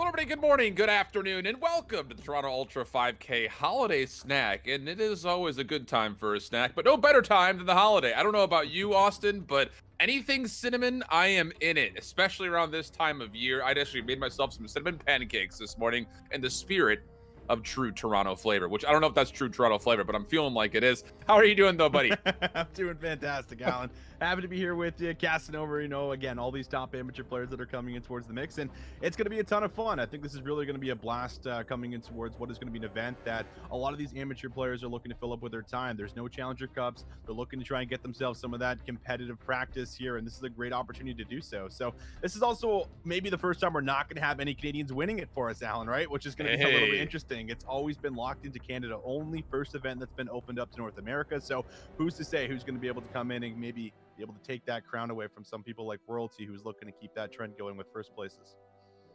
Hello, everybody. Good morning, good afternoon, and welcome to the Toronto Ultra 5K Holiday Snack. And it is always a good time for a snack, but no better time than the holiday. I don't know about you, Austin, but anything cinnamon, I am in it, especially around this time of year. I'd actually made myself some cinnamon pancakes this morning in the spirit of true Toronto flavor, which I don't know if that's true Toronto flavor, but I'm feeling like it is. How are you doing, though, buddy? I'm doing fantastic, Alan. Happy to be here with you, casting over, again, all these top amateur players that are coming in towards the mix, and it's going to be a ton of fun. I think this is really going to be a blast coming in towards what is going to be an event that a lot of these amateur players are looking to fill up with their time. There's no Challenger Cups. They're looking to try and get themselves some of that competitive practice here, and this is a great opportunity to do so. So this is also maybe the first time we're not going to have any Canadians winning it for us, Alan, right? Which is going to be a little bit interesting. It's always been locked into Canada only, first event that's been opened up to North America. So who's to say who's going to be able to come in and maybe be able to take that crown away from some people like Royalty, who's looking to keep that trend going with first places.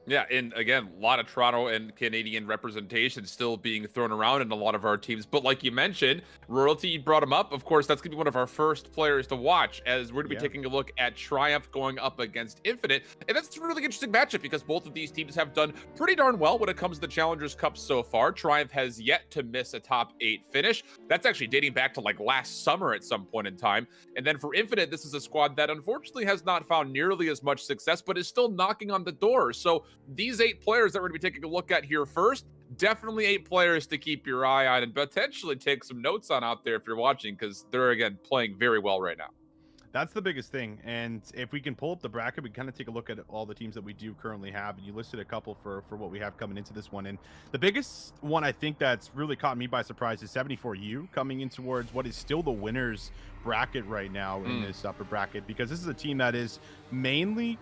Yeah, and again, a lot of Toronto and Canadian representation still being thrown around in a lot of our teams. But like you mentioned, Royalty, you brought him up. Of course, that's going to be one of our first players to watch, as we're going to be taking a look at Triumph going up against Infinite. And that's a really interesting matchup because both of these teams have done pretty darn well when it comes to the Challengers Cup so far. Triumph has yet to miss a top 8 finish. That's actually dating back to like last summer at some point in time. And then for Infinite, this is a squad that unfortunately has not found nearly as much success, but is still knocking on the door. So these 8 players that we're going to be taking a look at here first, definitely 8 players to keep your eye on and potentially take some notes on out there if you're watching, because they're, again, playing very well right now. That's the biggest thing. And if we can pull up the bracket, we kind of take a look at all the teams that we do currently have. And you listed a couple for what we have coming into this one. And the biggest one I think that's really caught me by surprise is 74U coming in towards what is still the winners bracket right now in this upper bracket, because this is a team that is mainly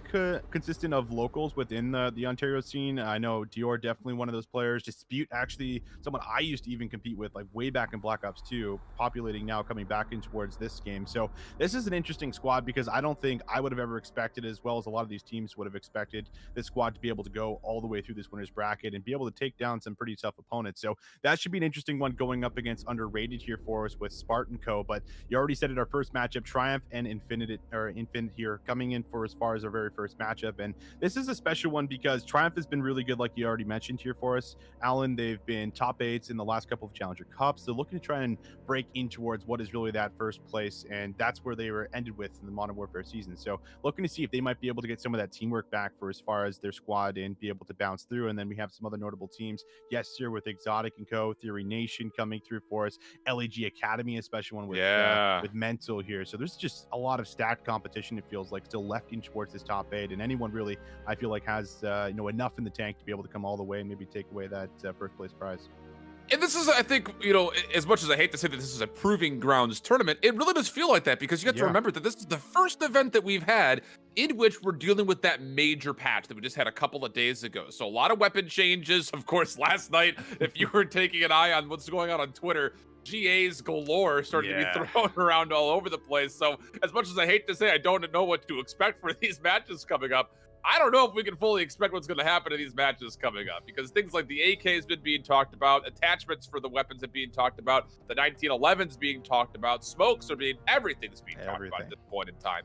consistent of locals within the Ontario scene. I know Dior, definitely one of those players. Dispute, actually someone I used to even compete with like way back in Black Ops 2, populating now, coming back in towards this game. So this is an interesting squad because I don't think I would have ever expected, as well as a lot of these teams would have expected, this squad to be able to go all the way through this winners bracket and be able to take down some pretty tough opponents. So that should be an interesting one going up against underrated here for us with Spart and Co. But you already said it, our first matchup, Triumph and Infinite here coming in for as far as our very first matchup. And this is a special one because Triumph has been really good, like you already mentioned here for us, Alan. They've been top 8s in the last couple of Challenger Cups. They're looking to try and break in towards what is really that first place, and that's where they were ended with in the Modern Warfare season. So looking to see if they might be able to get some of that teamwork back for as far as their squad and be able to bounce through. And then we have some other notable teams, Yessir with Xotic and Co, Theory Nation coming through for us, LAG Academy, especially one with Mental here. So there's just a lot of stacked competition, it feels like, still left in towards this top 8, and anyone really, I feel like, has enough in the tank to be able to come all the way and maybe take away that first place prize. And this is, I think, as much as I hate to say that this is a proving grounds tournament, it really does feel like that, because you have to remember that this is the first event that we've had in which we're dealing with that major patch that we just had a couple of days ago. So a lot of weapon changes. Of course, last night, if you were taking an eye on what's going on Twitter, GAs galore started to be thrown around all over the place. So as much as I hate to say I don't know what to expect for these matches coming up, I don't know if we can fully expect what's going to happen in these matches coming up, because things like the AK has been being talked about, attachments for the weapons are being talked about, the 1911's being talked about, smokes are being, everything's being talked about at this point in time.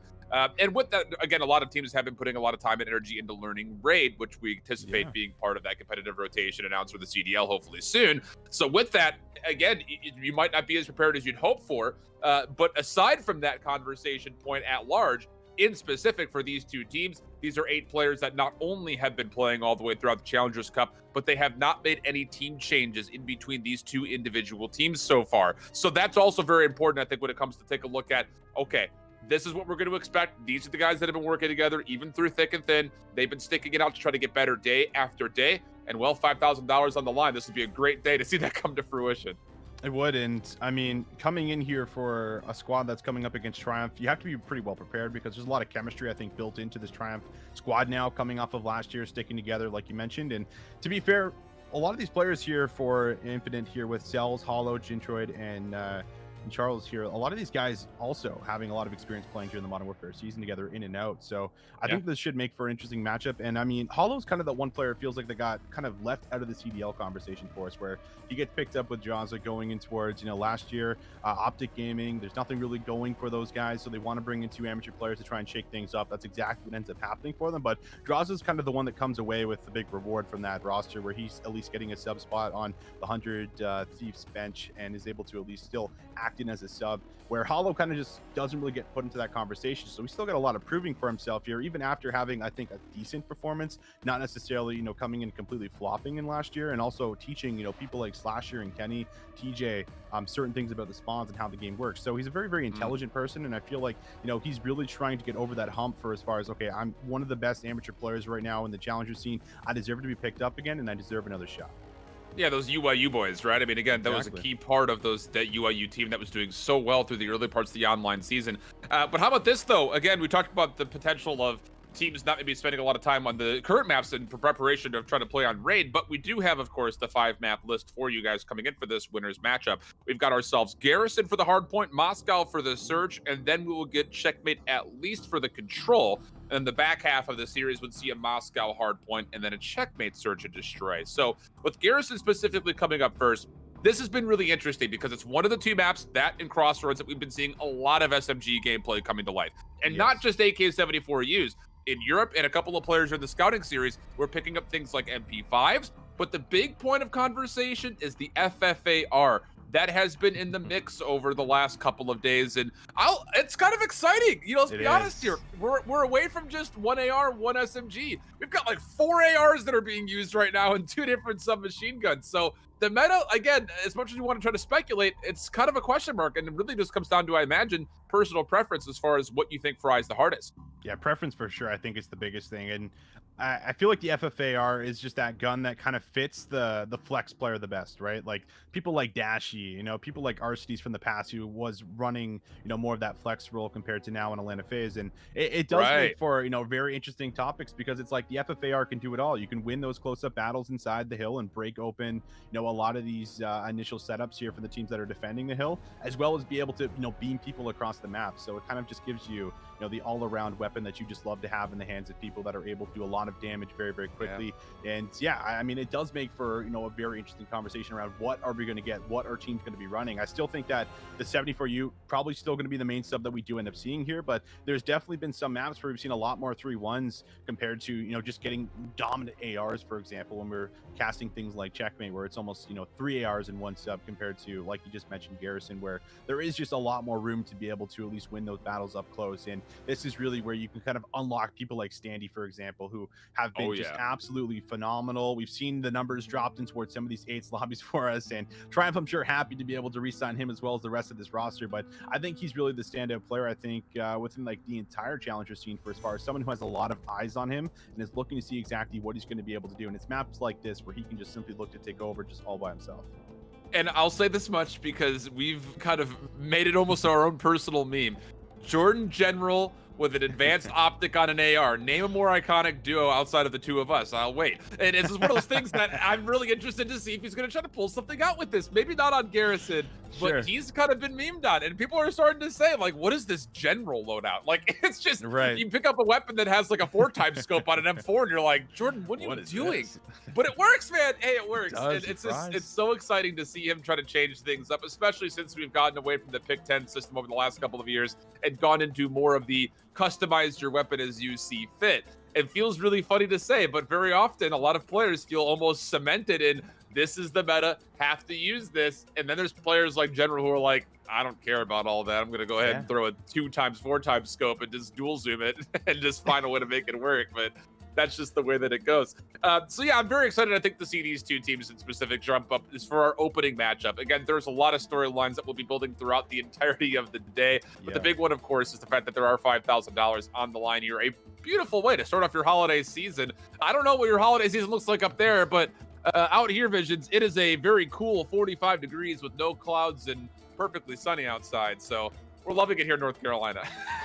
And with that, again, a lot of teams have been putting a lot of time and energy into learning Raid, which we anticipate being part of that competitive rotation announced for the CDL hopefully soon. So with that, again, you might not be as prepared as you'd hope for, but aside from that conversation point at large, in specific for these two teams, these are 8 players that not only have been playing all the way throughout the Challengers Cup, but they have not made any team changes in between these two individual teams so far. So that's also very important, I think, when it comes to take a look at, okay, this is what we're going to expect. These are the guys that have been working together, even through thick and thin. They've been sticking it out to try to get better day after day. And, well, $5,000 on the line. This would be a great day to see that come to fruition. It would. And I mean, coming in here for a squad that's coming up against Triumph, you have to be pretty well prepared, because there's a lot of chemistry, I think, built into this Triumph squad now, coming off of last year, sticking together, like you mentioned. And to be fair, a lot of these players here for Infinite here with Cells, Hollow, Jintroid, and and Charullz here, a lot of these guys also having a lot of experience playing during the Modern Warfare season together in and out. So I think this should make for an interesting matchup. And I mean, Hollow's kind of the one player it feels like they got kind of left out of the CDL conversation for us, where he gets picked up with Jawza going in towards, last year, Optic Gaming. There's nothing really going for those guys, so they want to bring in 2 amateur players to try and shake things up. That's exactly what ends up happening for them. But Jawza's kind of the one that comes away with the big reward from that roster, where he's at least getting a sub spot on the 100 Thieves bench and is able to at least still act in as a sub, where Hollow kind of just doesn't really get put into that conversation. So we still got a lot of proving for himself here, even after having, I think, a decent performance, not necessarily, coming in completely flopping in last year, and also teaching, people like Slasher and Kenny, TJ, certain things about the spawns and how the game works. So he's a very, very intelligent person, and I feel like, he's really trying to get over that hump for as far as, okay, I'm one of the best amateur players right now in the challenger scene. I deserve to be picked up again, and I deserve another shot. Yeah, those UIU boys, right? I mean, again, that was a key part of that UIU team that was doing so well through the early parts of the online season. But how about this, though? Again, we talked about the potential of teams not maybe spending a lot of time on the current maps in preparation of trying to play on Raid, but we do have, of course, the 5-map list for you guys coming in for this winner's matchup. We've got ourselves Garrison for the Hardpoint, Moscow for the Search, and then we will get Checkmate at least for the Control. And the back half of the series would see a Moscow Hardpoint and then a Checkmate Search and Destroy. So with Garrison specifically coming up first, this has been really interesting because it's one of the 2 maps, that and Crossroads, that we've been seeing a lot of SMG gameplay coming to life. And not just AK-74Us. In Europe and a couple of players in the scouting series, we're picking up things like MP5s, but the big point of conversation is the FFAR. That has been in the mix over the last couple of days, and it's kind of exciting. Let's be honest here. We're away from just 1 AR, 1 SMG. We've got like 4 ARs that are being used right now and 2 different submachine guns. So the meta, again, as much as you want to try to speculate, it's kind of a question mark, and it really just comes down to, I imagine, personal preference as far as what you think fries the hardest. Yeah, preference for sure, I think, is the biggest thing. And I feel like the FFAR is just that gun that kind of fits the flex player the best, right? Like people like Deci, people like Arcedes from the past, who was running, more of that flex role compared to now in Atlanta FaZe. And it does make for, very interesting topics, because it's like the FFAR can do it all. You can win those close-up battles inside the hill and break open, a lot of these initial setups here for the teams that are defending the hill, as well as be able to, beam people across the map. So it kind of just gives you, the all-around weapon that you just love to have in the hands of people that are able to do a lot of damage very, very quickly. And I mean, it does make for, a very interesting conversation around what are we going to get, what our team's going to be running. I still think that the 74U probably still going to be the main sub that we do end up seeing here, but there's definitely been some maps where we've seen a lot more 3-1s compared to, just getting dominant ARs, for example, when we're casting things like Checkmate, where it's almost, 3 ARs in 1 sub, compared to, like you just mentioned, Garrison, where there is just a lot more room to be able to at least win those battles up close. And this is really where you can kind of unlock people like Standy, for example, who have been just absolutely phenomenal. We've seen the numbers dropped in towards some of these 8s lobbies for us, and Triumph, I'm sure, happy to be able to re-sign him as well as the rest of this roster. But I think he's really the standout player, I think, within like the entire challenger scene, for as far as someone who has a lot of eyes on him and is looking to see exactly what he's going to be able to do. And it's maps like this where he can just simply look to take over just all by himself. And I'll say this much, because we've kind of made it almost our own personal meme. Jordan General with an advanced optic on an AR. Name a more iconic duo outside of the 2 of us. I'll wait. And it's just one of those things that I'm really interested to see if he's going to try to pull something out with this. Maybe not on Garrison, but he's kind of been memed on. And people are starting to say, like, what is this General loadout? Like, it's just, you pick up a weapon that has like a 4-times scope on an M4, and you're like, Jordan, what are you doing? But it works, man. Hey, it works. And it's so exciting to see him try to change things up, especially since we've gotten away from the pick 10 system over the last couple of years and gone into more of the customize your weapon as you see fit. It feels really funny to say, but very often a lot of players feel almost cemented in, this is the meta, have to use this. And then there's players like General who are like, I don't care about all that. I'm going to go ahead and throw a 2x 4x scope and just dual zoom it and just find a way to make it work. But that's just the way that it goes. So yeah, I'm very excited, I think, to see these 2 teams in specific jump up is for our opening matchup. Again, there's a lot of storylines that we'll be building throughout the entirety of the day. But the big one, of course, is the fact that there are $5,000 on the line here. A beautiful way to start off your holiday season. I don't know what your holiday season looks like up there, but out here, Visions, it is a very cool 45 degrees with no clouds and perfectly sunny outside. So we're loving it here in North Carolina.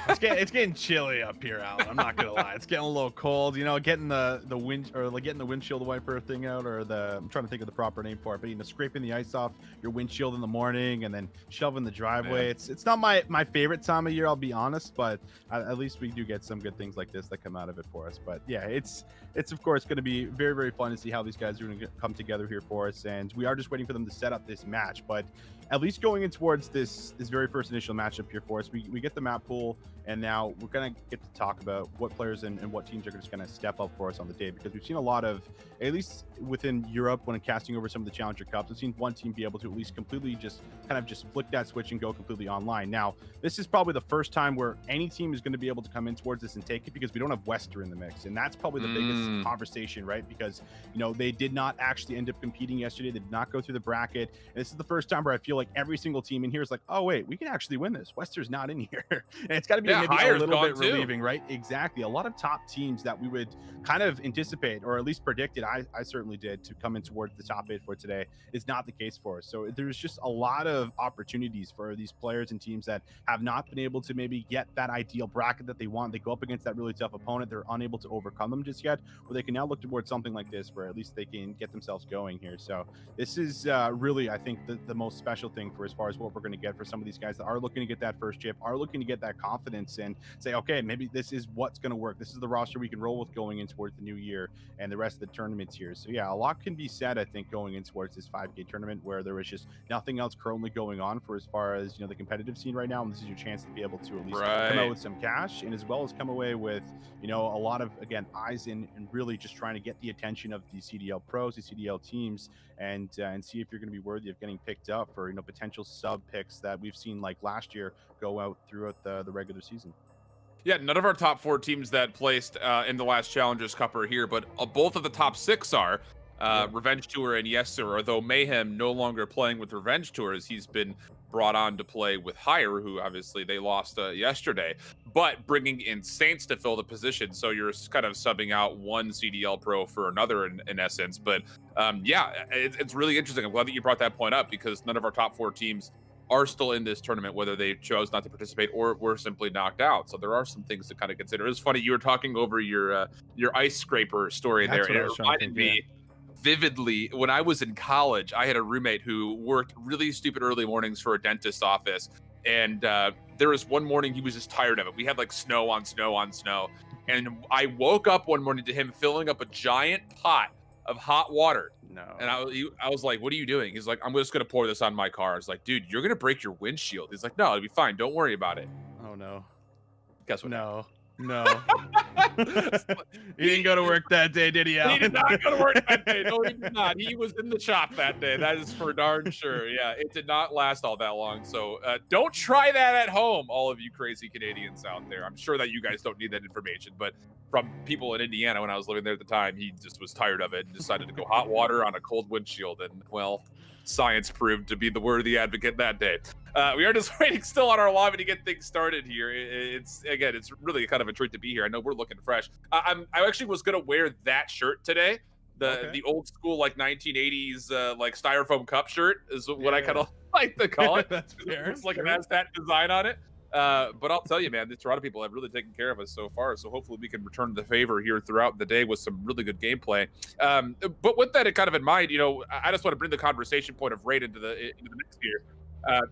It's getting chilly up here, Alan. I'm not gonna lie. It's getting a little cold. You know, getting the wind or like getting the windshield wiper thing out, or I'm trying to think of the proper name for it, but you know, scraping the ice off your windshield in the morning and then shoveling the driveway. Man. It's not my favorite time of year, I'll be honest, but at least we do get some good things like this that come out of it for us. But yeah, it's of course going to be very, very fun to see how these guys are going to come together here for us, and we are just waiting for them to set up this match. But at least going in towards this very first initial matchup here for us, we get the map pool, and now we're gonna get to talk about what players and what teams are just gonna step up for us on the day, because we've seen a lot of, at least within Europe, when casting over some of the Challenger Cups, I've seen one team be able to at least completely just flick that switch and go completely online. Now, this is probably the first time where any team is going to be able to come in towards this and take it, because we don't have Wester in the mix, and that's probably the biggest conversation, right? Because, you know, they did not actually end up competing yesterday. They did not go through the bracket, and this is the first time where I feel like every single team in here is like, oh wait, we can actually win this. Wester's not in here. And it's got to be maybe a little bit relieving, right? Exactly. A lot of top teams that we would kind of anticipate, or at least predicted, I certainly did, to come in towards the top 8 for today, is not the case for us. So there's just a lot of opportunities for these players and teams that have not been able to maybe get that ideal bracket that they want. They go up against that really tough opponent, they're unable to overcome them just yet, or they can now look towards something like this where at least they can get themselves going here. So this is really, I think, the most special thing for as far as what we're going to get for some of these guys that are looking to get that first chip, are looking to get that confidence and say, okay, maybe this is what's going to work. This is the roster we can roll with going in towards the new year and the rest of the tournaments here. So yeah, a lot can be said, I think, going in towards this 5K tournament where there was just nothing else currently going on for as far as, you know, the competitive scene right now. And this is your chance to be able to at least come out with some cash, and as well as come away with, you know, a lot of, again, eyes in and really just trying to get the attention of the CDL pros, the CDL teams, and see if you're going to be worthy of getting picked up for, you know, potential sub picks that we've seen like last year go out throughout the regular season. Yeah, none of our top 4 teams that placed in the last Challengers Cup are here, but both of the top 6 are. Revenge Tour and Yessir, although Mayhem no longer playing with Revenge Tour, as he's been brought on to play with Hire, who obviously they lost yesterday, but bringing in Saints to fill the position. So you're kind of subbing out one CDL pro for another in essence. But yeah, it's really interesting. I'm glad that you brought that point up, because none of our top 4 teams are still in this tournament, whether they chose not to participate or were simply knocked out. So there are some things to kind of consider. It's funny, you were talking over your ice scraper story there. It reminded me vividly, when I was in college, I had a roommate who worked really stupid early mornings for a dentist's office. And there was one morning he was just tired of it. We had like snow on snow on snow. And I woke up one morning to him filling up a giant pot of hot water. No. And I was like, what are you doing? He's like, I'm just going to pour this on my car. I was like, dude, you're going to break your windshield. He's like, no, it'll be fine. Don't worry about it. Oh, no. Guess what? No. He didn't go to work that day, did he, Alan? He did not go to work that day. No, he did not. He was in the shop that day. That is for darn sure. Yeah, it did not last all that long. So don't try that at home, all of you crazy Canadians out there. I'm sure that you guys don't need that information, but from people in Indiana when I was living there at the time, he just was tired of it and decided to go hot water on a cold windshield. And, well, science proved to be the worthy advocate that day. We are just waiting still on our lobby to get things started here. It's really kind of a treat to be here. I know we're looking fresh. I actually was gonna wear that shirt today, the old school like 1980s like styrofoam cup shirt is what I kind of like to call it. That's fair. It's like it has that design on it. But I'll tell you, man, the Toronto people have really taken care of us so far. So hopefully we can return the favor here throughout the day with some really good gameplay. But with that kind of in mind, you know, I just want to bring the conversation point of raid into the mix here.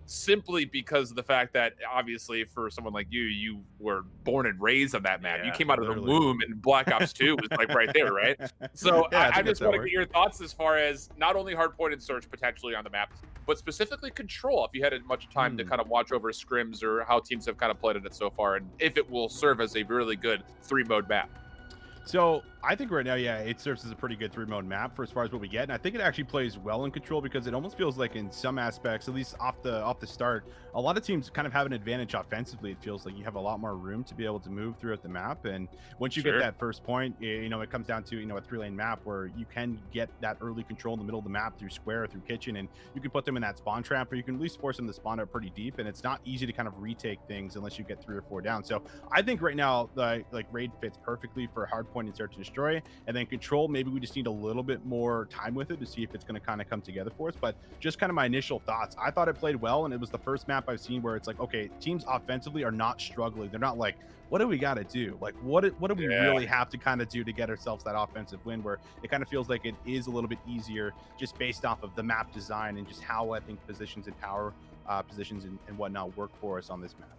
Simply because of the fact that obviously for someone like you were born and raised on that map. You came out of the womb, and Black Ops 2 was like right there, right? So I just want to get your thoughts as far as not only hardpoint and search potentially on the map, but specifically control, if you had much time to kind of watch over scrims or how teams have kind of played it so far, and if it will serve as a really good 3-mode map. So I think right now, yeah, it serves as a pretty good 3-mode map for as far as what we get, and I think it actually plays well in control, because it almost feels like in some aspects, at least off the start, a lot of teams kind of have an advantage offensively. It feels like you have a lot more room to be able to move throughout the map, and once you get that first point, you know, it comes down to, you know, a 3-lane map where you can get that early control in the middle of the map through square, through kitchen, and you can put them in that spawn trap, or you can at least force them to spawn out pretty deep, and it's not easy to kind of retake things unless you get 3 or 4 down. So I think right now, like raid fits perfectly for hardpoint Hardpoint and Search and Destroy. And then Control, maybe we just need a little bit more time with it to see if it's going to kind of come together for us. But just kind of my initial thoughts. I thought it played well, and it was the first map I've seen where it's like, okay, teams offensively are not struggling. They're not like, what do we got to do? Like, what do we really have to kind of do to get ourselves that offensive win, where it kind of feels like it is a little bit easier just based off of the map design and just how I think positions and power positions and whatnot work for us on this map.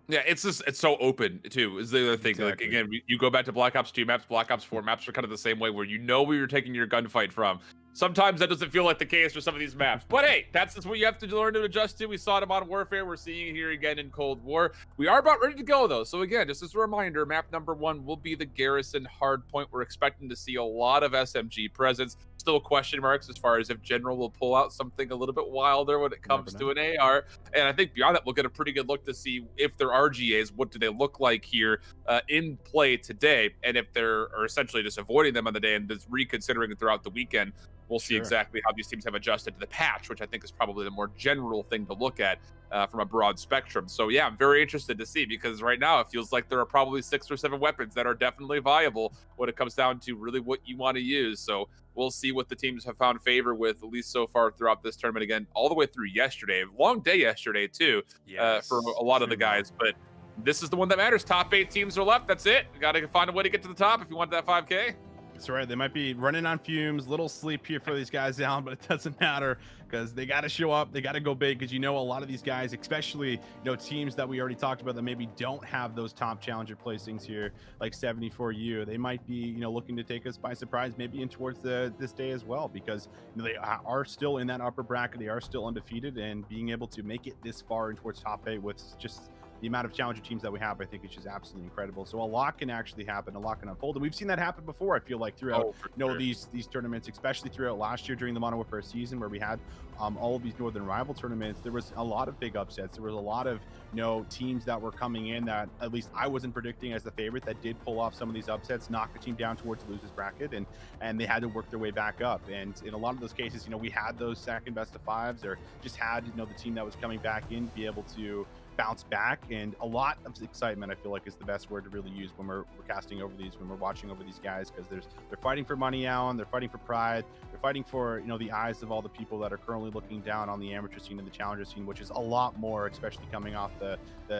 Yeah, it's so open too. Is the other thing. Exactly. Like again, you go back to Black Ops 2 maps, Black Ops 4 maps are kind of the same way, where you know where you're taking your gunfight from. Sometimes that doesn't feel like the case for some of these maps, but hey, that's just what you have to learn to adjust to. We saw it in Modern Warfare. We're seeing it here again in Cold War. We are about ready to go though. So again, just as a reminder, map number 1 will be the Garrison Hardpoint. We're expecting to see a lot of SMG presence. Still question marks as far as if General will pull out something a little bit wilder when it comes to an AR. And I think beyond that, we'll get a pretty good look to see if there are GAs, what do they look like here in play today, and if they're essentially just avoiding them on the day and just reconsidering it throughout the weekend. We'll see exactly how these teams have adjusted to the patch, which I think is probably the more general thing to look at from a broad spectrum. So yeah, I'm very interested to see, because right now it feels like there are probably 6 or 7 weapons that are definitely viable when it comes down to really what you want to use. So we'll see what the teams have found favor with, at least so far throughout this tournament. Again, all the way through yesterday. Long day yesterday too, for a lot of the guys. But this is the one that matters. Top 8 teams are left. That's it. Got to find a way to get to the top if you want that 5K. That's right. They might be running on fumes, little sleep here for these guys down, but it doesn't matter, because they got to show up. They got to go big, because a lot of these guys, especially teams that we already talked about that maybe don't have those top challenger placings here, like 74U, they might be looking to take us by surprise, maybe in towards this day as well, because they are still in that upper bracket. They are still undefeated, and being able to make it this far in towards top 8 with just the amount of challenger teams that we have, I think it's just absolutely incredible. So a lot can actually happen, a lot can unfold, and we've seen that happen before. I feel like throughout these tournaments, especially throughout last year during the Modern Warfare season, where we had all of these Northern Rival tournaments. There was a lot of big upsets. There was a lot of teams that were coming in that at least I wasn't predicting as the favorite, that did pull off some of these upsets, knock the team down towards the losers bracket, and they had to work their way back up. And in a lot of those cases, we had those second best of 5s, or just had the team that was coming back in be able to bounce back. And a lot of excitement, I feel like, is the best word to really use when we're casting over these, when we're watching over these guys, because they're fighting for money, Alan. They're fighting for pride. They're fighting for the eyes of all the people that are currently looking down on the amateur scene and the challenger scene, which is a lot more, especially coming off the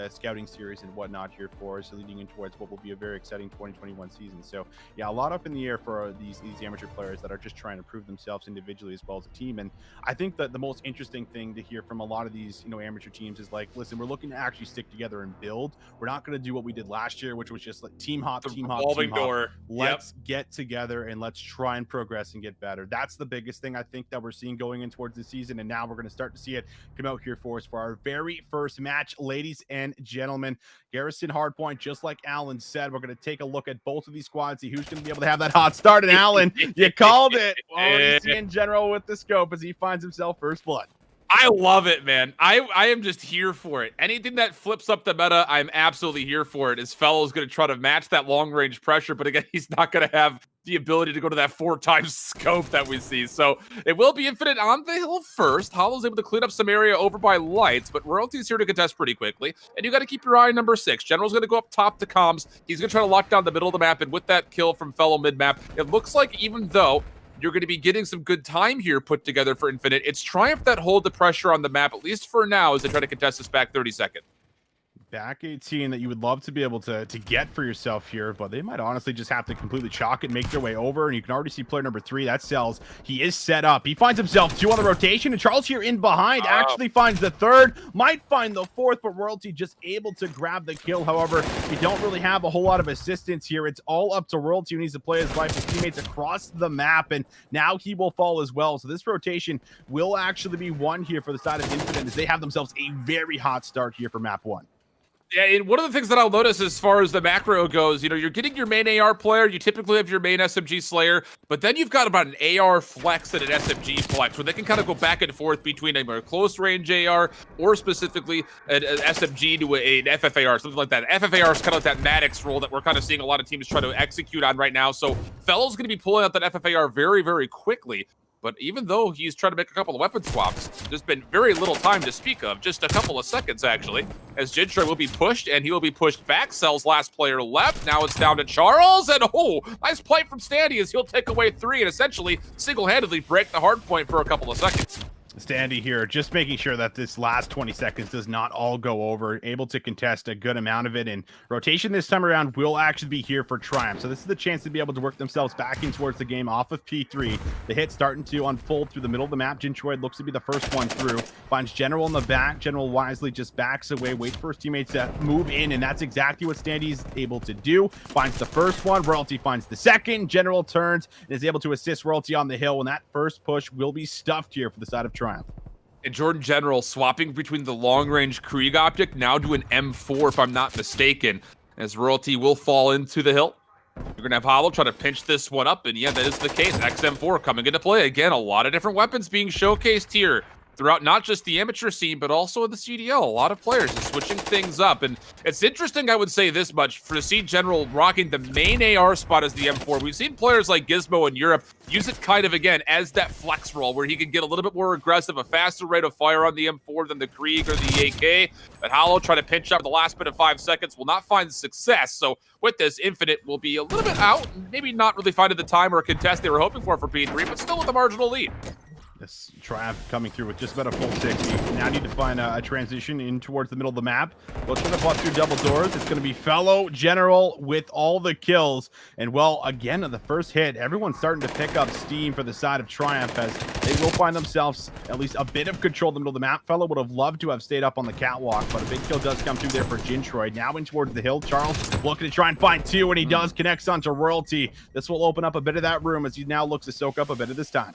scouting series and whatnot here for us, leading in towards what will be a very exciting 2021 season. So yeah, a lot up in the air for these amateur players that are just trying to prove themselves individually as well as a team. And I think that the most interesting thing to hear from a lot of these amateur teams is like, listen, we're looking to actually stick together and build. We're not going to do what we did last year, which was just like team hop. Let's get together and let's try and progress and get better. That's the biggest thing I think that we're seeing going in towards the season, and now we're going to start to see it come out here for us for our very first match, ladies and gentlemen. Garrison Hardpoint, just like Alan said, we're going to take a look at both of these squads, see who's going to be able to have that hot start. And Alan, you called it. Already seeing General with the scope as he finds himself first blood. I love it, man. I am just here for it. Anything that flips up the meta, I'm absolutely here for it. His fellow's going to try to match that long-range pressure, but again, he's not going to have the ability to go to that 4 times scope that we see. So it will be Infinite on the hill first. Hollow's able to clean up some area over by Lights, but Royalty's here to contest pretty quickly. And you got to keep your eye on number 6. General's going to go up top to comms. He's going to try to lock down the middle of the map, and with that kill from Fellow mid-map, it looks like even though you're going to be getting some good time here put together for Infinite, it's Triumph that hold the pressure on the map, at least for now, as they try to contest this back 32nd. Back 18 that you would love to be able to get for yourself here, but they might honestly just have to completely chalk it, make their way over. And you can already see player number 3, that sells. He is set up. He finds himself 2 on the rotation, and Charullz here in behind actually finds the 3rd, might find the 4th, but Royalty just able to grab the kill. However, we don't really have a whole lot of assistance here. It's all up to Royalty, who needs to play his life, his teammates across the map, and now he will fall as well. So this rotation will actually be won here for the side of Infinite, as they have themselves a very hot start here for map 1. Yeah, and one of the things that I'll notice as far as the macro goes, you're getting your main AR player, you typically have your main SMG Slayer, but then you've got about an AR flex and an SMG flex, where they can kind of go back and forth between a more close range AR or specifically an SMG to an FFAR, something like that. FFAR is kind of like that Maddox role that we're kind of seeing a lot of teams try to execute on right now. So Fellow's going to be pulling out that FFAR very, very quickly. but even though he's trying to make a couple of weapon swaps, there's been very little time to speak of, just a couple of seconds actually, as Jintroid will be pushed, and he will be pushed back. Cell's last player left. Now it's down to Charullz, and oh, nice play from Standy as he'll take away 3 and essentially single-handedly break the hard point for a couple of seconds. Standy here, just making sure that this last 20 seconds does not all go over, able to contest a good amount of it, and rotation this time around will actually be here for Triumph. So this is the chance to be able to work themselves back in towards the game off of P3. The hit starting to unfold through the middle of the map. Jintroid looks to be the first one through, finds General in the back. General wisely just backs away, waits for his teammates to move in, and that's exactly what Standy's able to do. Finds the first one, Royalty finds the second. General turns and is able to assist Royalty on the hill, and that first push will be stuffed here for the side of Triumph. And Jordan General swapping between the long-range Krieg optic, now do an M4 if I'm not mistaken, as Royalty will fall into the hill. You're going to have Hollow try to pinch this one up, and yeah, that is the case. XM4 coming into play. Again, a lot of different weapons being showcased here throughout not just the amateur scene, but also in the CDL. A lot of players are switching things up. And it's interesting, I would say this much, for to see General rocking the main AR spot as the M4. We've seen players like Gizmo in Europe use it kind of, again, as that flex roll, where he can get a little bit more aggressive, a faster rate of fire on the M4 than the Krieg or the AK. But Hollow trying to pinch up the last bit of 5 seconds will not find success. So with this, Infinite will be a little bit out, maybe not really finding the time or contest they were hoping for P3, but still with a marginal lead. This Triumph coming through with just about a full 60. Now need to find a transition in towards the middle of the map. Well, it's going to bust through double doors. It's going to be fellow General with all the kills. And well, again, on the first hit, everyone's starting to pick up steam for the side of Triumph as they will find themselves at least a bit of control in the middle of the map. Fellow would have loved to have stayed up on the catwalk, but a big kill does come through there for Jintroid. Now in towards the hill. Charullz looking to try and find 2, and he does, connects onto Royalty. This will open up a bit of that room as he now looks to soak up a bit of this time.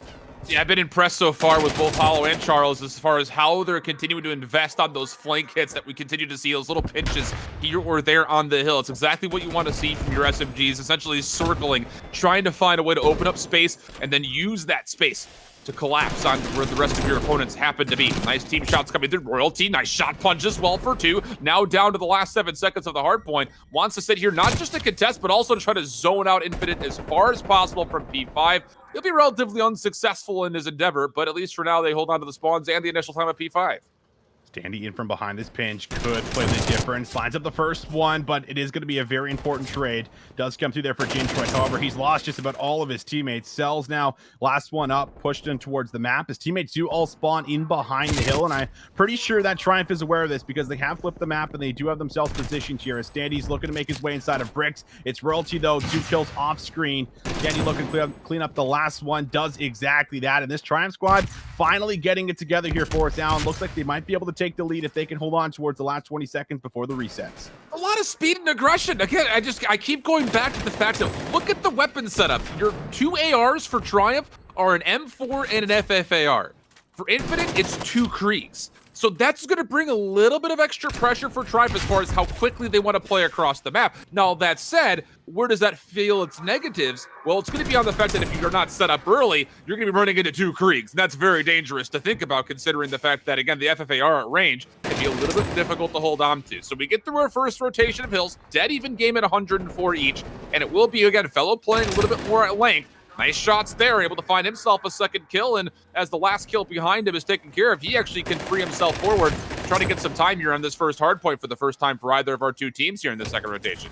Yeah, I've been impressed so far with both Hollow and Charullz as far as how they're continuing to invest on those flank hits that we continue to see, those little pinches here or there on the hill. It's exactly what you want to see from your SMGs, essentially circling, trying to find a way to open up space and then use that space to collapse on where the rest of your opponents happen to be. Nice team shots coming through. Royalty, nice shot punch as well for 2. Now down to the last 7 seconds of the hard point. Wants to sit here not just to contest, but also to try to zone out Infinite as far as possible from P5. He'll be relatively unsuccessful in his endeavor, but at least for now, they hold on to the spawns and the initial time at P5. Standing in from behind this pinch could play the difference. Lines up the first one, but it is going to be a very important trade. Does come through there for Jintroid. However, he's lost just about all of his teammates. Cells now last one up, pushed in towards the map. His teammates do all spawn in behind the hill, and I'm pretty sure that Triumph is aware of this because they have flipped the map and they do have themselves positioned here. As Standy's looking to make his way inside of bricks. It's Royalty though, 2 kills off screen. Standy looking to clean up the last one, does exactly that. And this Triumph squad finally getting it together here for us now. And looks like they might be able to take the lead if they can hold on towards the last 20 seconds before the resets. A lot of speed and aggression. Again, I keep going back to the fact of look at the weapon setup. Your 2 ARs for Triumph are an M4 and an FFAR. For Infinite, it's 2 Kriegs. So that's going to bring a little bit of extra pressure for Triumph as far as how quickly they want to play across the map. Now, that said, where does that feel its negatives? Well, it's going to be on the fact that if you're not set up early, you're going to be running into 2 Kriegs. And that's very dangerous to think about considering the fact that, again, the FFAR at range can be a little bit difficult to hold on to. So we get through our first rotation of hills, dead even game at 104 each, and it will be, again, fellow playing a little bit more at length. Nice shots there, able to find himself a second kill, and as the last kill behind him is taken care of, he actually can free himself forward, trying to get some time here on this first hard point for the first time for either of our 2 teams here in the second rotation.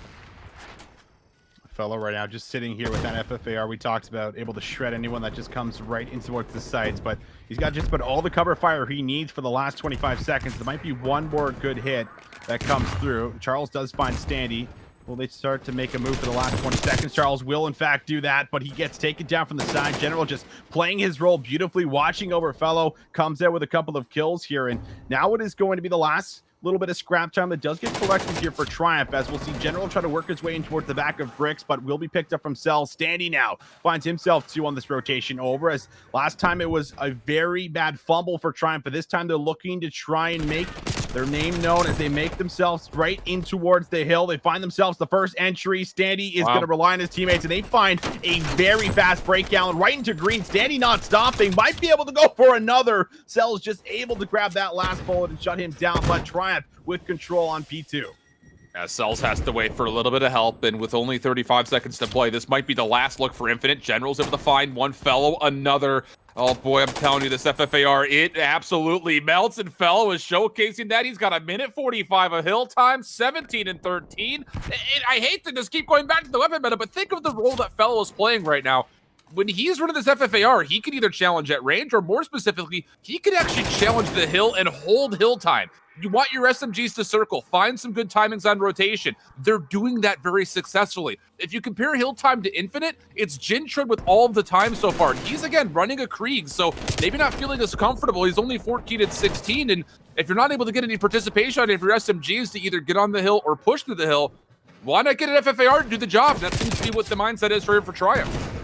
Fellow right now just sitting here with that FFAR we talked about, able to shred anyone that just comes right in towards the sights, but he's got just about all the cover fire he needs for the last 25 seconds. There might be one more good hit that comes through. Charullz does find Standy. Will they start to make a move for the last 20 seconds? Charullz will, in fact, do that, but he gets taken down from the side. General just playing his role beautifully, watching over fellow, comes there with a couple of kills here, and now it is going to be the last little bit of scrap time that does get collected here for Triumph, as we'll see General try to work his way in towards the back of bricks, but will be picked up from Cell. Standy now finds himself 2 on this rotation over, as last time it was a very bad fumble for Triumph, but this time they're looking to try and make their name known as they make themselves right in towards the hill. They find themselves the first entry. Standy is going to rely on his teammates, and they find a very fast breakdown right into green. Standy not stopping, might be able to go for another. Cell's just able to grab that last bullet and shut him down, but Triumph with control on P2. Cells has to wait for a little bit of help, and with only 35 seconds to play, this might be the last look for Infinite. General's able to find one fellow, another. Oh boy, I'm telling you, this FFAR, it absolutely melts, and Fellow is showcasing that. He's got a minute 45 of hill time, 17 and 13. I hate to just keep going back to the weapon meta, but think of the role that Fellow is playing right now. When he's running this FFAR, he can either challenge at range, or more specifically, he can actually challenge the hill and hold hill time. You want your SMGs to circle, find some good timings on rotation. They're doing that very successfully. If you compare hill time to Infinite, it's Jintroid with all of the time so far. He's, again, running a Krieg, so maybe not feeling as comfortable. He's only 14 and 16, and if you're not able to get any participation on it for your SMGs to either get on the hill or push through the hill, why not get an FFAR to do the job? That seems to be what the mindset is for him for Triumph.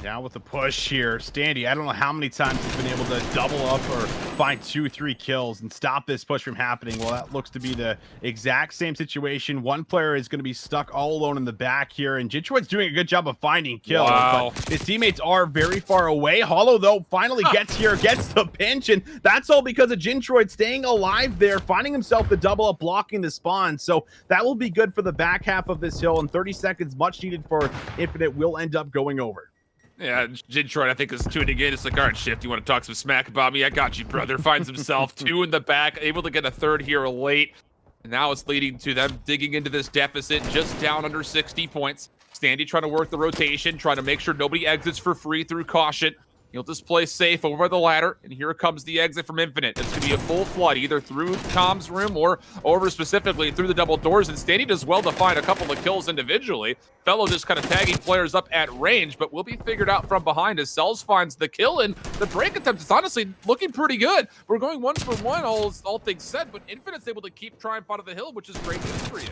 Now with the push here, Standy, I don't know how many times he's been able to double up or find 2-3 kills and stop this push from happening. Well, that looks to be the exact same situation. One player is going to be stuck all alone in the back here, and Jintroid's doing a good job of finding kills. Wow. But his teammates are very far away. Hollow, though, finally gets here, gets the pinch, and that's all because of Jintroid staying alive there, finding himself the double up, blocking the spawn. So that will be good for the back half of this hill, and 30 seconds, much needed for Infinite, will end up going over. Yeah, Jintroid, I think, is tuning in. It's like, all right, Shift, you want to talk some smack about me? I got you, brother. Finds himself 2 in the back, able to get a 3rd here late. And now it's leading to them digging into this deficit, just down under 60 points. Standy trying to work the rotation, trying to make sure nobody exits for free through caution. He'll just play safe over the ladder, and here comes the exit from Infinite. It's going to be a full flood, either through Com's room or over specifically through the double doors, and Standy does well to find a couple of kills individually. Fellow just kind of tagging players up at range, but will be figured out from behind as Cells finds the kill, and the break attempt is honestly looking pretty good. We're going 1 for 1, all things said, but Infinite's able to keep Triumph out of the hill, which is great news for you.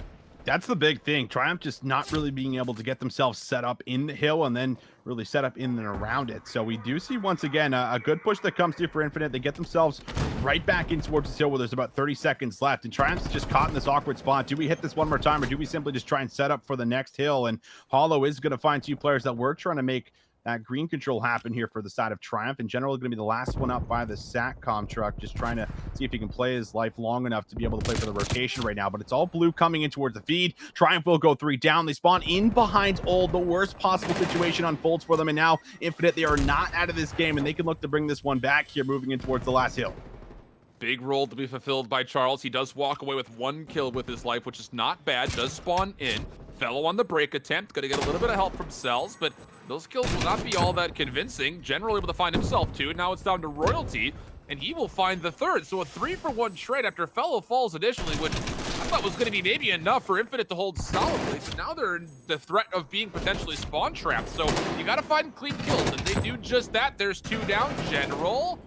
That's the big thing. Triumph just not really being able to get themselves set up in the hill and then really set up in and around it. So we do see, once again, a good push that comes through for Infinite. They get themselves right back in towards this hill where there's about 30 seconds left. And Triumph's just caught in this awkward spot. Do we hit this one more time, or do we simply just try and set up for the next hill? And Hollow is going to find 2 players that were trying to make that green control happen here for the side of Triumph. In general, going to be the last one up by the SATCOM truck, just trying to see if he can play his life long enough to be able to play for the rotation right now. But it's all blue coming in towards the feed. Triumph will go 3 down. They spawn in behind Old. The worst possible situation unfolds for them, and now Infinite, they are not out of this game, and they can look to bring this one back here, moving in towards the last hill. Big role to be fulfilled by Charullz. He does walk away with 1 kill with his life, which is not bad. Does spawn in. Fellow on the break attempt. Going to get a little bit of help from Cells, but those kills will not be all that convincing. Generally able to find himself 2. Now it's down to Royalty, and he will find the 3rd. So a 3-for-1 trade after Fellow falls initially, which I thought was going to be maybe enough for Infinite to hold solidly. But now they're in the threat of being potentially spawn trapped. So you got to find clean kills, and they do just that. There's 2 down. General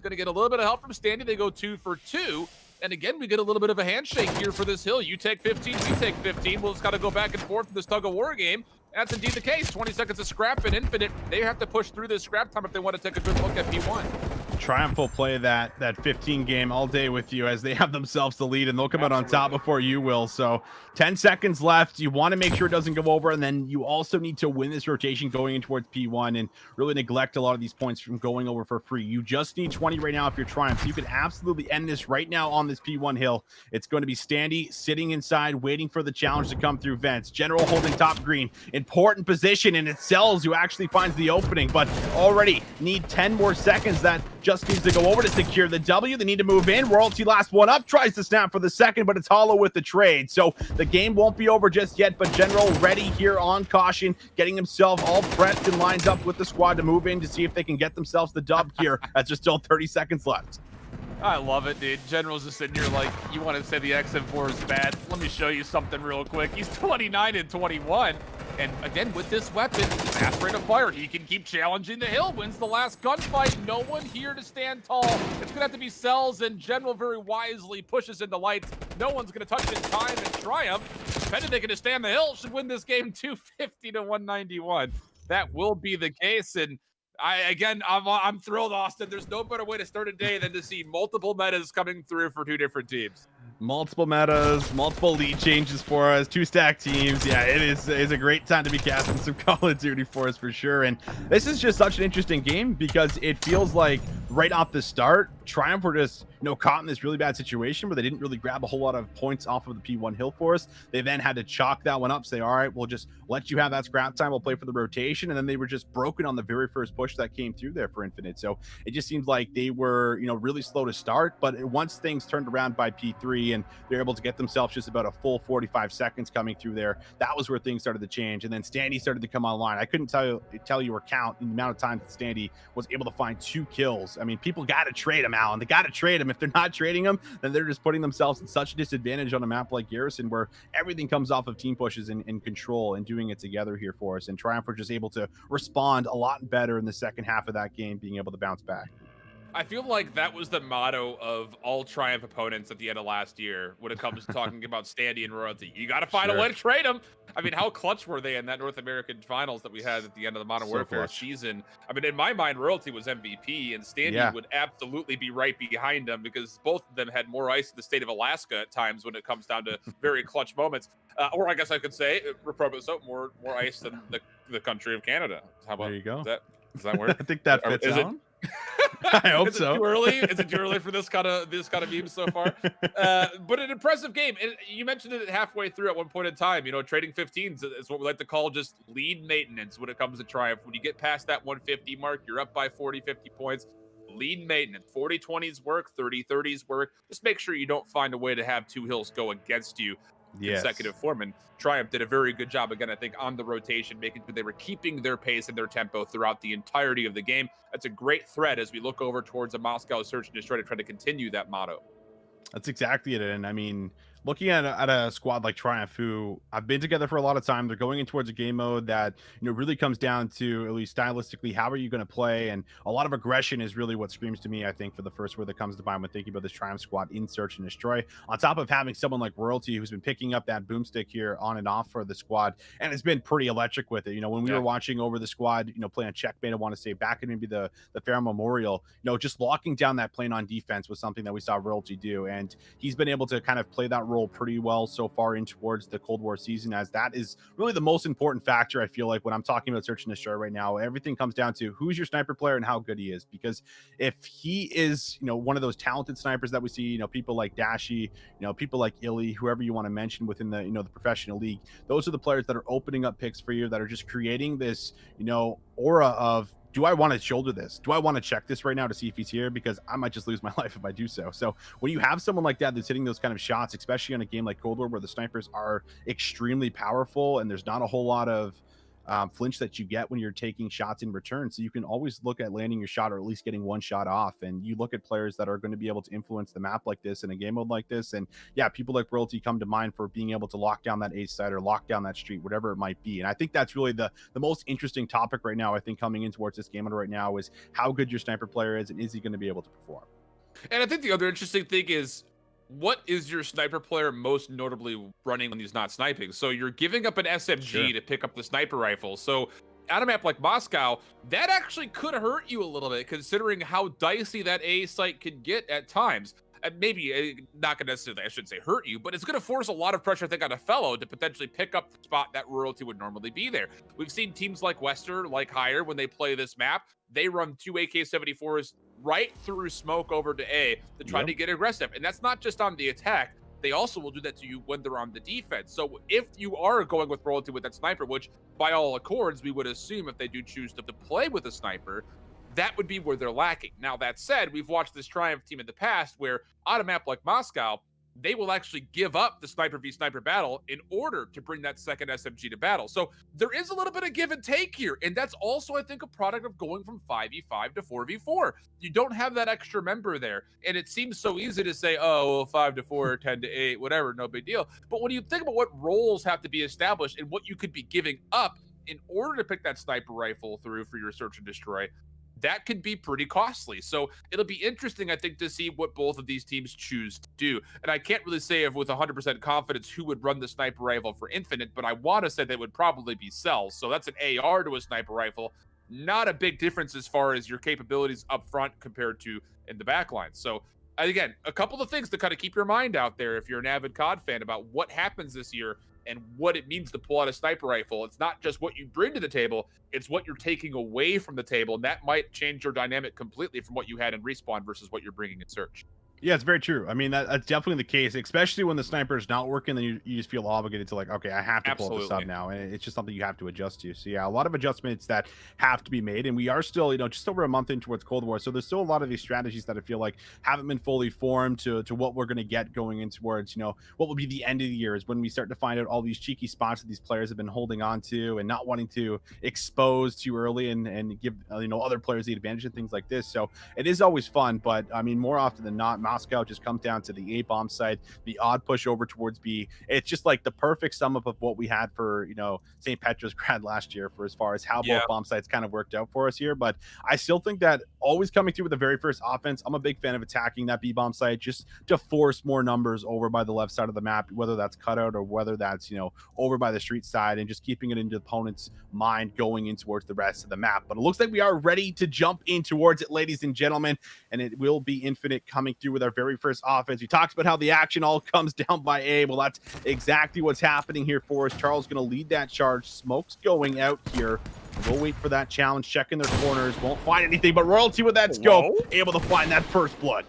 going to get a little bit of help from Standy. They go 2 for 2. And again, we get a little bit of a handshake here for this hill. You take 15, we take 15. We'll just got to go back and forth in this tug-of-war game. That's indeed the case. 20 seconds of scrap and Infinite. They have to push through this scrap time if they want to take a good look at P1. Triumph will play that 15 game all day with you as they have themselves the lead, and they'll come out on top before you will. So 10 seconds left. You want to make sure it doesn't go over, and then you also need to win this rotation going in towards P1 and really neglect a lot of these points from going over for free. You just need 20 right now if you're Triumph. So you can absolutely end this right now on this P1 hill. It's going to be Standy sitting inside, waiting for the challenge to come through vents. General holding top green. Important position, and it's Cells who actually finds the opening, but already need 10 more seconds. That just needs to go over to secure the W. They need to move in. Royalty last one up, tries to snap for the second, but it's Hollow with the trade. So the game won't be over just yet, but General ready here on caution, getting himself all prepped and lined up with the squad to move in to see if they can get themselves the dub here as there's still 30 seconds left. I love it, dude. General's just sitting here like, you want to say the XM4 is bad? Let me show you something real quick. He's 29 and 21. And again, with this weapon, fast rate of fire, he can keep challenging the hill, wins the last gunfight. No one here to stand tall. It's going to have to be Cells, and General very wisely pushes into lights. No one's going to touch it in time, and Triumph, depending they can just stand the hill, should win this game 250 to 191. That will be the case, and I'm thrilled, Austin. There's no better way to start a day than to see multiple metas coming through for 2 different teams. Multiple metas, multiple lead changes for us, 2-stack teams. Yeah, it is a great time to be casting some Call of Duty for us for sure. And this is just such an interesting game because it feels like right off the start, Triumph were just, caught in this really bad situation where they didn't really grab a whole lot of points off of the P1 hill for us. They then had to chalk that one up, say, all right, we'll just let you have that scrap time. We'll play for the rotation. And then they were just broken on the very first push that came through there for Infinite. So it just seems like they were, really slow to start. But once things turned around by P3 and they're able to get themselves just about a full 45 seconds coming through there, that was where things started to change. And then Standy started to come online. I couldn't tell you or count the amount of times that Standy was able to find 2 kills. I mean, people got to trade him out, and they got to trade him. If they're not trading him, then they're just putting themselves in such a disadvantage on a map like Garrison, where everything comes off of team pushes and control and doing it together here for us. And Triumph were just able to respond a lot better in the second half of that game, being able to bounce back. I feel like that was the motto of all Triumph opponents at the end of last year when it comes to talking about Standy and Royalty. You got to find a way to trade them. I mean, how clutch were they in that North American finals that we had at the end of the Modern Warfare season? I mean, in my mind, Royalty was MVP, and Standy would absolutely be right behind them because both of them had more ice in the state of Alaska at times when it comes down to very clutch moments. Or I guess I could say, Reprobo, more ice than the country of Canada. How about there you go. Does that work? I think that fits out. I hope so. Too early? Is it too early for this kind of meme so far? But an impressive game. And you mentioned it halfway through at one point in time. Trading 15s is what we like to call just lead maintenance when it comes to Triumph. When you get past that 150 mark, you're up by 40, 50 points. Lead maintenance. 40-20s work, 30-30s work. Just make sure you don't find a way to have 2 hills go against you. Consecutive form, and Triumph did a very good job again, I think, on the rotation, making sure they were keeping their pace and their tempo throughout the entirety of the game. That's a great threat as we look over towards a Moscow search and destroy to try to continue that motto. That's exactly it. And I mean, looking at a squad like Triumph, who I've been together for a lot of time, they're going in towards a game mode that really comes down to, at least stylistically, how are you going to play? And a lot of aggression is really what screams to me, I think, for the first word that comes to mind when thinking about this Triumph squad in search and destroy. On top of having someone like Royalty, who's been picking up that boomstick here on and off for the squad, and it's been pretty electric with it. When we were watching over the squad, playing checkmate, I want to say back in maybe the Fair Memorial, just locking down that plane on defense was something that we saw Royalty do, and he's been able to kind of play that role pretty well so far in towards the Cold War season, as that is really the most important factor. I feel like when I'm talking about search and destroy right now, everything comes down to who's your sniper player and how good he is. Because if he is, one of those talented snipers that we see, people like Deci, people like Illy, whoever you want to mention within the, the professional league, those are the players that are opening up picks for you, that are just creating this, aura of, do I want to shoulder this? Do I want to check this right now to see if he's here? Because I might just lose my life if I do so. So when you have someone like that that's hitting those kind of shots, especially on a game like Cold War where the snipers are extremely powerful and there's not a whole lot of flinch that you get when you're taking shots in return. So you can always look at landing your shot or at least getting one shot off. And you look at players that are going to be able to influence the map like this in a game mode like this. And yeah, people like Royalty come to mind for being able to lock down that ace side or lock down that street, whatever it might be. And I think that's really the most interesting topic right now, I think, coming in towards this game mode right now, is how good your sniper player is and is he going to be able to perform. And I think the other interesting thing is, what is your sniper player most notably running when he's not sniping? So you're giving up an SMG to pick up the sniper rifle. So at a map like Moscow, that actually could hurt you a little bit, considering how dicey that A site can get at times. And maybe not going to necessarily, I shouldn't say hurt you, but it's going to force a lot of pressure, I think, on a fellow to potentially pick up the spot that Royalty would normally be there. We've seen teams like Wester, like Higher, when they play this map, they run 2 AK-74s right through smoke over to A to try to get aggressive. And that's not just on the attack. They also will do that to you when they're on the defense. So if you are going with Royalty with that sniper, which by all accords, we would assume if they do choose to play with a sniper, that would be where they're lacking. Now, that said, we've watched this Triumph team in the past where on a map like Moscow, they will actually give up the sniper v sniper battle in order to bring that second SMG to battle. So there is a little bit of give and take here. And that's also, I think, a product of going from 5v5 to 4v4. You don't have that extra member there. And it seems so easy to say, oh, well, 5 to 4, 10 to 8, whatever, no big deal. But when you think about what roles have to be established and what you could be giving up in order to pick that sniper rifle through for your search and destroy, that could be pretty costly. So it'll be interesting, I think, to see what both of these teams choose to do. And I can't really say with 100% confidence who would run the sniper rifle for Infinite, but I want to say they would probably be Cells. So that's an AR to a sniper rifle. Not a big difference as far as your capabilities up front compared to in the back line. So again, a couple of things to kind of keep your mind out there if you're an avid COD fan about what happens this year and what it means to pull out a sniper rifle. It's not just what you bring to the table, it's what you're taking away from the table. And that might change your dynamic completely from what you had in Respawn versus what you're bringing in Search. Yeah, it's very true. I mean, that's definitely the case, especially when the sniper is not working, then you just feel obligated to like, okay, I have to pull up the sub now. And it's just something you have to adjust to. So yeah, a lot of adjustments that have to be made. And we are still, just over a month in towards Cold War. So there's still a lot of these strategies that I feel like haven't been fully formed to what we're going to get going in towards, what will be the end of the year is when we start to find out all these cheeky spots that these players have been holding on to and not wanting to expose too early and give, other players the advantage and things like this. So it is always fun. But I mean, more often than not, Moscow just comes down to the A bomb side, the odd push over towards B. It's just like the perfect sum up of what we had for St. Petrosgrad last year for as far as how both bomb sites kind of worked out for us here. But I still think that always coming through with the very first offense, I'm a big fan of attacking that B bomb site just to force more numbers over by the left side of the map, whether that's cutout or whether that's over by the street side, and just keeping it in the opponent's mind going in towards the rest of the map. But it looks like we are ready to jump in towards it, ladies and gentlemen, and it will be Infinite coming through with our very first offense. We talked about how the action all comes down by A. Well, that's exactly what's happening here for us. Charullz going to lead that charge. Smoke's going out here. We'll wait for that challenge, checking their corners. Won't find anything, but Royalty with that scope, able to find that first blood.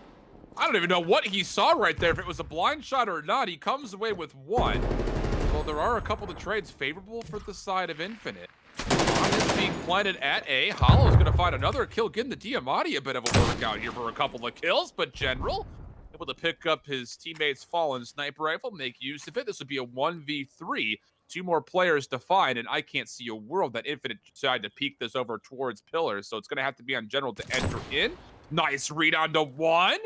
I don't even know what he saw right there, if it was a blind shot or not. He comes away with one. Well, there are a couple of trades favorable for the side of Infinite. Is being planted at A. Hollow's going to find another kill, getting the Diamatti a bit of a workout here for a couple of kills, but General able to pick up his teammate's fallen sniper rifle, make use of it. This would be a 1v3. 2 more players to find, and I can't see a world that Infinite decide to peek this over towards pillars, so it's going to have to be on General to enter in. Nice read onto one.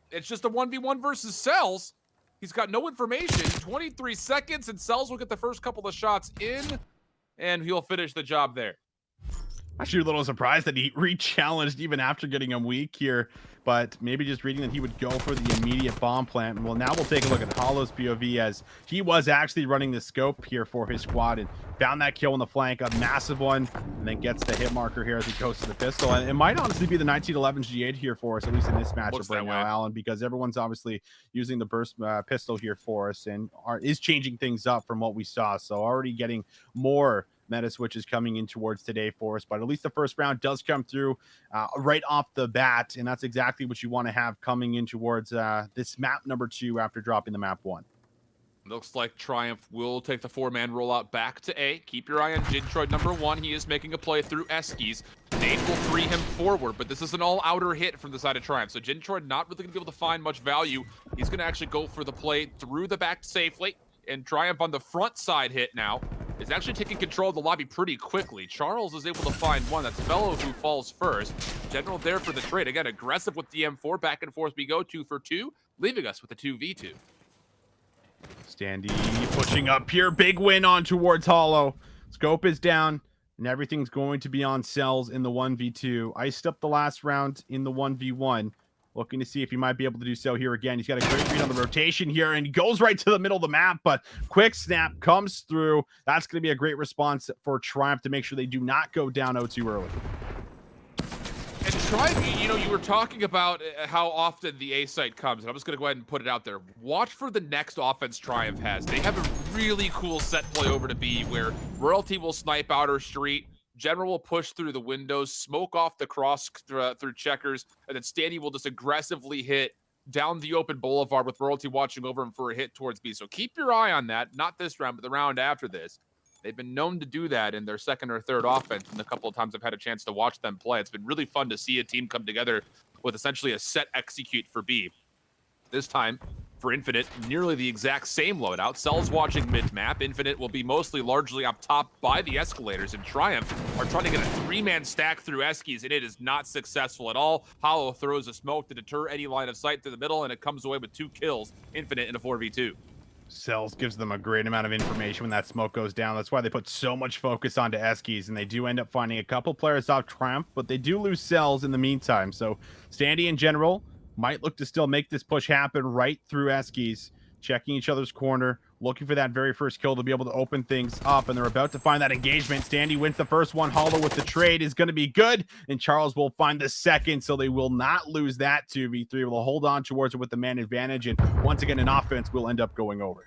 It's just a 1v1 versus Cells. He's got no information. 23 seconds, and Cells will get the first couple of shots in, and he'll finish the job there. Actually, a little surprised that he re-challenged even after getting him weak here, but maybe just reading that he would go for the immediate bomb plant. Well, now we'll take a look at Hollow's POV as he was actually running the scope here for his squad and found that kill on the flank, a massive one, and then gets the hit marker here as he goes to the pistol. And it might honestly be the 1911 G8 here for us, at least in this matchup right now, Alan, because everyone's obviously using the burst pistol here for us and is changing things up from what we saw. So already getting more meta switches coming in towards today for us, but at least the first round does come through right off the bat, and that's exactly what you want to have coming in towards this map number 2 after dropping the map 1. Looks like Triumph will take the 4-man rollout back to A. Keep your eye on Jintroid number 1. He is making a play through Eskies. Nate will free him forward, but this is an all-outer hit from the side of Triumph, so Jintroid not really going to be able to find much value. He's going to actually go for the play through the back safely, and Triumph on the front side hit now is actually taking control of the lobby pretty quickly. Charullz is able to find one. That's Fellow who falls first. General there for the trade. Again, aggressive with the M4. Back and forth we go, 2 for 2, leaving us with a 2v2. Standy pushing up here. Big win on towards Hollow. Scope is down, and everything's going to be on Cells in the 1v2. Iced up the last round in the 1v1. Looking to see if he might be able to do so here again. He's got a great read on the rotation here, and he goes right to the middle of the map, but quick snap comes through. That's going to be a great response for Triumph to make sure they do not go down 0-2 early. And Triumph, you were talking about how often the A site comes, and I'm just going to go ahead and put it out there. Watch for the next offense Triumph has. They have a really cool set play over to B where Royalty will snipe outer street, General will push through the windows, smoke off the cross through checkers, and then Standy will just aggressively hit down the open boulevard with Royalty watching over him for a hit towards B. So keep your eye on that. Not this round, but the round after this. They've been known to do that in their second or third offense, and the couple of times I've had a chance to watch them play. It's been really fun to see a team come together with essentially a set execute for B. This time, for Infinite, nearly the exact same loadout. Cells watching mid-map. Infinite will be mostly largely up top by the escalators, and Triumph are trying to get a 3-man stack through Eskies, and it is not successful at all. Hollow throws a smoke to deter any line of sight through the middle, and it comes away with 2 kills. Infinite in a 4v2. Cells gives them a great amount of information when that smoke goes down. That's why they put so much focus onto Eskies, and they do end up finding a couple players off Triumph, but they do lose Cells in the meantime. So Standy in general might look to still make this push happen right through Eskies, checking each other's corner, looking for that very first kill to be able to open things up, and they're about to find that engagement. Standy wins the first one. Hollow with the trade is going to be good, and Charullz will find the second, so they will not lose that 2v3. Will hold on towards it with the man advantage, and once again, an offense will end up going over.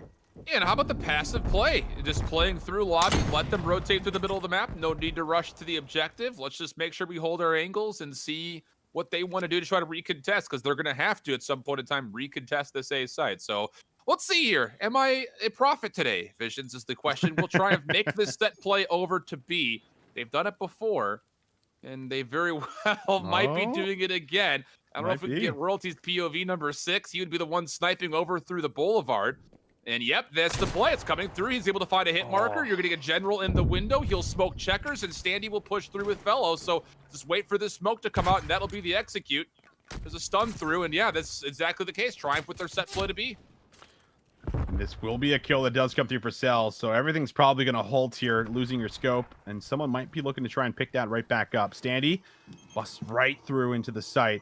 Yeah, and how about the passive play? Just playing through lobby, let them rotate through the middle of the map. No need to rush to the objective. Let's just make sure we hold our angles and see what they want to do to try to recontest, because they're going to have to, at some point in time, recontest this A site. So let's see here. Am I a prophet today? Visions is the question. We'll try and make this set play over to B. They've done it before, and they very well might be doing it again. I don't know if we can get Royalty's POV number 6. He would be the one sniping over through the boulevard. And yep, that's the play. It's coming through. He's able to find a hit marker. You're going to get General in the window. He'll smoke checkers, and Standy will push through with Fellow. So just wait for this smoke to come out, and that'll be the execute. There's a stun through, and yeah, that's exactly the case. Triumph with their set play to be. This will be a kill that does come through for Cells, so everything's probably going to halt here, losing your scope, and someone might be looking to try and pick that right back up. Standy busts right through into the site.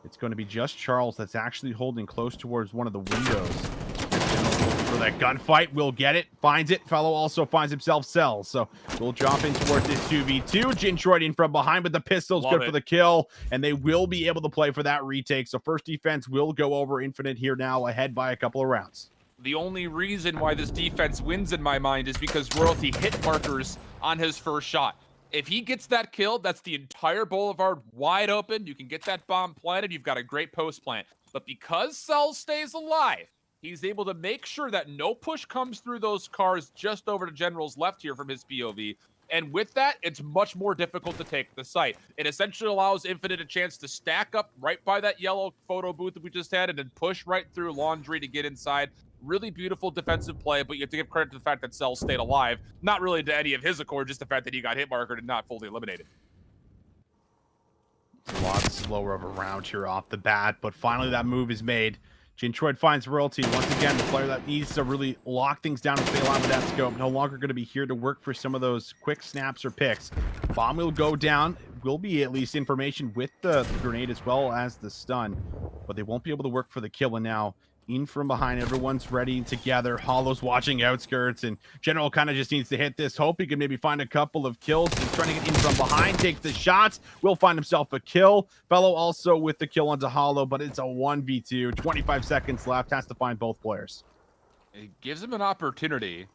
It's going to be just Charullz that's actually holding close towards one of the windows. For that gunfight, will get it, finds it. Fellow also finds himself Cells, so we'll jump in towards this 2v2. Jintroid in from behind, but the pistol's good for the kill, and they will be able to play for that retake. So first defense will go over. Infinite here now, ahead by a couple of rounds. The only reason why this defense wins in my mind is because Royalty hit markers on his first shot. If he gets that kill, that's the entire boulevard wide open. You can get that bomb planted. You've got a great post plant. But because Cells stays alive, he's able to make sure that no push comes through those cars just over to General's left here from his POV. And with that, it's much more difficult to take the site. It essentially allows Infinite a chance to stack up right by that yellow photo booth that we just had and then push right through Laundry to get inside. Really beautiful defensive play, but you have to give credit to the fact that Cells stayed alive. Not really to any of his accord, just the fact that he got hit markered and not fully eliminated. A lot slower of a round here off the bat, but finally that move is made. Jintroid finds Royalty. Once again, the player that needs to really lock things down and stay alive with that scope. No longer going to be here to work for some of those quick snaps or picks. Bomb will go down. Will be at least information with the grenade as well as the stun. But they won't be able to work for the kill. And now in from behind, everyone's ready together. Hollow's watching outskirts, and General kind of just needs to hit this. Hope he can maybe find a couple of kills. He's trying to get in from behind, takes the shots, will find himself a kill. Fellow also with the kill onto Hollow, but it's a 1v2. 25 seconds left, has to find both players. It gives him an opportunity.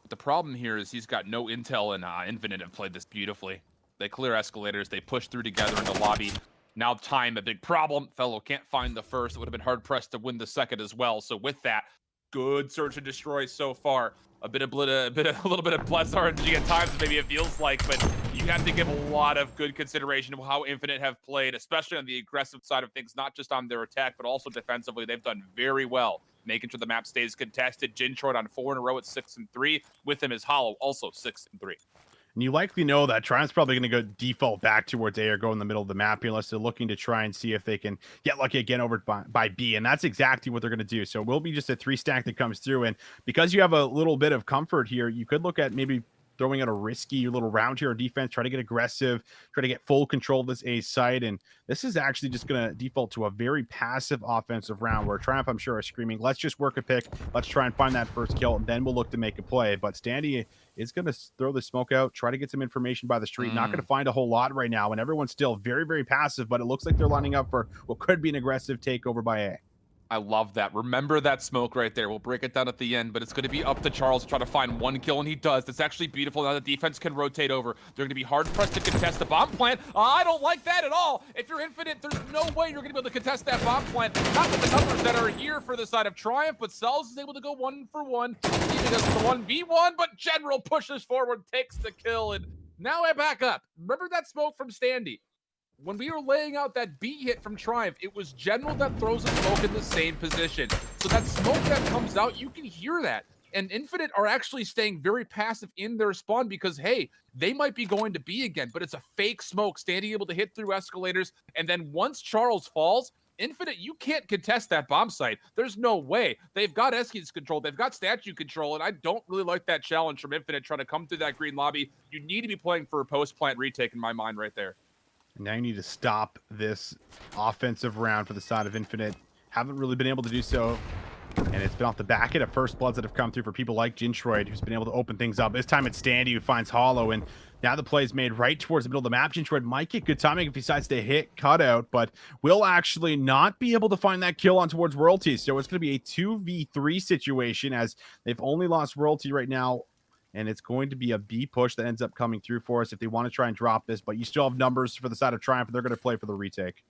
But the problem here is he's got no intel, and Infinite have played this beautifully. They clear escalators, they push through together into lobby. Now time, a big problem. Fellow can't find the first. It would have been hard-pressed to win the second as well. So with that, good search and destroy so far. A little bit of bless RNG at times, maybe it feels like, but you have to give a lot of good consideration of how Infinite have played, especially on the aggressive side of things, not just on their attack, but also defensively. They've done very well, making sure the map stays contested. Jintroid on 4 in a row at 6-3. With him is Hollow, also 6-3. And you likely know that Triumph's probably going to go default back towards A or go in the middle of the map here, unless they're looking to try and see if they can get lucky again over by B. And that's exactly what they're going to do. So it will be just a 3-stack that comes through. And because you have a little bit of comfort here, you could look at maybe throwing out a risky little round here on defense, try to get aggressive, try to get full control of this A site. And this is actually just going to default to a very passive offensive round where Triumph, I'm sure, are screaming, let's just work a pick. Let's try and find that first kill, and then we'll look to make a play. But Standy is going to throw the smoke out, try to get some information by the street. Not going to find a whole lot right now, and everyone's still very, very passive, but it looks like they're lining up for what could be an aggressive takeover by A. I love that. Remember that smoke right there. We'll break it down at the end, but it's going to be up to Charullz to try to find one kill, and he does. That's actually beautiful. Now the defense can rotate over. They're going to be hard-pressed to contest the bomb plant. I don't like that at all. If you're Infinite, there's no way you're going to be able to contest that bomb plant. Not with the numbers that are here for the side of Triumph, but Cells is able to go 1-for-1. Even as the 1v1, but General pushes forward, takes the kill, and now I back up. Remember that smoke from Standy? When we were laying out that B hit from Triumph, it was General that throws a smoke in the same position. So that smoke that comes out, you can hear that. And Infinite are actually staying very passive in their spawn because, hey, they might be going to B again, but it's a fake smoke, standing able to hit through escalators. And then once Charullz falls, Infinite, you can't contest that bomb site. There's no way. They've got Eski's control. They've got statue control, and I don't really like that challenge from Infinite trying to come through that green lobby. You need to be playing for a post-plant retake in my mind right there. Now you need to stop this offensive round for the side of Infinite. Haven't really been able to do so. And it's been off the back end of first bloods that have come through for people like Jintroid, who's been able to open things up. This time it's Standy who finds Hollow, and now the play is made right towards the middle of the map. Jintroid might get good timing if he decides to hit cutout, but will actually not be able to find that kill on towards Royalty. So it's going to be a 2v3 situation, as they've only lost Royalty right now, and it's going to be a B push that ends up coming through for us if they want to try and drop this. But you still have numbers for the side of Triumph. They're going to play for the retake.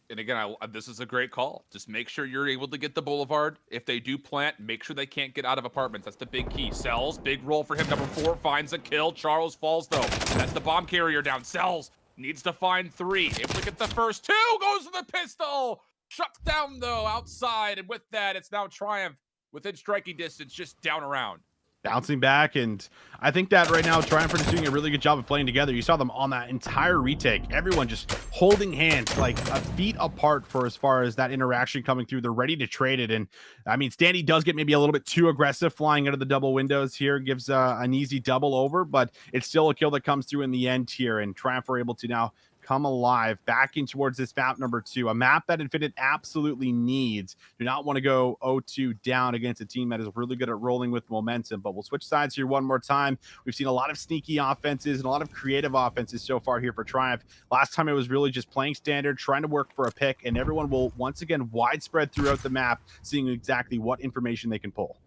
And again, this is a great call. Just make sure you're able to get the Boulevard. If they do plant, make sure they can't get out of apartments. That's the big key. Cells, big roll for him. Number 4 finds a kill. Charullz falls, though. That's the bomb carrier down. Cells needs to find 3. Able to get the first 2. Goes to the pistol. Shut down, though, outside. And with that, it's now Triumph within striking distance, just down around. Bouncing back, and I think that right now Triumph is doing a really good job of playing together. You saw them on that entire retake, everyone just holding hands like a feet apart for as far as that interaction coming through. They're ready to trade it, and I mean, Standy does get maybe a little bit too aggressive flying out of the double windows here, gives an easy double over, but it's still a kill that comes through in the end here, and Triumph are able to now come alive, backing towards this map number 2, a map that NFINITE absolutely needs. Do not want to go 0-2 down against a team that is really good at rolling with momentum, but we'll switch sides here one more time. We've seen a lot of sneaky offenses and a lot of creative offenses so far here for Triumph. Last time it was really just playing standard, trying to work for a pick, and everyone will once again widespread throughout the map, seeing exactly what information they can pull.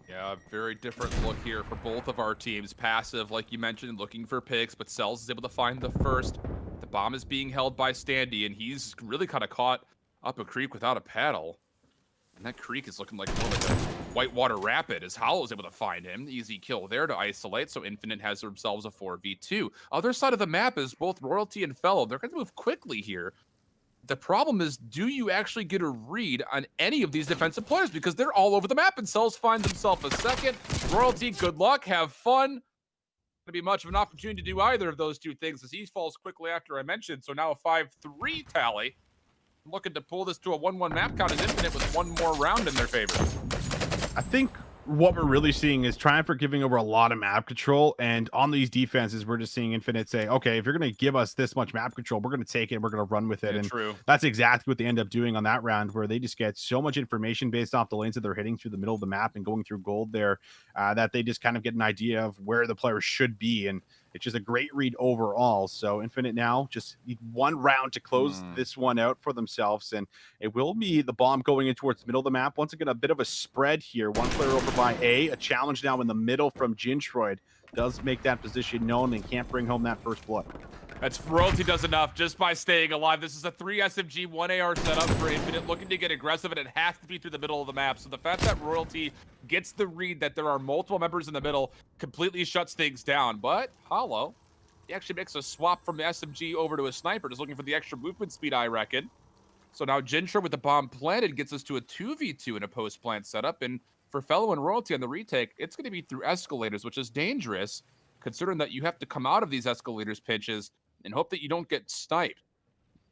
Yeah, very different look here for both of our teams. Passive, like you mentioned, looking for picks, but Cells is able to find the first. The bomb is being held by Standy, and he's really kind of caught up a creek without a paddle. And that creek is looking like more like a whitewater rapid, as Hollow is able to find him. Easy kill there to isolate, so NFINITE has themselves a 4v2. Other side of the map is both Royalty and Fellow. They're going to move quickly here. The problem is, do you actually get a read on any of these defensive players? Because they're all over the map, and Cells finds himself a second. Royalty, good luck, have fun. Going to be much of an opportunity to do either of those two things, as he falls quickly after I mentioned. So now a 5-3 tally. Looking to pull this to a 1-1 map count, as NFINITE with one more round in their favor. I think what we're really seeing is Triumph are giving over a lot of map control, and on these defenses, we're just seeing NFINITE say, okay, if you're going to give us this much map control, we're going to take it, we're going to run with it. Yeah, and true. That's exactly what they end up doing on that round, where they just get so much information based off the lanes that they're hitting through the middle of the map and going through gold there, that they just kind of get an idea of where the players should be, and it's just a great read overall. So NFINITE now just need one round to close this one out for themselves, and it will be the bomb going in towards the middle of the map. Once again, a bit of a spread here. One player over by a challenge now in the middle from Jintroid does make that position known and can't bring home that first blood. That's Royalty does enough just by staying alive. This is a 3 SMG, 1 AR setup for NFINITE, looking to get aggressive, and it has to be through the middle of the map. So the fact that Royalty gets the read that there are multiple members in the middle completely shuts things down. But Hollow, he actually makes a swap from the SMG over to a sniper, just looking for the extra movement speed, I reckon. So now Jintroid with the bomb planted gets us to a 2v2 in a post-plant setup, and for Fellow and Royalty on the retake, it's going to be through escalators, which is dangerous, considering that you have to come out of these escalators pitches and hope that you don't get sniped.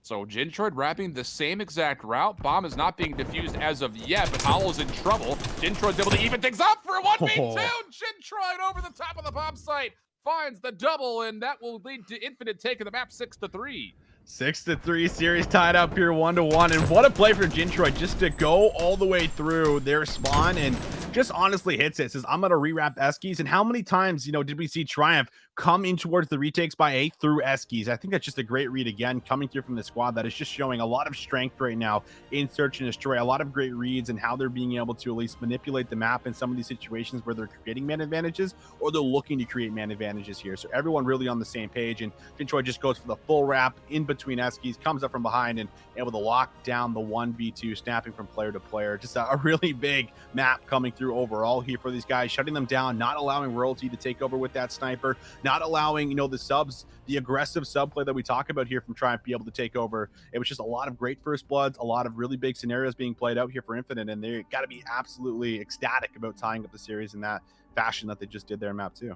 So Jintroid wrapping the same exact route. Bomb is not being defused as of yet, but Hollow's in trouble. Jintroid's able to even things up for a 1v2. Jintroid over the top of the bomb site finds the double, and that will lead to NFINITE taking the map 6-3. 6-3 series tied up here 1-1, and what a play for Jintroid just to go all the way through their spawn and just honestly hits it. Says, I'm gonna rewrap Eskies. And how many times, did we see Triumph come in towards the retakes by A through Eskies? I think that's just a great read again, coming through from the squad that is just showing a lot of strength right now in search and destroy. A lot of great reads and how they're being able to at least manipulate the map in some of these situations where they're creating man advantages or they're looking to create man advantages here. So everyone really on the same page, and Jintroid just goes for the full wrap in between Eskies, comes up from behind and able to lock down the 1v2, snapping from player to player. Just a really big map coming through overall here for these guys, shutting them down, not allowing Royalty to take over with that sniper, not allowing, the subs, the aggressive sub play that we talk about here from Triumph be able to take over. It was just a lot of great first bloods, a lot of really big scenarios being played out here for NFINITE, and they got to be absolutely ecstatic about tying up the series in that fashion that they just did there in map 2.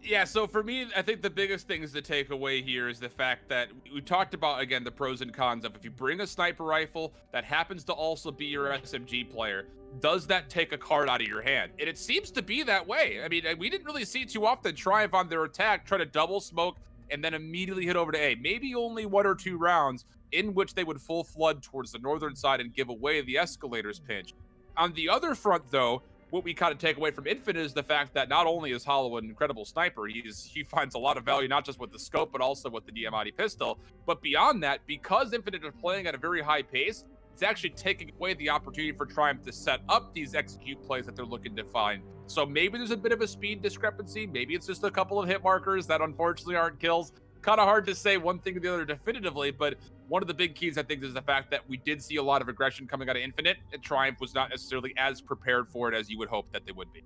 Yeah, so for me, I think the biggest things to take away here is the fact that we talked about, again, the pros and cons of if you bring a sniper rifle that happens to also be your SMG player, does that take a card out of your hand? And it seems to be that way. I mean, we didn't really see too often Triumph on their attack try to double smoke and then immediately hit over to A. Maybe only 1 or 2 rounds. in which they would full flood towards the northern side and give away the escalators pinch. On the other front, though, what we kind of take away from Infinite is the fact that not only is Hollow an incredible sniper, he finds a lot of value not just with the scope, but also with the Diamatti pistol. But beyond that, because Infinite is playing at a very high pace, it's actually taking away the opportunity for Triumph to set up these execute plays that they're looking to find. So maybe there's a bit of a speed discrepancy. Maybe it's just a couple of hit markers that unfortunately aren't kills. Kind of hard to say one thing or the other definitively, but one of the big keys, I think, is the fact that we did see a lot of aggression coming out of Infinite, and Triumph was not necessarily as prepared for it as you would hope that they would be.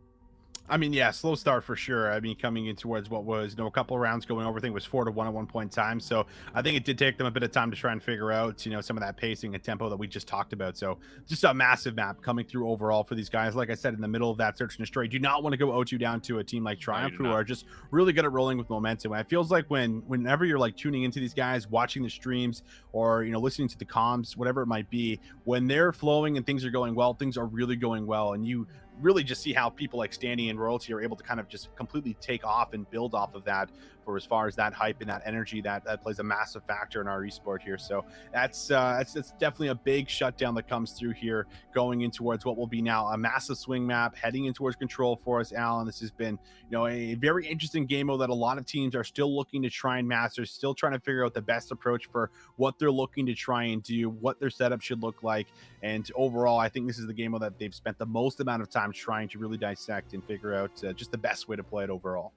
I mean, yeah, slow start for sure. I mean, coming in towards what was, a couple of rounds going over, I think it was 4-1 at one point in time. So I think it did take them a bit of time to try and figure out, some of that pacing and tempo that we just talked about. So just a massive map coming through overall for these guys. Like I said, in the middle of that search and destroy, you do not want to go 0-2 down to a team like Triumph, who are just really good at rolling with momentum. And it feels like whenever you're like tuning into these guys, watching the streams, or, listening to the comms, whatever it might be, when they're flowing and things are going well, things are really going well. And you really just see how people like Standy and Royalty are able to kind of just completely take off and build off of that, for as far as that hype and that energy that plays a massive factor in our esport here. So that's definitely a big shutdown that comes through here, going in towards what will be now a massive swing map heading in towards control for us, Alan. This has been a very interesting game mode that a lot of teams are still looking to try and master, still trying to figure out the best approach for what they're looking to try and do, what their setup should look like. And overall, I think this is the game mode that they've spent the most amount of time trying to really dissect and figure out just the best way to play it overall.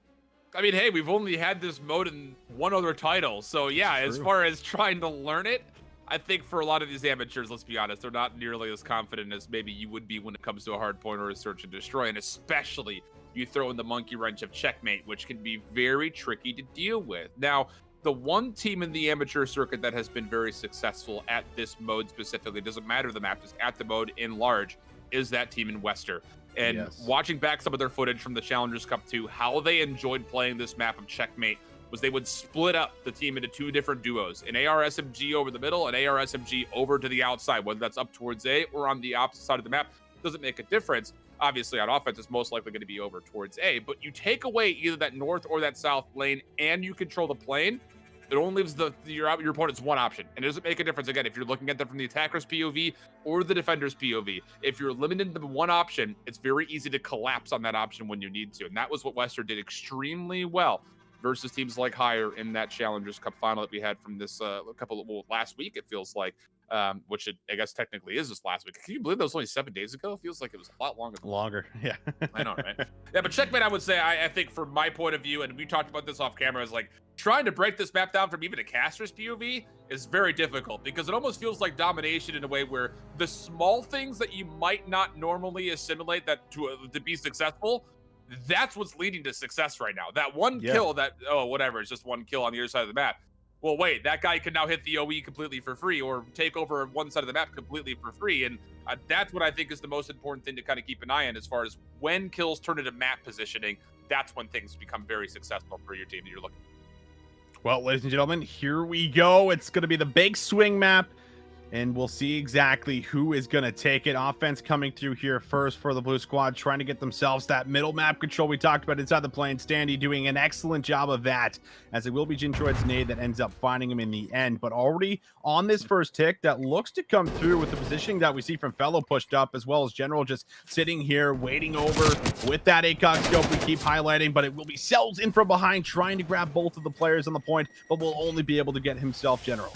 I mean, hey, we've only had this mode in one other title. So yeah, as far as trying to learn it, I think for a lot of these amateurs, let's be honest, they're not nearly as confident as maybe you would be when it comes to a hard point or a search and destroy. And especially you throw in the monkey wrench of checkmate, which can be very tricky to deal with. Now, the one team in the amateur circuit that has been very successful at this mode specifically, doesn't matter the map, just at the mode in large, is that team in Wester. And watching back some of their footage from the Challengers Cup 2, how they enjoyed playing this map of checkmate was they would split up the team into two different duos, an AR SMG over the middle, an AR SMG over to the outside, whether that's up towards A or on the opposite side of the map, doesn't make a difference. Obviously on offense, it's most likely going to be over towards A, but you take away either that north or that south lane and you control the plane, it only leaves your opponent's one option. And it doesn't make a difference, again, if you're looking at them from the attacker's POV or the defender's POV. If you're limited to one option, it's very easy to collapse on that option when you need to. And that was what Wester did extremely well versus teams like Higher in that Challengers Cup final that we had from this last week, it feels like. Which I guess technically is this last week. Can you believe that was only 7 days ago? It feels like it was a lot longer. Yeah. I know, right? Yeah, but checkmate, I would say, I think from my point of view, and we talked about this off camera, is like trying to break this map down from even a caster's POV is very difficult because it almost feels like domination in a way where the small things that you might not normally assimilate that to be successful, that's what's leading to success right now. That one kill that, it's just one kill on the other side of the map. Well, wait, that guy can now hit the OE completely for free or take over one side of the map completely for free. And that's what I think is the most important thing to kind of keep an eye on as far as when kills turn into map positioning. That's when things become very successful for your team that you're looking for. Well, ladies and gentlemen, here we go. It's going to be the big swing map, and we'll see exactly who is going to take it. Offense coming through here first for the blue squad, trying to get themselves that middle map control we talked about inside the plane. Standy doing an excellent job of that, as it will be Jintroid's nade that ends up finding him in the end. But already on this first tick, that looks to come through with the positioning that we see from Fellow pushed up, as well as General just sitting here waiting over with that ACOG scope we keep highlighting. But it will be Cells in from behind, trying to grab both of the players on the point, but will only be able to get himself General.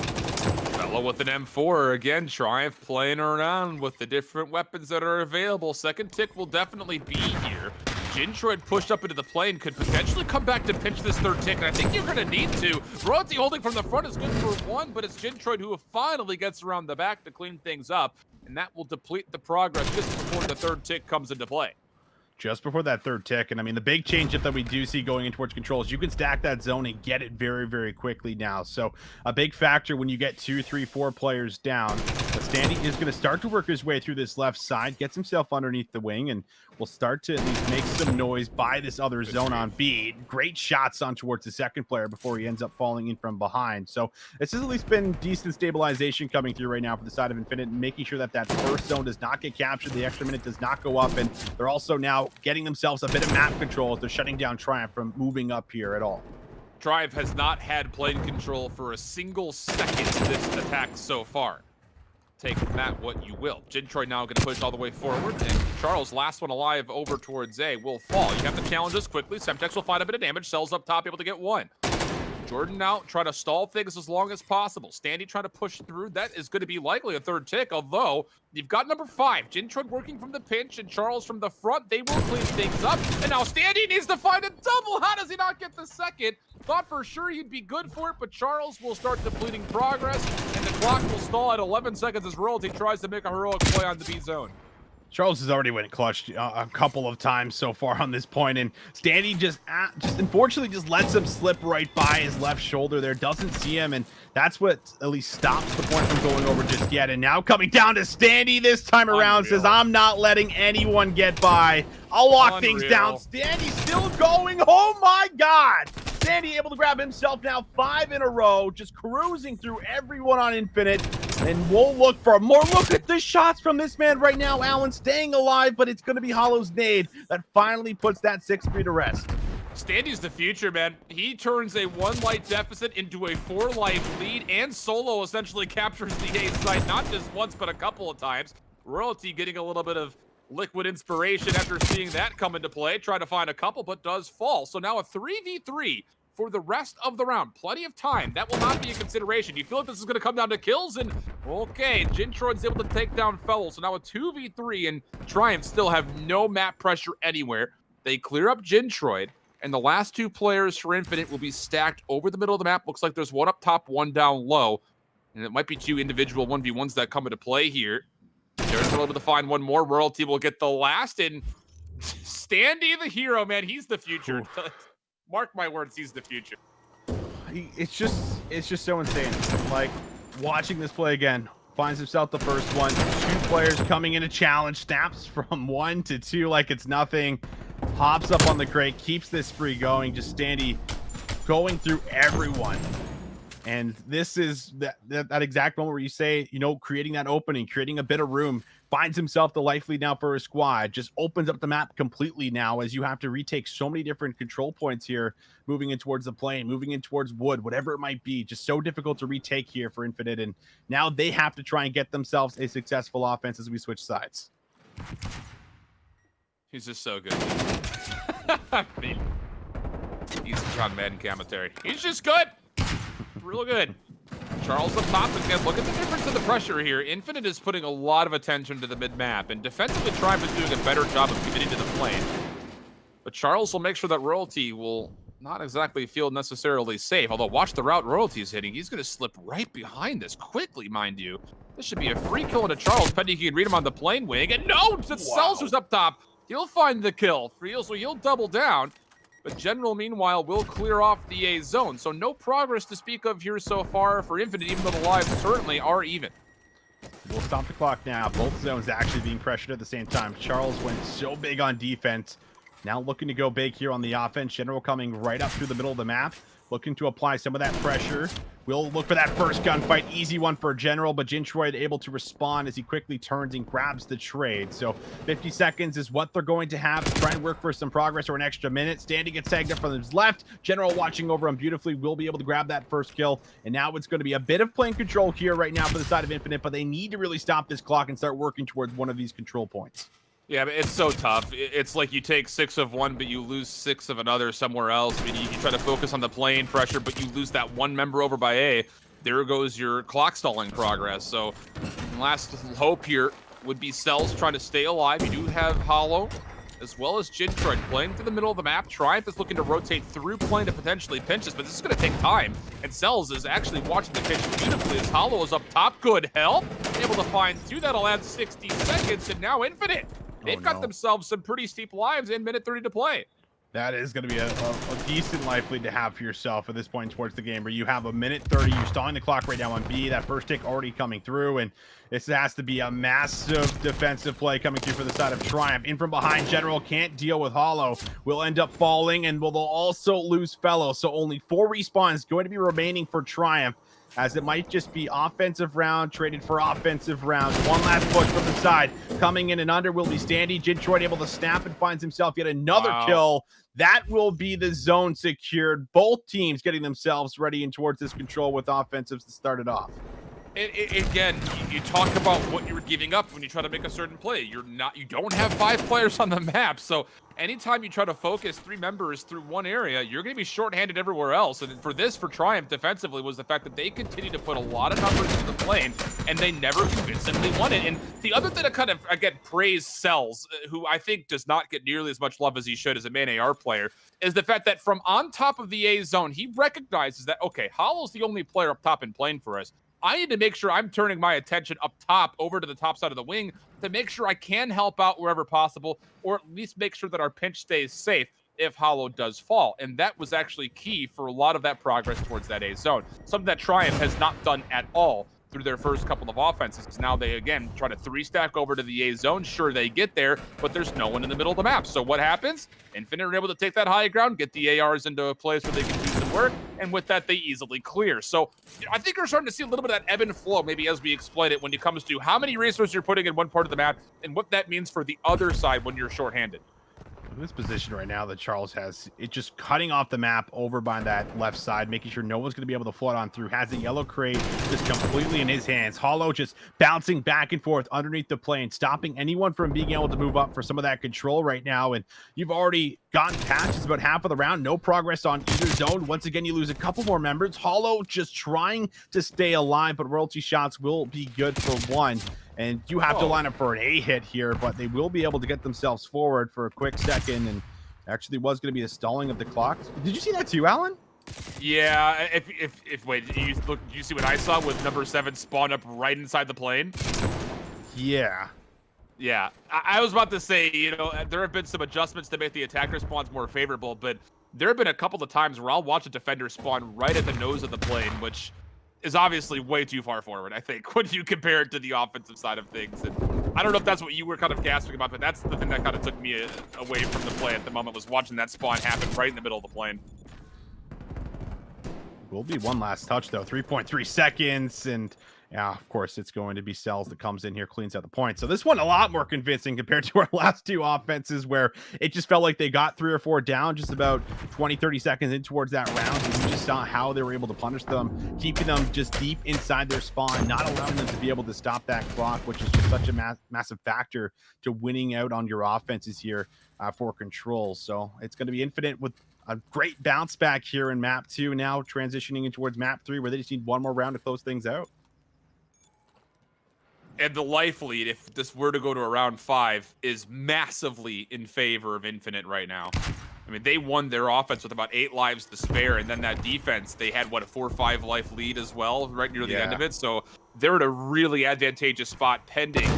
With an M4 again, Triumph playing around with the different weapons that are available. Second tick will definitely be here. Jintroid pushed up into the plane, could potentially come back to pinch this third tick, and I think you're gonna need to. Royalty holding from the front is good for one, but it's Jintroid who finally gets around the back to clean things up, and that will deplete the progress just before the third tick comes into play. Just before that third tick. And I mean, the big change that we do see going in towards controls, you can stack that zone and get it very, very quickly now. So a big factor when you get 2, 3, 4 players down. But Standy is going to start to work his way through this left side, gets himself underneath the wing, and will start to at least make some noise by this other zone on B. Great shots on towards the second player before he ends up falling in from behind. So this has at least been decent stabilization coming through right now for the side of Infinite, and making sure that that first zone does not get captured, the extra minute does not go up, and they're also now getting themselves a bit of map control as they're shutting down Triumph from moving up here at all. Triumph has not had plane control for a single second this attack so far. Take from that what you will. Jintroid now going to push all the way forward, and Charullz, last one alive over towards A, will fall. You have to challenge this quickly. Semtex will find a bit of damage. Cells up top, able to get one. Jordan now trying to stall things as long as possible. Standy trying to push through. That is going to be likely a third tick, although you've got number 5. Jintroid working from the pinch and Charullz from the front. They will clean things up. And now Standy needs to find a double. How does he not get the second? Thought for sure he'd be good for it, but Charullz will start depleting progress, and the clock will stall at 11 seconds as Royalty tries to make a heroic play on the B zone. Charullz has already went clutch a couple of times so far on this point, and Standy just unfortunately just lets him slip right by his left shoulder there, doesn't see him, and that's what at least stops the point from going over just yet. And now coming down to Standy this time around, says, I'm not letting anyone get by. I'll lock things down. Standy still going. Oh my God. Standy able to grab himself now 5 in a row, just cruising through everyone on Infinite. And we'll look for more. Look at the shots from this man right now. Allen staying alive, but it's going to be Hollow's nade that finally puts that 6-3 to rest. Standy's the future, man. He turns a 1-life deficit into a 4-life lead, and solo essentially captures the A site, not just once, but a couple of times. Royalty getting a little bit of liquid inspiration after seeing that come into play, trying to find a couple, but does fall. So now a 3v3 for the rest of the round. Plenty of time. That will not be a consideration. You feel like this is going to come down to kills? And okay, Jintroid's able to take down Fellow. So now a 2v3, and Triumph still have no map pressure anywhere. They clear up Jintroid, and the last 2 players for Infinite will be stacked over the middle of the map. Looks like there's one up top, one down low. And it might be 2 individual 1v1s that come into play here. There's able to find one more. Royalty will get the last, and Standy the hero, man. He's the future. Mark my words, he's the future. It's just so insane. Like, watching this play again, finds himself the first one. 2 players coming in a challenge, snaps from 1 to 2 like it's nothing. Hops up on the crate, keeps this spree going. Just Standy going through everyone. And this is that exact moment where you say, you know, creating that opening, creating a bit of room, finds himself the life lead now for his squad, just opens up the map completely now as you have to retake so many different control points here, moving in towards the plane, moving in towards wood, whatever it might be. Just so difficult to retake here for Infinite, and now they have to try and get themselves a successful offense as we switch sides. He's just so good. I mean, he's John Madden commentary. He's just good. Real good. Charullz up top again. Look at the difference in the pressure here. Infinite is putting a lot of attention to the mid-map, and defensively Triumph is doing a better job of committing to the plane. But Charullz will make sure that Royalty will not exactly feel necessarily safe. Although, watch the route Royalty is hitting. He's going to slip right behind this quickly, mind you. This should be a free kill into Charullz, pending he can read him on the plane wing. And no, it's Seltzer's up top. He'll find the kill. So he'll double down. But General, meanwhile, will clear off the A zone. So no progress to speak of here so far for Infinite, even though the lives certainly are even. We'll stop the clock now. Both zones actually being pressured at the same time. Charullz went so big on defense. Now looking to go big here on the offense. General coming right up through the middle of the map. Looking to apply some of that pressure. We'll look for that first gunfight. Easy one for General, but Jintroid able to respond as he quickly turns and grabs the trade. So 50 seconds is what they're going to have to try and work for some progress or an extra minute. Standing gets tagged up from his left. General watching over him beautifully will be able to grab that first kill. And now it's going to be a bit of plane control here right now for the side of Infinite, but they need to really stop this clock and start working towards one of these control points. Yeah, but it's so tough. It's like you take 6 of one, but you lose 6 of another somewhere else. I mean, you try to focus on the plane pressure, but you lose that one member over by A. There goes your clock stalling progress. So last hope here would be Cells trying to stay alive. You do have Hollow, as well as Jintroid playing through the middle of the map. Triumph is looking to rotate through plane to potentially pinch this, but this is going to take time. And Cells is actually watching the pitch beautifully as Hollow is up top. Good help. Able to find 2. That'll add 60 seconds, and now Infinite. They've got themselves some pretty steep lives in minute 30 to play. That is going to be a decent life lead to have for yourself at this point towards the game, where you have a minute 30. You're stalling the clock right now on B. That first tick already coming through, and this has to be a massive defensive play coming through for the side of Triumph. In from behind, General can't deal with Hollow. Will end up falling, and will also lose Fellow. So only 4 respawns going to be remaining for Triumph. as it might just be offensive round traded for offensive round. One last push from the side. Coming in and under will be Standy. Jintroid able to snap and finds himself yet another kill. That will be the zone secured. Both teams getting themselves ready and towards this control with offensives to start it off. Again, you talk about what you're giving up when you try to make a certain play. You don't have 5 players on the map, so anytime you try to focus 3 members through one area, you're going to be shorthanded everywhere else. And for Triumph defensively was the fact that they continue to put a lot of numbers into the plane, and they never convincingly won it. And the other thing that kind of, again, praise Sells, who I think does not get nearly as much love as he should as a main AR player, is the fact that from on top of the A zone, he recognizes that, okay, Hollow's the only player up top and playing for us. I need to make sure I'm turning my attention up top over to the top side of the wing to make sure I can help out wherever possible, or at least make sure that our pinch stays safe if Hollow does fall. And that was actually key for a lot of that progress towards that A zone. Something that Triumph has not done at all through their first couple of offenses. Now they, again, try to 3-stack over to the A zone. Sure, they get there, but there's no one in the middle of the map. So what happens? Infinite are able to take that high ground, get the ARs into a place where they can do some work, and with that, they easily clear. So I think we're starting to see a little bit of that ebb and flow, maybe as we explain it, when it comes to how many resources you're putting in one part of the map and what that means for the other side when you're shorthanded. In this position right now that Charullz has, it just cutting off the map over by that left side, making sure no one's going to be able to flood on through. Has a yellow crate just completely in his hands. Hollow just bouncing back and forth underneath the plane, stopping anyone from being able to move up for some of that control right now. And you've already gotten patches about half of the round. No progress on either zone. Once again, you lose a couple more members. Hollow just trying to stay alive, but royalty shots will be good for one. And you have to line up for an A hit here, but they will be able to get themselves forward for a quick second. And actually was going to be a stalling of the clock. Did you see that too, Alan? Yeah, wait, did you see what I saw with number 7 spawn up right inside the plane? Yeah. Yeah, I was about to say, you know, there have been some adjustments to make the attacker spawns more favorable, but there have been a couple of times where I'll watch a defender spawn right at the nose of the plane, which is obviously way too far forward, I think, when you compare it to the offensive side of things. And I don't know if that's what you were kind of gasping about, but that's the thing that kind of took me away from the play at the moment, was watching that spawn happen right in the middle of the plane. Will be one last touch, though. 3.3 seconds, and yeah, of course, it's going to be Sells that comes in here, cleans out the point. So this one a lot more convincing compared to our last 2 offenses, where it just felt like they got 3 or 4 down just about 20, 30 seconds in towards that round. And we just saw how they were able to punish them, keeping them just deep inside their spawn, not allowing them to be able to stop that clock, which is just such a massive factor to winning out on your offenses here for control. So it's going to be Infinite with a great bounce back here in map 2, now transitioning in towards map 3, where they just need one more round to close things out. And the life lead, if this were to go to a round 5, is massively in favor of Infinite right now. I mean, they won their offense with about 8 lives to spare, and then that defense, they had, what, a 4 or 5 life lead as well, right near the end of it. So they're in a really advantageous spot pending.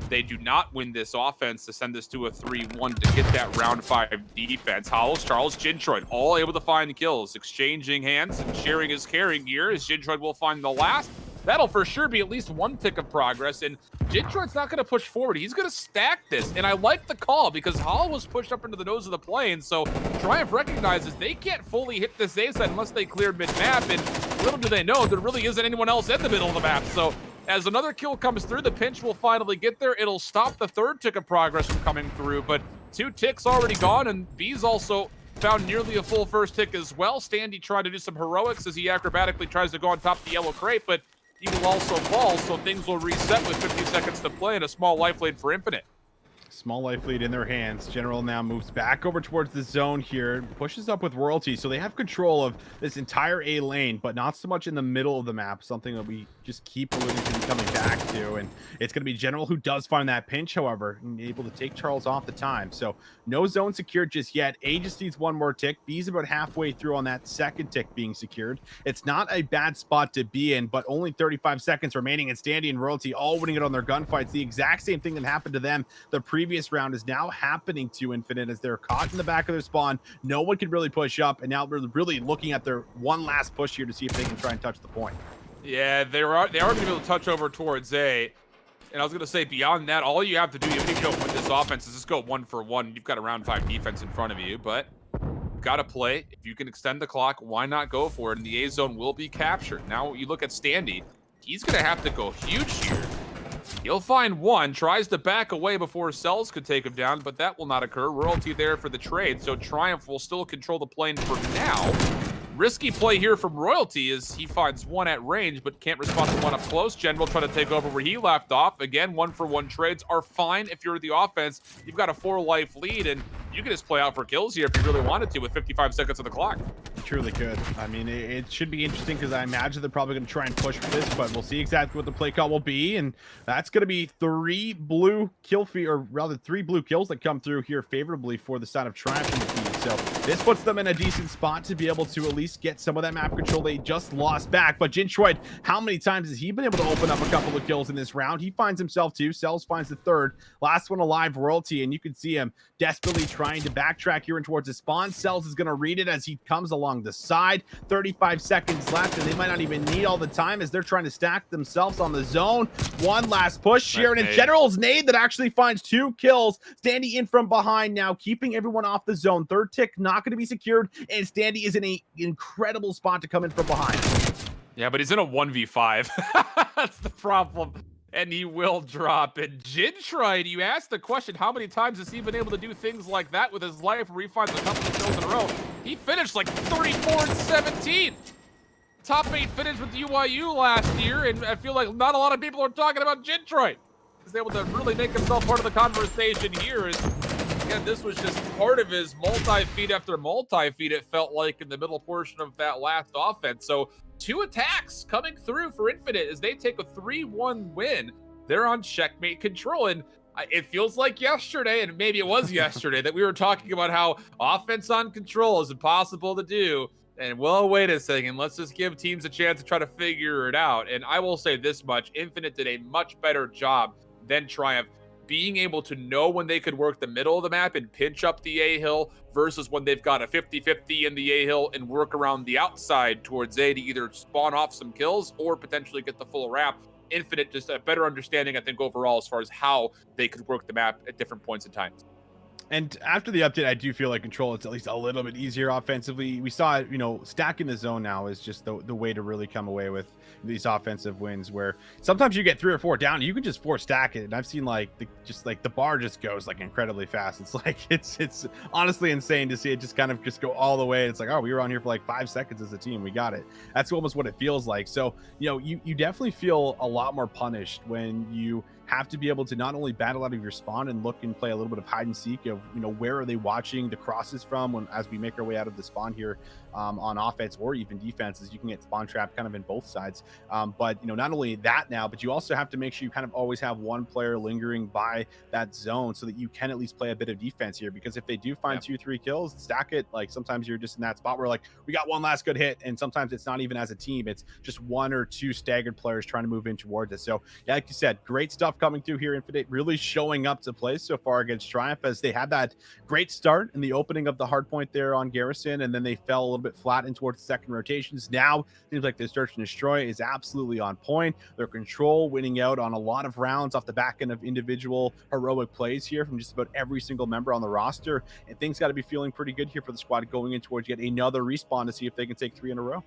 They do not win this offense to send this to a 3-1 to get that round 5 defense. Charullz, Jintroid, all able to find kills, exchanging hands and sharing his carrying gear, as Jintroid will find the last. That'll for sure be at least 1 tick of progress, and Jintroid's not going to push forward. He's going to stack this, and I like the call because Hollow was pushed up into the nose of the plane, so Triumph recognizes they can't fully hit this A side unless they clear mid-map, and little do they know, there really isn't anyone else in the middle of the map. So as another kill comes through, the pinch will finally get there. It'll stop the 3rd tick of progress from coming through, but 2 ticks already gone, and B's also found nearly a full 1st tick as well. Standy tried to do some heroics as he acrobatically tries to go on top of the yellow crate, but he will also fall, so things will reset with 50 seconds to play and a small life lead for Infinite. Small life lead in their hands. General now moves back over towards the zone here, pushes up with royalty, so they have control of this entire A lane, but not so much in the middle of the map, something that we just keep alluding to and coming back to. And it's going to be General who does find that pinch, however, and able to take Charullz off the time. So no zone secured just yet. A just needs 1 more tick. B's about halfway through on that 2nd tick being secured. It's not a bad spot to be in, but only 35 seconds remaining, and Standy and royalty all winning it on their gunfights. The exact same thing that happened to them the previous round is now happening to Infinite, as they're caught in the back of their spawn. No one can really push up, and now we're really looking at their one last push here to see if they can try and touch the point. Yeah, they are going to be able to touch over towards A. And I was going to say, beyond that, all you have to do, even if you don't win this offense, is just go 1 for 1. You've got a round 5 defense in front of you, but got to play. If you can extend the clock, why not go for it? And the A zone will be captured. Now you look at Standy. He's going to have to go huge here. He'll find one, tries to back away before Cells could take him down, but that will not occur. Royalty there for the trade, so Triumph will still control the plane for now. Risky play here from Royalty as he finds one at range, but can't respond to one up close. General trying to take over where he left off. Again, 1-for-1 trades are fine if you're the offense. You've got a 4-life lead, and you can just play out for kills here if you really wanted to with 55 seconds on the clock. You truly could. I mean, it should be interesting because I imagine they're probably going to try and push for this, but we'll see exactly what the play call will be, and that's going to be 3 blue kills that come through here favorably for the side of Triumph in the team. So this puts them in a decent spot to be able to at least get some of that map control they just lost back. But Jintroid, how many times has he been able to open up a couple of kills in this round? He finds himself 2. Cells finds the 3rd. Last one alive, Royalty, and you can see him desperately trying to backtrack here in towards the spawn. Cells is going to read it as he comes along the side. 35 seconds left, and they might not even need all the time as they're trying to stack themselves on the zone. One last push here, and in General's nade that actually finds 2 kills. Standy in from behind now, keeping everyone off the zone. 3rd tick not going to be secured, and Standy is in an incredible spot to come in from behind. Yeah, but he's in a 1v5. That's the problem. And he will drop it. Jintroid, you asked the question, how many times has he been able to do things like that with his life where he finds a couple of kills in a row? He finished like 34-17. Top 8 finish with UIU last year, and I feel like not a lot of people are talking about Jintroid. He's able to really make himself part of the conversation here. Again, this was just part of his multi-feed after multi-feed, it felt like, in the middle portion of that last offense. So 2 attacks coming through for Infinite as they take a 3-1 win. They're on checkmate control, and it feels like yesterday, and maybe it was yesterday, that we were talking about how offense on control is impossible to do. And well, wait a second, let's just give teams a chance to try to figure it out. And I will say this much, Infinite did a much better job than Triumph, being able to know when they could work the middle of the map and pinch up the A-hill versus when they've got a 50-50 in the A-hill and work around the outside towards A to either spawn off some kills or potentially get the full wrap. Infinite, just a better understanding, I think, overall as far as how they could work the map at different points in time. And after the update, I do feel like control it's at least a little bit easier offensively. We saw it, stacking the zone now is just the way to really come away with these offensive wins, where sometimes you get 3 or 4 down, you can just 4 stack it. And I've seen the bar just goes like incredibly fast. It's like, it's honestly insane to see it just kind of just go all the way. It's like, oh, we were on here for like 5 seconds as a team. We got it. That's almost what it feels like. So, you definitely feel a lot more punished when you have to be able to not only battle out of your spawn and look and play a little bit of hide and seek of, where are they watching the crosses from as we make our way out of the spawn here on offense or even defenses. You can get spawn trapped kind of in both sides. But, not only that now, but you also have to make sure you kind of always have one player lingering by that zone so that you can at least play a bit of defense here. Because if they do find 2-3 kills, stack it. Like sometimes you're just in that spot where like, we got one last good hit. And sometimes it's not even as a team. It's just 1 or 2 staggered players trying to move in towards it. So yeah, like you said, great stuff coming through here. Infinite really showing up to play so far against Triumph as they had that great start in the opening of the hard point there on Garrison, and then they fell a little bit flat in towards the second rotations. Now seems like their search and destroy is absolutely on point. Their control winning out on a lot of rounds off the back end of individual heroic plays here from just about every single member on the roster, and things got to be feeling pretty good here for the squad going in towards yet another respawn to see if they can take 3 in a row.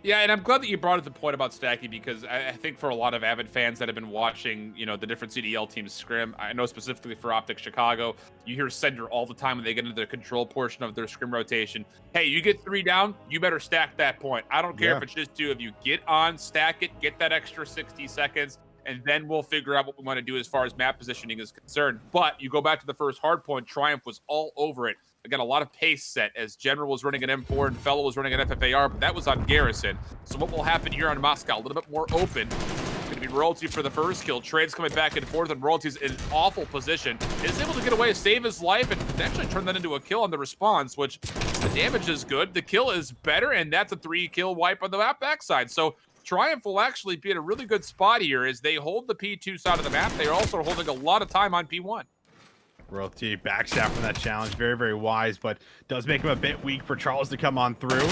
Yeah, and I'm glad that you brought up the point about Teskiy, because I think for a lot of avid fans that have been watching, the different CDL teams scrim, I know specifically for Optic Chicago, you hear Sender all the time when they get into the control portion of their scrim rotation. Hey, you get 3 down, you better stack that point. I don't care if it's just 2 of you. Get on, stack it, get that extra 60 seconds, and then we'll figure out what we want to do as far as map positioning is concerned. But you go back to the first hard point, Triumph was all over it. Again, a lot of pace set as General was running an M4 and Fellow was running an FFAR, but that was on Garrison. So what will happen here on Moscow? A little bit more open. It's going to be Royalty for the first kill. Trades coming back and forth, and Royalty's in an awful position. Is able to get away, save his life, and potentially turn that into a kill on the response, which the damage is good. The kill is better, and that's a 3-kill wipe on the map backside. So Triumph will actually be in a really good spot here as they hold the P2 side of the map. They are also holding a lot of time on P1. Royalty backstab from that challenge. Very, very wise, but does make him a bit weak for Charullz to come on through.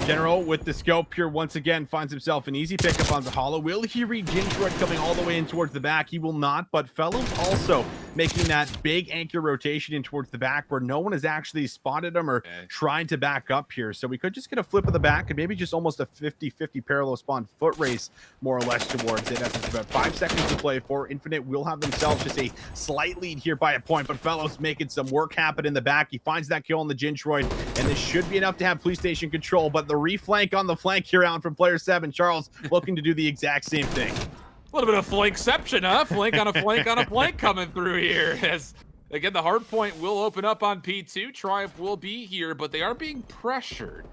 General with the scope here once again finds himself an easy pickup on the hollow. Will he read Jintroid coming all the way in towards the back? He will not, but Fellows also making that big anchor rotation in towards the back where no one has actually spotted him or trying to back up here. So we could just get a flip of the back and maybe just almost a 50-50 parallel spawn foot race more or less towards it, as it's about 5 seconds to play for. Infinite will have themselves just a slight lead here by a point, but Fellows making some work happen in the back. He finds that kill on the Jintroid, and this should be enough to have police station control, but the reflank on the flank here out from player 7, Charullz, looking to do the exact same thing. A little bit of flankception, huh? Flank on a flank on a flank coming through here. As again, the hard point will open up on P2. Triumph will be here, but they are being pressured.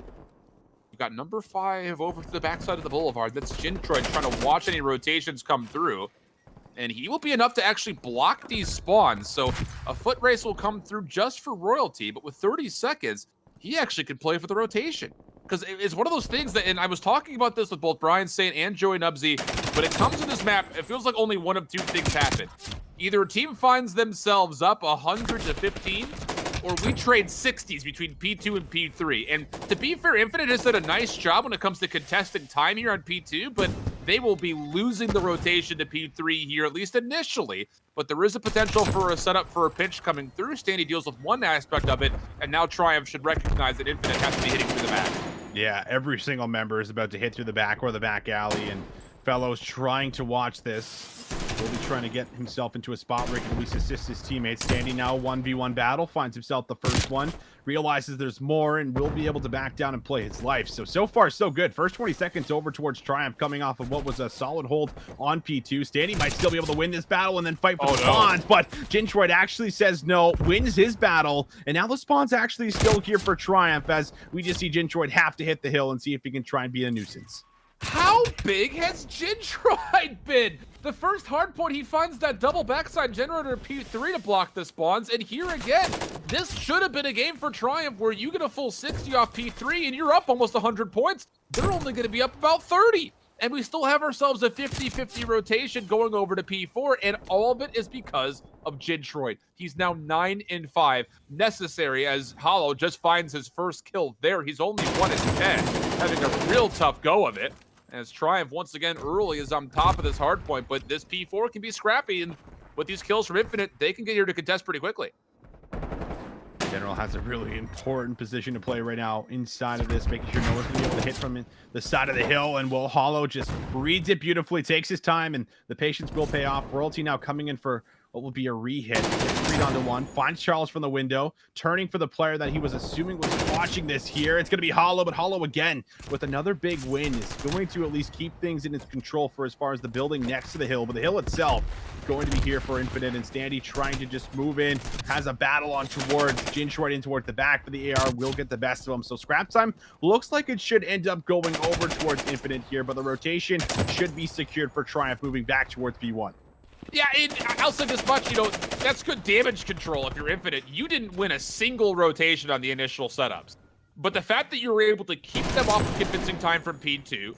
We've got number 5 over to the backside of the boulevard. That's Jintroid trying to watch any rotations come through. And he will be enough to actually block these spawns. So a foot race will come through just for royalty, but with 30 seconds, he actually could play for the rotation. Because it's one of those things that, and I was talking about this with both Brian Saint and Joey Nubsy, when it comes to this map, it feels like only one of two things happen. Either a team finds themselves up 100 to 15, or we trade 60s between P2 and P3. And to be fair, Infinite has done a nice job when it comes to contesting time here on P2, but they will be losing the rotation to P3 here, at least initially. But there is a potential for a setup for a pinch coming through. Standy deals with one aspect of it, and now Triumph should recognize that Infinite has to be hitting through the back. Yeah, every single member is about to hit through the back or the back alley, and Fellows trying to watch this. Will be trying to get himself into a spot where he can at least assist his teammates. Standing now 1v1 battle, finds himself the first one, realizes there's more, and will be able to back down and play his life. So far, so good. First 20 seconds over towards Triumph, coming off of what was a solid hold on P2. Standing might still be able to win this battle and then fight for the spawns, but Jintroid actually says no, wins his battle, and now the spawn's actually still here for Triumph, as we just see Jintroid have to hit the hill and see if he can try and be a nuisance. How big has Jintroid been? The first hard point, he finds that double backside generator P3 to block the spawns, and here again, this should have been a game for Triumph where you get a full 60 off P3 and you're up almost 100 points. They're only going to be up about 30, and we still have ourselves a 50-50 rotation going over to P4, and all of it is because of Jintroid. He's now 9-5, necessary as Hollow just finds his first kill there. He's only 1-10, having a real tough go of it. As Triumph once again early is on top of this hard point, but this P4 can be scrappy, and with these kills from Infinite, they can get here to contest pretty quickly. General has a really important position to play right now inside of this, making sure no one's going to be able to hit from the side of the hill, and Will Hollow just reads it beautifully, takes his time, and the patience will pay off. Royalty now coming in for what will be a re-hit. 3-1, finds Charullz from the window, turning for the player that he was assuming was watching this here. It's going to be Hollow, but Hollow again with another big win is going to at least keep things in its control for as far as the building next to the hill, but the hill itself going to be here for Infinite, and Standy trying to just move in, has a battle on towards Jintroid in towards the back, but the AR will get the best of him. So scrap time looks like it should end up going over towards Infinite here, but the rotation should be secured for Triumph moving back towards B1. Yeah, I'll say this much, you know, that's good damage control if you're Infinite. You didn't win a single rotation on the initial setups. But the fact that you were able to keep them off of convincing time from P2,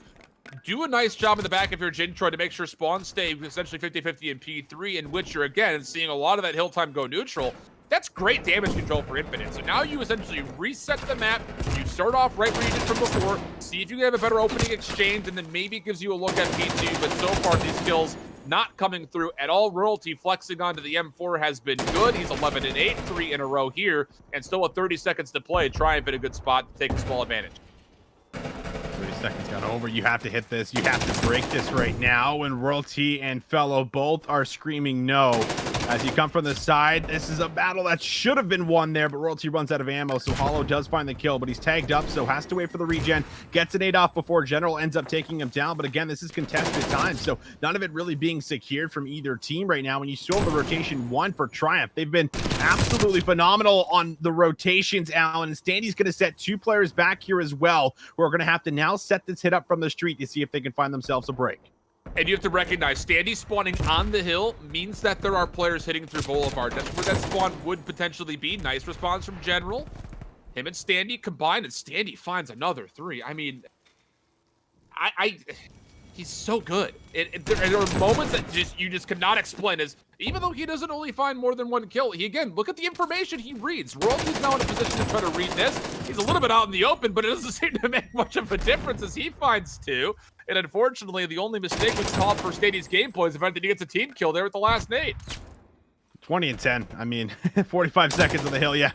do a nice job in the back if you're Jintroid to make sure spawns stay essentially 50-50 in P3, in which you're, again, seeing a lot of that hill time go neutral. That's great damage control for Infinite. So now you essentially reset the map. You start off right where you did from before, see if you can have a better opening exchange, and then maybe it gives you a look at P2. But so far, these kills not coming through at all. Royalty flexing onto the M4 has been good. He's 11-8, 3 in a row here, and still with 30 seconds to play. Triumph in a good spot to take a small advantage. 30 seconds gone over. You have to hit this. You have to break this right now. And Royalty and Fellow both are screaming no. As you come from the side, this is a battle that should have been won there, but Royalty runs out of ammo, so Hollow does find the kill, but he's tagged up, so has to wait for the regen. Gets an 8 off before General ends up taking him down, but again, this is contested time, so none of it really being secured from either team right now. When you still have the rotation 1 for Triumph, they've been absolutely phenomenal on the rotations, Alan, and Standy's going to set 2 players back here as well, who are going to have to now set this hit up from the street to see if they can find themselves a break. And you have to recognize, Standy spawning on the hill means that there are players hitting through Boulevard. That's where that spawn would potentially be. Nice response from General. Him and Standy combined, and Standy finds another 3. I mean, he's so good. There are moments that you just cannot explain. As even though he doesn't only find more than 1 kill, he again, look at the information he reads. Royalty's now in a position to try to read this. He's a little bit out in the open, but it doesn't seem to make much of a difference as he finds 2. And unfortunately, the only mistake was called for Standy's gameplay is the fact that he gets a team kill there at the last nade. 20 and 10. I mean, 45 seconds on the hill. Yeah,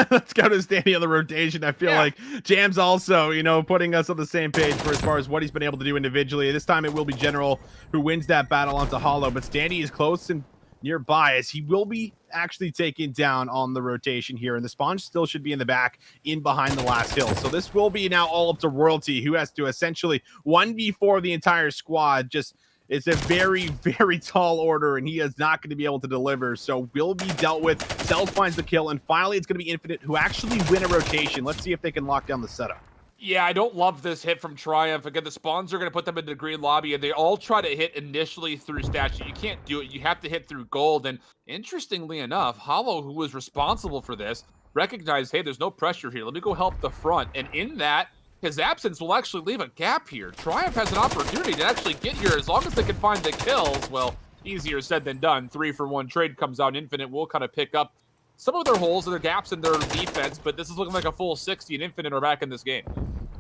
let's go to Standy on the rotation. I feel like Jam's also, you know, putting us on the same page for as far as what he's been able to do individually. This time it will be General who wins that battle onto Hollow, but Standy is close and nearby as he will be actually taken down on the rotation here, and the spawn still should be in the back in behind the last hill. So this will be now all up to Royalty, who has to essentially 1v4 the entire squad. Just it's a very, very tall order, and he is not going to be able to deliver. So will be dealt with. Cells finds the kill, and finally it's going to be Infinite who actually win a rotation. Let's see if they can lock down the setup. Yeah, I don't love this hit from Triumph. Again, the spawns are going to put them into the green lobby, and they all try to hit initially through statue. You can't do it. You have to hit through gold. And interestingly enough, Hollow, who was responsible for this, recognized, hey, there's no pressure here. Let me go help the front. And in that, his absence will actually leave a gap here. Triumph has an opportunity to actually get here as long as they can find the kills. Well, easier said than done. 3-for-1 trade comes out. Infinite will kind of pick up some of their holes and their gaps in their defense, but this is looking like a full 60, and Infinite are back in this game.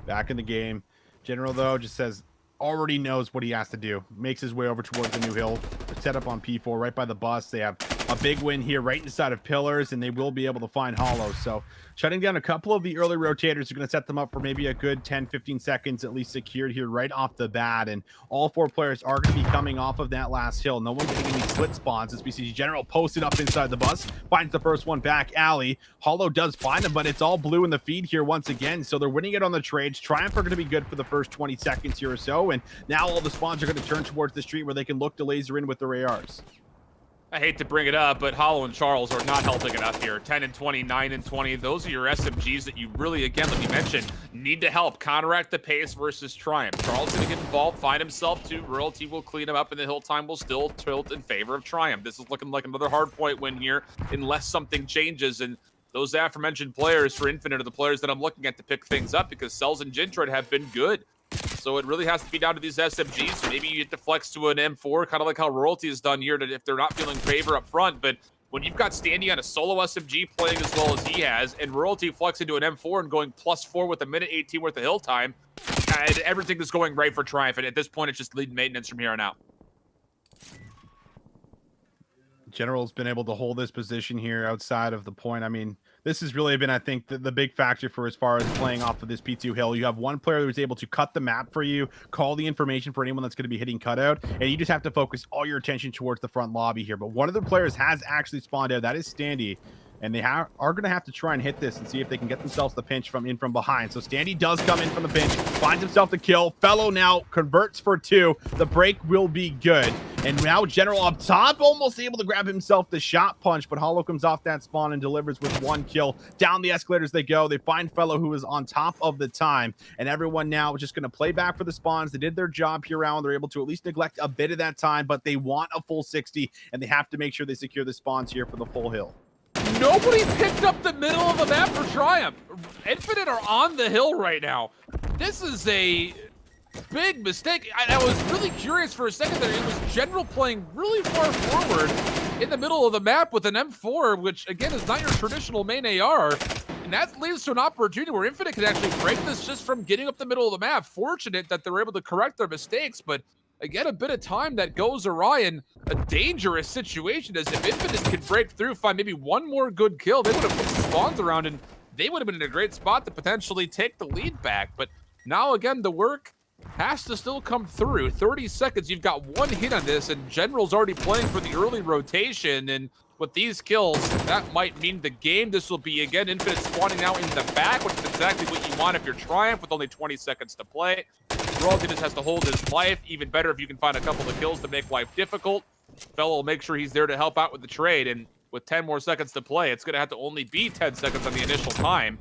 Back in the game. General, though, just says already knows what he has to do. Makes his way over towards the new hill. Set up on P4 right by the bus. They have a big win here right inside of pillars, and they will be able to find Hollow. So shutting down a couple of the early rotators are going to set them up for maybe a good 10-15 seconds at least secured here right off the bat. And all four players are going to be coming off of that last hill. No one getting any split spawns as we see General posted up inside the bus. Finds the first one back alley. Hollow does find him, but it's all blue in the feed here once again. So they're winning it on the trades. Triumph are going to be good for the first 20 seconds here or so. And now all the spawns are going to turn towards the street where they can look to laser in with their ARs. I hate to bring it up, but Hollow and Charullz are not helping enough here. 10 and 20, 9 and 20. Those are your SMGs that you really, again, let me mention, need to help counteract the pace versus Triumph. Charullz going to get involved, find himself too. Royalty will clean him up, and the hill time will still tilt in favor of Triumph. This is looking like another hard point win here, unless something changes. And those aforementioned players for Infinite are the players that I'm looking at to pick things up, because Cells and Jintroid have been good. So it really has to be down to these SMGs. Maybe you get to flex to an M4, kind of like how Royalty has done here, if they're not feeling favor up front. But when you've got Standy on a solo SMG playing as well as he has, and Royalty flexing to an M4 and going +4 with a minute 18 worth of hill time, and everything is going right for Triumph. And at this point, it's just lead maintenance from here on out. General's been able to hold this position here outside of the point. I mean, this has really been, I think, the big factor for as far as playing off of this P2 hill. You have one player who's able to cut the map for you, call the information for anyone that's going to be hitting cutout, and you just have to focus all your attention towards the front lobby here. But one of the players has actually spawned out. That is Standy. And they are going to have to try and hit this and see if they can get themselves the pinch from behind. So Standy does come in from the pinch, finds himself the kill. Fellow now converts for 2. The break will be good. And now General up top, almost able to grab himself the shot punch, but Hollow comes off that spawn and delivers with 1 kill. Down the escalators they go. They find Fellow, who is on top of the time. And everyone now is just going to play back for the spawns. They did their job here round. They're able to at least neglect a bit of that time, but they want a full 60, and they have to make sure they secure the spawns here for the full hill. Nobody picked up the middle of the map for Triumph. Infinite are on the hill right now. This is a big mistake. I was really curious for a second there. It was General playing really far forward in the middle of the map with an M4, which, again, is not your traditional main AR. And that leads to an opportunity where Infinite can actually break this just from getting up the middle of the map. Fortunate that they're able to correct their mistakes, but again, a bit of time that goes awry in a dangerous situation, as if Infinite can break through, find maybe one more good kill, they would have put some spawns around, and they would have been in a great spot to potentially take the lead back. But now, again, the work has to still come through. 30 seconds, you've got 1 hit on this, and General's already playing for the early rotation, and with these kills, that might mean the game. This will be, again, Infinite spawning now in the back, which is exactly what you want if you're Triumph with only 20 seconds to play. Royalty just has to hold his life. Even better if you can find a couple of kills to make life difficult. Fellow will make sure he's there to help out with the trade, and with 10 more seconds to play, it's going to have to only be 10 seconds on the initial time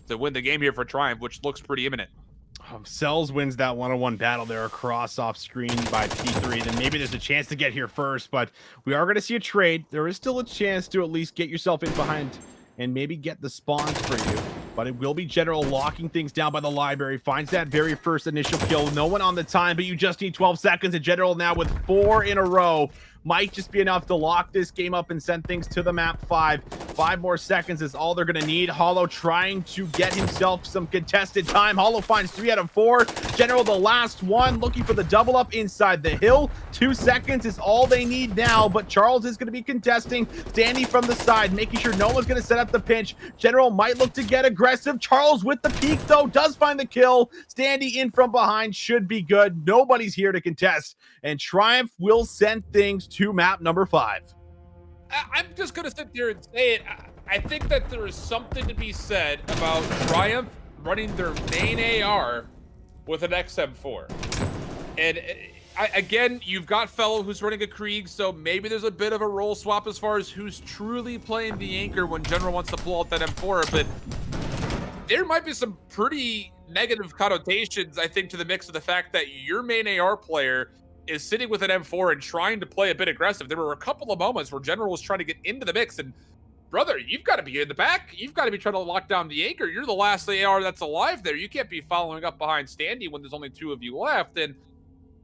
to win the game here for Triumph, which looks pretty imminent. Cells wins that one-on-one battle there across off screen by P3. Then maybe there's a chance to get here first, but we are going to see a trade. There is still a chance to at least get yourself in behind and maybe get the spawns for you. But it will be General locking things down by the library. Finds that very first initial kill. No one on the time, but you just need 12 seconds. And General now with 4 in a row might just be enough to lock this game up and send things to the map 5. 5 more seconds is all they're going to need. Hollow trying to get himself some contested time. Hollow finds 3 out of 4. General, the last one, looking for the double up inside the hill. 2 seconds is all they need now, but Charullz is going to be contesting, standing from the side, making sure no one's going to set up the pinch. General might look to get aggressive. Charullz with the peek, though, does find the kill. Standing in from behind should be good. Nobody's here to contest, and Triumph will send things to map number 5. I'm just going to sit there and say it. I think that there is something to be said about Triumph running their main AR with an XM4. And again, you've got Fellow who's running a Krieg, so maybe there's a bit of a role swap as far as who's truly playing the anchor when General wants to pull out that M4, but there might be some pretty negative connotations, I think, to the mix of the fact that your main AR player is sitting with an M4 and trying to play a bit aggressive. There were a couple of moments where General was trying to get into the mix, and brother, you've got to be in the back. You've got to be trying to lock down the anchor. You're the last AR that's alive there. You can't be following up behind Standy when there's only 2 of you left, and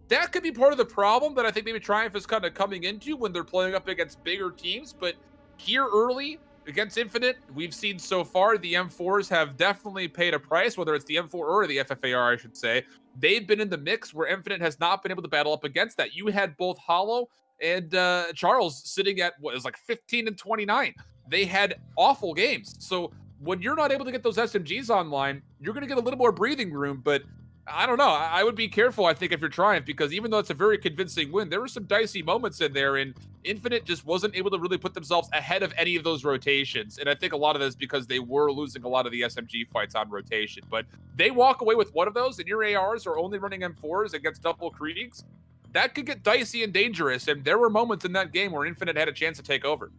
that could be part of the problem that I think maybe Triumph is kind of coming into when they're playing up against bigger teams. But here early against Infinite, we've seen so far the M4s have definitely paid a price, whether it's the M4 or the FFAR, I should say. They've been in the mix where Infinite has not been able to battle up against that. You had both Hollow and Charullz sitting at what is like 15 and 29. They had awful games. So when you're not able to get those SMGs online, you're going to get a little more breathing room. But I don't know. I would be careful, I think, if you're Triumph, because even though it's a very convincing win, there were some dicey moments in there, and Infinite just wasn't able to really put themselves ahead of any of those rotations. And I think a lot of this because they were losing a lot of the SMG fights on rotation. But they walk away with one of those, and your ARs are only running M4s against double Kriegs. That could get dicey and dangerous, and there were moments in that game where Infinite had a chance to take over.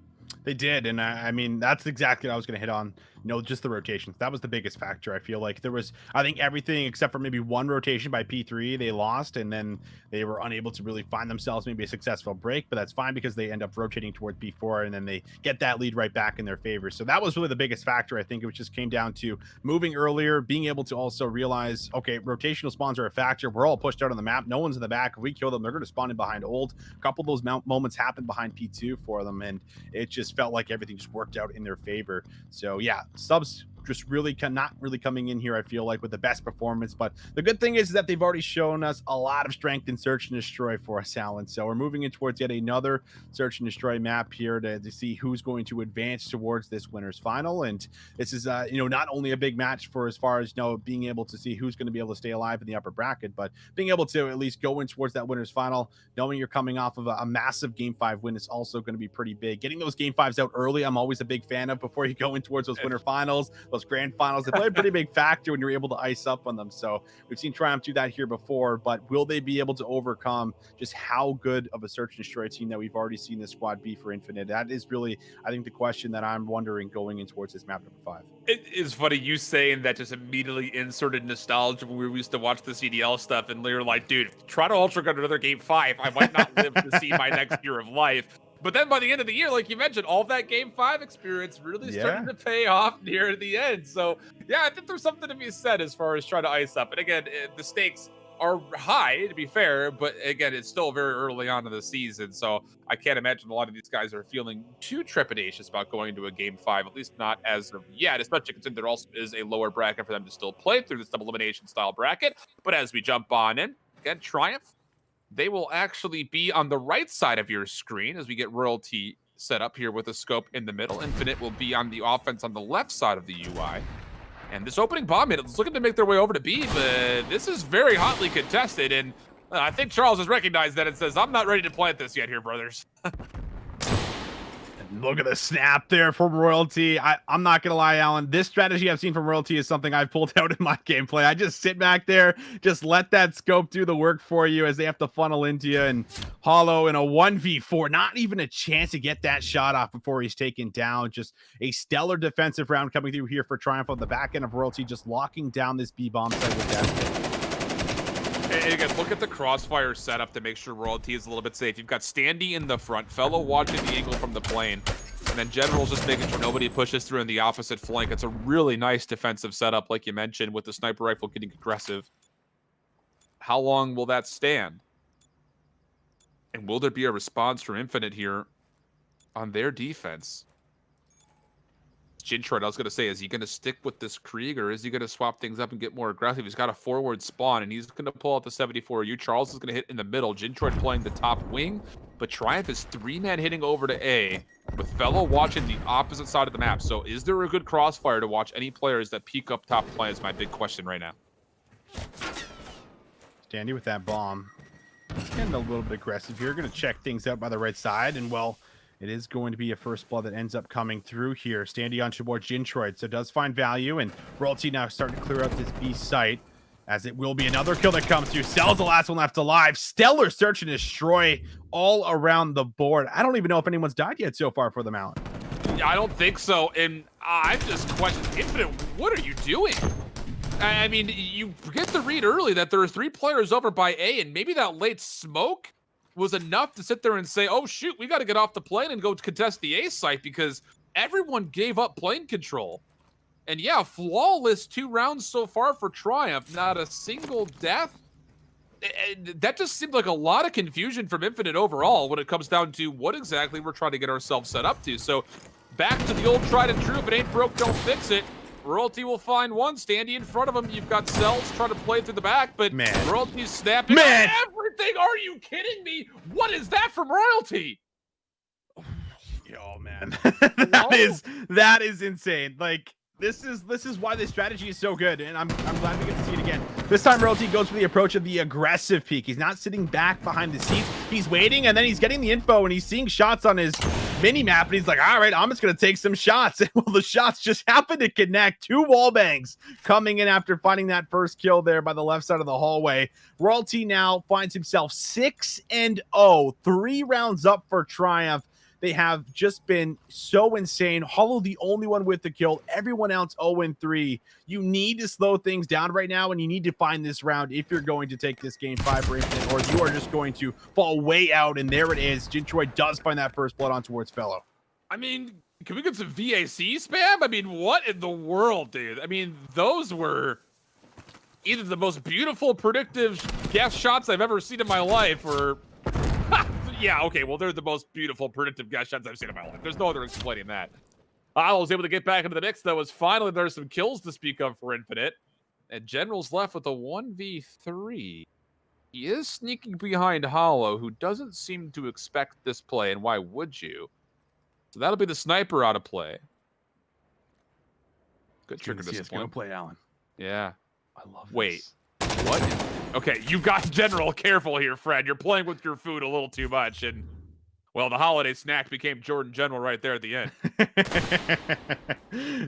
They did, and I mean, that's exactly what I was going to hit on. You know, just the rotations. That was the biggest factor. I feel like there was, I think, everything except for maybe one rotation by P3 they lost, and then they were unable to really find themselves maybe a successful break, but that's fine because they end up rotating towards P4, and then they get that lead right back in their favor. So that was really the biggest factor. I think it just came down to moving earlier, being able to also realize, okay, rotational spawns are a factor. We're all pushed out on the map. No one's in the back. If we kill them, they're going to spawn in behind old. A couple of those moments happened behind P2 for them, and it just felt like everything just worked out in their favor. So yeah, subs just really not really coming in here, I feel like, with the best performance. But the good thing is that they've already shown us a lot of strength in Search and Destroy for us, Alan. So we're moving in towards yet another Search and Destroy map here to see who's going to advance towards this winner's final. And this is, you know, not only a big match for as far as, you know, being able to see who's going to be able to stay alive in the upper bracket, but being able to at least go in towards that winner's final, knowing you're coming off of a massive Game 5 win is also going to be pretty big. Getting those Game 5s out early, I'm always a big fan of before you go in towards those winner finals, those grand finals. They play a pretty big factor when you're able to ice up on them. So we've seen Triumph do that here before, but will they be able to overcome just how good of a Search and Destroy team that we've already seen this squad be for Infinite? That is really, I think, the question that I'm wondering going in towards this map number 5. It is funny you saying that, just immediately inserted nostalgia when we used to watch the CDL stuff, and we were like, dude, try to Ultra got another Game 5. I might not live to see my next year of life. But then by the end of the year, like you mentioned, all of that Game 5 experience really started to pay off near the end. So, yeah, I think there's something to be said as far as trying to ice up. And again, the stakes are high, to be fair, but again, it's still very early on in the season. So I can't imagine a lot of these guys are feeling too trepidatious about going into a Game 5, at least not as of yet, especially considering there also is a lower bracket for them to still play through this double elimination style bracket. But as we jump on in, again, Triumph, they will actually be on the right side of your screen as we get Royalty set up here with a scope in the middle. Infinite will be on the offense on the left side of the UI. And this opening bomb hit is looking to make their way over to B, but this is very hotly contested. And I think Charullz has recognized that and says, I'm not ready to plant this yet here, brothers. Look at the snap there from Royalty. I'm not going to lie, Alan. This strategy I've seen from Royalty is something I've pulled out in my gameplay. I just sit back there, just let that scope do the work for you as they have to funnel into you. And Hollow in a 1v4, not even a chance to get that shot off before he's taken down. Just a stellar defensive round coming through here for Triumph on the back end of Royalty, just locking down this B-bomb site with that. And again, look at the crossfire setup to make sure Royalty is a little bit safe. You've got Standy in the front, Fellow watching the angle from the plane, and then General's just making sure nobody pushes through in the opposite flank. It's a really nice defensive setup, like you mentioned, with the sniper rifle getting aggressive. How long will that stand? And will there be a response from Infinite here on their defense? Jintroid, I was going to say, is he going to stick with this Krieg, or is he going to swap things up and get more aggressive? He's got a forward spawn, and he's going to pull out the 74U. Charullz is going to hit in the middle. Jintroid playing the top wing, but Triumph is 3-man hitting over to A, with Fellow watching the opposite side of the map. So is there a good crossfire to watch any players that peek up top play is my big question right now. Standy with that bomb. He's getting a little bit aggressive here. Going to check things out by the right side, and well, it is going to be a first blood that ends up coming through here. Standy on towards Jintroid, so does find value, and Royalty now starting to clear out this B site, as it will be another kill that comes through. Cell's the last one left alive. Stellar search and destroy all around the board. I don't even know if anyone's died yet so far for the Mount. I don't think so, and I'm just questioning, Infinite, what are you doing? I mean, you get the read early that there are 3 players over by A, and maybe that late smoke was enough to sit there and say, oh shoot, we got to get off the plane and go contest the A site, because everyone gave up plane control. And yeah, flawless 2 rounds so far for Triumph, not a single death. That just seemed like a lot of confusion from Infinite overall when it comes down to what exactly we're trying to get ourselves set up to. So back to the old tried and true, if it ain't broke, don't fix it. Royalty will find one. Standy in front of him. You've got Cells trying to play through the back, but Royalty's snapping everything. Are you kidding me? What is that from Royalty? Oh man, that is insane. Like this is why this strategy is so good, and I'm glad we get to see it again. This time Royalty goes for the approach of the aggressive peek. He's not sitting back behind the seats. He's waiting, and then he's getting the info, and he's seeing shots on his mini map, and he's like, all right, I'm just gonna take some shots. And well, the shots just happen to connect. 2 wall bangs coming in after finding that first kill there by the left side of the hallway. Royalty now finds himself 6-0, 3 rounds up for Triumph. They have just been so insane. Hollow the only one with the kill. Everyone else 0-3. You need to slow things down right now, and you need to find this round if you're going to take this game 5 for Infinite, or you are just going to fall way out. And there it is. Jintroid does find that first blood on towards Fellow. I mean, can we get some VAC spam? I mean, what in the world, dude? I mean, those were either the most beautiful predictive guess shots I've ever seen in my life, or... yeah, okay, well, they're the most beautiful predictive guess shots I've seen in my life. There's no other explaining that. I was able to get back into the mix, though, as finally there's some kills to speak of for Infinite. And General's left with a 1v3. He is sneaking behind Hollow, who doesn't seem to expect this play, and why would you? So that'll be the sniper out of play. Good trigger discipline. Go play, Alan. Yeah. I love this. Wait. What? Okay, you got General careful here, Fred. You're playing with your food a little too much, and well, the holiday snack became Jordan General right there at the end.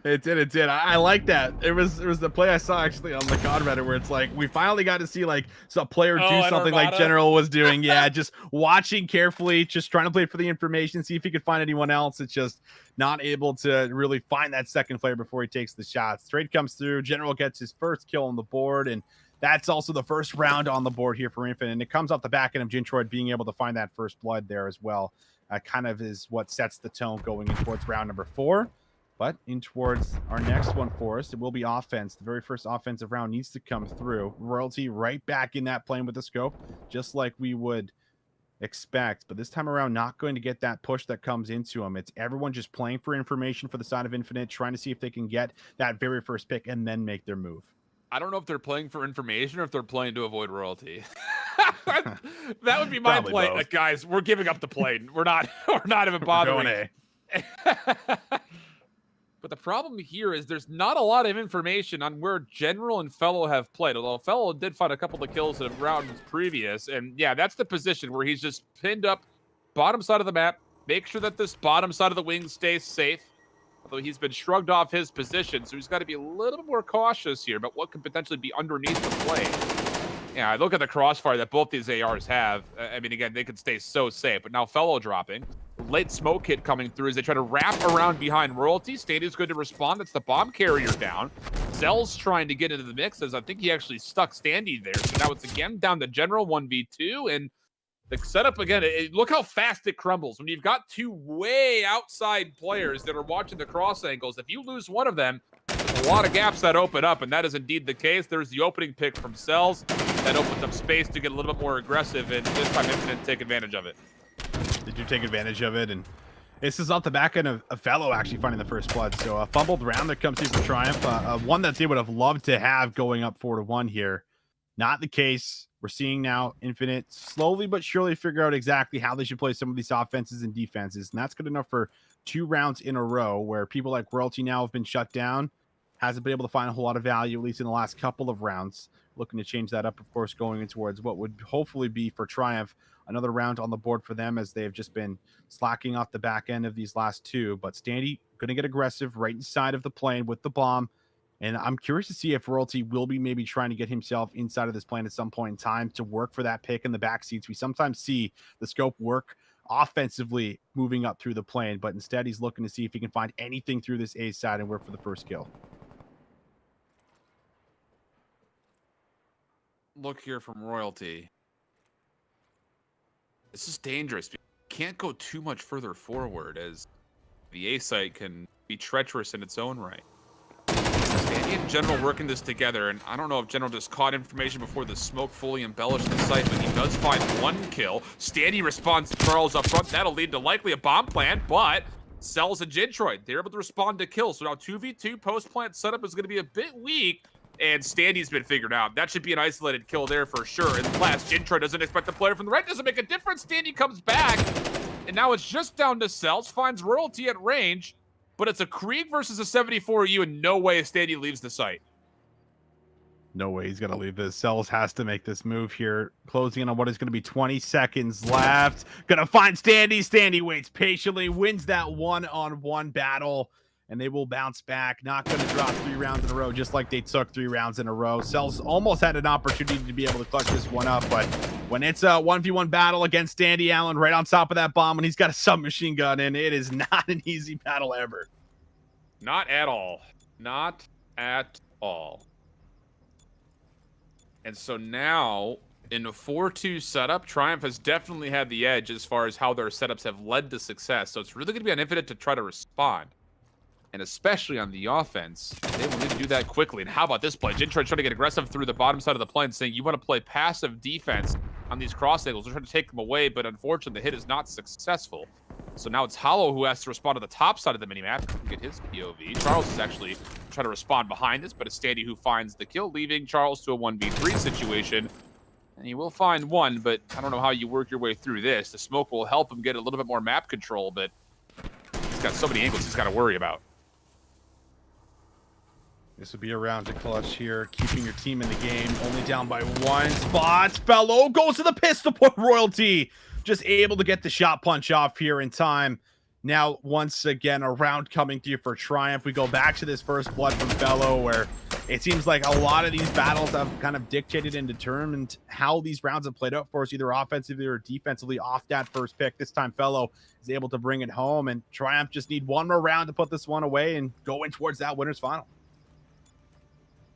It did. I like that. It was the play I saw actually on the COD Reddit, where it's like we finally got to see like a player do something like General was doing. Yeah, just watching carefully, just trying to play for the information, see if he could find anyone else. It's just not able to really find that second player before he takes the shots. Trade comes through. General gets his first kill on the board, and that's also the first round on the board here for Infinite. And it comes off the back end of Jintroid being able to find that first blood there as well. Kind of is what sets the tone going in towards round number 4. But in towards our next one for us, it will be offense. The very first offensive round needs to come through. Royalty right back in that plane with the scope, just like we would expect. But this time around, not going to get that push that comes into him. It's everyone just playing for information for the side of Infinite, trying to see if they can get that very first pick and then make their move. I don't know if they're playing for information or if they're playing to avoid Royalty. That would be my play. Like, guys, we're giving up the plane. We're not even bothering. But the problem here is there's not a lot of information on where General and Fellow have played. Although Fellow did find a couple of kills in rounds previous. And yeah, that's the position where he's just pinned up bottom side of the map. Make sure that this bottom side of the wing stays safe. Although he's been shrugged off his position, so he's got to be a little bit more cautious here about what could potentially be underneath the plane. Yeah, I look at the crossfire that both these ARs have. I mean, again, they could stay so safe, but now Fellow dropping. Late smoke hit coming through as they try to wrap around behind Royalty. Stadium's good to respond. That's the bomb carrier down. Cell's trying to get into the mix, as I think he actually stuck Standy there. So now it's again down to General 1v2, and the setup again, look how fast it crumbles. When you've got 2 way outside players that are watching the cross angles, if you lose one of them, there's a lot of gaps that open up, and that is indeed the case. There's the opening pick from Cells that opens up space to get a little bit more aggressive, and this time Infinite take advantage of it. Did you take advantage of it? And This is off the back end of a fellow actually finding the first blood. So a fumbled round that comes through for Triumph. One that they would have loved to have going up 4-1 here. Not the case. We're seeing now Infinite slowly but surely figure out exactly how they should play some of these offenses and defenses. And that's good enough for 2 rounds in a row where people like Royalty now have been shut down. Hasn't been able to find a whole lot of value, at least in the last couple of rounds. Looking to change that up, of course, going in towards what would hopefully be for Triumph another round on the board for them, as they have just been slacking off the back end of these last 2. But Standy going to get aggressive right inside of the plane with the bomb. And I'm curious to see if Royalty will be maybe trying to get himself inside of this plane at some point in time to work for that pick in the back seats. We sometimes see the scope work offensively moving up through the plane, but instead he's looking to see if he can find anything through this A side and work for the first kill. Look here from Royalty. This is dangerous. You can't go too much further forward, as the A site can be treacherous in its own right. Standy and General working this together, and I don't know if General just caught information before the smoke fully embellished the site, but he does find 1 kill. Standy responds to Charullz up front. That'll lead to likely a bomb plant, but sells a Jintroid. They're able to respond to kills. So now 2v2 post-plant setup is going to be a bit weak, and Standy's been figured out. That should be an isolated kill there for sure. And last, Jintroid doesn't expect the player from the right. Doesn't make a difference. Standy comes back, and now it's just down to Cells. Finds Royalty at range, but it's a Krieg versus a 74U, and no way Standy leaves the site. No way he's going to leave this. Cells has to make this move here. Closing in on what is going to be 20 seconds left. Going to find Standy. Standy waits patiently, wins that one-on-one battle, and they will bounce back. Not going to drop 3 rounds in a row, just like they took 3 rounds in a row. Cells almost had an opportunity to be able to clutch this one up, but when it's a 1v1 battle against Standy Allen right on top of that bomb, and he's got a submachine gun, and it is not an easy battle ever. Not at all. Not at all. And so now, in a 4-2 setup, Triumph has definitely had the edge as far as how their setups have led to success. So it's really going to be on Infinite to try to respond. And especially on the offense, they will need to do that quickly. And how about this play? Jintroid trying to get aggressive through the bottom side of the plane, saying you want to play passive defense on these cross angles. They're trying to take them away, but unfortunately, the hit is not successful. So now it's Hollow who has to respond to the top side of the minimap and get his POV. Charullz is actually trying to respond behind this, but it's Standy who finds the kill, leaving Charullz to a 1v3 situation. And he will find 1, but I don't know how you work your way through this. The smoke will help him get a little bit more map control, but he's got so many angles he's got to worry about. This would be a round to clutch here, keeping your team in the game. Only down by 1 spot. Fellow goes to the pistol point. Royalty just able to get the shot punch off here in time. Now, once again, a round coming through for Triumph. We go back to this first blood from Fellow, where it seems like a lot of these battles have kind of dictated and determined how these rounds have played out for us, either offensively or defensively off that first pick. This time, Fellow is able to bring it home, and Triumph just need 1 more round to put this one away and go in towards that winner's final.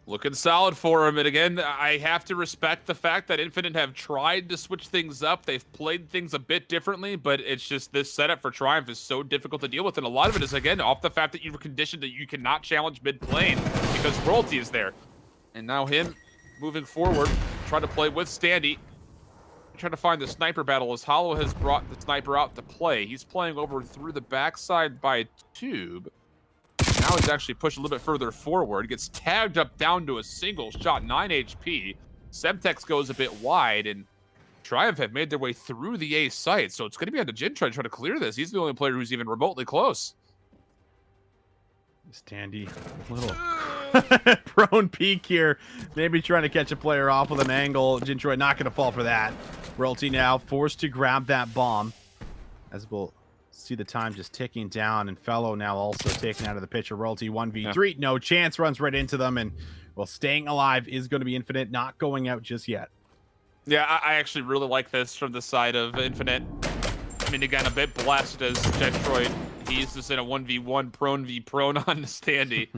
Looking solid for him. And again, I have to respect the fact that Infinite have tried to switch things up. They've played things a bit differently, but it's just this setup for Triumph is so difficult to deal with. And a lot of it is, again, off the fact that you were conditioned that you cannot challenge mid-plane because Royalty is there. And now him moving forward, trying to play with Standy. Trying to find the sniper battle as Hollow has brought the sniper out to play. He's playing over through the backside by Tube. Now he's actually pushed a little bit further forward. Gets tagged up down to a single shot, 9 HP. Semtex goes a bit wide, and Triumph have made their way through the A site. So it's going to be on the Jintroid trying to clear this. He's the only player who's even remotely close. Standy, little prone peek here. Maybe trying to catch a player off with an angle. Jintroid not going to fall for that. Royalty now forced to grab that bomb, as we'll see the time just ticking down, and Fellow now also taken out of the picture. Royalty 1v3, no chance, runs right into them, and well, staying alive is going to be Infinite, not going out just yet. Yeah, I actually really like this from the side of Infinite. I mean, again, a bit blessed as Jintroid. He's just in a 1v1 prone v prone on Standy.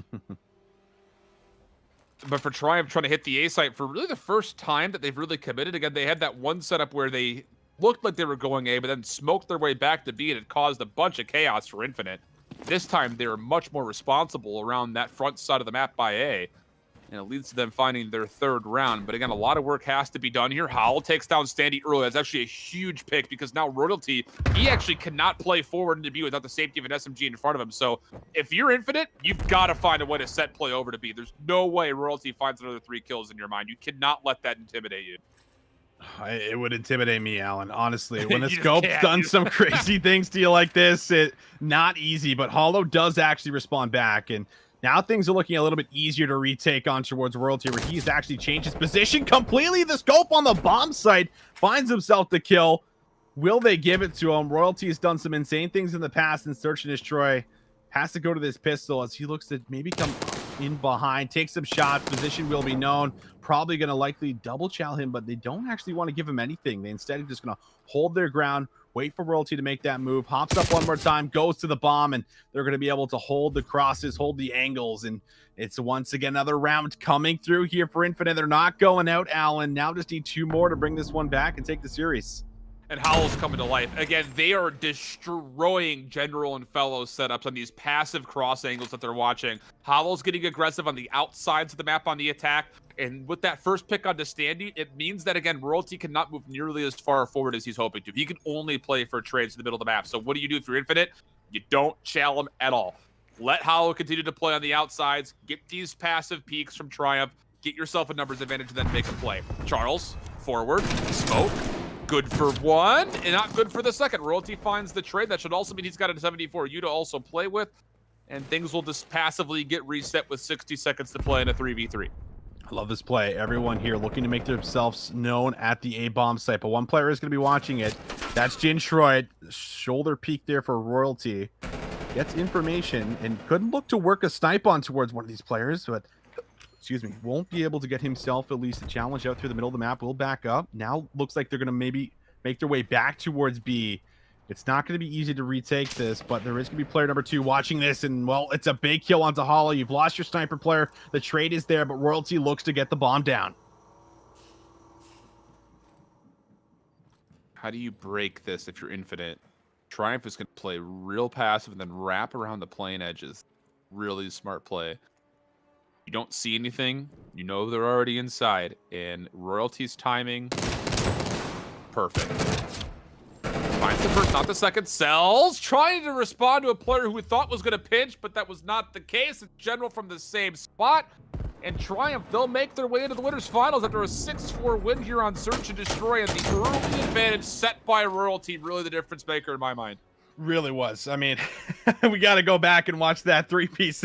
But for Triumph trying to hit the A site for really the first time that they've really committed. Again, they had that one setup where they looked like they were going A, but then smoked their way back to B, and it caused a bunch of chaos for Infinite. This time, they were much more responsible around that front side of the map by A. and it leads to them finding their third round. But again, a lot of work has to be done here. Howl takes down Standy early. That's actually a huge pick because now Royalty, he actually cannot play forward into B without the safety of an SMG in front of him. So if you're Infinite, you've got to find a way to set play over to B. There's no way Royalty finds another 3 kills in your mind. You cannot let that intimidate you. It would intimidate me, Alan. Honestly, when the scope's done some crazy things to you like this, not easy. But Hollow does actually respond back, and now things are looking a little bit easier to retake on towards Royalty, where he's actually changed his position completely. The scope on the bomb site finds himself the kill. Will they give it to him? Royalty has done some insane things in the past, and Search and Destroy has to go to this pistol as he looks to maybe come in behind, take some shots. Position will be known. Probably going to likely double chow him, but they don't actually want to give him anything. They instead are just going to hold their ground, wait for Royalty to make that move. Hops up one more time, goes to the bomb, and they're going to be able to hold the crosses, hold the angles, and it's once again another round coming through here for Infinite. They're not going out, Alan. Now just need 2 more to bring this one back and take the series. And Howl's coming to life. Again, they are destroying General and Fellow setups on these passive cross angles that they're watching. Howl's getting aggressive on the outsides of the map on the attack. And with that first pick on Standy, it means that, again, Royalty cannot move nearly as far forward as he's hoping to. He can only play for trades in the middle of the map. So what do you do if you're Infinite? You don't chow him at all. Let Hollow continue to play on the outsides. Get these passive peaks from Triumph. Get yourself a numbers advantage and then make a play. Charullz, forward, smoke. Good for 1 and not good for the second. Royalty finds the trade. That should also mean he's got a 74U to also play with. And things will just passively get reset with 60 seconds to play in a 3v3. I love this play. Everyone here looking to make themselves known at the A-bomb site, but one player is going to be watching it. That's Jintroid. Shoulder peek there for Royalty. Gets information and could look to work a snipe on towards one of these players, but excuse me, won't be able to get himself at least a challenge out through the middle of the map. Will back up. Now looks like they're going to maybe make their way back towards B. It's not going to be easy to retake this, but there is going to be player number 2 watching this, and, well, it's a big kill onto Hollow. You've lost your sniper player. The trade is there, but Royalty looks to get the bomb down. How do you break this if you're Infinite? Triumph is going to play real passive and then wrap around the plane edges. Really smart play. You don't see anything. You know they're already inside. And Royalty's timing, perfect. Finds the first, not the second. Sells, trying to respond to a player who we thought was going to pinch, but that was not the case. It's General from the same spot. And Triumph, they'll make their way into the winners finals after a 6-4 win here on Search and Destroy. And the early advantage set by Royalty, really the difference maker in my mind. Really was. I mean, we got to go back and watch that 3-piece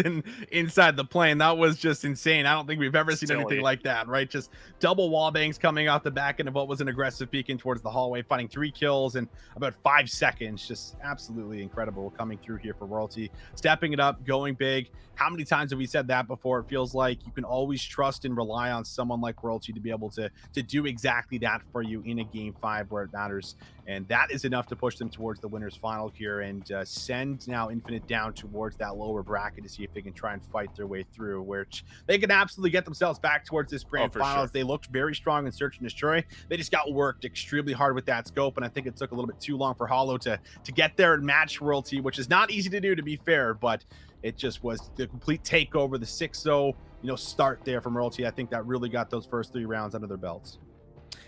inside the plane. That was just insane. I don't think we've ever seen anything like that, right? Just double wall bangs coming off the back end of what was an aggressive peek in towards the hallway, finding 3 kills in about 5 seconds. Just absolutely incredible coming through here for Royalty. Stepping it up, going big. How many times have we said that before? It feels like you can always trust and rely on someone like Royalty to be able to do exactly that for you in a game 5 where it matters. And that is enough to push them towards the winners final here and send now Infinite down towards that lower bracket to see if they can try and fight their way through, which they can absolutely get themselves back towards this grand finals. Sure. They looked very strong in Search and Destroy. They just got worked extremely hard with that scope, and I think it took a little bit too long for Hollow to get there and match Royalty, which is not easy to do, to be fair, but it just was the complete takeover, the 6-0 start there from Royalty. I think that really got those first 3 rounds under their belts.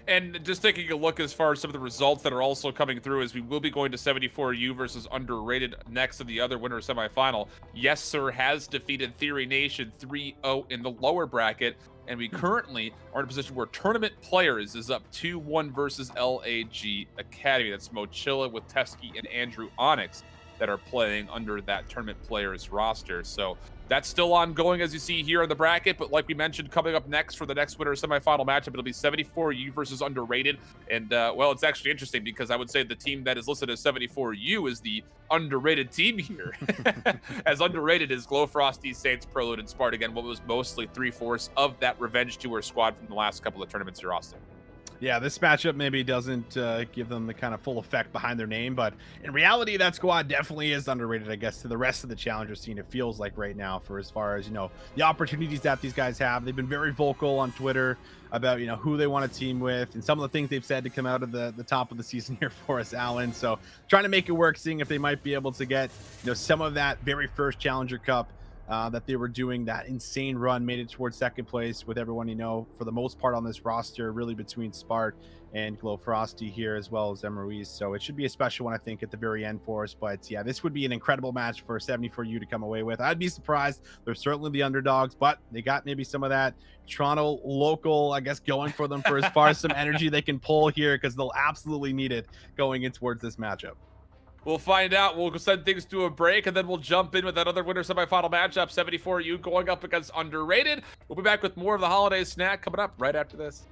And just taking a look as far as some of the results that are also coming through is we will be going to 74U versus Underrated next in the other winner semifinal. Yessir has defeated Theory Nation 3-0 in the lower bracket. And we currently are in a position where Tournament Players is up 2-1 versus LAG Academy. That's Mochilla with Teskiy and Andrew Onyx that are playing under that Tournament Players roster. So that's still ongoing, as you see here in the bracket. But like we mentioned, coming up next for the next winner semifinal matchup, it'll be 74U versus Underrated. And, well, it's actually interesting because I would say the team that is listed as 74U is the underrated team here. As Underrated is GloFrosty, Saints, PROLUTE, and Spart. Again, what was mostly 3/4 of that Revenge Tour squad from the last couple of tournaments here, Austin. Yeah, this matchup maybe doesn't give them the kind of full effect behind their name, but in reality, that squad definitely is underrated, I guess, to the rest of the challenger scene. It feels like right now, for as far as, the opportunities that these guys have. They've been very vocal on Twitter about, who they want to team with and some of the things they've said to come out of the top of the season here for us, Alan. So trying to make it work, seeing if they might be able to get, some of that very first Challenger Cup that they were doing that insane run, made it towards second place with everyone, for the most part on this roster, really between Spart and GloFrosty here, as well as Ruiz. So it should be a special one, I think, at the very end for us. But yeah, this would be an incredible match for 74U to come away with. I'd be surprised. They're certainly the underdogs, but they got maybe some of that Toronto local, I guess, going for them for as far as some energy they can pull here, because they'll absolutely need it going in towards this matchup. We'll find out. We'll send things to a break, and then we'll jump in with that other winner semifinal matchup, 74U going up against Underrated. We'll be back with more of the holiday snack coming up right after this.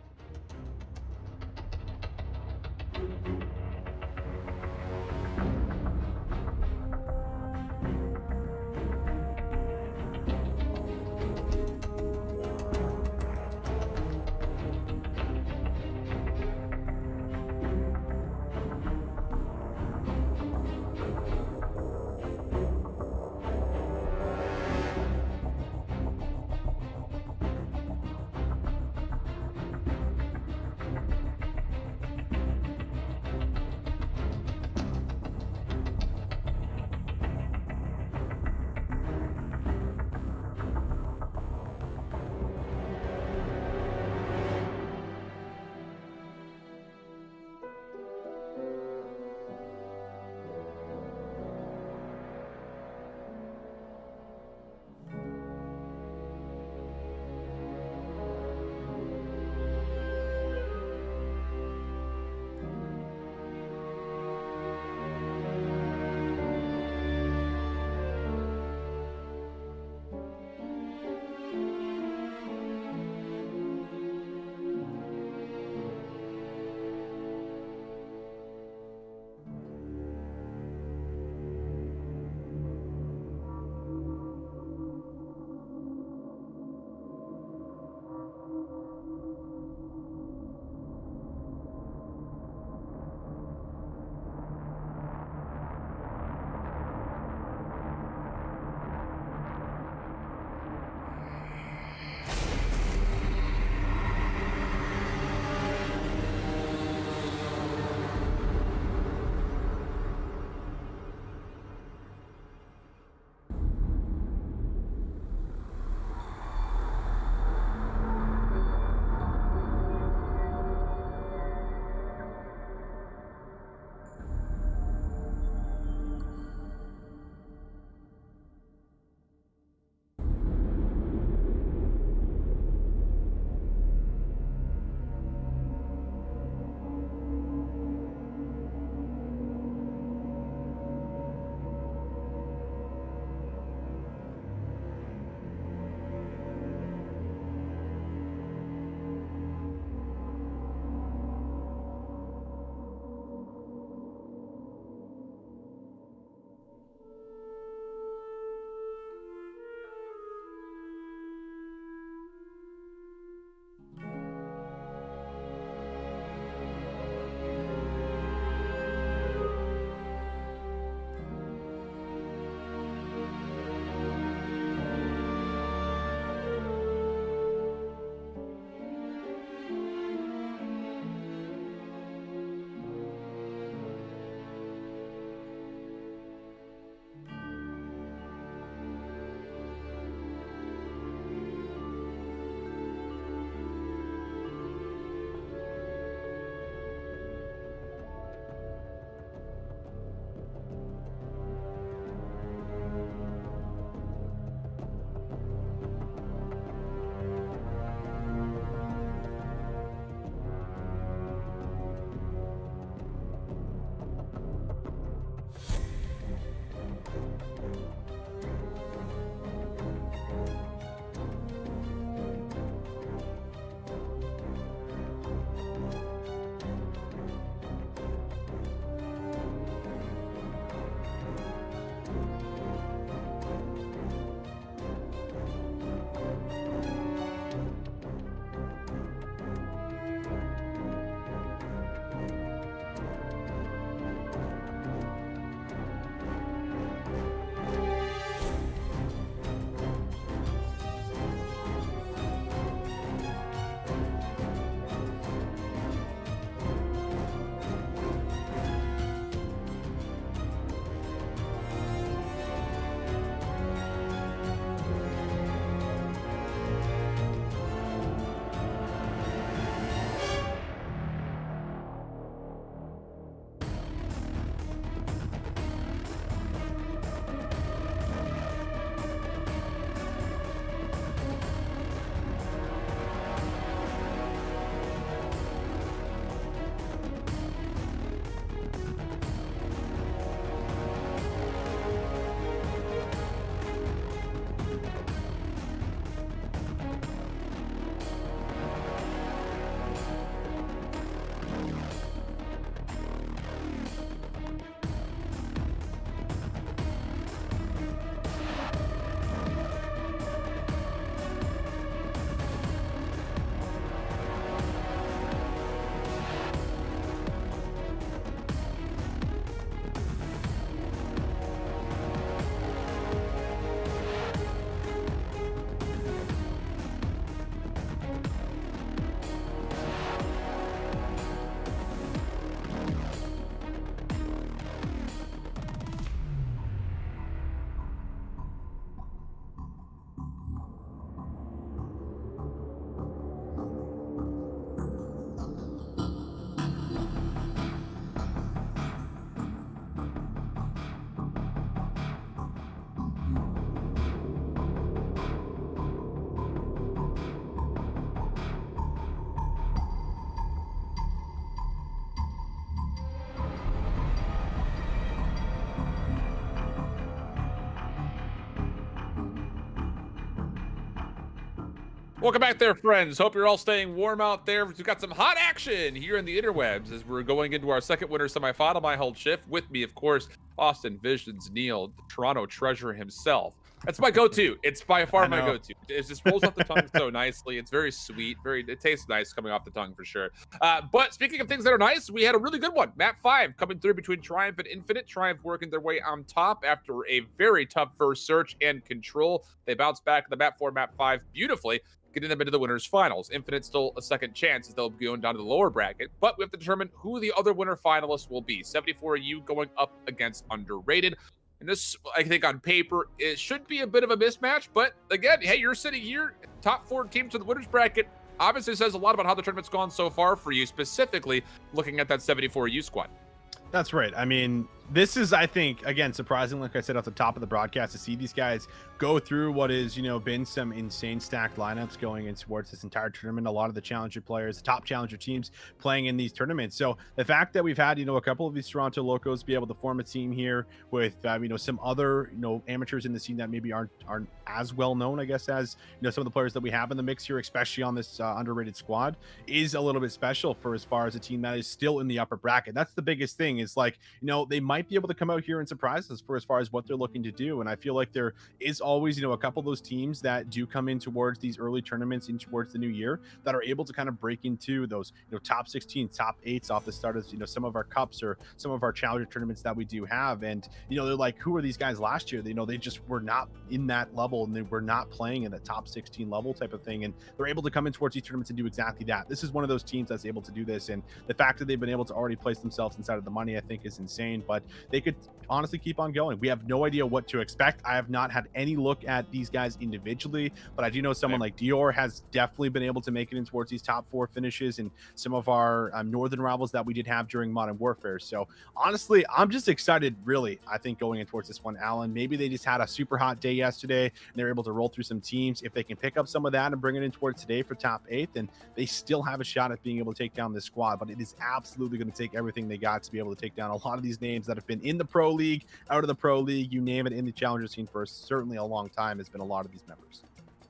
Welcome back there, friends. Hope you're all staying warm out there. We've got some hot action here in the interwebs as we're going into our second winter semifinal. My whole shift with me, of course, Austin Visions Neal, the Toronto treasure himself. That's my go-to. It's by far my go-to. It just rolls off the tongue so nicely. It's very sweet. It tastes nice coming off the tongue for sure. But speaking of things that are nice, we had a really good one. Map 5 coming through between Triumph and Infinite. Triumph working their way on top after a very tough first search and control. They bounced back in the map 4, map 5 beautifully, getting them into the winners finals. Infinite still a second chance as they'll be going down to the lower bracket, but we have to determine who the other winner finalists will be. 74U going up against Underrated. And this, I think on paper, it should be a bit of a mismatch, but again, hey, you're sitting here, top 4 teams in the winners bracket. Obviously says a lot about how the tournament's gone so far for you, specifically looking at that 74U squad. That's right. I mean, this is, I think, again, surprising, like I said at the top of the broadcast, to see these guys go through what is, been some insane stacked lineups going in towards this entire tournament. A lot of the challenger players, the top challenger teams playing in these tournaments. So the fact that we've had, a couple of these Toronto locos be able to form a team here with, some other, amateurs in the scene that maybe aren't as well known, I guess, as, some of the players that we have in the mix here, especially on this underrated squad, is a little bit special for as far as a team that is still in the upper bracket. That's the biggest thing, is like, they might be able to come out here and surprise us for as far as what they're looking to do. And I feel like there is always, a couple of those teams that do come in towards these early tournaments in towards the new year that are able to kind of break into those, top 16, top 8s off the start of, some of our cups or some of our challenger tournaments that we do have. And, they're like, who are these guys last year? They just were not in that level, and they were not playing in the top 16 level type of thing. And they're able to come in towards these tournaments and do exactly that. This is one of those teams that's able to do this. And the fact that they've been able to already place themselves inside of the money, I think, is insane. But they could honestly keep on going. We have no idea what to expect. I have not had any look at these guys individually, but I do know someone like Dior has definitely been able to make it in towards these top 4 finishes and some of our northern rivals that we did have during Modern Warfare. So honestly, I'm just excited, really, I think, going in towards this one, Alan. Maybe they just had a super hot day yesterday and they're able to roll through some teams. If they can pick up some of that and bring it in towards today for top 8, then they still have a shot at being able to take down this squad. But it is absolutely going to take everything they got to be able to take down a lot of these names that have been in the Pro League, out of the Pro League, you name it, in the challenger scene for certainly a long time has been a lot of these members.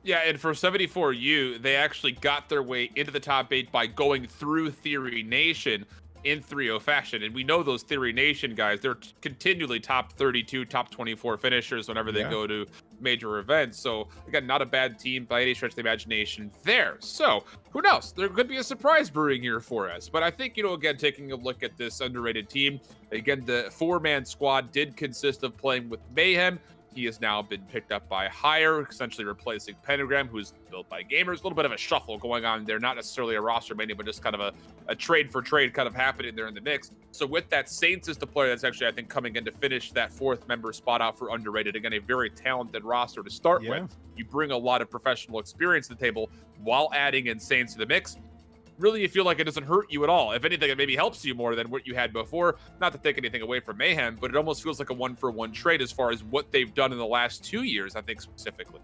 Yeah, and for 74U, they actually got their way into the top 8 by going through Theory Nation in 3-0 fashion. And we know those Theory Nation guys, they're continually top 32, top 24 finishers whenever they go to major events. So again, not a bad team by any stretch of the imagination there. So who knows? There could be a surprise brewing here for us. But I think, again, taking a look at this underrated team, again, the 4-man squad did consist of playing with Mayhem. He has now been picked up by Hire, essentially replacing Pentagram, who's built by Gamers. A little bit of a shuffle going on there, not necessarily a roster mania, but just kind of a trade for trade kind of happening there in the mix. So with that, Saints is the player that's actually, I think, coming in to finish that 4th member spot out for underrated. Again, a very talented roster to start with. You bring a lot of professional experience to the table while adding in Saints to the mix. Really, you feel like it doesn't hurt you at all. If anything, it maybe helps you more than what you had before. Not to take anything away from Mayhem, but it almost feels like a 1-for-1 trade as far as what they've done in the last 2 years, I think, specifically.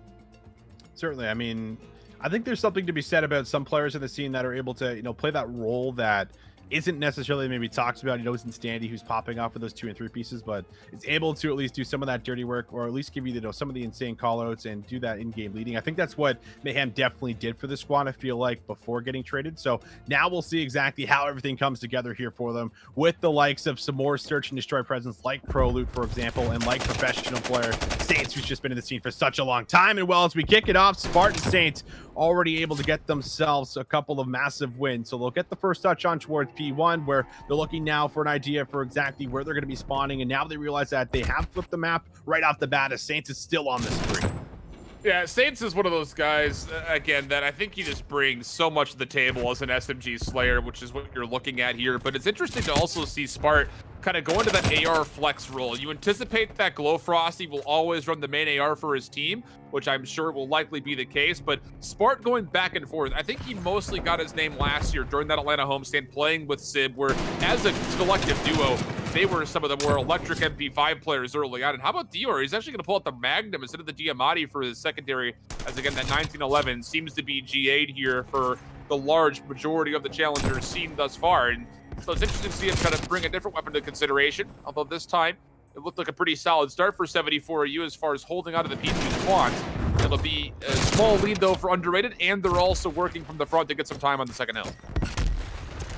Certainly. I mean, I think there's something to be said about some players in the scene that are able to, play that role that isn't necessarily maybe talked about. Isn't Standy who's popping off with those 2 and 3 pieces, but it's able to at least do some of that dirty work, or at least give you some of the insane callouts and do that in-game leading. I think that's what Mayhem definitely did for the squad, I feel like, before getting traded. So now we'll see exactly how everything comes together here for them, with the likes of some more search and destroy presence like PROLUTE, for example, and like professional player Saints, who's just been in the scene for such a long time. And well, as we kick it off, Spart and Saints already able to get themselves a couple of massive wins. So they'll get the first touch on towards P1, where they're looking now for an idea for exactly where they're going to be spawning. And now they realize that they have flipped the map right off the bat, as Saints is still on the spree. Yeah, Saints is one of those guys, again, that I think he just brings so much to the table as an SMG Slayer, which is what you're looking at here. But it's interesting to also see Spart kind of go into that AR flex role. You anticipate that GloFrosty will always run the main AR for his team, which I'm sure will likely be the case. But Spart going back and forth, I think he mostly got his name last year during that Atlanta homestand playing with Sib, where as a collective duo, they were some of the more electric MP5 players early on. And how about Dior? He's actually going to pull out the Magnum instead of the Diamatti for his secondary, as again, that 1911 seems to be G8 here for the large majority of the challengers seen thus far. And so it's interesting to see him kind of bring a different weapon to consideration, although this time it looked like a pretty solid start for 74U as far as holding out of the P2 spawns. It'll be a small lead, though, for Underrated, and they're also working from the front to get some time on the second hill.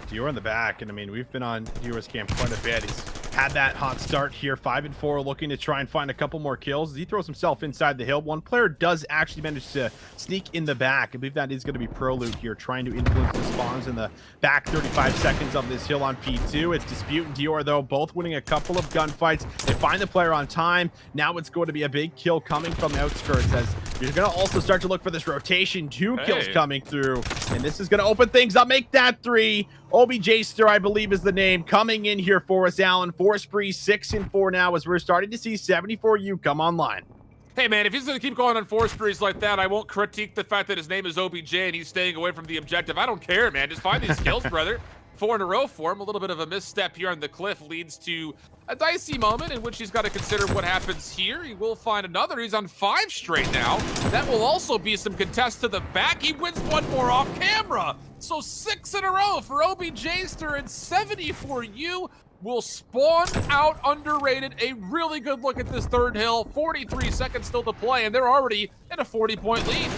Dior in the back, and I mean, we've been on Dior's camp quite a bit. He's had that hot start here, 5-4, looking to try and find a couple more kills. He throws himself inside the hill. One player does actually manage to sneak in the back. I believe that is going to be PROLUTE here, trying to influence the spawns in the back 35 seconds of this hill on P2. It's Dispute and Dior, though, both winning a couple of gunfights. They find the player on time. Now it's going to be a big kill coming from outskirts, as you're going to also start to look for this rotation. Two kills coming through, and this is going to open things up. Make that 3. OBJster, I believe, is the name coming in here for us, Alan. 4 sprees, 6-4 now, as we're starting to see 74U come online. Hey, man, if he's going to keep going on 4 sprees like that, I won't critique the fact that his name is OBJ and he's staying away from the objective. I don't care, man. Just find these kills, brother. 4 in a row for him. A little bit of a misstep here on the cliff leads to a dicey moment in which he's got to consider what happens here. He will find another. He's on 5 straight now. That will also be some contest to the back. He wins one more off camera. So 6 in a row for OBJster, and 74U will spawn out Underrated. A really good look at this third hill. 43 seconds still to play, and they're already in a 40-point lead.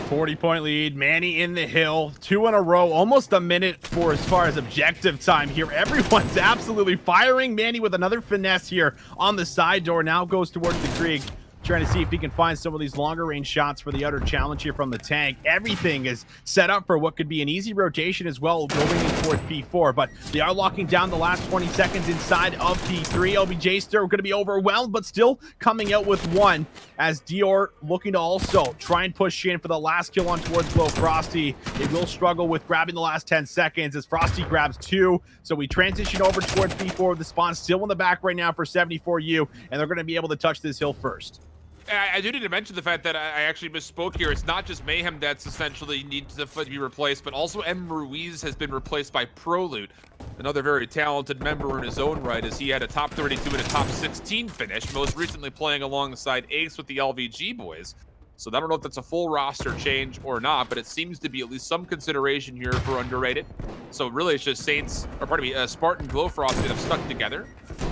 40-point lead. Manny in the hill. 2 in a row. Almost a minute for as far as objective time here. Everyone's absolutely firing. Manny with another finesse here on the side door. Now goes towards the Krieg, trying to see if he can find some of these longer range shots for the outer challenge here from the tank. Everything is set up for what could be an easy rotation as well, going in towards P4, but they are locking down the last 20 seconds inside of P3. OBJster going to be overwhelmed, but still coming out with 1, as Dior looking to also try and push in for the last kill on towards GloFrosty. They will struggle with grabbing the last 10 seconds as Frosty grabs 2. So we transition over towards P4. The spawn still in the back right now for 74U, and they're going to be able to touch this hill first. I do need to mention the fact that I actually misspoke here. It's not just Mayhem that's essentially needs to be replaced, but also M. Ruiz has been replaced by PROLUTE, another very talented member in his own right, as he had a top 32 and a top 16 finish, most recently playing alongside Ace with the LVG boys. So I don't know if that's a full roster change or not, but it seems to be at least some consideration here for Underrated. So really it's just Spart and GloFrosty that have stuck together.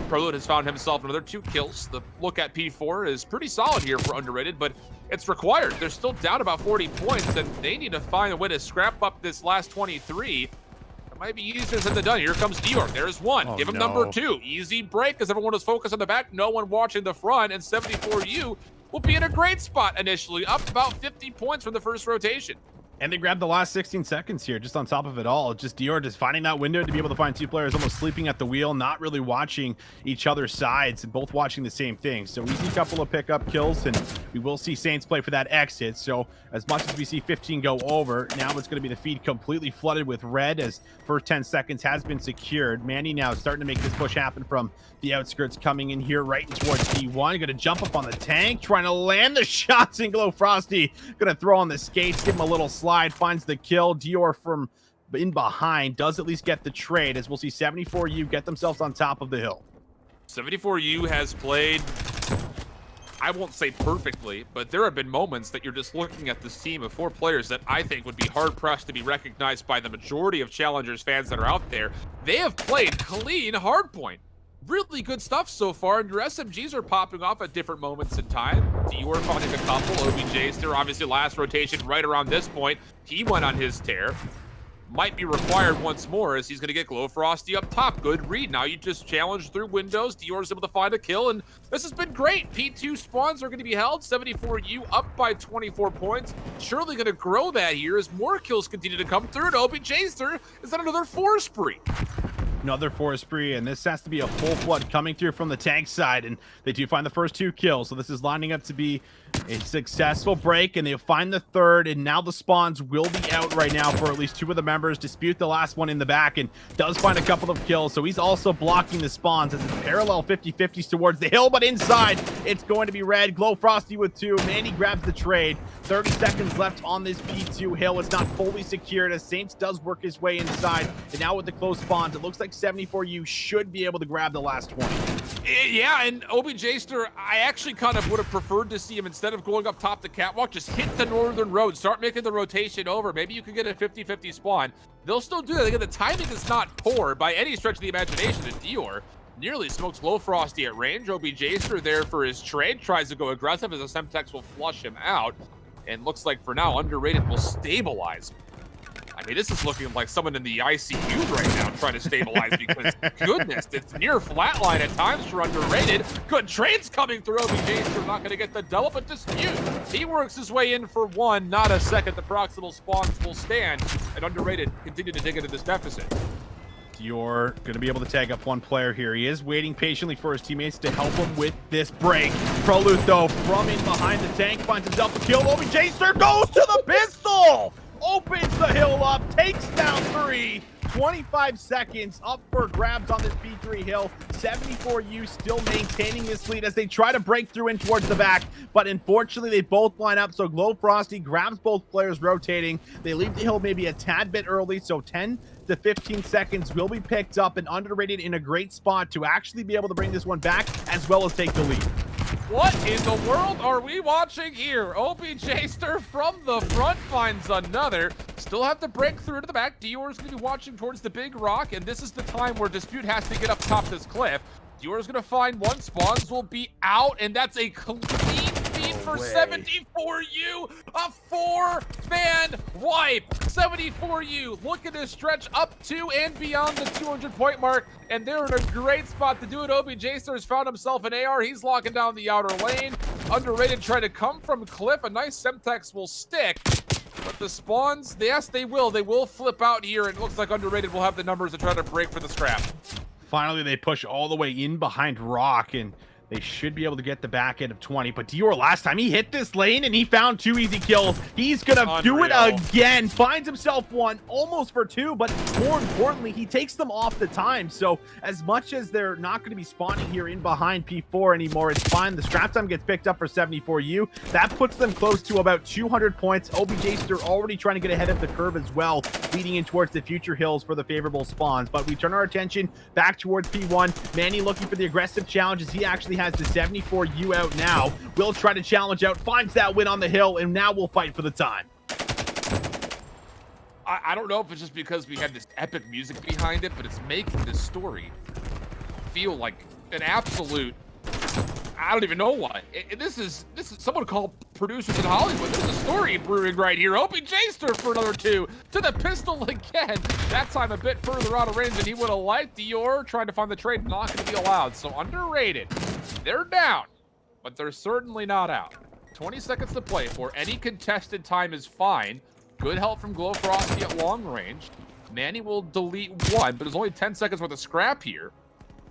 PROLUTE has found himself another 2 kills. The look at P4 is pretty solid here for Underrated, but it's required. They're still down about 40 points, and they need to find a way to scrap up this last 23. It might be easier said than done. Here comes Dior. There's 1. Give him number 2. Easy break, as everyone is focused on the back. No one watching the front, and 74U will be in a great spot initially, up about 50 points from the first rotation. And they grabbed the last 16 seconds here, just on top of it all. Just Dior just finding that window to be able to find 2 players almost sleeping at the wheel, not really watching each other's sides, and both watching the same thing. So easy couple of pickup kills, and we will see Saints play for that exit. So as much as we see 15 go over, now it's going to be the feed completely flooded with red, as first 10 seconds has been secured. Manny now starting to make this push happen from the outskirts, coming in here right towards P1. Going to jump up on the tank, trying to land the shots, and GloFrosty going to throw on the skates, give him a little slide, finds the kill. Dior from in behind does at least get the trade, as we'll see 74U get themselves on top of the hill. 74U has played, I won't say perfectly, but there have been moments that you're just looking at this team of 4 players that I think would be hard-pressed to be recognized by the majority of Challengers fans that are out there. They have played clean hardpoint. Really good stuff so far, and your SMGs are popping off at different moments in time. Dior finding a couple. OBJster, obviously last rotation right around this point. He went on his tear. Might be required once more, as he's going to get GloFrosty up top. Good read. Now you just challenge through windows. Dior's able to find a kill, and this has been great. P2 spawns are going to be held. 74U up by 24 points. Surely going to grow that here as more kills continue to come through. And OBJster is at another 4 spree. Another 4 spree, and this has to be a full flood coming through from the tank side, and they do find the first 2 kills. So this is lining up to be a successful break, and they'll find the third, and now the spawns will be out right now for at least 2 of the members. Dispute the last one in the back, and does find a couple of kills, so he's also blocking the spawns as it's parallel 50-50s towards the hill, but inside it's going to be red. GloFrosty with 2. Manny grabs the trade. 30 seconds left on this P2 hill. It's not fully secured, as Saints does work his way inside, and now with the close spawns, it looks like 74U should be able to grab the last 20. Yeah, and OBJster, I actually kind of would have preferred to see him, instead of going up top the catwalk, just hit the northern road, start making the rotation over. Maybe you could get a 50-50 spawn. They'll still do that. Again, the timing is not poor by any stretch of the imagination to Dior. Nearly smokes GloFrosty at range. OBJster there for his trade. Tries to go aggressive as a Semtex will flush him out. And looks like for now, Underrated will stabilize. I mean, this is looking like someone in the ICU right now trying to stabilize because, goodness, it's near flatline at times for Underrated. Good trades coming through. OBJster not going to get the double, but Dispute. He works his way in for one, not a second. The proximal spawns will stand, and Underrated continue to dig into this deficit. Dior going to be able to tag up one player here. He is waiting patiently for his teammates to help him with this break. PROLUTE, though, from in behind the tank, finds himself a kill. OBJster goes to the pistol! Opens the hill up, takes down 3. 25 seconds up for grabs on this P3 hill. 74U still maintaining this lead as they try to break through in towards the back, but unfortunately they both line up, so GloFrosty grabs both players rotating. They leave the hill maybe a tad bit early, so 10 to 15 seconds will be picked up, and Underrated in a great spot to actually be able to bring this one back as well as take the lead. What in the world are we watching here? OBJster from the front finds another. Still have to break through to the back. Dior is going to be watching towards the big rock, and this is the time where Dispute has to get up top this cliff. Dior is going to find one. Spawns will be out, and that's a clean feed for 74U. A 4-man wipe. 74U looking to stretch up to and beyond the 200-point mark, and they're in a great spot to do it. OBJster has found himself an AR. He's locking down the outer lane. Underrated trying to come from cliff. A nice Semtex will stick, but the spawns, yes, they will. They will flip out here, and it looks like Underrated will have the numbers to try to break for the scrap. Finally, they push all the way in behind rock, and they should be able to get the back end of 20. But Dior, last time he hit this lane and he found 2 easy kills. He's gonna do it again. Finds himself one, almost for 2, but more importantly, he takes them off the time. So as much as they're not going to be spawning here in behind P4 anymore, it's fine. The scrap time gets picked up for 74U. That puts them close to about 200 points. OBJster already trying to get ahead of the curve as well, leading in towards the future hills for the favorable spawns. But we turn our attention back towards P1. Manny looking for the aggressive challenges. He actually has the 74U out now. Will try to challenge out, finds that win on the hill, and now we'll fight for the time. I don't know if it's just because we have this epic music behind it, but it's making this story feel like an absolute, I don't even know what. This is someone called producers in Hollywood. There's a story brewing right here. OBJster for another 2 to the pistol again. That time a bit further out of range than he would have liked. Dior trying to find the trade, not going to be allowed. So Underrated, they're down, but they're certainly not out. 20 seconds to play for. Any contested time is fine. Good help from GloFrosty at long range. Manny will delete 1, but there's only 10 seconds worth of scrap here.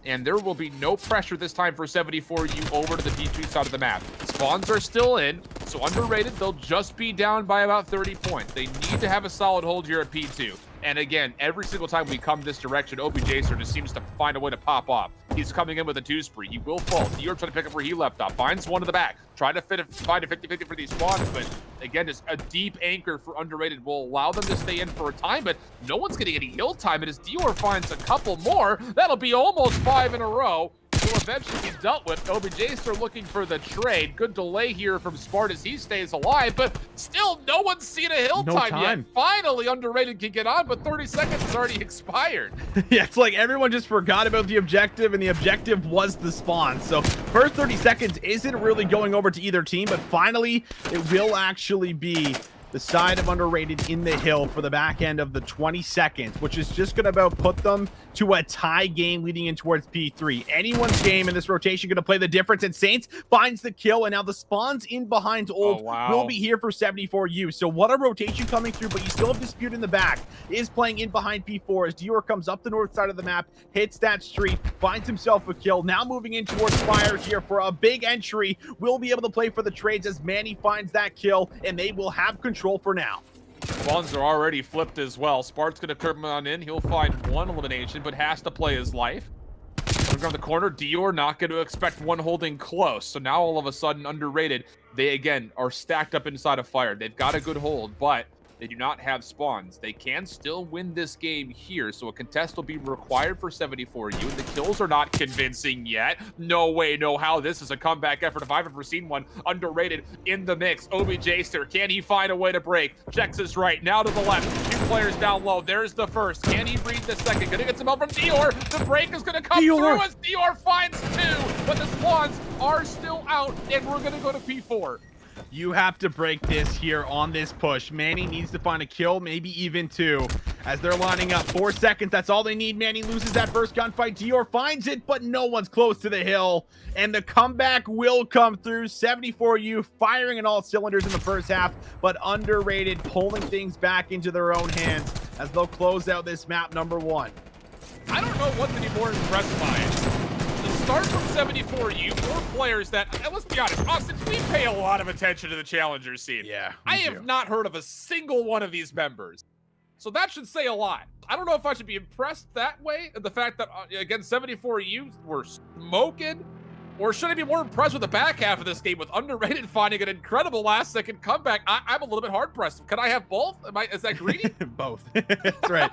And there will be no pressure this time for 74U over to the P2 side of the map. Spawns are still in, so Underrated, they'll just be down by about 30 points. They need to have a solid hold here at P2. And again, every single time we come this direction, OBJster just seems to find a way to pop off. He's coming in with a 2-spree. He will fall. Dior trying to pick up where he left off. Finds one in the back. Try to find a 50-50 for these spawns, but again, just a deep anchor for Underrated will allow them to stay in for a time, but no one's getting any hill time, and as Dior finds a couple more, that'll be almost 5 in a row. Will eventually be dealt with. OBJster looking for the trade. Good delay here from Spart as he stays alive, but still no one's seen a hill time yet. Finally, Underrated can get on, but 30 seconds has already expired. Yeah, it's like everyone just forgot about the objective, and the objective was the spawn. So first 30 seconds isn't really going over to either team, but finally it will actually be the side of Underrated in the hill for the back end of the 20 seconds, which is just going to about put them to a tie game leading in towards P3. Anyone's game in this rotation going to play the difference, and Saints finds the kill, and now the spawns in behind Old will be here for 74U. So what a rotation coming through, but you still have Dispute in the back. Is playing in behind P4 as Dior comes up the north side of the map, hits that street, finds himself a kill. Now moving in towards Fire here for a big entry. Will be able to play for the trades as Manny finds that kill, and they will have control for now. Spawns are already flipped as well. Spart's gonna come on in. He'll find one elimination, but has to play his life. Around the corner, Dior not going to expect one holding close. So now all of a sudden, Underrated, they again are stacked up inside of Fire. They've got a good hold, but They do not have spawns. They can still win this game here, so a contest will be required for 74U. The kills are not convincing yet. No way, no how. This is a comeback effort if I've ever seen one. Underrated in the mix. OBJster, can he find a way to break? Checks his right, now to the left. 2 players down low. There's the first. Can he breathe the second? Gonna get some help from Dior. The break is gonna come through as Dior finds 2, but the spawns are still out, and we're gonna go to P4. You have to break this here on this push. Manny needs to find a kill, maybe even 2. As they're lining up, 4 seconds, that's all they need. Manny loses that first gunfight. Dior finds it, but no one's close to the hill. And the comeback will come through. 74U firing in all cylinders in the first half, but Underrated pulling things back into their own hands as they'll close out this map number 1. I don't know what to be more impressed by. Start from 74U, 4 players that, let's be honest, Austin, we pay a lot of attention to the challenger scene. Yeah, I have not heard of a single one of these members. So that should say a lot. I don't know if I should be impressed that way, the fact that, again, 74U were smoking, or should I be more impressed with the back half of this game with Underrated finding an incredible last-second comeback? I'm a little bit hard-pressed. Can I have both? Is that greedy? Both. That's right.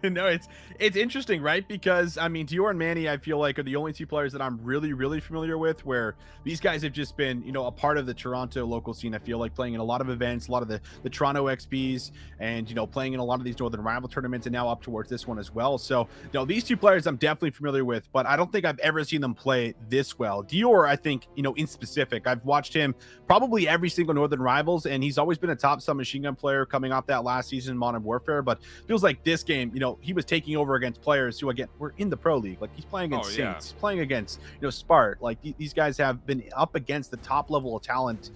No, it's interesting, right? Because, I mean, Dior and Manny, I feel like, are the only 2 players that I'm really, really familiar with, where these guys have just been, you know, a part of the Toronto local scene. I feel like playing in a lot of events, a lot of the Toronto XPs, and, you know, playing in a lot of these Northern Rival tournaments, and now up towards this one as well. So, you know, these 2 players I'm definitely familiar with, but I don't think I've ever seen them play this well. Dior, I think, you know, in specific, I've watched him probably every single Northern Rivals, and he's always been a top submachine gun player coming off that last season in Modern Warfare. But feels like this game, you know, he was taking over against players who, again, were in the Pro League. Like, he's playing against Saints, playing against, you know, Spart. Like, these guys have been up against the top level of talent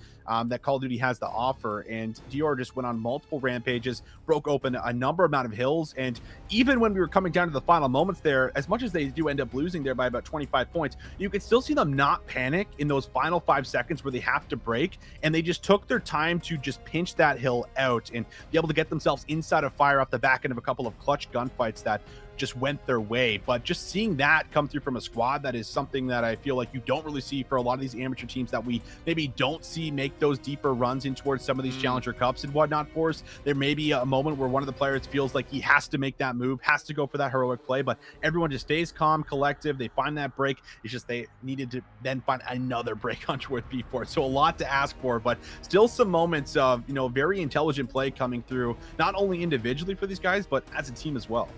that Call of Duty has to offer. And Dior just went on multiple rampages, broke open a number amount of hills. And even when we were coming down to the final moments there, as much as they do end up losing there by about 25 points, you could still see them not panic in those final 5 seconds where they have to break. And they just took their time to just pinch that hill out and be able to get themselves inside of fire off the back end of a couple of clutch gunfights that just went their way. But just seeing that come through from a squad, that is something that I feel like you don't really see for a lot of these amateur teams that we maybe don't see make those deeper runs in towards some of these Challenger Cups and whatnot for us. There may be a moment where one of the players feels like he has to make that move, has to go for that heroic play, but everyone just stays calm, collective. They find that break. It's just they needed to then find another break on towards B4. So a lot to ask for, but still some moments of, you know, very intelligent play coming through, not only individually for these guys, but as a team as well.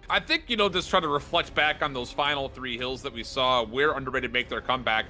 I think, you know, just trying to reflect back on those final 3 hills that we saw where Underrated make their comeback,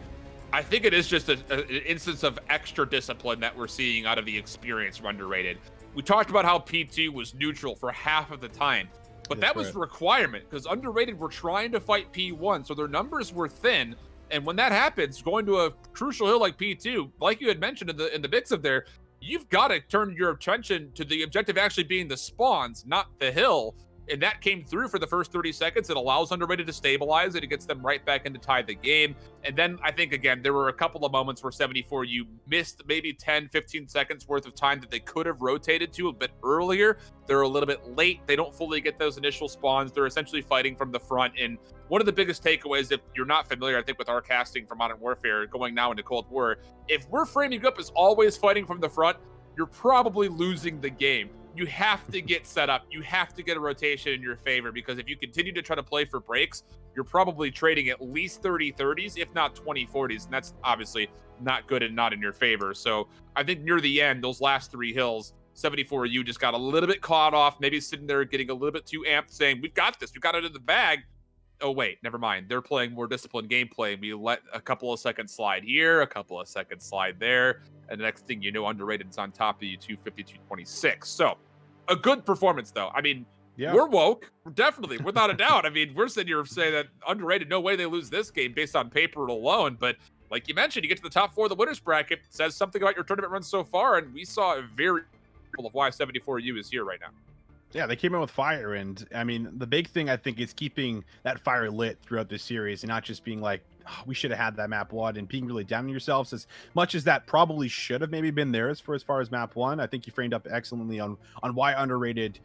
I think it is just an instance of extra discipline that we're seeing out of the experience of Underrated. We talked about how P2 was neutral for half of the time, but that was a requirement because Underrated were trying to fight P1, so their numbers were thin. And when that happens, going to a crucial hill like P2, like you had mentioned in the mix of there, you've got to turn your attention to the objective actually being the spawns, not the hill. And that came through for the first 30 seconds. It allows Underrated to stabilize it. It gets them right back into tie the game. And then I think, again, there were a couple of moments where 74U missed maybe 10, 15 seconds worth of time that they could have rotated to a bit earlier. They're a little bit late. They don't fully get those initial spawns. They're essentially fighting from the front. And one of the biggest takeaways, if you're not familiar, I think, with our casting for Modern Warfare going now into Cold War, if we're framing up as always fighting from the front, you're probably losing the game. You have to get set up. You have to get a rotation in your favor, because if you continue to try to play for breaks, you're probably trading at least 30-30s, if not 20-40s. And that's obviously not good and not in your favor. So I think near the end, those last 3 hills, 74U just got a little bit caught off, maybe sitting there getting a little bit too amped, saying, we've got this. We got it in the bag. Oh, wait, never mind. They're playing more disciplined gameplay. We let a couple of seconds slide here, a couple of seconds slide there. And the next thing you know, Underrated's on top of you, 250-226. So a good performance, though. I mean, we're woke. Definitely, without a doubt. I mean, we're sitting here saying that Underrated, no way they lose this game based on paper alone. But like you mentioned, you get to the top 4 of the winners bracket, says something about your tournament run so far. And we saw a very of why 74U is here right now. Yeah, they came in with fire, and I mean, the big thing I think is keeping that fire lit throughout this series and not just being like we should have had that map one, and being really down on yourselves as much as that probably should have maybe been theirs for as far as map one. I think you framed up excellently on why underrated,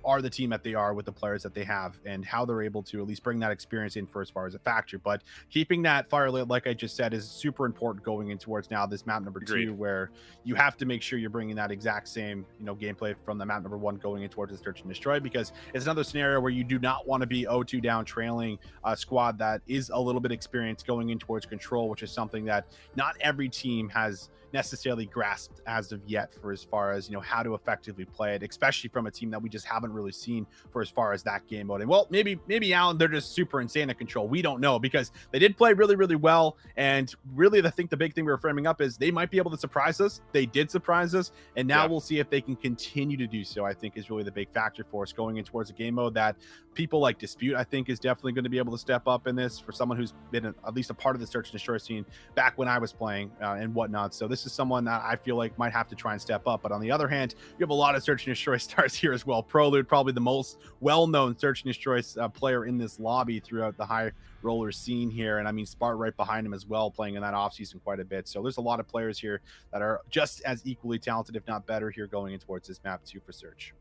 are the team that they are with the players that they have and how they're able to at least bring that experience in for as far as a factor. But keeping that fire lit, like I just said, is super important going in towards now this map number Agreed. 2, where you have to make sure you're bringing that exact same, gameplay from the map number 1 going in towards the search and destroy, because it's another scenario where you do not want to be 0-2 down trailing a squad that is a little bit experienced going in towards control, which is something that not every team has necessarily grasped as of yet for as far as how to effectively play it, especially from a team that we just haven't really seen for as far as that game mode. And well, maybe Alan, they're just super insane at control. We don't know, because they did play really, really well. And really, I think the big thing we were framing up is they might be able to surprise us. They did surprise us, and now we'll see if they can continue to do so. I think is really the big factor for us going in towards a game mode that people like Dispute, I think, is definitely going to be able to step up in this, for someone who's been at least a part of the search and destroy scene back when I was playing and whatnot. So this is someone that I feel like might have to try and step up. But on the other hand, you have a lot of search and destroy stars here as well. PROLUTE, probably the most well-known search and destroy player in this lobby throughout the high roller scene here. And I mean, Spart right behind him as well, playing in that offseason quite a bit. So there's a lot of players here that are just as equally talented, if not better, here going in towards this map 2 for search.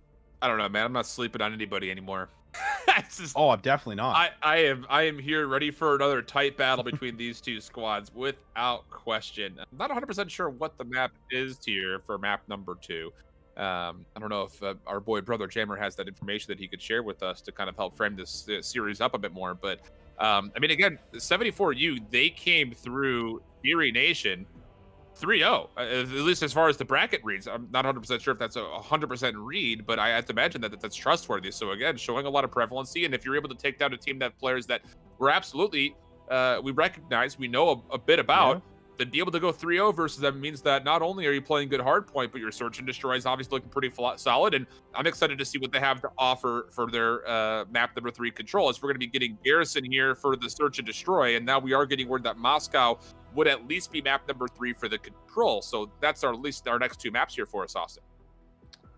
I don't know, man. I'm not sleeping on anybody anymore. Oh, I'm definitely not. I am here ready for another tight battle between these two squads without question. I'm not 100% sure what the map is here for map number 2. I don't know if our boy brother Jammer has that information that he could share with us to kind of help frame this series up a bit more. But I mean, again, 74U, they came through Fury Nation 3-0, at least as far as the bracket reads. I'm not 100% sure if that's a 100% read, but I have to imagine that that's trustworthy. So again, showing a lot of prevalency, and if you're able to take down a team that have players that we're absolutely we recognize, we know a bit about, then be able to go 3-0 versus them means that not only are you playing good hardpoint, but your search and destroy is obviously looking pretty solid. And I'm excited to see what they have to offer for their map number 3 control, as we're going to be getting Garrison here for the search and destroy. And now we are getting word that Moscow would at least be map number 3 for the control. So that's at least our next 2 maps here for us, Austin.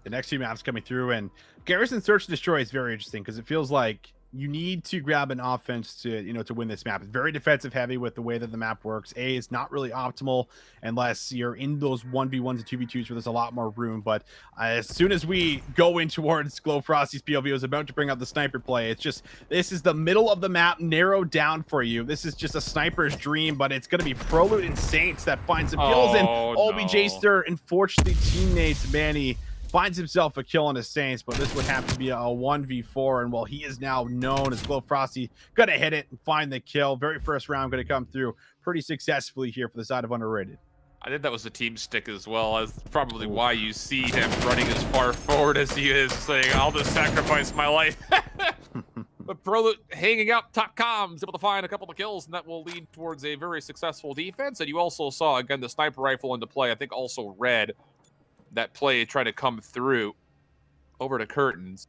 The next 2 maps coming through, and Garrison search and destroy is very interesting because it feels like you need to grab an offense to to win this map. It's very defensive heavy with the way that the map works. It's not really optimal unless you're in those 1v1s and 2v2s where there's a lot more room. But as soon as we go in towards GloFrosty's POV, I was about to bring up the sniper play. It's just, this is the middle of the map narrowed down for you. This is just a sniper's dream, but it's going to be PROLUTE and Saints that finds some kills. And OBJster, unfortunately, teammates Manny finds himself a kill on the Saints, but this would have to be a 1v4. And while he is now known as GloFrosty, gonna hit it and find the kill. Very first round gonna come through pretty successfully here for the side of underrated. I think that was the team stick as well, as probably why you see him running as far forward as he is, saying, I'll just sacrifice my life. But PROLUTE hanging out top comms, able to find a couple of kills, and that will lead towards a very successful defense. And you also saw, again, the sniper rifle into play. I think also Red, that play try to come through over to Curtains.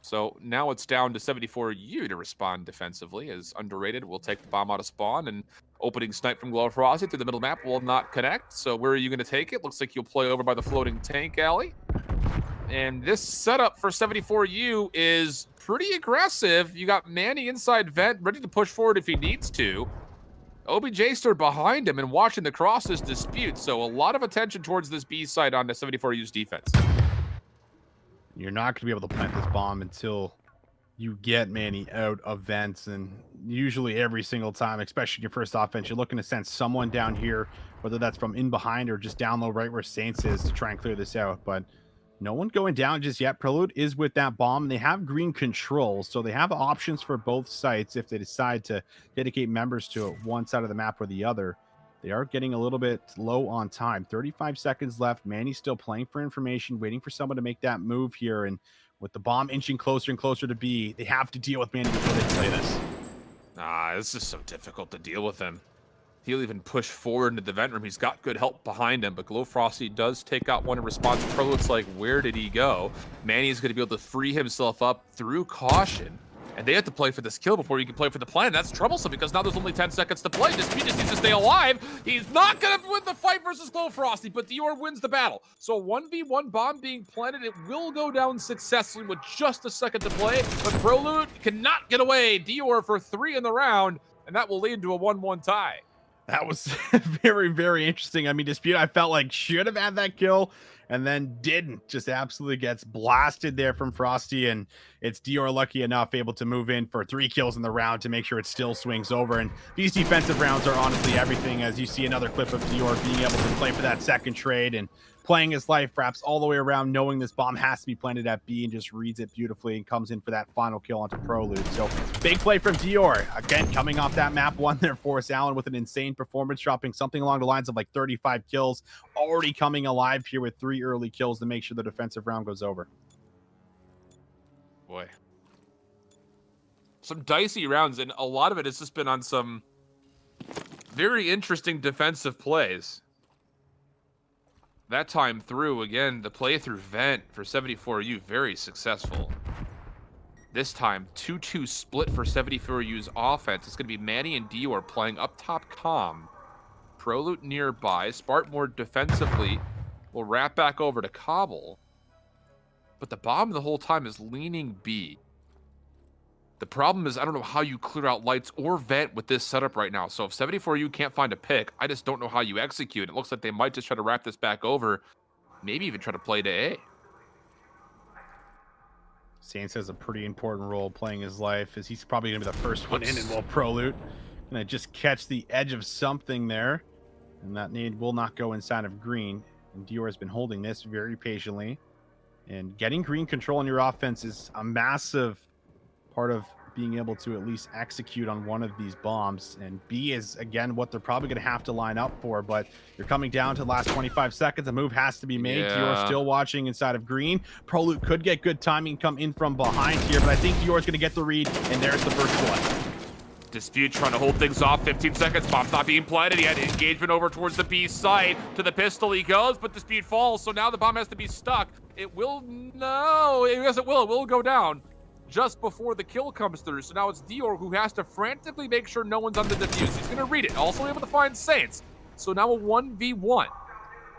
So now it's down to 74U to respond defensively, as underrated will take the bomb out of spawn, and opening snipe from GloFrosty through the middle map will not connect. So where are you going to take it? Looks like you'll play over by the floating tank alley. And this setup for 74U is pretty aggressive. You got Manny inside vent, ready to push forward if he needs to. OBJster behind him and watching the crosses dispute. So a lot of attention towards this B side on the 74U's defense. You're not going to be able to plant this bomb until you get Manny out of vents. And usually every single time, especially your first offense, you're looking to send someone down here, whether that's from in behind or just down low right where Saints is, to try and clear this out. But no one going down just yet. PROLUTE is with that bomb, and they have green control, so they have options for both sites if they decide to dedicate members to one side of the map or the other. They are getting a little bit low on time. 35 seconds left. Manny's still playing for information, waiting for someone to make that move here. And with the bomb inching closer and closer to B, they have to deal with Manny before they play this. It's just so difficult to deal with him. He'll even push forward into the vent room. He's got good help behind him, but GloFrosty does take out one in response. PROLUTE's like, where did he go? Manny's going to be able to free himself up through caution, and they have to play for this kill before you can play for the plan. That's troublesome because now there's only 10 seconds to play. Dispute just needs to stay alive. He's not going to win the fight versus GloFrosty, but Dior wins the battle. So 1v1 bomb being planted. It will go down successfully with just a second to play, but PROLUTE cannot get away. Dior for 3 in the round. and that will lead to a 1-1 tie. That was very, very interesting. I mean, Dispute, I felt like should have had that kill and then didn't. Just absolutely gets blasted there from Frosty, and it's Dior lucky enough able to move in for 3 kills in the round to make sure it still swings over. And these defensive rounds are honestly everything, as you see another clip of Dior being able to play for that second trade and playing his life wraps all the way around, knowing this bomb has to be planted at B, and just reads it beautifully and comes in for that final kill onto PROLUTE. So big play from Dior. Again, coming off that map 1 there for us, Allen, with an insane performance, dropping something along the lines of like 35 kills, already coming alive here with 3 early kills to make sure the defensive round goes over. Boy. Some dicey rounds, and a lot of it has just been on some very interesting defensive plays. That time through, again, the play through Vent for 74U, very successful. This time, 2-2 split for 74U's offense. It's going to be Manny and Dior playing up top calm. PROLUTE nearby. Spart more defensively will wrap back over to Cobble. But the bomb the whole time is leaning B. The problem is I don't know how you clear out lights or vent with this setup right now. So if 74U can't find a pick, I just don't know how you execute. It looks like they might just try to wrap this back over. Maybe even try to play to A. Saints has a pretty important role playing his life, as he's probably going to be the first one in, and will PROLUTE. Gonna just catch the edge of something there. And that nade will not go inside of green. And Dior has been holding this very patiently. And getting green control on your offense is a massive part of being able to at least execute on one of these bombs. And B is, again, what they're probably going to have to line up for. But you're coming down to the last 25 seconds. A move has to be made. Yeah. Dior still watching inside of green. PROLUTE could get good timing, come in from behind here. But I think Dior's going to get the read. And there's the first one. Dispute trying to hold things off. 15 seconds. Bomb's not being planted. He had engagement over towards the B site. To the pistol he goes, but Dispute falls. So now the bomb has to be stuck. It will... No. Yes, it will. It will go down just before the kill comes through. So now it's Dior who has to frantically make sure no one's on the defuse. He's going to read it. Also able to find Saints. So now a 1v1.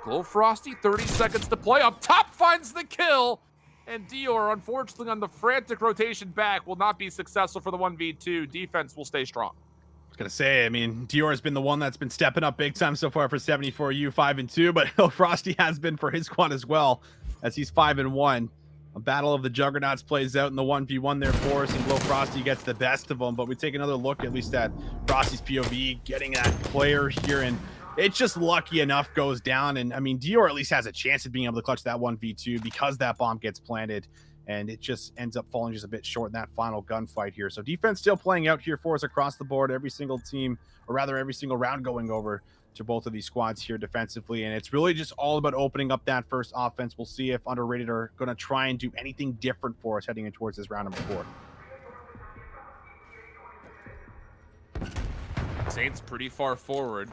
GloFrosty, 30 seconds to play. Up top finds the kill. And Dior, unfortunately, on the frantic rotation back, will not be successful for the 1v2. Defense will stay strong. I was going to say, I mean, Dior has been the one that's been stepping up big time so far for 74U, 5-2. But GloFrosty has been for his squad as well, as he's 5-1. A battle of the juggernauts plays out in the 1v1 there for us, and GloFrosty gets the best of them. But we take another look at least at Frosty's POV, getting that player here, and it's just lucky enough goes down. And I mean, Dior at least has a chance of being able to clutch that 1v2 because that bomb gets planted, and it just ends up falling just a bit short in that final gunfight here. So defense still playing out here for us across the board. Every single team, or rather every single round, going over to both of these squads here defensively, and it's really just all about opening up that first offense. We'll see if Underrated are going to try and do anything different for us heading in towards this round number 4. Saints pretty far forward.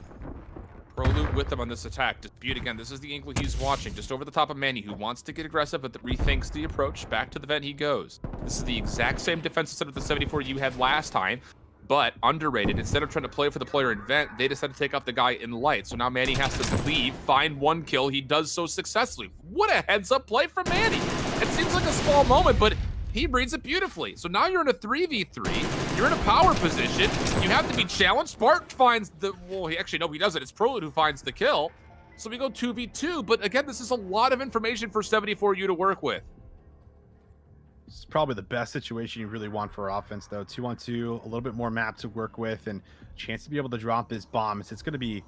PROLUTE with them on this attack. Dispute again. This is the angle he's watching, just over the top of Manny, who wants to get aggressive, but rethinks the approach. Back to the vent he goes. This is the exact same defensive setup the 74U had last time, but Underrated, instead of trying to play for the player in vent, they decided to take off the guy in light. So now Manny has to leave, find 1 kill. He does so successfully. What a heads-up play from Manny. It seems like a small moment, but he reads it beautifully. So now you're in a 3v3. You're in a power position. You have to be challenged. Spart finds the... Well, actually, no, he doesn't. It's PROLUTE who finds the kill. So we go 2v2. But again, this is a lot of information for 74U to work with. It's probably the best situation you really want for offense, though. 2-on-2, a little bit more map to work with, and a chance to be able to drop this bomb. It's going to be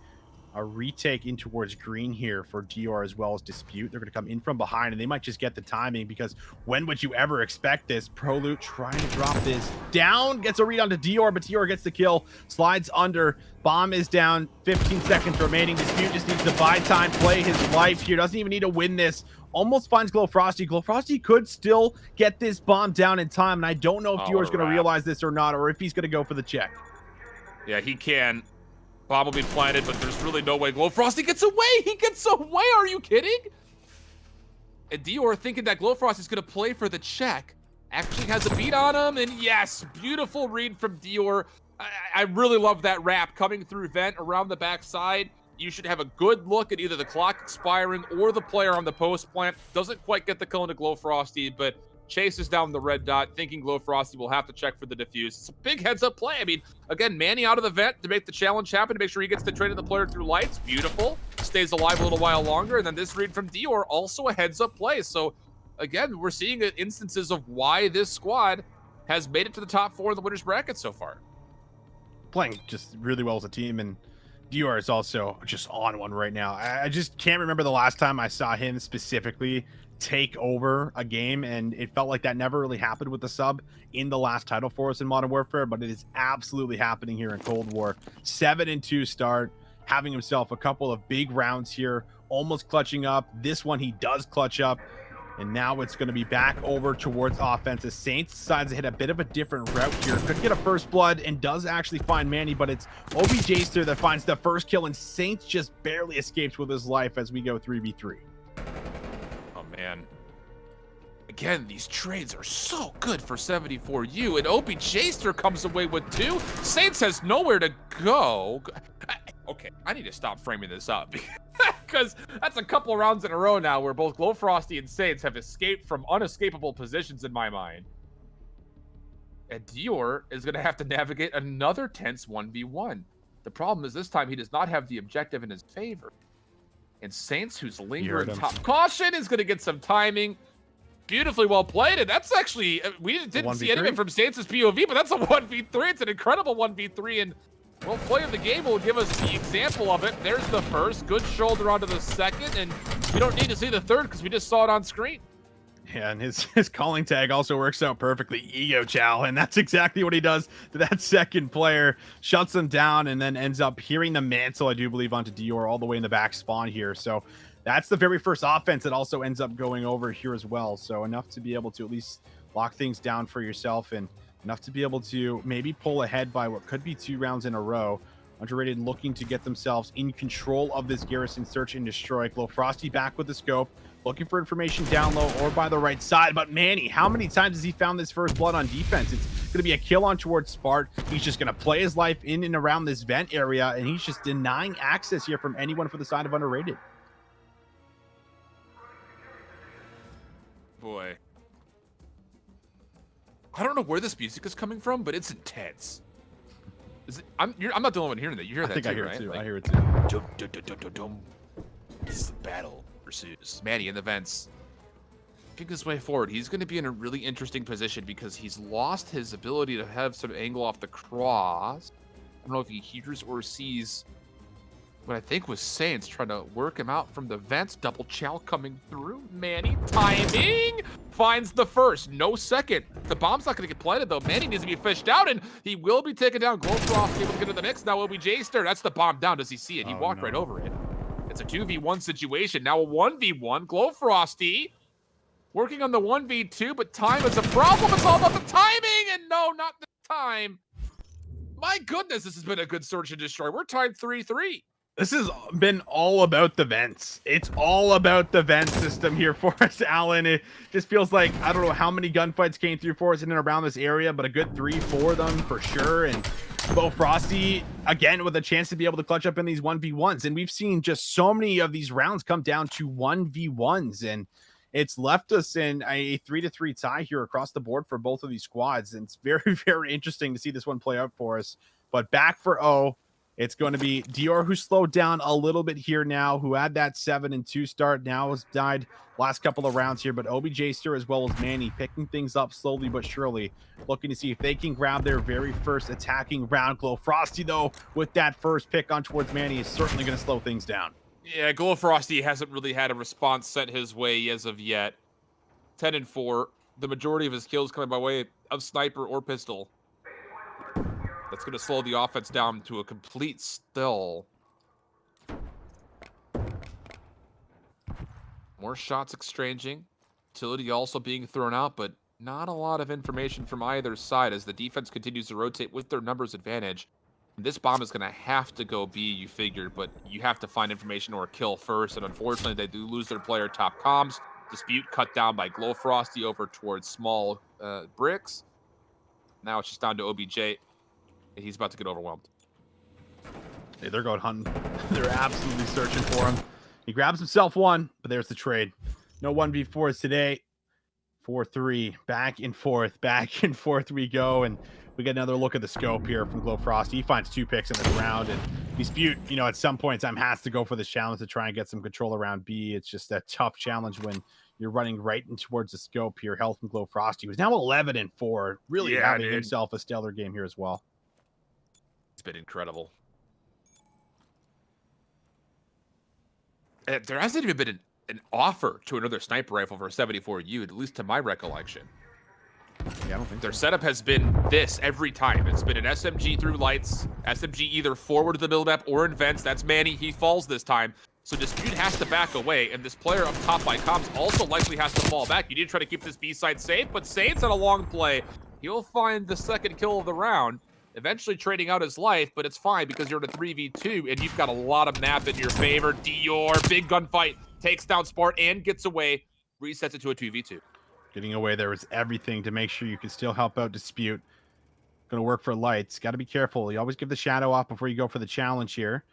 a retake in towards green here for Dior as well as Dispute. They're going to come in from behind, and they might just get the timing, because when would you ever expect this? PROLUTE trying to drop this down, gets a read onto Dior, but Dior gets the kill, slides under. Bomb is down, 15 seconds remaining. Dispute just needs to buy time, play his life here. Doesn't even need to win this. Almost finds GloFrosty. GloFrosty could still get this bomb down in time, and I don't know if Dior's going to realize this or not, or if he's going to go for the check. Yeah, he can. Bomb will be planted, but there's really no way. GloFrosty gets away! He gets away! Are you kidding? And Dior, thinking that GloFrosty's going to play for the check, actually has a beat on him, and yes, beautiful read from Dior. I really love that wrap coming through vent around the backside. You should have a good look at either the clock expiring or the player on the post plant. Doesn't quite get the kill into GloFrosty, but chases down the red dot, thinking GloFrosty will have to check for the defuse. It's a big heads-up play. I mean, again, Manny out of the vent to make the challenge happen, to make sure he gets to trade the player through lights. Beautiful. Stays alive a little while longer. And then this read from Dior, also a heads-up play. So, again, we're seeing instances of why this squad has made it to the top 4 in the winners bracket so far. Playing just really well as a team, and Dior is also just on one right now. I just can't remember the last time I saw him specifically take over a game, and it felt like that never really happened with the sub in the last title for us in Modern Warfare, but it is absolutely happening here in Cold War. 7-2 start, having himself a couple of big rounds here, almost clutching up. This one he does clutch up, and now it's going to be back over towards offense. Saints decides to hit a bit of a different route here. Could get a first blood and does actually find Manny, but it's OBJster that finds the first kill, and Saints just barely escapes with his life as we go 3v3. Man, again, these trades are so good for 74U, and OBJster comes away with 2. Saints has nowhere to go. Okay, I need to stop framing this up because that's a couple of rounds in a row now where both GloFrosty and Saints have escaped from unescapable positions in my mind. And Dior is going to have to navigate another tense 1v1. The problem is this time he does not have the objective in his favor. And Saints, who's lingering top caution, is going to get some timing. Beautifully well played. And that's actually, we didn't see anything from Saints' POV, but that's a 1v3. It's an incredible 1v3. And, well, play of the game will give us the example of it. There's the first. Good shoulder onto the second. And we don't need to see the third because we just saw it on screen. Yeah, and his calling tag also works out perfectly. Ego chow, and that's exactly what he does to that second player. Shuts him down and then ends up hearing the mantle, I do believe, onto Dior all the way in the back spawn here. So that's the very first offense that also ends up going over here as well. So enough to be able to at least lock things down for yourself, and enough to be able to maybe pull ahead by what could be 2 rounds in a row. Underrated looking to get themselves in control of this garrison search and destroy. GloFrosty back with the scope, looking for information down low or by the right side. But Manny, how many times has he found this first blood on defense? It's going to be a kill on towards Spart. He's just going to play his life in and around this vent area, and he's just denying access here from anyone for the side of underrated. Boy. I don't know where this music is coming from, but it's intense. Is it, I'm not the only one hearing that. You hear that too, right? I hear it too. Like, I hear it too. This is the battle pursues. Manny in the vents. Picking his way forward. He's going to be in a really interesting position because he's lost his ability to have some angle off the cross. I don't know if he hears or sees what I think was Saints trying to work him out from the vents. Double chow coming through. Manny timing. Finds the first. No second. The bomb's not going to get planted, though. Manny needs to be fished out, and he will be taken down. GloFrosty able to get to the next. Now OBJster. That's the bomb down. Does he see it? He walked right over it. It's a 2v1 situation. Now a 1v1. GloFrosty working on the 1v2, but time is a problem. It's all about the timing, and no, not the time. My goodness, this has been a good search and destroy. We're tied 3-3. This has been all about the vents. It's all about the vent system here for us, Alan. It just feels like, I don't know how many gunfights came through for us in and around this area, but a good 3-4 of them for sure. And GloFrosty, again, with a chance to be able to clutch up in these 1v1s. And we've seen just so many of these rounds come down to 1v1s. And it's left us in a 3-3 tie here across the board for both of these squads. And it's very, very interesting to see this one play out for us. But back for O. It's going to be Dior, who slowed down a little bit here now, who had that 7-2 start, now has died last couple of rounds here, but OBJster as well as Manny picking things up slowly but surely, looking to see if they can grab their very first attacking round. GloFrosty, though, with that first pick on towards Manny, is certainly going to slow things down. Yeah, GloFrosty hasn't really had a response sent his way as of yet. 10-4, the majority of his kills coming by way of sniper or pistol. That's going to slow the offense down to a complete still. More shots exchanging. Utility also being thrown out, but not a lot of information from either side as the defense continues to rotate with their numbers advantage. This bomb is going to have to go B, you figured, but you have to find information or kill first, and unfortunately they do lose their player top comms. Dispute cut down by GloFrosty over towards small bricks. Now it's just down to OBJ. He's about to get overwhelmed. Hey, they're going hunting. They're absolutely searching for him. He grabs himself one, but there's the trade. No 1v4s today 4-3, back and forth we go, and we get another look at the scope here from GloFrosty. He finds 2 picks in this round, and Dispute, you know, at some point in time has to go for this challenge to try and get some control around B. It's just a tough challenge when you're running right in towards the scope here. Health from GloFrosty, who's now 11-4, really having himself a stellar game here as well. It's been incredible. There hasn't even been an offer to another sniper rifle for 74U, at least to my recollection. Yeah, I don't think their setup has been this every time. It's been an SMG through lights, SMG either forward to the build map or in vents. That's Manny. He falls this time. So Dispute has to back away, and this player up top by comms also likely has to fall back. You need to try to keep this B side safe, but Saints on a long play. He'll find the second kill of the round, eventually trading out his life, but it's fine because you're in a 3v2, and you've got a lot of map in your favor. Dior, big gunfight, takes down Spart and gets away, resets it to a 2v2. Getting away there was everything to make sure you can still help out Dispute. Going to work for lights. Got to be careful. You always give the shadow off before you go for the challenge here.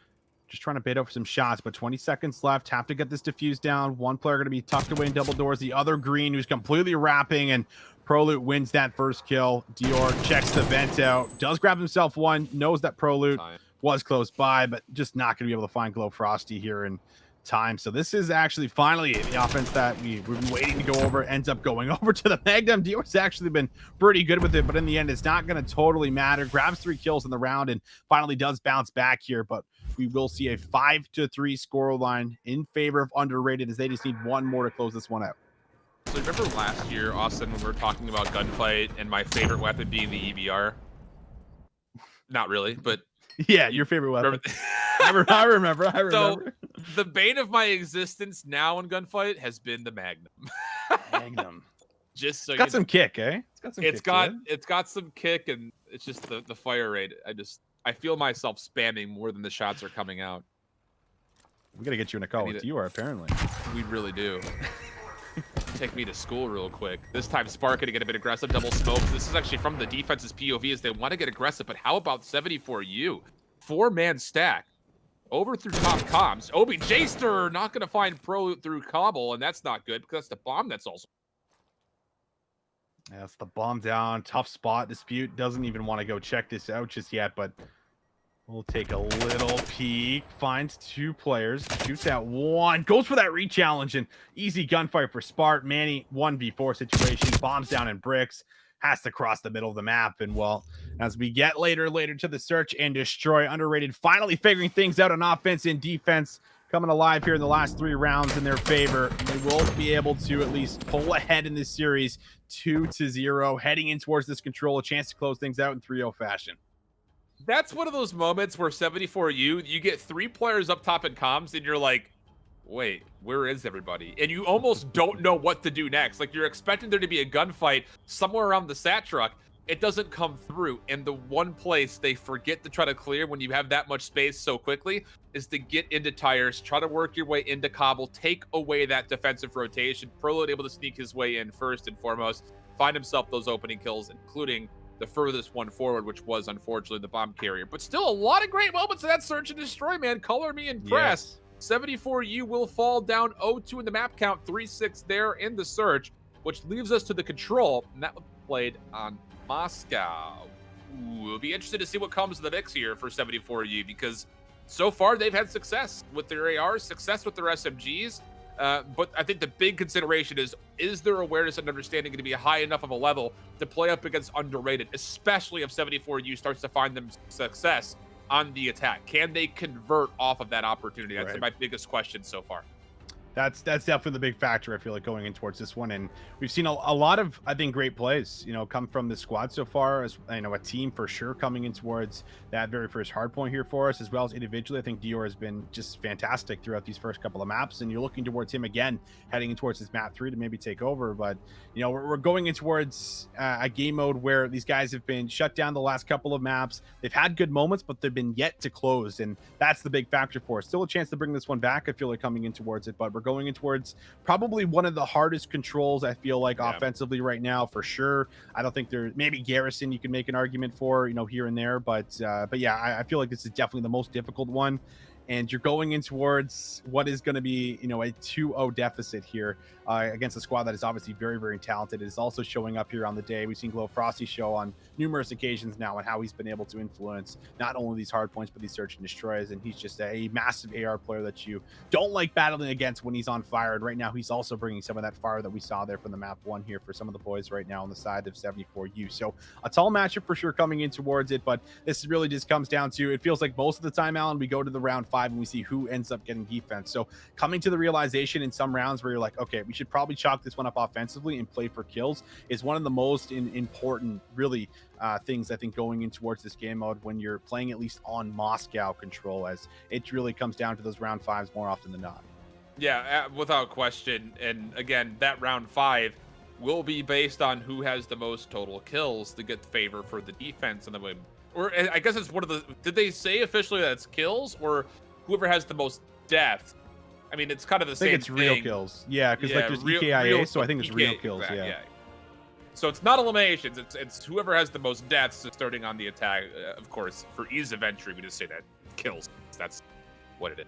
Just trying to bait over some shots, but 20 seconds left. Have to get this defuse down. One player going to be tucked away in double doors. The other green who's completely wrapping, and PROLUTE wins that first kill. Dior checks the vent out. Does grab himself one. Knows that PROLUTE was close by, but just not going to be able to find GloFrosty here in time. So this is actually finally the offense that we've been waiting to go over. Ends up going over to the Magnum. Dior's actually been pretty good with it, but in the end, it's not going to totally matter. Grabs 3 kills in the round and finally does bounce back here, but we will see a 5-3 scoreline in favor of underrated as they just need one more to close this one out. So remember last year, Austin, when we were talking about gunfight and my favorite weapon being the EBR? Not really, but yeah, your favorite weapon. I remember. So the bane of my existence now in gunfight has been the Magnum. Magnum. Just so it's got some kick, eh? It's got some kick, and it's just the fire rate. I feel myself spamming more than the shots are coming out. We gotta get you in a call with Dior, apparently. We really do. Take me to school real quick. This time Spart gonna get a bit aggressive, double smoke. This is actually from the defense's POV as they want to get aggressive, but how about 74U? 4-man stack. Over through top comms. OBJster not gonna find PROLUTE through cobble, and that's not good because that's the bomb that's also. Yeah, that's the bomb down. Tough spot. Dispute doesn't even want to go check this out just yet, but we'll take a little peek. Finds 2 players. Shoots out 1. Goes for that re-challenge, and easy gunfight for Spart. Manny, 1v4 situation. Bombs down in bricks. Has to cross the middle of the map. And, well, as we get later to the search and destroy, underrated finally figuring things out on offense and defense. Coming alive here in the last 3 rounds in their favor. They will be able to at least pull ahead in this series 2-0. Heading in towards this control. A chance to close things out in 3-0 fashion. That's one of those moments where 74U, you get 3 players up top in comms, and you're like, wait, where is everybody? And you almost don't know what to do next. Like, you're expecting there to be a gunfight somewhere around the sat truck. It doesn't come through. And the one place they forget to try to clear when you have that much space so quickly is to get into tires, try to work your way into cobble, take away that defensive rotation. PROLUTE able to sneak his way in first and foremost, find himself those opening kills, including the furthest one forward, which was unfortunately the bomb carrier. But still a lot of great moments in that search and destroy, man. Color me impressed. Yes. 74U will fall down 0-2 in the map count, 3-6 there in the search, which leaves us to the control, and that was played on Moscow. Ooh, it'll be interesting to see what comes to the mix here for 74U, because so far they've had success with their ARs, success with their SMGs. But I think the big consideration is their awareness and understanding going to be high enough of a level to play up against underrated, especially if 74U starts to find them success on the attack? Can they convert off of that opportunity? That's my biggest question so far. That's definitely the big factor, I feel like, going in towards this one. And we've seen a lot of, I think, great plays, come from the squad so far, as a team for sure coming in towards that very first hard point here for us, as well as individually. I think Dior has been just fantastic throughout these first couple of maps, and you're looking towards him again, heading in towards this map 3 to maybe take over. But, we're going in towards a game mode where these guys have been shut down the last couple of maps. They've had good moments, but they've been yet to close, and that's the big factor for us. Still a chance to bring this one back, I feel like, coming in towards it, but we're going in towards probably one of the hardest controls, I feel like, offensively right now, for sure. I don't think there, maybe Garrison you can make an argument for, here and there, but yeah, I feel like this is definitely the most difficult one. and you're going in towards what is going to be, you know, a 2-0 deficit here against a squad that is obviously very, very talented. It is also showing up here on the day. We've seen GloFrosty show on numerous occasions now and how he's been able to influence not only these hard points, but these search and destroys. And he's just a massive AR player that you don't like battling against when he's on fire. And right now, he's also bringing some of that fire that we saw there from the map 1 here for some of the boys right now on the side of 74U. So a tall matchup for sure coming in towards it, but this really just comes down to, it feels like most of the time, Alan, we go to the round 5 and we see who ends up getting defense. So coming to the realization in some rounds where you're like, okay, we should probably chalk this one up offensively and play for kills is one of the most important, really, things I think going in towards this game mode when you're playing at least on Moscow control, as it really comes down to those round 5s more often than not. Yeah, without question. And again, that round 5 will be based on who has the most total kills to get favor for the defense in the way. Or I guess it's one of the, did they say officially that it's kills or whoever has the most deaths? I mean, it's kind of the same thing. I think it's real kills. Yeah, because like there's EKIA, so I think it's real kills. Yeah. So it's not eliminations. It's whoever has the most deaths starting on the attack. Of course, for ease of entry, we just say that kills. That's what it is.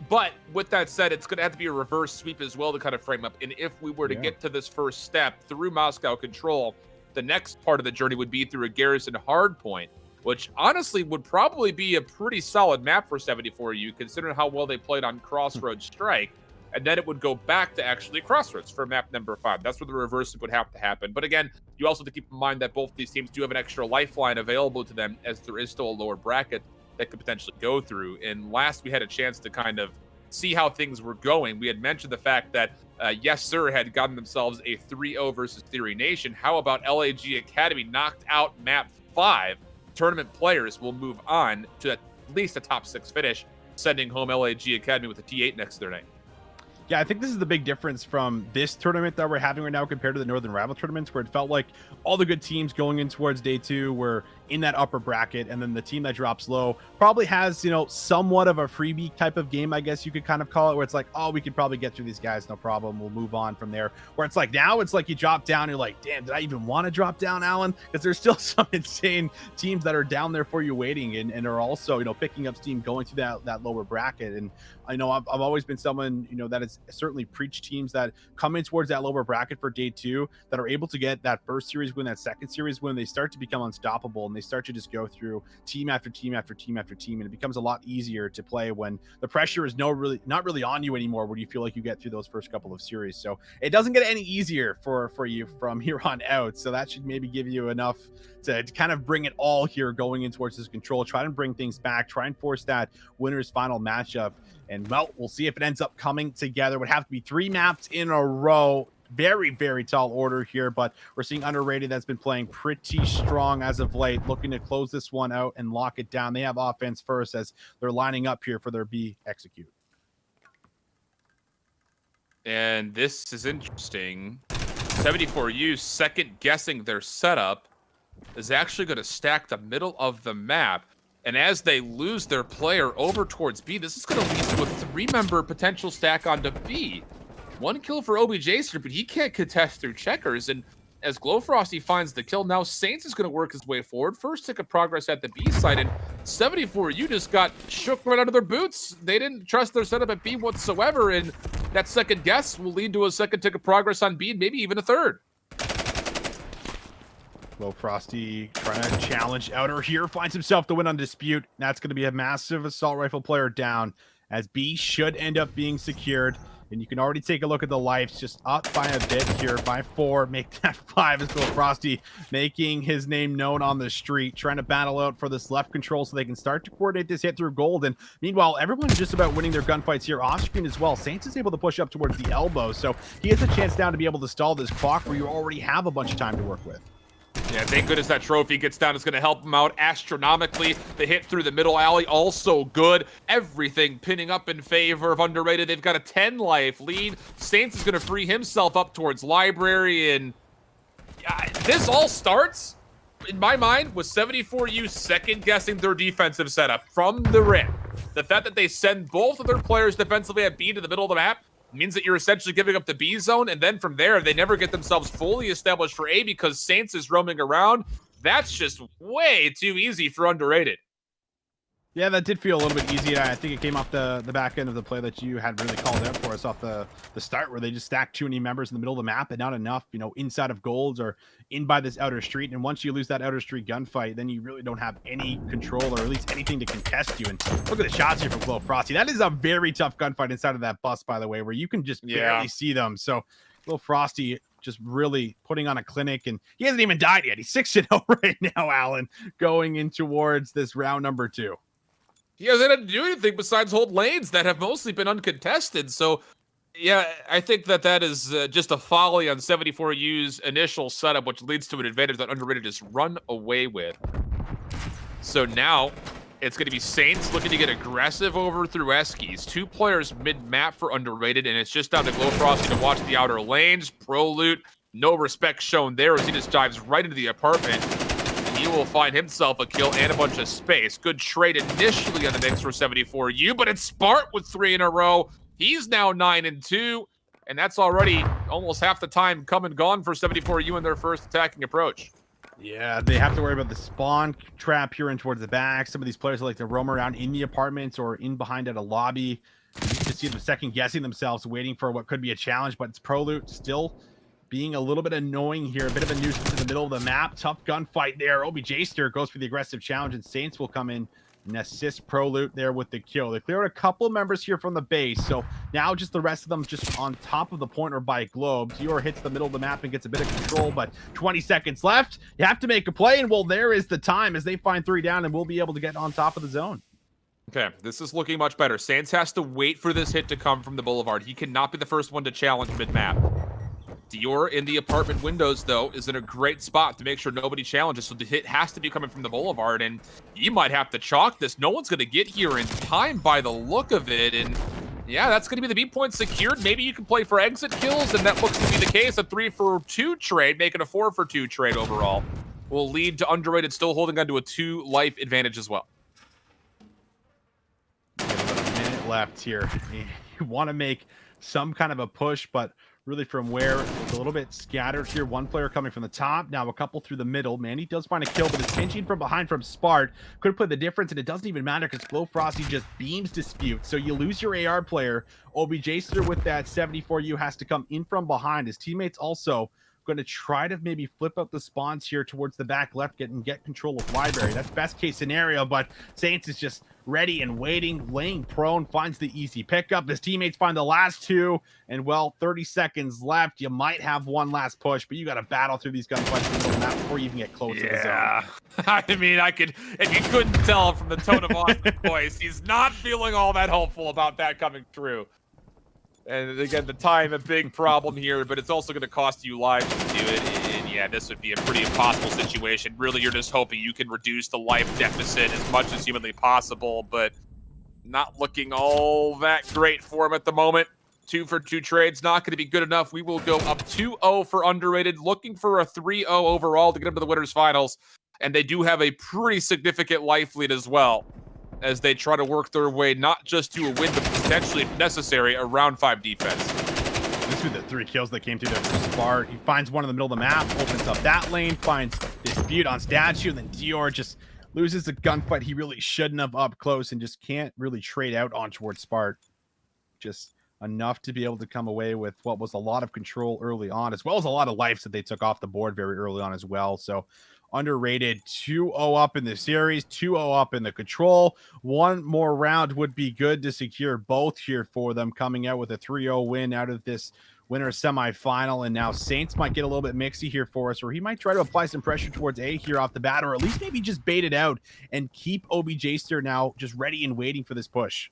But with that said, it's going to have to be a reverse sweep as well to kind of frame up. And if we were to get to this first step through Moscow control, the next part of the journey would be through a Garrison hardpoint, which honestly would probably be a pretty solid map for 74U, considering how well they played on Crossroads Strike. And then it would go back to actually Crossroads for map number 5. That's where the reverse would have to happen. But again, you also have to keep in mind that both these teams do have an extra lifeline available to them, as there is still a lower bracket that could potentially go through. And last we had a chance to kind of see how things were going, we had mentioned the fact that Yessir had gotten themselves a 3-0 versus Theory Nation. How about LAG Academy knocked out map 5? Tournament players will move on to at least a top 6 finish, sending home LAG Academy with a T8 next to their name. Yeah, I think this is the big difference from this tournament that we're having right now compared to the Northern Rival tournaments, where it felt like all the good teams going in towards day 2 were in that upper bracket, and then the team that drops low probably has, you know, somewhat of a freebie type of game, I guess you could kind of call it, where it's like, oh, we could probably get through these guys, no problem, we'll move on from there. Where it's like now it's like you drop down, you're like, damn, did I even want to drop down, Alan? Because there's still some insane teams that are down there for you waiting and are also, you know, picking up steam going through that lower bracket. And I know I've always been someone, you know, that has certainly preached teams that come in towards that lower bracket for day 2 that are able to get that first series win, that second series win. They start to become unstoppable and they start to just go through team after team after team after team, and it becomes a lot easier to play when the pressure is not really on you anymore, when you feel like you get through those first couple of series. So it doesn't get any easier for you from here on out. So that should maybe give you enough to kind of bring it all here going in towards this control, try and bring things back, try and force that winner's final matchup. And well, we'll see if it ends up coming together. It would have to be 3 maps in a row. Very, very tall order here, but we're seeing Underrated that's been playing pretty strong as of late, looking to close this one out and lock it down. They have offense first as they're lining up here for their B execute. And this is interesting. 74U second guessing their setup is actually going to stack the middle of the map. And as they lose their player over towards B, this is going to lead to a 3-member potential stack onto B. 1 kill for OBJster, but he can't contest through checkers. And as GloFrosty finds the kill, now Saints is going to work his way forward. First tick of progress at the B side, and 74U just got shook right out of their boots. They didn't trust their setup at B whatsoever, and that second guess will lead to a second tick of progress on B, and maybe even a third. GloFrosty trying to challenge Outer here, finds himself the win on Dispute. That's going to be a massive assault rifle player down, as B should end up being secured. And you can already take a look at the lives, just up by a bit here, by 4, make that 5 as GloFrosty making his name known on the street, trying to battle out for this left control so they can start to coordinate this hit through gold. And meanwhile, everyone's just about winning their gunfights here off screen as well. Saints is able to push up towards the elbow, so he has a chance now to be able to stall this clock where you already have a bunch of time to work with. Yeah, thank goodness that trophy gets down. It's going to help him out astronomically. The hit through the middle alley, also good. Everything pinning up in favor of Underrated. They've got a 10-life lead. Saints is going to free himself up towards Library, and this all starts, in my mind, with 74U second-guessing their defensive setup from the rim. The fact that they send both of their players defensively at B to the middle of the map means that you're essentially giving up the B zone, and then from there, they never get themselves fully established for A because Saints is roaming around. That's just way too easy for Underrated. Yeah, that did feel a little bit easier. I think it came off the back end of the play that you had really called out for us off the start, where they just stacked too many members in the middle of the map and not enough, inside of golds or in by this outer street. And once you lose that outer street gunfight, then you really don't have any control or at least anything to contest you. And look at the shots here from GloFrosty. That is a very tough gunfight inside of that bus, by the way, where you can just barely see them. So GloFrosty just really putting on a clinic, and he hasn't even died yet. He's 6-0 right now, Alan, going in towards this round number 2. He hasn't had to do anything besides hold lanes that have mostly been uncontested. So, yeah, I think that is just a folly on 74U's initial setup, which leads to an advantage that Underrated is run away with. So now it's going to be Saints looking to get aggressive over through Eskies. 2 players mid-map for Underrated, and it's just down to GloFrosty to watch the outer lanes. PROLUTE, no respect shown there as he just dives right into the apartment. He will find himself a kill and a bunch of space. Good trade initially on the mix for 74U, but it's Spart with 3 in a row. He's now 9-2, and that's already almost half the time come and gone for 74U in their first attacking approach. Yeah, they have to worry about the spawn trap here in towards the back. Some of these players like to roam around in the apartments or in behind at a lobby. You can see them second guessing themselves, waiting for what could be a challenge, but it's PROLUTE still being a little bit annoying here, a bit of a nuisance in the middle of the map. Tough gunfight there. OBJster goes for the aggressive challenge, and Saints will come in and assist PROLUTE there with the kill. They cleared a couple members here from the base, so now just the rest of them just on top of the point or by globe. Dior hits the middle of the map and gets a bit of control, but 20 seconds left. You have to make a play, and well, there is the time as they find 3 down, and we'll be able to get on top of the zone. Okay, this is looking much better. Saints has to wait for this hit to come from the Boulevard. He cannot be the first one to challenge mid-map. Dior in the apartment windows, though, is in a great spot to make sure nobody challenges, so the hit has to be coming from the Boulevard, and you might have to chalk this. No one's going to get here in time by the look of it, and yeah, that's going to be the B point secured. Maybe you can play for exit kills, and that looks to be the case. A 3-for-2 trade, making a 4-for-2 trade overall, will lead to Underrated still holding on to a 2-life advantage as well. About a minute left here. You want to make some kind of a push, but really from where it's a little bit scattered here. 1 player coming from the top, now a couple through the middle. Manny does find a kill, but it's pinching from behind from Spart. Could play the difference, and it doesn't even matter because GloFrosty just beams dispute. So you lose your AR player. OBJster with that 74U has to come in from behind. His teammates also going to try to maybe flip out the spawns here towards the back left and get control of Library. That's best case scenario, but Saints is just ready and waiting, laying prone, finds the easy pickup. His teammates find the last 2, and well, 30 seconds left. You might have one last push, but you got to battle through these gunfights in the middle of the map before you even get close to the zone. I mean, if you couldn't tell from the tone of Austin's voice, he's not feeling all that hopeful about that coming through. And again, the time, a big problem here, but it's also going to cost you lives to do it. And yeah, this would be a pretty impossible situation. Really, you're just hoping you can reduce the life deficit as much as humanly possible, but not looking all that great for him at the moment. 2-for-2 trades, not going to be good enough. We will go up 2-0 for Underrated, looking for a 3-0 overall to get them to the winners finals. And they do have a pretty significant life lead as well, as they try to work their way not just to a win, but potentially, if necessary, a round 5 defense. This was the 3 kills that came through there for Spart. He finds one in the middle of the map, opens up that lane, finds Dispute on Statue, and then Dior just loses the gunfight he really shouldn't have up close and just can't really trade out on towards Spart. Just enough to be able to come away with what was a lot of control early on, as well as a lot of lives that they took off the board very early on as well. So Underrated 2-0 up in the series, 2-0 up in the control. One more round would be good to secure both here for them, coming out with a 3-0 win out of this winner semifinal. And now Saints might get a little bit mixy here for us, or he might try to apply some pressure towards A here off the bat, or at least maybe just bait it out and keep OBJster now just ready and waiting for this push.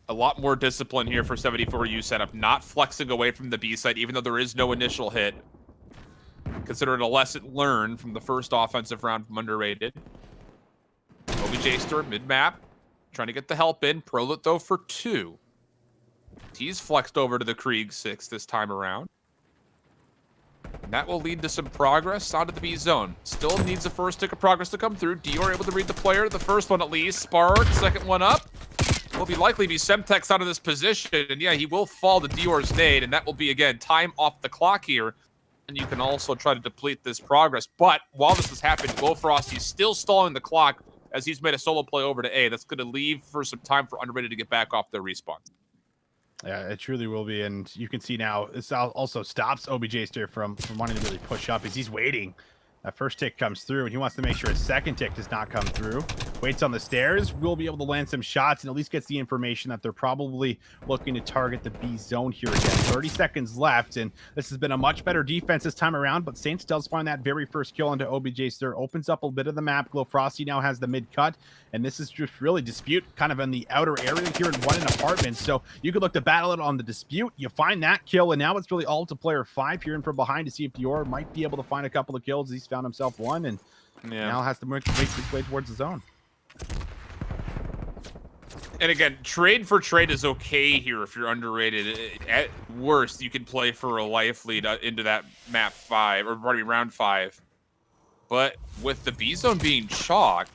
A lot more discipline here for 74U setup, not flexing away from the B side, even though there is no initial hit. Consider it a lesson learned from the first offensive round from Underrated. OBJster mid-map, trying to get the help in. PROLUTE, though, for 2. He's flexed over to the Krieg 6 this time around. And that will lead to some progress out of the B zone. Still needs the first tick of progress to come through. Dior able to read the player, the first one at least. Spart, second one up. Will likely be Semtex out of this position. And yeah, he will fall to Dior's nade, and that will be, again, time off the clock here and you can also try to deplete this progress. But while this is happening, GloFrosty's still stalling the clock as he's made a solo play over to A. That's going to leave for some time for Underrated to get back off their respawn. Yeah, it truly will be, and you can see now this also stops OBJster from wanting to really push up as he's waiting. That first tick comes through, and he wants to make sure his second tick does not come through. Waits on the stairs, will be able to land some shots, and at least gets the information that they're probably looking to target the B zone here again. 30 seconds left, and this has been a much better defense this time around, but Saints does find that very first kill into OBJster, opens up a bit of the map. GloFrosty now has the mid cut, and this is just really Dispute kind of in the outer area here in one apartment, so you could look to battle it on the Dispute. You find that kill, and now it's really all to player 5 here and from behind to see if Dior might be able to find a couple of kills. He's found himself one, and now has to make his way towards the zone. And again, trade for trade is okay here if you're underrated. At worst, you can play for a life lead into that map 5, or pardon me, round 5. But with the B zone being chalked,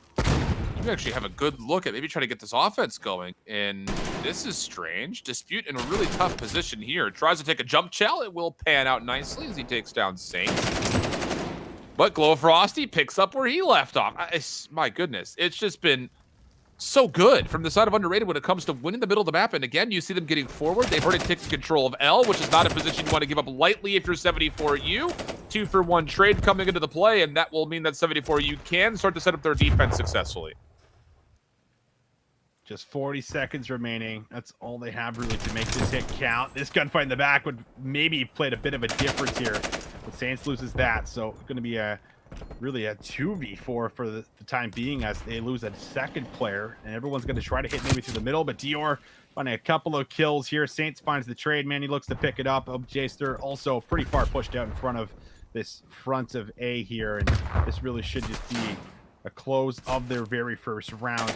you actually have a good look at maybe trying to get this offense going. And this is strange. Dispute in a really tough position here. Tries to take a jump shell. It will pan out nicely as he takes down Saints. But GloFrosty picks up where he left off. My goodness, it's just been so good from the side of Underrated when it comes to winning the middle of the map. And again, you see them getting forward. They've already taken control of L, which is not a position you want to give up lightly if you're 74U. 2-for-1 trade coming into the play, and that will mean that 74U can start to set up their defense successfully. Just 40 seconds remaining. That's all they have really to make this hit count. This gunfight in the back would maybe played a bit of a difference here. But Saints loses that, so it's going to be really a 2v4 for the time being as they lose a second player. And everyone's going to try to hit maybe through the middle, but Dior finding a couple of kills here. Saints finds the trade. Manny looks to pick it up. OBJster also pretty far pushed out in front of this front of A here. And this really should just be a close of their very first round.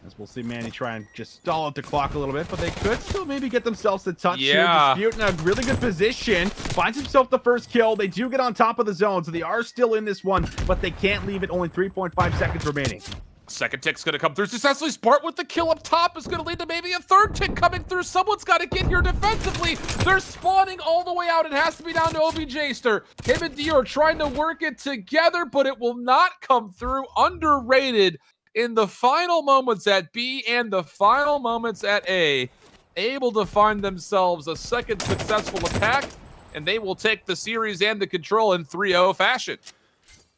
As we'll see Manny try and just stall out the clock a little bit, but they could still maybe get themselves a touch here. Dispute in a really good position. Finds himself the first kill. They do get on top of the zone, so they are still in this one, but they can't leave it. Only 3.5 seconds remaining. Second tick's going to come through successfully. Spart with the kill up top is going to lead to maybe a third tick coming through. Someone's got to get here defensively. They're spawning all the way out. It has to be down to OBJster. Him and Dior trying to work it together, but it will not come through. Underrated in the final moments at B and the final moments at A, able to find themselves a second successful attack, and they will take the series and the control in 3-0 fashion.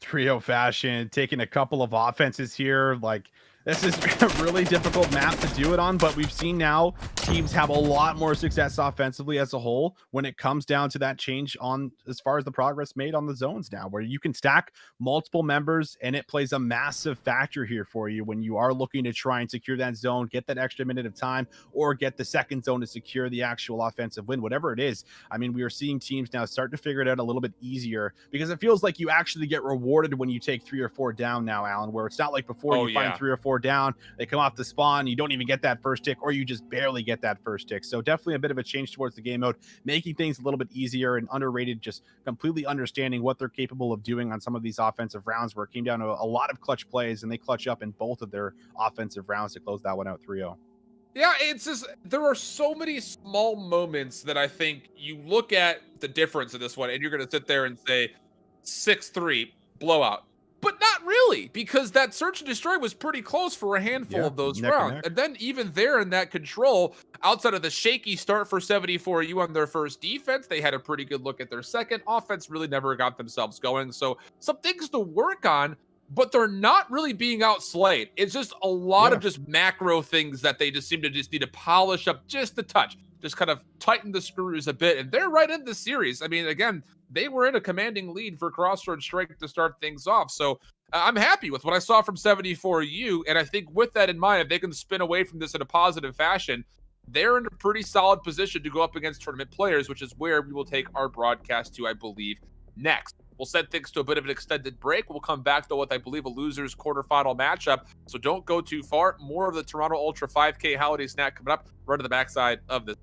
3-0 fashion, taking a couple of offenses here. Like, this is a really difficult map to do it on, but we've seen now teams have a lot more success offensively as a whole when it comes down to that change on as far as the progress made on the zones now, where you can stack multiple members and it plays a massive factor here for you when you are looking to try and secure that zone, get that extra minute of time, or get the second zone to secure the actual offensive win, whatever it is. I mean, we are seeing teams now start to figure it out a little bit easier because it feels like you actually get rewarded when you take 3 or 4 down now, Alan, where it's not like before find 3 or 4 down, they come off the spawn, you don't even get that first tick, or you just barely get that first tick. So definitely a bit of a change towards the game mode, making things a little bit easier, and Underrated just completely understanding what they're capable of doing on some of these offensive rounds where it came down to a lot of clutch plays, and they clutch up in both of their offensive rounds to close that one out 3-0. Yeah, it's just, there are so many small moments that I think you look at the difference in this one, and you're going to sit there and say 6-3 blowout. But not really, because that search and destroy was pretty close for a handful of those rounds. And then even there in that control, outside of the shaky start for 74U on their first defense, they had a pretty good look at their second. Offense really never got themselves going. So some things to work on, but they're not really being outslayed. It's just a lot of just macro things that they just seem to just need to polish up just a touch. Just kind of tighten the screws a bit, and they're right in the series. I mean, again, they were in a commanding lead for Crossroads Strike to start things off. So I'm happy with what I saw from 74U, and I think with that in mind, if they can spin away from this in a positive fashion, they're in a pretty solid position to go up against tournament players, which is where we will take our broadcast to, I believe, next. We'll send things to a bit of an extended break. We'll come back to what I believe a loser's quarterfinal matchup. So don't go too far. More of the Toronto Ultra 5K holiday snack coming up right to the backside of this.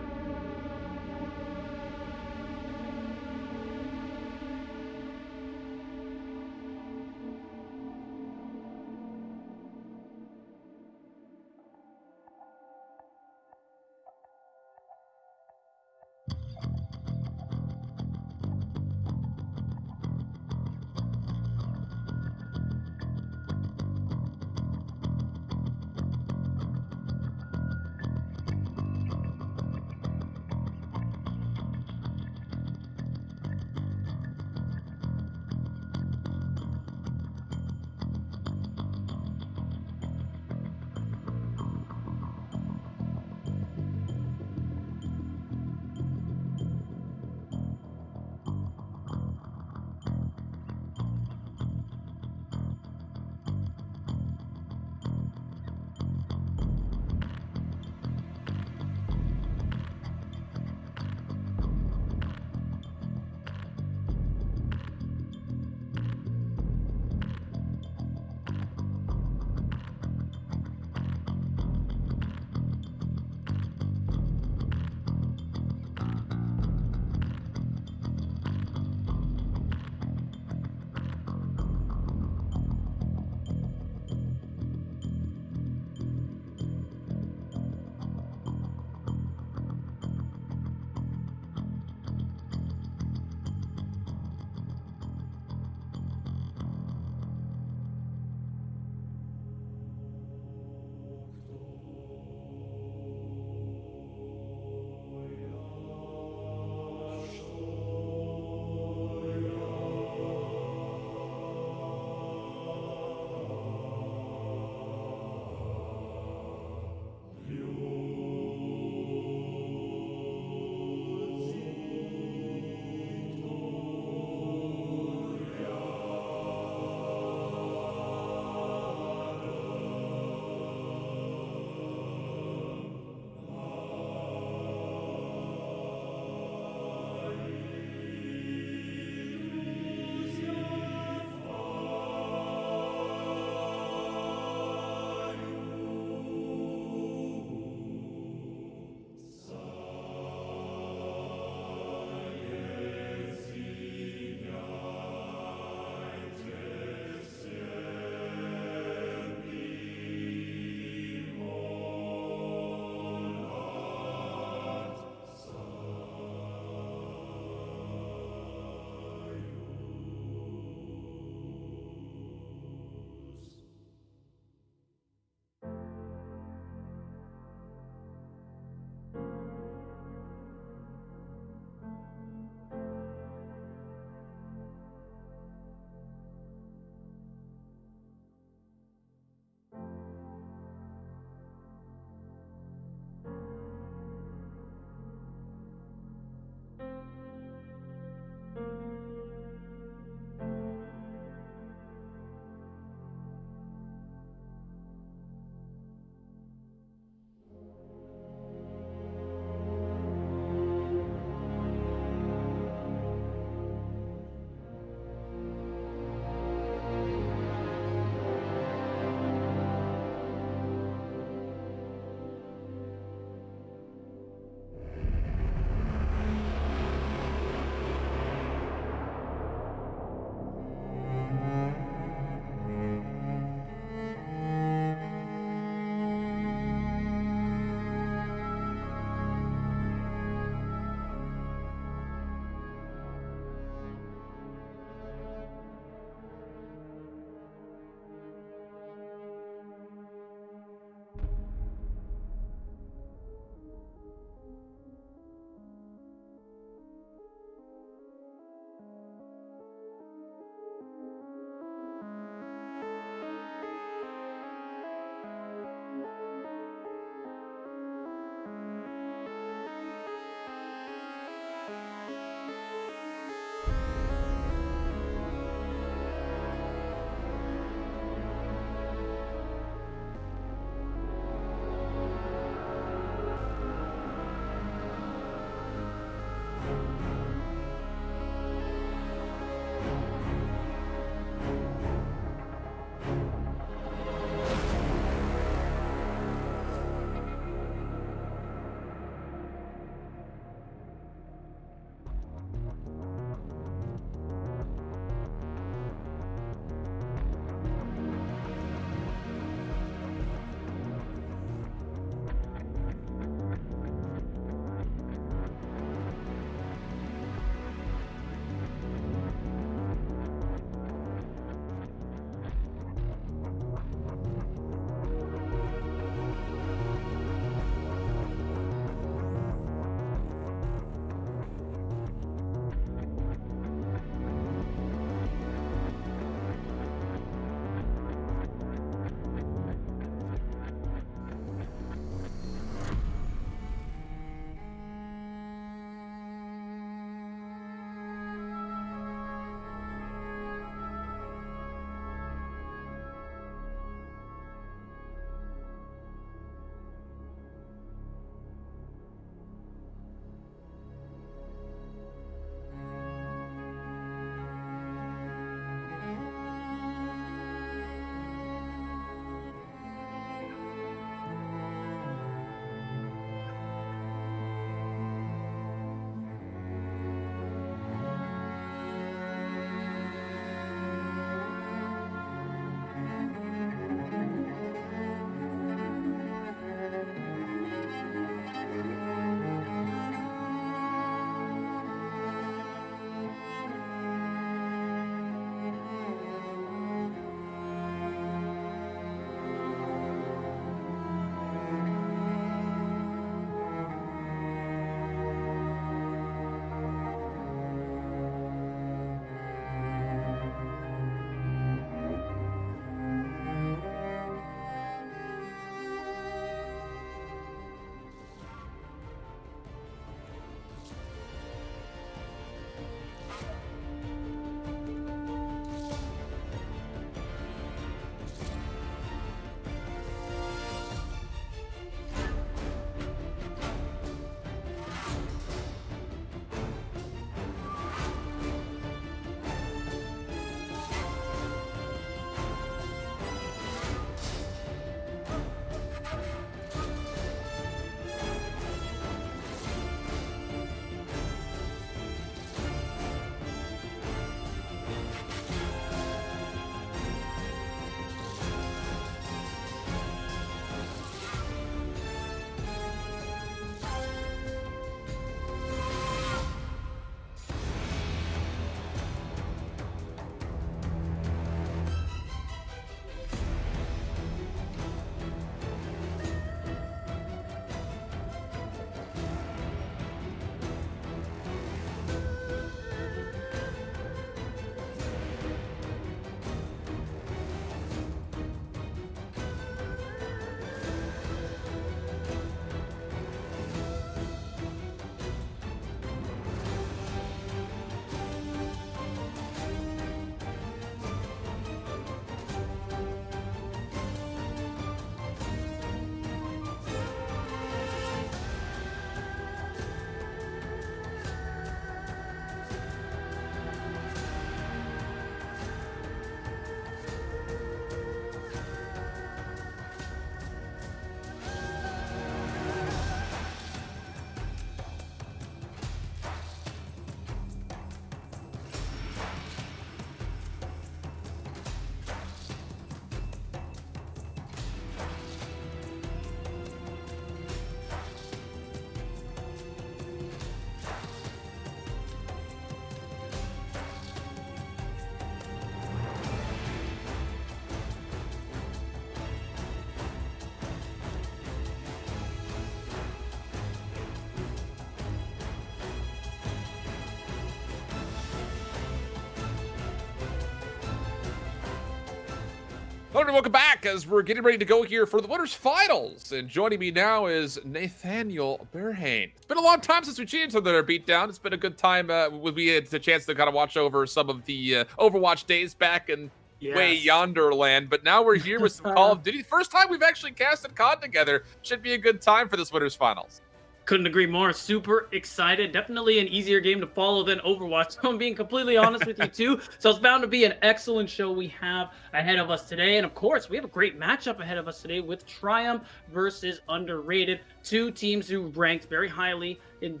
Hello, everyone, welcome back as we're getting ready to go here for the winners finals. And joining me now is Nathaniel Bearhane. It's been a long time since we cheated to their beatdown. It's been a good time when we had the chance to kind of watch over some of the Overwatch days back in way yonder land. But now we're here with some Call of Duty. First time we've actually casted COD together. Should be a good time for this winners finals. Couldn't agree more. Super excited. Definitely an easier game to follow than Overwatch. So I'm being completely honest with you too. So it's bound to be an excellent show we have ahead of us today. And of course, we have a great matchup ahead of us today with Triumph versus Underrated. Two teams who ranked very highly in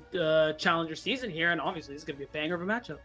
Challenger season here. And obviously, this is going to be a banger of a matchup.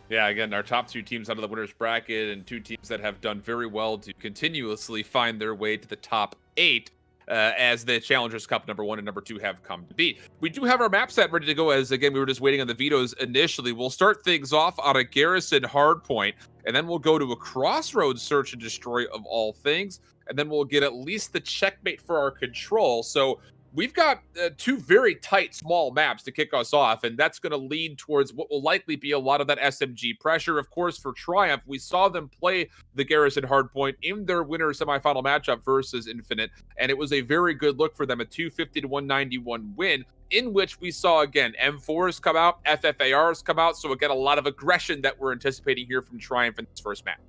Yeah, again, our top two teams out of the winners bracket and two teams that have done very well to continuously find their way to the top 8. As the Challengers Cup #1 and #2 have come to be. We do have our map set ready to go as, again, we were just waiting on the vetoes initially. We'll start things off on a Garrison hardpoint, and then we'll go to a Crossroads search and destroy of all things, and then we'll get at least the checkmate for our control. So we've got two very tight, small maps to kick us off, and that's going to lead towards what will likely be a lot of that SMG pressure. Of course, for Triumph, we saw them play the Garrison hardpoint in their winner semifinal matchup versus Infinite, and it was a very good look for them, a 250 to 191 win, in which we saw, again, M4s come out, FFARs come out, so again, a lot of aggression that we're anticipating here from Triumph in this first match.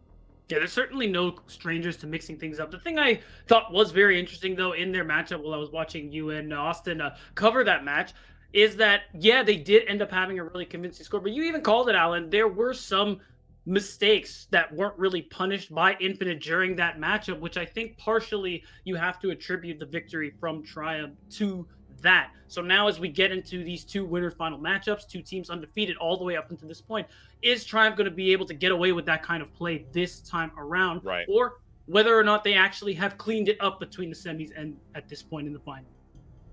Yeah, there's certainly no strangers to mixing things up. The thing I thought was very interesting, though, in their matchup while I was watching you and Austin cover that match, is that, yeah, they did end up having a really convincing score. But you even called it, Alan. There were some mistakes that weren't really punished by Infinite during that matchup, which I think partially you have to attribute the victory from Triumph to that. So now as we get into these two winner final matchups, two teams undefeated all the way up until this point, is Triumph going to be able to get away with that kind of play this time around? Right. Or whether or not they actually have cleaned it up between the semis and at this point in the final.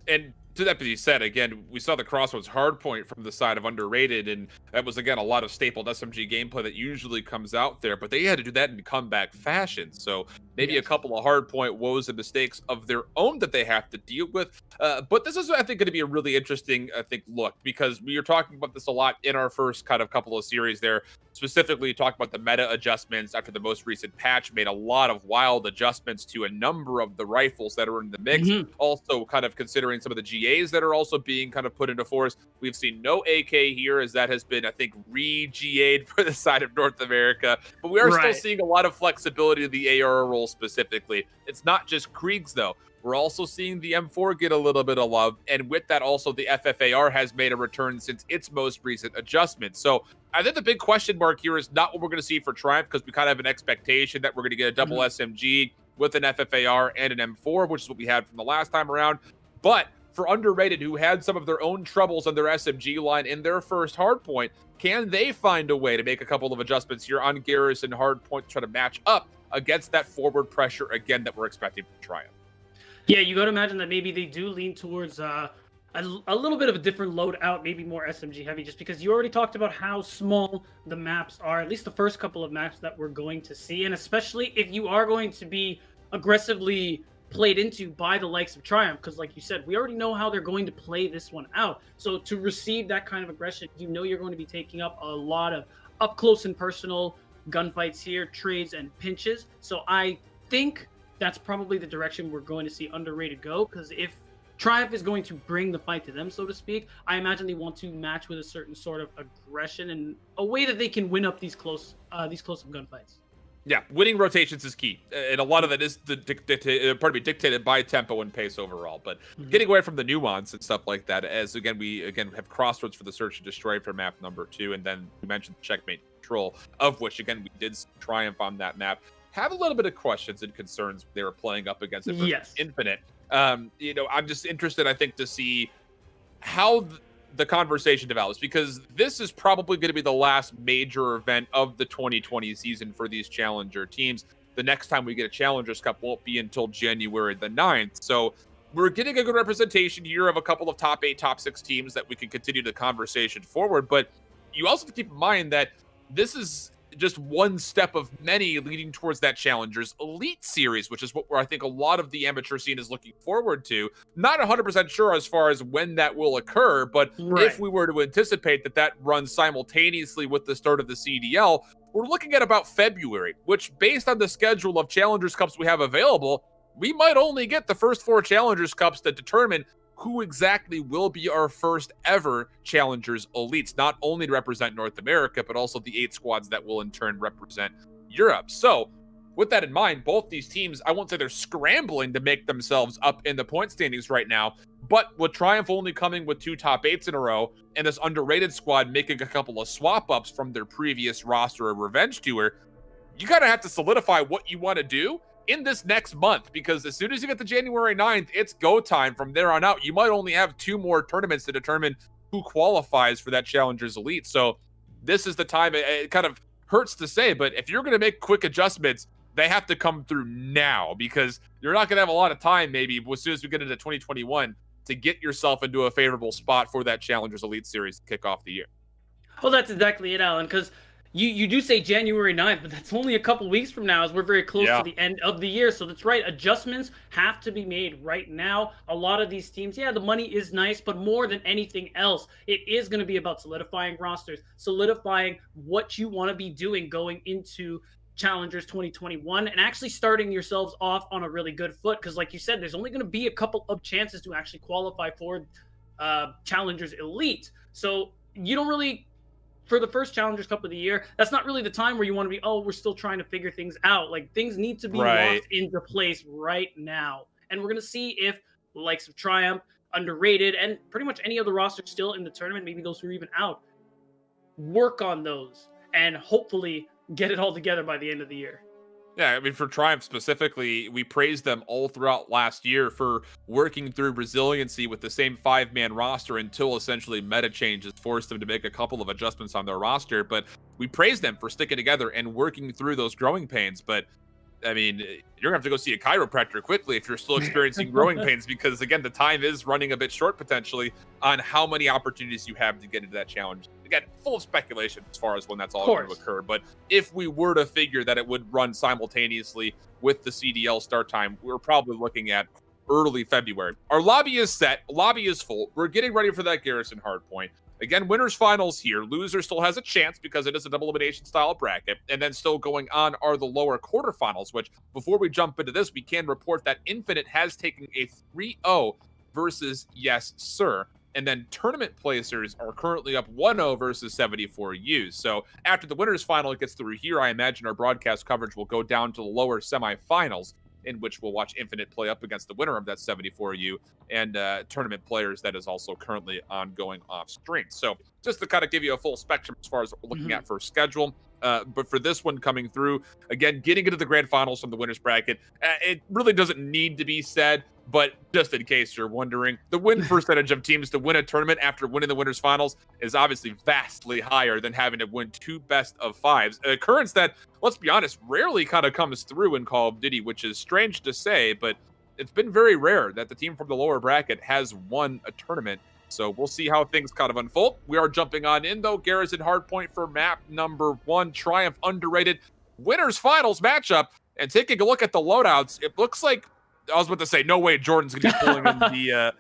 And to that being said, again, we saw the Crossroads hardpoint from the side of Underrated, and that was, again, a lot of stapled SMG gameplay that usually comes out there, but they had to do that in comeback fashion. So maybe a couple of hardpoint woes and mistakes of their own that they have to deal with. But this is, I think, going to be a really interesting, look, because we were talking about this a lot in our first kind of couple of series there, specifically talking about the meta adjustments after the most recent patch, made a lot of wild adjustments to a number of the rifles that are in the mix. Also kind of considering some of the GAs that are also being kind of put into force. We've seen no AK here, as that has been, I think, re-GA'd for the side of North America. But we are still seeing a lot of flexibility in the AR role specifically. It's not just Kriegs, though. We're also seeing the M4 get a little bit of love, and with that also the FFAR has made a return since its most recent adjustment. So I think the big question mark here is not what we're going to see for Triumph, because we kind of have an expectation that we're going to get a double SMG with an FFAR and an M4, which is what we had from the last time around. But for Underrated, who had some of their own troubles on their SMG line in their first hardpoint, can they find a way to make a couple of adjustments here on Garrison hardpoint to try to match up against that forward pressure again that we're expecting from Triumph? Yeah, you got to imagine that maybe they do lean towards a little bit of a different loadout, maybe more SMG heavy, just because you already talked about how small the maps are, at least the first couple of maps that we're going to see. And especially if you are going to be aggressively played into by the likes of Triumph, because like you said, we already know how they're going to play this one out. So to receive that kind of aggression, you know you're going to be taking up a lot of up close and personal gunfights here, trades and pinches. So I think that's probably the direction we're going to see Underrated go, because if Triumph is going to bring the fight to them, so to speak, I imagine they want to match with a certain sort of aggression and a way that they can win up these close up gunfights. Yeah, winning rotations is key, and a lot of that is dictated by tempo and pace overall. But getting away from the nuance and stuff like that, as we have Crossroads for the search and destroy for map #2, and then we mentioned the checkmate control, of which again we did Triumph on that map. Have a little bit of questions and concerns they were playing up against it versus Infinite. I'm just interested, I think, to see how the conversation develops, because this is probably going to be the last major event of the 2020 season for these challenger teams. The next time we get a Challengers Cup won't be until January the 9th. So we're getting a good representation here of a couple of top 8, top 6 teams that we can continue the conversation forward. But you also have to keep in mind that this is just one step of many leading towards that Challengers Elite Series, which is what I think a lot of the amateur scene is looking forward to. Not 100% sure as far as when that will occur, but if we were to anticipate that runs simultaneously with the start of the CDL, we're looking at about February, which based on the schedule of Challengers Cups we have available, we might only get the first 4 Challengers Cups to determine who exactly will be our first ever Challengers Elites, not only to represent North America, but also the 8 squads that will in turn represent Europe. So with that in mind, both these teams, I won't say they're scrambling to make themselves up in the point standings right now, but with Triumph only coming with 2 top 8s in a row, and this underrated squad making a couple of swap-ups from their previous roster or revenge tour, you gotta have to solidify what you want to do in this next month, because as soon as you get to January 9th, it's go time. From there on out, you might only have 2 more tournaments to determine who qualifies for that Challengers Elite. So this is the time. It kind of hurts to say, but if you're going to make quick adjustments, they have to come through now, because you're not going to have a lot of time maybe as soon as we get into 2021 to get yourself into a favorable spot for that Challengers Elite Series to kick off the year. Well, that's exactly it, Alan, because you do say January 9th, but that's only a couple weeks from now, as we're very close to the end of the year. So that's right. Adjustments have to be made right now. A lot of these teams, yeah, the money is nice, but more than anything else, it is going to be about solidifying rosters, solidifying what you want to be doing going into Challengers 2021, and actually starting yourselves off on a really good foot. Because like you said, there's only going to be a couple of chances to actually qualify for Challengers Elite. So you don't really, for the first Challengers Cup of the year, that's not really the time where you want to be, oh, we're still trying to figure things out. Like, things need to be locked into place right now. And we're going to see if the likes of Triumph, Underrated, and pretty much any other roster still in the tournament, maybe those who are even out, work on those and hopefully get it all together by the end of the year. Yeah, I mean, for Triumph specifically, we praised them all throughout last year for working through resiliency with the same 5-man roster until essentially meta changes forced them to make a couple of adjustments on their roster. But we praised them for sticking together and working through those growing pains. But I mean, you're gonna have to go see a chiropractor quickly if you're still experiencing growing pains, because again, the time is running a bit short potentially on how many opportunities you have to get into that challenge. Again, full of speculation as far as when that's all going to occur. But if we were to figure that it would run simultaneously with the CDL start time, we're probably looking at early February. Our lobby is set, lobby is full. We're getting ready for that Garrison hardpoint. Again, winners finals here. Loser still has a chance because it is a double elimination style bracket. And then still going on are the lower quarterfinals, which before we jump into this, we can report that Infinite has taken a 3-0 versus Yessir. And then tournament placers are currently up 1-0 versus 74U. So after the winners final gets through here, I imagine our broadcast coverage will go down to the lower semifinals, in which we'll watch Infinite play up against the winner of that 74U and tournament players that is also currently ongoing off stream. So just to kind of give you a full spectrum as far as what we're looking at for schedule. But for this one coming through, again, getting into the grand finals from the winners bracket, it really doesn't need to be said, but just in case you're wondering, the win percentage of teams to win a tournament after winning the winners finals is obviously vastly higher than having to win 2 best of 5s. An occurrence that, let's be honest, rarely kind of comes through in Call of Duty, which is strange to say, but it's been very rare that the team from the lower bracket has won a tournament. So we'll see how things kind of unfold. We are jumping on in, though. Garrison hardpoint for map number 1. Triumph Underrated winners finals matchup. And taking a look at the loadouts, it looks like, I was about to say, no way Jordan's going to be pulling in the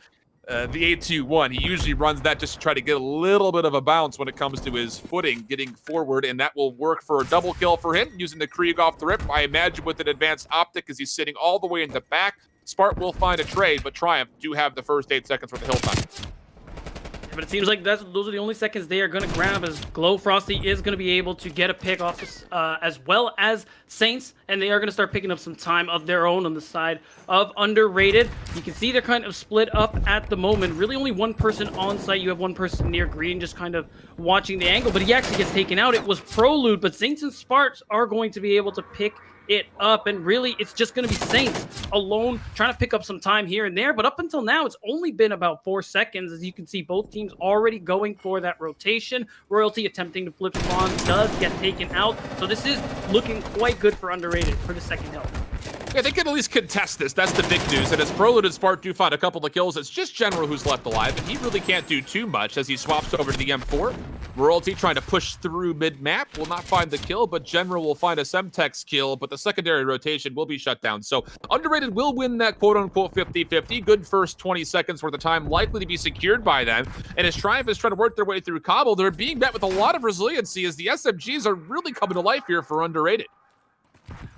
8-2-1. He usually runs that just to try to get a little bit of a bounce when it comes to his footing, getting forward, and that will work for a double kill for him, using the Krieg off the rip. I imagine with an advanced optic as he's sitting all the way in the back. Spart will find a trade, but Triumph do have the first 8 seconds with the hill time. But it seems like those are the only seconds they are going to grab, as GloFrosty is going to be able to get a pick off this, as well as Saints, and they are going to start picking up some time of their own on the side of Underrated. You can see they're kind of split up at the moment. Really only one person on site. You have one person near green just kind of watching the angle, but he actually gets taken out. It was PROLUTE, but Saints and Spart are going to be able to pick it up, and really it's just going to be Saints alone trying to pick up some time here and there. But up until now, it's only been about 4 seconds. As you can see, both teams already going for that rotation. Royalty attempting to flip spawn does get taken out, so this is looking quite good for Underrated for the second hill. Yeah, they can at least contest this. That's the big news. And as PROLUTE and Spart do find a couple of kills, it's just General who's left alive, and he really can't do too much as he swaps over to the M4. Royalty trying to push through mid-map, will not find the kill, but General will find a Semtex kill, but the secondary rotation will be shut down. So Underrated will win that quote-unquote 50-50. Good first 20 seconds worth of time, likely to be secured by them. And as Triumph is trying to work their way through Cobble, they're being met with a lot of resiliency as the SMGs are really coming to life here for Underrated.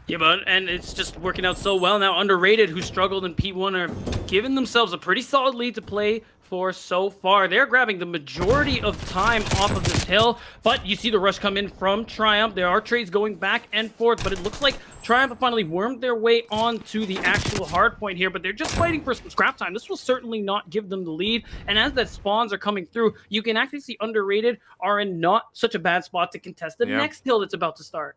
Yeah, and it's just working out so well now. Underrated, who struggled in P1, are giving themselves a pretty solid lead to play for so far. They're grabbing the majority of time off of this hill, but you see the rush come in from Triumph. There are trades going back and forth, but it looks like Triumph have finally wormed their way onto the actual hard point here, but they're just fighting for some scrap time. This will certainly not give them the lead, and as that spawns are coming through, you can actually see Underrated are in not such a bad spot to contest the next hill that's about to start.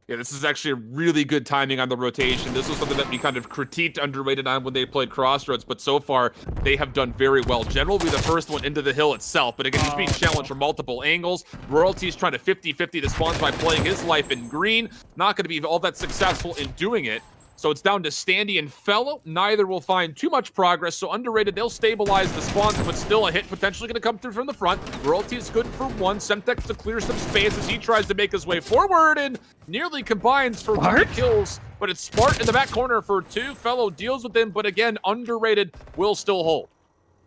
Yeah, this is actually a really good timing on the rotation. This was something that we kind of critiqued Underrated on when they played Crossroads, but so far they have done very well. General will be the first one into the hill itself, but again, he's being challenged from multiple angles. Royalty's trying to 50-50 the spawns by playing his life in green. Not going to be all that successful in doing it. So it's down to Standy and Fellow. Neither will find too much progress, so Underrated, they'll stabilize the spawns, but still a hit potentially going to come through from the front. Royalty is good for one. Semtex to clear some space as he tries to make his way forward and nearly combines for 2 kills, but it's Spart in the back corner for 2. Fellow deals with him, but again, Underrated will still hold.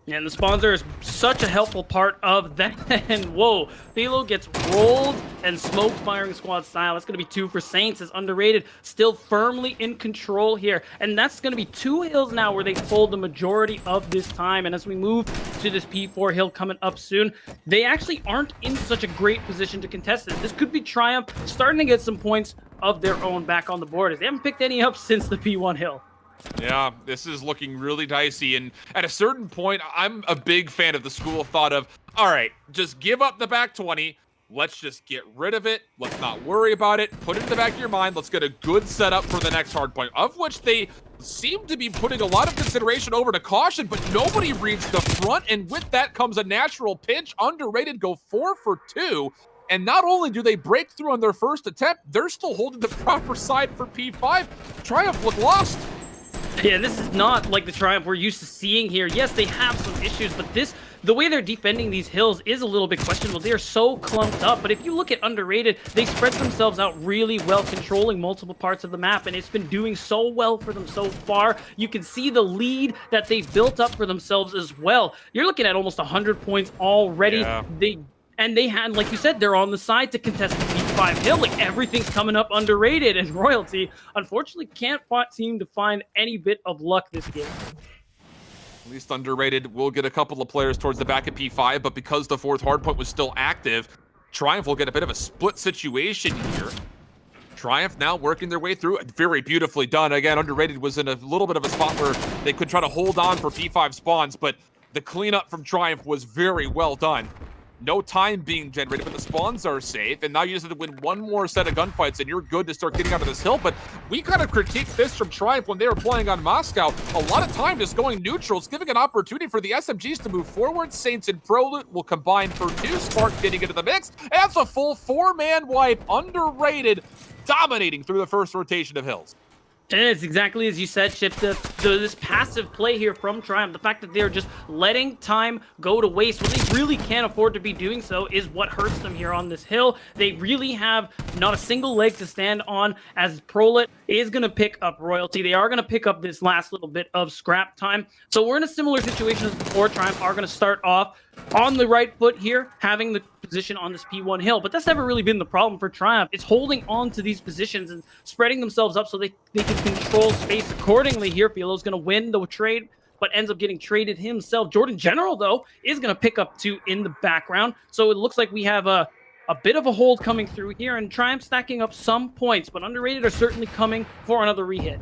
Yeah, and the spawner is such a helpful part of that. And whoa, Philo gets rolled and smoked firing squad style. That's going to be 2 for Saints as Underrated still firmly in control here. And that's going to be 2 hills now where they hold the majority of this time. And as we move to this P4 hill coming up soon, they actually aren't in such a great position to contest it. This could be Triumph starting to get some points of their own back on the board, as they haven't picked any up since the P1 hill. Yeah, this is looking really dicey, and at a certain point, I'm a big fan of the school of thought of, all right, just give up the back 20, let's just get rid of it, let's not worry about it, put it in the back of your mind, let's get a good setup for the next hard point, of which they seem to be putting a lot of consideration over to caution, but nobody reads the front, and with that comes a natural pinch. Underrated go 4 for 2, and not only do they break through on their first attempt, they're still holding the proper side for P5. Triumph look lost. Yeah, this is not like the Triumph we're used to seeing here. Yes, they have some issues, but the way they're defending these hills is a little bit questionable. They are so clumped up, but if you look at Underrated, they spread themselves out really well, controlling multiple parts of the map, and it's been doing so well for them so far. You can see the lead that they've built up for themselves as well. You're looking at almost 100 points already. Yeah. They had, like you said, they're on the side to contest the P5 hill. Like, everything's coming up Underrated, and Royalty, unfortunately, can't seem to find any bit of luck this game. At least Underrated will get a couple of players towards the back of P5, but because the 4th hardpoint was still active, Triumph will get a bit of a split situation here. Triumph now working their way through. Very beautifully done. Again, Underrated was in a little bit of a spot where they could try to hold on for P5 spawns, but the cleanup from Triumph was very well done. No time being generated, but the spawns are safe, and now you just have to win one more set of gunfights, and you're good to start getting out of this hill. But we kind of critiqued this from Triumph when they were playing on Moscow. A lot of time just going neutral. It's giving an opportunity for the SMGs to move forward. Saints and PROLUTE will combine for 2. Spart getting into the mix. And that's a full 4-man wipe. Underrated dominating through the first rotation of hills. And it's exactly as you said, Chip, this passive play here from Triumph, the fact that they're just letting time go to waste when they really can't afford to be doing so is what hurts them here on this hill. They really have not a single leg to stand on, as PROLUTE is going to pick up Royalty. They are going to pick up this last little bit of scrap time. So we're in a similar situation as before. Triumph are going to start off on the right foot here, having the position on this P1 hill, but that's never really been the problem for Triumph. It's holding on to these positions and spreading themselves up so they can control space accordingly here. Philo's going to win the trade, but ends up getting traded himself. Jordan General, though, is going to pick up 2 in the background, so it looks like we have a bit of a hold coming through here, and Triumph stacking up some points, but Underrated are certainly coming for another rehit.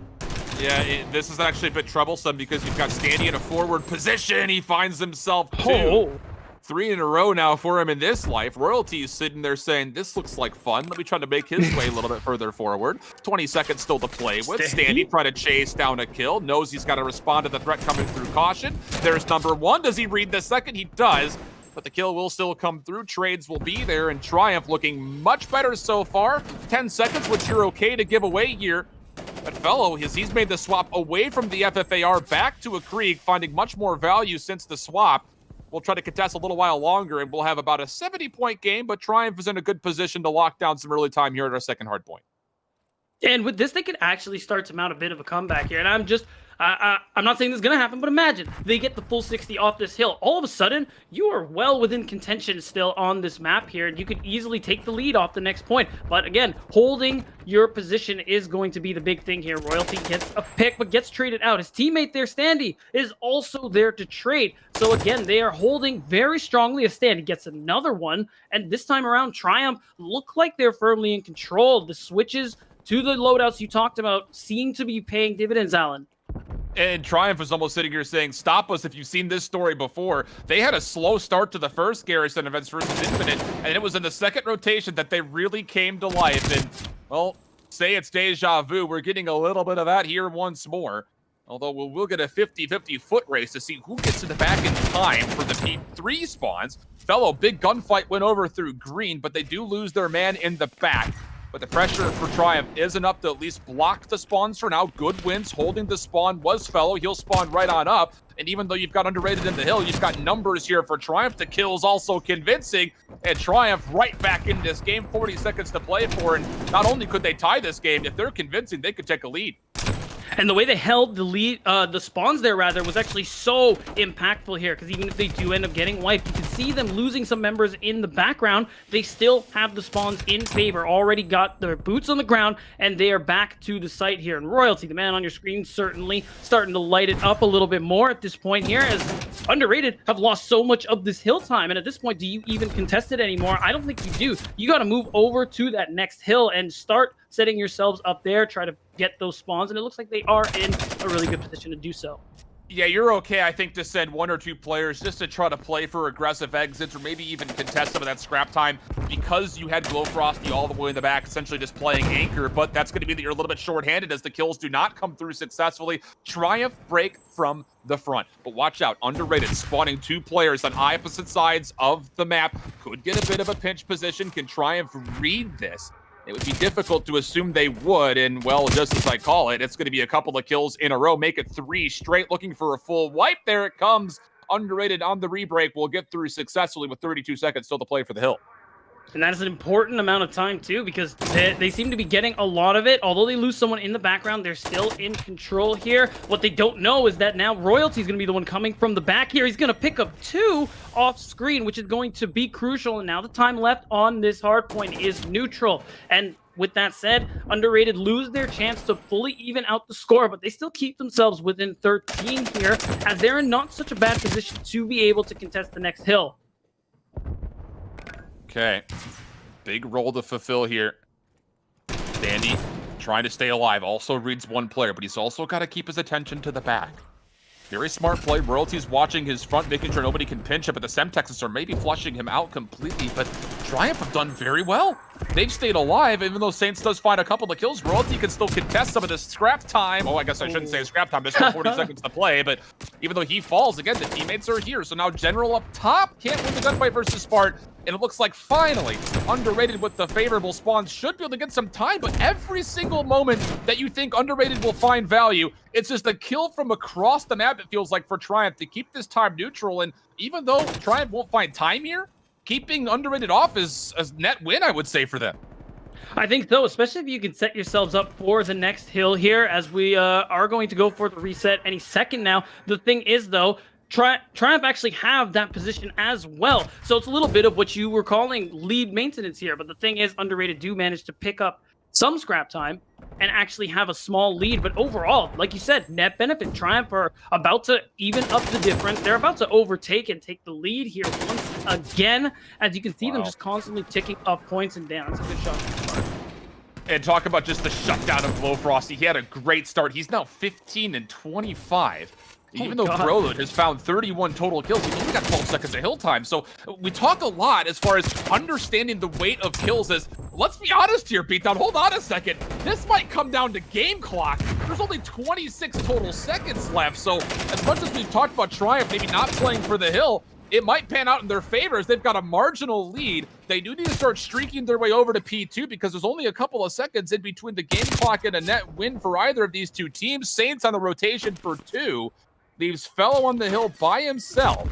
Yeah, this is actually a bit troublesome because you've got Standy in a forward position. He finds himself 2. 3 in a row now for him in this life. Royalty is sitting there saying, this looks like fun. Let me try to make his way a little bit further forward. 20 seconds still to play with. Standy trying to chase down a kill. Knows he's got to respond to the threat coming through caution. There's number 1. Does he read the second? He does. But the kill will still come through. Trades will be there, and Triumph looking much better so far. 10 seconds, which you're okay to give away here. But Fellow, he's made the swap away from the FFAR back to a Krieg, finding much more value since the swap. will try to contest a little while longer, and we'll have about a 70-point game, but Triumph is in a good position to lock down some early time here at our second hard point. And with this, they could actually start to mount a bit of a comeback here. And I'm not saying this is going to happen, but imagine they get the full 60 off this hill. All of a sudden, you are well within contention still on this map here, and you could easily take the lead off the next point. But again, holding your position is going to be the big thing here. Royalty gets a pick, but gets traded out. His teammate there, Standy, is also there to trade. So again, they are holding very strongly as Standy gets another one. And this time around, Triumph look like they're firmly in control. The switches to the loadouts you talked about seem to be paying dividends, Alan. And Triumph is almost sitting here saying, stop us if you've seen this story before. They had a slow start to the first Garrison events versus Infinite, and it was in the second rotation that they really came to life. And, well, say it's deja vu. We're getting a little bit of that here once more. Although we'll get a 50-50 foot race to see who gets in the back in time for the P3 spawns. Fellow, big gunfight went over through green, but they do lose their man in the back. But the pressure for Triumph is enough to at least block the spawns for now. Good wins holding the spawn was Fellow. He'll spawn right on up. And even though you've got underrated in the hill, you've got numbers here for Triumph. The kills also convincing. And Triumph right back in this game. 40 seconds to play for. And not only could they tie this game, if they're convincing, they could take a lead. And the way they held the lead, the spawns there rather, was actually so impactful here. Because even if they do end up getting wiped, you can see them losing some members in the background. They still have the spawns in favor. Already got their boots on the ground, and they are back to the site here. And Royalty, the man on your screen, certainly starting to light it up a little bit more at this point here, as Underrated have lost so much of this hill time. And at this point, do you even contest it anymore? I don't think you do. You got to move over to that next hill and start setting yourselves up there, try to get those spawns, and it looks like they are in a really good position to do so. Yeah, you're okay, I think, to send 1 or 2 players just to try to play for aggressive exits or maybe even contest some of that scrap time because you had GloFrosty all the way in the back, essentially just playing anchor, but that's going to be that you're a little bit short-handed as the kills do not come through successfully. Triumph break from the front, but watch out, Underrated spawning 2 players on opposite sides of the map. Could get a bit of a pinch position. Can Triumph read this? It would be difficult to assume they would, and, well, just as I call it, it's going to be a couple of kills in a row. Make it 3 straight, looking for a full wipe. There it comes. Underrated on the rebreak. Will get through successfully with 32 seconds still to play for the hill. And that is an important amount of time, too, because they seem to be getting a lot of it. Although they lose someone in the background, they're still in control here. What they don't know is that now Royalty is going to be the one coming from the back here. He's going to pick up 2 off screen, which is going to be crucial. And now the time left on this hard point is neutral. And with that said, Underrated lose their chance to fully even out the score, but they still keep themselves within 13 here, as they're in not such a bad position to be able to contest the next hill. Okay, big role to fulfill here. Standy trying to stay alive, also reads 1 player, but he's also got to keep his attention to the back. Very smart play. Royalty's watching his front, making sure nobody can pinch him, but the Semtexes are maybe flushing him out completely, but Triumph have done very well. They've stayed alive, even though Saints does find a couple of kills. Royalty can still contest some of this scrap time. Oh, I guess I shouldn't say scrap time. There's still 40 seconds to play, but even though he falls, again, the teammates are here. So now General up top can't win the gunfight versus Spart. And it looks like finally, Underrated with the favorable spawns should be able to get some time, but every single moment that you think Underrated will find value, it's just a kill from across the map, it feels like, for Triumph to keep this time neutral. And even though Triumph won't find time here, keeping Underrated off is a net win, I would say, for them. I think so, especially if you can set yourselves up for the next hill here, as we are going to go for the reset any second now. The thing is, though, Triumph actually have that position as well. So it's a little bit of what you were calling lead maintenance here. But the thing is, Underrated do manage to pick up some scrap time and actually have a small lead. But overall, like you said, net benefit. Triumph are about to even up the difference. They're about to overtake and take the lead here once again. As you can see them just constantly ticking up points and down. It's a good shot. And talk about just the shutdown of GloFrosty. He had a great start. He's now 15 and 25. Even though PROLUTE has found 31 total kills, he's only got 12 seconds of hill time. So we talk a lot as far as understanding the weight of kills as, let's be honest here, Beatdown, hold on a second. This might come down to game clock. There's only 26 total seconds left. So as much as we've talked about Triumph maybe not playing for the hill, it might pan out in their favor as they've got a marginal lead. They do need to start streaking their way over to P2 because there's only a couple of seconds in between the game clock and a net win for either of these 2 teams. Saints on the rotation for 2. Leaves Fellow on the hill by himself.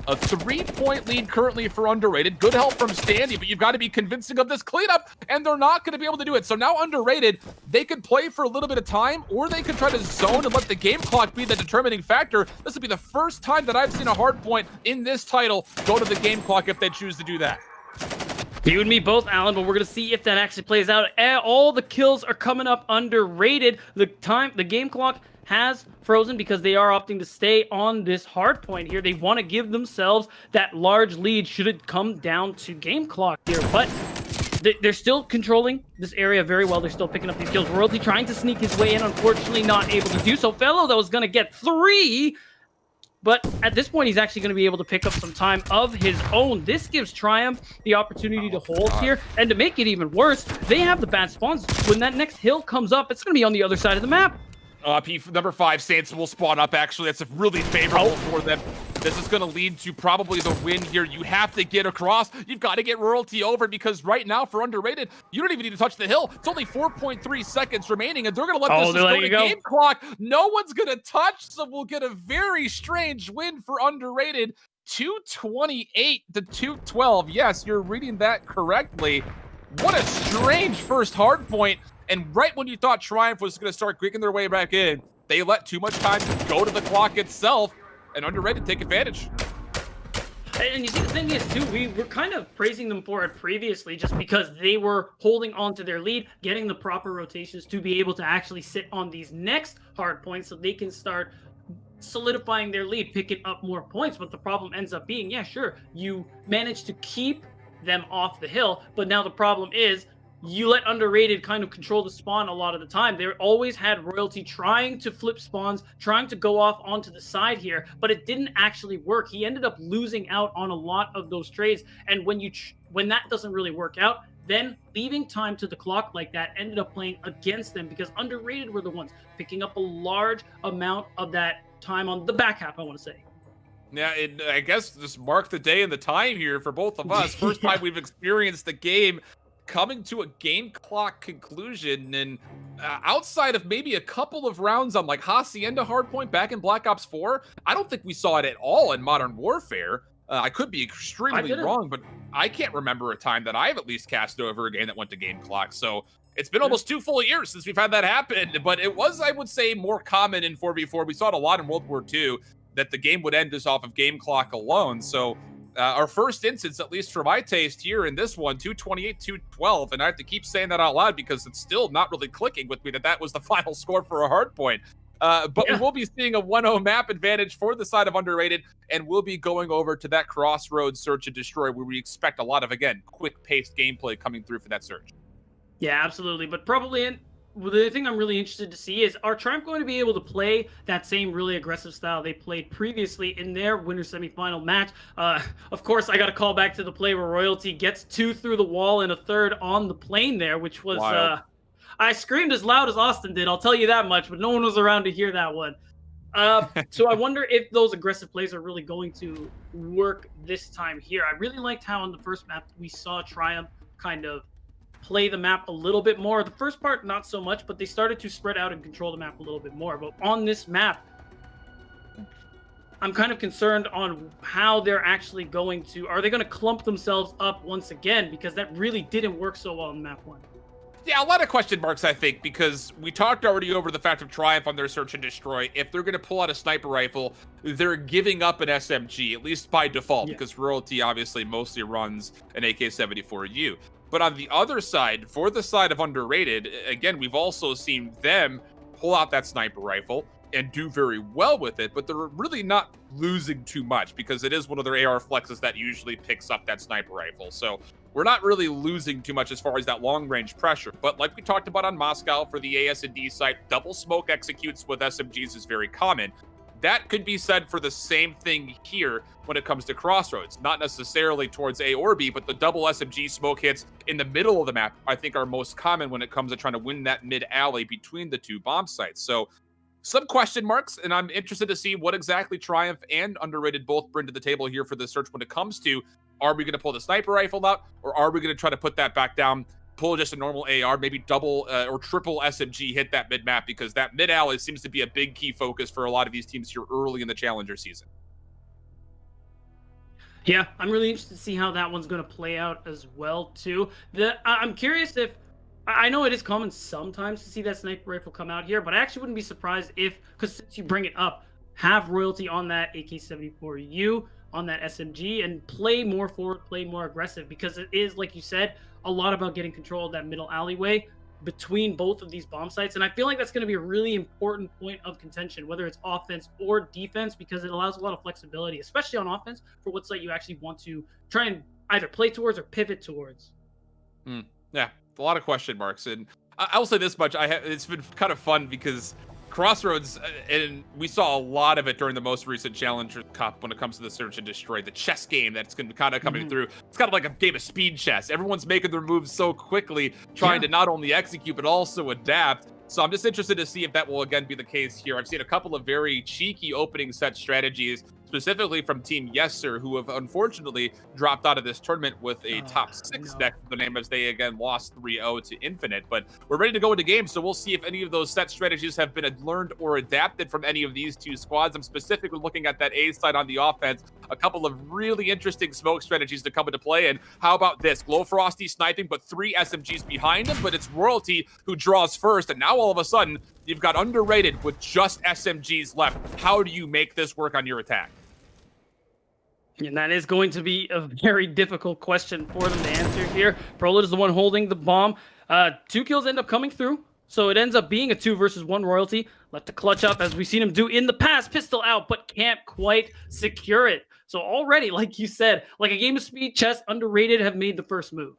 A 3-point lead currently for Underrated. Good help from Standy, but you've got to be convincing of this cleanup, and they're not going to be able to do it. So now Underrated, they could play for a little bit of time, or they could try to zone and let the game clock be the determining factor. This will be the first time that I've seen a hard point in this title go to the game clock if they choose to do that. You and me both, Alan, but we're going to see if that actually plays out. All the kills are coming up Underrated. The game clock has frozen because they are opting to stay on this hard point here. They want to give themselves that large lead should it come down to game clock here, but they're still controlling this area very well. They're still picking up these kills. Royalty trying to sneak his way in, unfortunately not able to do so. Fellow, though, is going to get 3, but at this point, he's actually going to be able to pick up some time of his own. This gives Triumph the opportunity to hold here, and to make it even worse, they have the bad spawns. When that next hill comes up, it's going to be on the other side of the map. Number 5, Saints will spawn up, actually. That's really favorable for them. This is going to lead to probably the win here. You have to get across. You've got to get Royalty over, because right now, for Underrated, you don't even need to touch the hill. It's only 4.3 seconds remaining, and they're going to let this go to game clock. No one's going to touch, so we'll get a very strange win for Underrated. 228 to 212. Yes, you're reading that correctly. What a strange first hard point. And right when you thought Triumph was going to start creaking their way back in, they let too much time go to the clock itself, and Underrated take advantage. And you see, the thing is, too, we were kind of praising them for it previously just because they were holding on to their lead, getting the proper rotations to be able to actually sit on these next hard points so they can start solidifying their lead, picking up more points. But the problem ends up being, yeah, sure, you managed to keep them off the hill, but now the problem is you let Underrated kind of control the spawn a lot of the time. They always had Royalty trying to flip spawns, trying to go off onto the side here, but it didn't actually work. He ended up losing out on a lot of those trades, and when that doesn't really work out, then leaving time to the clock like that ended up playing against them, because Underrated were the ones picking up a large amount of that time on the back half, I want to say. Yeah, I guess this marked the day and the time here for both of us. First time we've experienced the game coming to a game clock conclusion, and outside of maybe a couple of rounds on like Hacienda Hardpoint back in Black Ops 4, I don't think we saw it at all in Modern Warfare. I could be extremely wrong, but I can't remember a time that I've at least cast over a game that went to game clock. So it's been almost 2 full years since we've had that happen, but it was, I would say, more common in 4v4. We saw it a lot in World War II, that the game would end just off of game clock alone. So our first instance, at least for my taste here in this one, 228, 212. And I have to keep saying that out loud because it's still not really clicking with me that was the final score for a hard point. But we will be seeing a 1-0 map advantage for the side of Underrated, and we'll be going over to that Crossroads Search and Destroy, where we expect a lot of, again, quick-paced gameplay coming through for that search. Yeah, absolutely. But probably the thing I'm really interested to see is, are Triumph going to be able to play that same really aggressive style they played previously in their winter semifinal match? Of course, I got to call back to the play where Royalty gets 2 through the wall and a 3rd on the plane there, which was, I screamed as loud as Austin did, I'll tell you that much, but no one was around to hear that one. So I wonder if those aggressive plays are really going to work this time here. I really liked how in the first map we saw Triumph kind of play the map a little bit more. The first part, not so much, but they started to spread out and control the map a little bit more. But on this map, I'm kind of concerned on how they're actually going to... Are they going to clump themselves up once again? Because that really didn't work so well in map 1. Yeah, a lot of question marks, I think, because we talked already over the fact of Triumph on their Search and Destroy. If they're going to pull out a sniper rifle, they're giving up an SMG, at least by default, because Royalty obviously mostly runs an AK-74U. But on the other side, for the side of Underrated, again, we've also seen them pull out that sniper rifle and do very well with it, but they're really not losing too much because it is one of their AR flexes that usually picks up that sniper rifle. So we're not really losing too much as far as that long-range pressure. But like we talked about on Moscow for the AS&D site, double smoke executes with SMGs is very common. That could be said for the same thing here when it comes to Crossroads. Not necessarily towards A or B, but the double SMG smoke hits in the middle of the map, I think, are most common when it comes to trying to win that mid-alley between the 2 bomb sites. So some question marks, and I'm interested to see what exactly Triumph and Underrated both bring to the table here for the search when it comes to, are we going to pull the sniper rifle out, or are we going to try to put that back down, pull just a normal AR, maybe double or triple SMG hit that mid-map, because that mid-alley seems to be a big key focus for a lot of these teams here early in the Challenger season. Yeah, I'm really interested to see how that one's going to play out as well too. I'm curious if I know it is common sometimes to see that sniper rifle come out here, but I actually wouldn't be surprised if, because since you bring it up, have royalty on that AK-74U, on that SMG, and play more forward, play more aggressive, because it is, like you said, a lot about getting control of that middle alleyway between both of these bomb sites. And I feel like that's going to be a really important point of contention, whether it's offense or defense, because it allows a lot of flexibility, especially on offense, for what site you actually want to try and either play towards or pivot towards. Yeah, a lot of question marks. And I will say this much. It's been kind of fun because Crossroads, and we saw a lot of it during the most recent Challenger Cup when it comes to the Search and Destroy, the chess game that's going to kind of coming through. It's kind of like a game of speed chess. Everyone's making their moves so quickly, trying to not only execute, but also adapt. So I'm just interested to see if that will again be the case here. I've seen a couple of very cheeky opening set strategies, specifically from Team Yessir, who have unfortunately dropped out of this tournament with a top 6 next to the name, as they again lost 3-0 to NFINITE. But we're ready to go into games, so we'll see if any of those set strategies have been learned or adapted from any of these two squads. I'm specifically looking at that A side on the offense. A couple of really interesting smoke strategies to come into play. And how about this? GloFrosty sniping, but 3 SMGs behind him, but it's Royalty who draws first. And now all of a sudden, you've got Underrated with just SMGs left. How do you make this work on your attack? And that is going to be a very difficult question for them to answer here. PROLUTE is the one holding the bomb. 2 kills end up coming through. So it ends up being a 2 versus 1 Royalty. Left to clutch up, as we've seen him do in the past. Pistol out, but can't quite secure it. So already, like you said, like a game of speed chess, Underrated have made the first move.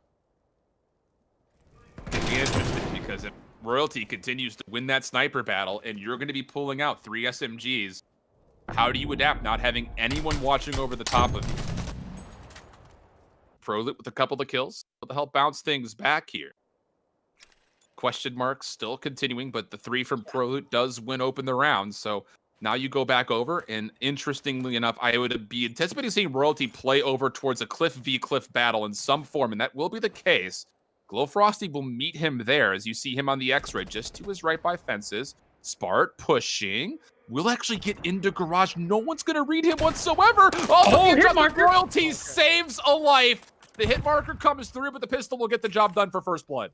It'd be interesting because if Royalty continues to win that sniper battle and you're going to be pulling out 3 SMGs, how do you adapt not having anyone watching over the top of you? PROLUTE with a couple of kills to help bounce things back here. Question marks still continuing, but the 3 from PROLUTE does win open the round. So now you go back over, and interestingly enough, I would be anticipating seeing Royalty play over towards a Cliff v Cliff battle in some form, and that will be the case. GloFrosty will meet him there as you see him on the X-ray just to his right by fences. Spart pushing. Will actually get into garage. No one's going to read him whatsoever. Oh, the hit marker. Royalty saves a life. The hit marker comes through, but the pistol will get the job done for first blood.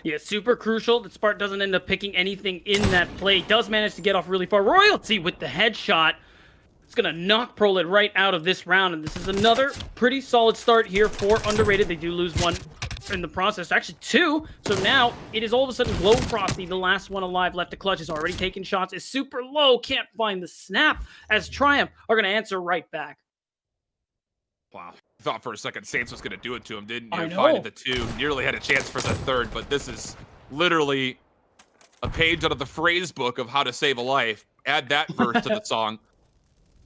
Yeah, super crucial that Spart doesn't end up picking anything in that play. Does manage to get off really far. Royalty with the headshot. It's going to knock PROLUTE right out of this round. And this is another pretty solid start here for Underrated. They do lose 1 in the process, actually 2. So now it is all of a sudden GloFrosty, the last one alive left to clutch, is already taking shots, is super low, can't find the snap, as Triumph are going to answer right back. Wow. Thought for a second Saints was going to do it to him, didn't you? I know. Finding the 2, nearly had a chance for the 3rd, but this is literally a page out of the phrase book of how to save a life. Add that verse to the song.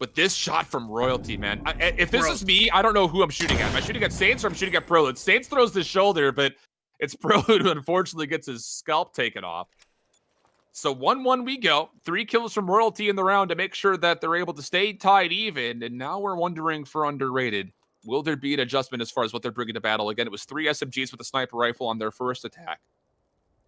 But this shot from Royalty, man. If this is me, I don't know who I'm shooting at. Am I shooting at Saints or I'm shooting at PROLUTE? Saints throws the shoulder, but it's PROLUTE who unfortunately gets his scalp taken off. So 1-1 we go. 3 kills from Royalty in the round to make sure that they're able to stay tied even. And now we're wondering for Underrated. Will there be an adjustment as far as what they're bringing to battle? Again, it was 3 SMGs with a sniper rifle on their first attack.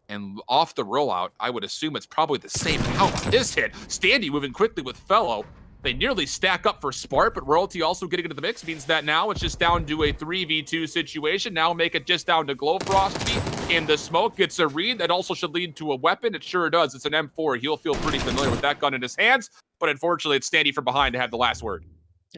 And off the rollout, I would assume it's probably the same. How about this hit? Standy moving quickly with Fellow. They nearly stack up for Spart, but Royalty also getting into the mix means that now it's just down to a 3v2 situation. Now make it just down to GloFrosty in the smoke. Gets a read. That also should lead to a weapon. It sure does. It's an M4. He'll feel pretty familiar with that gun in his hands, but unfortunately it's Standy from behind to have the last word.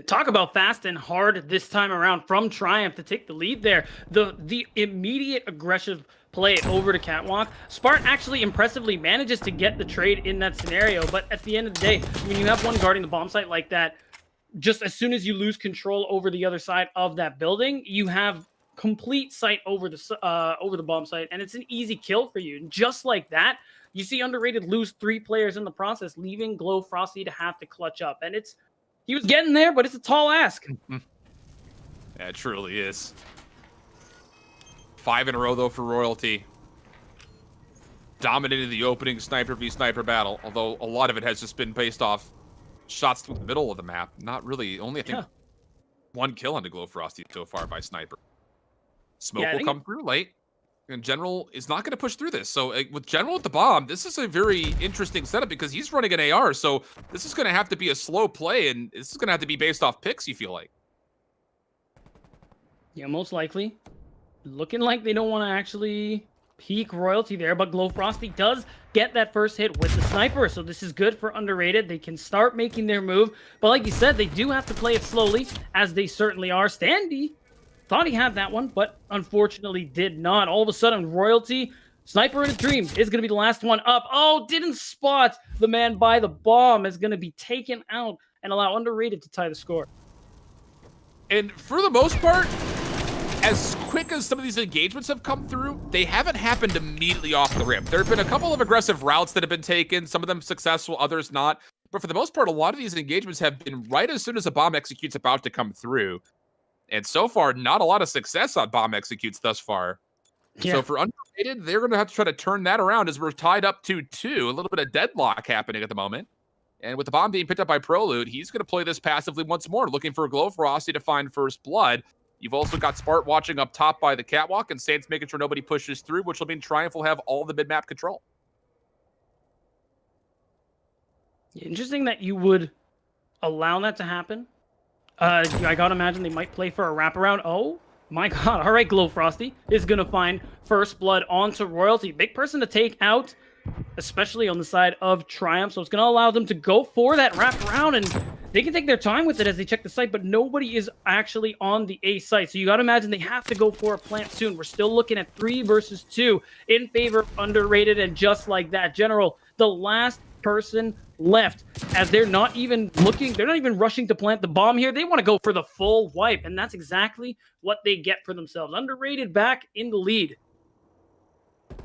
Talk about fast and hard this time around from Triumph to take the lead there. The immediate aggressive play over to Catwalk. Spart actually impressively manages to get the trade in that scenario, but at the end of the day, when you have one guarding the bomb site like that, just as soon as you lose control over the other side of that building, you have complete sight over the bomb site, and it's an easy kill for you. And just like that, you see Underrated lose 3 players in the process, leaving GloFrosty to have to clutch up. And he was getting there, but it's a tall ask. Yeah, it truly is. 5 in a row, though, for Royalty. Dominated the opening sniper v sniper battle, although a lot of it has just been based off shots through the middle of the map. Not really, only I think 1 kill onto GloFrosty so far by sniper. Smoke will come through late, and General is not going to push through this. So with General with the bomb, this is a very interesting setup because he's running an AR, so this is going to have to be a slow play, and this is going to have to be based off picks, you feel like. Yeah, most likely. Looking like they don't want to actually peak royalty there, but GloFrosty does get that first hit with the sniper, so this is good for Underrated. They can start making their move, but like you said, they do have to play it slowly, as they certainly are. Standy thought he had that one, but unfortunately did not. All of a sudden, royalty, sniper in his dreams, is going to be the last one up. Oh, didn't spot the man by the bomb, is going to be taken out and allow Underrated to tie the score. And for the most part, as quick as some of these engagements have come through, they haven't happened immediately off the rip. There have been a couple of aggressive routes that have been taken, some of them successful, others not. But for the most part, a lot of these engagements have been right as soon as a bomb execute's about to come through. And so far, not a lot of success on bomb executes thus far. Yeah. So for Underrated, they're going to have to try to turn that around as we're tied up 2-2. A little bit of deadlock happening at the moment. And with the bomb being picked up by PROLUTE, he's going to play this passively once more, looking for GloFrosty to find first blood. You've also got Spart watching up top by the catwalk, and Saints making sure nobody pushes through, which will mean Triumph will have all the mid-map control. Interesting that you would allow that to happen. I gotta imagine they might play for a wraparound. Oh my god. All right, GloFrosty is going to find first blood onto royalty. Big person to take out, especially on the side of Triumph. So it's going to allow them to go for that wraparound, and they can take their time with it as they check the site, but nobody is actually on the A site. So you got to imagine they have to go for a plant soon. We're still looking at 3 versus 2 in favor of Underrated, and just like that, General, the last person left, as they're not even looking, they're not even rushing to plant the bomb here. They want to go for the full wipe, and that's exactly what they get for themselves. Underrated back in the lead.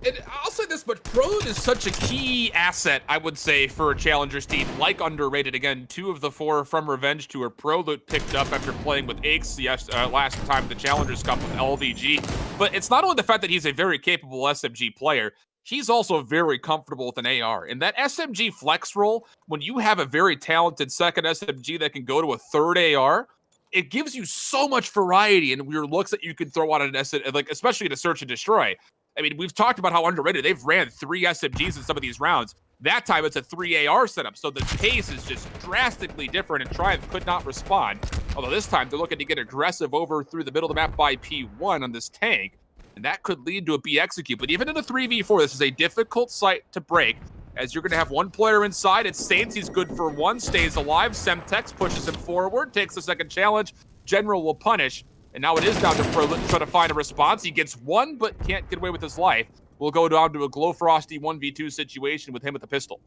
And I'll say this, but PROLUTE is such a key asset, I would say, for a Challengers team, like Underrated. Again, 2 of the 4 from Revenge Tour, PROLUTE picked up after playing with Onyx last time the Challengers Cup with LVG. But it's not only the fact that he's a very capable SMG player, he's also very comfortable with an AR. And that SMG flex role, when you have a very talented second SMG that can go to a third AR, it gives you so much variety in your looks that you can throw out an SMG, like especially in a search and destroy. I mean, we've talked about how Underrated. They've ran 3 SMGs in some of these rounds. That time, it's a 3 AR setup, so the pace is just drastically different, and Triumph could not respond. Although this time, they're looking to get aggressive over through the middle of the map by P1 on this tank, and that could lead to a B execute. But even in a 3v4, this is a difficult site to break, as you're going to have one player inside. It's Saints. He's good for 1, stays alive. Semtex pushes him forward, takes the second challenge. General will punish. And now it is down to PROLUTE to try to find a response. He gets 1, but can't get away with his life. We'll go down to a GloFrosty 1v2 situation with him with the pistol.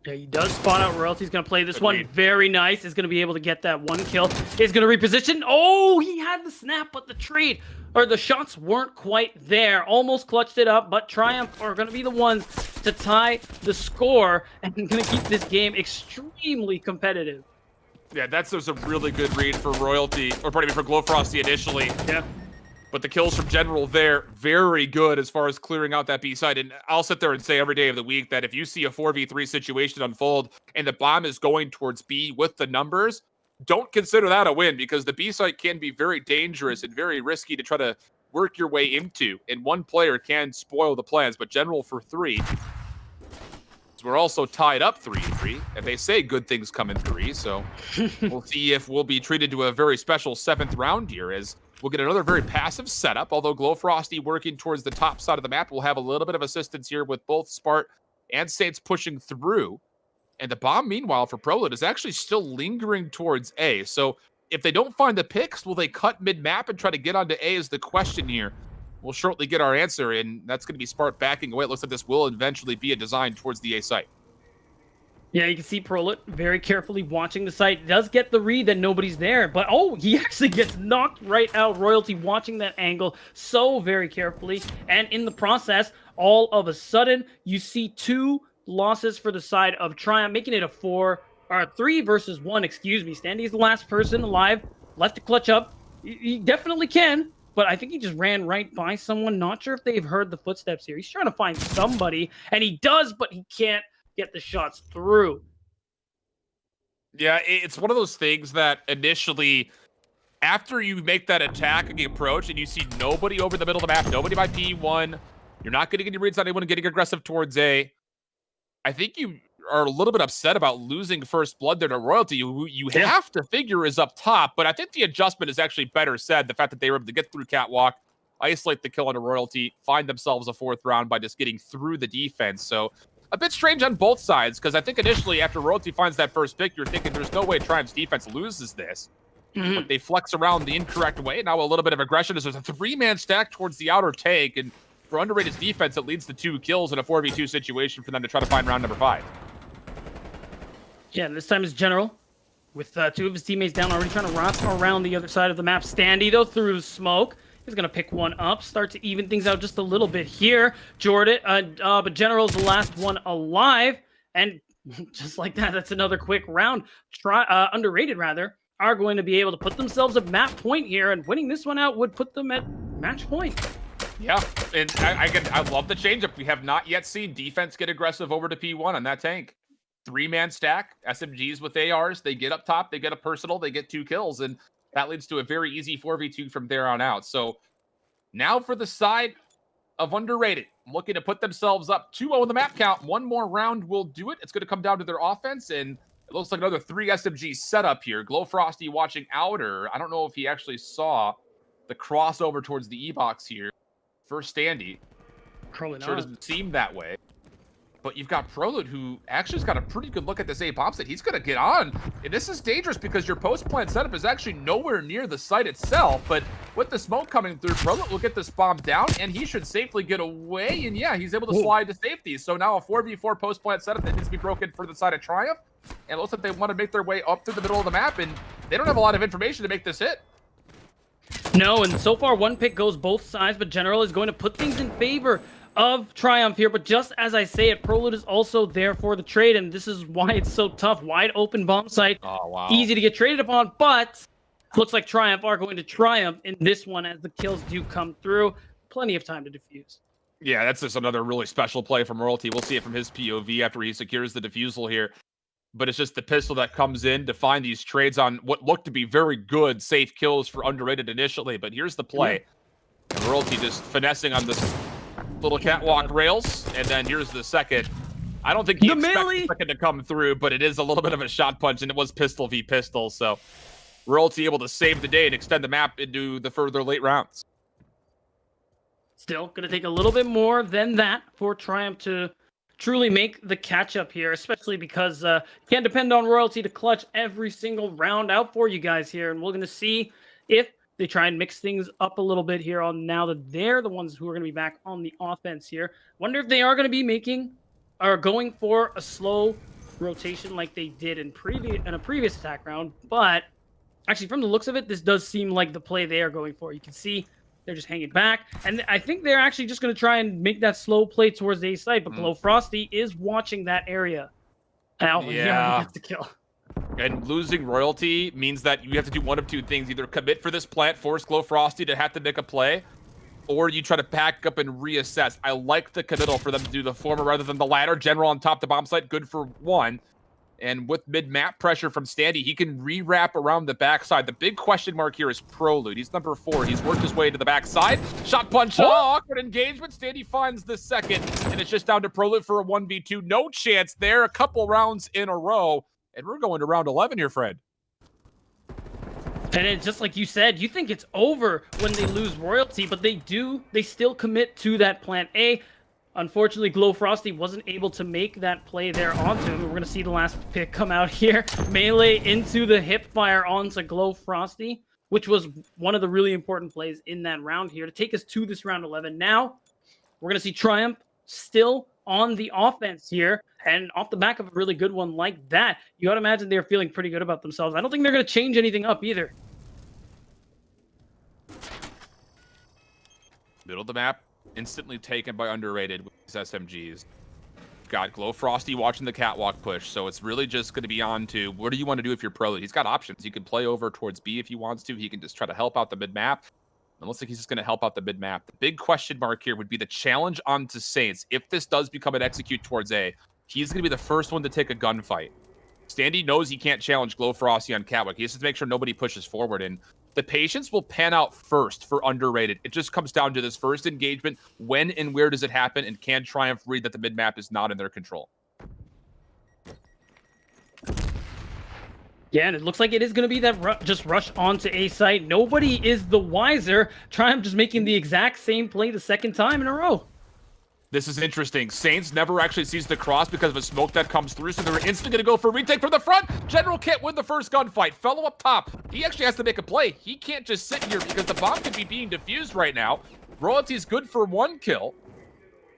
Yeah, he does spot out royalty. He's going to play this one very nice. He's going to be able to get that 1 kill. He's going to reposition. Oh, he had the snap, but the trade, or the shots weren't quite there. Almost clutched it up, but Triumph are going to be the ones to tie the score and going to keep this game extremely competitive. Yeah, that's a really good read for Royalty, or pardon me, for GloFrosty initially. Yeah. But the kills from General there, very good as far as clearing out that B site. And I'll sit there and say every day of the week that if you see a 4v3 situation unfold and the bomb is going towards B with the numbers, don't consider that a win, because the B site can be very dangerous and very risky to try to work your way into. And one player can spoil the plans, but General for 3. We're also tied up 3-3, and they say good things come in 3, so we'll see if we'll be treated to a very special 7th round here, as we'll get another very passive setup, although GloFrosty working towards the top side of the map will have a little bit of assistance here with both Spart and Saints pushing through. And the bomb, meanwhile, for PROLUTE is actually still lingering towards A, so if they don't find the picks, will they cut mid-map and try to get onto A is the question here. We'll shortly get our answer, and that's going to be Spart backing away. It looks like this will eventually be a design towards the A site. Yeah, you can see PROLUTE very carefully watching the site. Does get the read that nobody's there, but oh, he actually gets knocked right out. Royalty watching that angle so very carefully, and in the process, all of a sudden, you see 2 losses for the side of Triumph, making it a 3 versus 1, excuse me. Standy's the last person alive, left to clutch up. He definitely can. But I think he just ran right by someone. Not sure if they've heard the footsteps here. He's trying to find somebody, and he does, but he can't get the shots through. Yeah, it's one of those things that initially, after you make that attack and approach, and you see nobody over the middle of the map, nobody by P1, you're not getting any reads on anyone getting aggressive towards A. I think you are a little bit upset about losing first blood there to Royalty, you have to figure is up top. But I think the adjustment is actually better said. The fact that they were able to get through Catwalk, isolate the kill onto Royalty, find themselves a 4th round by just getting through the defense. So a bit strange on both sides, because I think initially after Royalty finds that first pick, you're thinking there's no way Triumph's defense loses this. But they flex around the incorrect way. Now a little bit of aggression as there's a 3-man stack towards the outer tank, and for Underrated's defense, it leads to 2 kills in a 4v2 situation for them to try to find round number 5. Yeah, and this time it's General, with 2 of his teammates down, already trying to wrap around the other side of the map. Standy, though, through smoke. He's going to pick one up, start to even things out just a little bit here. Jordan, but General's the last one alive. And just like that, that's another quick round. Underrated, rather, are going to be able to put themselves at map point here, and winning this one out would put them at match point. Yeah, and I love the changeup. We have not yet seen defense get aggressive over to P1 on that tank. 3-man stack, SMGs with ARs. They get up top, they get a personal, they get 2 kills, and that leads to a very easy 4v2 from there on out. So now for the side of Underrated, looking to put themselves up 2-0 in the map count. One more round will do it. It's going to come down to their offense, and it looks like another 3 SMG setup here. GloFrosty watching outer. I don't know if he actually saw the crossover towards the E-box here for Standy. Probably not. Sure doesn't seem that way. But you've got PROLUTE, who actually has got a pretty good look at this A-bomb site. He's going to get on. And this is dangerous because your post-plant setup is actually nowhere near the site itself. But with the smoke coming through, PROLUTE will get this bomb down, and he should safely get away. And yeah, he's able to slide to safety. So now a 4v4 post-plant setup that needs to be broken for the side of Triumph. And it looks like they want to make their way up to the middle of the map, and they don't have a lot of information to make this hit. No, and so far one pick goes both sides, but General is going to put things in favor of Triumph here. But just as I say it, PROLUTE is also there for the trade, and this is why it's so tough. Wide open bomb site, easy to get traded upon, but looks like Triumph are going to triumph in this one as the kills do come through. Plenty of time to defuse. Yeah, that's just another really special play from Royalty. We'll see it from his POV after he secures the defusal here. But it's just the pistol that comes in to find these trades on what looked to be very good, safe kills for Underrated initially. But here's the play. And Royalty just finessing on this little catwalk rails. And then here's the second. I don't think he expected the second to come through, but it is a little bit of a shot punch, and it was pistol v pistol. So Royalty able to save the day and extend the map into the further late rounds. Still going to take a little bit more than that for Triumph to truly make the catch-up here, especially because can't depend on Royalty to clutch every single round out for you guys here. And we're going to see if they try and mix things up a little bit here on now that they're the ones who are going to be back on the offense here. Wonder if they are going to be making or going for a slow rotation like they did in a previous attack round. But actually, from the looks of it, this does seem like the play they are going for. You can see they're just hanging back. And I think they're actually just going to try and make that slow play towards the A side. But GloFrosty is watching that area. And he gets the kill. And losing Royalty means that you have to do one of two things. Either commit for this plant, force GloFrosty to have to make a play, or you try to pack up and reassess. I like the committal for them to do the former rather than the latter. General on top the bomb site, good for one. And with mid-map pressure from Standy, he can re-wrap around the backside. The big question mark here is PROLUTE. He's number 4. He's worked his way to the backside. Shot punch. Oh, awkward engagement. Standy finds the second. And it's just down to PROLUTE for a 1v2. No chance there. A couple rounds in a row. And we're going to round 11 here, Fred. And it's just like you said, you think it's over when they lose Royalty, but they still commit to that plant A. Unfortunately, GloFrosty wasn't able to make that play there onto him. We're going to see the last pick come out here. Melee into the hip fire onto GloFrosty, which was one of the really important plays in that round here to take us to this round 11. Now, we're going to see Triumph still on the offense here, and off the back of a really good one like that, you got to imagine they're feeling pretty good about themselves. I don't think they're going to change anything up either. Middle of the map. Instantly taken by Underrated with his SMGs. Got GloFrosty watching the catwalk push, so it's really just going to be on to what do you want to do if you're PROLUTE. He's got options. He can play over towards B if he wants to. He can just try to help out the mid-map. It looks like he's just going to help out the mid-map. The big question mark here would be the challenge onto Saints. If this does become an execute towards A, he's going to be the first one to take a gunfight. Standy knows he can't challenge GloFrosty on catwalk. He has to make sure nobody pushes forward, and the patience will pan out first for Underrated. It just comes down to this first engagement. When and where does it happen? And can Triumph read that the mid-map is not in their control? Yeah, and it looks like it is going to be that just rush onto A site. Nobody is the wiser. Triumph just making the exact same play the second time in a row. This is interesting. Saints never actually sees the cross because of a smoke that comes through, so they're instantly going to go for a retake from the front. General can't win the first gunfight. Fellow up top. He actually has to make a play. He can't just sit here because the bomb could be being defused right now. Royalty's good for 1 kill.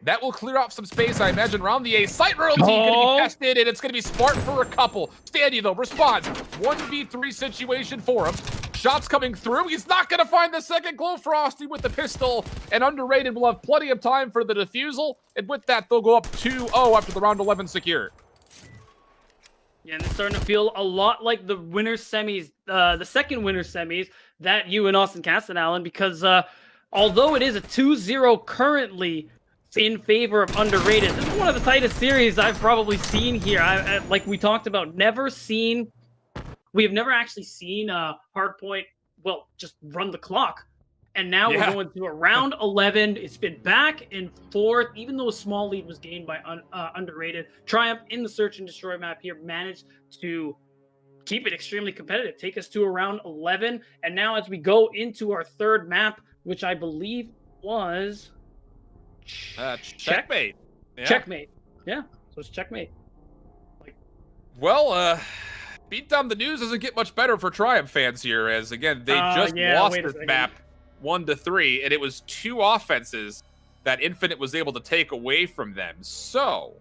That will clear off some space, I imagine, around the A site. Royalty going to be tested, and it's going to be Spart for a couple. Standy, though, responds. 1v3 situation for him. Shots coming through. He's not going to find the second. GloFrosty with the pistol, and Underrated will have plenty of time for the defusal. And with that, they'll go up 2-0 after the round 11 secure. Yeah, and it's starting to feel a lot like the winner semis, the second winner semis that you and Austin casted, Alan, because although it is a 2-0 currently in favor of Underrated, this is one of the tightest series I've probably seen here. Like we talked about, we have never actually seen Hardpoint, well, just run the clock. And now we're going to a round 11. It's been back and forth, even though a small lead was gained by Underrated. Triumph in the search and destroy map here managed to keep it extremely competitive, take us to around 11. And now as we go into our third map, which I believe was Checkmate. Yeah. Checkmate. Yeah, so it's checkmate. Well, Beatdown the News doesn't get much better for Triumph fans here, as again, they just lost this map 1-3, and it was 2 offenses that Infinite was able to take away from them. So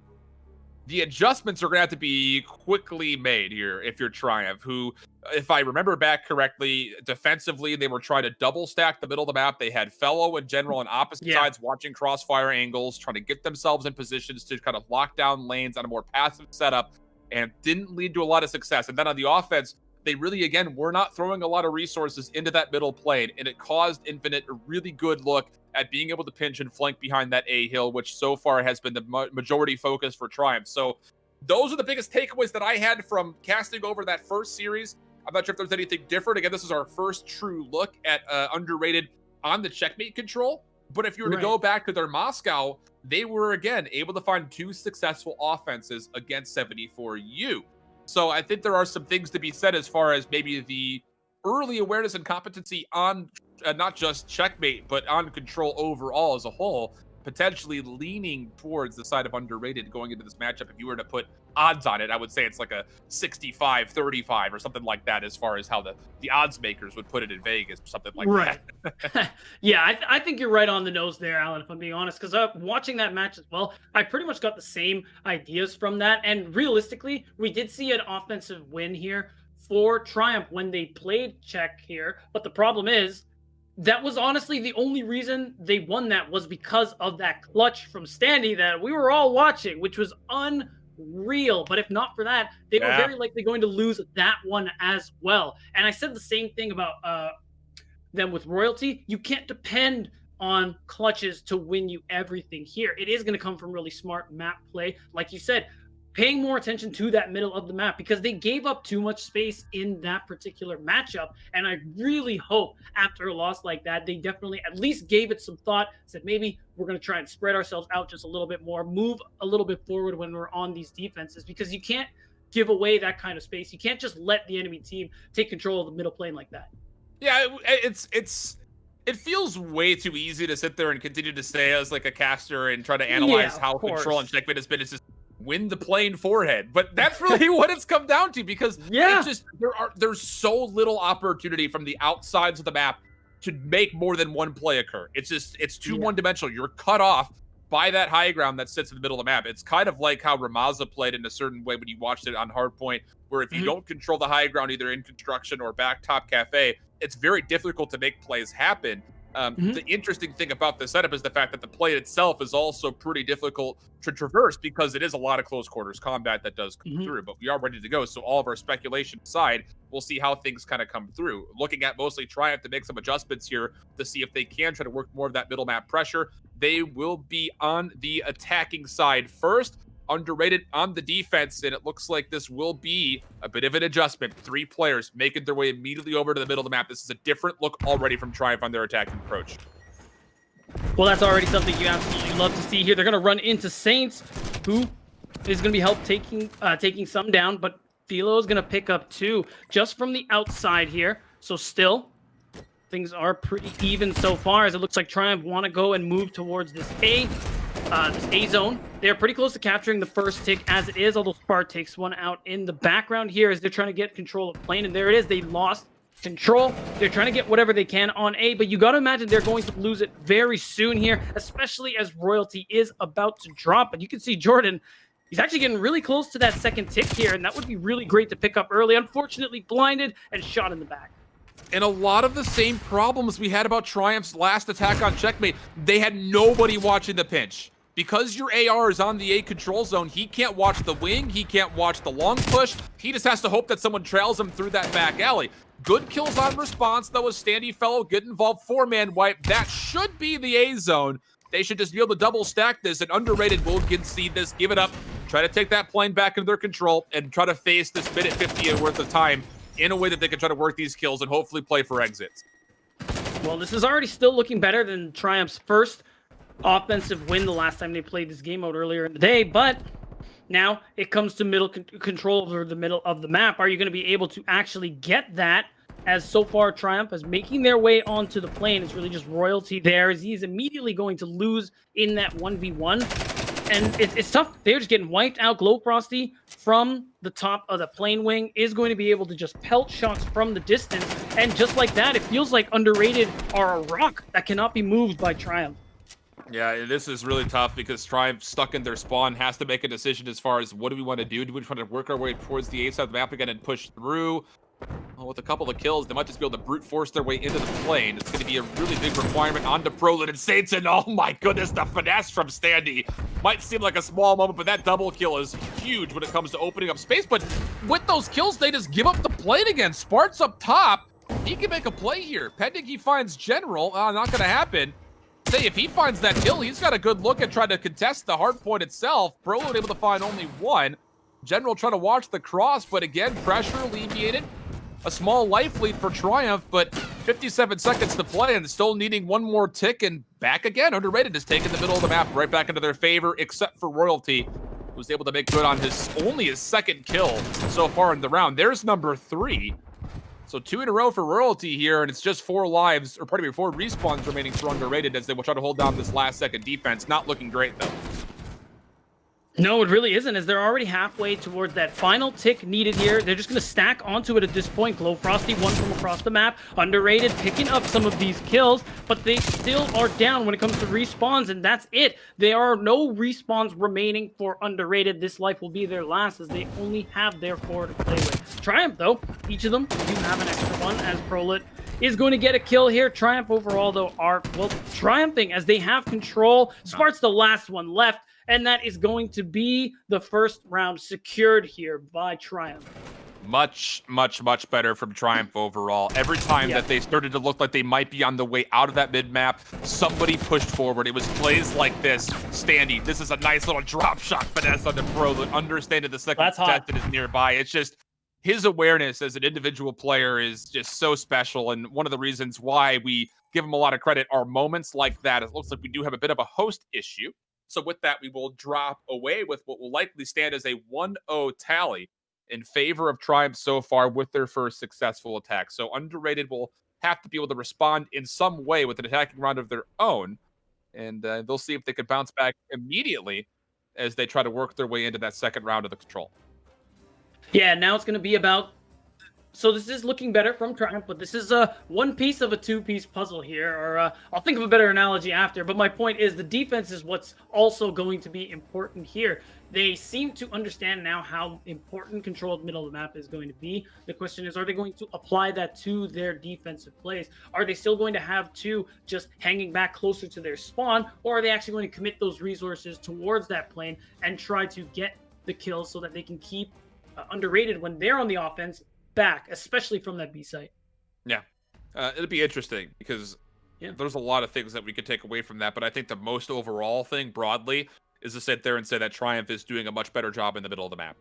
the adjustments are going to have to be quickly made here if you're Triumph, who, if I remember back correctly, defensively, they were trying to double stack the middle of the map. They had Fellow and General on opposite sides watching crossfire angles, trying to get themselves in positions to kind of lock down lanes on a more passive setup, and didn't lead to a lot of success. And then on the offense, they really, again, were not throwing a lot of resources into that middle plane, and it caused Infinite a really good look at being able to pinch and flank behind that A hill, which so far has been the majority focus for Triumph. So those are the biggest takeaways that I had from casting over that first series. I'm not sure if there's anything different. Again, this is our first true look at Underrated on the checkmate control. But if you were to go back to their Moscow, they were, again, able to find 2 successful offenses against 74U. So I think there are some things to be said as far as maybe the early awareness and competency on not just checkmate, but on control overall as a whole, potentially leaning towards the side of Underrated going into this matchup. If you were to put odds on it, I would say it's like a 65-35 or something like that, as far as how the odds makers would put it in Vegas or something like that. Yeah, I think you're right on the nose there, Alan, if I'm being honest, because watching that match as well, I pretty much got the same ideas from that. And realistically, we did see an offensive win here for Triumph when they played check here. But the problem is, that was honestly the only reason they won that was because of that clutch from Standy that we were all watching, which was unreal. But if not for that, they were very likely going to lose that one as well. And I said the same thing about them with Royalty. You can't depend on clutches to win you everything here. It is going to come from really smart map play. Like you said, paying more attention to that middle of the map, because they gave up too much space in that particular matchup. And I really hope after a loss like that, they definitely at least gave it some thought, said maybe we're going to try and spread ourselves out just a little bit more, move a little bit forward when we're on these defenses, because you can't give away that kind of space. You can't just let the enemy team take control of the middle plane like that. Yeah, it feels way too easy to sit there and continue to say as like a caster and try to analyze how control and checkmate has been. It's just win the plane forehead, but that's really what it's come down to, because it's just there's so little opportunity from the outsides of the map to make more than one play occur. It's too one-dimensional. You're cut off by that high ground that sits in the middle of the map. It's kind of like how Ramaza played in a certain way when you watched it on Hardpoint, where if you don't control the high ground either in construction or back top cafe, it's very difficult to make plays happen. The interesting thing about this setup is the fact that the play itself is also pretty difficult to traverse, because it is a lot of close quarters combat that does come through, but we are ready to go. So all of our speculation aside, we'll see how things kind of come through. Looking at mostly Triumph to make some adjustments here to see if they can try to work more of that middle map pressure. They will be on the attacking side first. Underrated on the defense, and it looks like this will be a bit of an adjustment. 3 players making their way immediately over to the middle of the map. This is a different look already from Triumph on their attacking approach. Well, that's already something you absolutely love to see here. They're going to run into Saints, who is going to be taking some down, but Philo's going to pick up 2 just from the outside here. So still, things are pretty even so far, as it looks like Triumph want to go and move towards this A zone. They're pretty close to capturing the first tick as it is, although Spart takes one out in the background here as they're trying to get control of plane. And there it is. They lost control. They're trying to get whatever they can on A, but you got to imagine they're going to lose it very soon here, especially as Royalty is about to drop. But you can see Jordan, he's actually getting really close to that second tick here, and that would be really great to pick up early. Unfortunately, blinded and shot in the back. And a lot of the same problems we had about Triumph's last attack on Checkmate. They had nobody watching the pinch. Because your AR is on the A control zone, he can't watch the wing, he can't watch the long push. He just has to hope that someone trails him through that back alley. Good kills on response, though, as Standy Fellow get involved, 4-man wipe. That should be the A zone. They should just be able to double stack this, and Underrated will concede this, give it up, try to take that plane back into their control, and try to face this minute 50 worth of time in a way that they can try to work these kills and hopefully play for exits. Well, this is already still looking better than Triumph's first offensive win the last time they played this game mode earlier in the day, but now it comes to middle control over the middle of the map. Are you going to be able to actually get that? As so far Triumph is making their way onto the plane. It's really just Royalty there, as he's immediately going to lose in that 1v1. And it's tough. They're just getting wiped out. GloFrosty from the top of the plane wing is going to be able to just pelt shots from the distance. And just like that, it feels like Underrated are a rock that cannot be moved by Triumph. Yeah, this is really tough because Triumph, stuck in their spawn, has to make a decision as far as what do we want to do? Do we try to work our way towards the A side of the map again and push through? Well, with a couple of kills, they might just be able to brute force their way into the plane. It's going to be a really big requirement onto PROLUTE and Saints, and oh my goodness, the finesse from Standy. Might seem like a small moment, but that double kill is huge when it comes to opening up space. But with those kills, they just give up the plane again. Spart's up top. He can make a play here. Pending he finds General. Not going to happen. Say, if he finds that kill, he's got a good look at trying to contest the hard point itself. PROLUTE able to find only one. General trying to watch the cross, but again, pressure alleviated. A small life lead for Triumph, but 57 seconds to play and still needing one more tick, and back again. Underrated is taking the middle of the map right back into their favor, except for Royalty, who was able to make good on only his second kill so far in the round. There's number 3. So 2 in a row for Royalty here, and it's just 4 lives, or pardon me, 4 respawns remaining for Underrated as they will try to hold down this last second defense. Not looking great, though. No, it really isn't, as they're already halfway towards that final tick needed here. They're just going to stack onto it at this point. GloFrosty, one from across the map. Underrated picking up some of these kills, but they still are down when it comes to respawns, and that's it. There are no respawns remaining for Underrated. This life will be their last, as they only have their 4 to play with. Triumph, though, each of them do have an extra one, as PROLUTE is going to get a kill here. Triumph overall, though, are, well, triumphing as they have control. Spart's the last one left, and that is going to be the first round secured here by Triumph. Much, much, much better from Triumph overall. Every time that they started to look like they might be on the way out of that mid-map, somebody pushed forward. It was plays like this. Standy, this is a nice little drop shot finesse on the PROLUTE. Understanding the second contestant is nearby. It's just his awareness as an individual player is just so special, and one of the reasons why we give him a lot of credit are moments like that. It looks like we do have a bit of a host issue. So with that, we will drop away with what will likely stand as a 1-0 tally in favor of Triumph so far with their first successful attack. So Underrated will have to be able to respond in some way with an attacking round of their own, and they'll see if they can bounce back immediately as they try to work their way into that second round of the control. Yeah, now it's going to be about... So this is looking better from Triumph, but this is one piece of a 2-piece puzzle here, or I'll think of a better analogy after, but my point is the defense is what's also going to be important here. They seem to understand now how important controlled middle of the map is going to be. The question is, are they going to apply that to their defensive plays? Are they still going to have 2 just hanging back closer to their spawn, or are they actually going to commit those resources towards that plane and try to get the kills so that they can keep Underrated when they're on the offense back, especially from that B site? Yeah, it'll be interesting because there's a lot of things that we could take away from that, but I think the most overall thing broadly is to sit there and say that Triumph is doing a much better job in the middle of the map.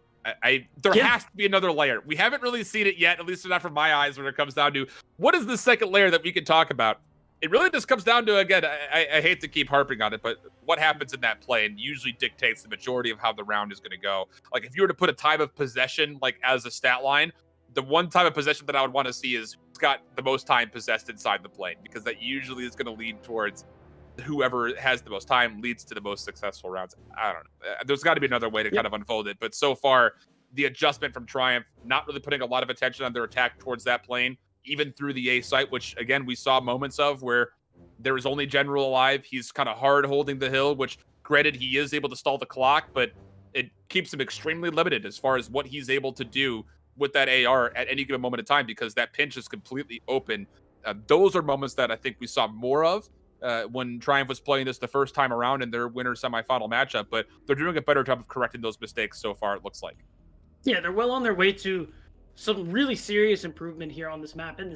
There has to be another layer. We haven't really seen it yet, at least not from my eyes, when it comes down to what is the second layer that we can talk about. it really just comes down to, again, I hate to keep harping on it, but what happens in that play and usually dictates the majority of how the round is going to go. Like, if you were to put a time of possession, like, as a stat line, the one time of possession that I would want to see is who's got the most time possessed inside the plane, because that usually is going to lead towards whoever has the most time leads to the most successful rounds. I don't know. There's got to be another way to kind of unfold it, but so far, the adjustment from Triumph, not really putting a lot of attention on their attack towards that plane, even through the A site, which, again, we saw moments of where there is only General alive. He's kind of hard holding the hill, which, granted, he is able to stall the clock, but it keeps him extremely limited as far as what he's able to do with that AR at any given moment in time, because that pinch is completely open. Those are moments that I think we saw more of when Triumph was playing this the first time around in their winner semifinal matchup, but they're doing a better job of correcting those mistakes so far, it looks like. Yeah, they're well on their way to some really serious improvement here on this map and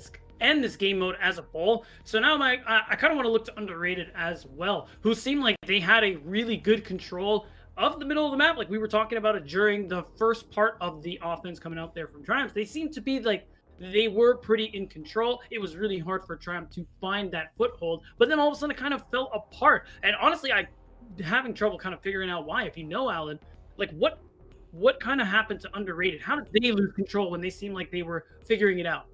this game mode as a whole. So now I kind of want to look to Underrated as well, who seemed like they had a really good control of the middle of the map. Like we were talking about it during the first part of the offense coming out there from Triumph. They seemed to be like they were pretty in control. It was really hard for Triumph to find that foothold, but then all of a sudden it kind of fell apart. And honestly, I'm having trouble kind of figuring out why. If you know, Alan, like what kind of happened to Underrated? How did they lose control when they seemed like they were figuring it out?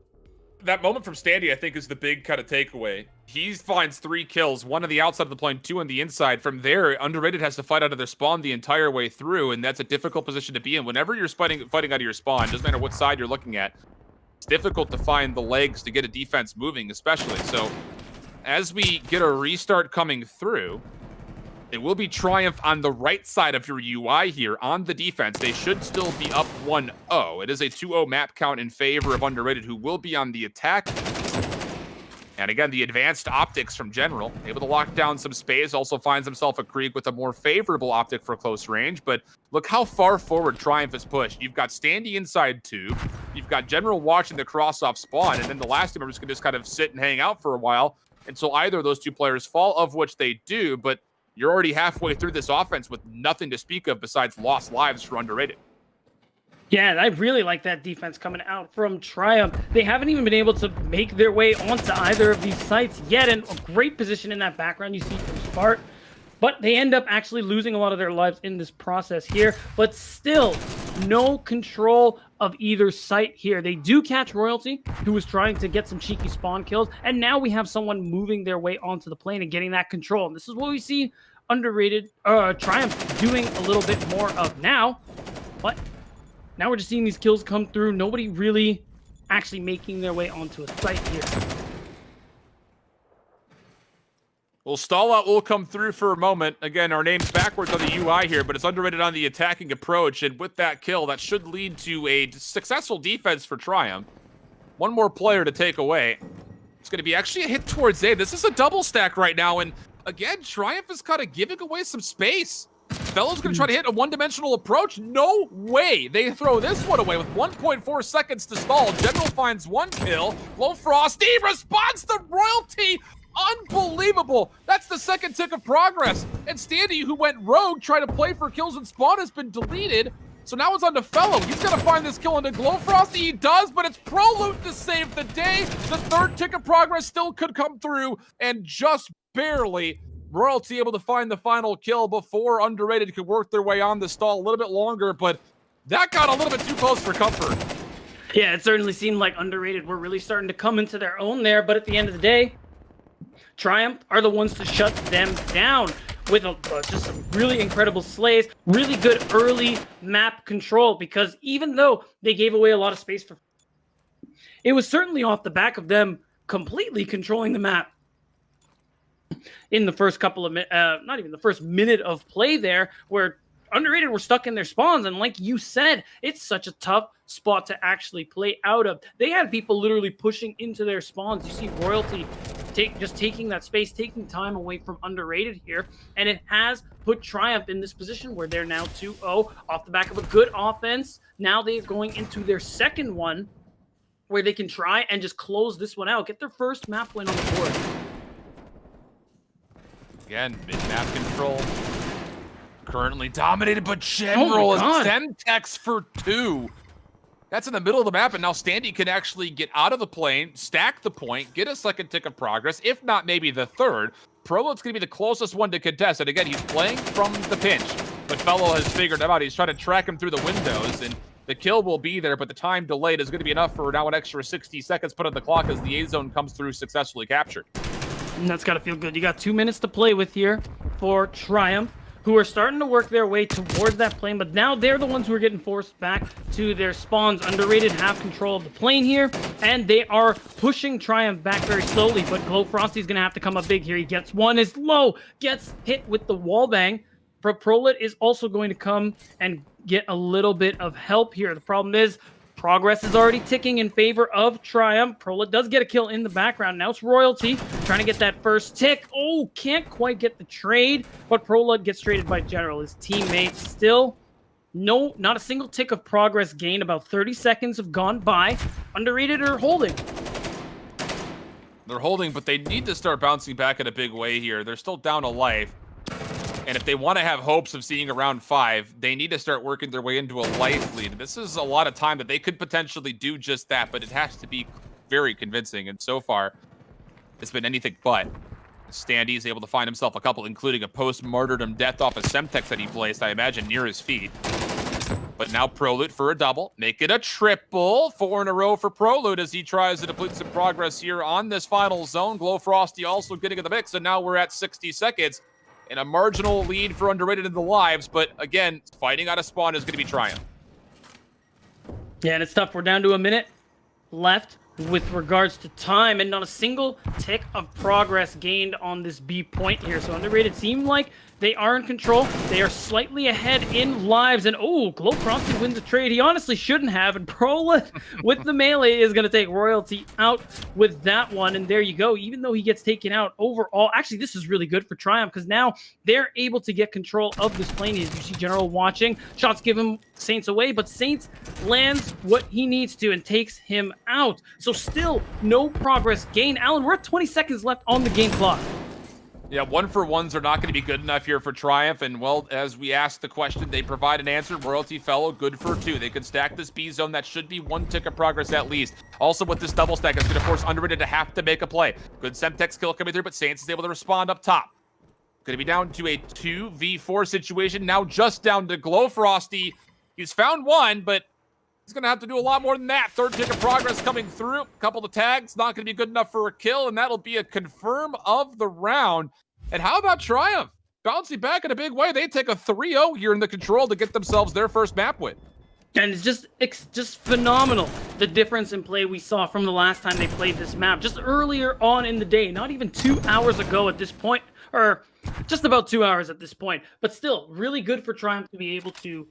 That moment from Standy, I think, is the big kind of takeaway. He finds 3 kills, 1 on the outside of the plane, 2 on the inside. From there, Underrated has to fight out of their spawn the entire way through, and that's a difficult position to be in. Whenever you're fighting out of your spawn, doesn't matter what side you're looking at, it's difficult to find the legs to get a defense moving, especially. So, as we get a restart coming through, it will be Triumph on the right side of your UI here on the defense. They should still be up 1-0. It is a 2-0 map count in favor of Underrated, who will be on the attack. And again, the advanced optics from General, able to lock down some space, also finds himself a creek with a more favorable optic for close range. But look how far forward Triumph is pushed. You've got Standy inside 2. You've got General watching the cross-off spawn, and then the last two members can just kind of sit and hang out for a while until either of those 2 players fall, of which they do. But you're already halfway through this offense with nothing to speak of besides lost lives for Underrated. Yeah, I really like that defense coming out from Triumph. They haven't even been able to make their way onto either of these sites yet, and a great position in that background you see from Spart. But they end up actually losing a lot of their lives in this process here, but still no control of either site here. They do catch Royalty, who was trying to get some cheeky spawn kills, and now we have someone moving their way onto the plane and getting that control. And this is what we see Underrated Triumph doing a little bit more of now. But now we're just seeing these kills come through. Nobody really actually making their way onto a site here. Well, stall out will come through for a moment. Again, our name's backwards on the UI here, but it's Underrated on the attacking approach. And with that kill, that should lead to a successful defense for Triumph. One more player to take away. It's going to be actually a hit towards A. This is a double stack right now. And again, Triumph is kind of giving away some space. Fellow's going to try to hit a one-dimensional approach. No way. They throw this one away with 1.4 seconds to stall. General finds 1 kill. GloFrosty responds to Royalty. Unbelievable. That's the second tick of progress. And Standy, who went rogue, trying to play for kills and spawn, has been deleted. So now it's on to Fellow. He's got to find this kill into GloFrosty. He does, but it's PROLUTE to save the day. The third tick of progress still could come through, and just barely Royalty able to find the final kill before Underrated could work their way on the stall a little bit longer, but that got a little bit too close for comfort. Yeah, it certainly seemed like Underrated were really starting to come into their own there, but at the end of the day, Triumph are the ones to shut them down with just some really incredible slays, really good early map control, because even though they gave away a lot of space for, it was certainly off the back of them completely controlling the map in the first couple of not even the first minute of play there, where Underrated were stuck in their spawns. And like you said, it's such a tough spot to actually play out of. They had people literally pushing into their spawns. You see Royalty just taking that space, taking time away from Underrated here. And it has put Triumph in this position where they're now 2-0 off the back of a good offense. Now they're going into their second one where they can try and just close this one out, get their first map win on the board. Again, mid-map control. Currently dominated, but General is Semtex for 2. That's in the middle of the map, and now Standy can actually get out of the plane, stack the point, get a second tick of progress, if not maybe the third. PROLUTE's going to be the closest one to contest, and again, he's playing from the pinch. But Fellow has figured him out. He's trying to track him through the windows, and the kill will be there, but the time delayed is going to be enough for now an extra 60 seconds put on the clock as the A-zone comes through successfully captured. And that's got to feel good. You got 2 minutes to play with here for Triumph, who are starting to work their way towards that plane, but now they're the ones who are getting forced back to their spawns. Underrated have control of the plane here, and they are pushing Triumph back very slowly, but GloFrosty's going to have to come up big here. He gets one, is low, gets hit with the wall bang. PROLUTE is also going to come and get a little bit of help here. The problem is, progress is already ticking in favor of Triumph. PROLUTE does get a kill in the background. Now it's Royalty trying to get that first tick. Oh, can't quite get the trade, but PROLUTE gets traded by General. His teammates still, not a single tick of progress gained. About 30 seconds have gone by. Underrated are holding. They're holding, but they need to start bouncing back in a big way here. They're still down a life. And if they want to have hopes of seeing a round 5, they need to start working their way into a life lead. This is a lot of time that they could potentially do just that, but it has to be very convincing. And so far, it's been anything but. Standy is able to find himself a couple, including a post-martyrdom death off a Semtex that he placed, I imagine, near his feet. But now PROLUTE for a double. Make it a triple. 4 in a row for PROLUTE as he tries to deplete some progress here on this final zone. GloFrosty also getting in the mix, and now we're at 60 seconds. And a marginal lead for Underrated in the lives, but again, fighting out of spawn is going to be Triumph. Yeah, and it's tough. We're down to a minute left with regards to time, and not a single tick of progress gained on this B point here. So Underrated seem like they are in control. They are slightly ahead in lives, and oh, GloFrosty wins the trade. He honestly shouldn't have, and PROLUTE with the melee is going to take Royalty out with that one, and there you go. Even though he gets taken out overall, actually, this is really good for Triumph, because now they're able to get control of this plane. As you see General watching, shots give him Saints away, but Saints lands what he needs to and takes him out. So still no progress gained. Alan, we're at 20 seconds left on the game clock. Yeah, 1-for-1s are not going to be good enough here for Triumph, and well, as we asked the question, they provide an answer. Royalty Fellow, good for 2. They can stack this B zone. That should be 1 tick of progress at least. Also, with this double stack, it's going to force Underrated to have to make a play. Good Semtex kill coming through, but Saints is able to respond up top. Going to be down to a 2v4 situation, now just down to GloFrosty. He's found one, but he's going to have to do a lot more than that. 3rd tick of progress coming through. A couple of tags, not going to be good enough for a kill, and that'll be a confirm of the round. And how about Triumph? Bouncing back in a big way. They take a 3-0 here in the control to get themselves their first map win. And it's just phenomenal, the difference in play we saw from the last time they played this map. Just earlier on in the day, not even 2 hours ago at this point, or just about 2 hours at this point. But still, really good for Triumph to be able to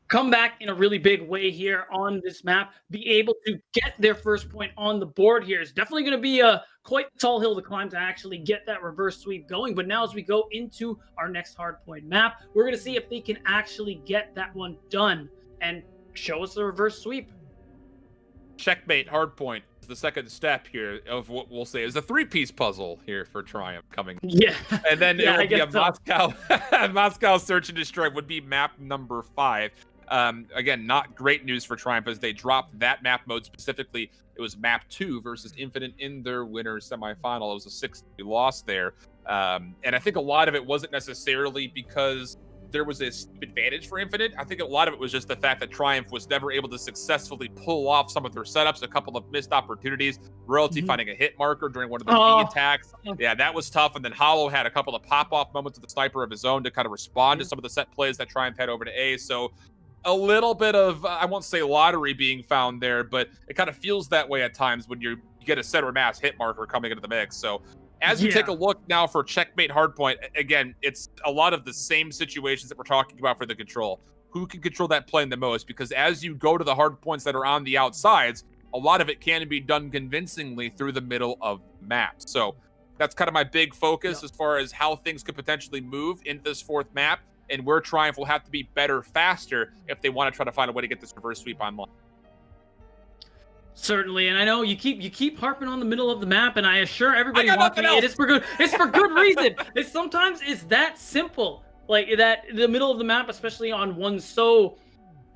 come back in a really big way here on this map, be able to get their first point on the board here. It's definitely going to be a quite tall hill to climb to actually get that reverse sweep going. But now as we go into our next hardpoint map, we're going to see if they can actually get that one done and show us the reverse sweep. Checkmate hardpoint is the second step here of what we'll say is a 3-piece puzzle here for Triumph coming. Yeah. And then yeah, it would be a Moscow, Moscow Search and Destroy would be map number 5. Again, not great news for Triumph as they dropped that map mode specifically. It was map 2 versus Infinite in their winners semifinal. It was a 6-3 loss there. And I think a lot of it wasn't necessarily because there was this advantage for Infinite. I think a lot of it was just the fact that Triumph was never able to successfully pull off some of their setups, a couple of missed opportunities. Royalty finding a hit marker during one of the B attacks. Yeah, that was tough. And then Hollow had a couple of pop-off moments with the sniper of his own to kind of respond to some of the set plays that Triumph had over to A. So a little bit of, I won't say lottery being found there, but it kind of feels that way at times when you get a center mass hit marker coming into the mix. So as you take a look now for Checkmate Hardpoint, again, it's a lot of the same situations that we're talking about for the control. Who can control that plane the most? Because as you go to the hard points that are on the outsides, a lot of it can be done convincingly through the middle of the map. So that's kind of my big focus as far as how things could potentially move into this 4th map, and where Triumph will have to be better faster if they want to try to find a way to get this reverse sweep online. Certainly, and I know you keep harping on the middle of the map, and I assure everybody watching it is for good. It's for good reason. Sometimes it's that simple, like that the middle of the map, especially on one so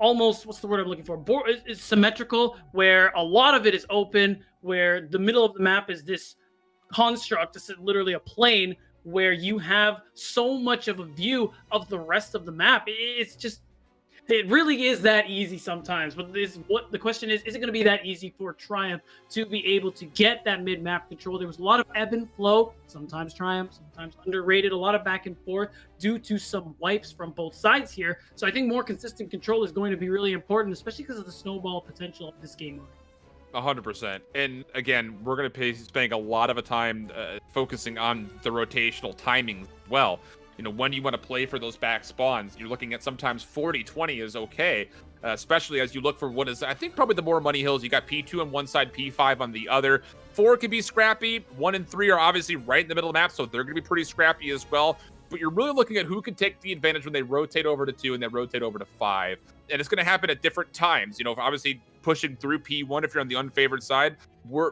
almost, what's the word I'm looking for? It's symmetrical, where a lot of it is open, where the middle of the map is this construct, it's literally a plane, where you have so much of a view of the rest of the map. It's just, it really is that easy sometimes. But what the question is it going to be that easy for Triumph to be able to get that mid-map control? There was a lot of ebb and flow, sometimes Triumph, sometimes Underrated, a lot of back and forth due to some wipes from both sides here. So I think more consistent control is going to be really important, especially because of the snowball potential of this game mode. 100%. And again, we're going to be spending a lot of time focusing on the rotational timing as well. You know, when you want to play for those back spawns, you're looking at sometimes 40-20 is okay, especially as you look for what is, I think, probably the more money hills. You got P2 on one side, P5 on the other. 4 can be scrappy. 1 and 3 are obviously right in the middle of the map, so they're going to be pretty scrappy as well. But you're really looking at who can take the advantage when they rotate over to 2 and they rotate over to 5. And it's going to happen at different times. You know, obviously pushing through P1 if you're on the unfavored side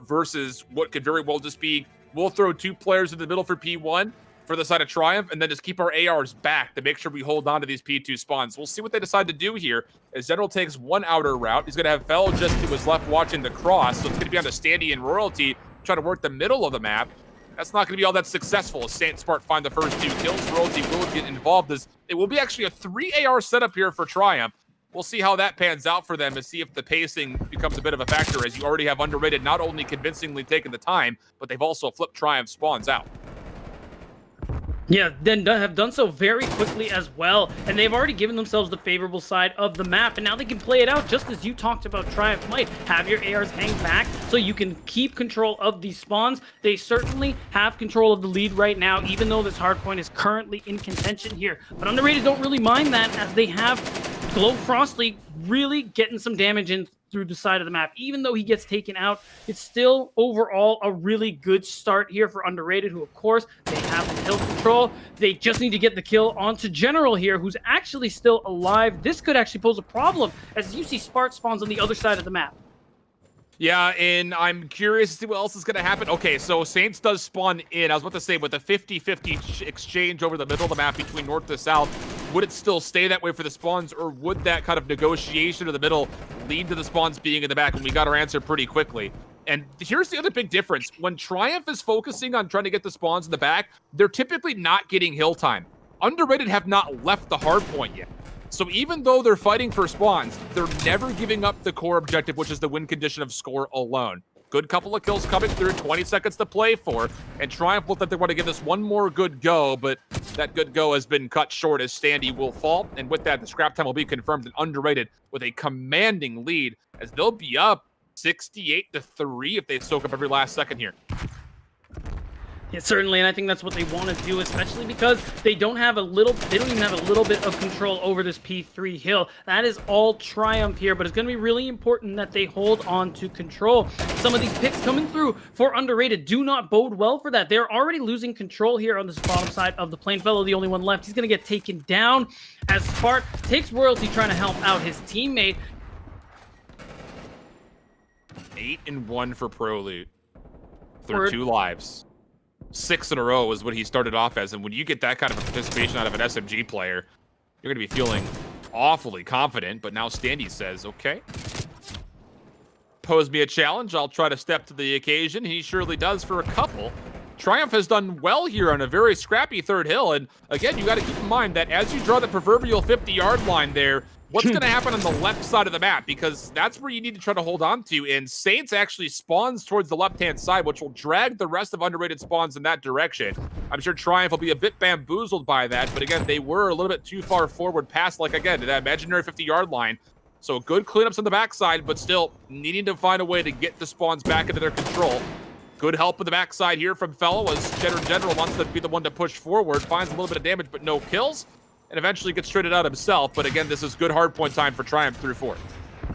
versus what could very well just be, we'll throw 2 players in the middle for P1 for the side of Triumph, and then just keep our ARs back to make sure we hold on to these P2 spawns. We'll see what they decide to do here as General takes one outer route. He's going to have Fel just to his left watching the cross, so it's going to be on the Standy and Royalty trying to work the middle of the map. That's not going to be all that successful as Saint Spart find the first 2 kills. Royalty will get involved as it will be actually a 3 AR setup here for Triumph. We'll see how that pans out for them and see if the pacing becomes a bit of a factor as you already have Underrated not only convincingly taken the time, but they've also flipped Triumph spawns out. Yeah, then have done so very quickly as well, and they've already given themselves the favorable side of the map, and now they can play it out just as you talked about Triumph might. Have your ARs hang back so you can keep control of these spawns. They certainly have control of the lead right now, even though this hardpoint is currently in contention here. But Underrated don't really mind that, as they have GloFrosty really getting some damage in through the side of the map. Even though he gets taken out, it's still overall a really good start here for Underrated, who of course they have the hill control. They just need to get the kill onto General here, who's actually still alive. This could actually pose a problem as you see Spart spawns on the other side of the map. Yeah, and I'm curious to see what else is going to happen. Okay, so Saints does spawn in. I was about to say, with a 50-50 exchange over the middle of the map between north to south, would it still stay that way for the spawns, or would that kind of negotiation of the middle lead to the spawns being in the back? And we got our answer pretty quickly. And here's the other big difference. When Triumph is focusing on trying to get the spawns in the back, they're typically not getting hill time. Underrated have not left the hard point yet. So even though they're fighting for spawns, they're never giving up the core objective, which is the win condition of score alone. Good couple of kills coming through, 20 seconds to play for, and Triumph looked like they want to give this one more good go, but that good go has been cut short as Standy will fall, and with that, the scrap time will be confirmed and Underrated with a commanding lead as they'll be up 68-3 if they soak up every last second here. Yeah, certainly, and I think that's what they want to do, especially because they don't even have a little bit of control over this P3 hill. That is all Triumph here, but it's going to be really important that they hold on to control. Some of these picks coming through for Underrated do not bode well for that. They're already losing control here on this bottom side of the plane. Fellow, the only one left. He's going to get taken down as Spart takes Royalty trying to help out his teammate. 8-1 for PROLUTE through 2 lives. 6 in a row is what he started off as, and when you get that kind of a participation out of an SMG player, you're going to be feeling awfully confident. But now Standy says, okay, pose me a challenge, I'll try to step to the occasion. He surely does for a couple. Triumph has done well here on a very scrappy third hill, and again, you got to keep in mind that as you draw the proverbial 50-yard line there, what's going to happen on the left side of the map? Because that's where you need to try to hold on to. And Saints actually spawns towards the left-hand side, which will drag the rest of Underrated spawns in that direction. I'm sure Triumph will be a bit bamboozled by that. But again, they were a little bit too far forward past, like, again, that imaginary 50-yard line. So good cleanups on the backside, but still needing to find a way to get the spawns back into their control. Good help with the backside here from Fellow as General wants to be the one to push forward. Finds a little bit of damage, but no kills. And eventually gets traded out himself. But again, this is good hardpoint time for Triumph through 4.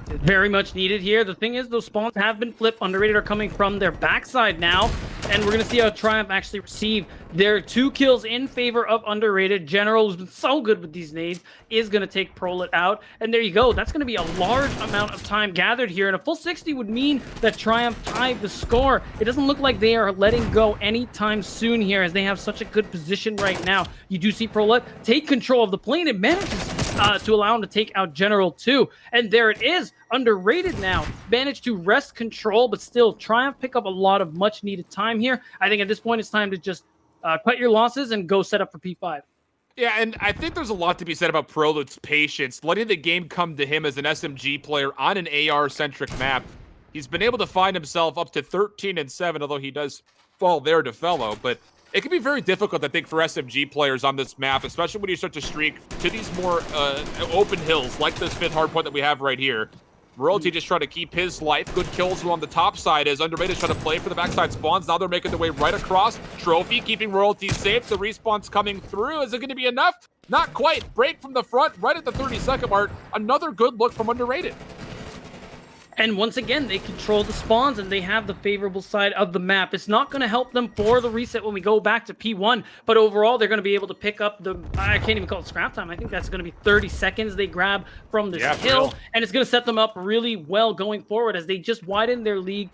Very much needed here. The thing is, those spawns have been flipped. Underrated are coming from their backside now. And we're going to see how Triumph actually receive their 2 kills in favor of Underrated. General, who's been so good with these nades, is going to take PROLUTE out. And there you go. That's going to be a large amount of time gathered here. And a full 60 would mean that Triumph tied the score. It doesn't look like they are letting go anytime soon here, as they have such a good position right now. You do see PROLUTE take control of the plane and manages to allow him to take out General 2. And there it is, Underrated now. Managed to wrest control, but still Triumph pick up a lot of much needed time here. I think at this point it's time to just cut your losses and go set up for P5. Yeah, and I think there's a lot to be said about PROLUTE's patience, letting the game come to him as an SMG player on an AR-centric map. He's been able to find himself up to 13-7, although he does fall there to Fellow, but it can be very difficult, I think, for SMG players on this map, especially when you start to streak to these more open hills, like this 5th hardpoint that we have right here. Royalty just trying to keep his life. Good kills on the top side as Underrated trying to play for the backside spawns. Now they're making their way right across. Trophy keeping Royalty safe. The respawn's coming through. Is it going to be enough? Not quite. Break from the front right at the 30-second mark. Another good look from Underrated. And once again, they control the spawns and they have the favorable side of the map. It's not going to help them for the reset when we go back to P1, but overall, they're going to be able to pick up the, I can't even call it scrap time. I think that's going to be 30 seconds they grab from this hill, and it's going to set them up really well going forward as they just widen their lead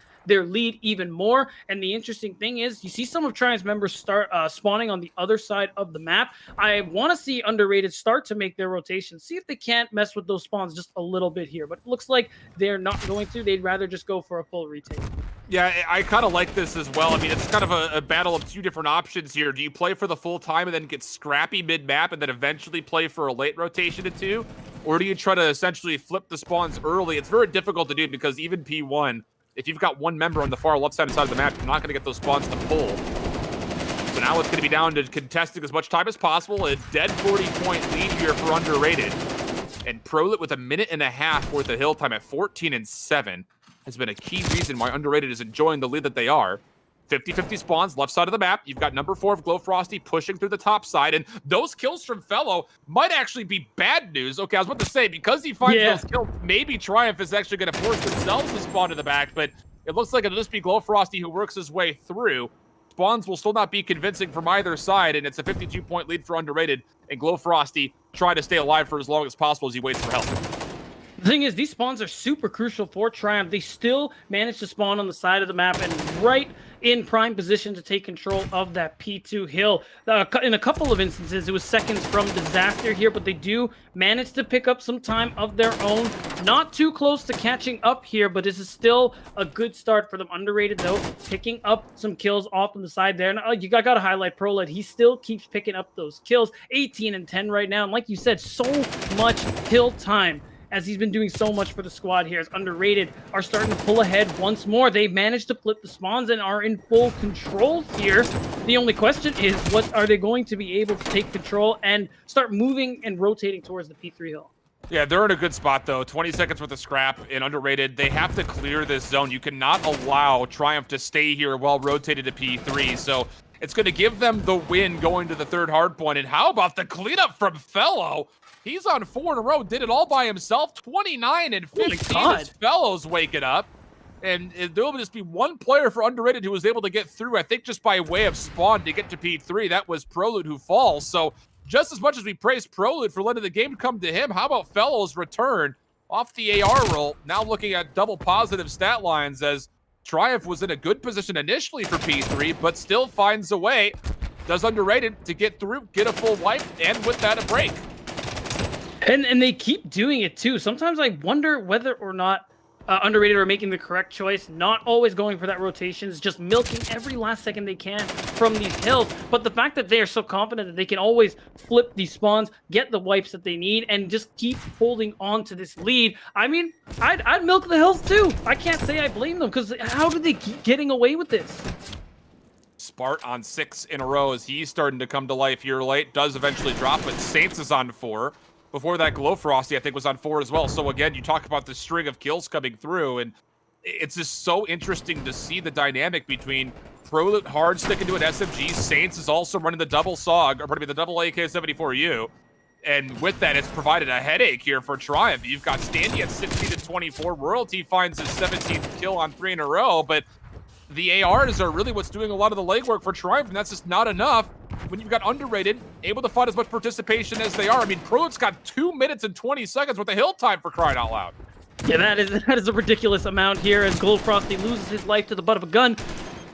even more. And the interesting thing is you see some of Triumph's members start spawning on the other side of the map. I want to see Underrated start to make their rotation, see if they can't mess with those spawns just a little bit here, but it looks like they're not going to. They'd rather just go for a full retake. Yeah, I kind of like this as well. I mean, it's kind of a battle of two different options here. Do you play for the full time and then get scrappy mid-map and then eventually play for a late rotation to 2? Or do you try to essentially flip the spawns early? It's very difficult to do because even P1, if you've got one member on the far left side of the map, you're not going to get those spawns to pull. So now it's going to be down to contesting as much time as possible. A dead 40-point lead here for Underrated. And PROLUTE with a minute and a half worth of hill time at 14-7 has been a key reason why Underrated is enjoying the lead that they are. 50-50 spawns, left side of the map. You've got number 4 of GloFrosty pushing through the top side, and those kills from Fellow might actually be bad news. Okay, I was about to say, because he finds those kills, maybe Triumph is actually going to force themselves to spawn to the back, but it looks like it'll just be GloFrosty who works his way through. Spawns will still not be convincing from either side, and it's a 52-point lead for Underrated, and GloFrosty trying to stay alive for as long as possible as he waits for help. The thing is, these spawns are super crucial for Triumph. They still manage to spawn on the side of the map and right in prime position to take control of that P2 hill. In a couple of instances, it was seconds from disaster here, but they do manage to pick up some time of their own. Not too close to catching up here, but this is still a good start for them. Underrated, though, picking up some kills off on the side there. And you got to highlight PROLUTE. He still keeps picking up those kills. 18-10 right now. And like you said, so much hill time, as he's been doing so much for the squad here, as Underrated are starting to pull ahead once more. They've managed to flip the spawns and are in full control here. The only question is, what are they going to be able to take control and start moving and rotating towards the P3 hill? Yeah, they're in a good spot, though. 20 seconds worth of scrap in Underrated. They have to clear this zone. You cannot allow Triumph to stay here while rotated to P3, so it's going to give them the win going to the 3rd hardpoint. And how about the cleanup from Fellow? He's on 4 in a row, did it all by himself. 29-15 as Fellow's waking up. And there will just be one player for Underrated who was able to get through, I think just by way of spawn to get to P3. That was PROLUTE who falls. So just as much as we praise PROLUTE for letting the game come to him, how about Fellow's return off the AR roll? Now looking at double positive stat lines as Triumph was in a good position initially for P3, but still finds a way. Does Underrated to get through, get a full wipe, and with that a break. And they keep doing it too. Sometimes I wonder whether or not Underrated are making the correct choice, not always going for that rotations, just milking every last second they can from these hills. But the fact that they are so confident that they can always flip these spawns, get the wipes that they need, and just keep holding on to this lead. I mean, I'd milk the hills too. I can't say I blame them, because how did they keep getting away with this? Spart on 6 in a row as he's starting to come to life here late. Does eventually drop, but Saints is on 4. Before that, GloFrosty, I think, was on 4 as well. So again, you talk about the string of kills coming through, and it's just so interesting to see the dynamic between PROLUTE hard sticking to an SMG. Saints is also running the double SOG, or pardon me, the double AK-74U. And with that, it's provided a headache here for Triumph. You've got Standy at 16-24. Royalty finds his 17th kill on 3 in a row, but the ARs are really what's doing a lot of the legwork for Triumph, and that's just not enough when you've got Underrated able to find as much participation as they are. I mean, PROLUTE's got 2 minutes and 20 seconds with the hill time, for crying out loud. Yeah, that is a ridiculous amount here as GloFrosty loses his life to the butt of a gun.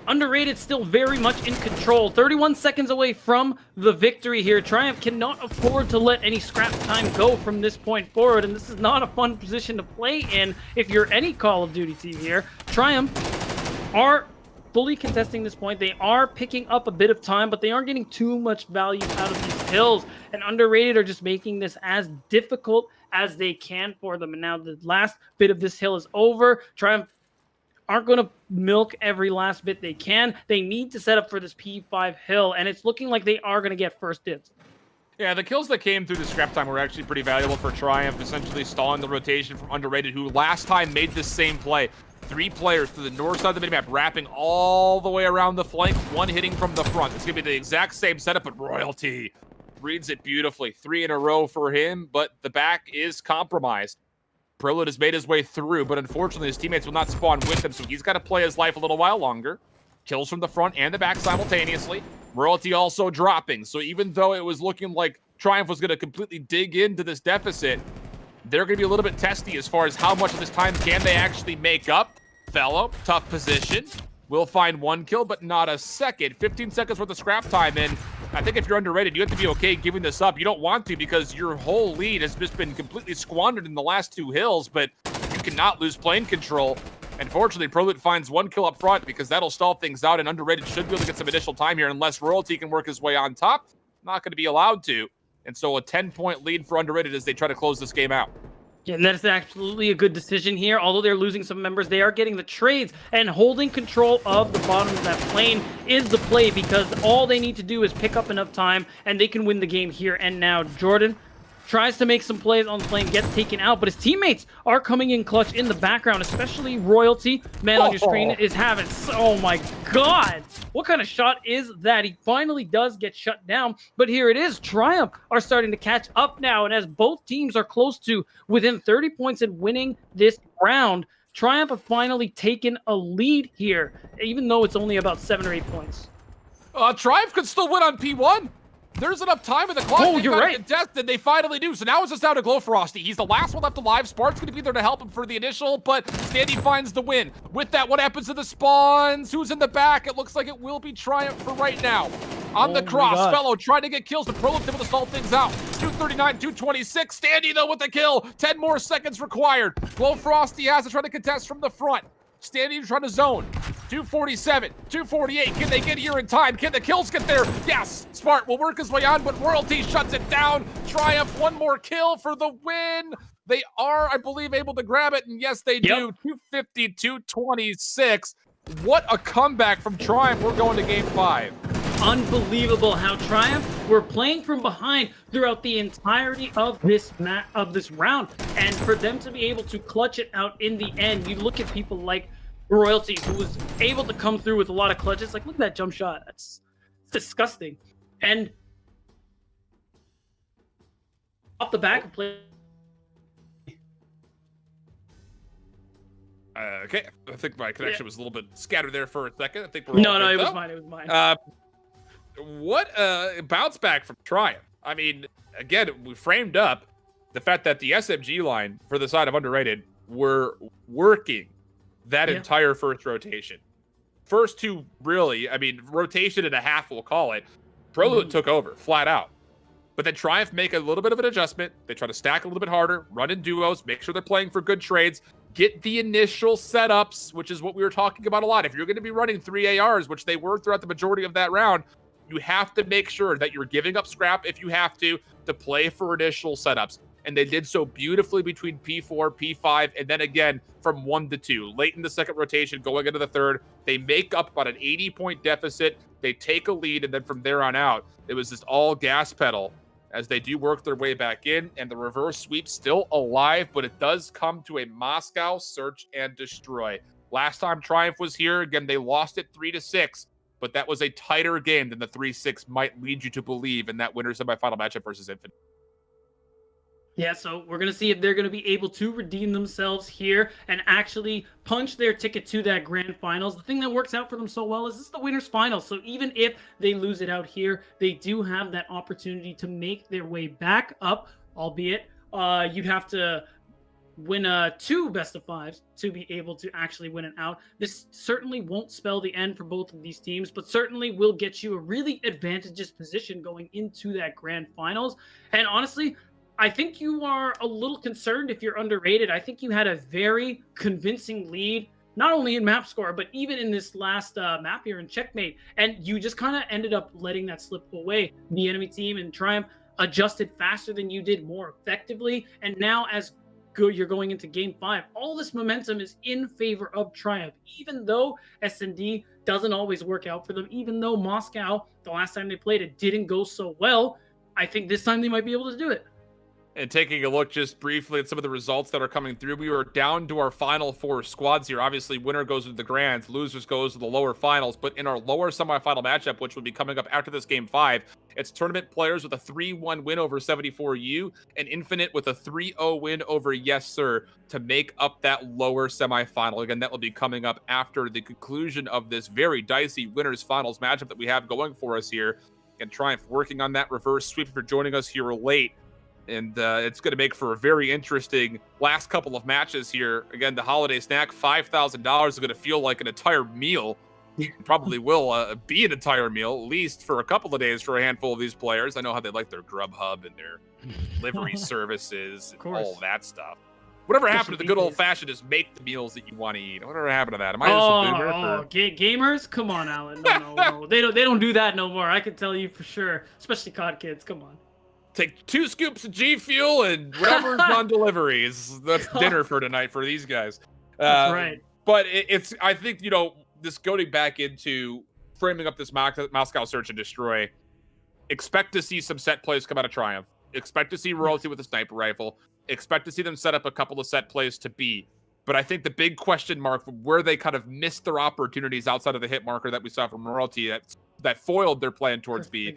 Underrated still very much in control. 31 seconds away from the victory here. Triumph cannot afford to let any scrap time go from this point forward, and this is not a fun position to play in if you're any Call of Duty team here. Triumph are fully contesting this point. They are picking up a bit of time, but they aren't getting too much value out of these hills, and Underrated are just making this as difficult as they can for them. And now the last bit of this hill is over. Triumph aren't going to milk every last bit they can. They need to set up for this P5 hill, and it's looking like they are going to get first dibs. Yeah, the kills that came through the scrap time were actually pretty valuable for Triumph, essentially stalling the rotation from Underrated, who last time made this same play. 3 players to the north side of the minimap, wrapping all the way around the flank, 1 hitting from the front. It's going to be the exact same setup, but Royalty reads it beautifully. 3 in a row for him, but the back is compromised. PROLUTE has made his way through, but unfortunately his teammates will not spawn with him, so he's got to play his life a little while longer. Kills from the front and the back simultaneously. Royalty also dropping, so even though it was looking like Triumph was going to completely dig into this deficit, they're going to be a little bit testy as far as how much of this time can they actually make up. Fellow, tough position. Will find 1 kill, but not a second. 15 seconds worth of scrap time in. I think if you're Underrated, you have to be okay giving this up. You don't want to because your whole lead has just been completely squandered in the last 2 hills, but you cannot lose plane control. And fortunately, PROLUTE finds 1 kill up front because that'll stall things out, and Underrated should be able to get some additional time here unless Royalty can work his way on top. Not going to be allowed to. And so a 10-point lead for Underrated as they try to close this game out. Yeah, and that is absolutely a good decision here. Although they're losing some members, they are getting the trades, and holding control of the bottom of that plane is the play because all they need to do is pick up enough time and they can win the game here and now. Jordan tries to make some plays on the plane, gets taken out, but his teammates are coming in clutch in the background, especially Royalty. Man on your screen is having, oh my god, what kind of shot is that? He finally does get shut down, but here it is. Triumph are starting to catch up now, and as both teams are close to within 30 points and winning this round, Triumph have finally taken a lead here, even though it's only about 7 or 8 points. Triumph could still win on P1. There's enough time in the clock. Oh, you're right. Contested. They finally do. So now it's just down to GloFrosty. He's the last one left alive. Spart's going to be there to help him for the initial, but Standy finds the win. With that, what happens to the spawns? Who's in the back? It looks like it will be Triumph for right now. On the cross, Fellow trying to get kills, but PROLUTE's able to stall things out. 239, 226. Standy, though, with the kill. 10 more seconds required. GloFrosty has to try to contest from the front. Standy trying to zone. 247, 248. Can they get here in time? Can the kills get there? Yes. Spart will work his way on, but Royalty shuts it down. Triumph, 1 more kill for the win. They are, I believe, able to grab it, and yes, they do. 250, 226. What a comeback from Triumph. We're going to game 5. Unbelievable how Triumph were playing from behind throughout the entirety of this round, and for them to be able to clutch it out in the end, you look at people like Royalty, who was able to come through with a lot of clutches. Like, look at that jump shot. That's disgusting. And off the back of play. Okay, I think my connection was a little bit scattered there for a second. I think we're No, it was mine. It was mine. What bounce back from Triumph. I mean, again, we framed up the fact that the SMG line for the side of Underrated were working that entire first rotation. First 2, really, I mean, rotation and a half, we'll call it. PROLUTE took over, flat out. But then Triumph make a little bit of an adjustment. They try to stack a little bit harder, run in duos, make sure they're playing for good trades, get the initial setups, which is what we were talking about a lot. If you're going to be running 3 ARs, which they were throughout the majority of that round, you have to make sure that you're giving up scrap if you have to play for initial setups. And they did so beautifully between P4, P5, and then again from 1 to 2. Late in the second rotation, going into the third, they make up about an 80-point deficit. They take a lead, and then from there on out, it was just all gas pedal as they do work their way back in, and the reverse sweep still alive, but it does come to a Moscow search and destroy. Last time Triumph was here, again, they lost it 3-6, but that was a tighter game than the 3-6 might lead you to believe in that winner semifinal matchup versus NFINITE. Yeah, so we're going to see if they're going to be able to redeem themselves here and actually punch their ticket to that grand finals. The thing that works out for them so well is this is the winner's final. So even if they lose it out here, they do have that opportunity to make their way back up, albeit you'd have to win 2 best of 5s to be able to actually win it out. This certainly won't spell the end for both of these teams, but certainly will get you a really advantageous position going into that grand finals. And honestly, I think you are a little concerned if you're underrated. I think you had a very convincing lead, not only in map score, but even in this last map here in Checkmate. And you just kind of ended up letting that slip away. The enemy team in Triumph adjusted faster than you did, more effectively. And now as you're going into game 5, all this momentum is in favor of Triumph, even though S&D doesn't always work out for them, even though Moscow, the last time they played, it didn't go so well. I think this time they might be able to do it. And taking a look just briefly at some of the results that are coming through, we were down to our final 4 squads here. Obviously, winner goes to the grands, losers goes to the lower finals. But in our lower semifinal matchup, which will be coming up after this game 5, it's tournament players with a 3-1 win over 74U and Infinite with a 3-0 win over Yessir to make up that lower semifinal. Again, that will be coming up after the conclusion of this very dicey winners finals matchup that we have going for us here. And Triumph working on that reverse sweep for joining us here late. And it's going to make for a very interesting last couple of matches here. Again, the holiday snack, $5,000 is going to feel like an entire meal. Probably will be an entire meal, at least for a couple of days for a handful of these players. I know how they like their Grubhub and their delivery services and all that stuff. Whatever happened to the good old-fashioned is make the meals that you want to eat. Whatever happened to that? Am I just a boomer? Gamers? Come on, Alan. No. They don't do that no more. I can tell you for sure. Especially COD kids. Come on. Take 2 scoops of G Fuel and whatever's on deliveries. That's dinner for tonight for these guys. That's right. But it's, I think, you know, this going back into framing up this Moscow search and destroy, expect to see some set plays come out of Triumph. Expect to see Royalty with a sniper rifle. Expect to see them set up a couple of set plays to beat. But I think the big question mark where they kind of missed their opportunities outside of the hit marker that we saw from Royalty that foiled their plan towards B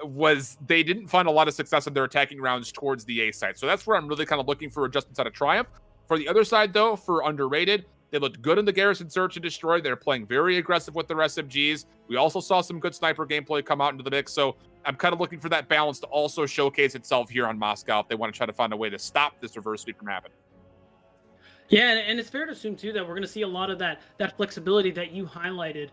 was they didn't find a lot of success in their attacking rounds towards the A side. So that's where I'm really kind of looking for adjustments out of Triumph. For the other side, though, for underrated, they looked good in the Garrison Search and Destroy. They're playing very aggressive with their SMGs. We also saw some good sniper gameplay come out into the mix. So I'm kind of looking for that balance to also showcase itself here on Moscow if they want to try to find a way to stop this reverse sweep from happening. Yeah, and it's fair to assume, too, that we're going to see a lot of that flexibility that you highlighted,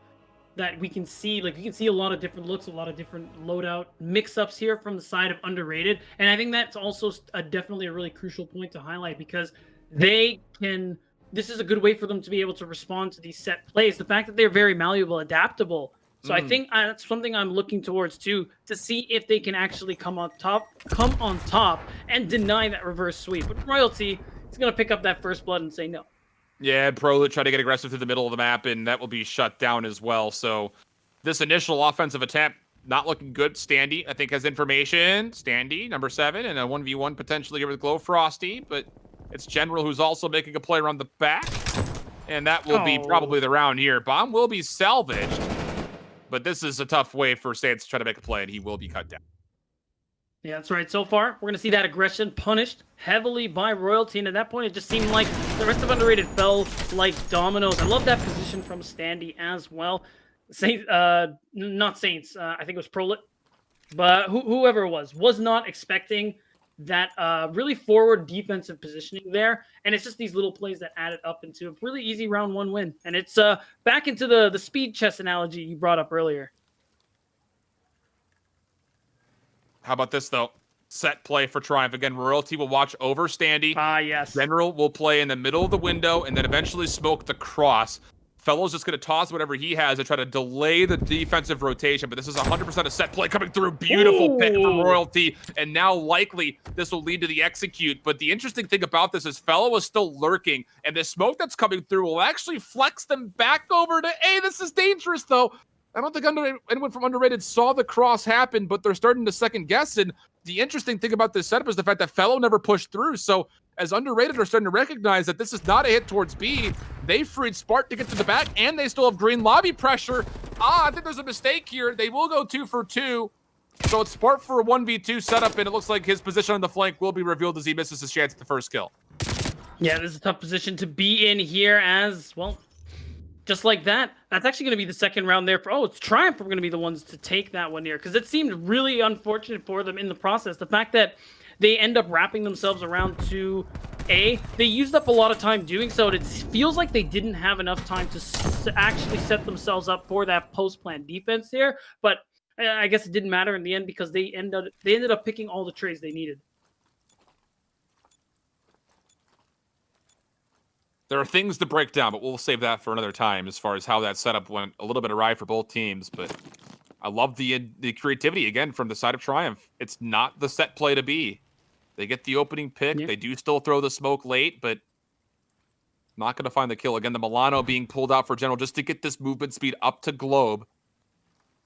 that we can see. Like, you can see a lot of different looks, a lot of different loadout mix-ups here from the side of underrated. And I think that's also definitely a really crucial point to highlight, because they can... This is a good way for them to be able to respond to these set plays. The fact that they're very malleable, adaptable. So I think that's something I'm looking towards, too, to see if they can actually come on top, and deny that reverse sweep. But Royalty... He's going to pick up that first blood and say no. Yeah, PROLUTE try to get aggressive through the middle of the map, and that will be shut down as well. So this initial offensive attempt, not looking good. Standy, I think, has information. Standy, number 7, and a 1v1 potentially here with GloFrosty, but it's General who's also making a play around the back, and that will be probably the round here. Bomb will be salvaged, but this is a tough way for Stance to try to make a play, and he will be cut down. Yeah, that's right. So far, we're going to see that aggression punished heavily by Royalty, and at that point, it just seemed like the rest of Underrated fell like dominoes. I love that position from Standy as well. Not Saints, I think it was PROLUTE, but whoever it was not expecting that really forward defensive positioning there, and it's just these little plays that added up into a really easy round 1 win. And it's back into the speed chess analogy you brought up earlier. How about this, though? Set play for Triumph. Again, Royalty will watch over Standy. Yes. General will play in the middle of the window and then eventually smoke the cross. Fellow's just going to toss whatever he has to try to delay the defensive rotation, but this is 100% a set play coming through. Beautiful pick from Royalty, and now likely this will lead to the execute. But the interesting thing about this is Fellow is still lurking, and the smoke that's coming through will actually flex them back over to A. This is dangerous, though. I don't think anyone from Underrated saw the cross happen, but they're starting to second guess. And the interesting thing about this setup is the fact that Fellow never pushed through. So as Underrated are starting to recognize that this is not a hit towards B, they freed Spart to get to the back, and they still have green lobby pressure. I think there's a mistake here. They will go 2 for 2. So it's Spart for a 1v2 setup, and it looks like his position on the flank will be revealed as he misses his chance at the first kill. Yeah, this is a tough position to be in here as, well, just like that. That's actually going to be the second round there. It's Triumph. We're going to be the ones to take that one here, because it seemed really unfortunate for them in the process. The fact that they end up wrapping themselves around to A, they used up a lot of time doing so, and it feels like they didn't have enough time to actually set themselves up for that post-plan defense there. But I guess it didn't matter in the end because they ended up picking all the trades they needed. There are things to break down, but we'll save that for another time as far as how that setup went a little bit awry for both teams. But I love the creativity, again, from the side of Triumph. It's not the set play to be. They get the opening pick. Yeah. They do still throw the smoke late, but not going to find the kill. Again, the Milano being pulled out for General just to get this movement speed up to Globe.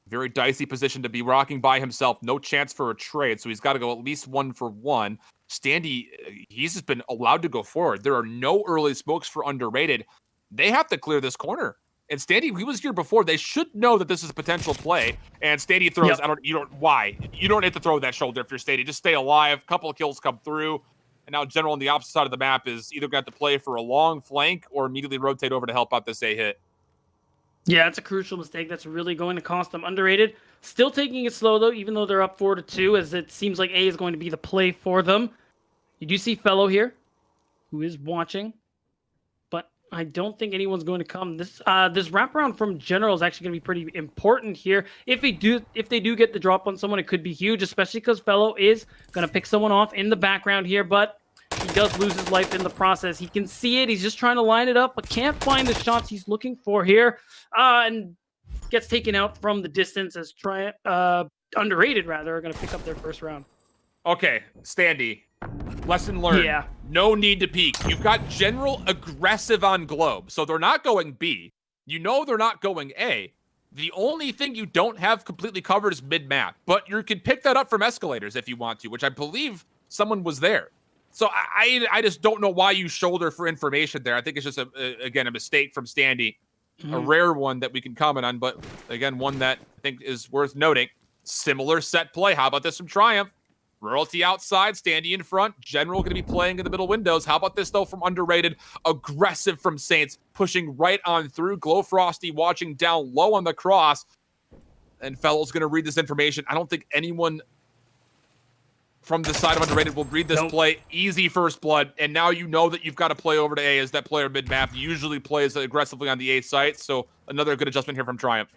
Very dicey position to be rocking by himself. No chance for a trade, so he's got to go at least 1-for-1. Standy, he's just been allowed to go forward. There are no early smokes for underrated. They have to clear this corner. And Standy, he was here before. They should know that this is a potential play. And Standy throws, why? You don't have to throw that shoulder if you're Standy. Just stay alive. Couple of kills come through. And now General on the opposite side of the map is either going to have to play for a long flank or immediately rotate over to help out this A hit. Yeah, it's a crucial mistake that's really going to cost them. Underrated. Still taking it slow, though, even though they're up 4-2, as it seems like A is going to be the play for them. You do see Fellow here, who is watching, but I don't think anyone's going to come. This wraparound from General is actually going to be pretty important here. If they do get the drop on someone, it could be huge, especially because Fellow is going to pick someone off in the background here, but he does lose his life in the process. He can see it. He's just trying to line it up, but can't find the shots he's looking for here, and gets taken out from the distance as Underrated, rather, are going to pick up their first round. Okay, Standy. Lesson learned. Yeah. No need to peek. You've got General aggressive on Globe, so they're not going B. You know they're not going A. The only thing you don't have completely covered is mid-map, but you can pick that up from escalators if you want to, which I believe someone was there. So I just don't know why you shoulder for information there. I think it's just, again, a mistake from Standy. A rare one that we can comment on, but again, one that I think is worth noting. Similar set play. How about this from Triumph? Royalty outside, Standy in front. General going to be playing in the middle windows. How about this, though, from Underrated? Aggressive from Saints, pushing right on through. GloFrosty watching down low on the cross. And Fellow's going to read this information. I don't think anyone from the side of Underrated will read this play. Easy first blood. And now you know that you've got to play over to A, as that player mid-map usually plays aggressively on the A site. So another good adjustment here from Triumph.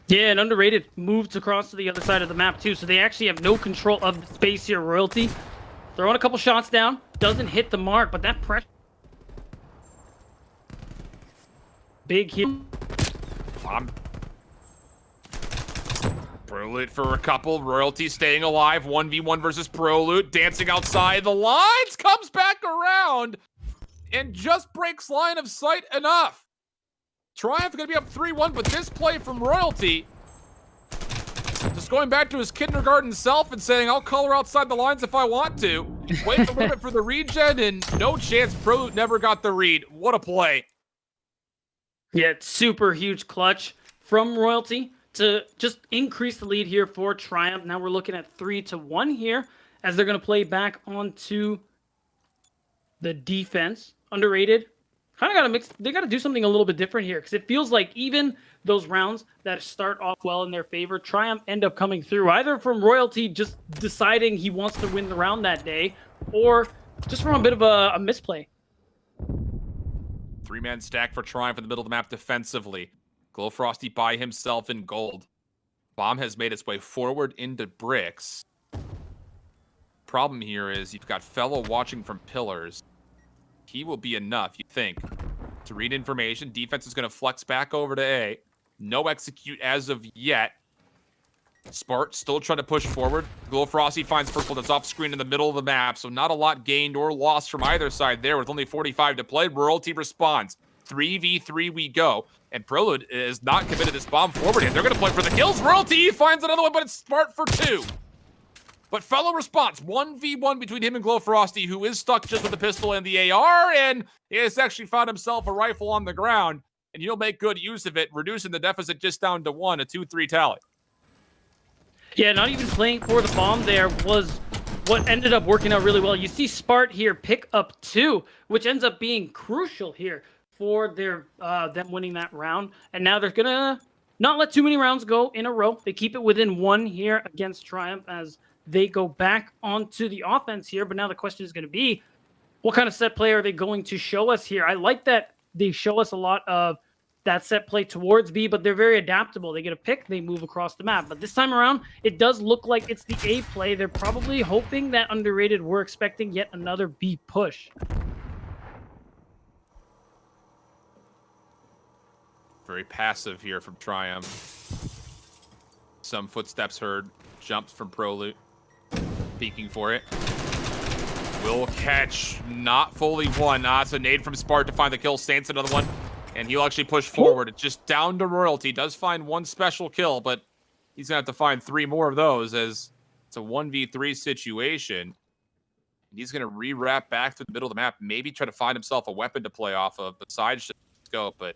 Yeah, and Underrated moves across to the other side of the map, too. So they actually have no control of the space here. Royalty throwing a couple shots down. Doesn't hit the mark, but that pressure. Big hit. PROLUTE for a couple. Royalty staying alive. 1v1 versus PROLUTE. Dancing outside the lines. Comes back around. And just breaks line of sight enough. Triumph going to be up 3-1, but this play from Royalty, just going back to his kindergarten self and saying, I'll color outside the lines if I want to. Wait a little bit for the regen, and no chance. PROLUTE never got the read. What a play. Yeah, super huge clutch from Royalty to just increase the lead here for Triumph. Now we're looking at 3-1 here, as they're going to play back onto the defense. Underrated. Kind of got to mix. They got to do something a little bit different here, because it feels like even those rounds that start off well in their favor, Triumph end up coming through either from Royalty just deciding he wants to win the round that day, or just from a bit of a misplay. Three-man stack for Triumph in the middle of the map defensively. GloFrosty by himself in gold. Bomb has made its way forward into bricks. Problem here is you've got Fellow watching from pillars. He will be enough, you think, to read information. Defense is going to flex back over to A. No execute as of yet. Spart still trying to push forward. GloFrosty finds first one that's off screen in the middle of the map, so not a lot gained or lost from either side there with only 45 to play. Royalty responds. 3v3 we go. And PROLUTE is not committed this bomb forward yet. They're going to play for the kills. Royalty finds another one, but it's Spart for 2. But Fellow response, 1v1 between him and GloFrosty, who is stuck just with the pistol and the AR, and he has actually found himself a rifle on the ground, and he'll make good use of it, reducing the deficit just down to 1, a 2-3 tally. Yeah, not even playing for the bomb there was what ended up working out really well. You see Spart here pick up 2, which ends up being crucial here for their them winning that round, and now they're gonna not let too many rounds go in a row. They keep it within 1 here against Triumph as they go back onto the offense here, but now the question is going to be, what kind of set play are they going to show us here? I like that they show us a lot of that set play towards B, but they're very adaptable. They get a pick, they move across the map. But this time around, it does look like it's the A play. They're probably hoping that underrated. We're expecting yet another B push. Very passive here from Triumph. Some footsteps heard. Jumps from PROLUTE. Peeking for it. Will catch. Not fully one. It's a nade from Spart to find the kill. Saints another one. And he'll actually push forward. It's just down to Royalty. Does find one special kill, but he's going to have to find 3 more of those as it's a 1v3 situation. He's going to re-wrap back to the middle of the map. Maybe try to find himself a weapon to play off of besides scope, but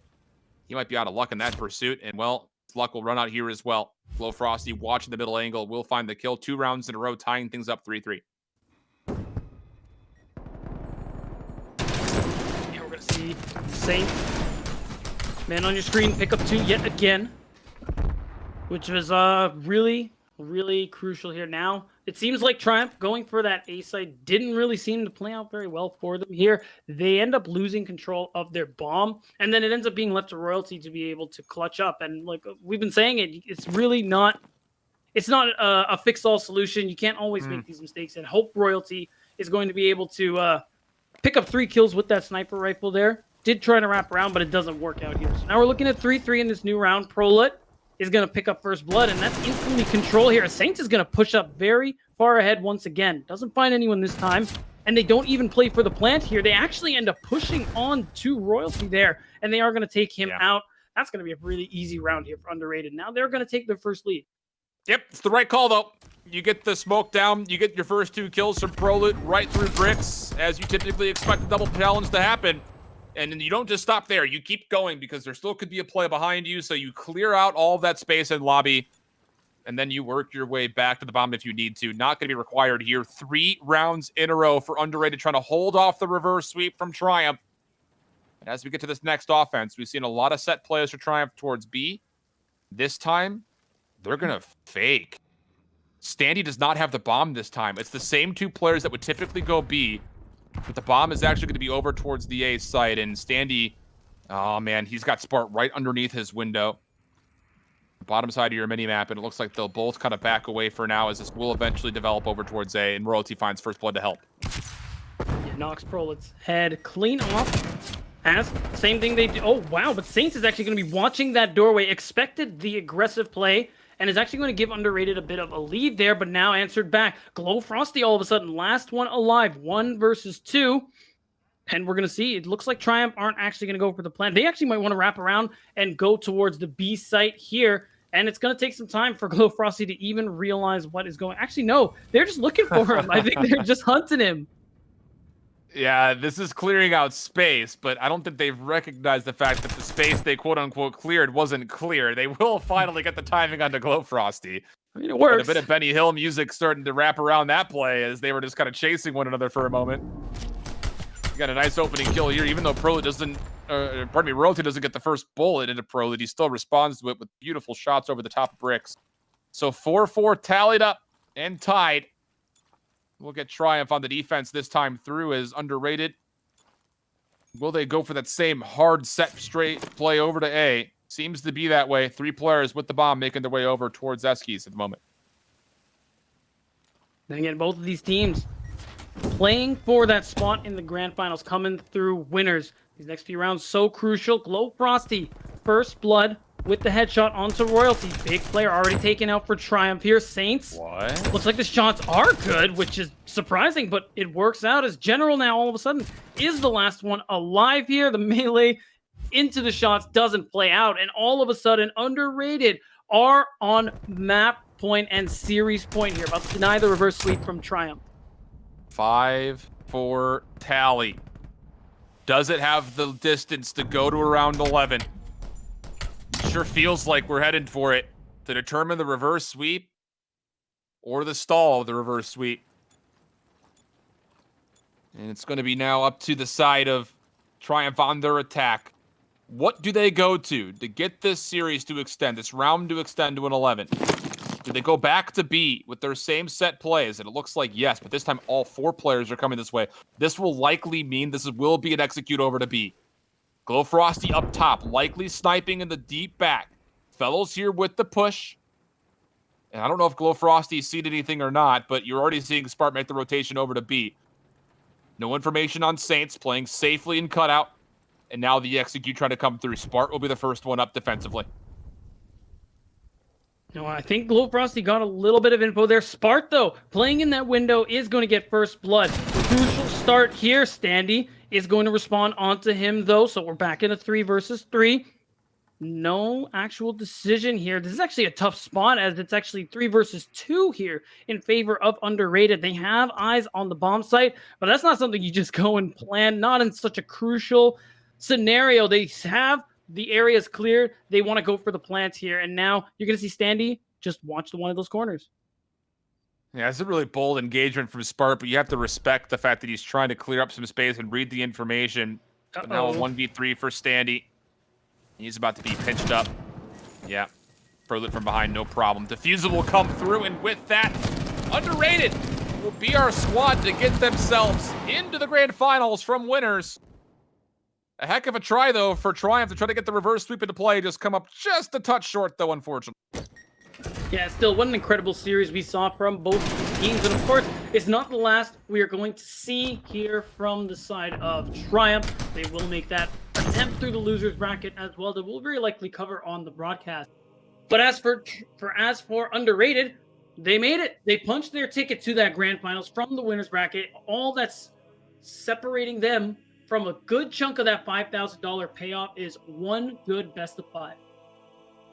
he might be out of luck in that pursuit. And, well, his luck will run out here as well. GloFrosty watching the middle angle. Will find the kill. 2 rounds in a row, tying things up 3-3. Here we're going to see Saint. Man on your screen, pick up 2 yet again, which was really, really crucial here. Now, it seems like Triumph going for that A side didn't really seem to play out very well for them here. They end up losing control of their bomb, and then it ends up being left to Royalty to be able to clutch up. And like we've been saying, it's really not, it's not a fix-all solution. You can't always make these mistakes, and hope Royalty is going to be able to pick up 3 kills with that sniper rifle there. Did try to wrap around, but it doesn't work out here. So now we're looking at 3-3 in this new round. PROLUTE is going to pick up first blood, and that's instantly control here. Saints is going to push up very far ahead once again. Doesn't find anyone this time, and they don't even play for the plant here. They actually end up pushing on to Royalty there, and they are going to take him out. That's going to be a really easy round here for underrated. Now they're going to take their first lead. Yep, it's the right call, though. You get the smoke down. You get your first 2 kills from PROLUTE right through bricks, as you typically expect the double challenge to happen. And then you don't just stop there. You keep going because there still could be a play behind you. So you clear out all of that space in lobby. And then you work your way back to the bomb if you need to. Not going to be required here. 3 rounds in a row for underrated, trying to hold off the reverse sweep from Triumph. And as we get to this next offense, we've seen a lot of set plays for Triumph towards B. This time, they're going to fake. Standy does not have the bomb this time. It's the same 2 players that would typically go B. But the bomb is actually going to be over towards the A site, and Standy, oh man, he's got Spart right underneath his window. Bottom side of your mini-map, and it looks like they'll both kind of back away for now as this will eventually develop over towards A, and Royalty finds first blood to help. Yeah, knocks PROLUTE's head clean off. As same thing they do. Oh, wow, but Saints is actually going to be watching that doorway, expected the aggressive play, and is actually going to give underrated a bit of a lead there, but now answered back. GloFrosty all of a sudden, last one alive, 1 versus 2. And we're going to see, it looks like Triumph aren't actually going to go for the plan. They actually might want to wrap around and go towards the B site here. And it's going to take some time for GloFrosty to even realize what is going. Actually, no, they're just looking for him. I think they're just hunting him. Yeah, this is clearing out space, but I don't think they've recognized the fact that the space they quote-unquote cleared wasn't clear. They will finally get the timing onto GloFrosty. I mean, it works. But a bit of Benny Hill music starting to wrap around that play as they were just kind of chasing one another for a moment. You got a nice opening kill here, even though PROLUTE doesn't, Royalty doesn't get the first bullet into PROLUTE. He still responds to it with beautiful shots over the top of bricks. So 4-4 tallied up and tied. We'll get Triumph on the defense this time through as underrated. Will they go for that same hard set straight play over to A? Seems to be that way. 3 players with the bomb making their way over towards Teskiy at the moment. Then again, both of these teams playing for that spot in the grand finals, coming through winners. These next few rounds so crucial. GloFrosty, first blood with the headshot onto Royalty. Big player already taken out for Triumph here. Saints. What? Looks like the shots are good, which is surprising, but it works out as General now all of a sudden is the last one alive here. The melee into the shots doesn't play out, and all of a sudden underrated are on map point and series point here. About to deny the reverse sweep from Triumph. 5-4 tally. Does it have the distance to go to around 11? Sure feels like we're headed for it to determine the reverse sweep or the stall of the reverse sweep. And it's going to be now up to the side of Triumph on their attack. What do they go to get this series to extend, this round to extend to an 11? Do they go back to B with their same set plays? And it looks like yes, but this time all 4 players are coming this way. This will likely mean will be an execute over to B. GloFrosty up top, likely sniping in the deep back. Fellows here with the push. And I don't know if GloFrosty's seen anything or not, but you're already seeing Spart make the rotation over to B. No information on Saints, playing safely in cutout. And now the execute trying to come through. Spart will be the first one up defensively. No, I think GloFrosty got a little bit of info there. Spart, though, playing in that window is going to get first blood. Crucial start here. Standy is going to respond onto him, though, so we're back in a 3 versus 3. No actual decision here. This is actually a tough spot, as it's actually 3 versus 2 here in favor of Underrated. They have eyes on the bomb site, but that's not something you just go and plan, not in such a crucial scenario. They have the area is cleared. They want to go for the plants here. And now you're going to see Standy just watch one of those corners. Yeah, it's a really bold engagement from Spart, but you have to respect the fact that he's trying to clear up some space and read the information. But now a 1v3 for Standy. He's about to be pinched up. Yeah, PROLUTE from behind, no problem. Diffusal will come through, and with that, Underrated will be our squad to get themselves into the grand finals from winners. A heck of a try, though, for Triumph to try to get the reverse sweep into play. Just come up just a touch short, though, unfortunately. Yeah, still, what an incredible series we saw from both teams. And, of course, it's not the last we are going to see here from the side of Triumph. They will make that attempt through the loser's bracket as well. That we'll very likely cover on the broadcast. But as for Underrated, they made it. They punched their ticket to that grand finals from the winner's bracket. All that's separating them from a good chunk of that $5,000 payoff is one good best of 5.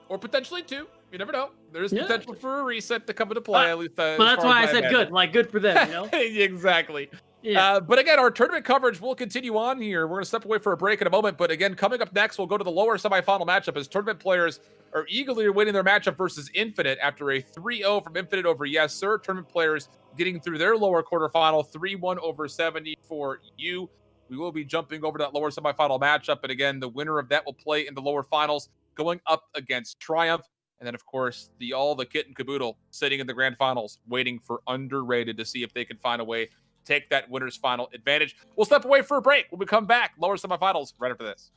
Or potentially 2. You never know. There's potential for a reset to come into play, at least. But that's why I said good. Like, good for them, you know? Exactly. Yeah. But again, our tournament coverage will continue on here. We're going to step away for a break in a moment. But again, coming up next, we'll go to the lower semifinal matchup as tournament players are eagerly awaiting their matchup versus Infinite after a 3-0 from Infinite over Yessir. Tournament players getting through their lower quarterfinal, 3-1 over 70 for you. We will be jumping over to that lower semifinal matchup. And again, the winner of that will play in the lower finals, going up against Triumph. And then, of course, all the kit and caboodle sitting in the grand finals, waiting for Underrated to see if they can find a way to take that winner's final advantage. We'll step away for a break. When we come back, lower semifinals right after this.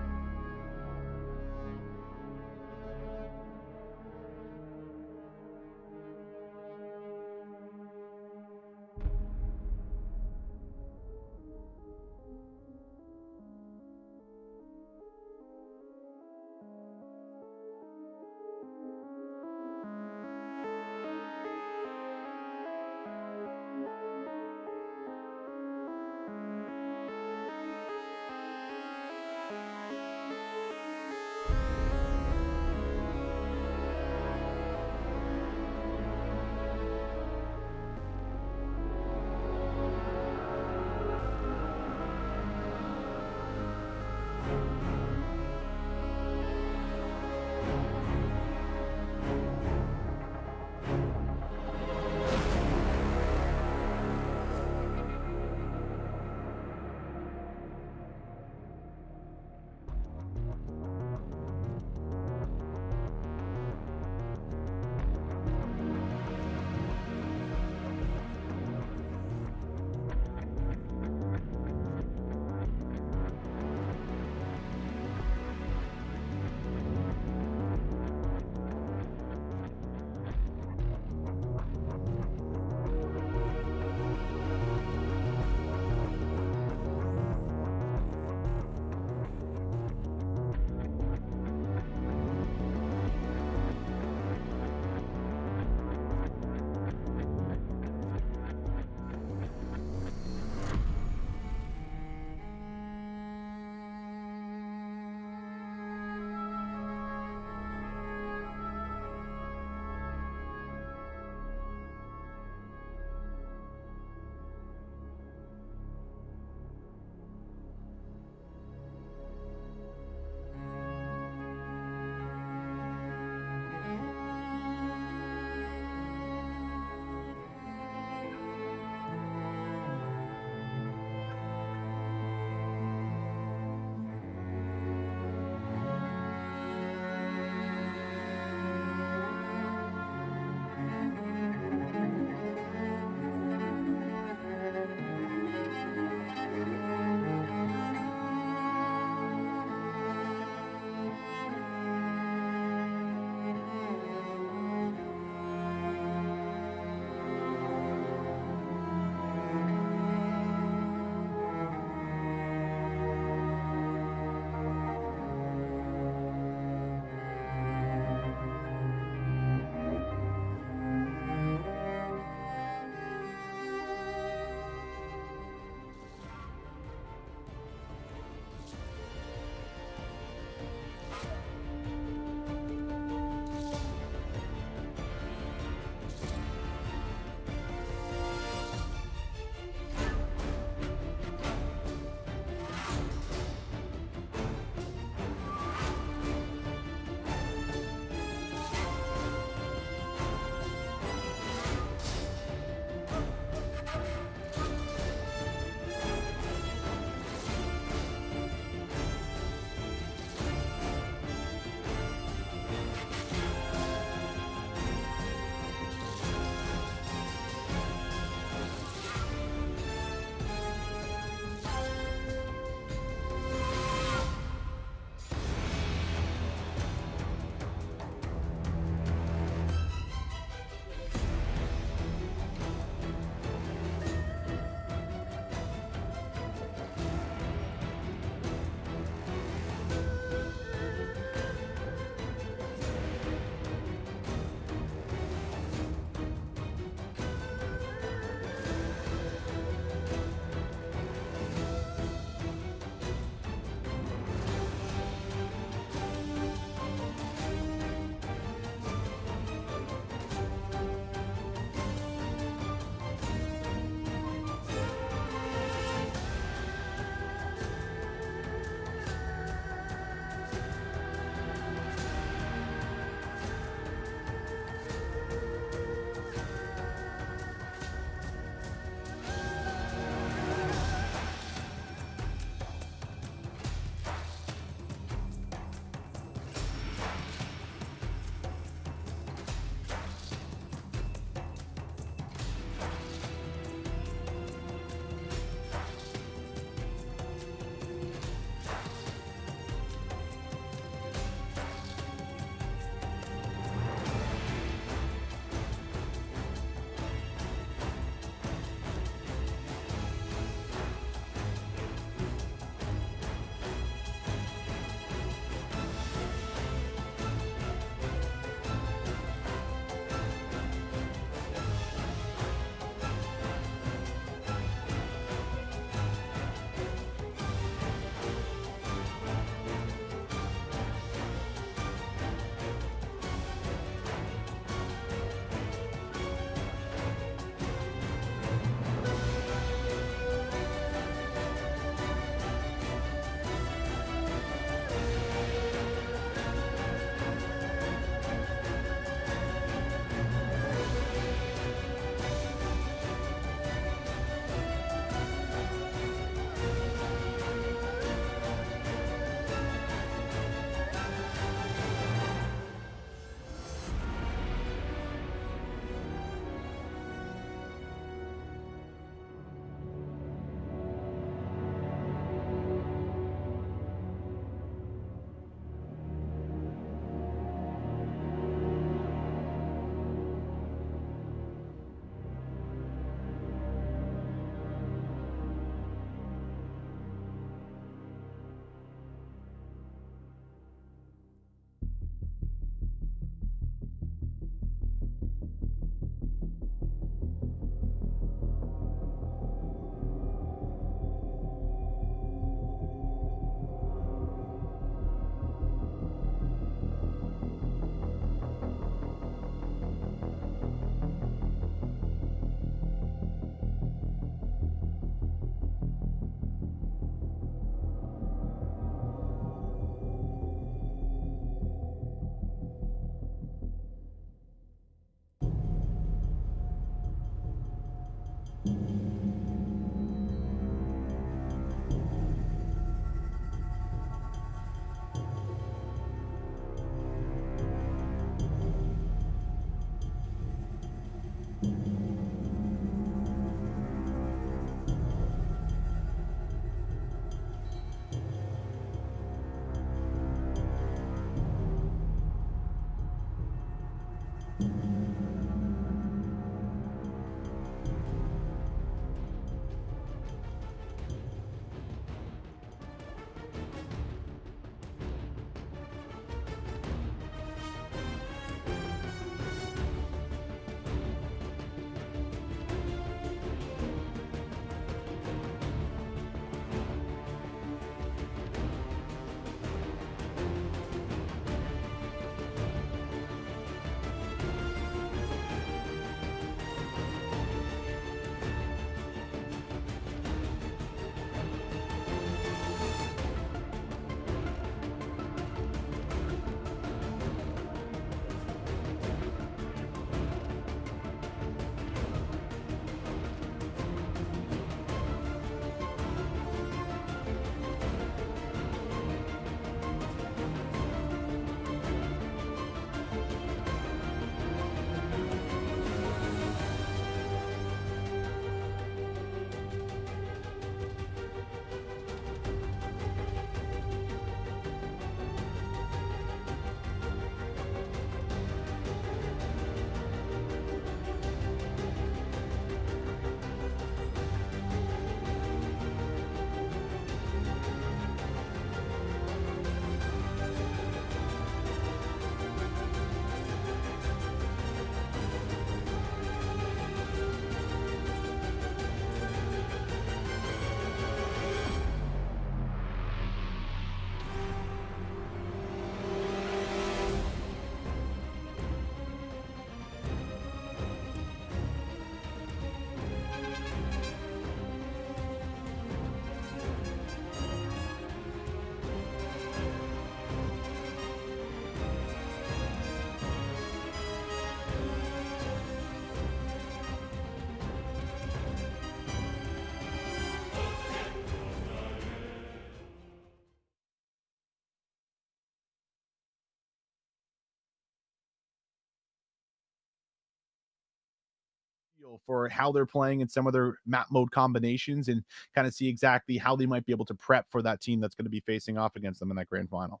for how they're playing in some of their map mode combinations and kind of see exactly how they might be able to prep for that team that's going to be facing off against them in that grand final.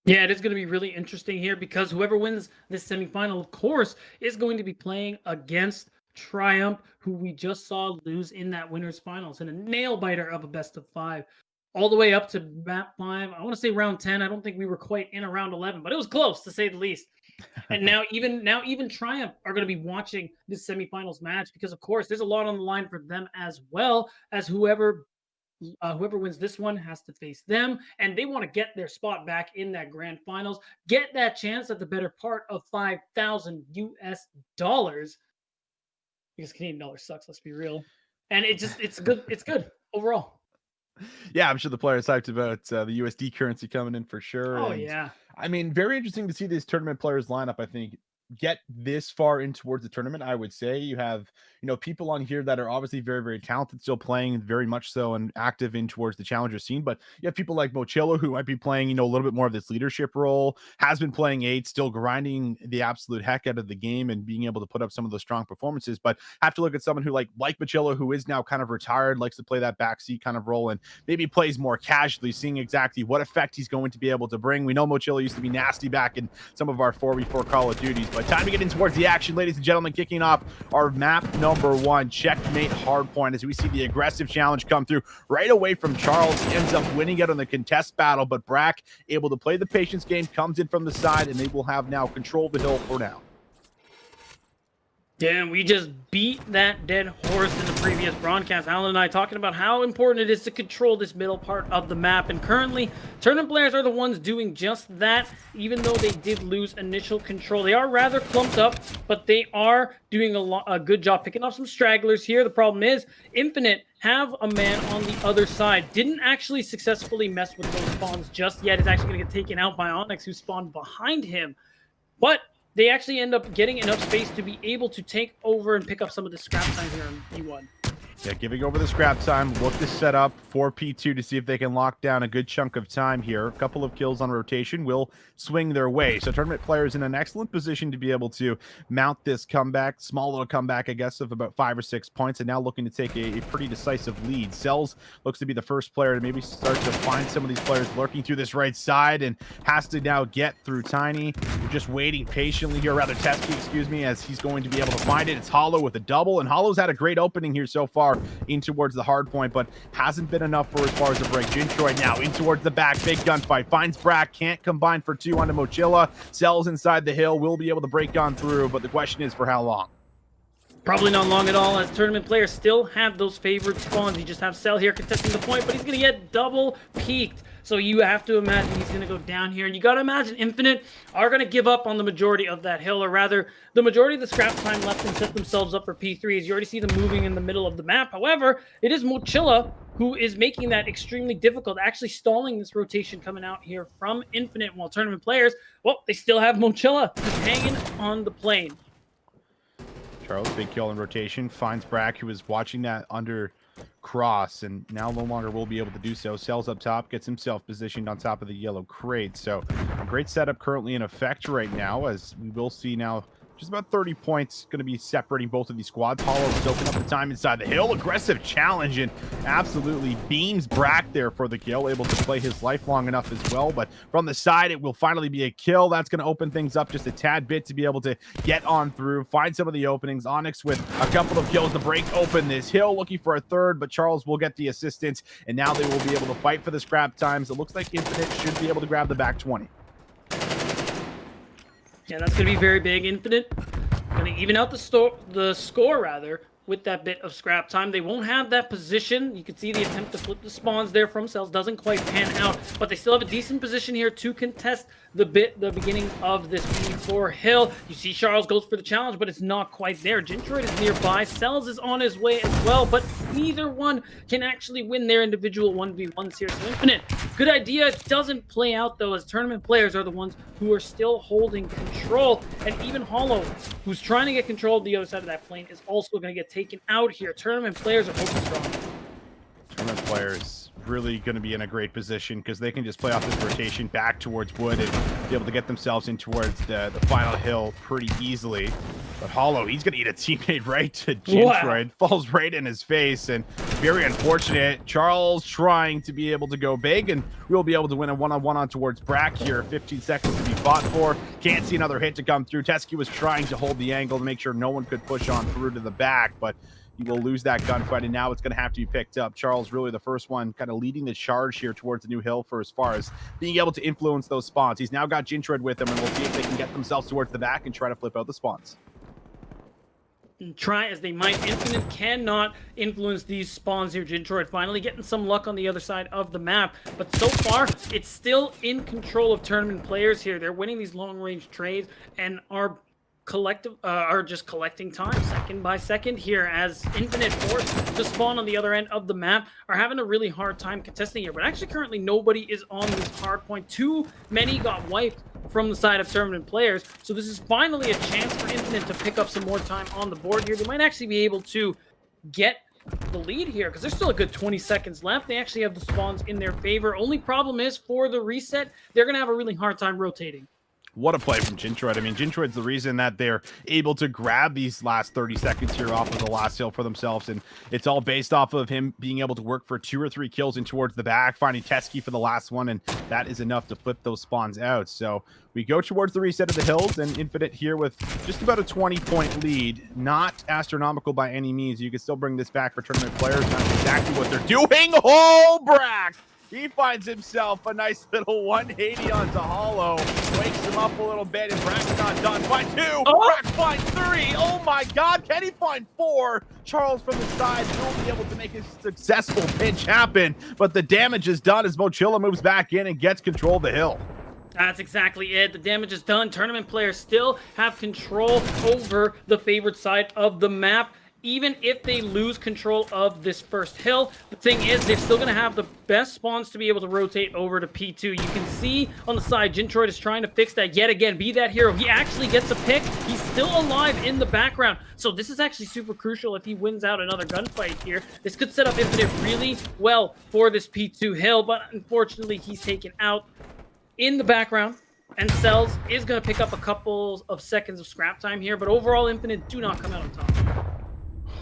Yeah, it is going to be really interesting here because whoever wins this semifinal, of course, is going to be playing against Triumph, who we just saw lose in that winners finals in a nail biter of a best of 5, all the way up to map 5. I want to say round 10. I don't think we were quite in around 11, but it was close to say the least. And now even Triumph are going to be watching this semifinals match because, of course, there's a lot on the line for them as well, as whoever wins this one has to face them, and they want to get their spot back in that grand finals, get that chance at the better part of $5,000 US, because Canadian dollar sucks. Let's be real, and it's good. It's good overall. Yeah, I'm sure the players hyped about the USD currency coming in for sure. Oh, and, yeah. I mean, very interesting to see these tournament players line up. I think get this far in towards the tournament. I would say you have, people on here that are obviously very, very talented, still playing very much so and active in towards the challenger scene. But you have people like Mochilla who might be playing, a little bit more of this leadership role, has been playing 8, still grinding the absolute heck out of the game and being able to put up some of those strong performances. But have to look at someone who like Mochilla, who is now kind of retired, likes to play that backseat kind of role and maybe plays more casually, seeing exactly what effect he's going to be able to bring. We know Mochilla used to be nasty back in some of our 4v4 Call of Duties, but time to get in towards the action, ladies and gentlemen, kicking off our map number 1, Checkmate Hardpoint, as we see the aggressive challenge come through right away from Charullz. He ends up winning it on the contest battle, but Brack able to play the patience game, comes in from the side, and they will have now control of the hill for now. Damn, we just beat that dead horse in the previous broadcast. Alan and I talking about how important it is to control this middle part of the map. And currently, tournament players are the ones doing just that, even though they did lose initial control. They are rather clumped up, but they are doing a good job picking up some stragglers here. The problem is, Infinite have a man on the other side. Didn't actually successfully mess with those spawns just yet. Is actually going to get taken out by Onyx, who spawned behind him. But they actually end up getting enough space to be able to take over and pick up some of the scrap time here in P1. Yeah, giving over the scrap time. Look to set up for P2 to see if they can lock down a good chunk of time here. A couple of kills on rotation will swing their way. So tournament players in an excellent position to be able to mount this comeback. Small little comeback, I guess, of about 5 or 6 points, and now looking to take a pretty decisive lead. Cells looks to be the first player to maybe start to find some of these players lurking through this right side and has to now get through Tiny. We're just waiting patiently here, rather Teskiy, excuse me, as he's going to be able to find it. It's Hollow with a double, and Hollow's had a great opening here so far in towards the hard point, but hasn't been enough for as far as the break. Jintroid now in towards the back, big gunfight, finds Brack, can't combine for 2 onto Mochilla. Cells inside the hill, will be able to break on through, but the question is for how long? Probably not long at all, as tournament players still have those favored spawns. You just have Cell here contesting the point, but he's going to get double peaked. So you have to imagine he's going to go down here. And you got to imagine Infinite are going to give up on the majority of that hill, or rather, the majority of the scrap time left and set themselves up for P3, as you already see them moving in the middle of the map. However, it is Mochilla who is making that extremely difficult, actually stalling this rotation coming out here from Infinite, while tournament players, well, they still have Mochilla just hanging on the plane. Charullz, big kill in rotation, finds Brack, who is watching that under cross, and now no longer will be able to do so. Cells up top, gets himself positioned on top of the yellow crate. So a great setup currently in effect right now, as we will see now just about 30 points going to be separating both of these squads. Hollow soaking up the time inside the hill. Aggressive challenge and absolutely beams Brack there for the kill. Able to play his life long enough as well. But from the side, it will finally be a kill. That's going to open things up just a tad bit to be able to get on through, find some of the openings. Onyx with a couple of kills to break open this hill, looking for a third, but Charullz will get the assistance, and now they will be able to fight for the scrap times. It looks like Infinite should be able to grab the back 20. Yeah, that's going to be very big. Infinite going to even out the score rather with that bit of scrap time. They won't have that position. You can see the attempt to flip the spawns there from Cells doesn't quite pan out, but they still have a decent position here to contest the beginning of this P4 hill. You see Charullz goes for the challenge, but it's not quite there. Jintroid is nearby. Cells is on his way as well, but neither one can actually win their individual 1v1s here. So Infinite, good idea. It doesn't play out though, as tournament players are the ones who are still holding control. And even Hollow, who's trying to get control of the other side of that plane, is also going to get taken out here. Tournament players are holding strong. Tournament players really going to be in a great position because they can just play off this rotation back towards wood and be able to get themselves in towards the final hill pretty easily. But Hollow, he's going to eat a teammate right to Jintroid. Wow. Falls right in his face, and very unfortunate. Charullz trying to be able to go big, and we'll be able to win a one-on-one on towards Brack here. 15 seconds to be fought for. Can't see another hit to come through. Teskiy was trying to hold the angle to make sure no one could push on through to the back, but he will lose that gunfight, and now it's going to have to be picked up. Charullz really the first one kind of leading the charge here towards the new hill for as far as being able to influence those spawns. He's now got Jintroid with him, and we'll see if they can get themselves towards the back and try to flip out the spawns. Try as they might, Infinite cannot influence these spawns here. Jintroid finally getting some luck on the other side of the map, but so far it's still in control of tournament players here. They're winning these long-range trades and are just collecting time second by second here, as Infinite forced to spawn on the other end of the map are having a really hard time contesting here. But actually currently nobody is on this hard point. Too many got wiped from the side of tournament players, so this is finally a chance for Infinite to pick up some more time on the board here. They might actually be able to get the lead here because there's still a good 20 seconds left. They actually have the spawns in their favor. Only problem is for the reset, they're gonna have a really hard time rotating. What a play from Jintroid. I mean, Jintroid's the reason that they're able to grab these last 30 seconds here off of the last hill for themselves, and it's all based off of him being able to work for 2 or 3 kills in towards the back, finding Teskiy for the last one, and that is enough to flip those spawns out. So we go towards the reset of the hills, and Infinite here with just about a 20-point lead. Not astronomical by any means. You can still bring this back for tournament players. That's exactly what they're doing. Oh, Brack! He finds himself a nice little 180 onto Hollow. Wakes him up a little bit, and Brack's not done. Find 2. Oh. Brack finds 3. Oh my god, can he find 4? Charullz from the side will be able to make a successful pinch happen, but the damage is done as Mochilla moves back in and gets control of the hill. That's exactly it. The damage is done. Tournament players still have control over the favored side of the map. Even if they lose control of this first hill, the thing is they're still going to have the best spawns to be able to rotate over to P2. You can see on the side, Jintroid is trying to fix that yet again. Be that hero. He actually gets a pick. He's still alive in the background. So this is actually super crucial if he wins out another gunfight here. This could set up Infinite really well for this P2 hill, but unfortunately he's taken out in the background. And Cells is going to pick up a couple of seconds of scrap time here, but overall Infinite do not come out on top.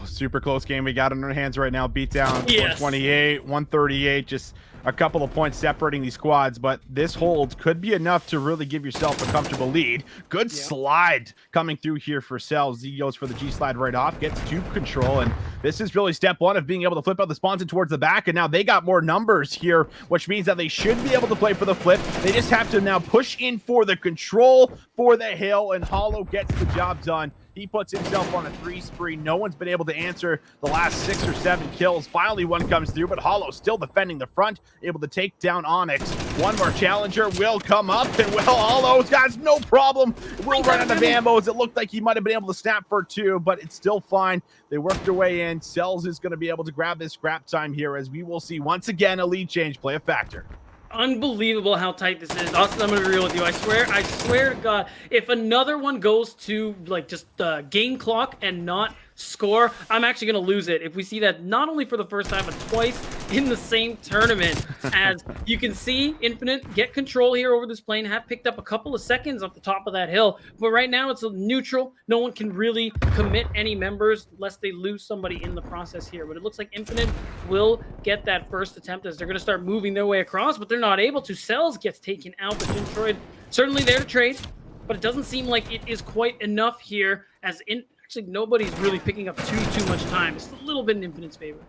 Super close game we got in our hands right now. Beat down 128, 138, just a couple of points separating these squads, but this hold could be enough to really give yourself a comfortable lead. Good slide coming through here for Cells. He goes for the G slide right off, gets tube control, and this is really step 1 of being able to flip out the spawns and towards the back, and now they got more numbers here, which means that they should be able to play for the flip. They just have to now push in for the control for the hill, and Hollow gets the job done. He puts himself on a 3 spree. No one's been able to answer the last 6 or 7 kills. Finally, one comes through, but Hollow still defending the front, able to take down Onyx. One more challenger will come up, and well, Hollow's got no problem. Will run out of ammo, as it looked like he might have been able to snap for 2, but it's still fine. They worked their way in. Cells is going to be able to grab this scrap time here, as we will see once again a lead change play a factor. Unbelievable how tight this is. Austin, I'm gonna be real with you. I swear to God, if another one goes to like just the game clock and not score, I'm actually gonna lose it if we see that not only for the first time but twice in the same tournament. As you can see, Infinite get control here over this plane, have picked up a couple of seconds off the top of that hill, but right now it's a neutral. No one can really commit any members lest they lose somebody in the process here. But it looks like Infinite will get that first attempt as they're gonna start moving their way across, but they're not able to. Cells gets taken out, but Jintroid certainly there to trade, but it doesn't seem like it is quite enough here, as actually nobody's really picking up too much time. It's a little bit in Infinite's favor.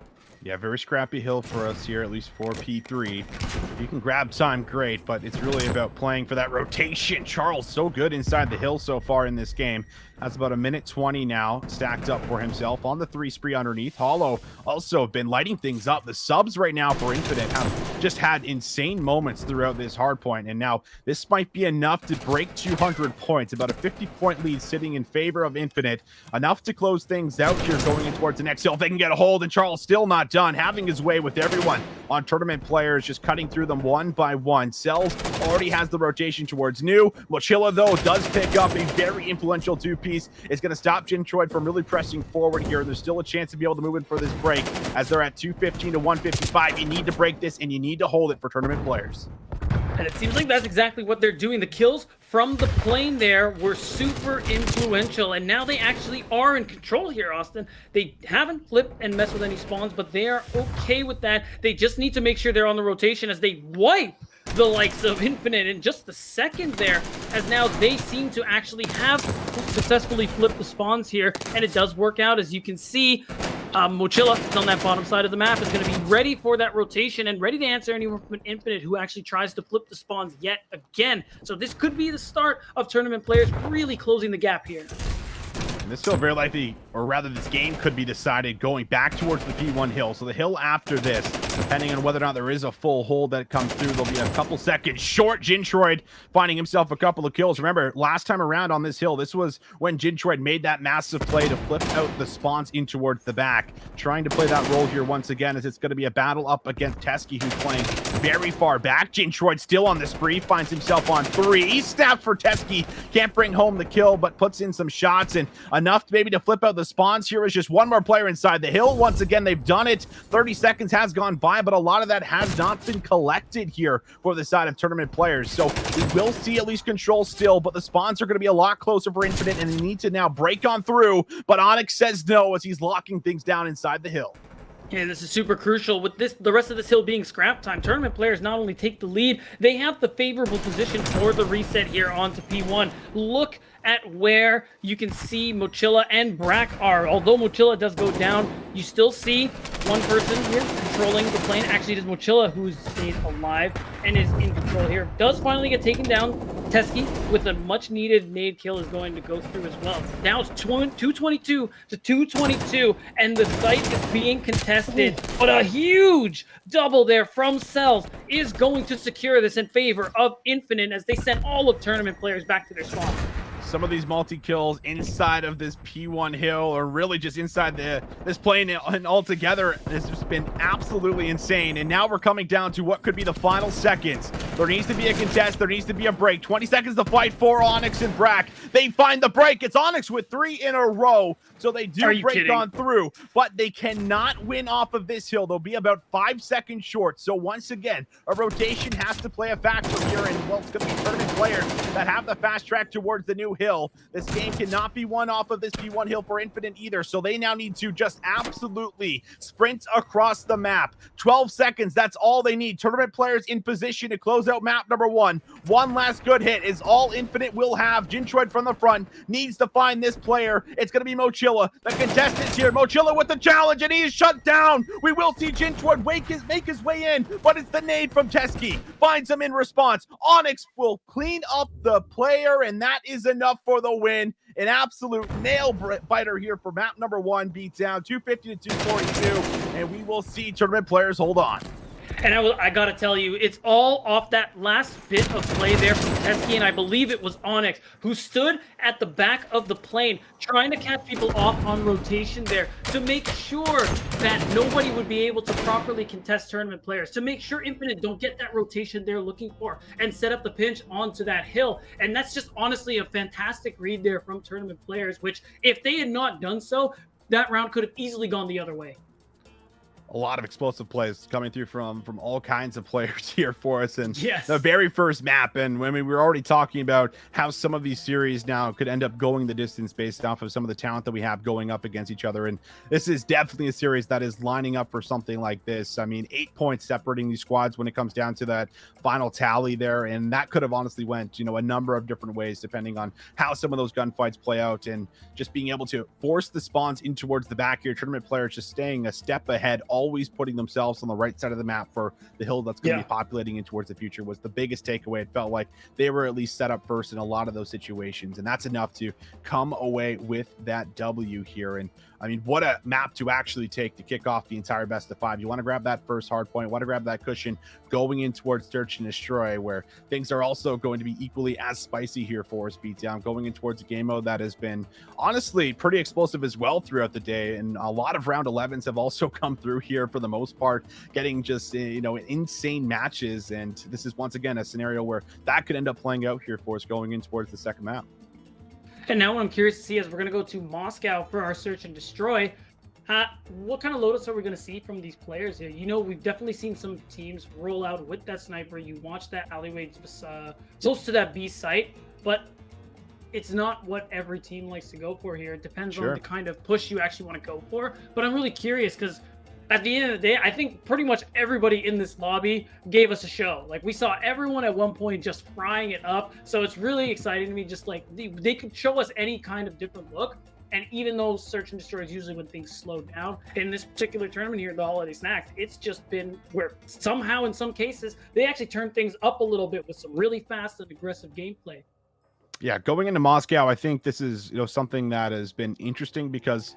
Yeah, very scrappy hill for us here, at least for P3. If you can grab time, great, but it's really about playing for that rotation. Charullz so good inside the hill so far in this game. That's about 1:20 now, stacked up for himself on the 3 spree underneath. Hollow also been lighting things up. The subs right now for Infinite have just had insane moments throughout this hard point, and now this might be enough to break 200 points. About a 50-point lead sitting in favor of Infinite. Enough to close things out here going in towards the next hill. If they can get a hold, and Charullz still not done, having his way with everyone. on tournament players, just cutting through them one by one. Cells already has the rotation towards New. Mochilla, though, does pick up a very influential two-piece. It's going to stop Jintroid from really pressing forward here. There's still a chance to be able to move in for this break as they're at 215 to 155. You need to break this, and you need to hold it for tournament players. And it seems like that's exactly what they're doing. The kills from the plane there were super influential, and now they actually are in control here, Austin. They haven't flipped and messed with any spawns, but they are okay with that. They just need to make sure they're on the rotation as they wipe the likes of Infinite in just a second there, as now they seem to actually have successfully flipped the spawns here, and it does work out, as you can see. Mochilla on that bottom side of the map is going to be ready for that rotation and ready to answer anyone from Infinite who actually tries to flip the spawns yet again. So this could be the start of tournament players really closing the gap here. And this still very likely, or rather this game could be decided going back towards the P1 hill. So the hill after this, depending on whether or not there is a full hold that comes through, there'll be a couple seconds short. Jintroid finding himself a couple of kills. Remember, last time around on this hill, this was when Jintroid made that massive play to flip out the spawns in towards the back. Trying to play that role here once again, as it's going to be a battle up against Teskiy, who's playing very far back. Jintroid still on the spree, finds himself on 3. Snap for Teskiy. Can't bring home the kill, but puts in some shots and enough maybe to flip out the spawns. Here is just one more player inside the hill. Once again, they've done it. 30 seconds has gone by, but a lot of that has not been collected here for the side of tournament players. So we will see at least control still, but the spawns are going to be a lot closer for Infinite, and they need to now break on through. But Onyx says no as he's locking things down inside the hill. And this is super crucial. With this, the rest of this hill being scrap time, tournament players not only take the lead, they have the favorable position for the reset here onto P1. Look at where you can see Mochilla and Brack are. Although Mochilla does go down, you still see one person here controlling the plane. Actually, it is Mochilla who's stayed alive and is in control here. Does finally get taken down. Teskiy, with a much-needed nade kill, is going to go through as well. Now it's 222 to 222, and the site is being contested. But a huge double there from Cells is going to secure this in favor of Infinite as they send all of tournament players back to their spawn. Some of these multi-kills inside of this P1 hill, or really just inside this plane and altogether, has just been absolutely insane. And now we're coming down to what could be the final seconds. There needs to be a contest. There needs to be a break. 20 seconds to fight for Onyx and Brack. They find the break. It's Onyx with 3 in a row. So they do break on through, but they cannot win off of this hill. They'll be about 5 seconds short. So once again, a rotation has to play a factor here, and well, it's going to be tournament players that have the fast track towards the new hill. This game cannot be won off of this P1 hill for Infinite either, so they now need to just absolutely sprint across the map. 12 seconds, that's all they need. Tournament players in position to close out map number 1. One last good hit is all Infinite will have. Jintroid from the front needs to find this player. It's going to be Mochilla. The contestants here. Mochilla with the challenge, and he is shut down. We will see Jintroid make his way in, but it's the nade from Teskiy. Finds him in response. Onyx will clean up the player, and that is enough for the win. An absolute nail biter here for map number 1. Beat down 250 to 242, and we will see tournament players hold on. And I gotta tell you, it's all off that last bit of play there from Teskiy, and I believe it was Onyx, who stood at the back of the plane trying to catch people off on rotation there to make sure that nobody would be able to properly contest tournament players, to make sure Infinite don't get that rotation they're looking for and set up the pinch onto that hill. And that's just honestly a fantastic read there from tournament players, which if they had not done so, that round could have easily gone the other way. A lot of explosive plays coming through from all kinds of players here for us. And yes, the very first map, and I mean, we were already talking about how some of these series now could end up going the distance based off of some of the talent that we have going up against each other. And this is definitely a series that is lining up for something like this. I mean, 8 points separating these squads when it comes down to that final tally there. And that could have honestly went, you know, a number of different ways depending on how some of those gunfights play out, and just being able to force the spawns in towards the back here. Tournament players just staying a step ahead, always putting themselves on the right side of the map for the hill that's going to be populating in towards the future was the biggest takeaway. It felt like they were at least set up first in a lot of those situations, and that's enough to come away with that W here. And I mean, what a map to actually take to kick off the entire best of 5. You want to grab that first hard point, want to grab that cushion going in towards Search and Destroy, where things are also going to be equally as spicy here for us. Beatdown going in towards a game mode that has been honestly pretty explosive as well throughout the day, and a lot of round 11s have also come through here for the most part, getting just insane matches. And this is once again a scenario where that could end up playing out here for us going in towards the second map. And now what I'm curious to see is we're going to go to Moscow for our Search and Destroy. What kind of loadouts are we going to see from these players here? We've definitely seen some teams roll out with that sniper. You watch that alleyway close to that B site, but it's not what every team likes to go for here. It depends on the kind of push you actually want to go for. But I'm really curious because at the end of the day, I think pretty much everybody in this lobby gave us a show. Like, we saw everyone at one point just frying it up. So it's really exciting to me. Just like they could show us any kind of different look. And even though Search and Destroy is usually when things slow down, in this particular tournament here, the Holiday Snacks, it's just been where somehow in some cases, they actually turn things up a little bit with some really fast and aggressive gameplay. Yeah, going into Moscow, I think this is something that has been interesting because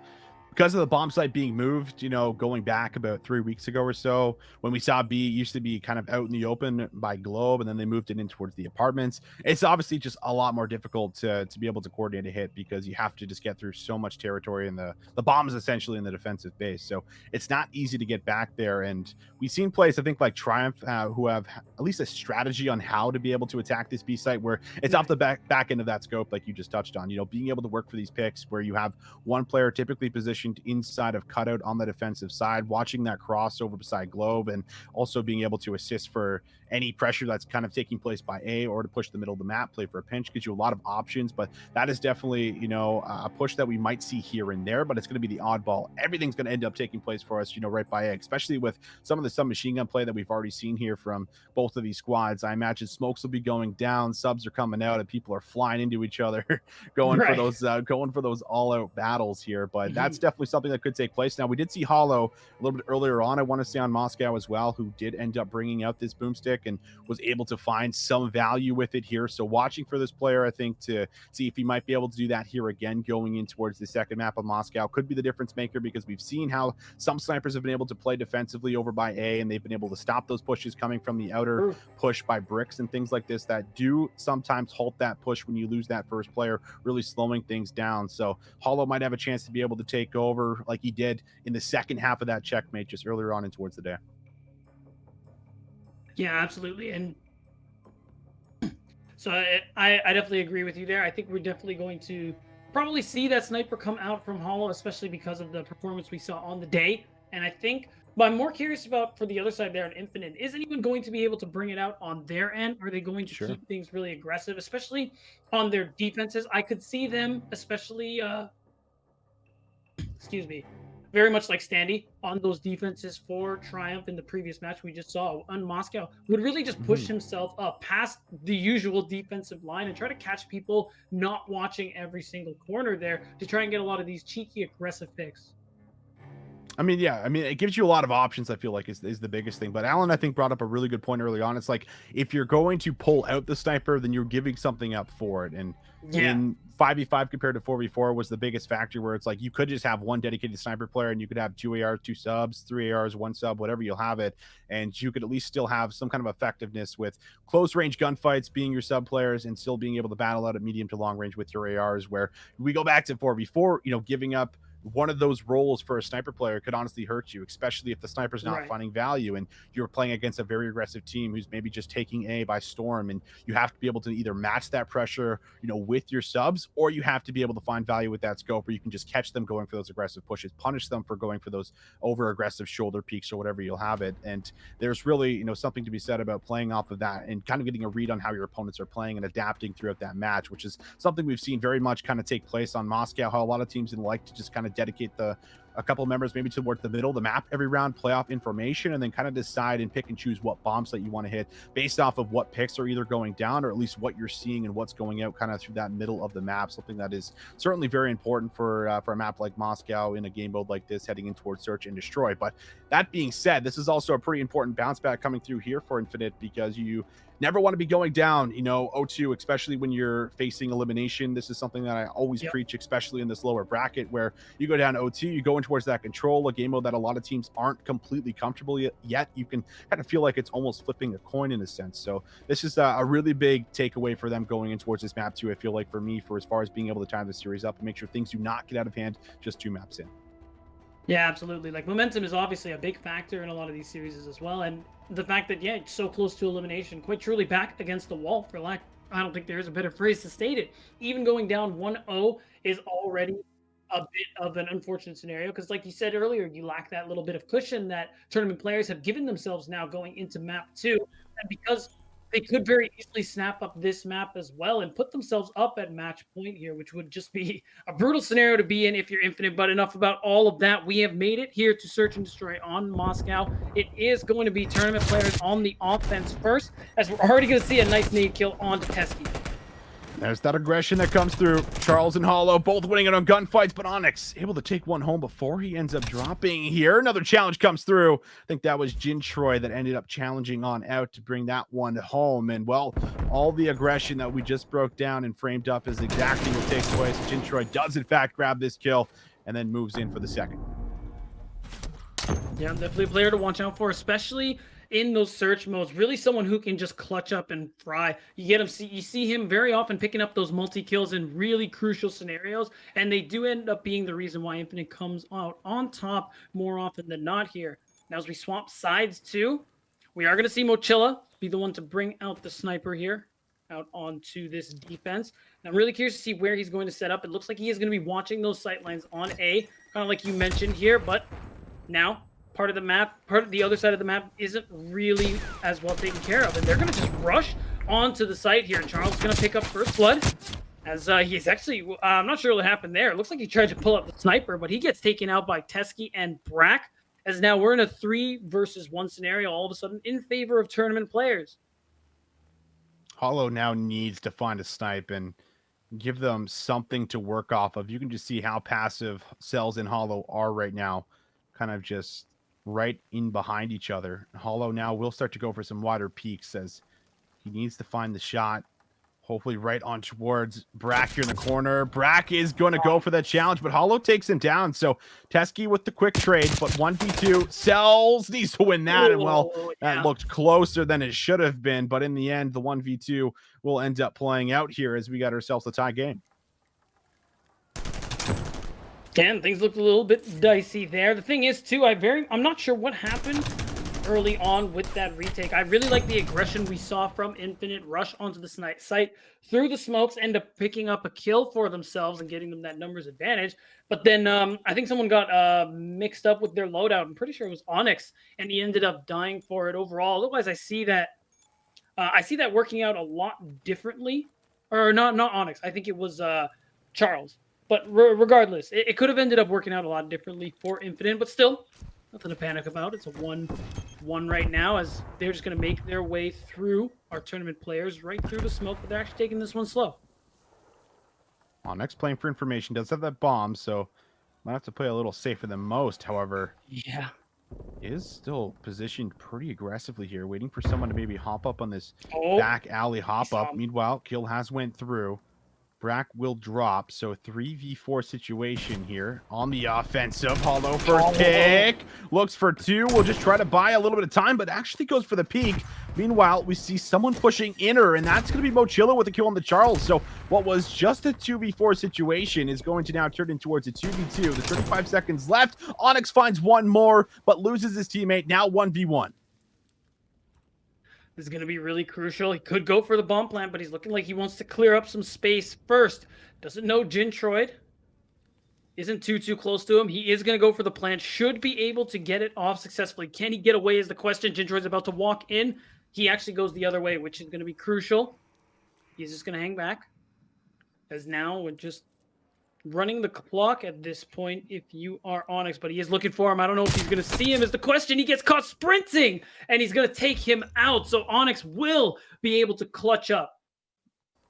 of the bomb site being moved, going back about 3 weeks ago or so, when we saw B, it used to be kind of out in the open by Globe, and then they moved it in towards the apartments. It's obviously just a lot more difficult to be able to coordinate a hit because you have to just get through so much territory, and the bomb is essentially in the defensive base. So it's not easy to get back there. And we've seen plays, I think, like Triumph, who have at least a strategy on how to be able to attack this B site, where it's off the back end of that scope, like you just touched on, being able to work for these picks where you have one player typically positioned inside of cutout on the defensive side, watching that crossover beside Globe, and also being able to assist for any pressure that's kind of taking place by A, or to push the middle of the map, play for a pinch, gives you a lot of options. But that is definitely, a push that we might see here and there, but it's going to be the oddball. Everything's going to end up taking place for us, right by A, especially with some of the submachine gun play that we've already seen here from both of these squads. I imagine smokes will be going down, subs are coming out, and people are flying into each other, going for those all-out battles here. But that's definitely something that could take place. Now, we did see Hollow a little bit earlier on, I want to say, on Moscow as well, who did end up bringing out this boomstick and was able to find some value with it here. So watching for this player, I think, to see if he might be able to do that here again going in towards the second map of Moscow could be the difference maker, because we've seen how some snipers have been able to play defensively over by A, and they've been able to stop those pushes coming from the outer push by bricks and things like this that do sometimes halt that push when you lose that first player, really slowing things down. So Hollow might have a chance to be able to take over like he did in the second half of that checkmate just earlier on and towards the day. Yeah, absolutely. And so I definitely agree with you there. I think we're definitely going to probably see that sniper come out from Hollow, especially because of the performance we saw on the day. And I think, but I'm more curious about for the other side there in Infinite, is anyone going to be able to bring it out on their end? Are they going to keep things really aggressive, especially on their defenses? I could see them, especially, very much like Standy on those defenses for Triumph in the previous match we just saw on Moscow, would really just push himself up past the usual defensive line and try to catch people not watching every single corner there to try and get a lot of these cheeky, aggressive picks. It gives you a lot of options, I feel like, is the biggest thing. But Alan, I think, brought up a really good point early on. It's like, if you're going to pull out the sniper, then you're giving something up for it. And in 5v5 compared to 4v4 was the biggest factor, where it's like you could just have one dedicated sniper player, and you could have 2 ARs, 2 subs, 3 ARs, 1 sub, whatever you'll have it. And you could at least still have some kind of effectiveness with close range gunfights being your sub players and still being able to battle out at medium to long range with your ARs, where we go back to 4v4, giving up one of those roles for a sniper player could honestly hurt you, especially if the sniper's not finding value and you're playing against a very aggressive team who's maybe just taking A by storm, and you have to be able to either match that pressure, with your subs, or you have to be able to find value with that scope where you can just catch them going for those aggressive pushes, punish them for going for those over aggressive shoulder peaks or whatever you'll have it. And there's really, something to be said about playing off of that and kind of getting a read on how your opponents are playing and adapting throughout that match, which is something we've seen very much kind of take place on Moscow, how a lot of teams like to just kind of dedicate a couple of members maybe towards the middle of the map every round, play off information, and then kind of decide and pick and choose what bomb site you want to hit based off of what picks are either going down, or at least what you're seeing and what's going out kind of through that middle of the map. Something that is certainly very important for a map like Moscow in a game mode like this, heading in towards Search and Destroy. But that being said, this is also a pretty important bounce back coming through here for Infinite, because you never want to be going down, you know, 0-2, especially when you're facing elimination. This is something that I always preach, especially in this lower bracket, where you go down 0-2, you go in towards that control, a game mode that a lot of teams aren't completely comfortable yet. You can kind of feel like it's almost flipping a coin in a sense. So this is a really big takeaway for them going in towards this map too. I feel like for me, for as far as being able to time the series up and make sure things do not get out of hand just 2 maps in. Yeah, absolutely. Like, momentum is obviously a big factor in a lot of these series as well. And the fact that, yeah, it's so close to elimination, quite truly back against the wall, for lack, I don't think there is a better phrase to state it. Even going down 1-0 is already a bit of an unfortunate scenario because, like you said earlier, you lack that little bit of cushion that tournament players have given themselves now going into map 2. And because they could very easily snap up this map as well and put themselves up at match point here, which would just be a brutal scenario to be in if you're Infinite. But enough about all of that. We have made it here to search and destroy on Moscow. It is going to be tournament players on the offense first, as we're already going to see a nice nade kill onto Teskiy. There's that aggression that comes through. Charullz and Hollow both winning it on gunfights, but Onyx able to take one home before he ends up dropping here. Another challenge comes through. I think that was Jintroid that ended up challenging on out to bring that one home. And, well, all the aggression that we just broke down and framed up is exactly what takes place. Jintroid does, in fact, grab this kill and then moves in for the second. Yeah, definitely a player to watch out for, especially in those search modes. Really someone who can just clutch up and fry. You get him, you see him very often picking up those multi-kills in really crucial scenarios, and they do end up being the reason why Infinite comes out on top more often than not here. Now, as we swap sides too, we are going to see Mochilla be the one to bring out the sniper here out onto this defense. And I'm really curious to see where he's going to set up. It looks like he is going to be watching those sight lines on A, kind of like you mentioned here, but now part of the map, part of the other side of the map isn't really as well taken care of, and they're going to just rush onto the site here. And Charullz is going to pick up first blood, as he's actually, I'm not sure what happened there. It looks like he tried to pull up the sniper, but he gets taken out by Teskiy and Brack, as now we're in a 3 versus 1 scenario all of a sudden in favor of tournament players. Hollow now needs to find a snipe and give them something to work off of. You can just see how passive Cells and Hollow are right now, kind of just right in behind each other. Hollow now will start to go for some wider peaks as he needs to find the shot. Hopefully right on towards Brack here in the corner. Brack is going to go for that challenge, but Hollow takes him down. So Teskiy with the quick trade, but 1v2. Cells needs to win that. And, well, that looked closer than it should have been. But in the end, the 1v2 will end up playing out here as we got ourselves a tie game. Again, things looked a little bit dicey there. The thing is, too, I'm not sure what happened early on with that retake. I really like the aggression we saw from Infinite rush onto the site through the smokes, end up picking up a kill for themselves and getting them that numbers advantage. But then I think someone got mixed up with their loadout. I'm pretty sure it was Onyx, and he ended up dying for it overall. Otherwise, I see that working out a lot differently. Or not Onyx. I think it was Charullz. But regardless, it could have ended up working out a lot differently for Infinite, but still, nothing to panic about. It's a 1-1 right now, as they're just going to make their way through our tournament players right through the smoke, but they're actually taking this one slow. Onyx playing for information, does have that bomb, so might have to play a little safer than most. However, yeah, is still positioned pretty aggressively here, waiting for someone to maybe hop up on this back alley hop up. Meanwhile, kill has went through. Brack will drop, so 3v4 situation here on the offensive. Hollow first pick, looks for 2, will just try to buy a little bit of time, but actually goes for the peak. Meanwhile, we see someone pushing inner, and that's going to be Mochilla with the kill on the Charullz. So what was just a 2v4 situation is going to now turn in towards a 2v2. There's 35 seconds left. Onyx finds one more, but loses his teammate, now 1v1. This is going to be really crucial. He could go for the bomb plant, but he's looking like he wants to clear up some space first. Doesn't know Jintroid. Isn't too close to him. He is going to go for the plant. Should be able to get it off successfully. Can he get away is the question. Jintroid's about to walk in. He actually goes the other way, which is going to be crucial. He's just going to hang back. As now we're just running the clock at this point if you are Onyx, but he is looking for him. I don't know if he's going to see him is the question. He gets caught sprinting, and he's going to take him out. So Onyx will be able to clutch up.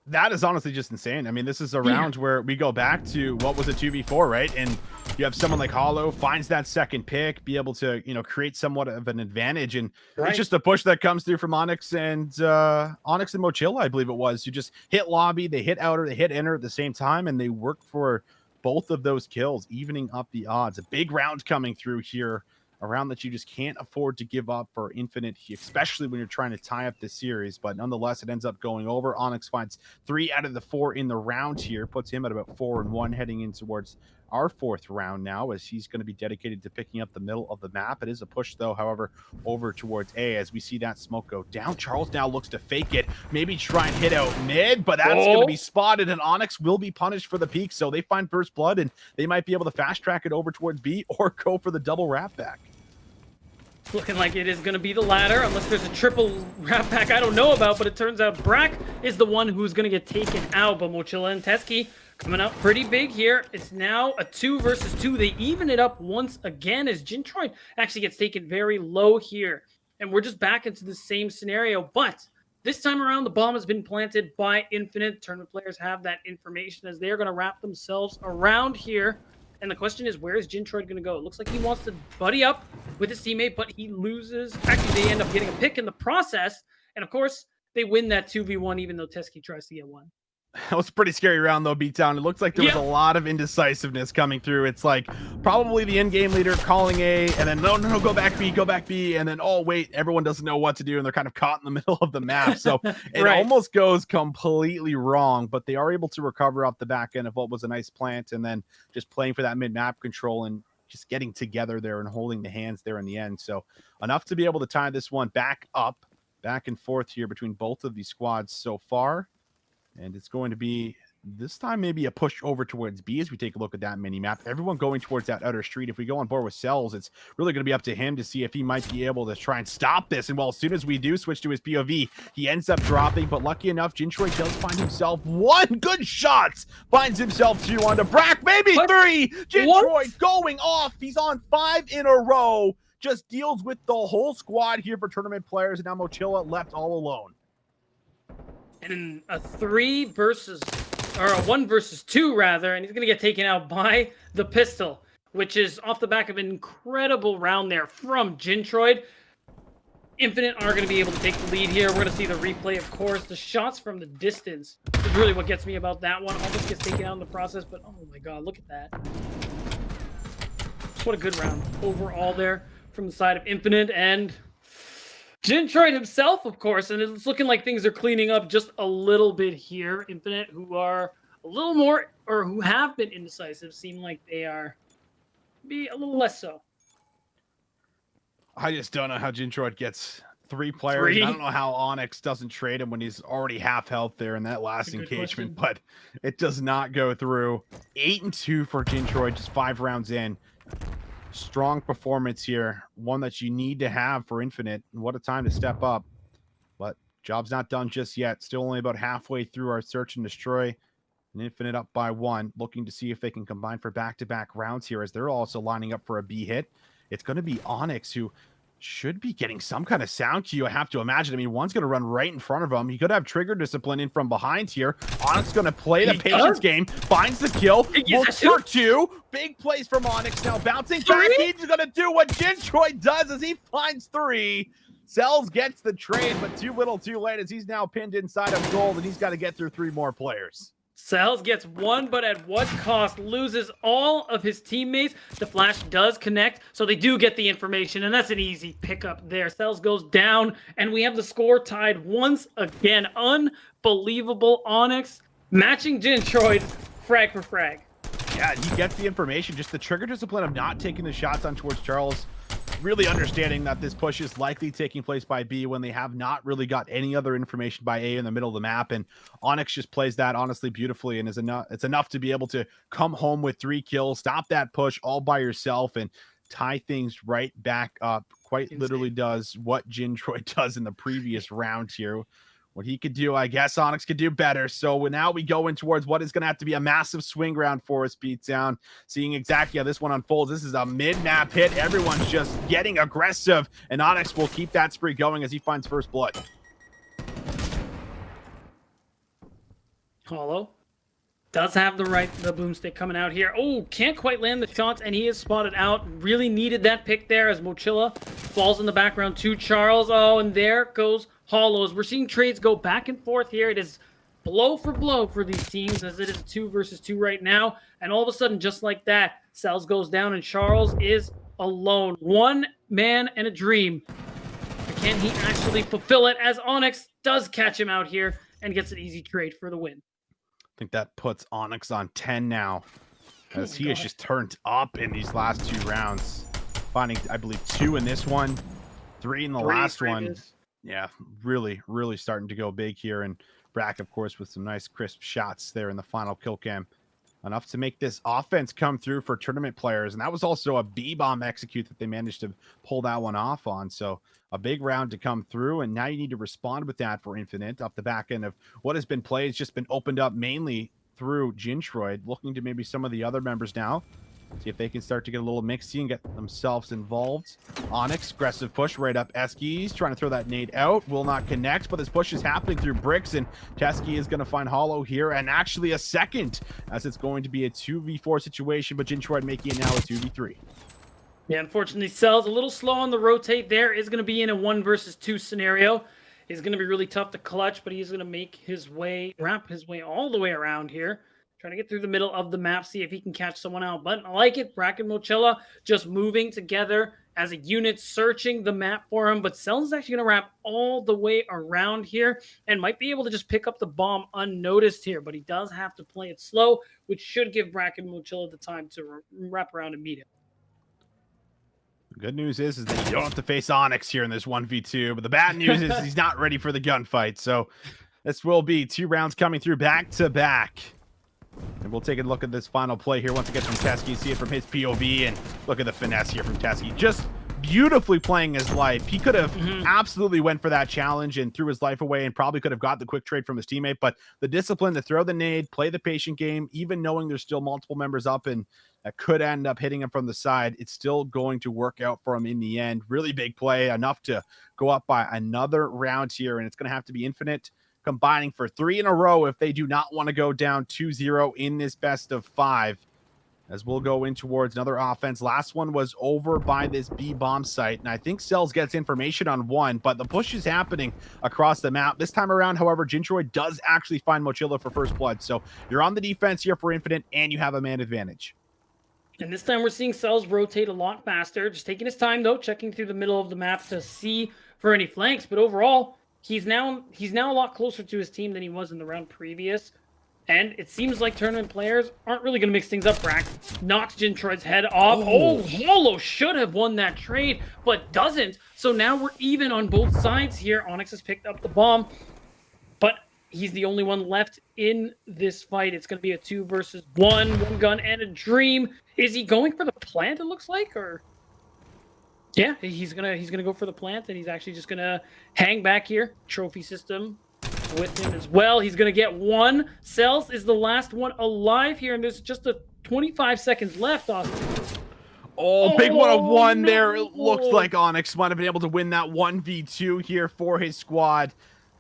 That is honestly just insane. I mean, this is a round where we go back to what was a 2v4, right? And you have someone like Hollow finds that second pick, be able to, you know, create somewhat of an advantage. And it's just a push that comes through from Onyx and Mochilla, I believe it was. You just hit lobby, they hit outer, they hit inner at the same time, and they work for both of those kills, evening up the odds. A big round coming through here. A round that you just can't afford to give up for Infinite, especially when you're trying to tie up this series. But nonetheless, it ends up going over. Onyx finds 3 out of the 4 in the round here, puts him at about 4-1 heading in towards our 4th round now, as he's going to be dedicated to picking up the middle of the map. It is a push, though, however, over towards A as we see that smoke go down. Charullz now looks to fake it, maybe try and hit out mid, but that's going to be spotted, and Onyx will be punished for the peak. So they find first blood, and they might be able to fast track it over towards B or go for the double wrap back. Looking like it is going to be the latter, unless there's a triple wrap back I don't know about, but it turns out Brack is the one who's going to get taken out. But Mochilla and Teskiy coming out pretty big here. It's now a 2 versus 2. They even it up once again as Jintroid actually gets taken very low here. And we're just back into the same scenario. But this time around, the bomb has been planted by Infinite. Tournament players have that information as they're going to wrap themselves around here. And the question is, where is Jintroid going to go? It looks like he wants to buddy up with his teammate, but he loses. Actually, they end up getting a pick in the process. And of course, they win that 2v1, even though Teskiy tries to get one. That was a pretty scary round, though, Beatdown. It looks like there was a lot of indecisiveness coming through. It's like probably the in-game leader calling A, and then, no, go back B, and then, oh, wait, everyone doesn't know what to do, and they're kind of caught in the middle of the map. So it almost goes completely wrong, but they are able to recover off the back end of what was a nice plant, and then just playing for that mid-map control and just getting together there and holding the hands there in the end. So enough to be able to tie this one back and forth here between both of these squads so far. And it's going to be, this time, maybe a push over towards B as we take a look at that mini-map. Everyone going towards that outer street. If we go on board with Cells, it's really going to be up to him to see if he might be able to try and stop this. And well, as soon as we do switch to his POV, he ends up dropping. But lucky enough, Jintroid does find himself 1 good shot. Finds himself 2 onto Brack, maybe 3. Jintroid going off. He's on 5 in a row. Just deals with the whole squad here for tournament players. And now Mochilla left all alone. And a 1 versus 2 rather, and he's gonna get taken out by the pistol, which is off the back of an incredible round there from Jintroid. Infinite are gonna be able to take the lead here. We're gonna see the replay, of course. The shots from the distance is really what gets me about that one. Almost gets taken out in the process, but oh my god, look at that. Just what a good round overall there from the side of Infinite, and Jintroid himself, of course, and it's looking like things are cleaning up just a little bit here. Infinite, who are a little more, or who have been indecisive, seem like they are be a little less so. I just don't know how Jintroid gets 3 players. I don't know how Onyx doesn't trade him when he's already half health there in that last engagement, but it does not go through. 8-2 for Jintroid, just 5 rounds in. Strong performance here, one that you need to have for Infinite. And what a time to step up. But job's not done just yet. Still only about halfway through our search and destroy. And Infinite up by 1, looking to see if they can combine for back-to-back rounds here as they're also lining up for a B hit. It's going to be Onyx, who should be getting some kind of sound cue, I have to imagine. I mean, one's going to run right in front of him. He could have trigger discipline in from behind here. Onyx going to play the patience game, finds the kill, looks for 2. Big plays from Onyx now, bouncing back. He's going to do what Jintroid does as he finds 3. Cells gets the trade, but too little too late as he's now pinned inside of gold, and he's got to get through 3 more players. Cells gets 1, but at what cost? Loses all of his teammates. The flash does connect, so they do get the information, and that's an easy pickup there. Cells goes down, and we have the score tied once again. Unbelievable. Onyx matching Jintroid, frag for frag. Yeah, he gets the information. Just the trigger discipline of not taking the shots on towards Charullz. Really understanding that this push is likely taking place by B when they have not really got any other information by A in the middle of the map. And Onyx just plays that honestly beautifully, and it's enough to be able to come home with 3 kills, stop that push all by yourself, and tie things right back up. Quite literally does what Jintroid does in the previous round here. What he could do, I guess Onyx could do better. So now we go in towards what is going to have to be a massive swing round for us, Beatdown. Seeing exactly how this one unfolds. This is a mid-map hit. Everyone's just getting aggressive, and Onyx will keep that spree going as he finds first blood. Hollow does have the boomstick coming out here. Oh, can't quite land the shots, and he is spotted out. Really needed that pick there as Mochilla falls in the background to Charullz. Oh, and there goes Hollows. We're seeing trades go back and forth here. It is blow for blow for these teams, as it is 2 versus 2 right now. And all of a sudden, just like that, Cells goes down, and Charullz is alone. One man and a dream. But can he actually fulfill it, as Onyx does catch him out here and gets an easy trade for the win? I think that puts Onyx on 10 now, as he has just turned up in these last 2 rounds, finding, I believe, 2 in this one, 3 in the last one. Yeah, really starting to go big here. And Brack, of course, with some nice crisp shots there in the final kill cam, enough to make this offense come through for tournament players. And that was also a B-bomb execute that they managed to pull that one off on. So a big round to come through, and now you need to respond with that for Infinite off the back end of what has been played. It's just been opened up mainly through Jintroid, looking to maybe some of the other members now. See if they can start to get a little mixy and get themselves involved. Onyx, aggressive push right up Teskiy, trying to throw that nade out. Will not connect, but this push is happening through bricks, and Teskiy is going to find Hollow here, and actually a second, as it's going to be a 2v4 situation, but Jintroid making it now a 2v3. Yeah, unfortunately, Cells a little slow on the rotate there. Is going to be in a 1 versus 2 scenario. It's going to be really tough to clutch, but he's going to make his way, wrap his way all the way around here. Trying to get through the middle of the map, see if he can catch someone out. But I like it. Brack and Mochilla just moving together as a unit, searching the map for him. But Cells is actually going to wrap all the way around here and might be able to just pick up the bomb unnoticed here. But he does have to play it slow, which should give Brack and Mochilla the time to wrap around and meet him. The good news is that you don't have to face Onyx here in this 1v2. But the bad news is he's not ready for the gunfight. So this will be 2 rounds coming through back to back. And we'll take a look at this final play here once it gets from Teskiy, see it from his POV, and look at the finesse here from Teskiy. Just beautifully playing his life. He could have absolutely went for that challenge and threw his life away and probably could have got the quick trade from his teammate, but the discipline to throw the nade, play the patient game, even knowing there's still multiple members up and that could end up hitting him from the side, it's still going to work out for him in the end. Really big play, enough to go up by another round here, and it's going to have to be Infinite combining for 3 in a row if they do not want to go down 2-0 in this best of 5, as we'll go in towards another offense. Last one was over by this B-bomb site, and I think Cells gets information on 1, but the push is happening across the map. This time around, however, Jintroid does actually find Mochilla for first blood, so you're on the defense here for Infinite, and you have a man advantage. And this time we're seeing Cells rotate a lot faster, just taking his time, though, checking through the middle of the map to see for any flanks, but overall, he's now a lot closer to his team than he was in the round previous. And it seems like tournament players aren't really going to mix things up. Brack knocks Jintroid's head off. Oh, Hollow should have won that trade, but doesn't. So now we're even on both sides here. Onyx has picked up the bomb, but he's the only one left in this fight. It's going to be a 2 versus 1, 1 gun and a dream. Is he going for the plant, it looks like, or... Yeah, he's gonna go for the plant, and he's actually just gonna hang back here. Trophy system with him as well. He's gonna get 1. Cells is the last one alive here, and there's just a 25 seconds left, Austin. Oh, big 1-on-1 there. It looks like Onyx might have been able to win that 1v2 here for his squad,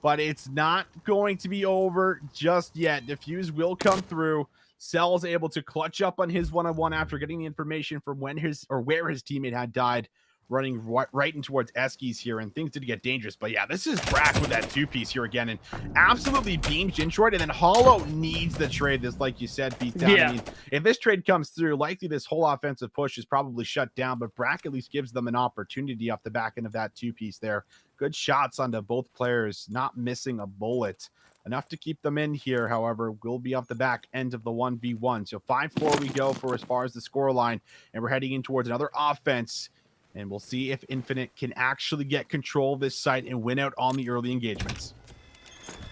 but it's not going to be over just yet. Defuse will come through. Cells able to clutch up on his 1-on-1 after getting the information from where his teammate had died, running right in towards Eskis here, and things did get dangerous. But yeah, this is Brack with that 2-piece here again, and absolutely beams Jintroid, and then Hollow needs the trade. This, like you said, beat down. Yeah. I mean, if this trade comes through, likely this whole offensive push is probably shut down, but Brack at least gives them an opportunity off the back end of that 2-piece there. Good shots onto both players, not missing a bullet. Enough to keep them in here, however, will be off the back end of the 1v1. So 5-4 we go for as far as the scoreline, and we're heading in towards another offense. And we'll see if Infinite can actually get control of this site and win out on the early engagements.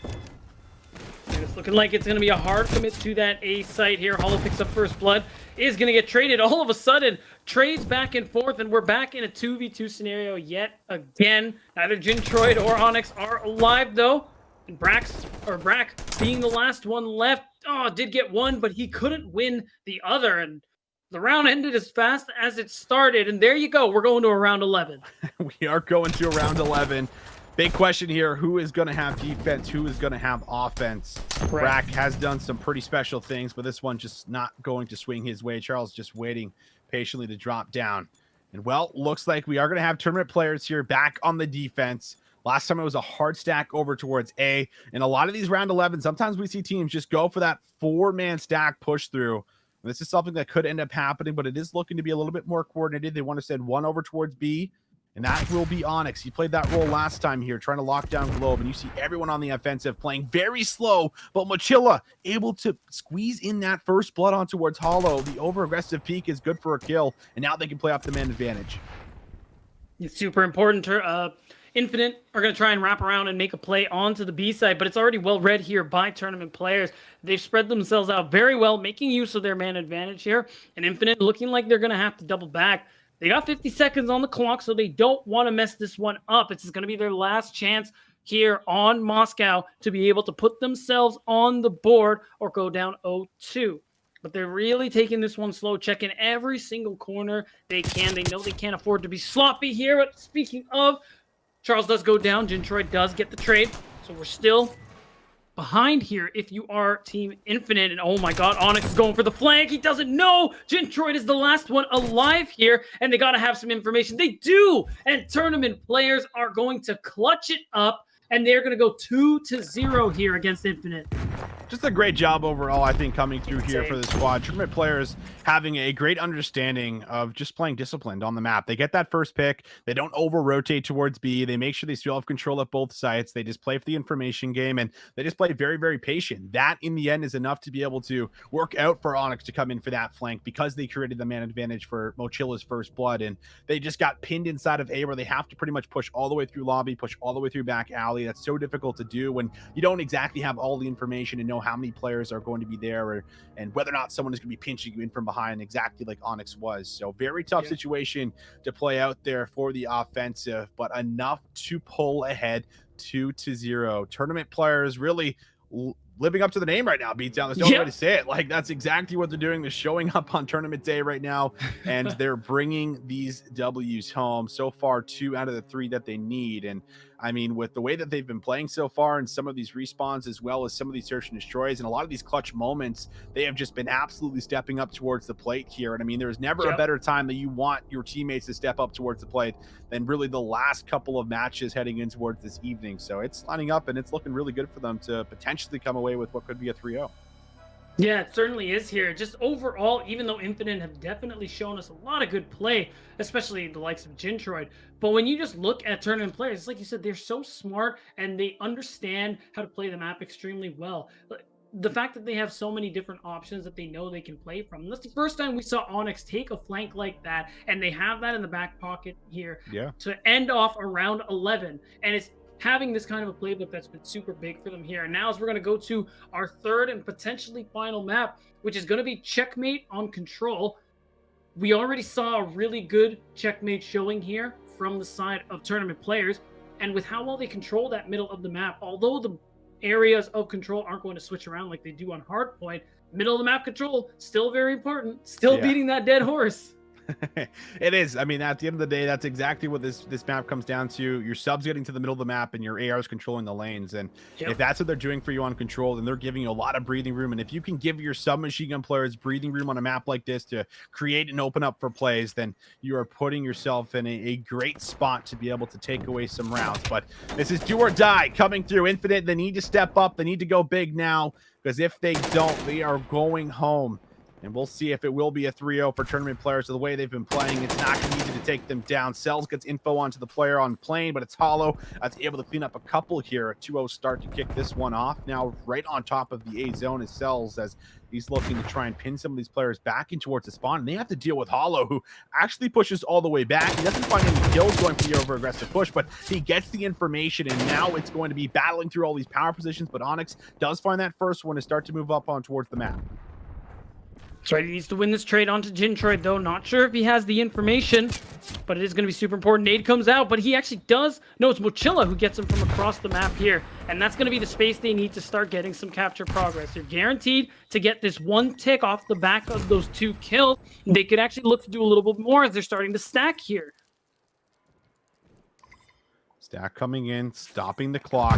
And it's looking like it's going to be a hard commit to that A site here. Hollow picks up first blood, is going to get traded. All of a sudden, trades back and forth, and we're back in a 2v2 scenario yet again. Neither Jintroid or Onyx are alive, though. And Brack being the last one left. Oh, did get 1, but he couldn't win the other. And the round ended as fast as it started, and there you go. We're going to a round 11. We are going to a round 11. big question here, who is going to have defense? Who is going to have offense? Brack has done some pretty special things, but this one just not going to swing his way. Charullz just waiting patiently to drop down. And, well, looks like we are going to have tournament players here back on the defense. Last time it was a hard stack over towards A. And a lot of these round 11, sometimes we see teams just go for that 4-man stack push through. This is something that could end up happening, but it is looking to be a little bit more coordinated. They want to send one over towards B, and that will be Onyx. He played that role last time here, trying to lock down Globe, and you see everyone on the offensive playing very slow, but Mochilla able to squeeze in that first blood on towards Hollow. The over-aggressive peek is good for a kill, and now they can play off the man advantage. It's super important. Infinite are going to try and wrap around and make a play onto the B side, but it's already well read here by tournament players. They've spread themselves out very well, making use of their man advantage here. And Infinite looking like they're going to have to double back. They got 50 seconds on the clock, so they don't want to mess this one up. It's going to be their last chance here on Moscow to be able to put themselves on the board or go down 0-2. But they're really taking this one slow, checking every single corner they can. They know they can't afford to be sloppy here. But speaking of, Charullz does go down. Jintroid does get the trade. So we're still behind here if you are Team Infinite. And oh my god, Onyx is going for the flank. He doesn't know. Jintroid is the last one alive here. And they got to have some information. They do. And tournament players are going to clutch it up. And they're going to go 2-0 here against Infinite. Just a great job overall, I think, coming through here for the squad. Tournament players having a great understanding of just playing disciplined on the map. They get that first pick. They don't over-rotate towards B. They make sure they still have control at both sites. They just play for the information game, and they just play very, very patient. That, in the end, is enough to be able to work out for Onyx to come in for that flank because they created the man advantage for Mochilla's first blood, and they just got pinned inside of A where they have to pretty much push all the way through lobby, push all the way through back alley. That's so difficult to do when you don't exactly have all the information and know how many players are going to be there and whether or not someone is going to be pinching you in from behind exactly like Onyx was. So very tough situation to play out there for the offensive, but enough to pull ahead 2-0. Tournament players really living up to the name right now, Beatdown. There's no way to say it. Like, that's exactly what they're doing. They're showing up on tournament day right now, and they're bringing these W's home. So far, 2 out of the 3 that they need. And I mean, with the way that they've been playing so far and some of these respawns, as well as some of these search and destroys and a lot of these clutch moments, they have just been absolutely stepping up towards the plate here. And I mean, there's never a better time that you want your teammates to step up towards the plate than really the last couple of matches heading in towards this evening. So it's lining up, and it's looking really good for them to potentially come away with what could be a 3-0. Yeah, it certainly is here. Just overall, even though Infinite have definitely shown us a lot of good play, especially the likes of Jintroid, but when you just look at tournament players, it's like you said, they're so smart and they understand how to play the map extremely well. The fact that they have so many different options that they know they can play from. That's the first time we saw Onyx take a flank like that, and they have that in the back pocket here to end off around 11. And it's having this kind of a playbook that's been super big for them here. And now as we're going to go to our third and potentially final map, which is going to be Checkmate on Control. We already saw a really good Checkmate showing here from the side of tournament players. And with how well they control that middle of the map, although the areas of control aren't going to switch around like they do on Hardpoint, middle of the map control, still very important. Still beating that dead horse. It is. I mean, at the end of the day, that's exactly what this map comes down to. Your subs getting to the middle of the map and your ARs controlling the lanes. And if that's what they're doing for you on Control, then they're giving you a lot of breathing room. And if you can give your submachine gun players breathing room on a map like this to create and open up for plays, then you are putting yourself in a great spot to be able to take away some rounds. But this is do or die coming through. Infinite, they need to step up. They need to go big now, because if they don't, they are going home. And we'll see if it will be a 3-0 for tournament players. So the way they've been playing, it's not going to be easy to take them down. Cells gets info onto the player on plane, but it's Hollow. That's able to clean up a couple here. A 2-0 start to kick this one off. Now right on top of the A zone is Cells, as he's looking to try and pin some of these players back in towards the spawn. And they have to deal with Hollow, who actually pushes all the way back. He doesn't find any kills going for the over-aggressive push, but he gets the information, and now it's going to be battling through all these power positions. But Onyx does find that first one to start to move up on towards the map. That's right, he needs to win this trade onto Jintroid, though. Not sure if he has the information, but it is going to be super important. Nade comes out, but he actually does. No, it's Mochilla who gets him from across the map here. And that's going to be the space they need to start getting some capture progress. They're guaranteed to get this one tick off the back of those 2 kills. They could actually look to do a little bit more as they're starting to stack here. Stack coming in, stopping the clock.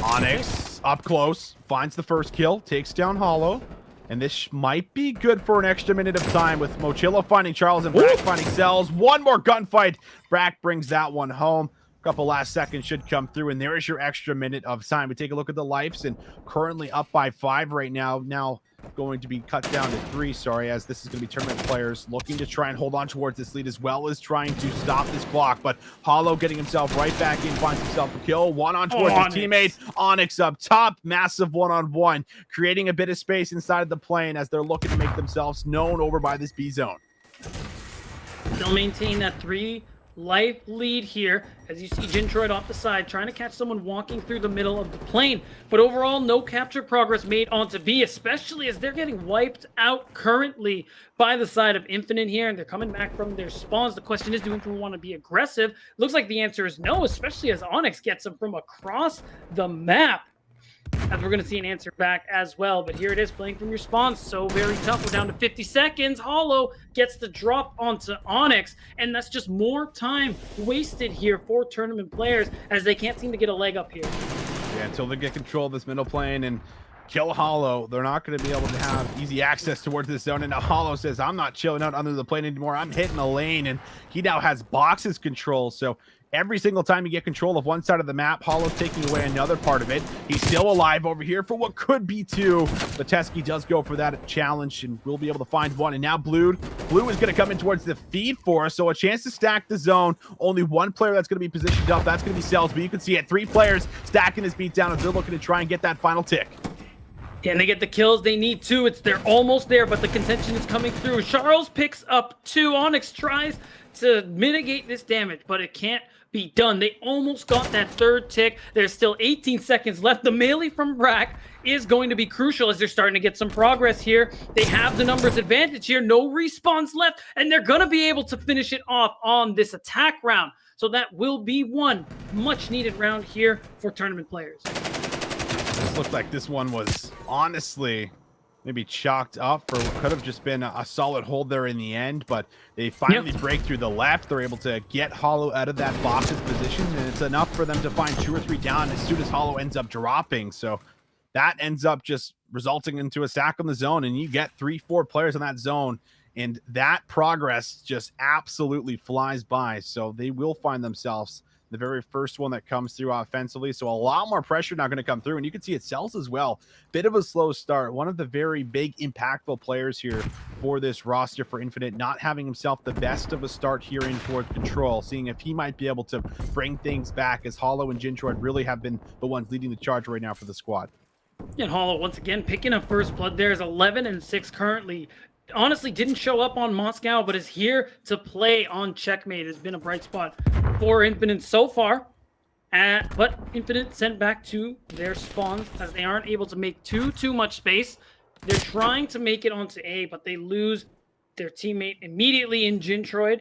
Onyx up close, finds the first kill, takes down Hollow. And this might be good for an extra minute of time with Mochilla finding Charullz and Brack finding Cells. One more gunfight. Brack brings that one home. A couple last seconds should come through, and there is your extra minute of time. We take a look at the lives, and currently up by 5 right now. Now going to be cut down to 3, sorry, as this is going to be tournament players looking to try and hold on towards this lead as well as trying to stop this clock. But Hollow getting himself right back in, finds himself a kill. One on towards his teammate. Onyx up top, massive one-on-one, creating a bit of space inside of the plane as they're looking to make themselves known over by this B zone. They'll maintain that 3 life lead here, as you see Jintroid off the side trying to catch someone walking through the middle of the plane. But overall, no capture progress made onto B, especially as they're getting wiped out currently by the side of Infinite here, and they're coming back from their spawns. The question is, do Infinite want to be aggressive? Looks like the answer is no, especially as Onyx gets them from across the map. As we're going to see an answer back as well. But here it is, playing from your spawns. So very tough. We're down to 50 seconds. Hollow gets the drop onto Onyx. And that's just more time wasted here for tournament players as they can't seem to get a leg up here. Yeah, until they get control of this middle plane and kill Hollow, they're not going to be able to have easy access towards this zone. And now Hollow says, I'm not chilling out under the plane anymore. I'm hitting a lane. And he now has boxes control. So every single time you get control of one side of the map, Hollow's taking away another part of it. He's still alive over here for what could be 2. But Teskiy does go for that challenge and will be able to find 1. And now Blue is going to come in towards the feed for us. So a chance to stack the zone. Only 1 player that's going to be positioned up. That's going to be Cells. But you can see it, 3 players stacking his beat down as they're looking to try and get that final tick. Can they get the kills they need to? They're almost there, but the contention is coming through. Charullz picks up 2. Onyx tries to mitigate this damage, but it can't be done. They almost got that 3rd tick. There's still 18 seconds left. The melee from Brack is going to be crucial as they're starting to get some progress here. They have the numbers advantage here. No respawns left, and they're going to be able to finish it off on this attack round. So that will be one much needed round here for tournament players. This looked like this one was honestly maybe chalked up for what could have just been a solid hold there in the end, but they finally break through the left. They're able to get Hollow out of that box's position, and it's enough for them to find 2 or 3 down as soon as Hollow ends up dropping. So that ends up just resulting into a stack on the zone, and you get 3-4 players in that zone, and that progress just absolutely flies by. So they will find themselves the very first one that comes through offensively. So a lot more pressure now going to come through. And you can see it Cells as well. Bit of a slow start. One of the very big impactful players here for this roster for Infinite, not having himself the best of a start here in towards control, seeing if he might be able to bring things back, as Hollow and Jintroid really have been the ones leading the charge right now for the squad. And Hollow once again picking up first blood. There's 11-6 currently. Honestly didn't show up on Moscow, but is here to play on Checkmate. Has been a bright spot for Infinite so far. But Infinite sent back to their spawns as they aren't able to make too much space. They're trying to make it onto A, but they lose their teammate immediately in Jintroid.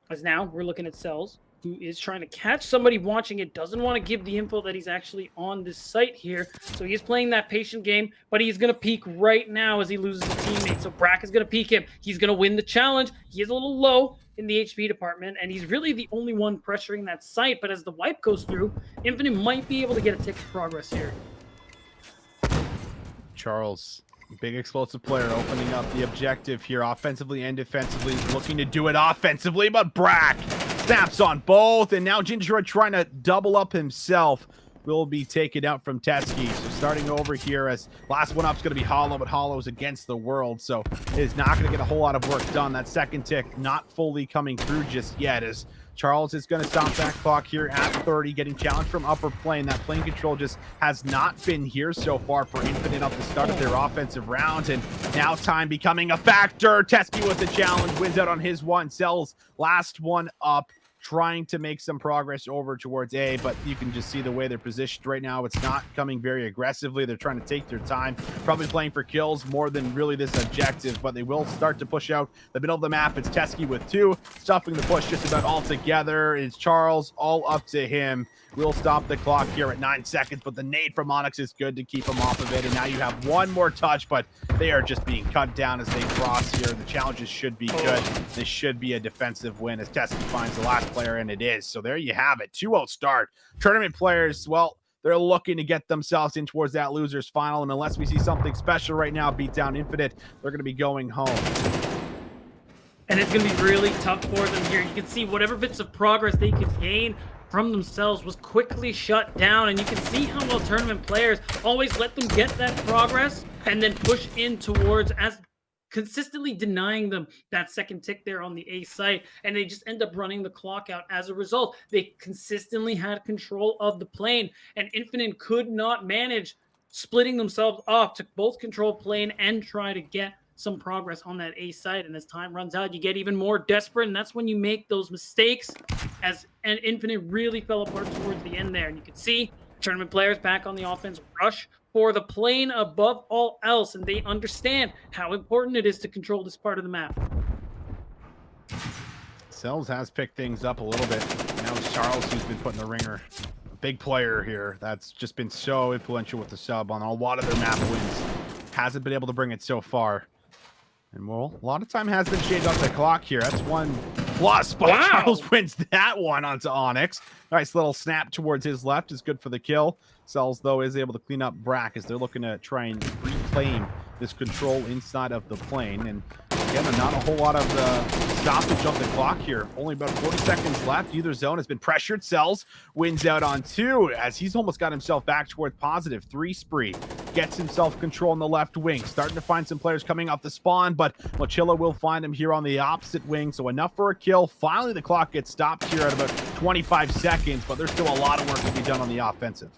As now we're looking at Cells, who is trying to catch somebody watching it, doesn't want to give the info that he's actually on this site here. So he's playing that patient game, but he's going to peek right now as he loses a teammate. So Brack is going to peek him. He's going to win the challenge. He is a little low in the HP department, and he's really the only one pressuring that site. But as the wipe goes through, Infinite might be able to get a tick of progress here. Charullz, big explosive player, opening up the objective here offensively and defensively. He's looking to do it offensively, but Brack snaps on both, and now Jintroid trying to double up himself will be taken out from Teskiy. So starting over here, as last one up is going to be Hollow, but Hollow's against the world, so it is not going to get a whole lot of work done. That 2nd tick not fully coming through just yet, as Charullz is going to stop that clock here at 30, getting challenged from upper plane. That plane control just has not been here so far for Infinite up the start of their offensive round, and now time becoming a factor. Teskiy with the challenge, wins out on his one. Cells last one up, trying to make some progress over towards A, but you can just see the way they're positioned right now. It's not coming very aggressively. They're trying to take their time, probably playing for kills more than really this objective, but they will start to push out the middle of the map. It's Teskiy with 2, stuffing the push just about all together. It's Charullz, all up to him. We'll stop the clock here at 9 seconds, but the nade from Onyx is good to keep him off of it. And now you have one more touch, but they are just being cut down as they cross here. The challenges should be good. This should be a defensive win as Teskiy finds the last player, and it is. So there you have it. 2-0 start. Tournament players, well, they're looking to get themselves in towards that losers final, and unless we see something special right now, beat down Infinite, they're going to be going home. And it's going to be really tough for them here. You can see whatever bits of progress they could gain from themselves was quickly shut down, and you can see how well tournament players always let them get that progress and then push in towards, as consistently denying them that second tick there on the A site, and they just end up running the clock out as a result. They consistently had control of the plane, and Infinite could not manage splitting themselves off to both control plane and try to get some progress on that A site. And as time runs out, you get even more desperate, and that's when you make those mistakes, and Infinite really fell apart towards the end there. And you can see tournament players back on the offense rush for the plane above all else, and they understand how important it is to control this part of the map. Sells has picked things up a little bit. Now it's Charullz who's been put in the ringer. A big player here that's just been so influential with the sub on a lot of their map wins. Hasn't been able to bring it so far. And well, a lot of time has been shaved off the clock here. That's 1+, but Wow. Charullz wins that one onto Onyx. Nice little snap towards his left is good for the kill. Sells, though, is able to clean up Brack as they're looking to try and reclaim this control inside of the plane. And again, not a whole lot of stoppage on the clock here. Only about 40 seconds left. Either zone has been pressured. Sells wins out on 2 as he's almost got himself back towards positive. 3 spree. Gets himself control on the left wing. Starting to find some players coming off the spawn, but Mochilla will find him here on the opposite wing. So enough for a kill. Finally, the clock gets stopped here at about 25 seconds, but there's still a lot of work to be done on the offensive.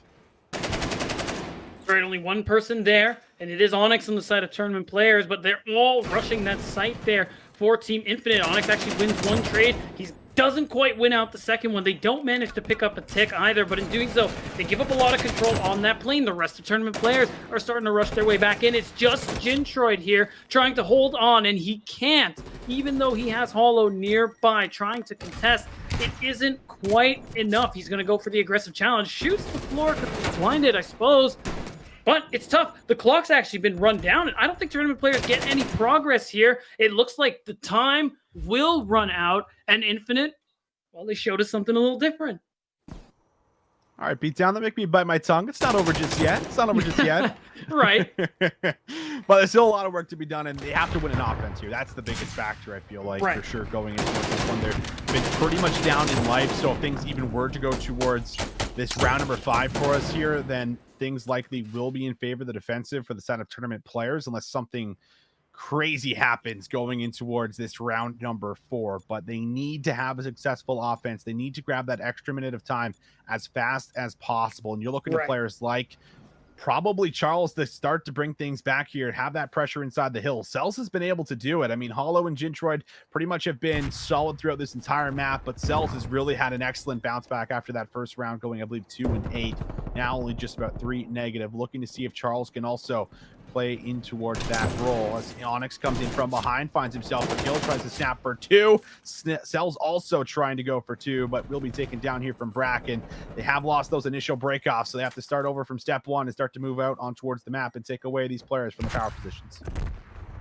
Right, only one person there, and it is Onyx on the side of tournament players, but they're all rushing that site there for Team Infinite. Onyx actually wins one trade. He doesn't quite win out the second one. They don't manage to pick up a tick either, but in doing so, they give up a lot of control on that plane. The rest of tournament players are starting to rush their way back in. It's just Jintroid here trying to hold on, and he can't, even though he has Hollow nearby trying to contest. It isn't quite enough. He's going to go for the aggressive challenge. Shoots the floor because he's blinded, I suppose. But it's tough. The clock's actually been run down, and I don't think tournament players get any progress here. It looks like the time will run out, and Infinite, well, they showed us something a little different. All right, beat down. That make me bite my tongue. It's not over just yet. It's not over just yet. Right. But there's still a lot of work to be done, and they have to win an offense here. That's the biggest factor, I feel like, right, for sure, going into this one. They've been pretty much down in life, so if things even were to go towards this round number 5 for us here, then things likely will be in favor of the defensive for the side of tournament players, unless something crazy happens going in towards this round number 4. But they need to have a successful offense. They need to grab that extra minute of time as fast as possible. And you're looking at players like probably Charullz to start to bring things back here and have that pressure inside the hill. Sells has been able to do it. I mean, Hollow and Jintroid pretty much have been solid throughout this entire map, but Sells has really had an excellent bounce back after that first round, going, I believe, 2 and 8. Now only just about 3 negative. Looking to see if Charullz can also play in towards that role as Onyx comes in from behind, finds himself a kill, tries to snap for 2. Sells also trying to go for 2, but will be taken down here from Brack, and they have lost those initial breakoffs, so they have to start over from step 1 and start to move out on towards the map and take away these players from the power positions.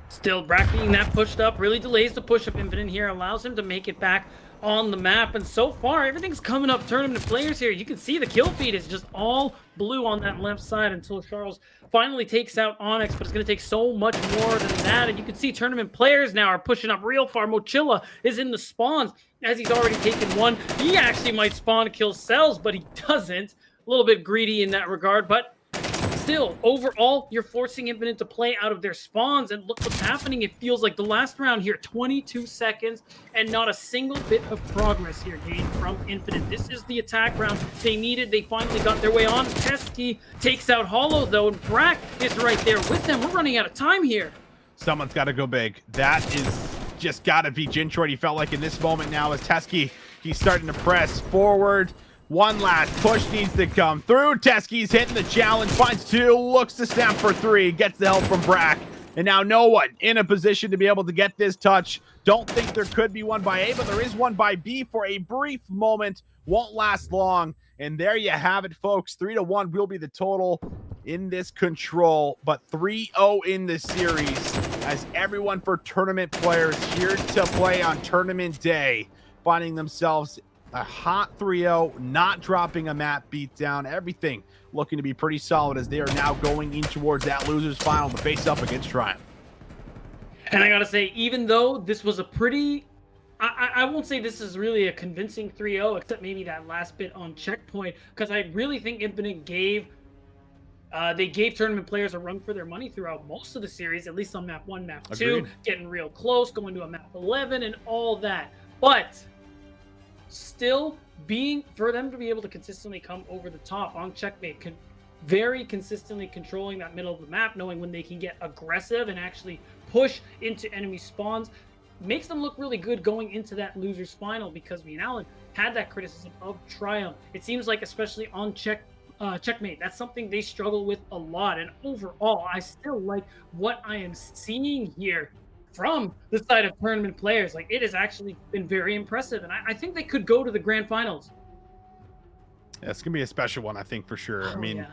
Still, Brack being that pushed up really delays the push of Infinite here, allows him to make it back on the map, and so far everything's coming up tournament players here. You can see the kill feed is just all blue on that left side until Charullz finally takes out Onyx, but it's going to take so much more than that. And you can see tournament players now are pushing up real far. Mochilla is in the spawns as he's already taken one. He actually might spawn kill Sells, but he doesn't. A little bit greedy in that regard, but still, overall, you're forcing Infinite to play out of their spawns, and look what's happening. It feels like the last round here, 22 seconds, and not a single bit of progress here gained from Infinite. This is the attack round they needed. They finally got their way on. Teskiy takes out Hollow, though, and Brack is right there with them. We're running out of time here. Someone's got to go big. That is just got to be Jintroid. He felt like in this moment now as Teskiy, he's starting to press forward. One last push needs to come through. Teskiy's hitting the challenge, finds 2, looks to snap for 3, gets the help from Brack. And now no one in a position to be able to get this touch. Don't think there could be one by A, but there is one by B for a brief moment. Won't last long. And there you have it, folks. 3-1 will be the total in this control, but 3-0 in the series as everyone for tournament players here to play on tournament day, finding themselves a hot 3-0, not dropping a map beatdown, everything looking to be pretty solid as they are now going in towards that losers final to face up against Triumph. And I gotta say, even though this was a pretty, I won't say this is really a convincing 3-0, except maybe that last bit on checkpoint, because I really think Infinite gave tournament players a run for their money throughout most of the series, at least on map 1, map 2, Agreed. getting real close, going to a map 11 and all that. But still, for them to be able to consistently come over the top on checkmate, very consistently controlling that middle of the map, knowing when they can get aggressive and actually push into enemy spawns, makes them look really good going into that loser's final, because me and Alan had that criticism of Triumph. It seems like, especially on checkmate, that's something they struggle with a lot. And overall, I still like what I am seeing here from the side of tournament players. Like, it has actually been very impressive, and I think they could go to the grand finals. Yeah, it's gonna be a special one, I think, for sure. I mean, yeah.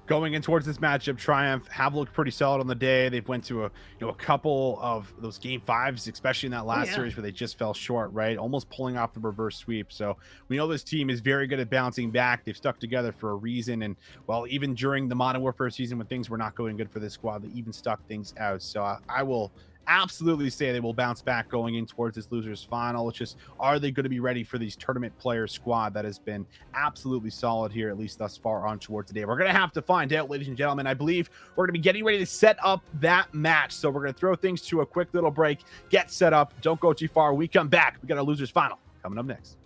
Going in towards this matchup, Triumph have looked pretty solid on the day. They've went to a couple of those game 5s, especially in that last series where they just fell short, right? Almost pulling off the reverse sweep. So we know this team is very good at bouncing back. They've stuck together for a reason. And well, even during the Modern Warfare season when things were not going good for this squad, they even stuck things out. So I will absolutely say they will bounce back going in towards this losers final. It's just, are they going to be ready for these tournament player squad that has been absolutely solid here, at least thus far on towards today? We're going to have to find out, ladies and gentlemen. I believe we're going to be getting ready to set up that match. So we're going to throw things to a quick little break, get set up. Don't go too far. We come back. We got our losers final coming up next.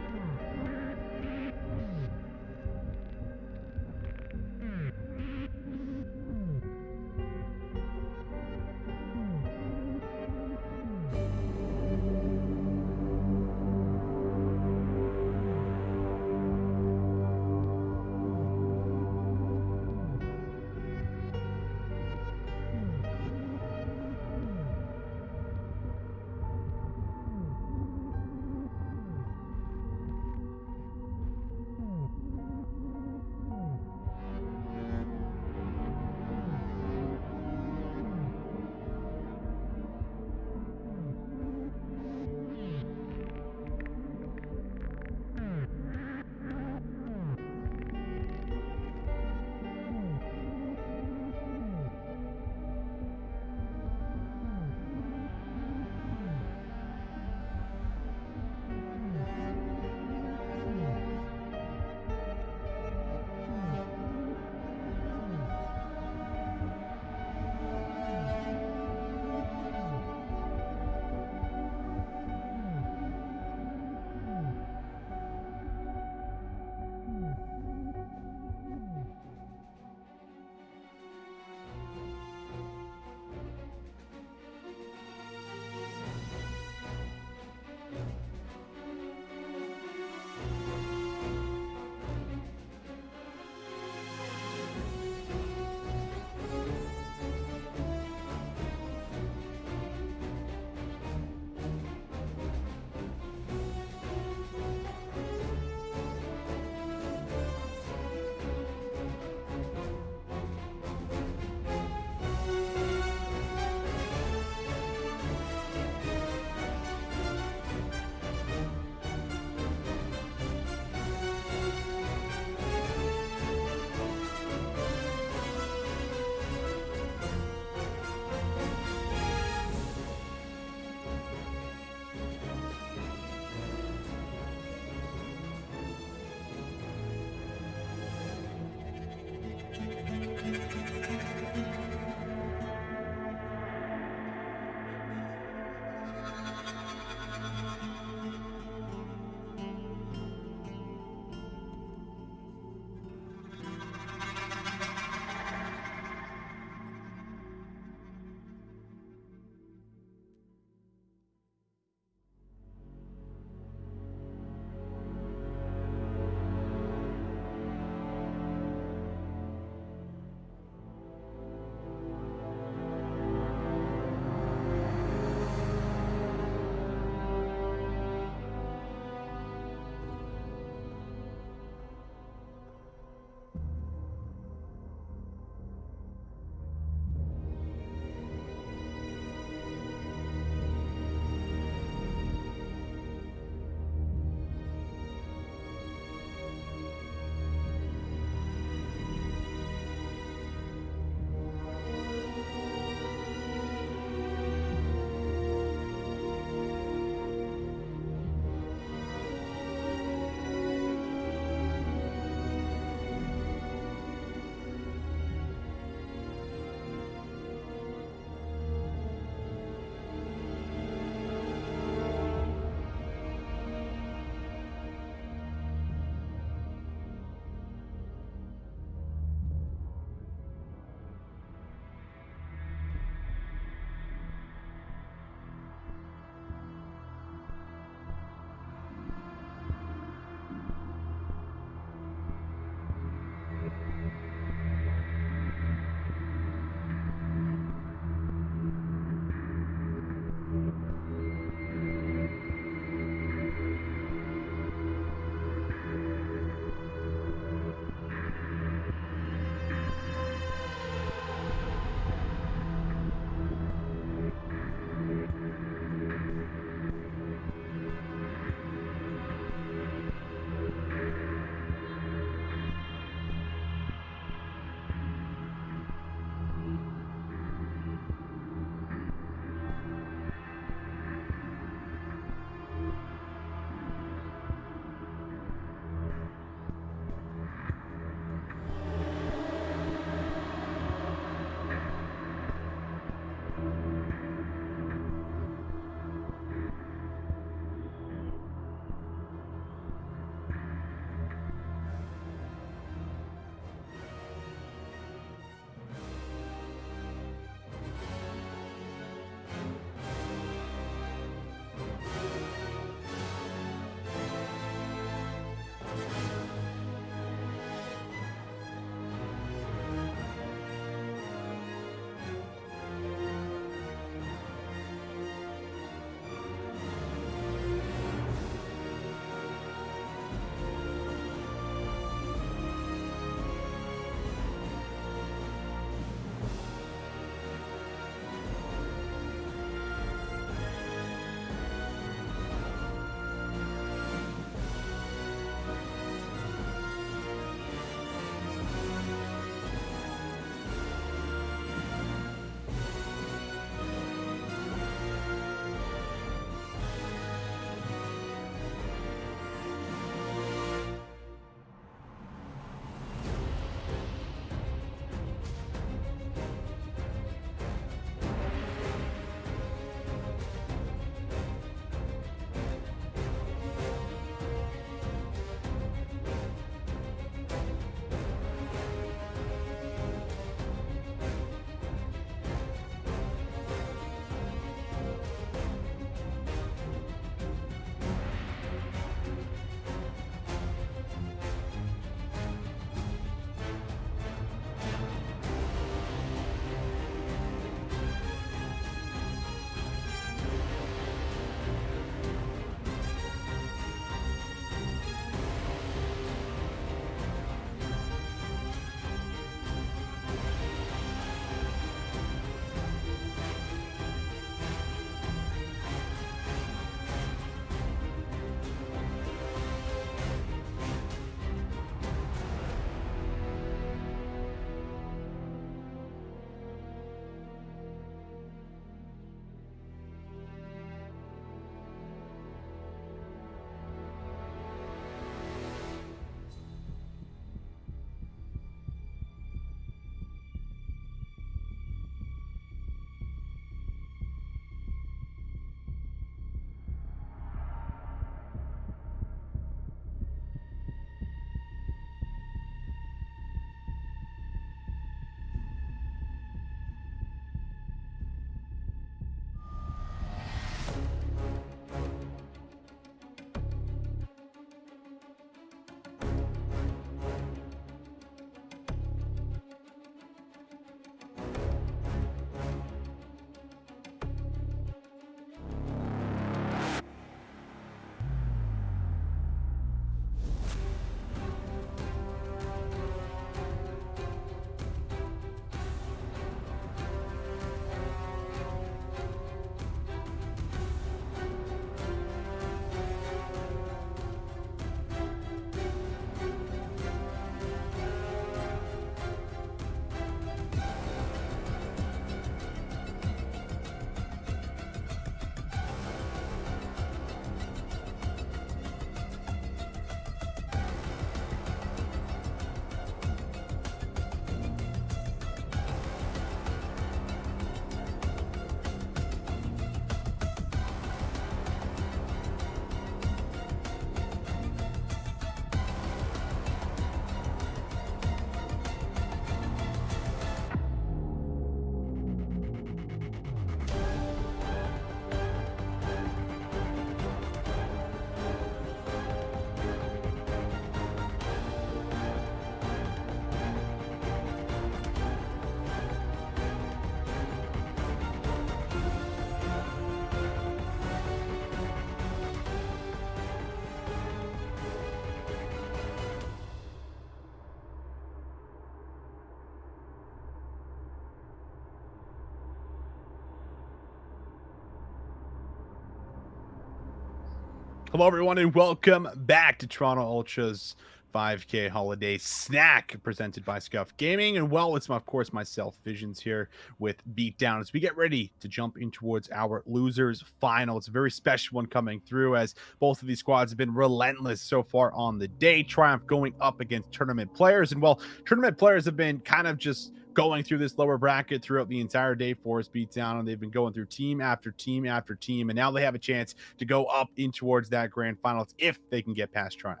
Hello, everyone, and welcome back to Toronto Ultra's 5K Holiday Snack presented by SCUF Gaming. And well, it's of course myself, Visions, here with Beatdown as we get ready to jump in towards our losers final. It's a very special one coming through as both of these squads have been relentless so far on the day. Triumph going up against tournament players, and well, tournament players have been kind of just going through this lower bracket throughout the entire day for us Beatdown, and they've been going through team after team after team, and now they have a chance to go up in towards that grand finals if they can get past Triumph.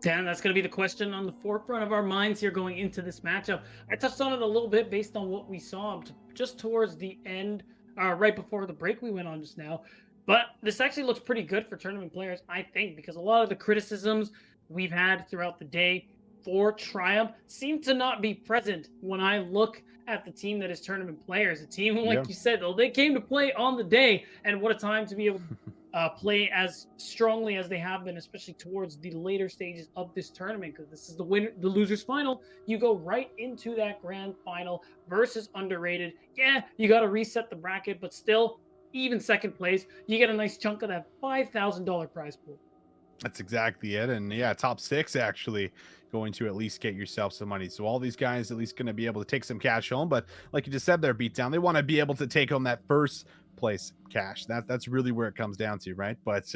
Dan, that's going to be the question on the forefront of our minds here going into this matchup. I touched on it a little bit based on what we saw just towards the end, right before the break we went on just now. But this actually looks pretty good for tournament players, I think, because a lot of the criticisms we've had throughout the day for Triumph seem to not be present when I look at the team that is tournament players. A team, like you said, though, they came to play on the day, and what a time to be able to play as strongly as they have been, especially towards the later stages of this tournament, because this is the losers final. You go right into that grand final versus underrated. Yeah, you got to reset the bracket, but still, even second place, you get a nice chunk of that $5,000 prize pool. That's exactly it. And yeah, top 6 actually going to at least get yourself some money. So all these guys at least going to be able to take some cash home. But like you just said there, Beatdown, they want to be able to take home that first place cash. That's really where it comes down to, right? But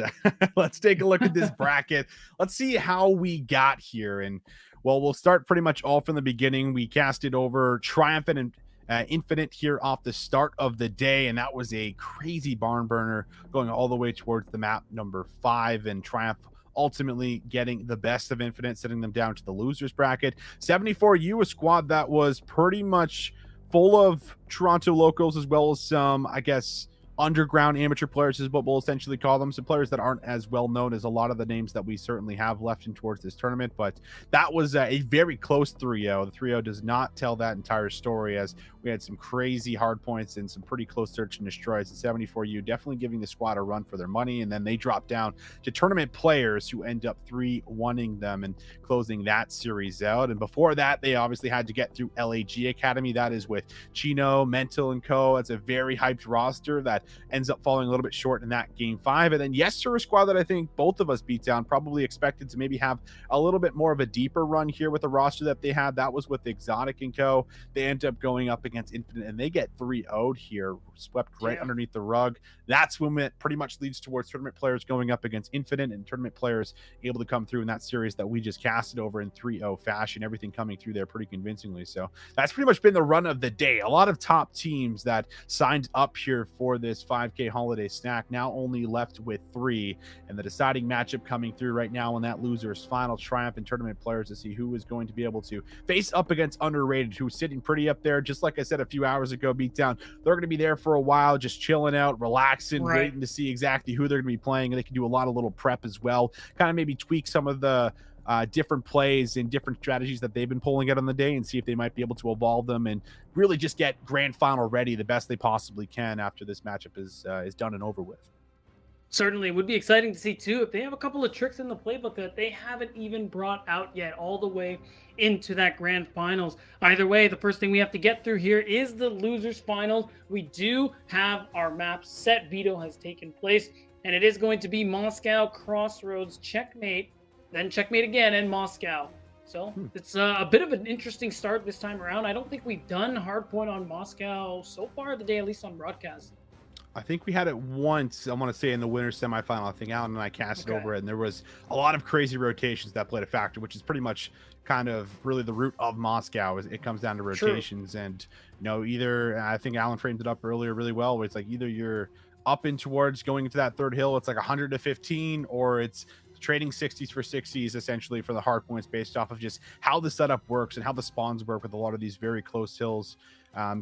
let's take a look at this bracket. Let's see how we got here. And well, we'll start pretty much all from the beginning. We casted over Triumphant and Infinite here off the start of the day, and that was a crazy barn burner going all the way towards the map number 5, and Triumph ultimately getting the best of Infinite, sending them down to the losers bracket. 74U, a squad that was pretty much full of Toronto locals as well as some, I guess, underground amateur players is what we'll essentially call them. Some players that aren't as well known as a lot of the names that we certainly have left in towards this tournament. But that was a very close 3-0. The 3-0 does not tell that entire story, as we had some crazy hard points and some pretty close search and destroys. And 74U definitely giving the squad a run for their money. And then they drop down to tournament players who end up 3-1ing them and closing that series out. And before that, they obviously had to get through LAG Academy. That is with Chino, Mental, and co. It's a very hyped roster that ends up falling a little bit short in that game 5. And then Yessir, a squad that I think both of us Beatdown probably expected to maybe have a little bit more of a deeper run here with the roster that they had. That was with Xotic and co. They end up going up against Infinite, and they get 3-0'd here, swept right underneath the rug. That's when it pretty much leads towards tournament players going up against Infinite, and tournament players able to come through in that series that we just casted over in 3-0 fashion, everything coming through there pretty convincingly. So that's pretty much been the run of the day. A lot of top teams that signed up here for this 5K holiday snack, now only left with 3, and the deciding matchup coming through right now in that losers final, Triumph and tournament players, to see who is going to be able to face up against underrated, who's sitting pretty up there. Just like I said a few hours ago, Beatdown, they're going to be there for a while, just chilling out, relaxing, waiting to see exactly who they're going to be playing. And they can do a lot of little prep as well, kind of maybe tweak some of the different plays and different strategies that they've been pulling out on the day, and see if they might be able to evolve them and really just get grand final ready the best they possibly can after this matchup is done and over with. Certainly would be exciting to see too if they have a couple of tricks in the playbook that they haven't even brought out yet all the way into that grand finals. Either way, the first thing we have to get through here is the losers finals. We do have our map set. Veto has taken place, and it is going to be Moscow, Crossroads, Checkmate, then Checkmate again, and Moscow. So it's a bit of an interesting start this time around. I don't think we've done hardpoint on Moscow so far the day, at least on broadcast. I think we had it once, I want to say in the winter semifinal. I think Alan and I casted over it, and there was a lot of crazy rotations that played a factor, which is pretty much kind of really the root of Moscow. Is it comes down to rotations. And you know, either, I think Alan framed it up earlier really well, where it's like either you're up and towards going into that third hill, it's like 100 to 15, or it's trading 60s for 60s essentially for the hard points, based off of just how the setup works and how the spawns work with a lot of these very close hills.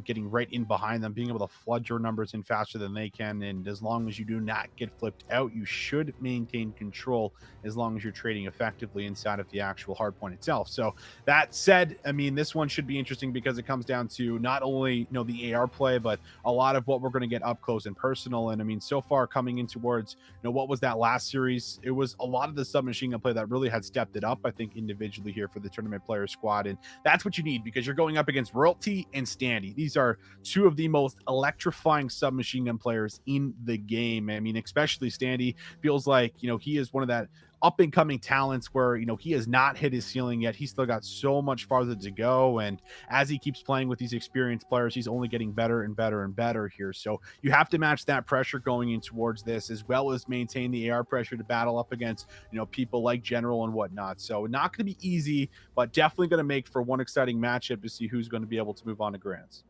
Getting right in behind them, being able to flood your numbers in faster than they can. And as long as you do not get flipped out, you should maintain control as long as you're trading effectively inside of the actual hardpoint itself. So that said, I mean, this one should be interesting because it comes down to not only, you know, the AR play, but a lot of what we're going to get up close and personal. And I mean, so far coming in towards, you know, what was that last series? It was a lot of the submachine gun play that really had stepped it up, I think, individually here for the tournament player squad. And that's what you need, because you're going up against Royalty and Stan. Standy. These are two of the most electrifying submachine gun players in the game. I mean, especially Standy feels like, he is one of that up and coming talents where, he has not hit his ceiling yet. He's still got so much farther to go. And as he keeps playing with these experienced players, he's only getting better and better and better here. So you have to match that pressure going in towards this, as well as maintain the AR pressure to battle up against, people like General and whatnot. So not going to be easy, but definitely going to make for one exciting matchup to see who's going to be able to move on to Grands.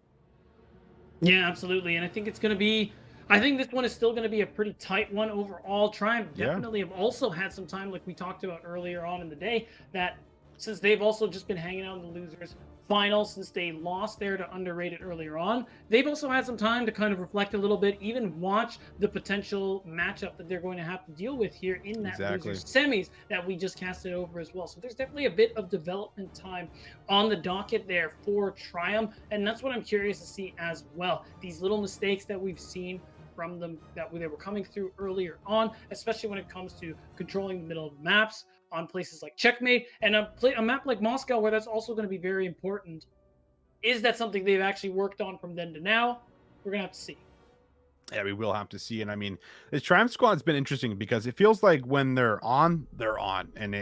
Yeah, absolutely. And I think this one is still going to be a pretty tight one overall. Triumph definitely have also had some time, like we talked about earlier on in the day, that since they've also just been hanging out in the losers final, since they lost there to Underrated earlier on, they've also had some time to kind of reflect a little bit, even watch the potential matchup that they're going to have to deal with here in that losers semis that we just casted over as well. So there's definitely a bit of development time on the docket there for Triumph, and that's what I'm curious to see as well. These little mistakes that we've seen from them that they were coming through earlier on, especially when it comes to controlling the middle of maps on places like Checkmate and a map like Moscow, where that's also going to be very important. Is that something they've actually worked on from then to now? We're going to have to see. Yeah, we will have to see. And I mean, the Triumph squad's been interesting because it feels like when they're on. And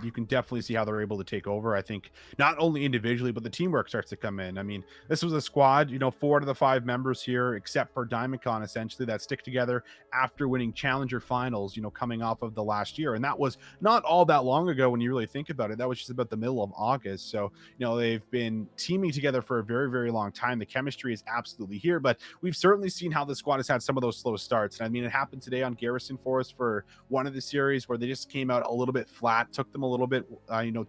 you can definitely see how they're able to take over. I think not only individually, but the teamwork starts to come in. I mean, this was a squad, 4 out of the 5 members here, except for DiamondCon, essentially, that stick together after winning Challenger finals, coming off of the last year. And that was not all that long ago when you really think about it. That was just about the middle of August. So, they've been teaming together for a very, very long time. The chemistry is absolutely here, but we've certainly seen how the squad has had some of those slow starts. And I mean, it happened today on Garrison Forest for one of the series where they just came out a little bit flat, took them a little bit,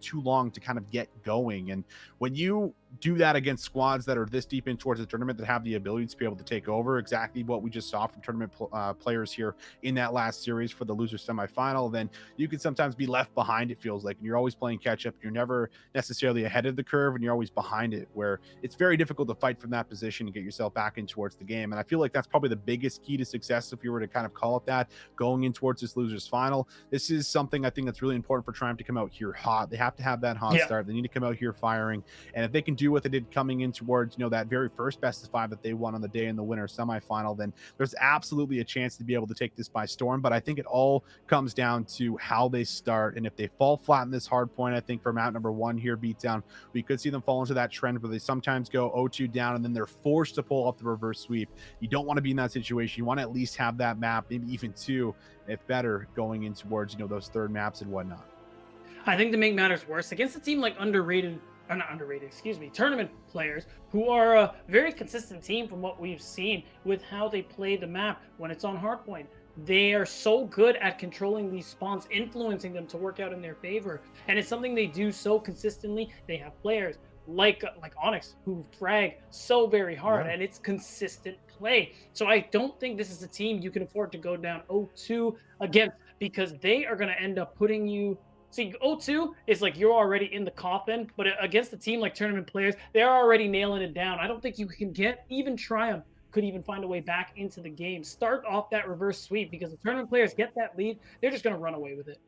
too long to kind of get going. And when you do that against squads that are this deep in towards the tournament that have the ability to be able to take over, exactly what we just saw from tournament players here in that last series for the loser semifinal, then you can sometimes be left behind, it feels like, and you're always playing catch up. You're never necessarily ahead of the curve, and you're always behind it, where it's very difficult to fight from that position and get yourself back in towards the game. And I feel like that's probably the biggest key to success, if you were to kind of call it that, going in towards this losers final. This is something I think that's really important for Triumph to come out here hot. They have to have that hot start. They need to come out here firing, and if they can do what they did coming in towards that very first best of 5 that they won on the day in the winner semifinal, then there's absolutely a chance to be able to take this by storm. But I think it all comes down to how they start, and if they fall flat in this hard point, I think for map number 1 here, Beatdown, we could see them fall into that trend where they sometimes go 0-2 down and then they're forced to pull off the reverse sweep. You don't want to be in that situation. You want to at least have that map, maybe even 2 if better, going in towards those third maps and whatnot. I think to make matters worse, against a team like tournament players who are a very consistent team from what we've seen with how they play the map when it's on hardpoint. They are so good at controlling these spawns, influencing them to work out in their favor. And it's something they do so consistently. They have players like Onyx who frag so very hard, and it's consistent play. So I don't think this is a team you can afford to go down 0-2 against, because they are going to end up putting you. See, 0-2 is like you're already in the coffin, but against a team like tournament players, they're already nailing it down. I don't think you can get, even Triumph could even find a way back into the game. Start off that reverse sweep, because if tournament players get that lead, they're just going to run away with it.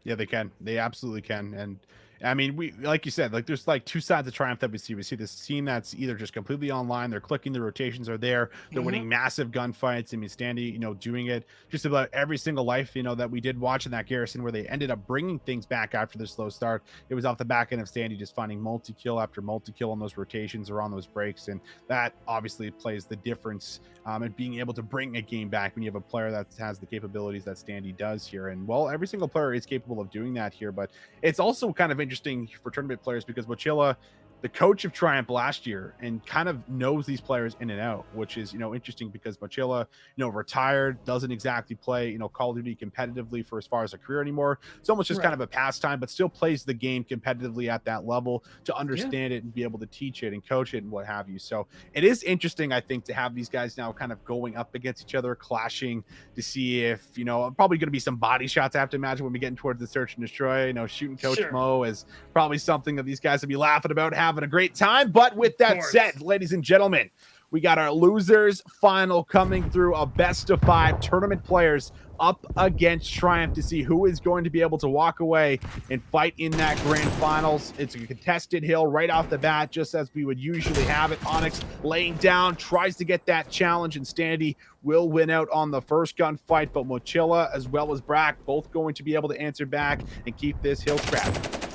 Yeah, they can. They absolutely can. And I mean, we, like you said, there's 2 sides of Triumph that we see. We see this team that's either just completely online, they're clicking, the rotations are there, they're winning massive gunfights. I mean, Standy, doing it just about every single life, that we did watch in that Garrison, where they ended up bringing things back after the slow start. It was off the back end of Standy just finding multi-kill after multi-kill on those rotations or on those breaks. And that obviously plays the difference and being able to bring a game back when you have a player that has the capabilities that Standy does here. And well, every single player is capable of doing that here, but it's also kind of interesting for tournament players because Mochilla, the coach of Triumph last year, and kind of knows these players in and out, which is, interesting because Mochilla, retired, doesn't exactly play, Call of Duty competitively for as far as a career anymore. It's almost just kind of a pastime, but still plays the game competitively at that level to understand it and be able to teach it and coach it and what have you. So it is interesting, I think, to have these guys now kind of going up against each other, clashing to see if, probably going to be some body shots I have to imagine when we get towards the search and destroy, shooting Coach Mo is probably something that these guys will be laughing about, having a great time. But with that said, ladies and gentlemen, we got our losers final coming through, a best of 5 tournament players up against Triumph to see who is going to be able to walk away and fight in that grand finals. It's a contested hill right off the bat, just as we would usually have it. Onyx laying down, tries to get that challenge, and Standy will win out on the first gun fight, but Mochilla as well as Brack both going to be able to answer back and keep this hill scrapped.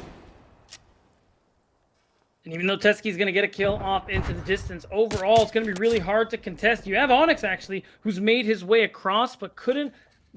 And even though Teskiy's going to get a kill off into the distance, overall, it's going to be really hard to contest. You have Onyx, actually, who's made his way across, but couldn't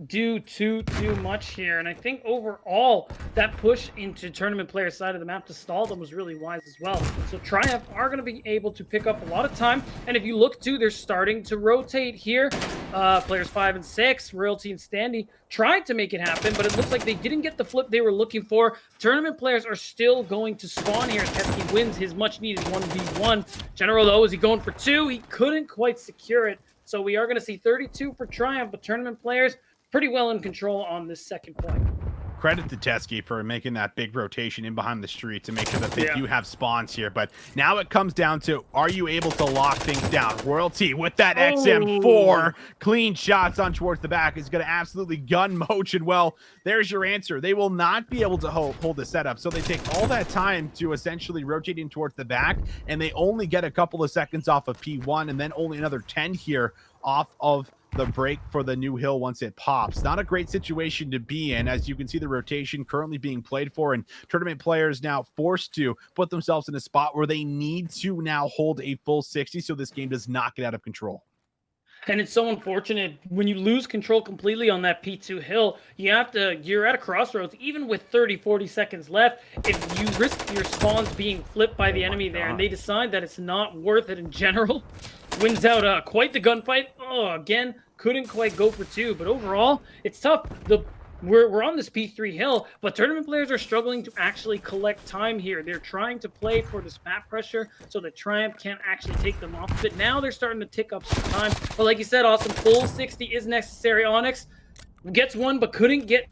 do too much here. And I think overall that push into tournament player side of the map to stall them was really wise as well. So Triumph are going to be able to pick up a lot of time. And if you look too, they're starting to rotate here. Players 5 and 6, Royalty and Standy, tried to make it happen, but it looks like they didn't get the flip they were looking for. Tournament players are still going to spawn here. Teskiy wins his much needed 1v1. General, though, is he going for 2? He couldn't quite secure it. So we are going to see 32 for Triumph, but tournament players pretty well in control on this second point. Credit to Teskiy for making that big rotation in behind the street to make sure that they do have spawns here. But now it comes down to, are you able to lock things down? Royalty with that XM4, clean shots on towards the back is going to absolutely gun Moch. And well, there's your answer. They will not be able to hold the setup. So they take all that time to essentially rotate in towards the back, and they only get a couple of seconds off of P1, and then only another 10 here off of the break for the new hill once it pops. Not a great situation to be in, as you can see the rotation currently being played for, and tournament players now forced to put themselves in a spot where they need to now hold a full 60 so this game does not get out of control. And it's so unfortunate when you lose control completely on that P2 hill. You're at a crossroads, even with 30-40 seconds left. If you risk your spawns being flipped by the enemy there, and they decide that it's not worth it in general, wins out quite the gunfight. Again, couldn't quite go for 2, but overall, it's tough. We're on this P3 hill, but tournament players are struggling to actually collect time here. They're trying to play for this map pressure so that Triumph can't actually take them off of it. Now they're starting to tick up some time. But like you said, Awesome, full 60 is necessary. Onyx gets one, but couldn't get.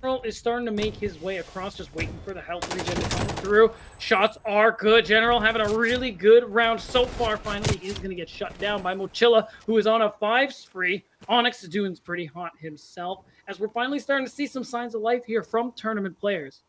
General is starting to make his way across, just waiting for the health regen to come through. Shots are good. General having a really good round so far. Finally, he's going to get shut down by Mochilla, who is on a 5 spree. Onyx is doing pretty hot himself, as we're finally starting to see some signs of life here from tournament players.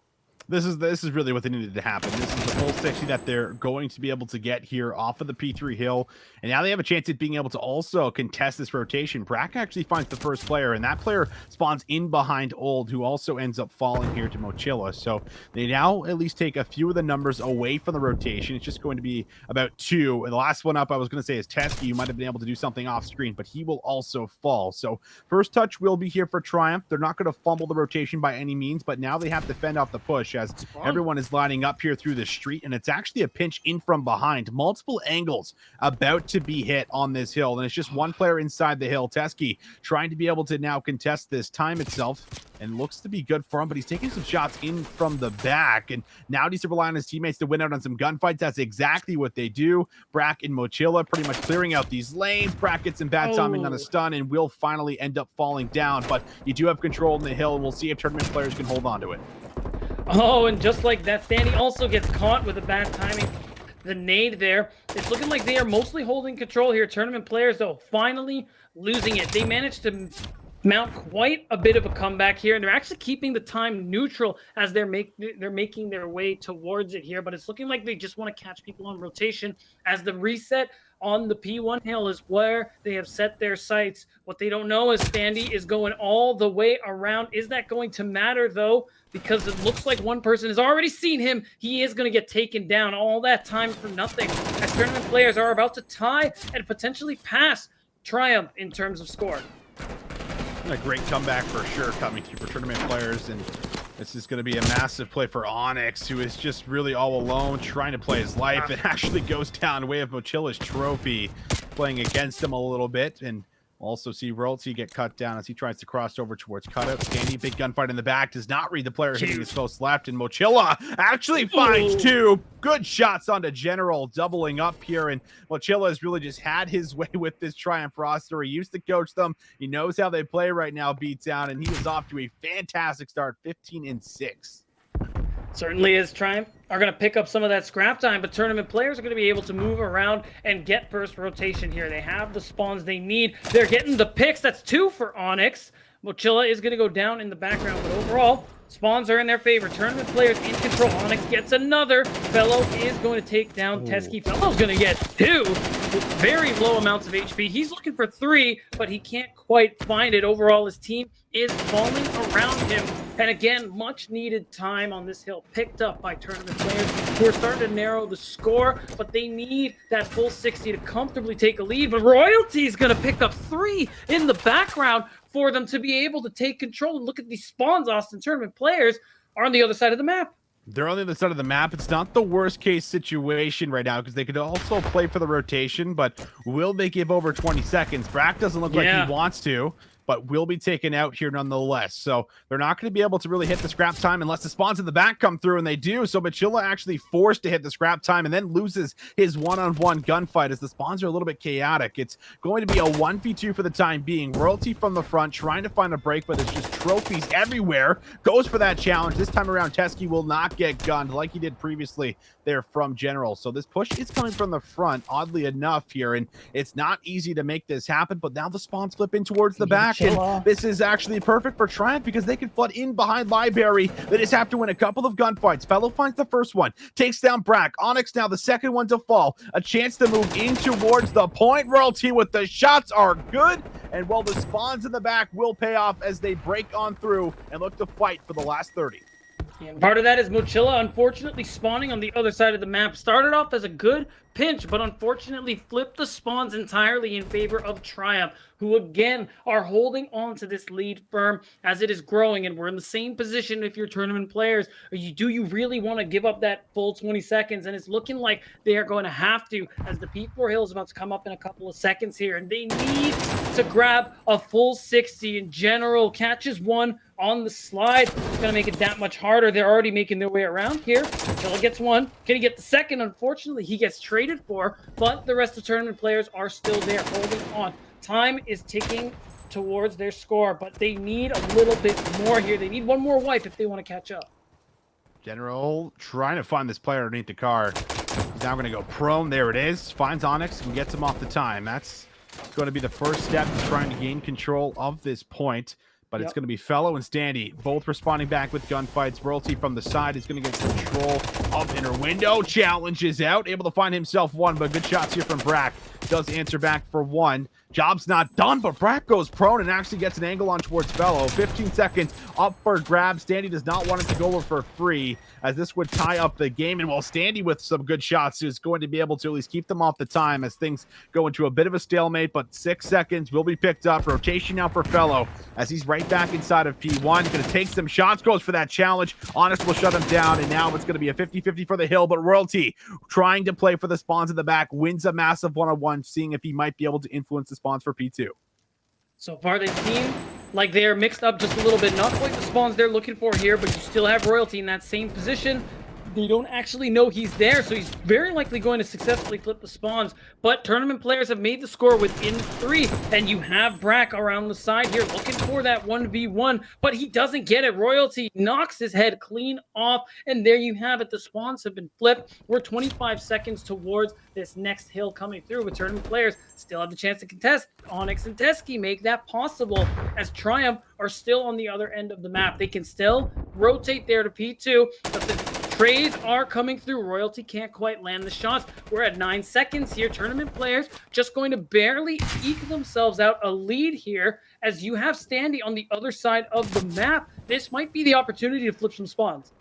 This is really what they needed to happen. This is the full 60 that they're going to be able to get here off of the P3 hill. And now they have a chance at being able to also contest this rotation. Brack actually finds the first player, and that player spawns in behind Old, who also ends up falling here to Mochilla. So they now at least take a few of the numbers away from the rotation. It's just going to be about 2. And the last one up, I was going to say, is Teskiy. You might have been able to do something off screen, but he will also fall. So first touch will be here for Triumph. They're not going to fumble the rotation by any means, but now they have to fend off the push, as everyone is lining up here through the street, and it's actually a pinch in from behind. Multiple angles about to be hit on this hill, and it's just one player inside the hill. Teskiy trying to be able to now contest this time itself, and looks to be good for him, but he's taking some shots in from the back, and now needs to rely on his teammates to win out on some gunfights. That's exactly what they do. Brack and Mochilla pretty much clearing out these lanes. Brack gets some bad timing on a stun and will finally end up falling down, but you do have control in the hill, and we'll see if tournament players can hold on to it. Oh, and just like that, Standy also gets caught with a bad timing. The nade there. It's looking like they are mostly holding control here. Tournament players, though, finally losing it. They managed to mount quite a bit of a comeback here, and they're actually keeping the time neutral as they're making their way towards it here. But it's looking like they just want to catch people on rotation, as the reset on the P1 hill is where they have set their sights. What they don't know is Standy is going all the way around. Is that going to matter, though? Because it looks like one person has already seen him. He is going to get taken down. All that time for nothing, as tournament players are about to tie and potentially pass Triumph in terms of score. A great comeback for sure coming through for tournament players, and this is going to be a massive play for Onyx, who is just really all alone trying to play his life. It actually goes down way of Mochilla's trophy, playing against him a little bit, and also see Royalty get cut down as he tries to cross over towards cutout. Standy, big gunfight in the back, does not read the player hitting his close left, and Mochilla actually finds 2 good shots onto General, doubling up here, and Mochilla has really just had his way with this Triumph roster. He used to coach them. He knows how they play right now, Beatdown, and he is off to a fantastic start, 15-6. Certainly is. Triumph are going to pick up some of that scrap time, but tournament players are going to be able to move around and get first rotation here. They have the spawns they need. They're getting the picks. That's 2 for Onyx. Mochilla is going to go down in the background, but overall, spawns are in their favor. Tournament players in control. Onyx gets another. Fellow is going to take down Teskiy. Fellow's going to get 2 with very low amounts of HP. He's looking for 3, but he can't quite find it. Overall, his team is falling around him. And again, much needed time on this hill picked up by tournament players who are starting to narrow the score, but they need that full 60 to comfortably take a lead. But Royalty is going to pick up 3 in the background for them to be able to take control. And look at these spawns, Austin. Tournament players are on the other side of the map. They're on the other side of the map. It's not the worst case situation right now because they could also play for the rotation, but will they give over 20 seconds? Brack doesn't look like he wants to, but will be taken out here nonetheless. So they're not going to be able to really hit the scrap time unless the spawns in the back come through, and they do. So Mochilla actually forced to hit the scrap time and then loses his one-on-one gunfight as the spawns are a little bit chaotic. It's going to be a 1v2 for the time being. Royalty from the front trying to find a break, but it's just trophies everywhere. Goes for that challenge. This time around, Teskiy will not get gunned like he did previously there from General. So this push is coming from the front, oddly enough here, and it's not easy to make this happen, but now the spawns flip in towards the back. And this is actually perfect for Triumph because they can flood in behind Library. They just have to win a couple of gunfights. Fellow finds the first one, takes down Brack. Onyx now the second one to fall. A chance to move in towards the point. Royalty with the shots are good. And while the spawns in the back will pay off as they break on through and look to fight for the last 30. And part of that is Mochilla unfortunately spawning on the other side of the map. Started off as a good pinch, but unfortunately flipped the spawns entirely in favor of Triumph, who again are holding on to this lead firm as it is growing. And we're in the same position if you're tournament players. Do you really want to give up that full 20 seconds? And it's looking like they are going to have to, as the P4 hill is about to come up in a couple of seconds here. And they need to grab a full 60. In general, catches one on the slide. It's going to make it that much harder. They're already making their way around here. Mochilla gets one. Can he get the second? Unfortunately, he gets traded for, but the rest of the tournament players are still there holding on. Time is ticking towards their score, but they need a little bit more here. They need one more wipe if they want to catch up. General trying to find this player underneath the car. He's now going to go prone. There it is. Finds Onyx and gets him off the time. That's going to be the first step in trying to gain control of this point. But it's going to be Fellow and Standy both responding back with gunfights. Royalty from the side is going to get control of inner window. Challenges out. Able to find himself one, but good shots here from Brack. Does answer back for one. Job's not done, but Brack goes prone and actually gets an angle on towards Fellow. 15 seconds up for grab. Standy does not want it to go over for free, as this would tie up the game. And while Standy with some good shots is going to be able to at least keep them off the time as things go into a bit of a stalemate, but 6 seconds will be picked up. Rotation now for Fellow as he's right back inside of P1. Going to take some shots, goes for that challenge. Onyx will shut him down, and now it's going to be a 50-50 for the hill, but Royalty trying to play for the spawns in the back, wins a massive one-on-one, seeing if he might be able to influence the spawns for P2. So far, they seem like they're mixed up just a little bit. Not quite the spawns they're looking for here, but you still have Royalty in that same position. They don't actually know he's there, so he's very likely going to successfully flip the spawns. But tournament players have made the score within 3, and you have Brack around the side here looking for that 1v1, but he doesn't get it. Royalty knocks his head clean off, and there you have it. The spawns have been flipped. We're 25 seconds towards this next hill coming through, but tournament players still have the chance to contest. Onyx and Teskiy make that possible, as Triumph are still on the other end of the map. They can still rotate there to P2, but the trades are coming through. Royalty can't quite land the shots. We're at 9 seconds here. Tournament players just going to barely eke themselves out a lead here, as you have Standy on the other side of the map. This might be the opportunity to flip some spawns.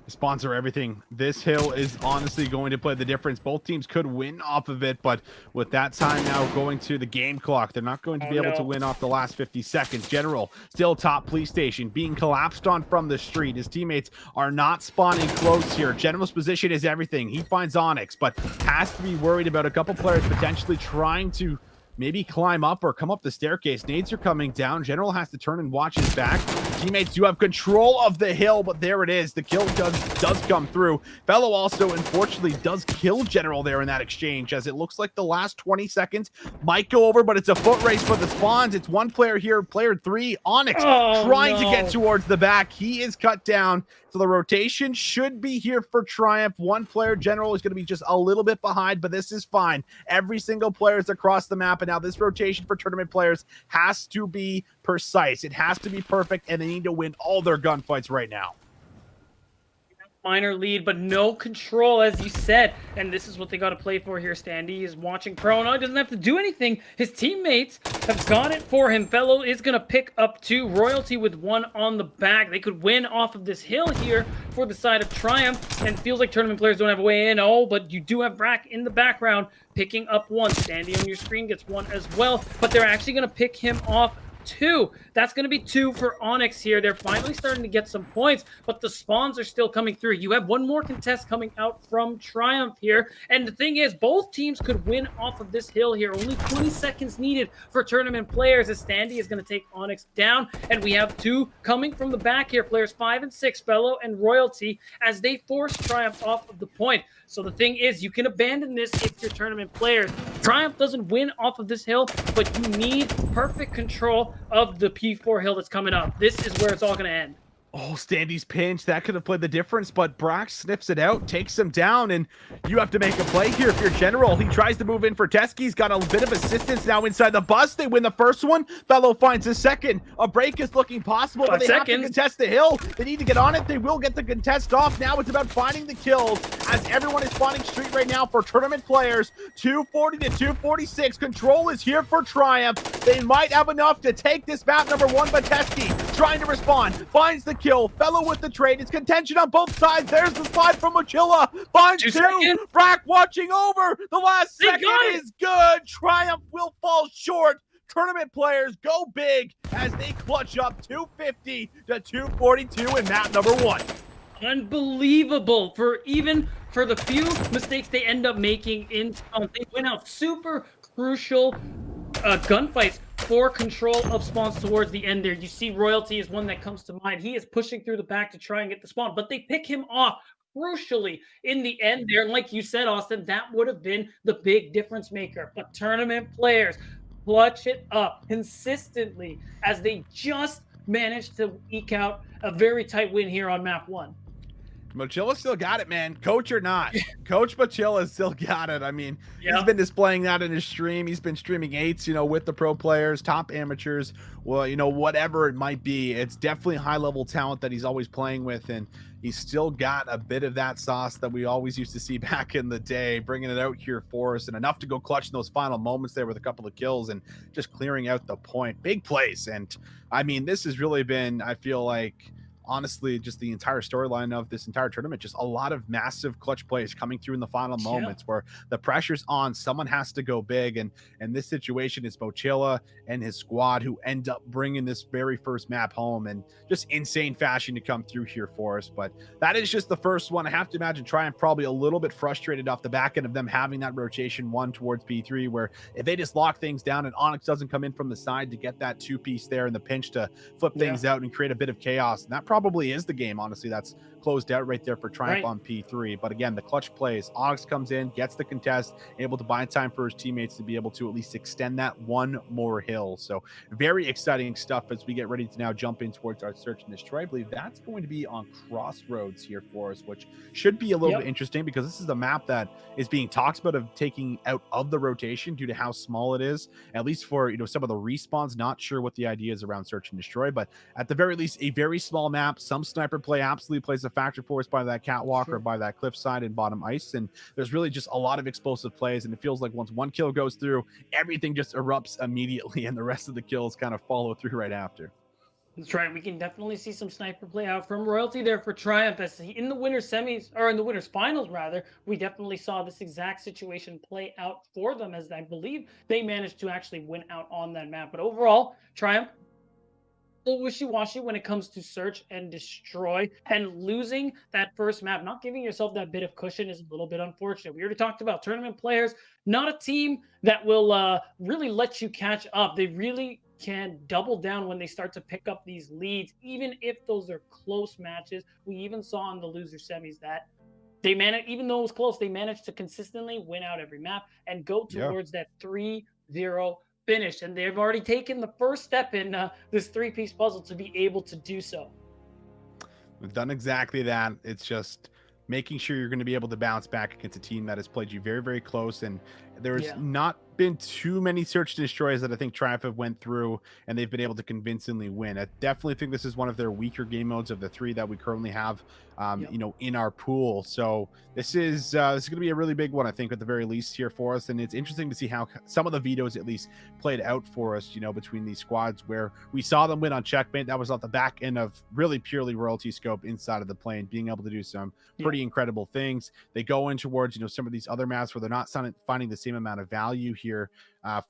Sponsor everything. This hill is honestly going to play the difference. Both teams could win off of it, but with that time now going to the game clock, they're not going to be able to win off the last 50 seconds. General still top police station, being collapsed on from the street. His teammates are not spawning close here. General's position is everything. He finds Onyx, but has to be worried about a couple players potentially trying to maybe climb up or come up the staircase. Nades are coming down. General has to turn and watch his back. Teammates do have control of the hill, but there it is. The kill does come through. Fellow also, unfortunately, does kill General there in that exchange, as it looks like the last 20 seconds might go over, but it's a foot race for the spawns. It's one player here, player 3, Onyx, trying to get towards the back. He is cut down, So the rotation should be here for Triumph. One player general is going to be just a little bit behind, but this is fine. Every single player is across the map, and now this rotation for tournament players has to be precise. It has to be perfect, and they need to win all their gunfights right now. Minor lead, but no control, as you said. And this is what they got to play for here. Standy is watching Proto. He doesn't have to do anything. His teammates have got it for him. Fellow is going to pick up 2. Royalty with 1 on the back. They could win off of this hill here for the side of Triumph. And it feels like tournament players don't have a way in. Oh, but you do have Brack in the background picking up 1. Standy on your screen gets 1 as well. But they're actually going to pick him off 2. That's going to be 2 for Onyx here. They're finally starting to get some points, but the spawns are still coming through. You have 1 more contest coming out from Triumph here. And the thing is, both teams could win off of this hill here. Only 20 seconds needed for tournament players as Standy is going to take Onyx down. And we have 2 coming from the back here. Players 5 and 6, Fellow and Royalty, as they force Triumph off of the point. So the thing is, you can abandon this if you're tournament players. Triumph doesn't win off of this hill, but you need perfect control of the P4 hill that's coming up. This is where it's all going to end. Oh, Standy's pinch. That could have played the difference, but Brack sniffs it out, takes him down, and you have to make a play here if you're general. He tries to move in for Teskiy. He's got a bit of assistance now inside the bus. They win the first one. Fellow finds a second. A break is looking possible, but they have to contest the hill. They need to get on it. They will get the contest off. Now it's about finding the kills as everyone is spawning street right now for tournament players. 240 to 246. Control is here for Triumph. They might have enough to take this map number 1, but Teskiy trying to respond. Finds the kill. Fellow with the trade. It's contention on both sides. There's the slide from Mochilla. Finds 2. Brack watching over. The last second is good. Triumph will fall short. Tournament players go big as they clutch up 250 to 242 in map number 1. Unbelievable for the few mistakes they end up making in they win out super crucial gunfights for control of spawns towards the end there. You see Royalty is one that comes to mind. He is pushing through the back to try and get the spawn, but they pick him off crucially in the end there. And like you said, Austin, that would have been the big difference maker. But tournament players clutch it up consistently as they just managed to eke out a very tight win here on map 1. Mochilla still got it, man. Coach or not. Coach Mochilla still got it. I mean, he's been displaying that in his stream. He's been streaming 8s, with the pro players, top amateurs, well, whatever it might be. It's definitely high-level talent that he's always playing with, and he's still got a bit of that sauce that we always used to see back in the day, bringing it out here for us, and enough to go clutch in those final moments there with a couple of kills and just clearing out the point. Big plays, and, I mean, this has really been, I feel like, honestly, just the entire storyline of this entire tournament, just a lot of massive clutch plays coming through in the final moments where the pressure's on, someone has to go big, and this situation is Mochilla and his squad who end up bringing this very first map home, and just insane fashion to come through here for us. But that is just the first one. I have to imagine Triumph probably a little bit frustrated off the back end of them having that rotation 1 towards P3, where if they just lock things down and Onyx doesn't come in from the side to get that 2-piece there in the pinch to flip things out and create a bit of chaos, and that probably is the game, honestly. That's closed out right there for Triumph on P3. But again, the clutch plays. Onyx comes in, gets the contest, able to buy time for his teammates to be able to at least extend that 1 more hill. So very exciting stuff as we get ready to now jump in towards our search and destroy. I believe that's going to be on Crossroads here for us, which should be a little bit interesting because this is the map that is being talked about of taking out of the rotation due to how small it is, at least for some of the respawns. Not sure what the idea is around search and destroy, but at the very least, a very small map. Some sniper play absolutely plays a factor for us by that catwalk or by that cliffside and bottom ice, and there's really just a lot of explosive plays, and it feels like once 1 kill goes through, everything just erupts immediately and the rest of the kills kind of follow through right after. That's right. We can definitely see some sniper play out from Royalty there for Triumph. As in the winners semis, or in the winners finals rather, we definitely saw this exact situation play out for them, as I believe they managed to actually win out on that map. But overall, Triumph little wishy-washy when it comes to search and destroy, and losing that first map, not giving yourself that bit of cushion, is a little bit unfortunate. We already talked about tournament players, not a team that will really let you catch up. They really can double down when they start to pick up these leads, even if those are close matches. We even saw in the loser semis that they managed, even though it was close, they managed to consistently win out every map and go towards that 3-0 finish, and they've already taken the first step in this 3-piece puzzle to be able to do so. We've done exactly that. It's just making sure you're going to be able to bounce back against a team that has played you very, very close. And there's not been too many search and destroys that I think Triumph have went through and they've been able to convincingly win. I definitely think this is one of their weaker game modes of the 3 that we currently have, you know, in our pool. So this is going to be a really big one, I think, at the very least here for us. And it's interesting to see how some of the vetoes at least played out for us, you know, between these squads where we saw them win on checkmate. That was off the back end of really purely royalty scope inside of the plane, being able to do some pretty incredible things. They go in towards, you know, some of these other maps where they're not finding the same amount of value here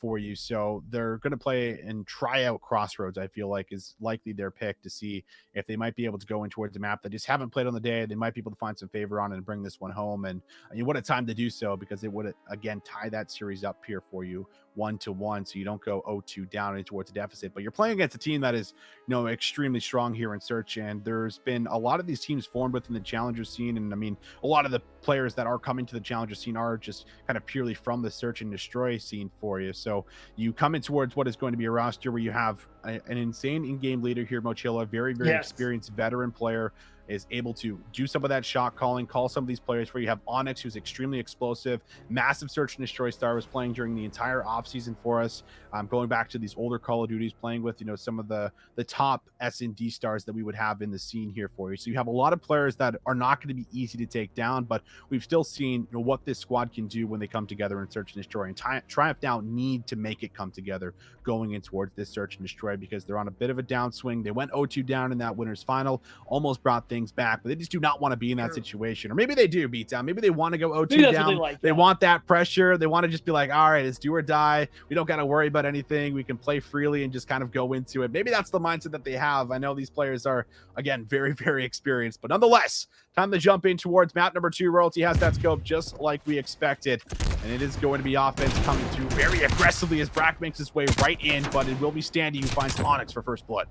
for you. So they're going to play and try out Crossroads, I feel like is likely their pick to see if they might be able to go in towards a map that just haven't played on the day. They might be able to find some favor on and bring this one home. And you what a time to do so, because it would again tie that series up here for you 1-1, so you don't go 0-2 down into towards a deficit. But you're playing against a team that is, you know, extremely strong here in search, and there's been a lot of these teams formed within the challenger scene. And I mean, a lot of the players that are coming to the challenger scene are just kind of purely from the search and destroy scene for you. So you come in towards what is going to be a roster where you have an insane in-game leader here, Mochilla, very experienced veteran player, is able to do some of that shot calling, call some of these players where you have Onyx, who's extremely explosive, massive search and destroy star, was playing during the entire offseason for us. Going back to these older Call of Duties, playing with, you know, some of the top S&D stars that we would have in the scene here for you. So you have a lot of players that are not going to be easy to take down, but we've still seen, you know, what this squad can do when they come together in search and destroy. And Triumph now need to make it come together going in towards this search and destroy, because they're on a bit of a downswing. They went 0-2 down in that winners final, almost brought things back, but they just do not want to be in that situation. Or maybe they do, Beatdown. Maybe they want to go 0-2 down. They want that pressure. They want to just be like, all right, it's do or die. We don't got to worry about anything. We can play freely and just kind of go into it. Maybe that's the mindset that they have. I know these players are, again, very experienced, but nonetheless, time to jump in towards map number 2. Royalty has that scope just like we expected, and it is going to be offense coming through very aggressively as Brack makes his way right in, but it will be Standy who finds Onyx for first blood.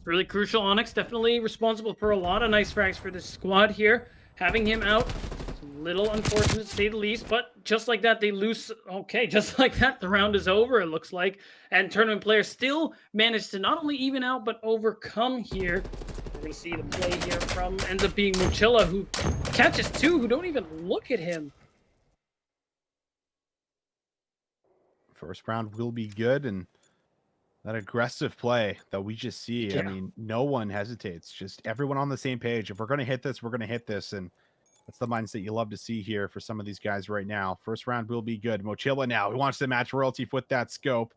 Really crucial. Onyx definitely responsible for a lot of nice frags for this squad here. Having him out, a little unfortunate to say the least, but just like that, they lose. Okay, just like that, the round is over, it looks like. And tournament players still managed to not only even out, but overcome here. We're going to see the play here from, ends up being Mochilla, who catches 2, who don't even look at him. First round will be good, and that aggressive play that we just see, I mean, no one hesitates. Just everyone on the same page. If we're going to hit this, we're going to hit this. And that's the mindset you love to see here for some of these guys right now. First round will be good. Mochilla now, he wants to match Royalty with that scope.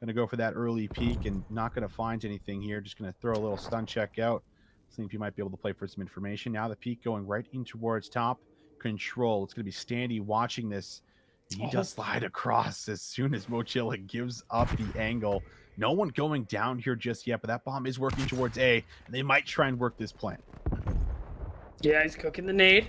Going to go for that early peek and not going to find anything here. Just going to throw a little stun check out. See if you might be able to play for some information. Now the peek going right in towards top control. It's going to be Standy watching this. He does slide across as soon as Mochilla gives up the angle. No one going down here just yet, but that bomb is working towards A, and they might try and work this plan. Yeah, he's cooking the nade.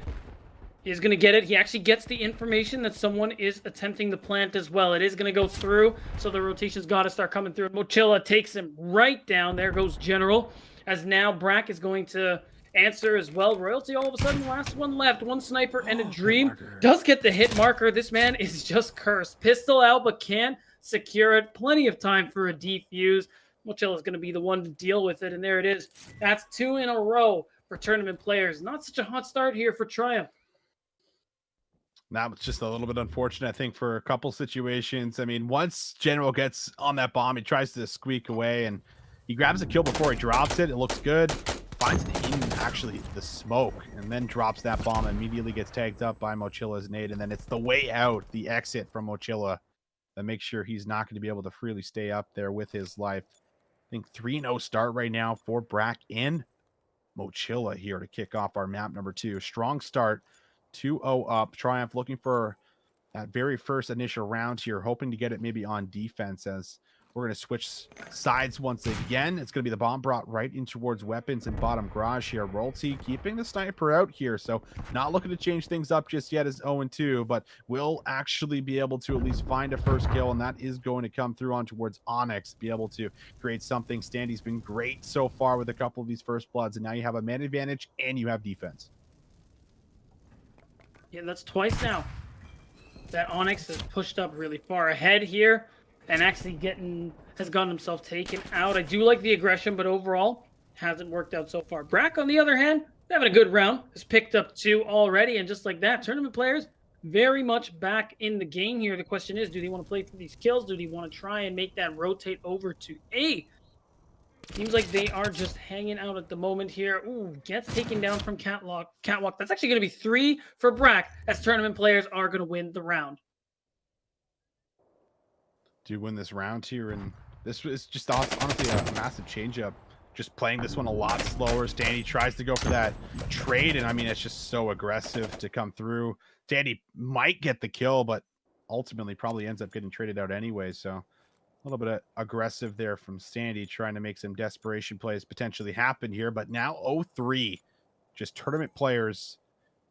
He's going to get it. He actually gets the information that someone is attempting the plant as well. It is going to go through, so the rotation's got to start coming through. Mochilla takes him right down. There goes General, as now Brack is going to answer as well. Royalty all of a sudden, last one left. One sniper and a dream. Does get the hit marker. This man is just cursed. Pistol out, but can't secure it. Plenty of time for a defuse. Mochilla is going to be the one to deal with it, and there it is. That's 2 in a row for tournament players. Not such a hot start here for Triumph. That was just a little bit unfortunate, I think, for a couple situations. I mean, once General gets on that bomb, he tries to squeak away, and he grabs a kill before he drops it. It looks good. Finds it in, actually, the smoke, and then drops that bomb, immediately gets tagged up by Mochilla's nade, and then it's the way out, the exit from Mochilla, that makes sure he's not going to be able to freely stay up there with his life. I think 3-0 start right now for Brack in Mochilla here to kick off our map number 2. Strong start, 2-0 up. Triumph looking for that very first initial round here, hoping to get it maybe on defense, as we're going to switch sides once again. It's going to be the bomb brought right in towards weapons and bottom garage here. Royalty keeping the sniper out here, so not looking to change things up just yet as 0-2, but will actually be able to at least find a first kill, and that is going to come through on towards Onyx, be able to create something. Standy's been great so far with a couple of these first bloods, and now you have a man advantage and you have defense. Yeah, that's twice now that Onyx has pushed up really far ahead here and actually has gotten himself taken out. I do like the aggression, but overall, hasn't worked out so far. Brack, on the other hand, having a good round, has picked up 2 already, and just like that, tournament players very much back in the game here. The question is, do they want to play for these kills? Do they want to try and make that rotate over to A? Seems like they are just hanging out at the moment here. Ooh, gets taken down from Catwalk. That's actually going to be 3 for Brack, as tournament players are going to win the round. Do win this round here, and this is just honestly a massive changeup. Just playing this one a lot slower. Standy tries to go for that trade, and I mean, it's just so aggressive to come through. Standy might get the kill, but ultimately probably ends up getting traded out anyway, so a little bit of aggressive there from Standy, trying to make some desperation plays potentially happen here. But now 0-3, just tournament players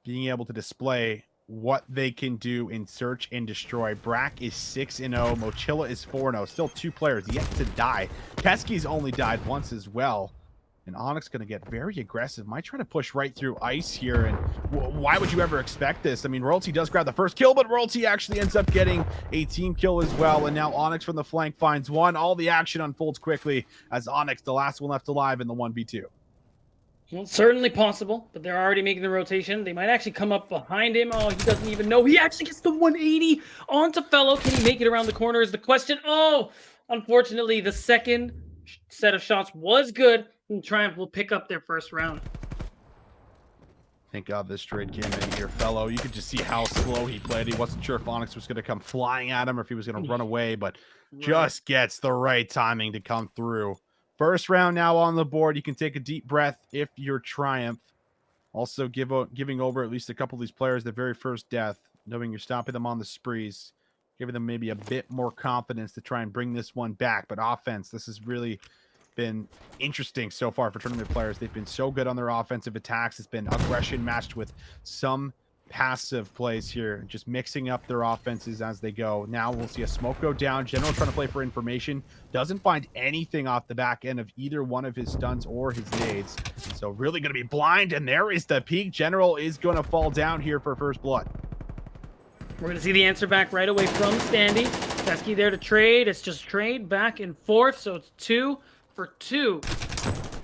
being able to display what they can do in search and destroy. Brack is 6-0. Mochilla is 4-0. Still 2 players yet to die. Teskiy's only died once as well. And Onyx going to get very aggressive. Might try to push right through ice here. And why would you ever expect this? I mean, Royalty does grab the first kill, but Royalty actually ends up getting a team kill as well. And now Onyx from the flank finds one. All the action unfolds quickly as Onyx, the last one left alive in the 1v2. Well, certainly possible, but they're already making the rotation. They might actually come up behind him. Oh, he doesn't even know. He actually gets the 180 onto Fellow. Can he make it around the corner is the question. Oh, unfortunately, the second set of shots was good, and Triumph will pick up their first round. Thank God this trade came in here. Fellow, you could just see how slow he played. He wasn't sure if Onyx was going to come flying at him or if he was going to run away, but just gets the right timing to come through. First round now on the board. You can take a deep breath if you're Triumph. Also giving over at least a couple of these players their very first death, knowing you're stopping them on the sprees, giving them maybe a bit more confidence to try and bring this one back. But offense, this has really been interesting so far for tournament players. They've been so good on their offensive attacks. It's been aggression matched with some passive plays here, just mixing up their offenses as they go. Now we'll see a smoke go down. General trying to play for information. Doesn't find anything off the back end of either one of his stuns or his nades. So really going to be blind, and there is the peak. General is going to fall down here for first blood. We're going to see the answer back right away from Standy. Teskiy there to trade. It's just trade back and forth, so it's 2 for 2.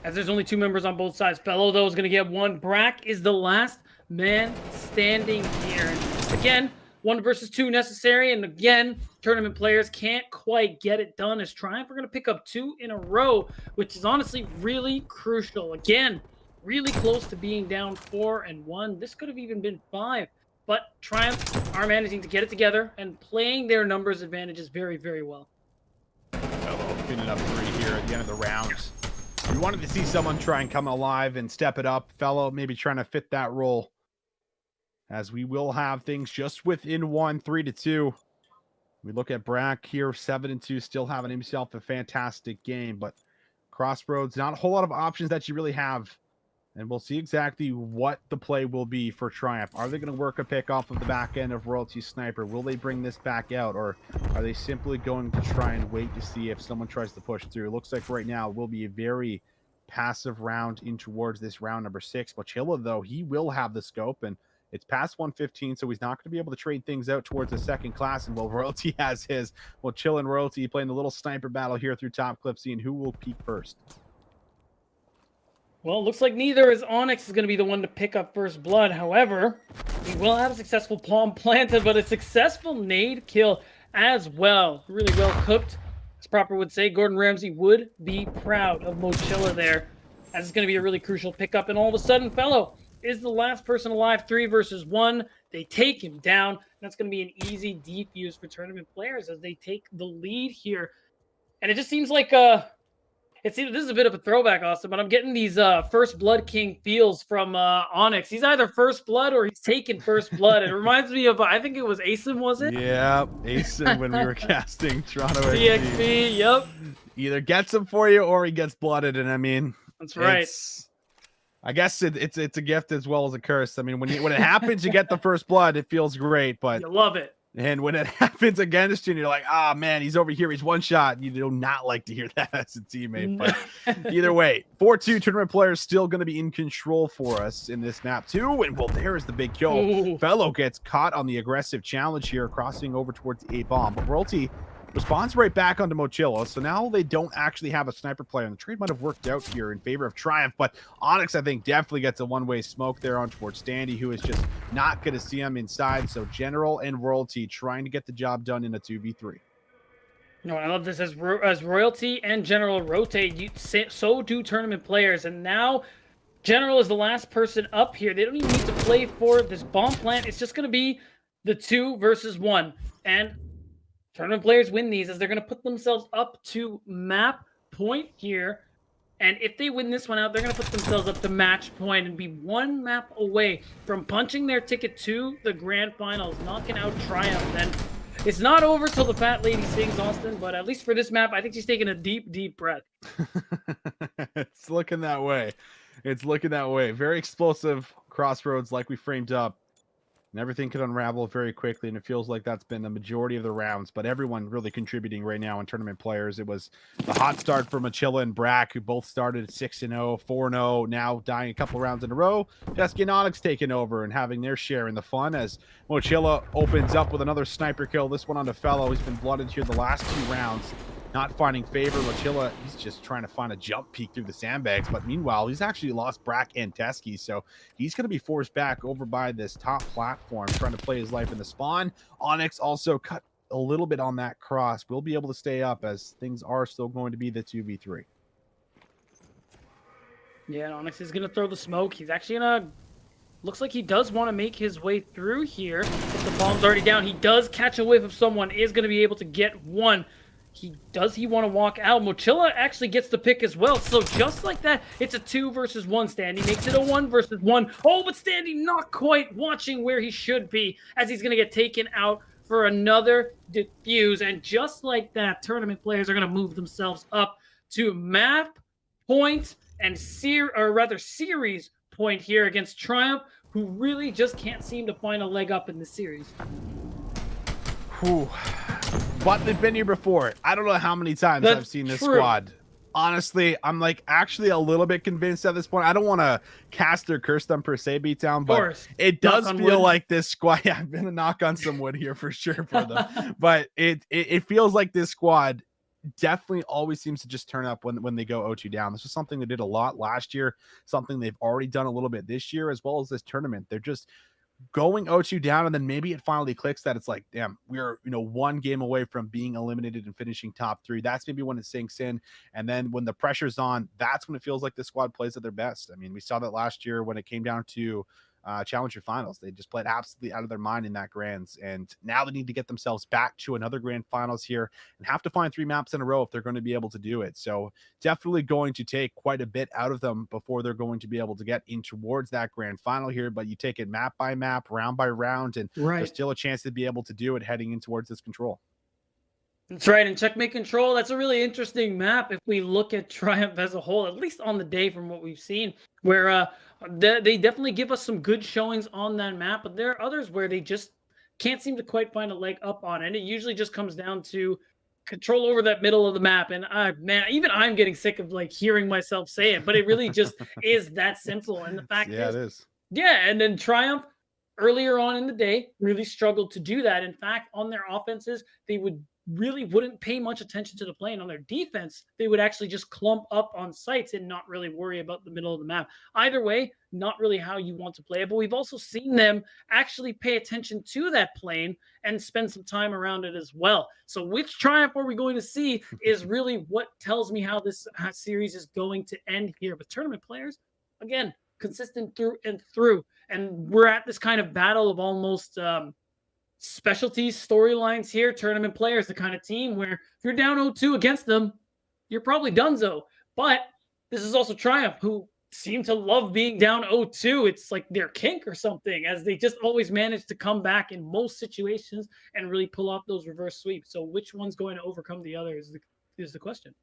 As there's only 2 members on both sides. Fellow, though, is going to get 1. Brack is the last man standing here. And again, 1 versus 2 necessary. And again, tournament players can't quite get it done as Triumph are going to pick up 2 in a row, which is honestly really crucial. Again, really close to being down 4-1. This could have even been 5. But Triumph are managing to get it together and playing their numbers advantages very, very well. Fellow pinning up 3 here at the end of the round. We wanted to see someone try and come alive and step it up. Fellow maybe trying to fit that role, as we will have things just within 1, 3-2. We look at Brack here, 7-2, still having himself a fantastic game, but Crossroads, not a whole lot of options that you really have. And we'll see exactly what the play will be for Triumph. Are they going to work a pick off of the back end of Royalty Sniper? Will they bring this back out? Or are they simply going to try and wait to see if someone tries to push through? It looks like right now will be a very passive round in towards this round number 6. Mochilla, though, he will have the scope, and it's past 115, so he's not going to be able to trade things out towards the second class. And while Royalty has his, Mochilla and Royalty playing the little sniper battle here through top clip, seeing who will peak first. Well, it looks like neither is Onyx is going to be the one to pick up first blood. However, he will have a successful palm planted, but a successful nade kill as well. Really well cooked, as Proper would say. Gordon Ramsay would be proud of Mochilla there, as it's going to be a really crucial pickup. And all of a sudden, Fellow is the last person alive, 3 versus 1. They take him down. That's going to be an easy defuse for tournament players as they take the lead here. And it just seems like this is a bit of a throwback, Austin, but I'm getting these First Blood King feels from Onyx. He's either First Blood or he's taking First Blood. It reminds me of, I think it was Asim, was it? Yeah, Asim when we were casting Toronto CXP, yep. Either gets him for you or he gets blooded, and I mean, that's right. I guess it's a gift as well as a curse. I mean, when it happens, you get the first blood, it feels great, but you love it. And when it happens against you, and you're like, ah, man, he's over here. He's one shot. You do not like to hear that as a teammate. But either way, 4-2 tournament players still going to be in control for us in this map too. And well, there's the big kill. Ooh. Fellow gets caught on the aggressive challenge here, crossing over towards the A bomb. But Royalty responds right back onto Mochilla. So now they don't actually have a sniper player, and the trade might have worked out here in favor of Triumph. But Onyx, I think, definitely gets a one-way smoke there on towards Standy, who is just not going to see him inside. So General and Royalty trying to get the job done in a 2v3. No, I love this as Royalty and General rotate. So do tournament players, and now General is the last person up here. They don't even need to play for this bomb plant. It's just going to be the 2 versus 1, and tournament players win these as they're going to put themselves up to map point here. And if they win this one out, they're going to put themselves up to match point and be 1 map away from punching their ticket to the grand finals, knocking out Triumph. And it's not over till the fat lady sings, Austin, but at least for this map, I think she's taking a deep, deep breath. It's looking that way. It's looking that way. Very explosive crossroads like we framed up. And everything could unravel very quickly, and it feels like that's been the majority of the rounds, but everyone really contributing right now in tournament players. It was the hot start for Mochilla and Brack, who both started at 6-0, 4-0, now dying a couple rounds in a row. Teskiy and Onyx taking over and having their share in the fun as Mochilla opens up with another sniper kill, this one on the fellow. He's been blooded here the last 2 rounds. Not finding favor. Mochilla, he's just trying to find a jump peek through the sandbags. But meanwhile, he's actually lost Brack and Teskiy. So he's going to be forced back over by this top platform, trying to play his life in the spawn. Onyx also cut a little bit on that cross. We'll be able to stay up as things are still going to be the 2v3. Yeah, Onyx is going to throw the smoke. He's actually going to... Looks like he does want to make his way through here. But the bomb's already down. He does catch a whiff of someone. Is going to be able to get one. He want to walk out. Mochilla actually gets the pick as well. So just like that, it's a 2 versus 1. Standy makes it a 1 versus 1. Oh, but Standy not quite watching where he should be as he's going to get taken out for another defuse. And just like that, tournament players are going to move themselves up to map point and series point here against Triumph, who really just can't seem to find a leg up in the series. Whew. But they've been here before. I don't know how many times I've seen this squad. Honestly, I'm like actually a little bit convinced at this point. I don't want to cast or curse them per se, Beatdown, but it does feel like this squad. Yeah, I'm gonna knock on some wood here for sure for them. But it feels like this squad definitely always seems to just turn up when they go 0-2 down. This was something they did a lot last year, something they've already done a little bit this year, as well as this tournament. They're just going 0-2 down, and then maybe it finally clicks that it's like, damn, we're 1 game away from being eliminated and finishing top 3. That's maybe when it sinks in, and then when the pressure's on, that's when it feels like the squad plays at their best. I mean, we saw that last year when it came down to Challenger finals. They just played absolutely out of their mind in that grands, and now they need to get themselves back to another grand finals here and have to find 3 maps in a row if they're going to be able to do it. So definitely going to take quite a bit out of them before they're going to be able to get in towards that grand final here. But you take it map by map, round by round, and there's still a chance to be able to do it heading in towards this control. That's right, and Checkmate Control, that's a really interesting map if we look at Triumph as a whole, at least on the day from what we've seen, where they definitely give us some good showings on that map, but there are others where they just can't seem to quite find a leg up on it. It usually just comes down to control over that middle of the map, and man, even I'm getting sick of like hearing myself say it, but it really just is that simple. And the fact it is. Yeah, and then Triumph earlier on in the day really struggled to do that. In fact, on their offenses, they wouldn't pay much attention to the play, and on their defense they would actually just clump up on sites and not really worry about the middle of the map. Either way, not really how you want to play it, but we've also seen them actually pay attention to that plane and spend some time around it as well. So which Triumph are we going to see is really what tells me how this series is going to end here. But tournament players, again, consistent through and through, and we're at this kind of battle of almost specialties storylines here. Tournament players, the kind of team where if you're down 0-2 against them, you're probably donezo. But this is also Triumph, who seem to love being down 0-2. It's like their kink or something, as they just always manage to come back in most situations and really pull off those reverse sweeps. So which one's going to overcome the other is the question.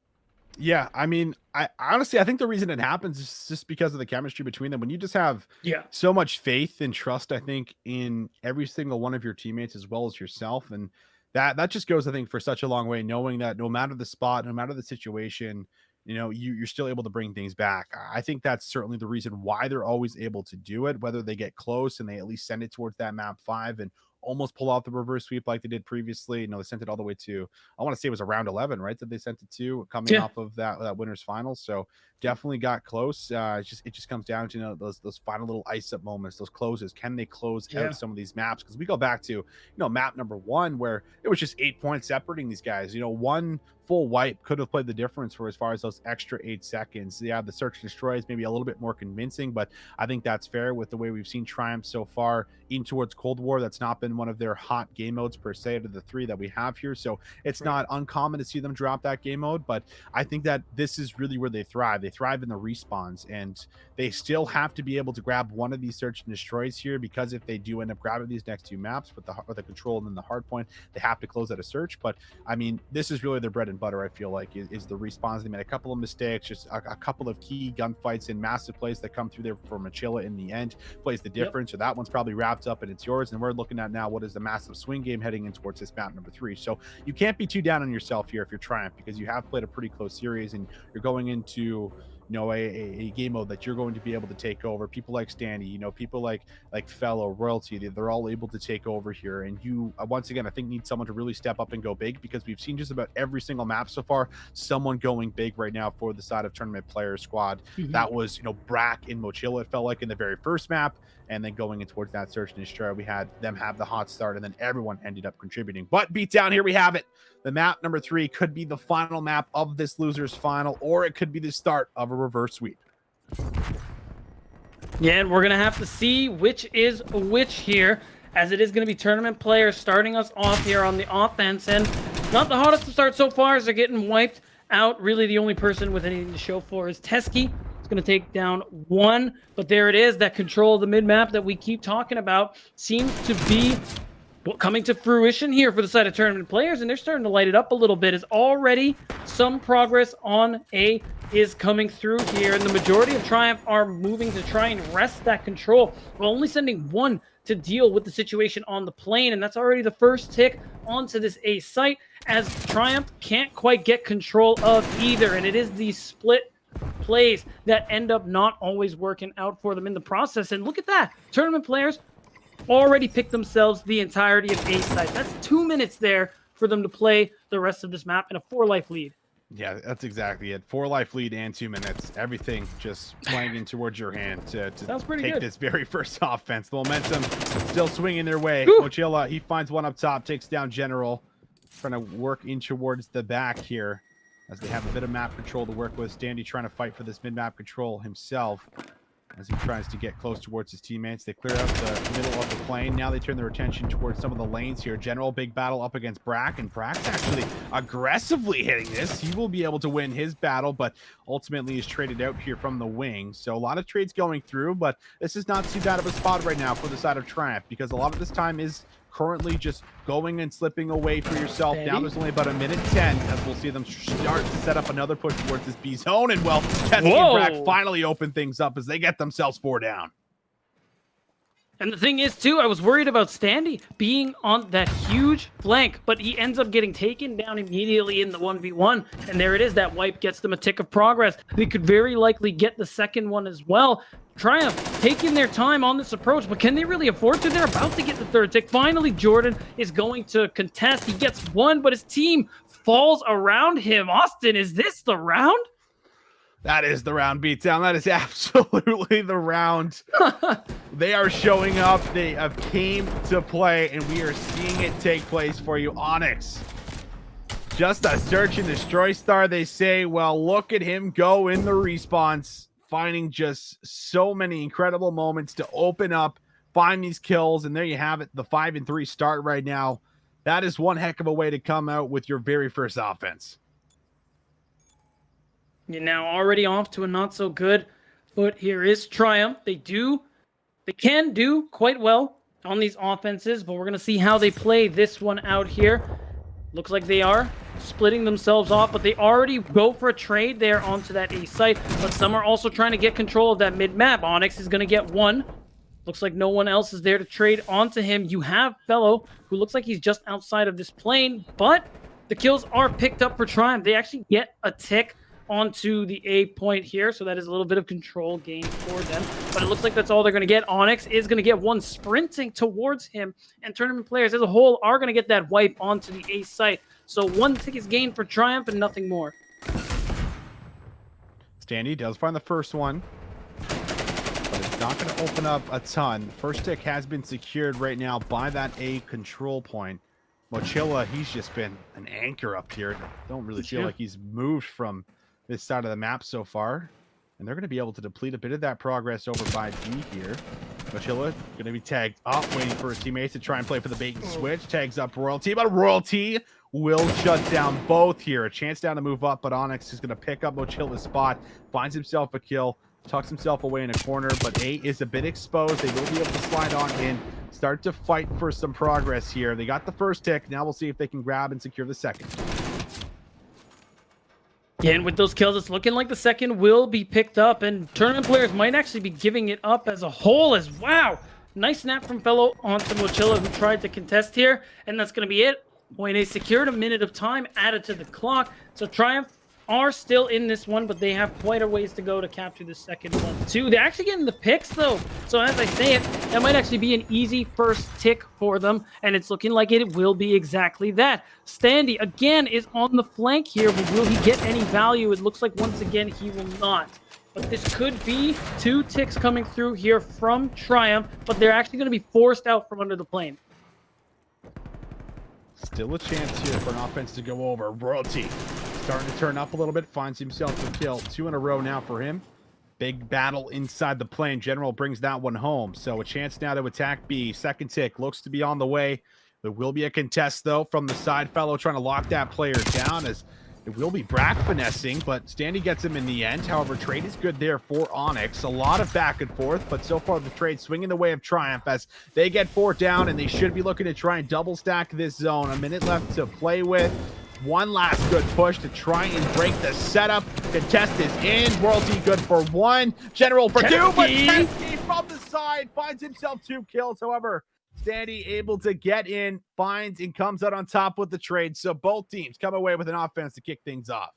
Yeah, I mean, I honestly, I think the reason it happens is just because of the chemistry between them. When you just have so much faith and trust, I think, in every single one of your teammates as well as yourself, and that just goes, I think, for such a long way, knowing that no matter the spot, no matter the situation, you're still able to bring things back. I think that's certainly the reason why they're always able to do it, whether they get close and they at least send it towards that map 5 and almost pull off the reverse sweep like they did previously. They sent it all the way to, I want to say it was around 11, right? That they sent it to coming off of that winners final. So definitely got close. It just comes down to those final little ice up moments, those closes. Can they close out some of these maps? Because we go back to map number 1 where it was just 8 points separating these guys. One full wipe could have played the difference for as far as those extra 8 seconds. Yeah, the search and destroy is maybe a little bit more convincing, but I think that's fair with the way we've seen Triumph so far in towards Cold War. That's not been one of their hot game modes per se out of the 3 that we have here. So it's not uncommon to see them drop that game mode, but I think that this is really where they thrive. They thrive in the respawns, and they still have to be able to grab one of these search and destroys here, because if they do end up grabbing these next 2 maps with the control and then the hard point, they have to close out a search. But I mean, this is really their bread and butter, I feel like, is the respawns. They made a couple of mistakes, just a couple of key gunfights in massive plays that come through there for Mochilla in the end plays the difference. So that one's probably wrapped up and it's yours, and we're looking at now what is the massive swing game heading in towards this map number 3. So you can't be too down on yourself here if you're Triumph, because you have played a pretty close series and you're going into a game mode that you're going to be able to take over. People like Standy, people like Fellow, Royalty, they're all able to take over here. And you, once again, I think need someone to really step up and go big, because we've seen just about every single map so far, someone going big right now for the side of Tournament Player Squad. That was, Brack in Mochilla, it felt like, in the very first map. And then going in towards that search and destroy, we had them have the hot start, and then everyone ended up contributing. But beatdown, here we have it. The map number 3 could be the final map of this losers final, or it could be the start of a reverse sweep. Yeah, and we're going to have to see which is which here, as it is going to be Tournament Players starting us off here on the offense. And not the hottest to start so far, as they're getting wiped out. Really, the only person with anything to show for is Teskiy. Going to take down 1, but there it is. That control of the mid map that we keep talking about seems to be coming to fruition here for the side of Tournament Players, and they're starting to light it up a little bit. As already some progress on A is coming through here, and the majority of Triumph are moving to try and wrest that control, while only sending 1 to deal with the situation on the plane, and that's already the first tick onto this A site, as Triumph can't quite get control of either, and it is the split plays that end up not always working out for them in the process. And look at that, Tournament Players already picked themselves the entirety of A site. That's 2 minutes there for them to play the rest of this map in a 4-life lead. Yeah, that's exactly it. 4-life lead and 2 minutes. Everything just playing in towards your hand to take good. this very first offense. The momentum still swinging their way. Mochilla, he finds one up top, takes down General, trying to work in towards the back here, as they have a bit of map control to work with. Standy trying to fight for this mid-map control himself as he tries to get close towards his teammates. They clear out the middle of the plane. Now they turn their attention towards some of the lanes here. General, big battle up against Brack, and Brack's actually aggressively hitting this. He will be able to win his battle, but ultimately is traded out here from the wing. So a lot of trades going through, but this is not too bad of a spot right now for the side of Triumph, because a lot of this time is currently just going and slipping away for yourself. Now there's only about 1:10, as we'll see them start to set up another push towards this B zone. And well, Teskiy and Brack finally open things up as they get themselves 4 down. And the thing is, too, I was worried about Standy being on that huge flank, but he ends up getting taken down immediately in the 1v1. And there it is. That wipe gets them a tick of progress. They could very likely get the second one as well. Triumph taking their time on this approach, but can they really afford to? They're about to get the third tick. Finally, Jordan is going to contest. He gets 1, but his team falls around him. Austin, is this the round? That is the round, beatdown. That is absolutely the round. They are showing up. They have came to play, and we are seeing it take place for you. Onyx, just a search and destroy star, they say. Well, look at him go in the respawns, finding just so many incredible moments to open up, find these kills, and there you have it, the 5-3 start right now. That is one heck of a way to come out with your very first offense. You're now already off to a not so good foot. Here is Triumph. They can do quite well on these offenses, but we're going to see how they play this one out here. Looks like they are splitting themselves off, but they already go for a trade there onto that A site. But some are also trying to get control of that mid-map. Onyx is going to get 1. Looks like no one else is there to trade onto him. You have Fellow, who looks like he's just outside of this plane, but the kills are picked up for Triumph. They actually get a tick onto the A point here. So that is a little bit of control gain for them. But it looks like that's all they're going to get. Onyx is going to get one sprinting towards him. And tournament players as a whole are going to get that wipe onto the A site. So one tick is gained for Triumph and nothing more. Standy does find the first one. But it's not going to open up a ton. First tick has been secured right now by that A control point. Mochilla, he's just been an anchor up here. Don't really feel like he's moved from this side of the map so far. And they're going to be able to deplete a bit of that progress over by B here. Mochilla going to be tagged up, waiting for his teammates to try and play for the bait and switch. Tags up Royalty, but Royalty will shut down both here. A chance down to move up, but Onyx is going to pick up Mochilla's spot, finds himself a kill, tucks himself away in a corner, but A is a bit exposed. They will be able to slide on in, start to fight for some progress here. They got the first tick. Now we'll see if they can grab and secure the second. Yeah, and with those kills, it's looking like the second will be picked up, and tournament players might actually be giving it up as a whole as wow. Nice snap from fellow onto Mochilla, who tried to contest here, and that's going to be it. Point A secured, a minute of time added to the clock. So Triumph are still in this one, but they have quite a ways to go to capture the second one too. They're actually getting the picks though. So as I say it, that might actually be an easy first tick for them. And it's looking like it will be exactly that. Standy again is on the flank here, but will he get any value? It looks like once again he will not. But this could be 2 ticks coming through here from Triumph, but they're actually going to be forced out from under the plane. Still a chance here for an offense to go over. Royalty starting to turn up a little bit, finds himself a kill. 2 in a row now for him. Big battle inside the plane. General brings that one home. So a chance now to attack B. Second tick looks to be on the way. There will be a contest, though, from the side fellow trying to lock that player down, as it will be Brack finessing, but Standy gets him in the end. However, trade is good there for Onyx. A lot of back and forth, but so far the trade swinging the way of Triumph as they get 4 down, and they should be looking to try and double stack this zone. A minute left to play with. One last good push to try and break the setup. Contest is in. Royalty good for 1. General for 2, but Teskiy from the side finds himself 2 kills. However, Standy able to get in, finds, and comes out on top with the trade. So both teams come away with an offense to kick things off.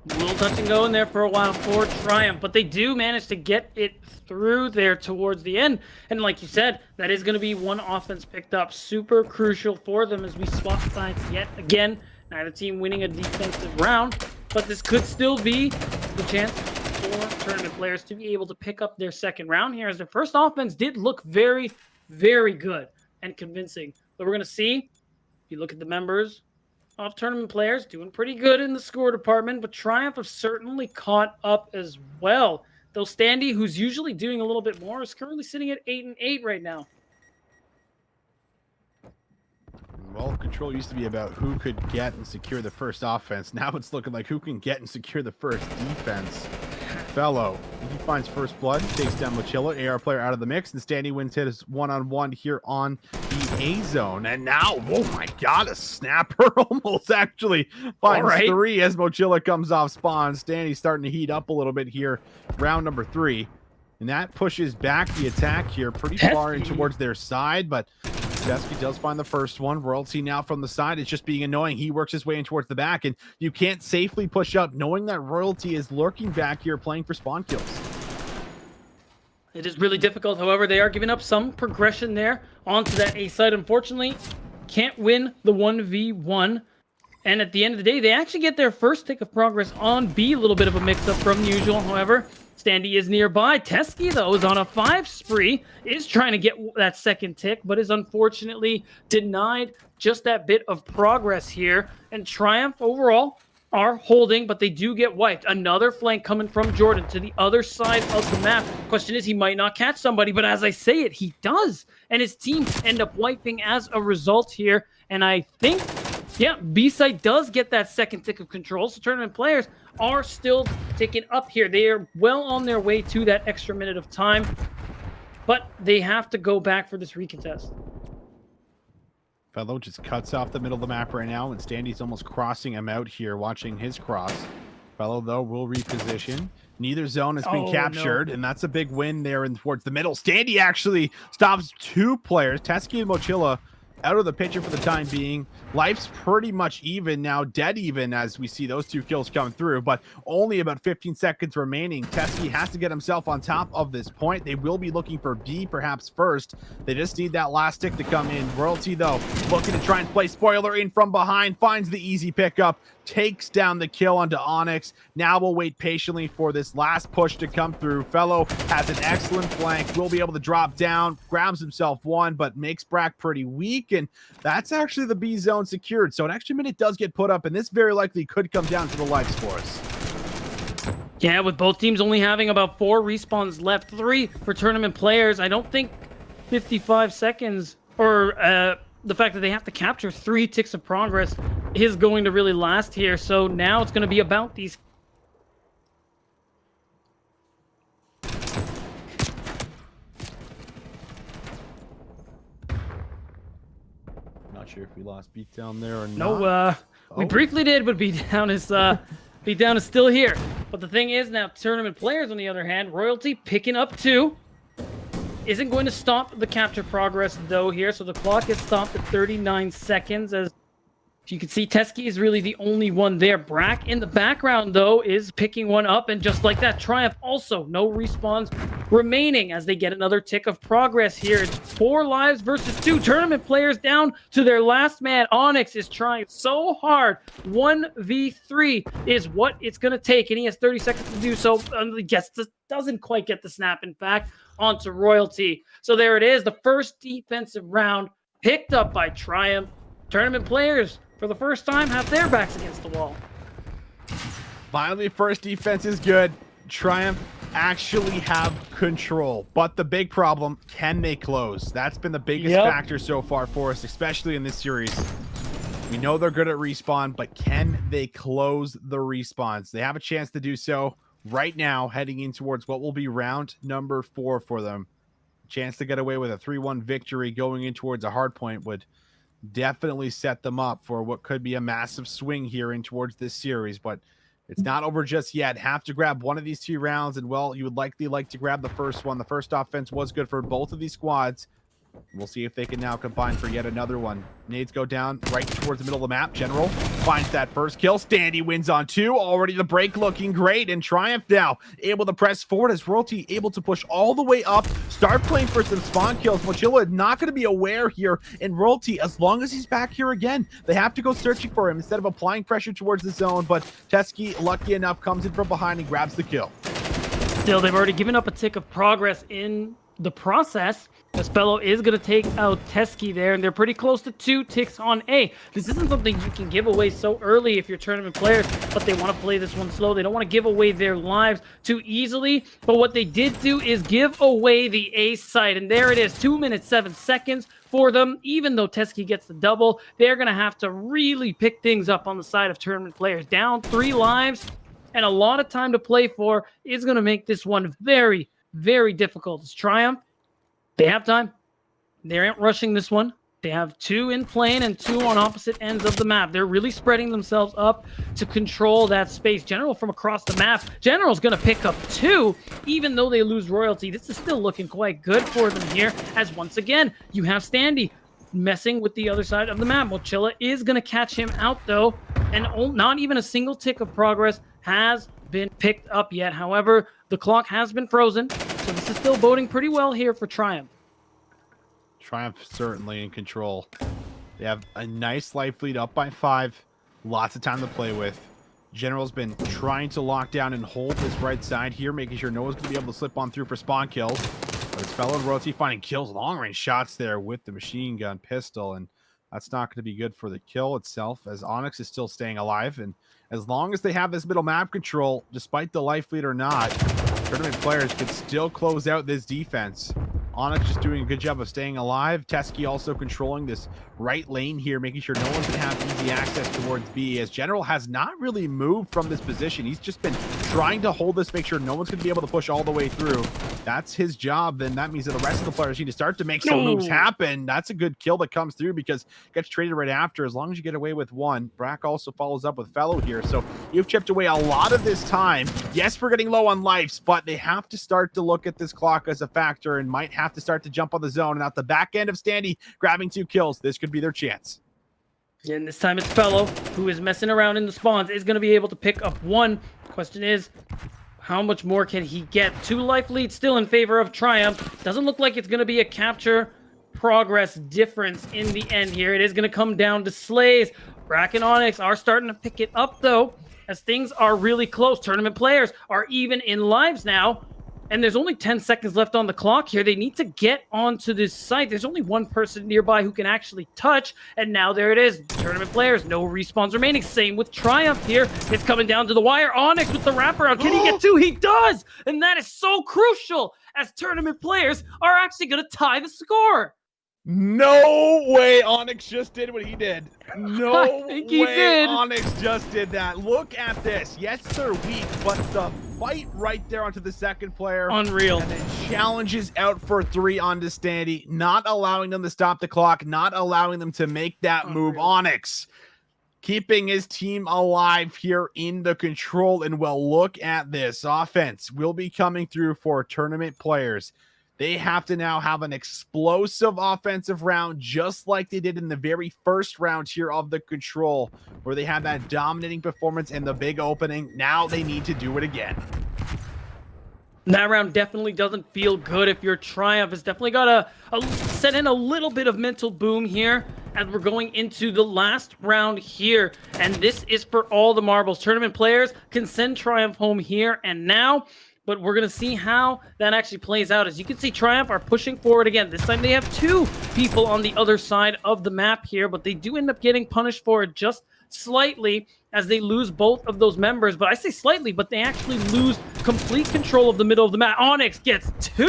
A little touch and go in there for a while for Triumph, but they do manage to get it through there towards the end. And like you said, that is going to be 1 offense picked up. Super crucial for them as we swap sides yet again. Neither team winning a defensive round, but this could still be the chance for tournament players to be able to pick up their second round here, as their first offense did look very, very good and convincing. But we're going to see, if you look at the members of tournament players, doing pretty good in the score department, but Triumph have certainly caught up as well. Though Standy, who's usually doing a little bit more, is currently sitting at 8-8 right now. Well, control used to be about who could get and secure the first offense. Now it's looking like who can get and secure the first defense. Fellow, he finds first blood, takes down Mochilla, AR player out of the mix, and Standy wins his one-on-one here on the A zone. And now, oh my god, a snapper almost actually finds 3 as Mochilla comes off spawn. Standy starting to heat up a little bit here, round number 3. And that pushes back the attack here pretty far in towards their side, but Teskiy does find the first one. Royalty now from the side is just being annoying. He works his way in towards the back, and you can't safely push up knowing that Royalty is lurking back here playing for spawn kills. It is really difficult. However, they are giving up some progression there onto that A side. Unfortunately, can't win the 1v1. And at the end of the day, they actually get their first tick of progress on B. A little bit of a mix-up from usual. However, Standy is nearby. Teskiy, though, is on a 5 spree, is trying to get that second tick, but is unfortunately denied just that bit of progress here. And Triumph overall are holding, but they do get wiped. Another flank coming from Jordan to the other side of the map. Question is, he might not catch somebody, but as I say it, he does. And his team end up wiping as a result here. And I think, yeah, B-side does get that second tick of control, so tournament players are still ticking up here. They are well on their way to that extra minute of time, but they have to go back for this recontest. Fellow just cuts off the middle of the map right now, and Standy's almost crossing him out here, watching his cross. Fellow, though, will reposition. Neither zone has been captured, and that's a big win there in towards the middle. Standy actually stops 2 players. Teskiy and Mochilla out of the picture for the time being. Life's pretty much even now, dead even, as we see those 2 kills come through, but only about 15 seconds remaining. Teskiy has to get himself on top of this point. They will be looking for B perhaps first. They just need that last tick to come in. Royalty, though, looking to try and play spoiler in from behind, finds the easy pickup, takes down the kill onto Onyx. Now we'll wait patiently for this last push to come through. Fellow has an excellent flank, will be able to drop down, grabs himself one, but makes Brack pretty weak, and that's actually the B zone secured. So an extra minute does get put up, and this very likely could come down to the life scores. Yeah, with both teams only having about 4 respawns left, 3 for tournament players. I don't think 55 seconds or the fact that they have to capture 3 ticks of progress is going to really last here. So now it's going to be about these. Not sure if we lost beat down there or not. No, we briefly did, but beatdown is still here. But the thing is now, tournament players on the other hand, Royalty picking up 2. Isn't going to stop the capture progress though here, so the clock is stopped at 39 seconds. As you can see, Teskiy is really the only one there. Brack in the background though is picking one up, and just like that, Triumph also no respawns remaining as they get another tick of progress here. It's 4 lives versus 2 tournament players down to their last man. Onyx is trying so hard. 1v3 is what it's going to take, and he has 30 seconds to do so. Doesn't quite get the snap, in fact, onto Royalty. So there it is, the first defensive round picked up by Triumph. Tournament players, for the first time, have their backs against the wall. Finally, first defense is good. Triumph actually have control, but the big problem, can they close? That's been the biggest factor so far for us, especially in this series. We know they're good at respawn, but can they close the respawns? They have a chance to do so right now, heading in towards what will be round number 4 for them. Chance to get away with a 3-1 victory going in towards a hard point would definitely set them up for what could be a massive swing here in towards this series, but it's not over just yet. Have to grab one of these 2 rounds, and well, you would likely like to grab the first one. The first offense was good for both of these squads. We'll see if they can now combine for yet another one. Nades go down right towards the middle of the map. General finds that first kill. Standy wins on 2. Already the break looking great, and Triumph now able to press forward as Royalty able to push all the way up, start playing for some spawn kills. Mochilla not going to be aware here, and Royalty, as long as he's back here again, they have to go searching for him instead of applying pressure towards the zone. But Teskiy, lucky enough, comes in from behind and grabs the kill. Still, they've already given up a tick of progress in the process. Spello is going to take out Teskiy there, and they're pretty close to 2 ticks on A. This isn't something you can give away so early if you're tournament players, but they want to play this one slow. They don't want to give away their lives too easily, but what they did do is give away the A site, and there it is, 2 minutes 7 seconds for them. Even though Teskiy gets the double, they're going to have to really pick things up on the side of tournament players. Down 3 lives and a lot of time to play for is going to make this one very, very difficult. It's Triumph. They have time. They aren't rushing this one. They have 2 in plane and 2 on opposite ends of the map. They're really spreading themselves up to control that space. General from across the map. General's going to pick up 2, even though they lose Royalty. This is still looking quite good for them here, as once again, you have Standy messing with the other side of the map. Mochilla is going to catch him out, though, and not even a single tick of progress has been picked up yet. However, the clock has been frozen, so this is still boding pretty well here for Triumph. Triumph certainly in control. They have a nice life lead, up by 5. Lots of time to play with. General's been trying to lock down and hold this right side here, making sure no one's going to be able to slip on through for spawn kills. But his fellow Royalty finding kills, long-range shots there with the machine gun pistol, and that's not going to be good for the kill itself, as Onyx is still staying alive. And as long as they have this middle map control, despite the life lead or not, tournament players could still close out this defense. Onyx just doing a good job of staying alive. Teskiy also controlling this right lane here, making sure no one's going to have easy access towards B, as General has not really moved from this position. He's just been trying to hold this, make sure no one's going to be able to push all the way through. That's his job. Then that means that the rest of the players need to start to make some moves happen. That's a good kill that comes through because it gets traded right after. As long as you get away with one, Brack also follows up with Fellow here. So you've chipped away a lot of this time. Yes, we're getting low on lives, but they have to start to look at this clock as a factor and might have to start to jump on the zone. And at the back end of Standy grabbing 2 kills, this could be their chance. And this time it's Fellow who is messing around in the spawns, is going to be able to pick up 1. Question is, how much more can he get? 2 life leads still in favor of Triumph. Doesn't look like it's going to be a capture progress difference in the end here. It is going to come down to slays. Brack and Onyx are starting to pick it up, though, as things are really close. Tournament players are even in lives now, and there's only 10 seconds left on the clock here. They need to get onto this site. There's only 1 person nearby who can actually touch, and now there it is. Tournament players, no respawns remaining. Same with Triumph here. It's coming down to the wire. Onyx with the wraparound. Can he get 2? He does! And that is so crucial, as tournament players are actually going to tie the score. No way Onyx just did what he did. No I think he way did. Onyx just did that. Look at this. Yes, they're weak, but the fight right there onto the second player. Unreal. And then challenges out for 3 onto Standy, not allowing them to stop the clock, not allowing them to make that move. Onyx keeping his team alive here in the control. And well, look at this. Offense will be coming through for tournament players. They have to now have an explosive offensive round, just like they did in the very first round here of the control, where they had that dominating performance in the big opening. Now they need to do it again. That round definitely doesn't feel good if you're Triumph. It's definitely got to set in a little bit of mental boom here as we're going into the last round here. And this is for all the marbles. Tournament players can send Triumph home here and now. But we're going to see how that actually plays out. As you can see, Triumph are pushing forward again. This time they have 2 people on the other side of the map here, but they do end up getting punished for it just slightly as they lose both of those members. But I say slightly, but they actually lose complete control of the middle of the map. Onyx gets 2,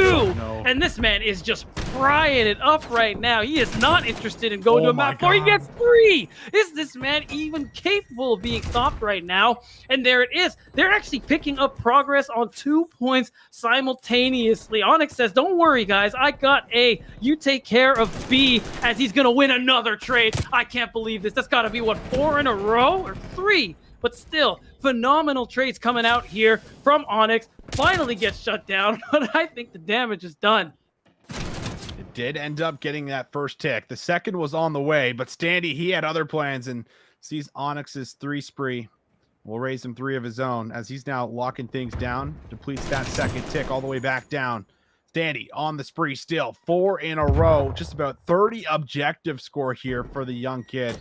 and this man is just frying it up right now. He is not interested in going to a map 4. He gets 3. Is this man even capable of being stopped right now? And there it is. They're actually picking up progress on 2 points simultaneously. Onyx says, don't worry, guys. I got A. You take care of B, as he's going to win another trade. I can't believe this. That's got to be, what, 4 in a row? Or 3? But still, phenomenal trades coming out here from Onyx. Finally gets shut down, but I think the damage is done. It did end up getting that first tick. The second was on the way, but Standy, he had other plans and sees Onyx's 3 spree. Will raise him 3 of his own as he's now locking things down. Depletes that second tick all the way back down. Standy on the spree still. 4 in a row. Just about 30 objective score here for the young kid.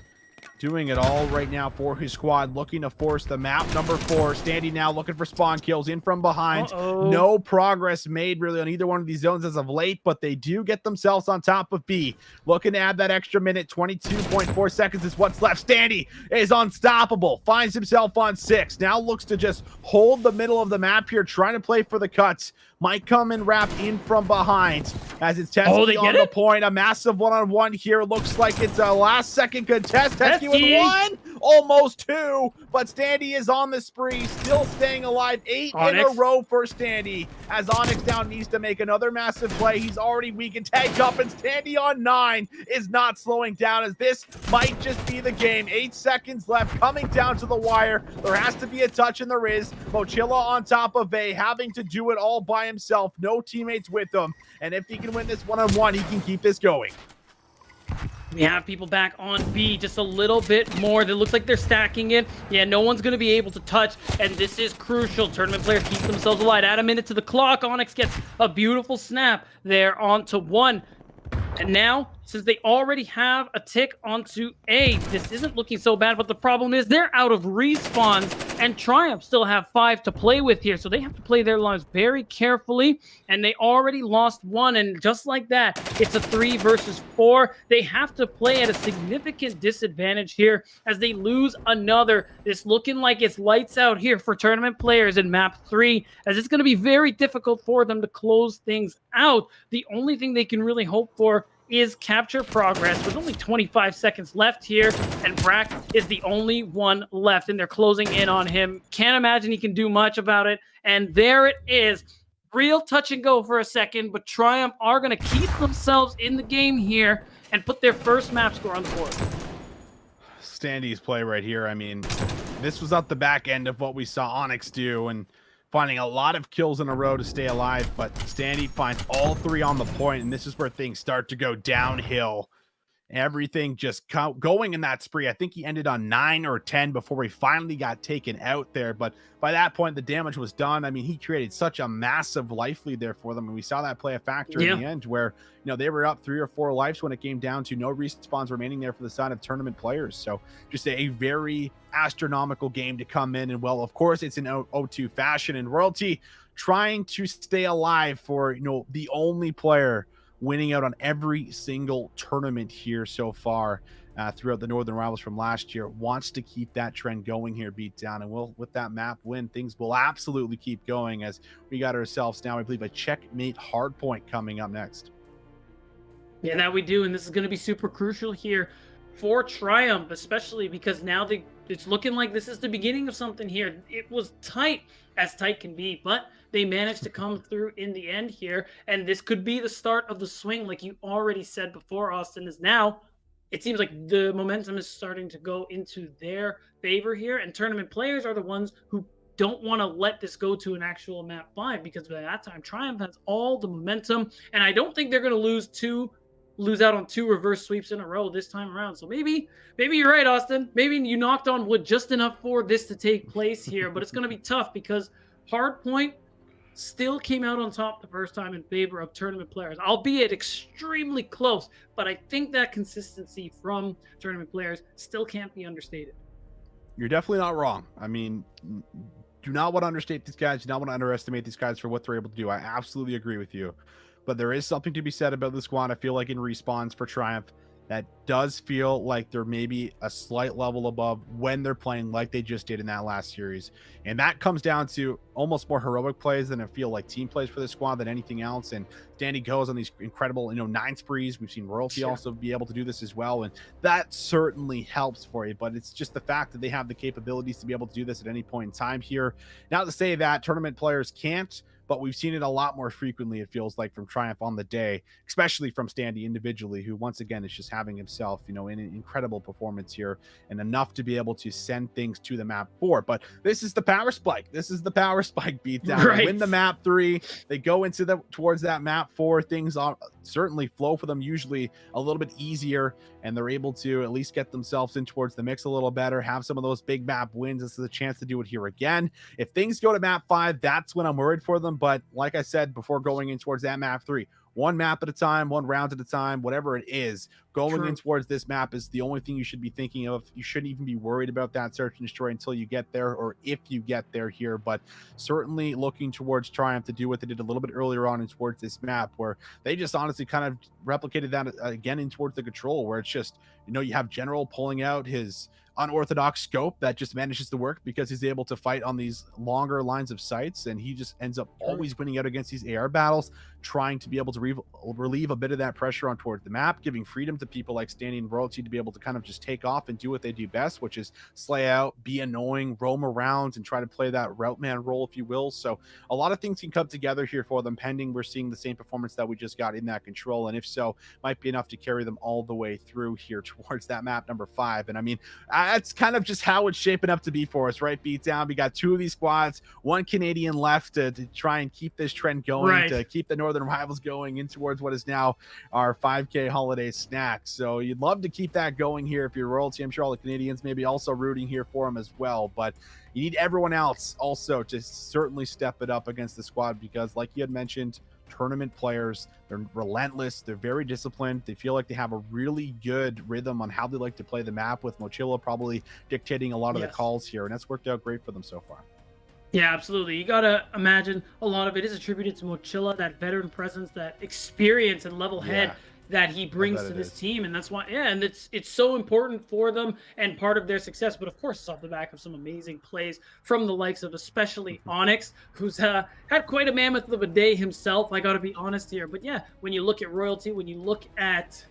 Doing it all right now for his squad, looking to force the map number 4. Standy now looking for spawn kills in from behind. No progress made really on either one of these zones as of late, but they do get themselves on top of B. Looking to add that extra minute. 22.4 seconds is what's left. Standy is unstoppable. Finds himself on 6. Now looks to just hold the middle of the map here, trying to play for the cuts. Might come and wrap in from behind as it's Teskiy on the point. A massive one-on-one here. Looks like it's a last-second contest. Teskiy with 1, almost 2, but Standy is on the spree, still staying alive. 8 in a row for Standy as Onyx now needs to make another massive play. He's already weak and tagged up, and Standy on 9 is not slowing down as this might just be the game. 8 seconds left, coming down to the wire. There has to be a touch, and there is. Mochilla on top of A, having to do it all by himself. No teammates with him, and if he can win this one-on-one, he can keep this going. We have people back on B just a little bit more. It looks like they're stacking it. Yeah, no one's going to be able to touch, and this is crucial. Tournament players keep themselves alive. Add a minute to the clock. Onyx gets a beautiful snap there onto 1. And now, since they already have a tick onto A, this isn't looking so bad, but the problem is they're out of respawns, and Triumph still have 5 to play with here, so they have to play their lives very carefully, and they already lost 1, and just like that, it's a 3 versus 4. They have to play at a significant disadvantage here as they lose another. It's looking like it's lights out here for tournament players in map 3, as it's going to be very difficult for them to close things out. The only thing they can really hope for is capture progress with only 25 seconds left here, and Brack is the only one left, and they're closing in on him. Can't imagine he can do much about it, and there it is. Real touch and go for a second, but Triumph are going to keep themselves in the game here and put their first map score on the board. Standy's play right here. I mean, this was at the back end of what we saw Onyx do, and finding a lot of kills in a row to stay alive, but Standy finds all 3 on the point, and this is where things start to go downhill. Everything just going in that spree. I think he ended on 9 or 10 before he finally got taken out there, but by that point the damage was done. I mean, he created such a massive life lead there for them, and we saw that play a factor in the end where, you know, they were up 3 or 4 lives when it came down to no respawns remaining there for the side of tournament players. So just a very astronomical game to come in, and well, of course it's in O2 fashion, and Royalty trying to stay alive for, you know, the only player winning out on every single tournament here so far throughout the Northern Rivals from last year, wants to keep that trend going here, Beatdown. And with that map win, things will absolutely keep going, as we got ourselves now, I believe, a checkmate hardpoint coming up next. Yeah, that we do, and this is going to be super crucial here for Triumph, especially because now it's looking like this is the beginning of something here. It was tight, as tight can be, but they managed to come through in the end here, and this could be the start of the swing, like you already said before, Austin. Is now it seems like the momentum is starting to go into their favor here, and tournament players are the ones who don't want to let this go to an actual map 5, because by that time Triumph has all the momentum, and I don't think they're going to lose out on 2 reverse sweeps in a row this time around. So maybe you're right, Austin. Maybe you knocked on wood just enough for this to take place here, but it's going to be tough because Hardpoint still came out on top the first time in favor of tournament players, albeit extremely close. But I think that consistency from tournament players still can't be understated. You're definitely not wrong. I mean, do not want to understate these guys. Do not want to underestimate these guys for what they're able to do. I absolutely agree with you. But there is something to be said about the squad. I feel like in respawns for Triumph, that does feel like they're maybe a slight level above when they're playing like they just did in that last series. And that comes down to almost more heroic plays than I feel like team plays for the squad than anything else. And Danny goes on these incredible, 9 sprees. We've seen Royalty also be able to do this as well. And that certainly helps for you. But it's just the fact that they have the capabilities to be able to do this at any point in time here. Not to say that tournament players can't, but we've seen it a lot more frequently, it feels like, from Triumph on the day, especially from Standy individually, who once again is just having himself, in an incredible performance here, and enough to be able to send things to the map 4. But this is the power spike. This is the power spike beatdown. Right. They win the map 3. They go into towards that map 4. Things certainly flow for them, usually a little bit easier, and they're able to at least get themselves in towards the mix a little better, have some of those big map wins. This is a chance to do it here again. If things go to map 5, that's when I'm worried for them. But like I said before, going in towards that map 3, one map at a time, one round at a time, whatever it is, going in towards this map is the only thing you should be thinking of. You shouldn't even be worried about that search and destroy until you get there, or if you get there here. But certainly looking towards Triumph to do what they did a little bit earlier on in towards this map, where they just honestly kind of replicated that again in towards the control, where it's just, you have General pulling out his unorthodox scope that just manages to work because he's able to fight on these longer lines of sights, and he just ends up always winning out against these AR battles, trying to be able to relieve a bit of that pressure on towards the map, giving freedom to people like Standy and Royalty to be able to kind of just take off and do what they do best, which is slay out, be annoying, roam around, and try to play that route man role, if you will. So a lot of things can come together here for them, pending we're seeing the same performance that we just got in that control, and if so, might be enough to carry them all the way through here towards that map number 5. And I mean, that's kind of just how it's shaping up to be for us, right? Beatdown. We got 2 of these squads, 1 Canadian left to try and keep this trend going, to keep the Northern Rivals going in towards what is now our 5K holiday snack. So you'd love to keep that going here if you're Royalty. I'm sure all the Canadians may be also rooting here for them as well, but you need everyone else also to certainly step it up against the squad, because like you had mentioned, tournament players, they're relentless, they're very disciplined, they feel like they have a really good rhythm on how they like to play the map, with Mochilla probably dictating a lot of the calls here, and that's worked out great for them so far. Yeah, absolutely. You gotta imagine a lot of it is attributed to Mochilla, that veteran presence, that experience and level head. that he brings to this team, and that's why, yeah, and it's so important for them and part of their success. But of course, it's off the back of some amazing plays from the likes of especially Onyx, who's had quite a mammoth of a day himself. I got to be honest here, but yeah, when you look at Royalty, when you look at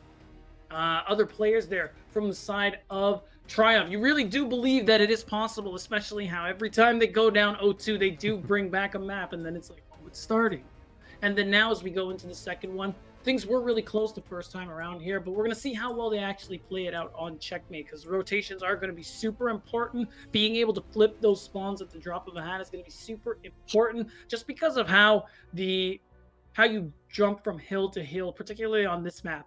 other players there from the side of Triumph, you really do believe that it is possible, especially how every time they go down 0-2, they do bring back a map, and then it's like, oh, it's starting. And then now as we go into the second one, things were really close the first time around here, but we're going to see how well they actually play it out on Checkmate, because rotations are going to be super important. Being able to flip those spawns at the drop of a hat is going to be super important, just because of how you jump from hill to hill, particularly on this map.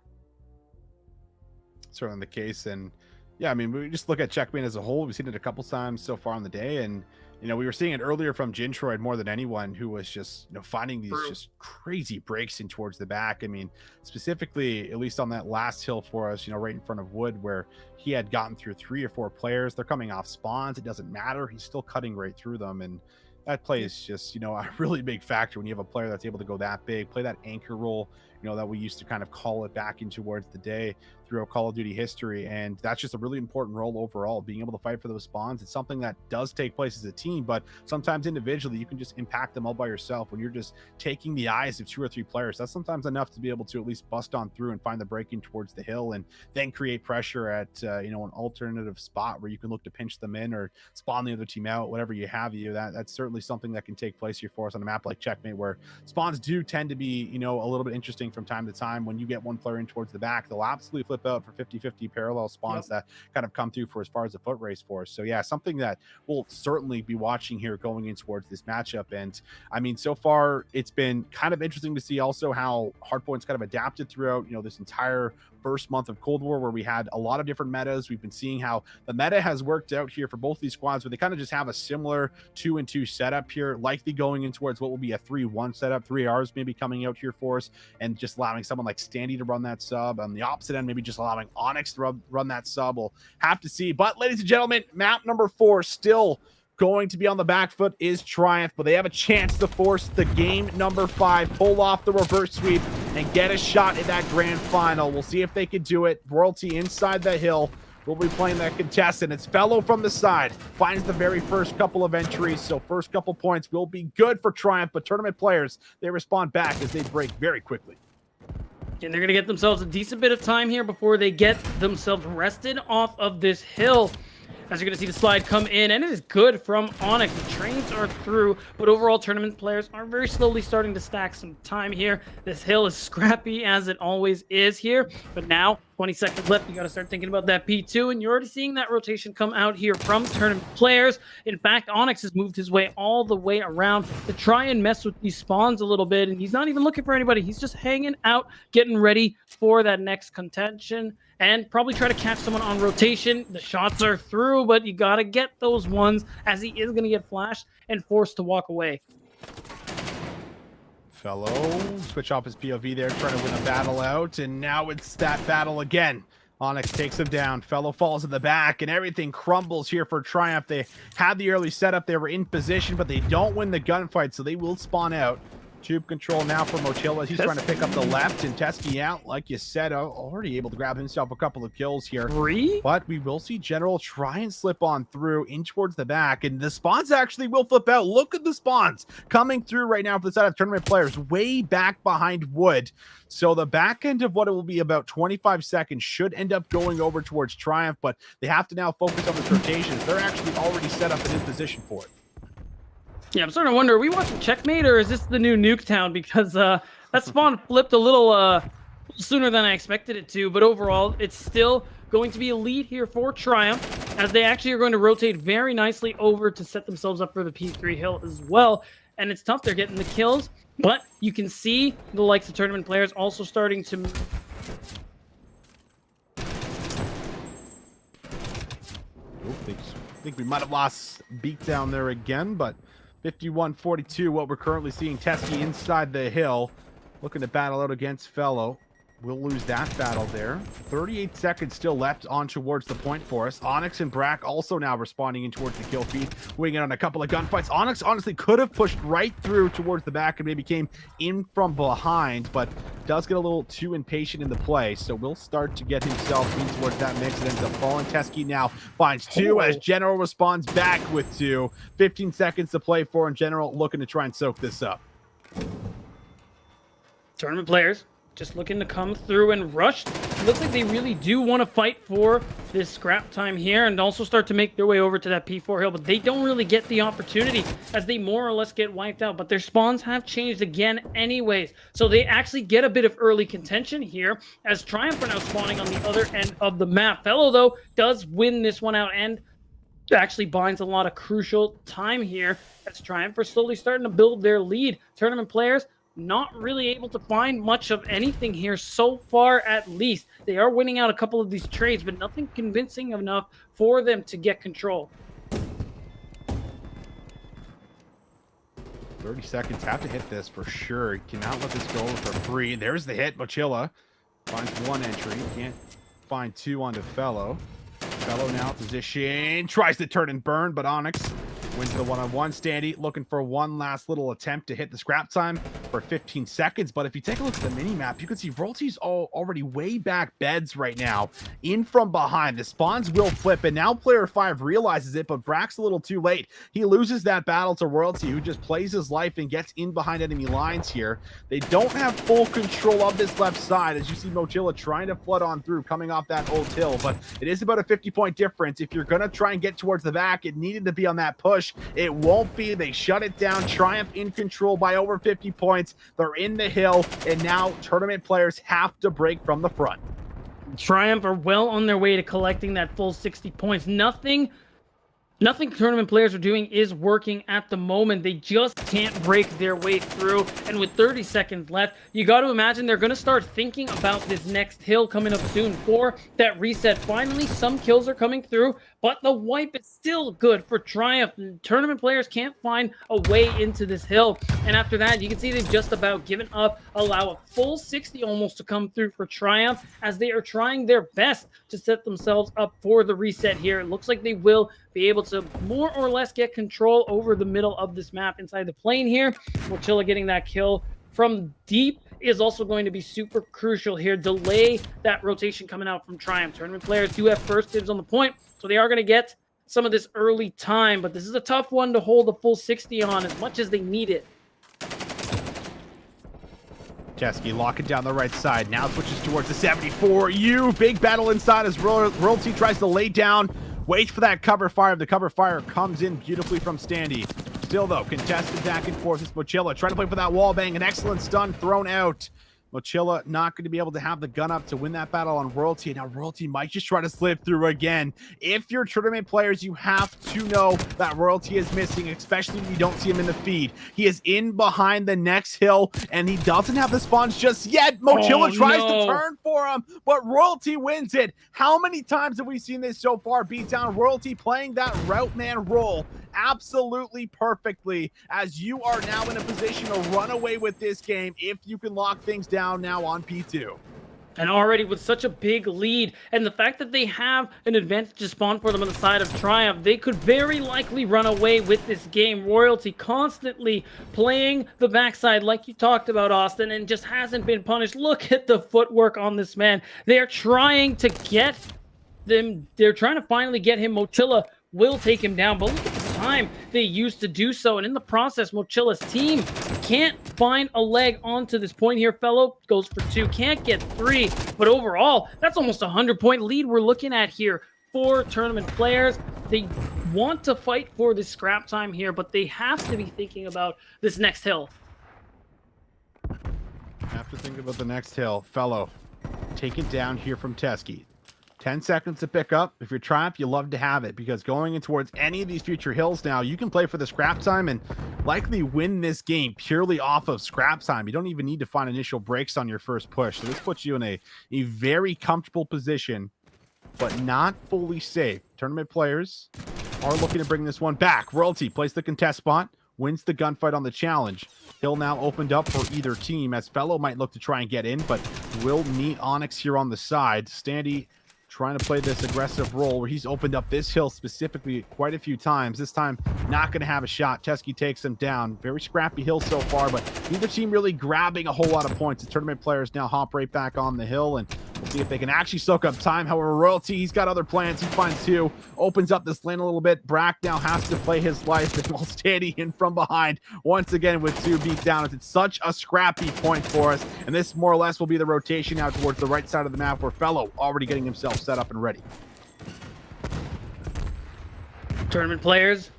Certainly the case. And yeah, I mean, we just look at Checkmate as a whole. We've seen it a couple times so far on the day, and you know, we were seeing it earlier from Jintroid more than anyone, who was just, you know, finding these just crazy breaks in towards the back. I mean, specifically, at least on that last hill for us, you know, right in front of Wood, where he had gotten through 3 or 4 players. They're coming off spawns. It doesn't matter. He's still cutting right through them. And that play is just, you know, a really big factor when you have a player that's able to go that big, play that anchor role, you know, that we used to kind of call it back in towards the day throughout Call of Duty history. And that's just a really important role overall, being able to fight for those spawns. It's something that does take place as a team, but sometimes individually you can just impact them all by yourself. When you're just taking the eyes of 2 or 3 players, that's sometimes enough to be able to at least bust on through and find the breaking towards the hill, and then create pressure at you know, an alternative spot where you can look to pinch them in or spawn the other team out, whatever you have. That's certainly something that can take place here for us on a map like Checkmate, where spawns do tend to be, you know, a little bit interesting from time to time. When you get one player in towards the back, they'll absolutely flip out for 50-50 parallel spawns that kind of come through for as far as the foot race for us. So yeah, something that we'll certainly be watching here going in towards this matchup. And I mean, so far it's been kind of interesting to see also how Hardpoint's kind of adapted throughout, you know, this entire first month of Cold War, where we had a lot of different metas. We've been seeing how the meta has worked out here for both these squads, where they kind of just have a similar 2-2 setup here, likely going in towards what will be a 3-1 setup, 3 Rs maybe coming out here for us, and just allowing someone like Standy to run that sub. On the opposite end, maybe just allowing Onyx to run that sub. We'll have to see. But ladies and gentlemen, map number 4 still going to be on the back foot is Triumph, but they have a chance to force the game number 5, pull off the reverse sweep, and get a shot at that grand final. We'll see if they can do it. Royalty inside the hill will be playing that contestant. It's Fellow from the side, finds the very first couple of entries, so first couple points will be good for Triumph, but tournament players, they respond back as they break very quickly. And they're going to get themselves a decent bit of time here before they get themselves rested off of this hill. As you're going to see the slide come in, and it is good from Onyx. The trains are through, but overall tournament players are very slowly starting to stack some time here. This hill is scrappy as it always is here, but now 20 seconds left. You got to start thinking about that P2, and you're already seeing that rotation come out here from tournament players. In fact, Onyx has moved his way all the way around to try and mess with these spawns a little bit, and he's not even looking for anybody. He's just hanging out, getting ready for that next contention, and probably try to catch someone on rotation. The shots are through, but you got to get those ones, as he is going to get flashed and forced to walk away. Fellow switch off his POV there, trying to win a battle out, and now it's that battle again. Onyx takes him down. Fellow falls in the back, and everything crumbles here for Triumph. They had the early setup. They were in position, but they don't win the gunfight, so they will spawn out. Tube control now for Mochilla. He's trying to pick up the left, and Teskiy out, like you said, already able to grab himself a couple of kills here. 3? But we will see General try and slip on through in towards the back, and the spawns actually will flip out. Look at the spawns coming through right now for the side of tournament players, way back behind Wood. So the back end of what it will be about 25 seconds should end up going over towards Triumph, but they have to now focus on the rotations. They're actually already set up and in position for it. Yeah, I'm starting to wonder, are we watching Checkmate, or is this the new Nuketown? Because that spawn flipped a little sooner than I expected it to, but overall, it's still going to be a lead here for Triumph, as they actually are going to rotate very nicely over to set themselves up for the P3 hill as well. And it's tough, they're getting the kills, but you can see the likes of tournament players also starting to... I think we might have lost beat down there again, but 51-42, what we're currently seeing. Teskiy inside the hill, looking to battle out against Fellow. We'll lose that battle there. 38 seconds still left on towards the point for us. Onyx and Brack also now responding in towards the kill feed, winging on a couple of gunfights. Onyx honestly could have pushed right through towards the back and maybe came in from behind, but does get a little too impatient in the play, so will start to get himself in towards that mix. It ends up falling. Teskiy now finds two as General responds back with two. 15 seconds to play for, and General looking to try and soak this up. Tournament players just looking to come through and rush. It looks like they really do want to fight for this scrap time here and also start to make their way over to that P4 hill, but they don't really get the opportunity as they more or less get wiped out. But their spawns have changed again anyways, so they actually get a bit of early contention here as Triumph are now spawning on the other end of the map. Fellow, though, does win this one out and actually binds a lot of crucial time here as Triumph are slowly starting to build their lead. Tournament players not really able to find much of anything here so far, at least. They are winning out a couple of these trades, but nothing convincing enough for them to get control. 30 seconds, have to hit this for sure. You cannot let this go for free. There's the hit. Mochilla finds one entry. Can't find two onto Fellow. Fellow now position. Tries to turn and burn, but Onyx wins the one-on-one. Standy looking for one last little attempt to hit the scrap time for 15 seconds. But if you take a look at the mini-map, you can see Royalty's already way back beds right now. In from behind. The spawns will flip, and now player 5 realizes it, but Brack's a little too late. He loses that battle to Royalty, who just plays his life and gets in behind enemy lines here. They don't have full control of this left side, as you see Mochilla trying to flood on through, coming off that old hill. But it is about a 50-point difference. If you're going to try and get towards the back, it needed to be on that push. It won't be. They shut it down. Triumph in control by over 50 points. They're in the hill, and now tournament players have to break from the front. Triumph are well on their way to collecting that full 60 points. Nothing tournament players are doing is working at the moment. They just can't break their way through. And with 30 seconds left, you got to imagine they're going to start thinking about this next hill coming up soon for that reset. Finally, some kills are coming through, but the wipe is still good for Triumph. Tournament players can't find a way into this hill. And after that, you can see they've just about given up. Allow a full 60 almost to come through for Triumph as they are trying their best to set themselves up for the reset here. It looks like they will be able to more or less get control over the middle of this map inside the plane here. Mochilla getting that kill from deep is also going to be super crucial here. Delay that rotation coming out from Triumph. Tournament players do have first dibs on the point, so they are going to get some of this early time, but this is a tough one to hold the full 60 on as much as they need it. Teskiy locking down the right side. Now switches towards the 74. Big battle inside as Royalty tries to lay down. Waits for that cover fire. The cover fire comes in beautifully from Standy. Still, though, contested back and forth is Mochilla. Trying to play for that wall bang. An excellent stun thrown out. Mochilla not going to be able to have the gun up to win that battle on Royalty. Now, Royalty might just try to slip through again. If you're tournament players, you have to know that Royalty is missing, especially when you don't see him in the feed. He is in behind the next hill, and he doesn't have the spawns just yet. Mochilla tries to turn for him, but Royalty wins it. How many times have we seen this so far? Beat down Royalty playing that route man role absolutely perfectly, as you are now in a position to run away with this game if you can lock things down now on P2. And already with such a big lead, and the fact that they have an advantage to spawn for them on the side of Triumph, they could very likely run away with this game. Royalty constantly playing the backside like you talked about, Austin, and just hasn't been punished. Look at the footwork on this man. They're trying to get them. They're trying to finally get him. Mochilla will take him down, but look at the time they used to do so. And in the process, Mochilla's team can't find a leg onto this point here. Fellow goes for 2, can't get 3, but overall, that's almost a 100-point lead we're looking at here for tournament players. They want to fight for this scrap time here, but they have to be thinking about this next hill. Have to think about the next hill. Fellow, take it down here from Teskiy. 10 seconds to pick up. If you're Triumph, you love to have it, because going in towards any of these future hills now, you can play for the scrap time and likely win this game purely off of scrap time. You don't even need to find initial breaks on your first push. So this puts you in a very comfortable position, but not fully safe. Tournament players are looking to bring this one back. Royalty plays the contest spot, wins the gunfight on the challenge. Hill now opened up for either team, as Fellow might look to try and get in, but will meet Onyx here on the side. Standy trying to play this aggressive role where he's opened up this hill specifically quite a few times. This time, not going to have a shot. Teskiy takes him down. Very scrappy hill so far, but neither team really grabbing a whole lot of points. The tournament players now hop right back on the hill, and we'll see if they can actually soak up time. However, Royalty, he's got other plans. He finds two, opens up this lane a little bit. Brack now has to play his life, and while standing in from behind, once again with two beat down. It's such a scrappy point for us, and this more or less will be the rotation out towards the right side of the map, where Fellow already getting himself set up and ready. Tournament players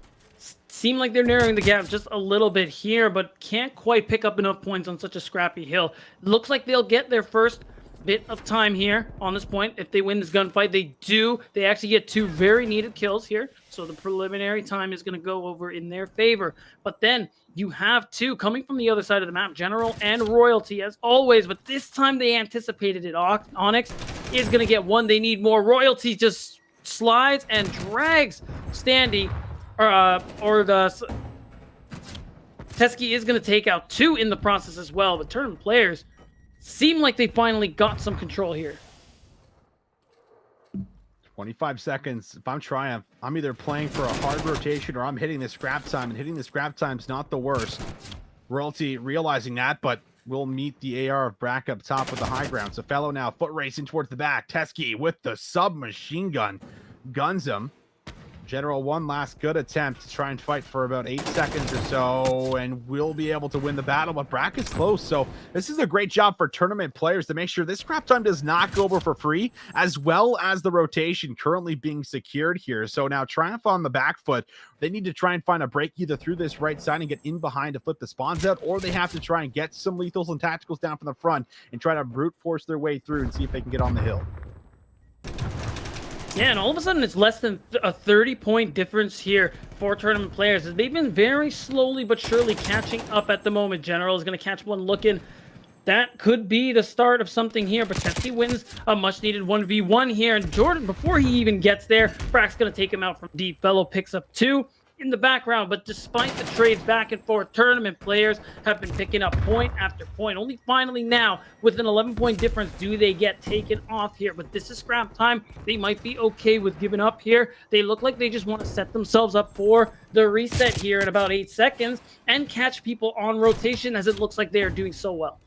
seem like they're narrowing the gap just a little bit here, but can't quite pick up enough points on such a scrappy hill. Looks like they'll get their first bit of time here on this point. If they win this gunfight, they actually get two very needed kills here. So the preliminary time is going to go over in their favor. But then you have two coming from the other side of the map, General and Royalty, as always. But this time they anticipated it. Onyx is going to get one. They need more. Royalty just slides and drags Standy, Teskiy is going to take out two in the process as well. But tournament players seem like they finally got some control here. 25 seconds. If I'm Triumph, I'm either playing for a hard rotation or I'm hitting the scrap time, and hitting the scrap time's not the worst. Royalty realizing that, but will meet the AR of Brack up top with the high ground. So Fellow now foot racing towards the back. Teskiy with the submachine gun guns him. General, one last good attempt to try and fight for about 8 seconds or so, and we'll be able to win the battle, but Brack is close. So this is a great job for tournament players to make sure this scrap time does not go over for free, as well as the rotation currently being secured here. So now Triumph on the back foot. They need to try and find a break either through this right side and get in behind to flip the spawns out, or they have to try and get some lethals and tacticals down from the front and try to brute force their way through and see if they can get on the hill. Yeah, and all of a sudden it's less than a 30-point difference here for tournament players. They've been very slowly but surely catching up at the moment. General is going to catch one looking. That could be the start of something here, but Teskiy wins a much-needed 1v1 here. And Jordan, before he even gets there, Brack's going to take him out from deep. Fellow picks up two in the background, but despite the trades back and forth, tournament players have been picking up point after point. Only finally now, with an 11-point difference, do they get taken off here. But this is scrap time. They might be okay with giving up here. They look like they just want to set themselves up for the reset here in about 8 seconds and catch people on rotation, as it looks like they are doing so well.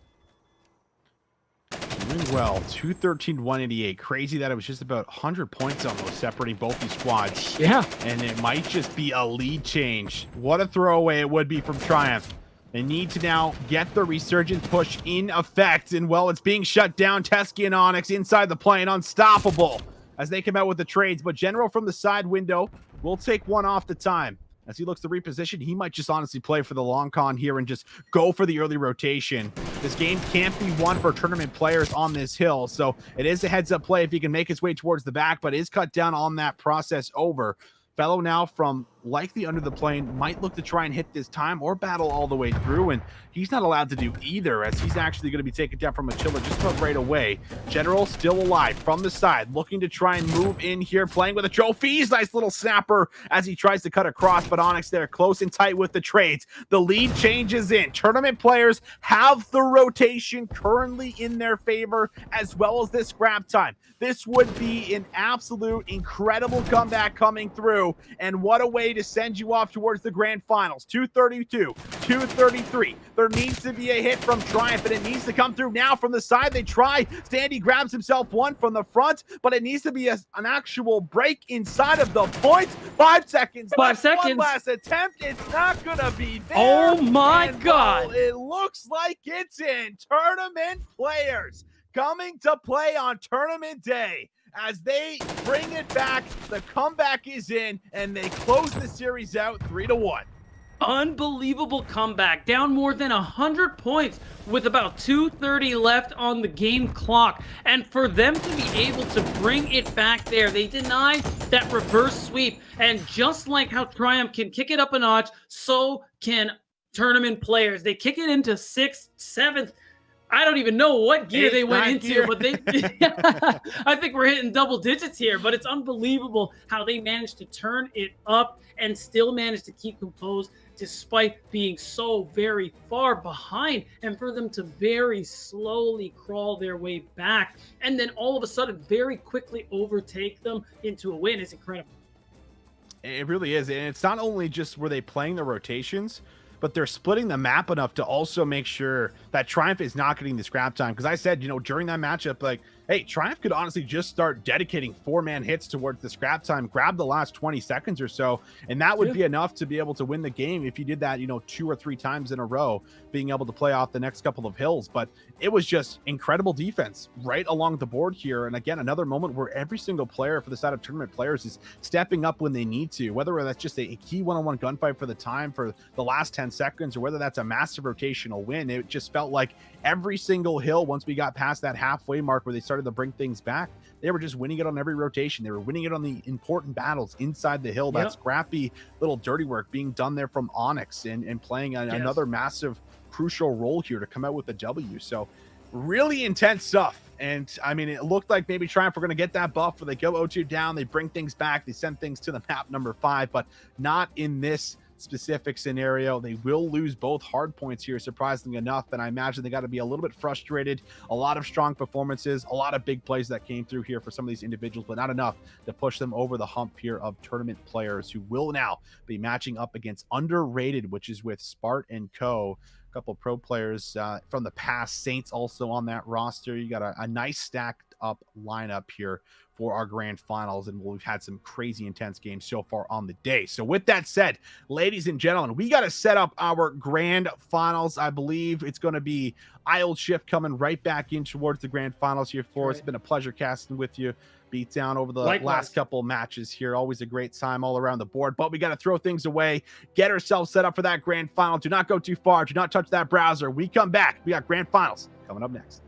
Doing well. 213, 188. Crazy that it was just about 100 points almost separating both these squads. Yeah. And it might just be a lead change. What a throwaway it would be from Triumph. They need to now get the resurgence push in effect. And well, it's being shut down. Teskiy and Onyx inside the plane, unstoppable as they come out with the trades. But General from the side window will take one off the time. As he looks to reposition, he might just honestly play for the long con here and just go for the early rotation. This game can't be won for tournament players on this hill, so it is a heads-up play if he can make his way towards the back, but is cut down on that process over. Fellow now from likely under the plane might look to try and hit this time or battle all the way through, and he's not allowed to do either, as he's actually going to be taken down from Mochilla just about right away. General still alive from the side, looking to try and move in here, playing with the trophies. Nice little snapper as he tries to cut across, but Onyx there close and tight with the trades. The lead changes in. Tournament players have the rotation currently in their favor, as well as this scrap time. This would be an absolute incredible comeback coming through, and what a way to send you off towards the grand finals. 232, 233. There needs to be a hit from Triumph, and it needs to come through now from the side. They try. Standy grabs himself one from the front, but it needs to be an actual break inside of the point. 5 seconds. 5 seconds. One last attempt. It's not gonna be there. Oh my God. Well, it looks like it's in. Tournament players coming to play on tournament day. As they bring it back, the comeback is in, and they close the series out 3-1. Unbelievable comeback, down more than 100 points with about 2:30 left on the game clock. And for them to be able to bring it back there, they denied that reverse sweep. And just like how Triumph can kick it up a notch, so can tournament players. They kick it into 6th, 7th. I don't even know what gear they went 8th, 9th into, gear. but they I think we're hitting double digits here, but it's unbelievable how they managed to turn it up and still managed to keep composed despite being so very far behind, and for them to very slowly crawl their way back and then all of a sudden very quickly overtake them into a win is incredible. It really is. And it's not only just were they playing the rotations, but they're splitting the map enough to also make sure that Triumph is not getting the scrap time. Because I said, you know, during that matchup, like, hey, Triumph could honestly just start dedicating 4-man hits towards the scrap time, grab the last 20 seconds or so, and that would be enough to be able to win the game if you did that, you know, 2 or 3 times in a row, being able to play off the next couple of hills. But it was just incredible defense right along the board here. And again, another moment where every single player for the side of tournament players is stepping up when they need to, whether that's just a key one-on-one gunfight for the time for the last 10 seconds, or whether that's a massive rotational win. It just felt like every single hill, once we got past that halfway mark where they started to bring things back, they were just winning it on every rotation. They were winning it on the important battles inside the hill. That scrappy little dirty work being done there from Onyx and playing another massive crucial role here to come out with the W. So really intense stuff. And I mean, it looked like maybe Triumph were going to get that buff where they go 0-2 down, they bring things back, they send things to the map number 5, but not in this specific scenario. They will lose both hard points here, surprisingly enough, and I imagine they got to be a little bit frustrated. A lot of strong performances, a lot of big plays that came through here for some of these individuals, but not enough to push them over the hump here of tournament players who will now be matching up against Underrated, which is with Spart and Co. A couple pro players from the past. Saints also on that roster. You got a nice stacked up lineup here for our grand finals, and we've had some crazy intense games so far on the day. So with that said, ladies and gentlemen, we got to set up our grand finals. I believe it's going to be Isle Shift coming right back in towards the grand finals here for us. It's been a pleasure casting with you. Beat down over the last couple matches here. Always a great time all around the board, but we got to throw things away, get ourselves set up for that grand final. Do not go too far. Do not touch that browser. We come back. We got grand finals coming up next.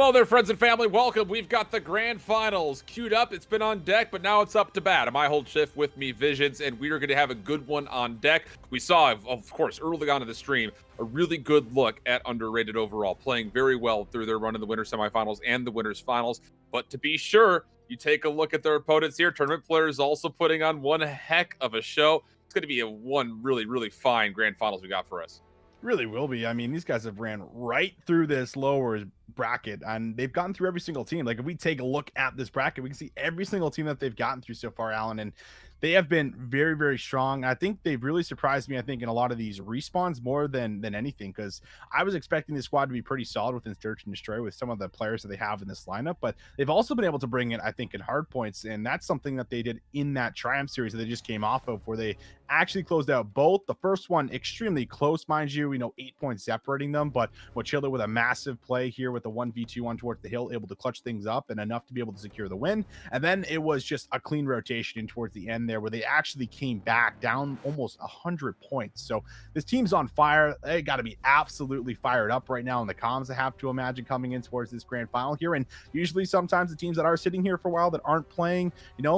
Hello there, friends and family. Welcome. We've got the grand finals queued up. It's been on deck, but now it's up to bat. My whole shift with me, Visions, and we are going to have a good one on deck. We saw, of course, early on in the stream, a really good look at Underrated overall, playing very well through their run in the winter semifinals and the winners finals. But to be sure, you take a look at their opponents here. Tournament players also putting on one heck of a show. It's going to be one really, really fine grand finals we got for us. Really will be. I mean, these guys have ran right through this lower bracket, and they've gotten through every single team. Like, if we take a look at this bracket, we can see every single team that they've gotten through so far, Alan, and they have been very, very strong. I think they've really surprised me, I think, in a lot of these respawns more than anything, because I was expecting this squad to be pretty solid within Search and Destroy with some of the players that they have in this lineup, but they've also been able to bring it, I think, in hard points, and that's something that they did in that Triumph series that they just came off of, where they actually closed out both. The first one extremely close, mind you, 8 points separating them, but Mochilla with a massive play here with the 1v2 on towards the hill, able to clutch things up and enough to be able to secure the win. And then it was just a clean rotation in towards the end there, where they actually came back down almost 100 points. So this team's on fire. They got to be absolutely fired up right now in the comms, I have to imagine, coming in towards this grand final here. And usually sometimes the teams that are sitting here for a while that aren't playing,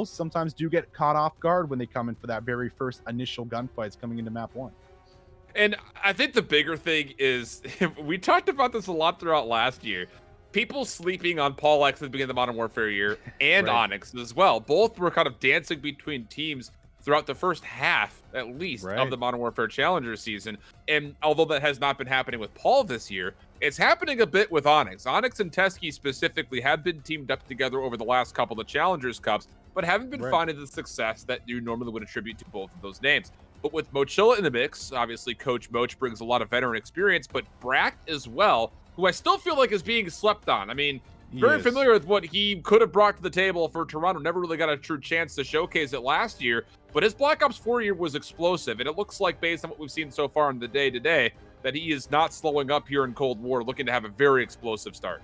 sometimes do get caught off guard when they come in for that very first initial gunfights coming into map 1. And I think the bigger thing is, we talked about this a lot throughout last year, people sleeping on Paul X at the beginning of the Modern Warfare year and Right. Onyx as well. Both were kind of dancing between teams throughout the first half, at least, Right. of the Modern Warfare Challenger season. And although that has not been happening with Paul this year, it's happening a bit with Onyx. Onyx and Teskiy specifically have been teamed up together over the last couple of Challengers Cups, but haven't been Right. finding the success that you normally would attribute to both of those names. But with Mochilla in the mix, obviously Coach Moch brings a lot of veteran experience, but Brack as well, who I still feel like is being slept on. I mean, very Yes. familiar with what he could have brought to the table for Toronto. Never really got a true chance to showcase it last year, but his Black Ops 4 year was explosive, and it looks like, based on what we've seen so far in the day-to-day, that he is not slowing up here in Cold War, looking to have a very explosive start.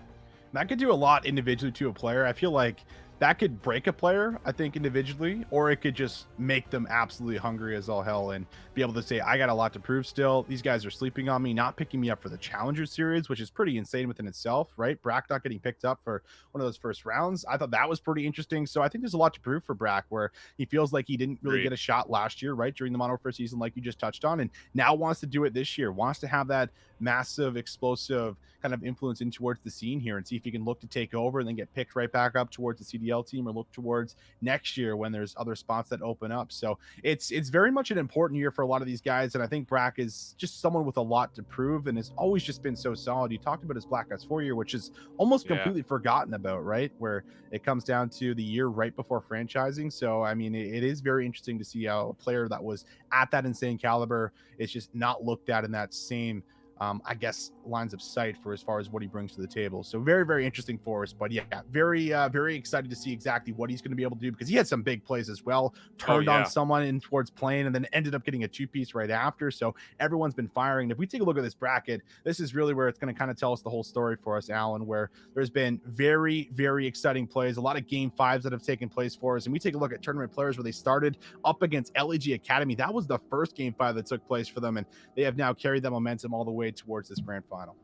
That could do a lot individually to a player. I feel like that could break a player, I think, individually, or it could just make them absolutely hungry as all hell and be able to say, I got a lot to prove still. These guys are sleeping on me, not picking me up for the Challenger series, which is pretty insane within itself, right? Brack not getting picked up for one of those first rounds. I thought that was pretty interesting. So I think there's a lot to prove for Brack, where he feels like he didn't really get a shot last year, right? During the Modern Warfare season, like you just touched on, and now wants to do it this year, wants to have that massive, explosive kind of influence in towards the scene here and see if he can look to take over and then get picked right back up towards the CDL team, or look towards next year when there's other spots that open up. So it's very much an important year for a lot of these guys, and I think Brack is just someone with a lot to prove and has always just been so solid. You talked about his Black Ops 4 year, which is almost completely forgotten about, right? Where it comes down to the year right before franchising. So I mean, it is very interesting to see how a player that was at that insane caliber is just not looked at in that same I guess lines of sight for as far as what he brings to the table. So very, very interesting for us. But yeah, very excited to see exactly what he's going to be able to do, because he had some big plays as well. Turned on someone in towards plane and then ended up getting a 2-piece right after. So everyone's been firing. And if we take a look at this bracket, this is really where it's going to kind of tell us the whole story for us, Alan, where there's been very, very exciting plays, a lot of game 5s that have taken place for us. And we take a look at tournament players where they started up against LEG Academy. That was the first game 5 that took place for them, and they have now carried that momentum all the way towards this grand final.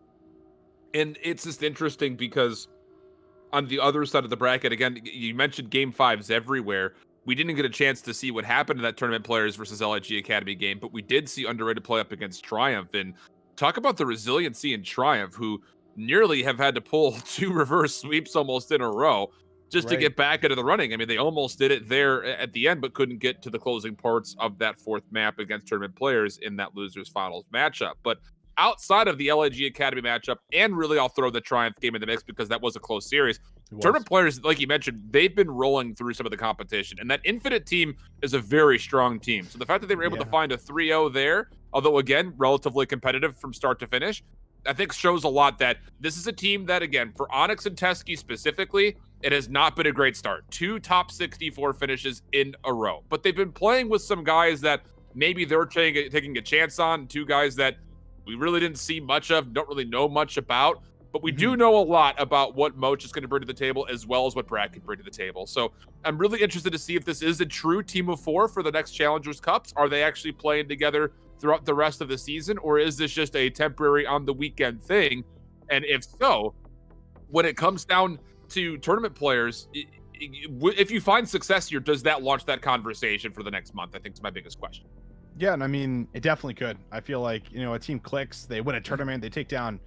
And it's just interesting because on the other side of the bracket, again, you mentioned game 5s everywhere. We didn't get a chance to see what happened in that tournament players versus LIG Academy game, but we did see Underrated play up against Triumph. And talk about the resiliency in Triumph, who nearly have had to pull 2 reverse sweeps almost in a row just to get back into the running. I mean, they almost did it there at the end, but couldn't get to the closing parts of that 4th map against tournament players in that losers finals matchup. But outside of the LIG Academy matchup, and really I'll throw the Triumph game in the mix because that was a close series, tournament players, like you mentioned, they've been rolling through some of the competition, and that Infinite team is a very strong team. So the fact that they were able to find a 3-0 there, although again, relatively competitive from start to finish, I think shows a lot that this is a team that, again, for Onyx and Teskiy specifically, it has not been a great start. 2 top 64 finishes in a row. But they've been playing with some guys that maybe they're taking a chance on, 2 guys that we really didn't see much of, don't really know much about, but we do know a lot about what Moch is going to bring to the table, as well as what Brack can bring to the table. So I'm really interested to see if this is a true team of 4 for the next Challengers Cups. Are they actually playing together throughout the rest of the season, or is this just a temporary on the weekend thing? And if so, when it comes down to tournament players, if you find success here, does that launch that conversation for the next month? I think is my biggest question. Yeah, and I mean, it definitely could. I feel like, you know, a team clicks, they win a tournament, they take down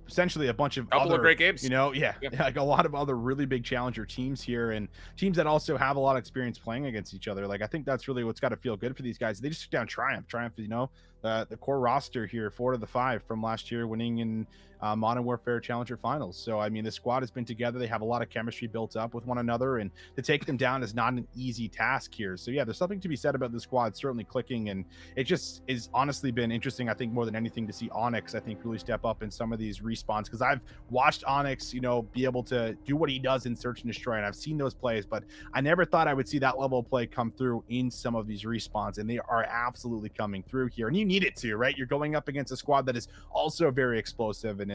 essentially a bunch of couple other of great games. You know, like a lot of other really big challenger teams here, and teams that also have a lot of experience playing against each other. Like, I think that's really what's got to feel good for these guys. They just took down Triumph, you know, the core roster here, 4 to the 5 from last year, winning in Modern Warfare Challenger Finals. So, I mean, the squad has been together. They have a lot of chemistry built up with one another, and to take them down is not an easy task here. So, yeah, there's something to be said about the squad certainly clicking, and it just is honestly been interesting, I think, more than anything, to see Onyx, I think, really step up in some of these respawns, because I've watched Onyx, you know, be able to do what he does in Search and Destroy, and I've seen those plays, but I never thought I would see that level of play come through in some of these respawns, and they are absolutely coming through here, and you need it to, right? You're going up against a squad that is also very explosive and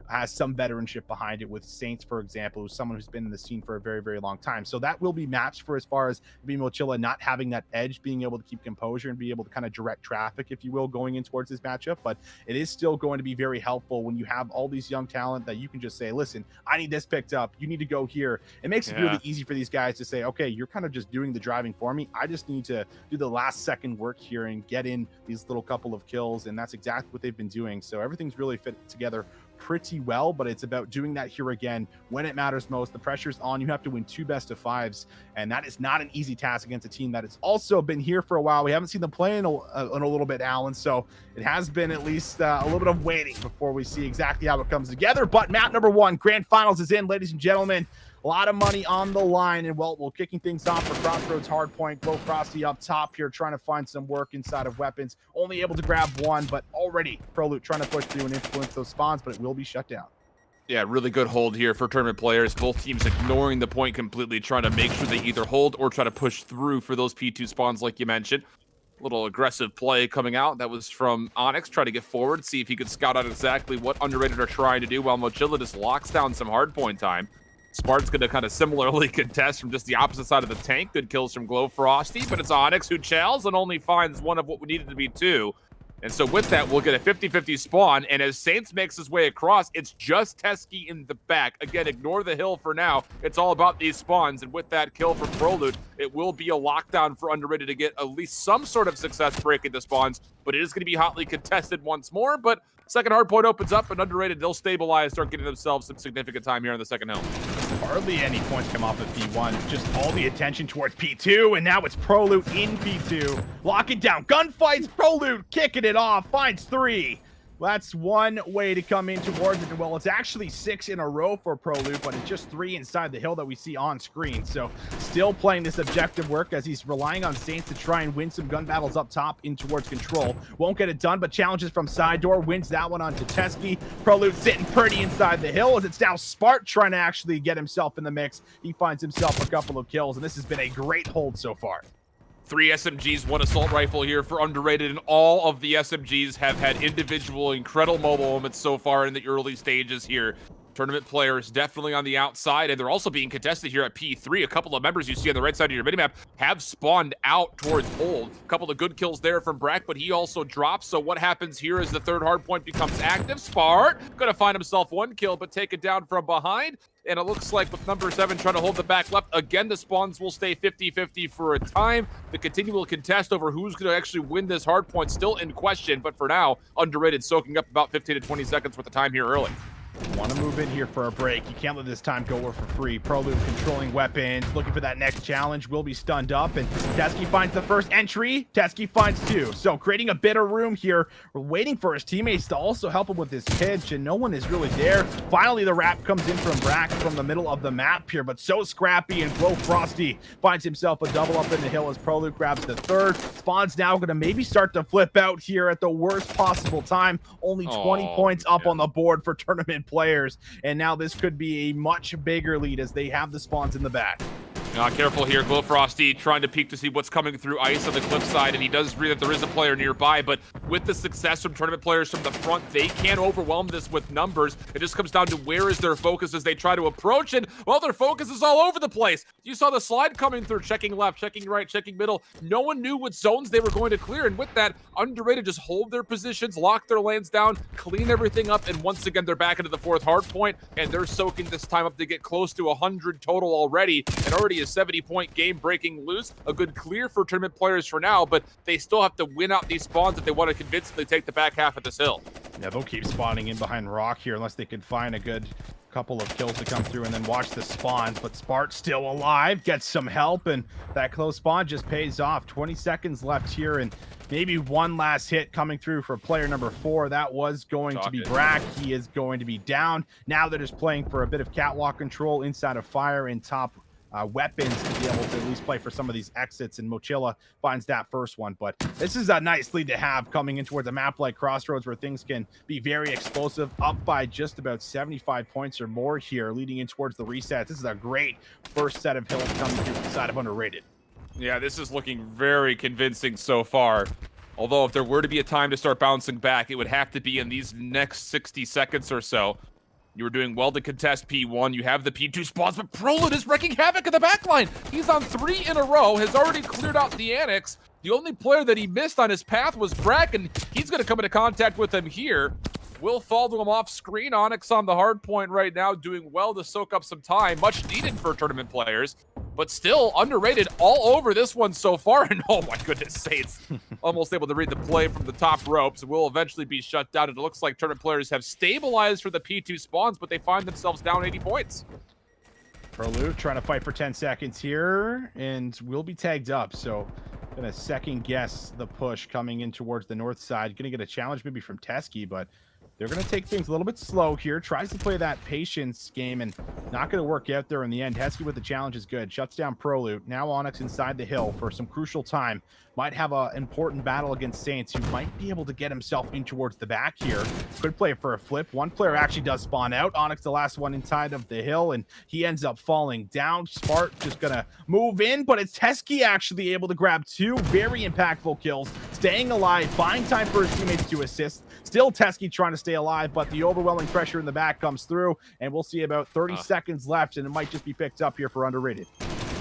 has some veteranship behind it, with Saints, for example, who's someone who's been in the scene for a very, very long time. So that will be matched for as far as being Mochilla not having that edge, being able to keep composure and be able to kind of direct traffic, if you will, going in towards this matchup. But it is still going to be very helpful when you have all these young talent that you can just say, listen, I need this picked up, you need to go here. It makes it really easy for these guys to say, okay, you're kind of just doing the driving for me. I just need to do the last second work here and get in these little couple of kills. And that's exactly what they've been doing. So everything's really fit together pretty well, but it's about doing that here again when it matters most. The pressure's on. You have to win 2 best-of-5s, and that is not an easy task against a team that has also been here for a while. We haven't seen them play in a little bit, Alan, so it has been at least a little bit of waiting before we see exactly how it comes together. But map number 1, Grand Finals, is in, ladies and gentlemen. A lot of money on the line, and well, we're kicking things off for Crossroads Hardpoint. GloFrosty up top here, trying to find some work inside of weapons. Only able to grab 1, but already PROLUTE trying to push through and influence those spawns, but it will be shut down. Yeah, really good hold here for tournament players. Both teams ignoring the point completely, trying to make sure they either hold or try to push through for those P2 spawns, like you mentioned. Little aggressive play coming out. That was from Onyx, trying to get forward, see if he could scout out exactly what Underrated are trying to do, while Mochilla just locks down some hardpoint time. Spart's going to kind of similarly contest from just the opposite side of the tank. Good kills from GloFrosty, but it's Onyx who challs and only finds one of what we needed to be 2. And so with that, we'll get a 50-50 spawn. And as Saints makes his way across, it's just Teskiy in the back. Again, ignore the hill for now. It's all about these spawns. And with that kill from PROLUTE, it will be a lockdown for Underrated to get at least some sort of success breaking the spawns. But it is going to be hotly contested once more. But second hardpoint opens up, and Underrated, they'll stabilize, start getting themselves some significant time here in the second hill. Hardly any points come off of P1, just all the attention towards P2, and now it's PROLUTE in P2. Locking down gunfights, PROLUTE kicking it off, finds 3. That's one way to come in towards it. Well, it's actually 6 in a row for PROLUTE, but it's just 3 inside the hill that we see on screen. So still playing this objective work as he's relying on Saints to try and win some gun battles up top in towards control. Won't get it done, but challenges from side door, wins that one onto Teskiy. PROLUTE sitting pretty inside the hill as it's now Spart trying to actually get himself in the mix. He finds himself a couple of kills, and this has been a great hold so far. 3 SMGs, 1 assault rifle here for Underrated, and all of the SMGs have had individual incredible mobile moments so far in the early stages here. Tournament players definitely on the outside, and they're also being contested here at P3. A couple of members you see on the right side of your minimap have spawned out towards hold. A couple of good kills there from Brack, but he also drops. So what happens here is the third hardpoint becomes active. Spart gonna find himself 1 kill, but take it down from behind. And it looks like with number 7 trying to hold the back left, again, the spawns will stay 50-50 for a time. The continual contest over who's going to actually win this hardpoint still in question, but for now, Underrated soaking up about 15 to 20 seconds worth of time here early. Want to move in here for a break. You can't let this time go for free. PROLUTE controlling weapons, looking for that next challenge, will be stunned up, and Teskiy finds the first entry. Teskiy finds 2. So creating a bit of room here. We're waiting for his teammates to also help him with this pitch, and no one is really there. Finally, the wrap comes in from Brack from the middle of the map here, but so scrappy, and GloFrosty finds himself a double up in the hill as PROLUTE grabs the 3rd. Spawn's now going to maybe start to flip out here at the worst possible time. Only 20 points up on the board for tournament players, and now this could be a much bigger lead as they have the spawns in the back. Careful here, GloFrosty trying to peek to see what's coming through ice on the cliff side, and he does read that there is a player nearby, but with the success from tournament players from the front, they can overwhelm this with numbers. It just comes down to where is their focus as they try to approach, and well, their focus is all over the place. You saw the slide coming through, checking left, checking right, checking middle. No one knew what zones they were going to clear, and with that, Underrated just hold their positions, lock their lanes down, clean everything up, and once again, they're back into the fourth hard point, and they're soaking this time up to get close to 100 total already, and already a 70-point game breaking loose. A good clear for tournament players for now, but they still have to win out these spawns if they want to convincingly take the back half of this hill. Yeah, they'll keep spawning in behind rock here unless they can find a good couple of kills to come through and then watch the spawns. But Spart still alive, gets some help, and that close spawn just pays off. 20 seconds left here, and maybe one last hit coming through for player number 4. That was going to be Brack. He is going to be down. Now they're just playing for a bit of catwalk control inside of fire and top weapons to be able to at least play for some of these exits, and Mochilla finds that first one. But this is a nice lead to have coming in towards a map like Crossroads where things can be very explosive, up by just about 75 points or more here leading in towards the resets. This is a great first set of hills coming through the side of Underrated. Yeah, this is looking very convincing so far. Although if there were to be a time to start bouncing back, it would have to be in these next 60 seconds or so. You were doing well to contest P1. You have the P2 spawns, but PROLUTE is wreaking havoc in the backline. He's on 3 in a row, has already cleared out the Onyx. The only player that he missed on his path was Brack, and he's going to come into contact with him here. Will fall to him off screen. Onyx on the hard point right now, doing well to soak up some time. Much needed for tournament players, but still Underrated all over this one so far. And oh my goodness sakes, almost able to read the play from the top ropes. Will eventually be shut down. It looks like tournament players have stabilized for the P2 spawns, but they find themselves down 80 points. PROLUTE trying to fight for 10 seconds here, and will be tagged up. So gonna second guess the push coming in towards the north side. Gonna get a challenge maybe from Teskiy, but they're going to take things a little bit slow here. Tries to play that patience game and not going to work out there in the end. Teskiy with the challenge is good. Shuts down PROLUTE. Now Onyx inside the hill for some crucial time. Might have an important battle against Saints, who might be able to get himself in towards the back here. Could play for a flip. One player actually does spawn out. Onyx the last one inside of the hill, and he ends up falling down. Spart just going to move in, but it's Teskiy actually able to grab 2 very impactful kills. Staying alive, buying time for his teammates to assist. Still Teskiy trying to stay alive, but the overwhelming pressure in the back comes through, and we'll see about 30 seconds left, and it might just be picked up here for Underrated.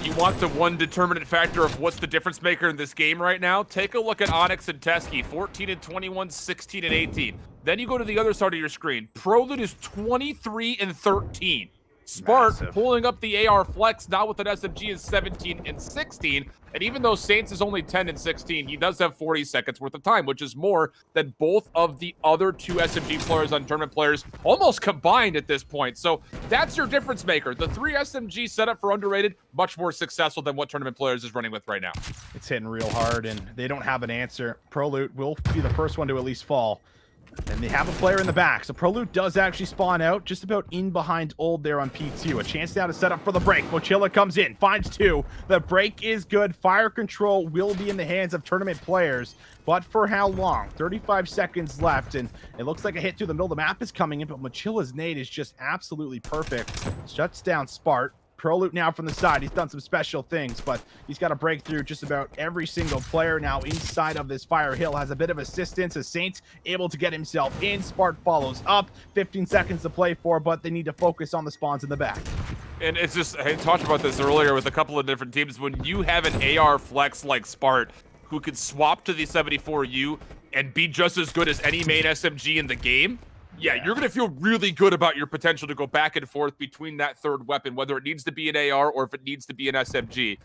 You want the one determinant factor of what's the difference maker in this game right now? Take a look at Onyx and Teskiy, 14 and 21, 16 and 18. Then you go to the other side of your screen. PROLUTE is 23 and 13. Spart pulling up the AR flex now with an SMG is 17 and 16. And even though Saints is only 10 and 16, he does have 40 seconds worth of time, which is more than both of the other 2 SMG players on tournament players almost combined at this point. So that's your difference maker. The 3 SMG setup for Underrated, much more successful than what tournament players is running with right now. It's hitting real hard, and they don't have an answer. PROLUTE will be the first one to at least fall. And they have a player in the back, so PROLUTE does actually spawn out just about in behind Old there on P2. A chance now to set up for the break. Mochilla comes in, finds 2. The break is good. Fire control will be in the hands of tournament players, but for how long? 35 seconds left, and it looks like a hit through the middle of the map is coming in, but Mochilla's nade is just absolutely perfect. Shuts down Spart. PROLUTE now from the side. He's done some special things, but he's got to break through just about every single player now inside of this fire hill. Has a bit of assistance as Saints able to get himself in. Spart follows up. 15 seconds to play for, but they need to focus on the spawns in the back. And it's just, I talked about this earlier with a couple of different teams. When you have an AR flex like Spart, who could swap to the 74U and be just as good as any main SMG in the game, yeah, you're going to feel really good about your potential to go back and forth between that third weapon, whether it needs to be an AR or if it needs to be an SMG.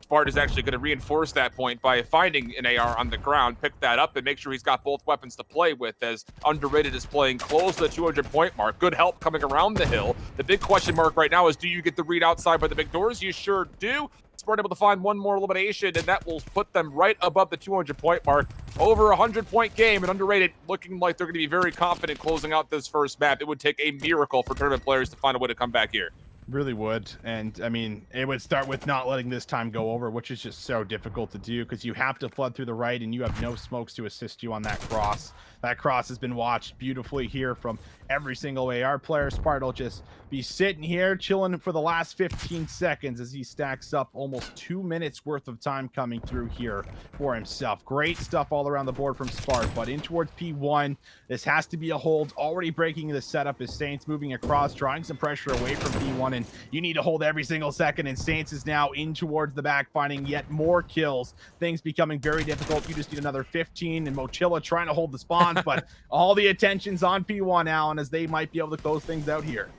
Spart is actually going to reinforce that point by finding an AR on the ground, pick that up, and make sure he's got both weapons to play with, as Underrated is playing close to the 200-point mark. Good help coming around the hill. The big question mark right now is, do you get the read outside by the big doors? You sure do. Spart able to find one more elimination, and that will put them right above the 200-point mark. Over a 100-point game, and Underrated looking like they're going to be very confident closing out this first map. It would take a miracle for tournament players to find a way to come back here. Really would. And I mean, it would start with not letting this time go over, which is just so difficult to do because you have to flood through the right and you have no smokes to assist you on that cross. That cross has been watched beautifully here from every single AR player. Spart will just be sitting here chilling for the last 15 seconds as he stacks up almost 2 minutes worth of time coming through here for himself. Great stuff all around the board from Spart, but in towards P1. This has to be a hold. Already breaking the setup is Saints moving across, drawing some pressure away from P1, and you need to hold every single second, and Saints is now in towards the back, finding yet more kills. Things becoming very difficult. You just need another 15, and Mochilla trying to hold the spawns, but all the attention's on P1, Alan, as they might be able to close things out here.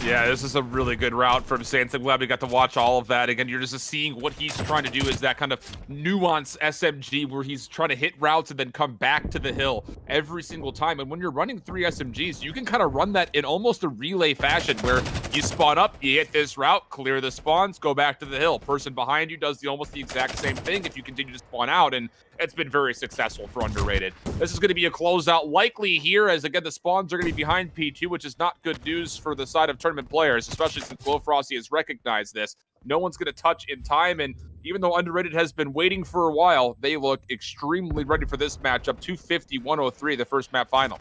Yeah, this is a really good route from Saints. I'm glad we got to watch all of that. Again, you're just seeing what he's trying to do is that kind of nuance SMG where he's trying to hit routes and then come back to the hill every single time. And when you're running 3 SMGs, you can kind of run that in almost a relay fashion where you spawn up, you hit this route, clear the spawns, go back to the hill. Person behind you does almost the exact same thing if you continue to spawn out, and it's been very successful for Underrated. This is going to be a closeout likely here as, again, the spawns are going to be behind P2, which is not good news for the side of tournament players, especially since GloFrosty has recognized this. No one's going to touch in time, and even though Underrated has been waiting for a while, they look extremely ready for this matchup. 250-103, the first map final.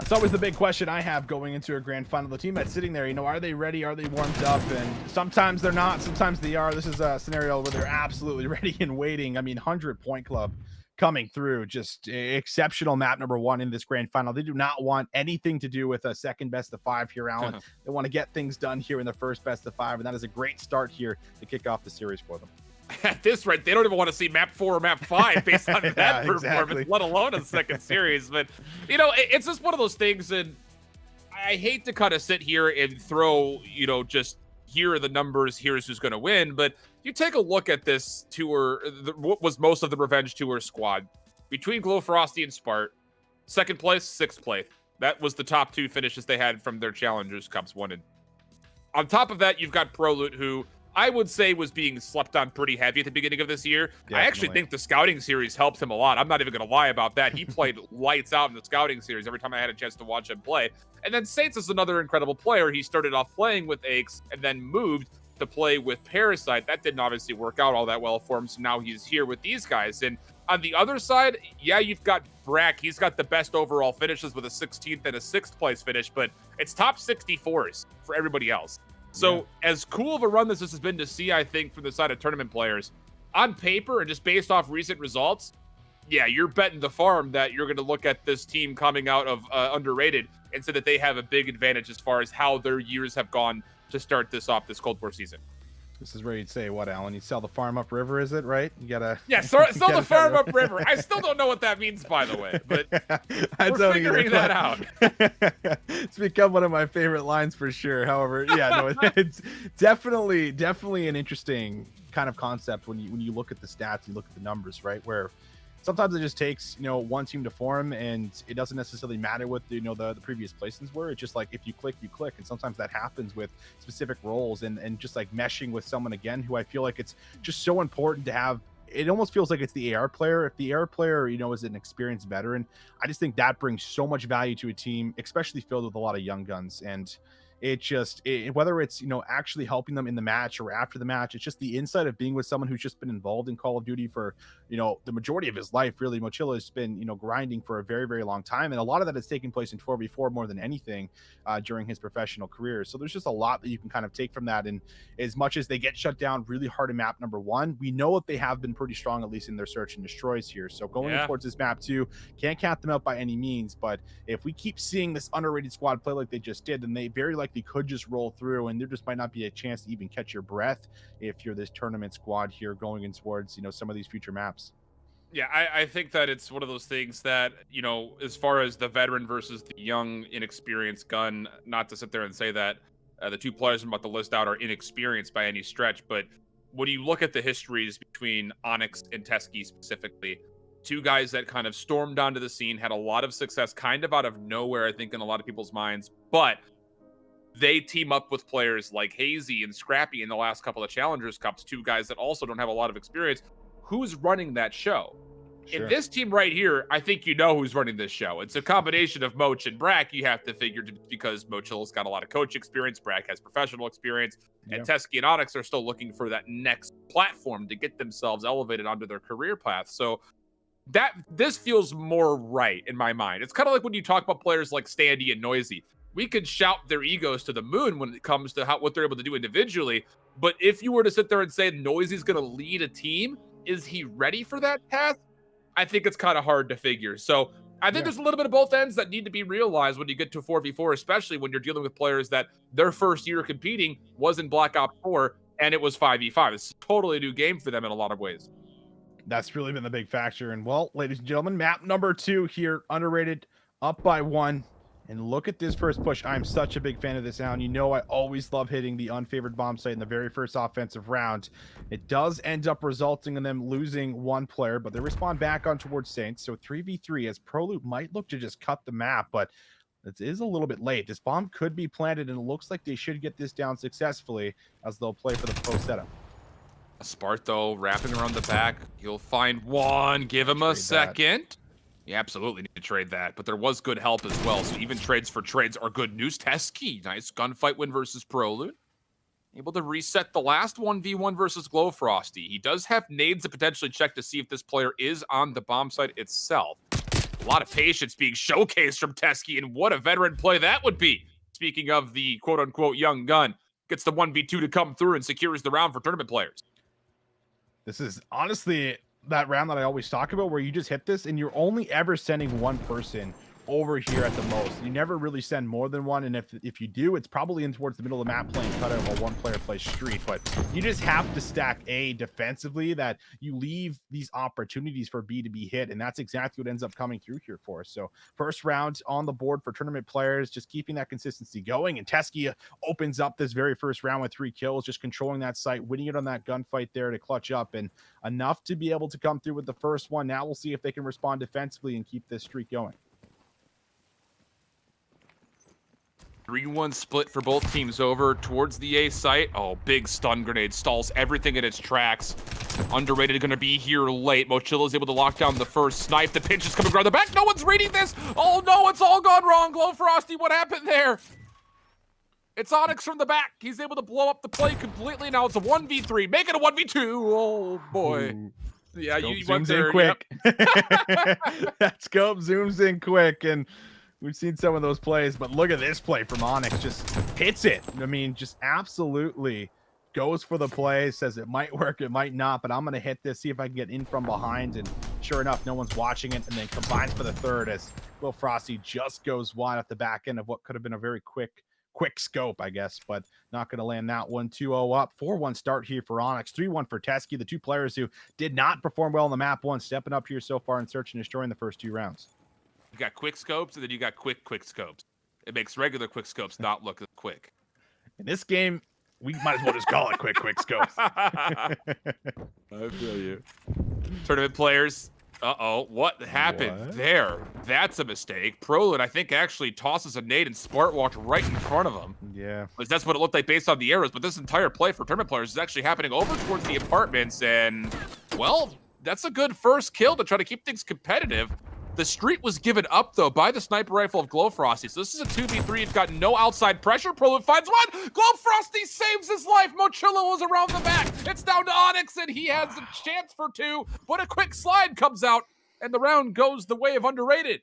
It's always the big question I have going into a grand final. The team that's sitting there, you know, are they ready? Are they warmed up? And sometimes they're not, sometimes they are. This is a scenario where they're absolutely ready and waiting. I mean, 100-point club coming through, just exceptional map number 1 in this grand final. They do not want anything to do with a second best of 5 here, Alan. They want to get things done here in the first best of 5, and that is a great start here to kick off the series for them. At this rate, they don't even want to see map 4 or map 5 based on that Yeah, performance, exactly. let alone a second series. But, you know, it's just one of those things, and I hate to kind of sit here and throw, you know, just here are the numbers, here's who's going to win. But you take a look at this tour, what was most of the Revenge Tour squad. Between GloFrosty and Spart, 2nd place, 6th place. That was the top 2 finishes they had from their Challengers Cups won. And on top of that, you've got PROLUTE, who I would say was being slept on pretty heavy at the beginning of this year. Definitely. I actually think the scouting series helped him a lot. I'm not even going to lie about that. He played lights out in the scouting series every time I had a chance to watch him play. And then Saints is another incredible player. He started off playing with Aches and then moved to play with Parasite. That didn't obviously work out all that well for him, so now he's here with these guys. And on the other side, yeah, you've got Brack. He's got the best overall finishes with a 16th and a 6th place finish, but it's top 64s for everybody else. So as cool of a run this has been to see, I think, from the side of tournament players, on paper and just based off recent results, yeah, you're betting the farm that you're going to look at this team coming out of Underrated and say that they have a big advantage as far as how their years have gone to start this off, this Cold War season. This is where you'd say, what, Alan? You sell the farm upriver, is it, right? You gotta... Yeah, sell the farm upriver. I still don't know what that means, by the way, but we're figuring that out. It's become one of my favorite lines for sure. However, yeah, no, it's definitely an interesting kind of concept when you look at the stats, you look at the numbers, right? Where sometimes it just takes, you know, one team to form, and it doesn't necessarily matter what the previous placements were. It's just like if you click, you click, and sometimes that happens with specific roles and just like meshing with someone again who I feel like it's just so important to have. It almost feels like it's the AR player. If the AR player, you know, is an experienced veteran, I just think that brings so much value to a team, especially filled with a lot of young guns. And it just, whether it's, you know, actually helping them in the match or after the match, it's just the insight of being with someone who's just been involved in Call of Duty for, you know, the majority of his life. Really, Mochilla has been, you know, grinding for a very, very long time, and a lot of that is taking place in 4v4 more than anything during his professional career. So there's just a lot that you can kind of take from that. And as much as they get shut down really hard in map number 1, we know that they have been pretty strong, at least in their search and destroys here. So going towards this map 2, can't count them out by any means, but if we keep seeing this Underrated squad play like they just did, then they very likely could just roll through, and there just might not be a chance to even catch your breath if you're this tournament squad here going in towards, you know, some of these future maps. Yeah, I think that it's one of those things that, you know, as far as the veteran versus the young, inexperienced gun, not to sit there and say that the 2 players I'm about to list out are inexperienced by any stretch, but when you look at the histories between Onyx and Teskiy specifically, 2 guys that kind of stormed onto the scene, had a lot of success kind of out of nowhere, I think, in a lot of people's minds, but they team up with players like Hazy and Scrappy in the last couple of Challengers Cups, 2 guys that also don't have a lot of experience. Who's running that show? In this team right here, I think you know who's running this show. It's a combination of Moch and Brack, you have to figure, because Mochilla's got a lot of coach experience, Brack has professional experience, and Teskiy and Onyx are still looking for that next platform to get themselves elevated onto their career path. So this feels more right in my mind. It's kind of like when you talk about players like Standy and Noisy. We could shout their egos to the moon when it comes to what they're able to do individually. But if you were to sit there and say Noisy's going to lead a team, is he ready for that task? I think it's kind of hard to figure. So I think there's a little bit of both ends that need to be realized when you get to 4v4, especially when you're dealing with players that their first year competing was in Black Ops 4 and it was 5v5. It's totally a new game for them in a lot of ways. That's really been the big factor. And well, ladies and gentlemen, map number 2 here, underrated, up by 1. And look at this first push. I'm such a big fan of this sound. You know I always love hitting the unfavored bomb site in the very first offensive round. It does end up resulting in them losing 1 player, but they respawn back on towards Saints. So 3v3 as PROLUTE might look to just cut the map, but it is a little bit late. This bomb could be planted, and it looks like they should get this down successfully as they'll play for the post setup. Spart, though, wrapping around the back. You'll find one. Give him a second. You absolutely need to trade that, but there was good help as well. So even trades for trades are good news. Teskiy, nice gunfight win versus PROLUTE. Able to reset the last 1v1 versus GloFrosty. He does have nades to potentially check to see if this player is on the bomb site itself. A lot of patience being showcased from Teskiy, and what a veteran play that would be. Speaking of the quote-unquote young gun, gets the 1v2 to come through and secures the round for tournament players. This is honestly that round that I always talk about, where you just hit this and you're only ever sending one person over here at the most. You never really send more than one, and if you do, it's probably in towards the middle of the map playing cutout while one player plays street. But you just have to stack A defensively, that you leave these opportunities for B to be hit, and that's exactly what ends up coming through here for us. So first round on the board for tournament players, just keeping that consistency going, and Teskiy opens up this very first round with 3 kills, just controlling that site, winning it on that gunfight there to clutch up, and enough to be able to come through with the first one. Now we'll see if they can respond defensively and keep this streak going. 3-1 split for both teams over towards the A site. Oh, big stun grenade stalls everything in its tracks. Underrated going to be here late. Mochilla is able to lock down the first snipe. The pinch is coming around the back. No one's reading this. Oh no, it's all gone wrong. GloFrosty, what happened there? It's Onyx from the back. He's able to blow up the play completely. Now it's a 1v3. Make it a 1v2. Oh boy. Ooh. Yeah, Scope you zooms went there. in quick. Yep. That scope zooms in quick, and we've seen some of those plays, but look at this play from Onyx. Just hits it. I mean, just absolutely goes for the play, says it might work, it might not, but I'm going to hit this, see if I can get in from behind, and sure enough, no one's watching it, and then combines for the third as GloFrosty just goes wide at the back end of what could have been a very quick scope, I guess, but not going to land that one. 2-0 up. 4-1 start here for Onyx. 3-1 for Teskiy, the 2 players who did not perform well on the map one, stepping up here so far and searching and destroying the first 2 rounds. You got quick scopes, and then you got quick scopes. It makes regular quick scopes not look quick. In this game, we might as well just call it quick scopes. I feel you. Tournament players. Uh-oh, what happened there? That's a mistake. PROLUTE, I think, actually tosses a nade, and Spart walked right in front of him. Yeah. Because that's what it looked like based on the arrows, but this entire play for tournament players is actually happening over towards the apartments, and, well, that's a good first kill to try to keep things competitive. The street was given up, though, by the sniper rifle of GloFrosty. So this is a 2v3. It's got no outside pressure. PROLUTE finds one. GloFrosty saves his life. Mochilla was around the back. It's down to Onyx, and he has a chance for 2. But a quick slide comes out, and the round goes the way of underrated.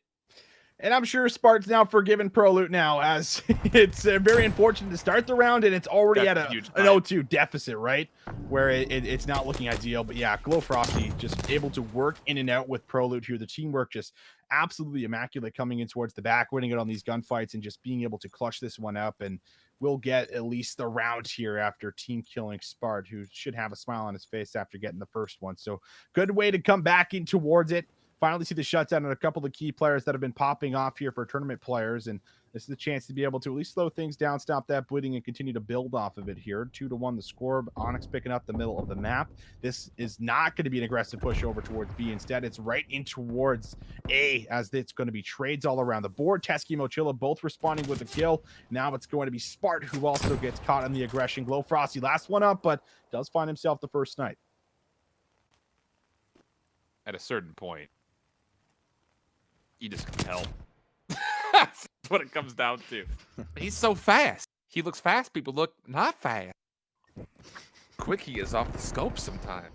And I'm sure Spart's now forgiven PROLUTE now, as it's very unfortunate to start the round, and it's already at an 0-2 deficit, right? Where it's not looking ideal. But yeah, GloFrosty just able to work in and out with PROLUTE here. The teamwork just absolutely immaculate coming in towards the back, winning it on these gunfights, and just being able to clutch this one up. And we'll get at least the round here after team killing Spart, who should have a smile on his face after getting the first one. So good way to come back in towards it. Finally see the shutdown on a couple of key players that have been popping off here for tournament players, and this is the chance to be able to at least slow things down, stop that bleeding, and continue to build off of it here. 2-1 the score. Onyx picking up the middle of the map. This is not going to be an aggressive push over towards B. Instead, it's right in towards A, as it's going to be trades all around the board. Teskiy, Mochilla both responding with a kill. Now it's going to be Spart, who also gets caught in the aggression. GloFrosty last one up, but does find himself the first snipe. at a certain point, you just can tell. That's what it comes down to. He's so fast. He looks fast. People look not fast. Quick he is off the scope sometimes.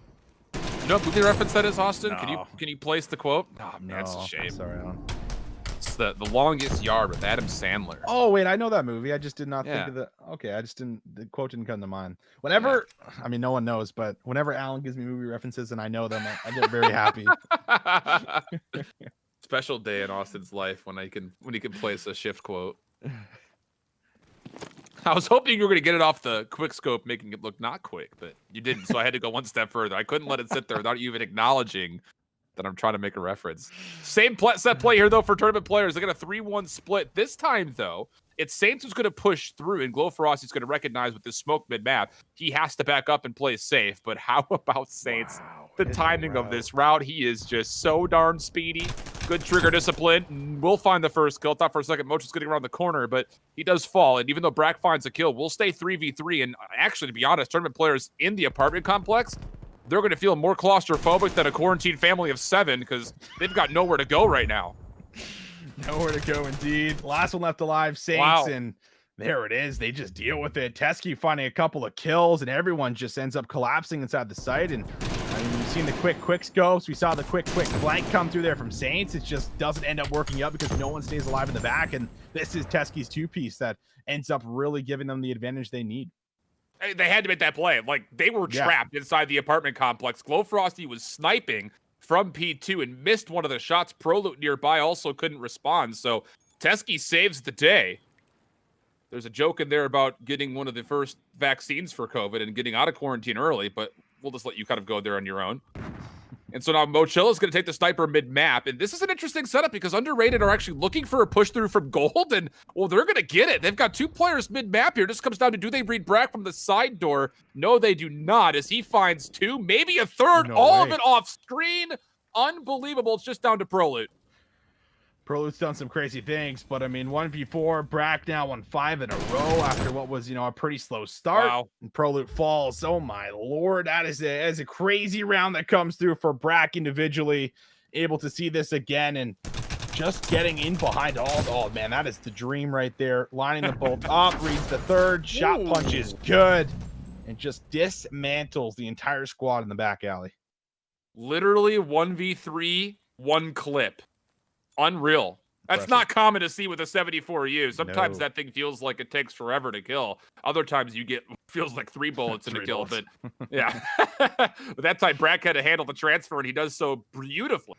You know what movie reference that is, Austin? No. Can you place the quote? Oh, man, No, it's a shame. sorry, Alan. It's the Longest Yard with Adam Sandler. Oh wait, I know that movie. I just did not think of the. Okay, I just didn't. The quote didn't come to mind. Whenever, I mean, no one knows, but whenever Alan gives me movie references and I know them, I get very happy. Special day in Austin's life when he can place a shift quote. I was hoping you were going to get it off the quick scope, making it look not quick, but you didn't. So I had to go one step further. I couldn't let it sit there without you even acknowledging that I'm trying to make a reference. Same set play here, though, for tournament players. They got a 3-1 split. This time, though, it's Saints who's going to push through, and GloFrosty's going to recognize with this smoke mid-map, he has to back up and play safe. But how about Saints? Wow, the timing of this route, he is just so darn speedy. Good trigger discipline. We'll find the first kill. Thought for a second Mochilla's getting around the corner, but he does fall. And even though Brack finds a kill, we'll stay 3v3. And actually, to be honest, tournament players in the apartment complex, they're going to feel more claustrophobic than a quarantined family of 7 because they've got nowhere to go right now. Nowhere to go, indeed. Last one left alive, Saints, wow. And there it is. They just deal with it. Teskiy finding a couple of kills, and everyone just ends up collapsing inside the site. And I mean, we've seen the quick scopes. We saw the quick flank come through there from Saints. It just doesn't end up working out because no one stays alive in the back. And this is Teskiy's 2-piece that ends up really giving them the advantage they need. They had to make that play. Like, they were trapped inside the apartment complex. GloFrosty was sniping from P2 and missed one of the shots. PROLUTE nearby also couldn't respond. So Teskiy saves the day. There's a joke in there about getting one of the first vaccines for COVID and getting out of quarantine early, but we'll just let you kind of go there on your own. And so now Mochilla is going to take the sniper mid-map. And this is an interesting setup because Underrated are actually looking for a push through from gold. And, well, they're going to get it. They've got 2 players mid-map here. Just comes down to, do they read Brack from the side door? No, they do not, as he finds 2, maybe a third, all of it off screen. Unbelievable. It's just down to PROLUTE. PROLUTE's done some crazy things, but I mean, 1v4, Brack now won 5 in a row after what was, a pretty slow start. Wow. And PROLUTE falls. Oh my lord, that is a crazy round that comes through for Brack individually. Able to see this again and just getting in behind all. Oh man, that is the dream right there. Lining them both up, reads the third, shot punch is good, and just dismantles the entire squad in the back alley. Literally 1v3, 1 clip. Unreal. That's Impressive. not common to see with a 74U. Sometimes that thing feels like it takes forever to kill. Other times you get feels like 3 bullets in a kill. But yeah, but that time Brack had to handle the transfer, and he does so beautifully.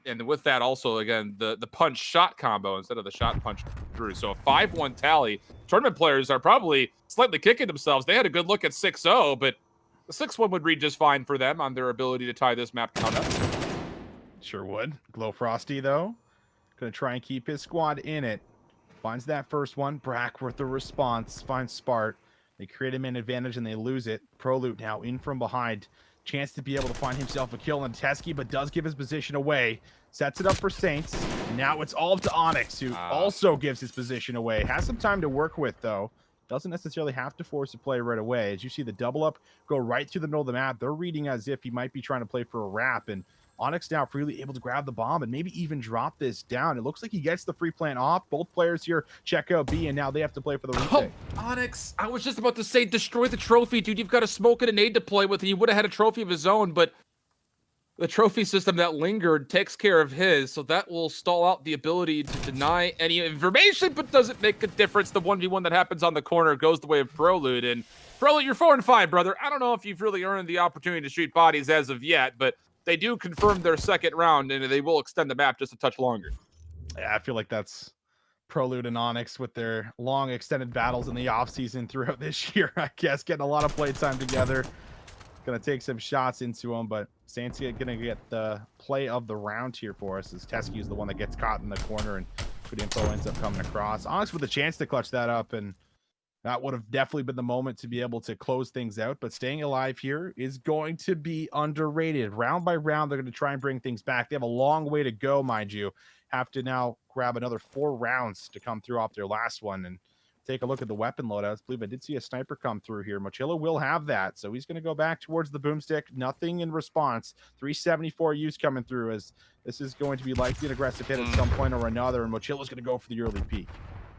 And with that, also again the punch shot combo instead of the shot punch through. So a 5-1 tally. Tournament players are probably slightly kicking themselves. They had a good look at 6-0, but the 6-1 would read just fine for them on their ability to tie this map count up. Sure would. GloFrosty, though, going to try and keep his squad in it. Finds that first one. Brack with the response. Finds Spart. They create him an advantage and they lose it. PROLUTE now in from behind. Chance to be able to find himself a kill on Teskiy, but does give his position away. Sets it up for Saints. And now it's all up to Onyx, who also gives his position away. Has some time to work with, though. Doesn't necessarily have to force a play right away. As you see the double up go right through the middle of the map, they're reading as if he might be trying to play for a wrap. And Onyx now freely able to grab the bomb and maybe even drop this down. It looks like he gets the free plant off. Both players here check out B, and now they have to play for the retake. Onyx, I was just about to say, destroy the trophy, dude. You've got a smoke and a nade to play with, and he would have had a trophy of his own, but the trophy system that lingered takes care of his, so that will stall out the ability to deny any information, but doesn't make a difference. The 1v1 that happens on the corner goes the way of PROLUTE, and PROLUTE, you're 4-5, brother. I don't know if you've really earned the opportunity to shoot bodies as of yet, but they do confirm their second round, and they will extend the map just a touch longer. Yeah, I feel like that's PROLUTE and Onyx with their long extended battles in the offseason throughout this year, I guess, getting a lot of play time together. Gonna take some shots into him, but Saints gonna get the play of the round here for us, as Teskiy is the one that gets caught in the corner, and good info ends up coming across. Onyx with a chance to clutch that up, and that would have definitely been the moment to be able to close things out, but staying alive here is going to be underrated. Round by round, they're going to try and bring things back. They have a long way to go, mind you. Have to now grab another 4 rounds to come through off their last one, and take a look at the weapon loadouts. I believe I did see a sniper come through here. Mochilla will have that, so he's going to go back towards the boomstick. Nothing in response. 374 use coming through, as this is going to be likely an aggressive hit at some point or another, and Mochilla's going to go for the early peak.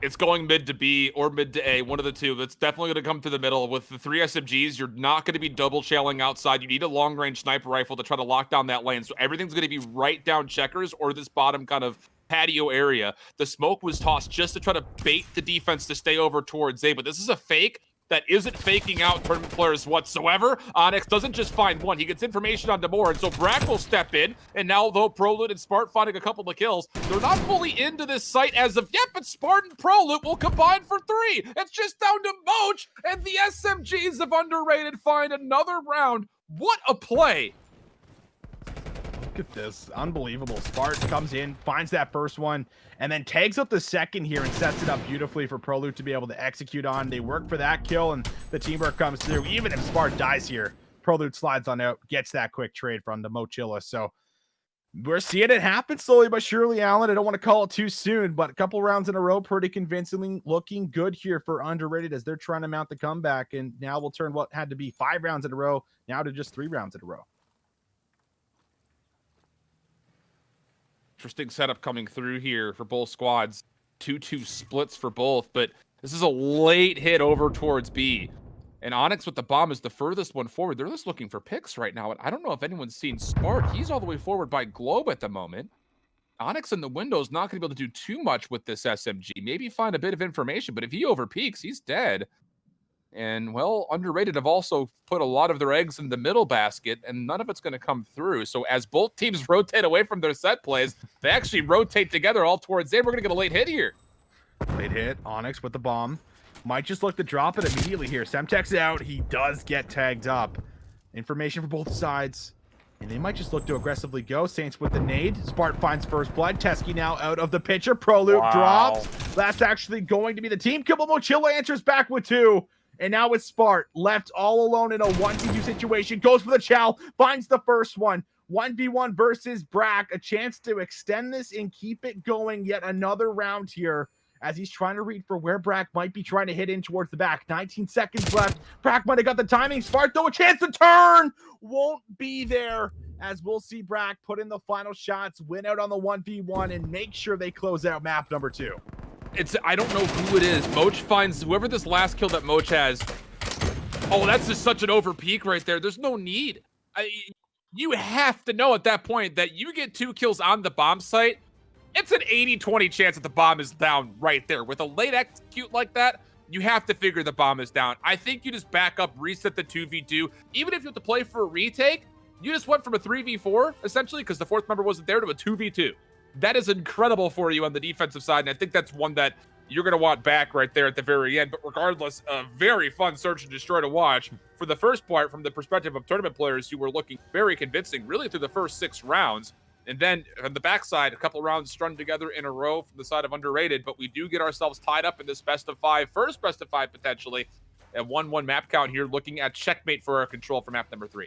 It's going mid to B or mid to A, one of the two. That's definitely going to come to the middle. With the 3 SMGs, you're not going to be double shelling outside. You need a long-range sniper rifle to try to lock down that lane. So everything's going to be right down checkers or this bottom kind of patio area. The smoke was tossed just to try to bait the defense to stay over towards A, but this is a fake that isn't faking out tournament players whatsoever. Onyx doesn't just find one. He gets information on more, and so Brack will step in, and now though PROLUTE and Spart finding a couple of kills, they're not fully into this site as of yet, but Spart and PROLUTE will combine for 3. It's just down to Moch, and the SMGs of Underrated find another round. What a play! Look at this. Unbelievable. Spart comes in, finds that first one, and then tags up the second here and sets it up beautifully for PROLUTE to be able to execute on. They work for that kill, and the teamwork comes through. Even if Spart dies here, PROLUTE slides on out, gets that quick trade from the Mochilla. So we're seeing it happen slowly but surely, Alan. I don't want to call it too soon, but a couple rounds in a row, pretty convincingly looking good here for Underrated as they're trying to mount the comeback. And now we'll turn what had to be 5 rounds in a row now to just 3 rounds in a row. Interesting setup coming through here for both squads. 2-2 splits for both, but this is a late hit over towards B. And Onyx with the bomb is the furthest one forward. They're just looking for picks right now. And I don't know if anyone's seen Spart. He's all the way forward by Globe at the moment. Onyx in the window is not going to be able to do too much with this SMG. Maybe find a bit of information, but if he overpeaks, he's dead. And, well, Underrated have also put a lot of their eggs in the middle basket, and none of it's going to come through. So as both teams rotate away from their set plays, they actually rotate together all towards there. We're going to get a late hit here. Late hit. Onyx with the bomb. Might just look to drop it immediately here. Semtex out. He does get tagged up. Information for both sides. And they might just look to aggressively go. Saints with the nade. Spart finds first blood. Teskiy now out of the picture. PROLUTE drops. That's actually going to be the team kill. Mochilla answers back with 2. And now it's Spart left all alone in a 1v2 situation. Goes for the chow. Finds the first one. 1v1 versus Brack. A chance to extend this and keep it going yet another round here as he's trying to read for where Brack might be trying to hit in towards the back. 19 seconds left. Brack might have got the timing. Spart, though, a chance to turn. Won't be there as we'll see Brack put in the final shots, win out on the 1v1, and make sure they close out map number 2. I don't know who it is. Moch finds whoever this last kill that Moch has. Oh, that's just such an over peak right there. There's no need. You have to know at that point that you get 2 kills on the bomb site. It's an 80-20 chance that the bomb is down right there. With a late execute like that, you have to figure the bomb is down. I think you just back up, reset the 2v2. Even if you have to play for a retake, you just went from a 3v4, essentially, because the 4th member wasn't there, to a 2v2. That is incredible for you on the defensive side, and I think that's one that you're going to want back right there at the very end. But regardless, a very fun search and destroy to watch. For the first part, from the perspective of tournament players who were looking very convincing, really through the first 6 rounds. And then on the backside, a couple rounds strung together in a row from the side of Underrated. But we do get ourselves tied up in this best of 5, first best of 5 potentially. At 1-1 map count here, looking at checkmate for our control for map number 3.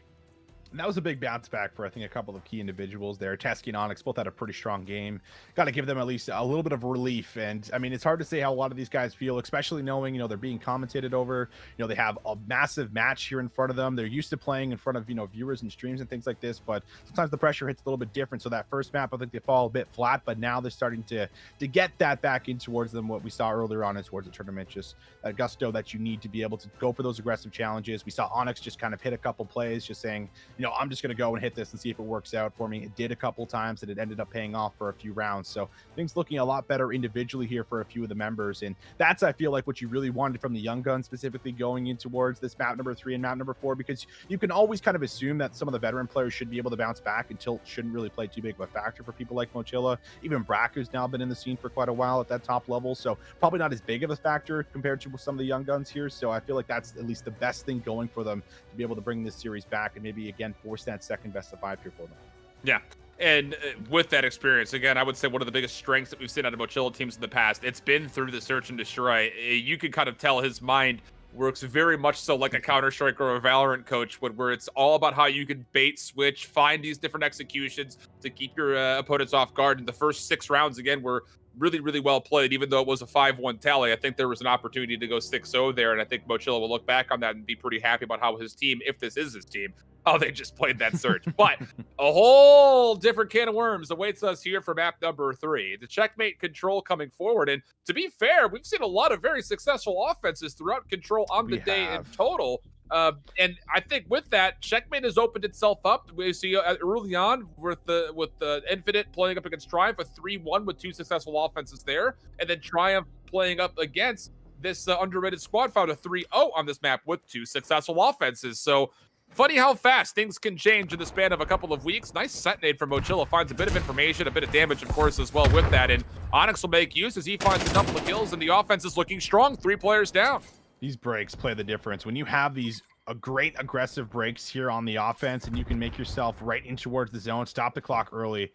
And that was a big bounce back for, I think, a couple of key individuals there. Teskiy and Onyx both had a pretty strong game. Got to give them at least a little bit of relief. And, I mean, it's hard to say how a lot of these guys feel, especially knowing, they're being commentated over. They have a massive match here in front of them. They're used to playing in front of, viewers and streams and things like this. But sometimes the pressure hits a little bit different. So that first map, I think they fall a bit flat. But now they're starting to get that back in towards them, what we saw earlier on towards the tournament. Just that gusto that you need to be able to go for those aggressive challenges. We saw Onyx just kind of hit a couple plays, just saying, I'm just going to go and hit this and see if it works out for me. It did a couple times, and it ended up paying off for a few rounds. So things looking a lot better individually here for a few of the members. And that's, I feel like, what you really wanted from the young guns, specifically going in towards this map number 3 and map number 4, because you can always kind of assume that some of the veteran players should be able to bounce back, and tilt shouldn't really play too big of a factor for people like Mochilla. Even Brack, who's now been in the scene for quite a while at that top level. So probably not as big of a factor compared to some of the young guns here. So I feel like that's at least the best thing going for them, to be able to bring this series back and maybe, again, force that second best of 5 here for them. Yeah. And with that experience, again, I would say one of the biggest strengths that we've seen out of Mochilla teams in the past, it's been through the search and destroy. You can kind of tell his mind works very much so like a Counter-Strike or a Valorant coach, where it's all about how you can bait, switch, find these different executions to keep your opponents off guard. In the first 6 rounds, again, were really, really well played, even though it was a 5-1 tally. I think there was an opportunity to go 6-0 there, and I think Mochilla will look back on that and be pretty happy about how his team, if this is his team, how they just played that surge. But a whole different can of worms awaits us here for map number 3. The checkmate control coming forward. And to be fair, we've seen a lot of very successful offenses throughout control on the day in total. And I think with that, checkmate has opened itself up. We see early on with the Infinite playing up against Triumph, a 3-1 with 2 successful offenses there. And then Triumph playing up against this underrated squad found a 3-0 on this map with 2 successful offenses. So funny how fast things can change in the span of a couple of weeks. Nice set nade from Mochilla. Finds a bit of information, a bit of damage, of course, as well with that. And Onyx will make use as he finds a couple of kills, and the offense is looking strong. 3 players down. These breaks play the difference. When you have these great aggressive breaks here on the offense, and you can make yourself right in towards the zone, stop the clock early,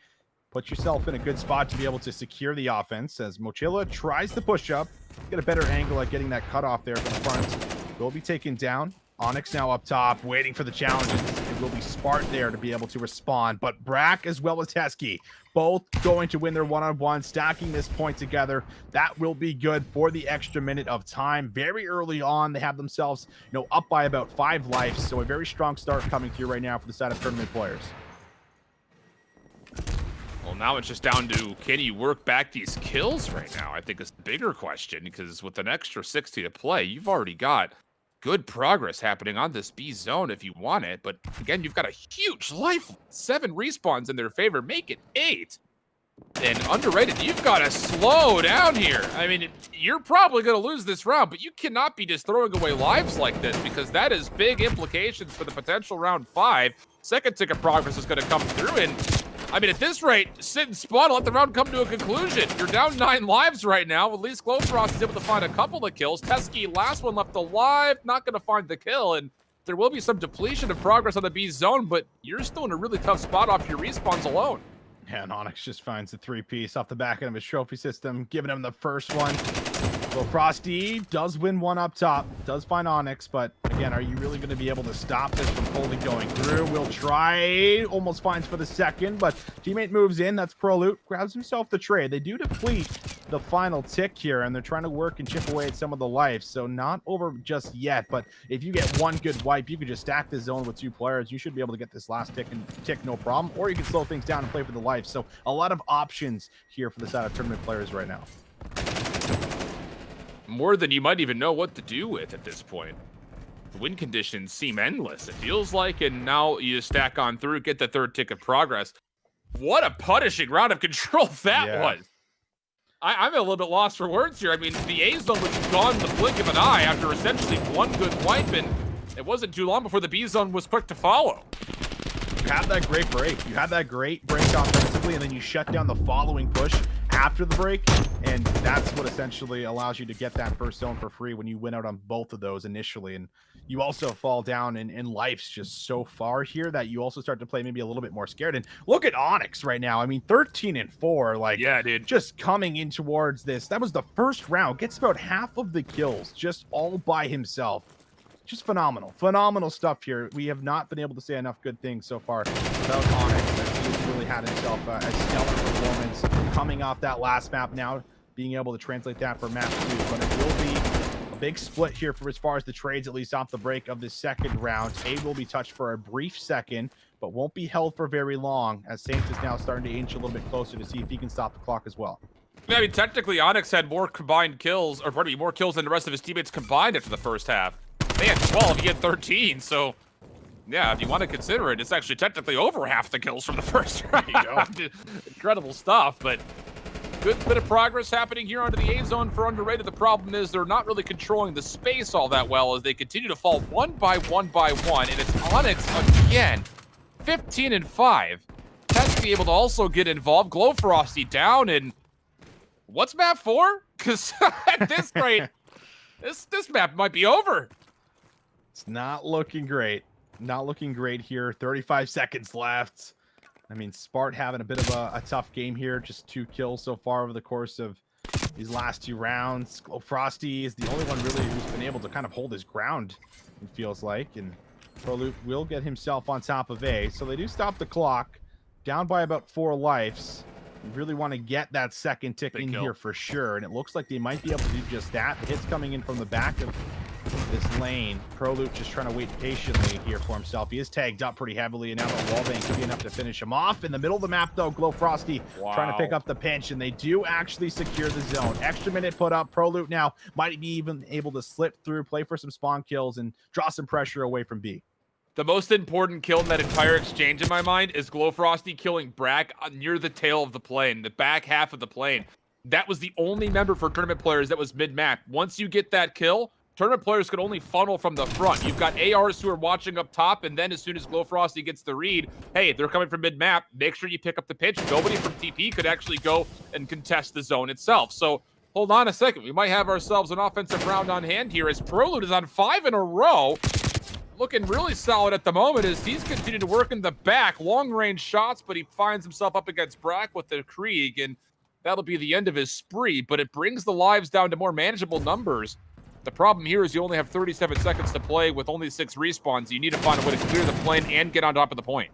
put yourself in a good spot to be able to secure the offense as Mochilla tries to push up, get a better angle at getting that cutoff there from the front. Will be taken down. Onyx now up top, waiting for the challenges. It will be Spart there to be able to respond, but Brack as well as Teskiy, both going to win their one-on-one, stacking this point together. That will be good for the extra minute of time. Very early on, they have themselves, up by about 5 lives, so a very strong start coming through right now for the side of tournament players. Well, now it's just down to, can you work back these kills right now? I think it's the bigger question, because with an extra 60 to play, you've already got good progress happening on this B zone if you want it. But again, you've got a huge life. 7 respawns in their favor. Make it 8. And underrated, you've got to slow down here. I mean, you're probably going to lose this round, but you cannot be just throwing away lives like this, because that is big implications for the potential round 5. Second tick of progress is going to come through, and I mean, at this rate, sit and spawn, let the round come to a conclusion. You're down 9 lives right now. At least GloFrosty is able to find a couple of kills. Teskiy, last one left alive, not going to find the kill. And there will be some depletion of progress on the B zone, but you're still in a really tough spot off your respawns alone. Yeah, and Onyx just finds the 3-piece off the back end of his trophy system, giving him the first one. GloFrosty does win one up top, does find Onyx, but again, are you really going to be able to stop this from fully going through? Will try, almost finds for the second, but teammate moves in. That's PROLUTE, grabs himself the trade. They do deplete the final tick here, and they're trying to work and chip away at some of the life, so not over just yet. But if you get one good wipe, you can just stack the zone with 2 players. You should be able to get this last tick no problem, or you can slow things down and play for the life. So a lot of options here for the side of tournament players right now. More than you might even know what to do with at this point. The win conditions seem endless, it feels like, and now you just stack on through, get the 3rd tick of progress. What a punishing round of control that was. I'm a little bit lost for words here. I mean, the A zone was gone in the blink of an eye after essentially one good wipe, and it wasn't too long before the B zone was quick to follow. You had that great break. You had that great break offensively, and then you shut down the following push after the break, and that's what essentially allows you to get that first zone for free when you win out on both of those initially. And you also fall down in lives just so far here that you also start to play maybe a little bit more scared. And look at Onyx right now. I mean, 13-4, like, yeah, dude, just coming in towards this. That was the first round. Gets about half of the kills just all by himself. Just phenomenal stuff here. We have not been able to say enough good things so far about Onyx. He's really had himself a stellar performance coming off that last map, now being able to translate that for map 2. But it will be a big split here for as far as the trades, at least off the break of the second round. A will be touched for a brief second, but won't be held for very long, as Saints is now starting to inch a little bit closer to see if he can stop the clock as well. I mean, technically, Onyx had more combined kills, or pardon me, more kills than the rest of his teammates combined after the first half. They had 12, he had 13, so yeah, if you want to consider it, it's actually technically over half the kills from the first round. Incredible stuff, but good bit of progress happening here onto the A zone for underrated. The problem is they're not really controlling the space all that well as they continue to fall one by one, and it's Onyx again, 15-5. Teskiy able to also get involved. GloFrosty down, and what's map 4? Because at this rate, this map might be over. It's not looking great. Not looking great here. 35 seconds left. I mean, Spart having a bit of a tough game here. Just 2 kills so far over the course of these last 2 rounds. GloFrosty is the only one really who's been able to kind of hold his ground, it feels like. And PROLUTE will get himself on top of A. So they do stop the clock. Down by about 4 lives. really want to get that second tick in here for sure, and it looks like they might be able to do just that. The hit's coming in from the back of this lane. PROLUTE just trying to wait patiently here for himself. He is tagged up pretty heavily, and now the wallbang could be enough to finish him off. In the middle of the map, though, GloFrosty trying to pick up the pinch, and they do actually secure the zone. Extra minute put up. PROLUTE now might be even able to slip through, play for some spawn kills, and draw some pressure away from B. The most important kill in that entire exchange in my mind is GloFrosty killing Brack near the tail of the plane, the back half of the plane. That was the only member for tournament players that was mid-map. Once you get that kill, tournament players could only funnel from the front. You've got ARs who are watching up top, and then as soon as GloFrosty gets the read, hey, they're coming from mid-map, make sure you pick up the pitch. Nobody from TP could actually go and contest the zone itself. So hold on a second. We might have ourselves an offensive round on hand here as PROLUTE is on 5 in a row. Looking really solid at the moment as he's continuing to work in the back. Long-range shots, but he finds himself up against Brack with the Krieg, and that'll be the end of his spree, but it brings the lives down to more manageable numbers. The problem here is you only have 37 seconds to play with only 6 respawns. You need to find a way to clear the plane and get on top of the point.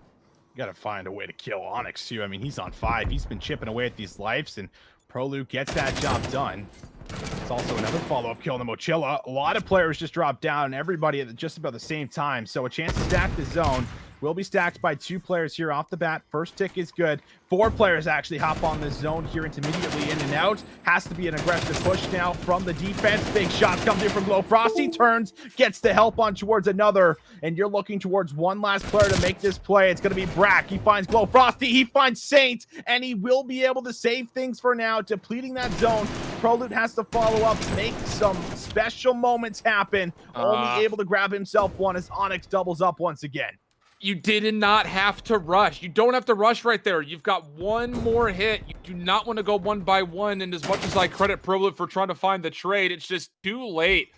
You got to find a way to kill Onyx, too. I mean, he's on 5. He's been chipping away at these lives, and PROLUTE gets that job done. It's also another follow-up kill on the Mochilla. A lot of players just dropped down, everybody at just about the same time. So a chance to stack the zone will be stacked by 2 players here off the bat. First tick is good. 4 players actually hop on the zone here intermediately in and out. Has to be an aggressive push now from the defense. Big shots come through from GloFrosty. Turns, gets the help on towards another. And you're looking towards one last player to make this play. It's going to be Brack. He finds GloFrosty. He finds Saint. And he will be able to save things for now, depleting that zone. PROLUTE has to follow up, make some special moments happen. Only able to grab himself one as Onyx doubles up once again. You did not have to rush. You don't have to rush right there. You've got one more hit. You do not want to go one by one. And as much as I credit PROLUTE for trying to find the trade, it's just too late.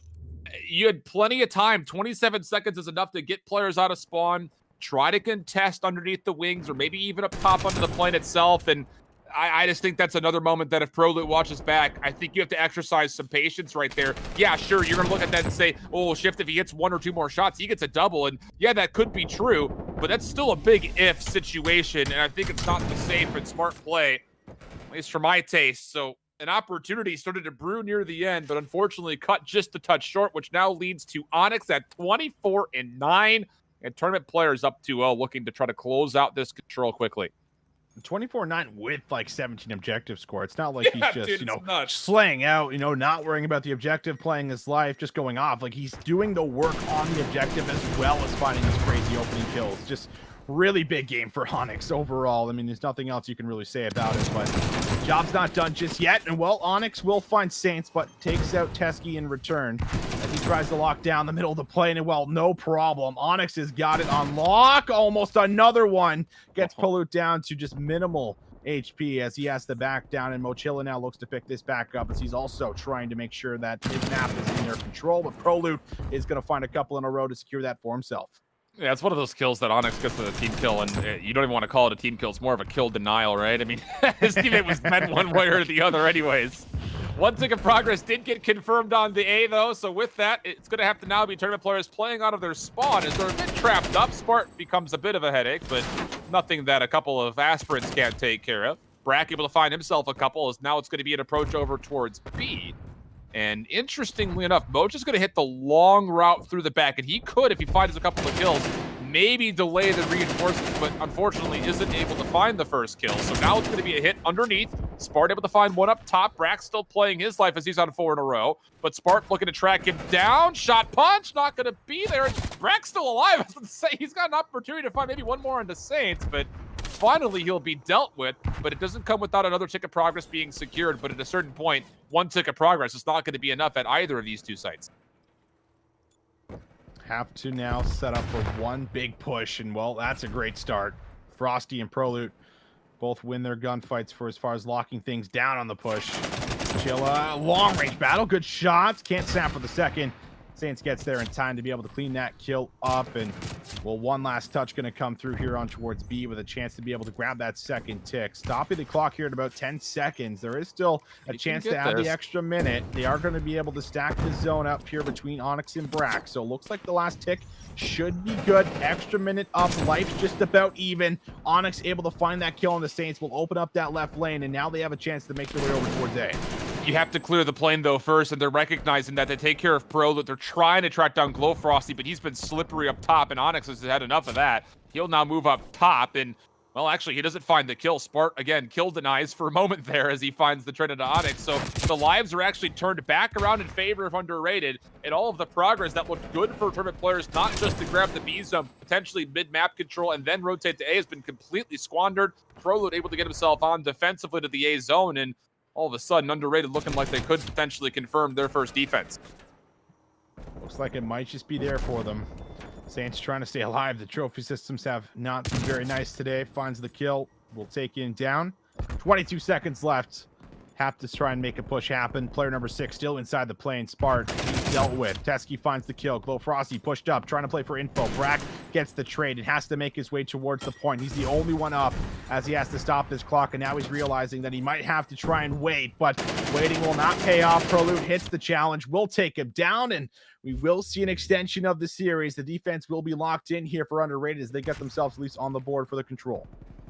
You had plenty of time. 27 seconds is enough to get players out of spawn, try to contest underneath the wings, or maybe even up top onto the plane itself. And I just think that's another moment that if PROLUTE watches back, I think you have to exercise some patience right there. Yeah, sure, you're going to look at that and say, oh, Shift, if he hits 1 or 2 more shots, he gets a double. And yeah, that could be true, but that's still a big if situation. And I think it's not the safe and smart play, at least for my taste. So an opportunity started to brew near the end, but unfortunately cut just a touch short, which now leads to Onyx at 24-9 and tournament players up 2-0, looking to try to close out this control quickly. 24-9 with like 17 objective score. It's not like he's just, dude, slaying out, not worrying about the objective, playing his life, just going off. Like he's doing the work on the objective as well as finding these crazy opening kills. Just really big game for Onyx overall. I mean, there's nothing else you can really say about it, but job's not done just yet. And well, Onyx will find Saints, but takes out Teskiy in return as he tries to lock down the middle of the plane. And well, no problem. Onyx has got it on lock. Almost another one. Gets PROLUTE down to just minimal HP as he has to back down, and Mochilla now looks to pick this back up as he's also trying to make sure that his map is in their control, but PROLUTE is going to find a couple in a row to secure that for himself. Yeah, it's one of those kills that Onyx gets with a team kill, and you don't even want to call it a team kill. It's more of a kill denial, right? I mean, his teammate was meant one way or the other anyways. One tick of progress did get confirmed on the A, though, so with that, it's going to have to now be tournament players playing out of their spawn as they're a bit trapped up. Spart becomes a bit of a headache, but nothing that a couple of aspirants can't take care of. Brack able to find himself a couple, as now it's going to be an approach over towards B. And interestingly enough, Moch is going to hit the long route through the back, and he could, if he finds a couple of kills, maybe delay the reinforcements, but unfortunately isn't able to find the first kill. So now it's going to be a hit underneath. Spart able to find one up top. Brack still playing his life as he's on 4 in a row, but Spart looking to track him down. Shot punch, not going to be there. Brack's still alive. I was going to say he's got an opportunity to find maybe one more on the Saints, but finally he'll be dealt with, but it doesn't come without another tick of progress being secured. But at a certain point, one tick of progress is not going to be enough at either of these two sites. Have to now set up for one big push, and well, that's a great start. Frosty and PROLUTE both win their gunfights for as far as locking things down on the push. Mochilla, long range battle, good shots, can't snap for the second. Saints gets there in time to be able to clean that kill up, and well, one last touch going to come through here on towards B with a chance to be able to grab that second tick. Stopping the clock here at about 10 seconds. There is still a chance to add the extra minute. They are going to be able to stack the zone up here between Onyx and Brack, so it looks like the last tick should be good. Extra minute up, life's just about even. Onyx able to find that kill on the Saints, will open up that left lane, and now they have a chance to make their way over towards A. You have to clear the plane, though, first, and they're recognizing that they take care of PROLUTE. They're trying to track down GloFrosty, but he's been slippery up top, and Onyx has had enough of that. He'll now move up top, and, well, actually, he doesn't find the kill. Spart, again, kill denies for a moment there as he finds the trade into Onyx. So the lives are actually turned back around in favor of Underrated, and all of the progress that looked good for tournament players, not just to grab the B zone, potentially mid-map control, and then rotate to A, has been completely squandered. PROLUTE able to get himself on defensively to the A zone, and all of a sudden, Underrated looking like they could potentially confirm their first defense. Looks like it might just be there for them. Saints trying to stay alive. The trophy systems have not been very nice today. Finds the kill. Will take in down. 22 seconds left. Have to try and make a push happen. Player number 6 still inside the plane. Spart, he's dealt with. Teskiy finds the kill. GloFrosty pushed up, trying to play for info. Brack gets the trade and has to make his way towards the point. He's the only one up as he has to stop this clock, and now he's realizing that he might have to try and wait, but waiting will not pay off. PROLUTE hits the challenge, will take him down, and we will see an extension of the series. The defense will be locked in here for Underrated as they get themselves at least on the board for the control.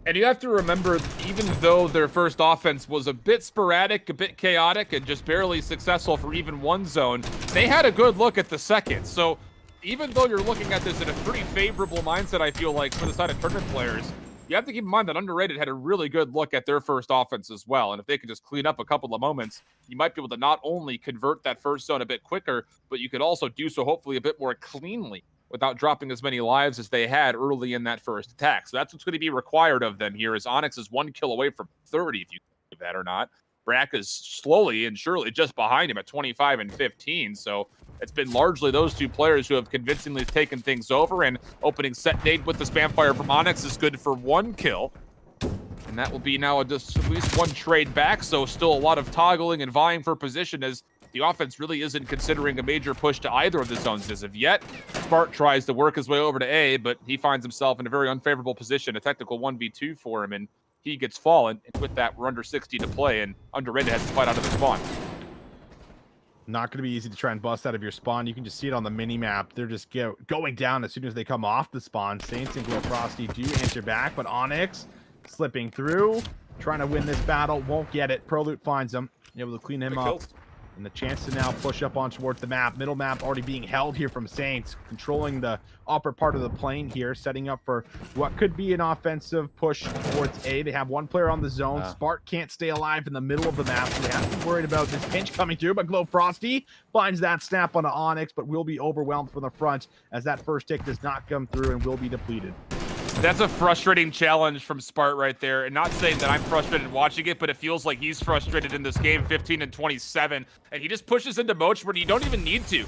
And you have to remember, even though their first offense was a bit sporadic, a bit chaotic, and just barely successful for even one zone, they had a good look at the second. So even though you're looking at this in a pretty favorable mindset, I feel like, for the side of tournament players, you have to keep in mind that Underrated had a really good look at their first offense as well. And if they could just clean up a couple of moments, you might be able to not only convert that first zone a bit quicker, but you could also do so hopefully a bit more cleanly, without dropping as many lives as they had early in that first attack. So that's what's going to be required of them here, is Onyx is 1 kill away from 30, if you believe that or not. Brack is slowly and surely just behind him at 25 and 15. So it's been largely those two players who have convincingly taken things over, and opening set nade with the spam fire from Onyx is good for 1 kill. And that will be now just at least 1 trade back. So still a lot of toggling and vying for position, as the offense really isn't considering a major push to either of the zones as of yet. Spart tries to work his way over to A, but he finds himself in a very unfavorable position, a technical 1v2 for him, and he gets fallen. And with that, we're under 60 to play, and Underrated has to fight out of the spawn. Not going to be easy to try and bust out of your spawn. You can just see it on the mini-map. They're just going down as soon as they come off the spawn. Saints and GloFrosty do answer back, but Onyx slipping through, trying to win this battle, won't get it. PROLUTE finds him, able to clean him up. And the chance to now push up on towards the map. Middle map already being held here from Saints, controlling the upper part of the plane here, setting up for what could be an offensive push towards A. They have 1 player on the zone. Spart can't stay alive in the middle of the map, so they have to be worried about this pinch coming through, but GloFrosty finds that snap onto Onyx, but will be overwhelmed from the front as that first tick does not come through and will be depleted. That's a frustrating challenge from Spart right there. And not saying that I'm frustrated watching it, but it feels like he's frustrated in this game, 15 and 27. And he just pushes into Moch where you don't even need to.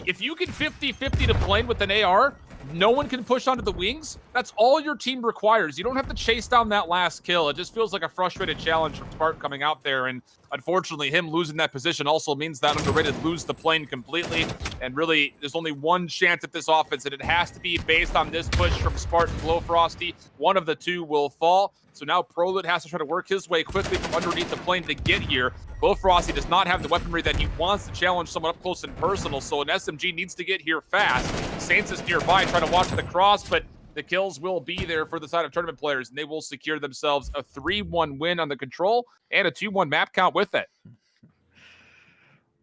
If you can 50-50 to plane with an AR, no one can push onto the wings. That's all your team requires. You don't have to chase down that last kill. It just feels like a frustrated challenge from Spart coming out there. And unfortunately, him losing that position also means that Underrated lose the plane completely. And really, there's only one chance at this offense, and it has to be based on this push from Spart and GloFrosty. One of the two will fall. So now PROLUTE has to try to work his way quickly from underneath the plane to get here. GloFrosty does not have the weaponry that he wants to challenge someone up close and personal, so an SMG needs to get here fast. Saints is nearby trying to watch the cross, but the kills will be there for the side of tournament players, and they will secure themselves a 3-1 win on the control and a 2-1 map count with it.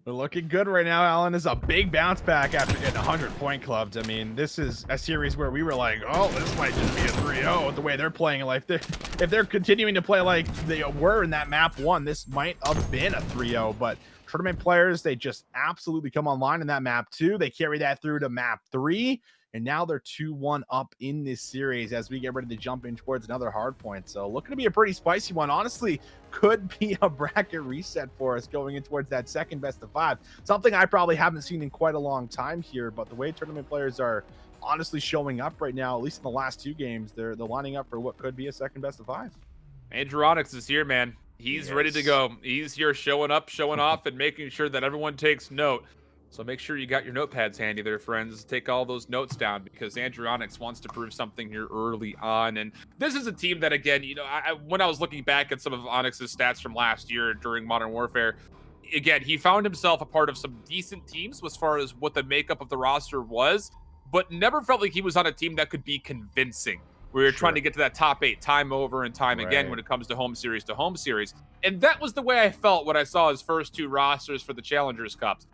They're looking good right now, Alan. This is a big bounce back after getting 100 point clubbed. I mean, this is a series where we were like, oh, this might just be a 3-0 the way they're playing in life. If they're continuing to play like they were in that map 1, this might have been a 3-0. But tournament players, they just absolutely come online in that map 2. They carry that through to map 3. And now they're 2-1 up in this series as we get ready to jump in towards another hard point. So looking to be a pretty spicy one. Honestly, could be a bracket reset for us going in towards that second best of 5. Something I probably haven't seen in quite a long time here. But the way tournament players are honestly showing up right now, at least in the last 2 games, they're lining up for what could be a second best of 5. Andrew Onyx is here, man. He's ready to go. He's here showing up, showing off, and making sure that everyone takes note. So make sure you got your notepads handy there, friends. Take all those notes down because Andrew Onyx wants to prove something here early on. And this is a team that, again, you know, when I was looking back at some of Onyx's stats from last year during Modern Warfare, again, he found himself a part of some decent teams as far as what the makeup of the roster was, but never felt like he was on a team that could be convincing. We were trying to get to that top 8 time over and time again when it comes to home series to home series. And that was the way I felt when I saw his first 2 rosters for the Challengers Cups.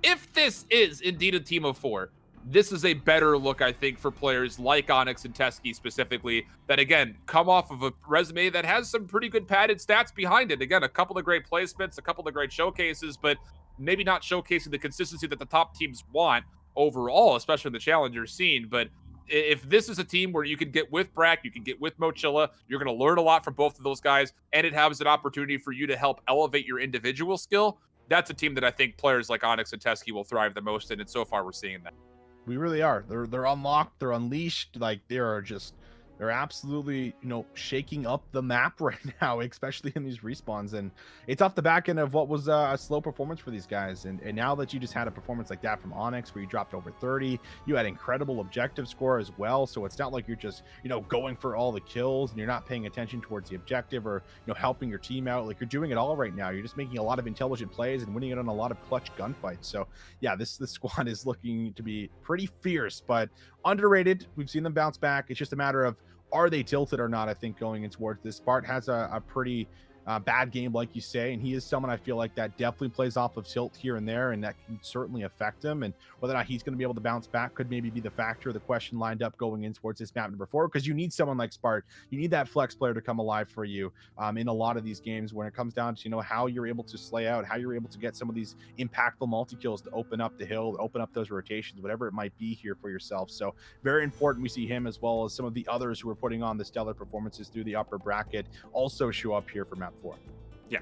If this is indeed a team of 4, this is a better look, I think, for players like Onyx and Teskiy specifically, that, again, come off of a resume that has some pretty good padded stats behind it. Again, a couple of great placements, a couple of great showcases, but maybe not showcasing the consistency that the top teams want overall, especially in the Challenger scene. But if this is a team where you can get with Brack, you can get with Mochilla, you're going to learn a lot from both of those guys, and it has an opportunity for you to help elevate your individual skill, that's a team that I think players like Onyx and Teskiy will thrive the most in, and so far we're seeing that. We really are. They're unlocked. They're unleashed. Like they're absolutely, you know, shaking up the map right now, especially in these respawns. And it's off the back end of what was a slow performance for these guys. And now that you just had a performance like that from Onyx, where you dropped over 30, you had incredible objective score as well. So it's not like you're just, you know, going for all the kills and you're not paying attention towards the objective or, you know, helping your team out. Like, you're doing it all right now. You're just making a lot of intelligent plays and winning it on a lot of clutch gunfights. So yeah, this squad is looking to be pretty fierce, but underrated. We've seen them bounce back. It's just a matter of, are they tilted or not? I think going in towards this, Spart has a pretty bad game, like you say, and he is someone I feel like that definitely plays off of tilt here and there, and that can certainly affect him. And whether or not he's going to be able to bounce back could maybe be the factor, the question lined up going in towards this map number 4, because you need someone like Spart. You need that flex player to come alive for you in a lot of these games when it comes down to, you know, how you're able to slay out, how you're able to get some of these impactful multi-kills to open up the hill, open up those rotations, whatever it might be here for yourself. So very important we see him, as well as some of the others who are putting on the stellar performances through the upper bracket, also show up here for map 4. Yeah.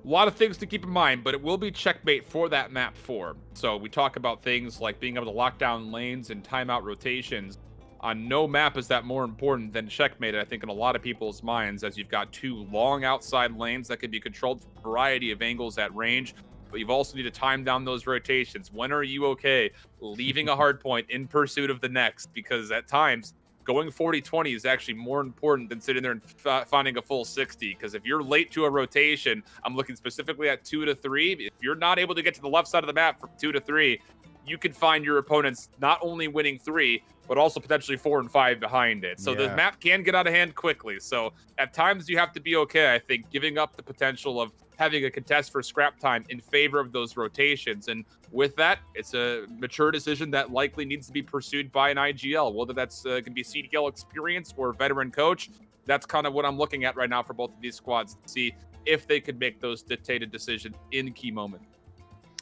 A lot of things to keep in mind, but it will be checkmate for that map 4. So we talk about things like being able to lock down lanes and timeout rotations. On no map is that more important than checkmate, I think, in a lot of people's minds, as you've got 2 long outside lanes that can be controlled from a variety of angles at range. But you've also need to time down those rotations. When are you okay leaving a hard point in pursuit of the next? Because at times, going 40-20 is actually more important than sitting there and finding a full 60. Because if you're late to a rotation, I'm looking specifically at 2 to 3. If you're not able to get to the left side of the map from 2 to 3, you can find your opponents not only winning 3, but also potentially 4 and 5 behind it. So the map can get out of hand quickly. So at times you have to be okay, I think, giving up the potential of having a contest for scrap time in favor of those rotations. And with that, it's a mature decision that likely needs to be pursued by an IGL, whether that's going to be CDL experience or veteran coach. That's kind of what I'm looking at right now for both of these squads, to see if they could make those dictated decisions in key moments.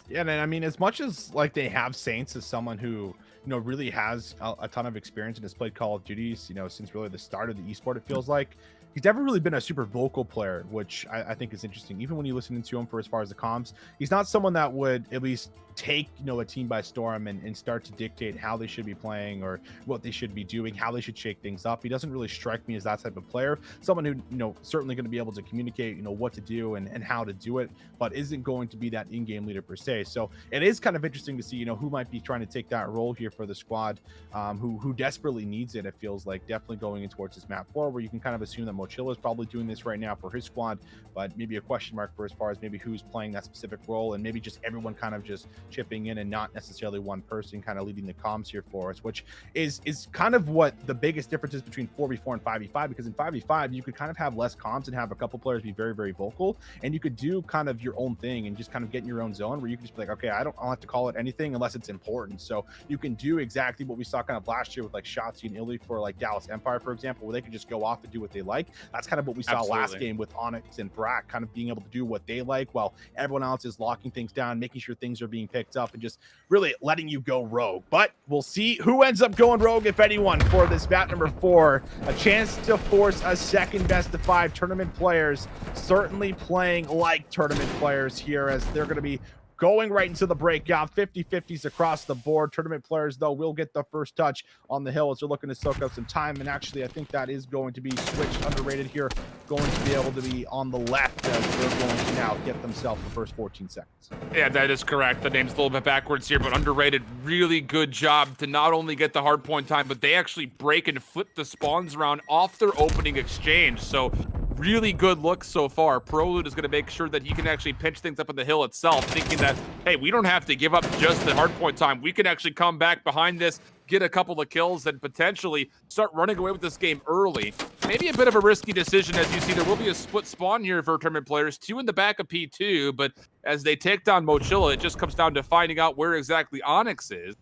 Yeah, and I mean, as much as like they have Saints as someone who, you know, really has a ton of experience and has played Call of Duties, you know, since really the start of the esport, it feels like he's never really been a super vocal player, which I think is interesting. Even when you listen to him for as far as the comms, he's not someone that would at least take, you know, a team by storm and start to dictate how they should be playing or what they should be doing, how they should shake things up. He doesn't really strike me as that type of player. Someone who, you know, certainly going to be able to communicate, you know, what to do and how to do it, but isn't going to be that in-game leader per se. So it is kind of interesting to see, you know, who might be trying to take that role here for the squad, who desperately needs it. It feels like definitely going in towards this map 4, where you can kind of assume that Mochilla is probably doing this right now for his squad, but maybe a question mark for as far as maybe who's playing that specific role, and maybe just everyone kind of just chipping in and not necessarily one person kind of leading the comms here for us, which is kind of what the biggest difference is between 4v4 and 5v5, because in 5v5 you could kind of have less comms and have a couple players be very, very vocal, and you could do kind of your own thing and just kind of get in your own zone where you can just be like, okay, I'll have to call it anything unless it's important. So you can do exactly what we saw kind of last year with like Shockzy and Illy for like Dallas Empire, for example, where they could just go off and do what they like. That's kind of what we saw last game with Onyx and Brack, kind of being able to do what they like while everyone else is locking things down, making sure things are being picked up, and just really letting you go rogue. But we'll see who ends up going rogue, if anyone, for this map number 4. A chance to force a second best of 5 tournament players, certainly playing like tournament players here, as they're going to be going right into the breakout. 50-50s across the board. Tournament players, though, will get the first touch on the hill as they're looking to soak up some time. And actually, I think that is going to be switched, underrated here. Going to be able to be on the left as they're going to now get themselves the first 14 seconds. Yeah, that is correct. The name's a little bit backwards here, but underrated. Really good job to not only get the hard point time, but they actually break and flip the spawns around off their opening exchange. So really good look so far. PROLUTE is going to make sure that he can actually pinch things up on the hill itself, thinking that, hey, we don't have to give up just the hard point time. We can actually come back behind this, get a couple of kills, and potentially start running away with this game early. Maybe a bit of a risky decision. As you see, there will be a split spawn here for tournament players, 2 in the back of P2, but as they take down Mochilla, it just comes down to finding out where exactly Onyx is,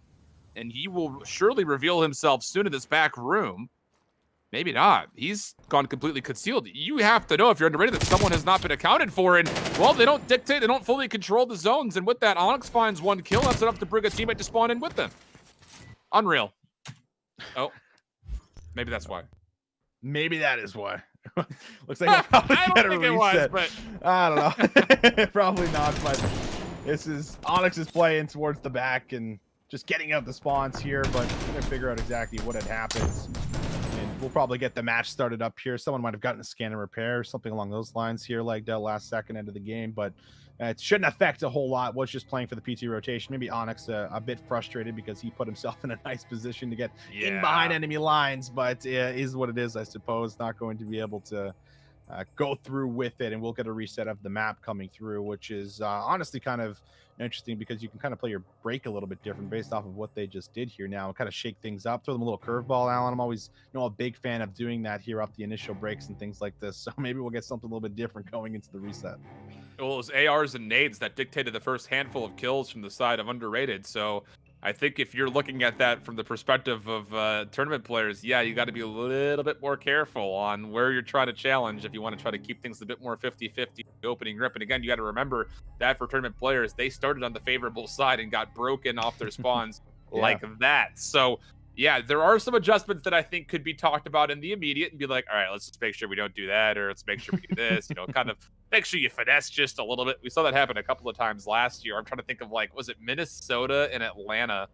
and he will surely reveal himself soon in this back room. Maybe not. He's gone completely concealed. You have to know, if you're underrated, that someone has not been accounted for. And, well, they don't dictate, they don't fully control the zones. And with that, Onyx finds 1 kill. That's enough to bring a teammate to spawn in with them. Unreal. Oh, maybe that's why. Maybe that is why. Looks like I'll probably I don't think it was, but I don't know. Probably not, but this is Onyx is playing towards the back and just getting out the spawns here, but we're gonna figure out exactly what had happened. And we'll probably get the match started up here. Someone might have gotten a scan and repair or something along those lines here, lagged out last second end of the game, but it shouldn't affect a whole lot. Was just playing for the PT rotation. Maybe Onyx a bit frustrated because he put himself in a nice position to get in behind enemy lines, but is what it is, I suppose. Not going to be able to go through with it, and we'll get a reset of the map coming through, which is honestly kind of interesting because you can kind of play your break a little bit different based off of what they just did here now and kind of shake things up, throw them a little curveball. Alan, I'm always a big fan of doing that here up the initial breaks and things like this, so maybe we'll get something a little bit different going into the reset. Well, it was ARs and nades that dictated the first handful of kills from the side of underrated. So I think if you're looking at that from the perspective of tournament players, yeah, you got to be a little bit more careful on where you're trying to challenge if you want to try to keep things a bit more 50-50 opening grip. And again, you got to remember that for tournament players, they started on the favorable side and got broken off their spawns like that. So yeah, there are some adjustments that I think could be talked about in the immediate and be like, all right, let's just make sure we don't do that, or let's make sure we do this, kind of make sure you finesse just a little bit. We saw that happen a couple of times last year. I'm trying to think of, like, was it Minnesota and Atlanta,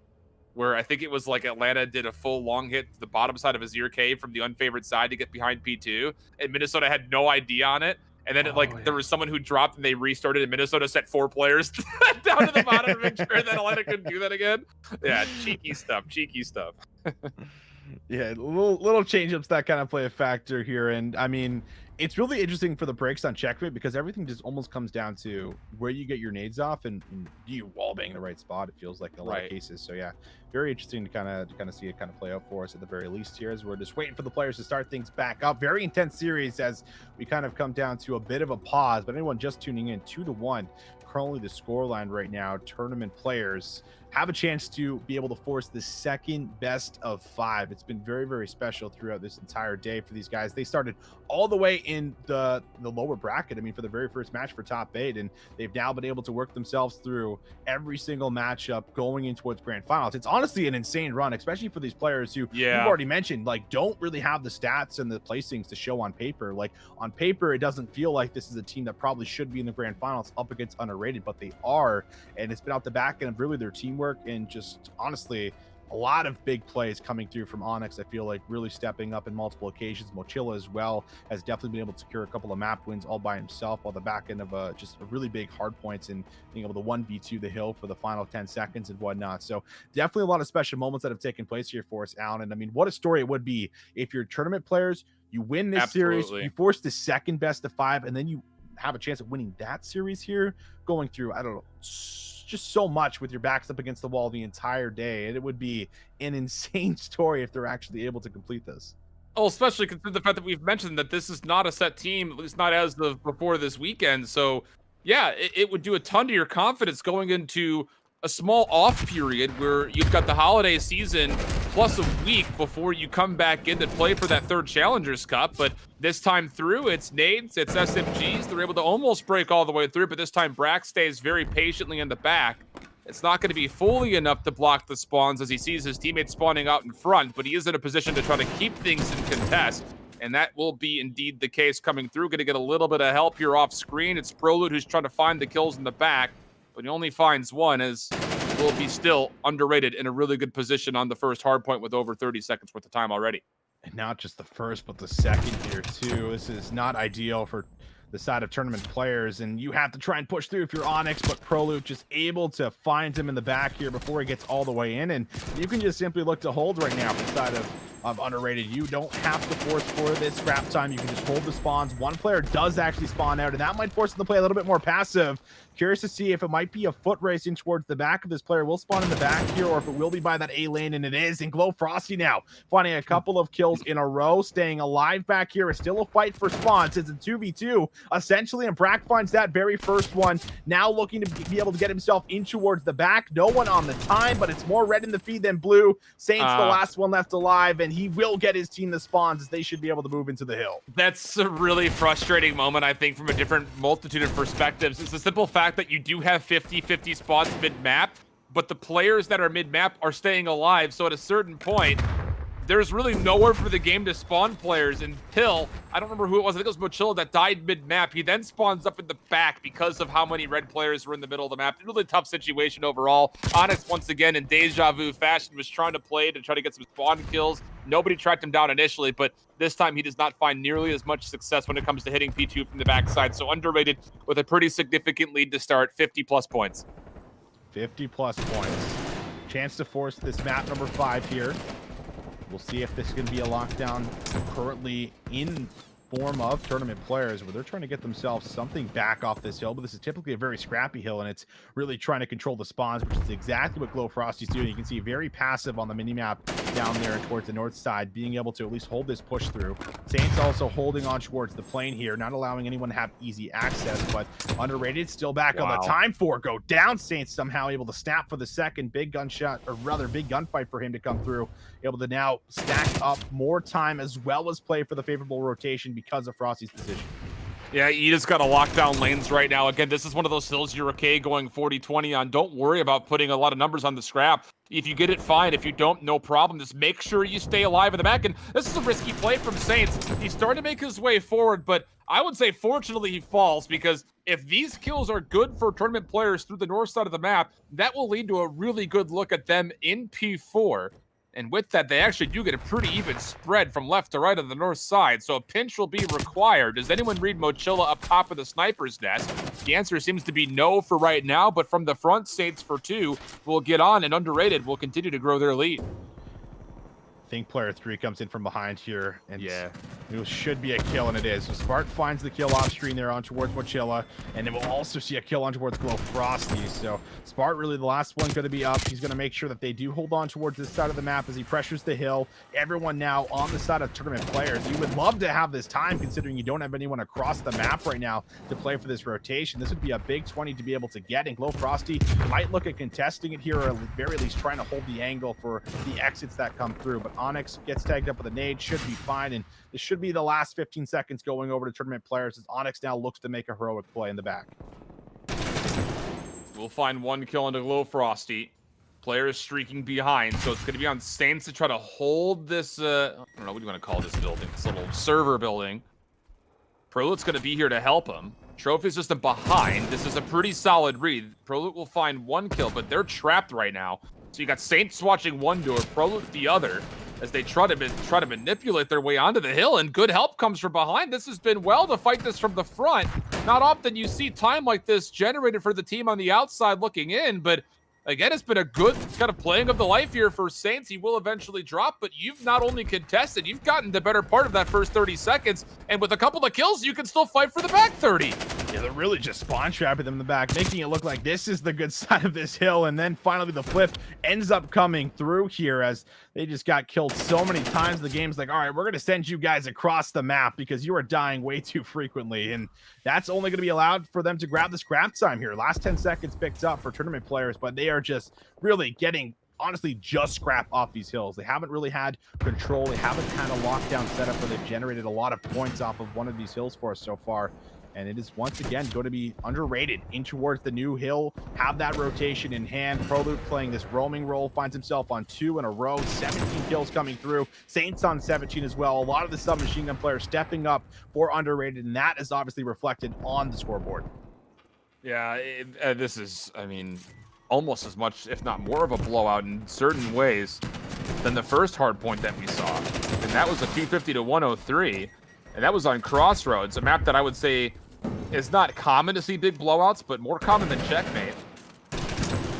where I think it was like Atlanta did a full long hit to the bottom side of Yessir cave from the unfavored side to get behind P2, and Minnesota had no idea on it. And then there was someone who dropped and they restarted, and Minnesota sent 4 players down to the bottom to make sure that Atlanta couldn't do that again. Yeah, cheeky stuff. Yeah, little change-ups that kind of play a factor here. And I mean, it's really interesting for the breaks on Checkmate because everything just almost comes down to where you get your nades off and do you wall bang the right spot, it feels like in a lot of cases. So yeah, very interesting to kind of see it kind of play out for us at the very least here, as we're just waiting for the players to start things back up. Very intense series as we kind of come down to a bit of a pause, but anyone just tuning in, 2-1 currently the scoreline right now. Tournament players have a chance to be able to force the second best of 5. It's been very, very special throughout this entire day for these guys. They started all the way in the lower bracket, I mean, for the very first match for top 8, and they've now been able to work themselves through every single matchup going in towards grand finals. It's honestly an insane run, especially for these players who you've already mentioned, like, don't really have the stats and the placings to show on paper. Like, on paper, it doesn't feel like this is a team that probably should be in the grand finals up against underrated, but they are, and it's been out the back end of really their teamwork and just honestly a lot of big plays coming through from Onyx. I feel like really stepping up in multiple occasions. Mochilla as well has definitely been able to secure a couple of map wins all by himself, while the back end of just a really big hard points and being able to 1v2 the hill for the final 10 seconds and whatnot. So definitely a lot of special moments that have taken place here for us, Alan. And I mean, what a story it would be if you're tournament players, you win this series, you force the second best of 5, and then you have a chance of winning that series here, going through, I don't know, just so much with your backs up against the wall the entire day. And it would be an insane story if they're actually able to complete this. Oh, especially considering the fact that we've mentioned that this is not a set team, at least not as of before this weekend. So yeah, it would do a ton to your confidence going into a small off period where you've got the holiday season plus a week before you come back in to play for that third Challengers Cup. But this time through, it's nades, it's SMGs. They're able to almost break all the way through, but this time Brack stays very patiently in the back. It's not going to be fully enough to block the spawns as he sees his teammates spawning out in front, but he is in a position to try to keep things in contest. And that will be indeed the case coming through. Going to get a little bit of help here off screen. It's PROLUTE who's trying to find the kills in the back. but he only finds one, as will be still underrated in a really good position on the first hard point with over 30 seconds worth of time already. And not just the first, but the second here too. This is not ideal for the side of tournament players, and you have to try and push through if you're Onyx, but PROLUTE just able to find him in the back here before he gets all the way in, and you can just simply look to hold right now for the side of underrated. You don't have to force for this scrap time. You can just hold the spawns. One player does actually spawn out, and that might force them to play a little bit more passive. Curious to see if it might be a foot racing towards the back of this player. Will spawn in the back here, or if it will be by that A lane, and it is. And GloFrosty now finding a couple of kills in a row, staying alive back here. It's still a fight for spawns. It's a 2v2 essentially, and Brack finds that very first one. Now looking to be able to get himself in towards the back. No one on the time, but it's more red in the feed than blue. Saints the last one left alive, and he will get his team the spawns, as they should be able to move into the hill. That's a really frustrating moment, I think, from a different multitude of perspectives. It's the simple fact that you do have 50-50 spawns mid-map, but the players that are mid-map are staying alive, so at a certain point, there's really nowhere for the game to spawn players until, I don't remember who it was, I think it was Mochilla that died mid-map. He then spawns up in the back because of how many red players were in the middle of the map. Really tough situation overall. Onyx, once again, in deja vu fashion, was trying to play to try to get some spawn kills. Nobody tracked him down initially, but this time he does not find nearly as much success when it comes to hitting P2 from the backside. So underrated with a pretty significant lead to start, 50+ points. 50+ points. Chance to force this map number 5 here. We'll see if this can be a lockdown currently in form of tournament players, where they're trying to get themselves something back off this hill. But this is typically a very scrappy hill, and it's really trying to control the spawns, which is exactly what GloFrosty's doing. You can see very passive on the minimap down there towards the north side, being able to at least hold this push through. Saints also holding on towards the plane here, not allowing anyone to have easy access, but underrated still back on the time for go down. Saints somehow able to snap for the second. Big gunshot, or rather big gunfight for him to come through, able to now stack up more time as well as play for the favorable rotation because of Frosty's position. Yeah, you just got to lock down lanes right now. Again, this is one of those hills you're okay going 40-20 on. Don't worry about putting a lot of numbers on the scrap. If you get it, fine. If you don't, no problem. Just make sure you stay alive in the back. And this is a risky play from Saints. He's starting to make his way forward, but I would say fortunately he falls, because if these kills are good for tournament players through the north side of the map, that will lead to a really good look at them in P4. And with that, they actually do get a pretty even spread from left to right on the north side, so a pinch will be required. Does anyone read Mochilla up top of the sniper's nest? The answer seems to be no for right now, but from the front, Saints for 2 will get on, and underrated will continue to grow their lead. I think player 3 comes in from behind here, and yeah, it should be a kill, and it is. So Spart finds the kill off screen there on towards Mochilla, and then we'll also see a kill on towards GloFrosty. So Spart really the last one going to be up. He's going to make sure that they do hold on towards this side of the map as he pressures the hill. Everyone now on the side of tournament players. You would love to have this time, considering you don't have anyone across the map right now to play for this rotation. This would be a big 20 to be able to get, and GloFrosty might look at contesting it here, or at the very least trying to hold the angle for the exits that come through. But Onyx gets tagged up with a nade, should be fine, and this should be the last 15 seconds going over to tournament players, as Onyx now looks to make a heroic play in the back. We'll find one kill into GloFrosty. Players streaking behind, so it's going to be on Saints to try to hold this, I don't know, what do you want to call this building? This little server building. PROLUTE's going to be here to help him. Trophy system behind. This is a pretty solid read. PROLUTE will find one kill, but they're trapped right now. So you got Saints watching one door, PROLUTE the other, as they try to manipulate their way onto the hill, and good help comes from behind. This has been well to fight this from the front. Not often you see time like this generated for the team on the outside looking in, but again, it's been a good kind of playing of the life here for Saints. He will eventually drop, but you've not only contested, you've gotten the better part of that first 30 seconds, and with a couple of kills, you can still fight for the back 30. Yeah, they're really just spawn trapping them in the back, making it look like this is the good side of this hill, and then finally the flip ends up coming through here, as they just got killed so many times. The game's like, all right, we're going to send you guys across the map because you are dying way too frequently, and that's only going to be allowed for them to grab the scrap time here. Last 10 seconds picked up for tournament players, but they are just really getting, honestly, just scrap off these hills. They haven't really had control. They haven't had a lockdown setup where they've generated a lot of points off of one of these hills for us so far. And it is once again going to be underrated in towards the new hill. Have that rotation in hand. PROLUTE playing this roaming role, finds himself on 2 in a row. 17 kills coming through. Saints on 17 as well. A lot of the submachine gun players stepping up for underrated, and that is obviously reflected on the scoreboard. Yeah, this is, I mean, almost as much, if not more of a blowout in certain ways than the first hard point that we saw. And that was a 250 to 103. And that was on Crossroads, a map that I would say is not common to see big blowouts, but more common than Checkmate.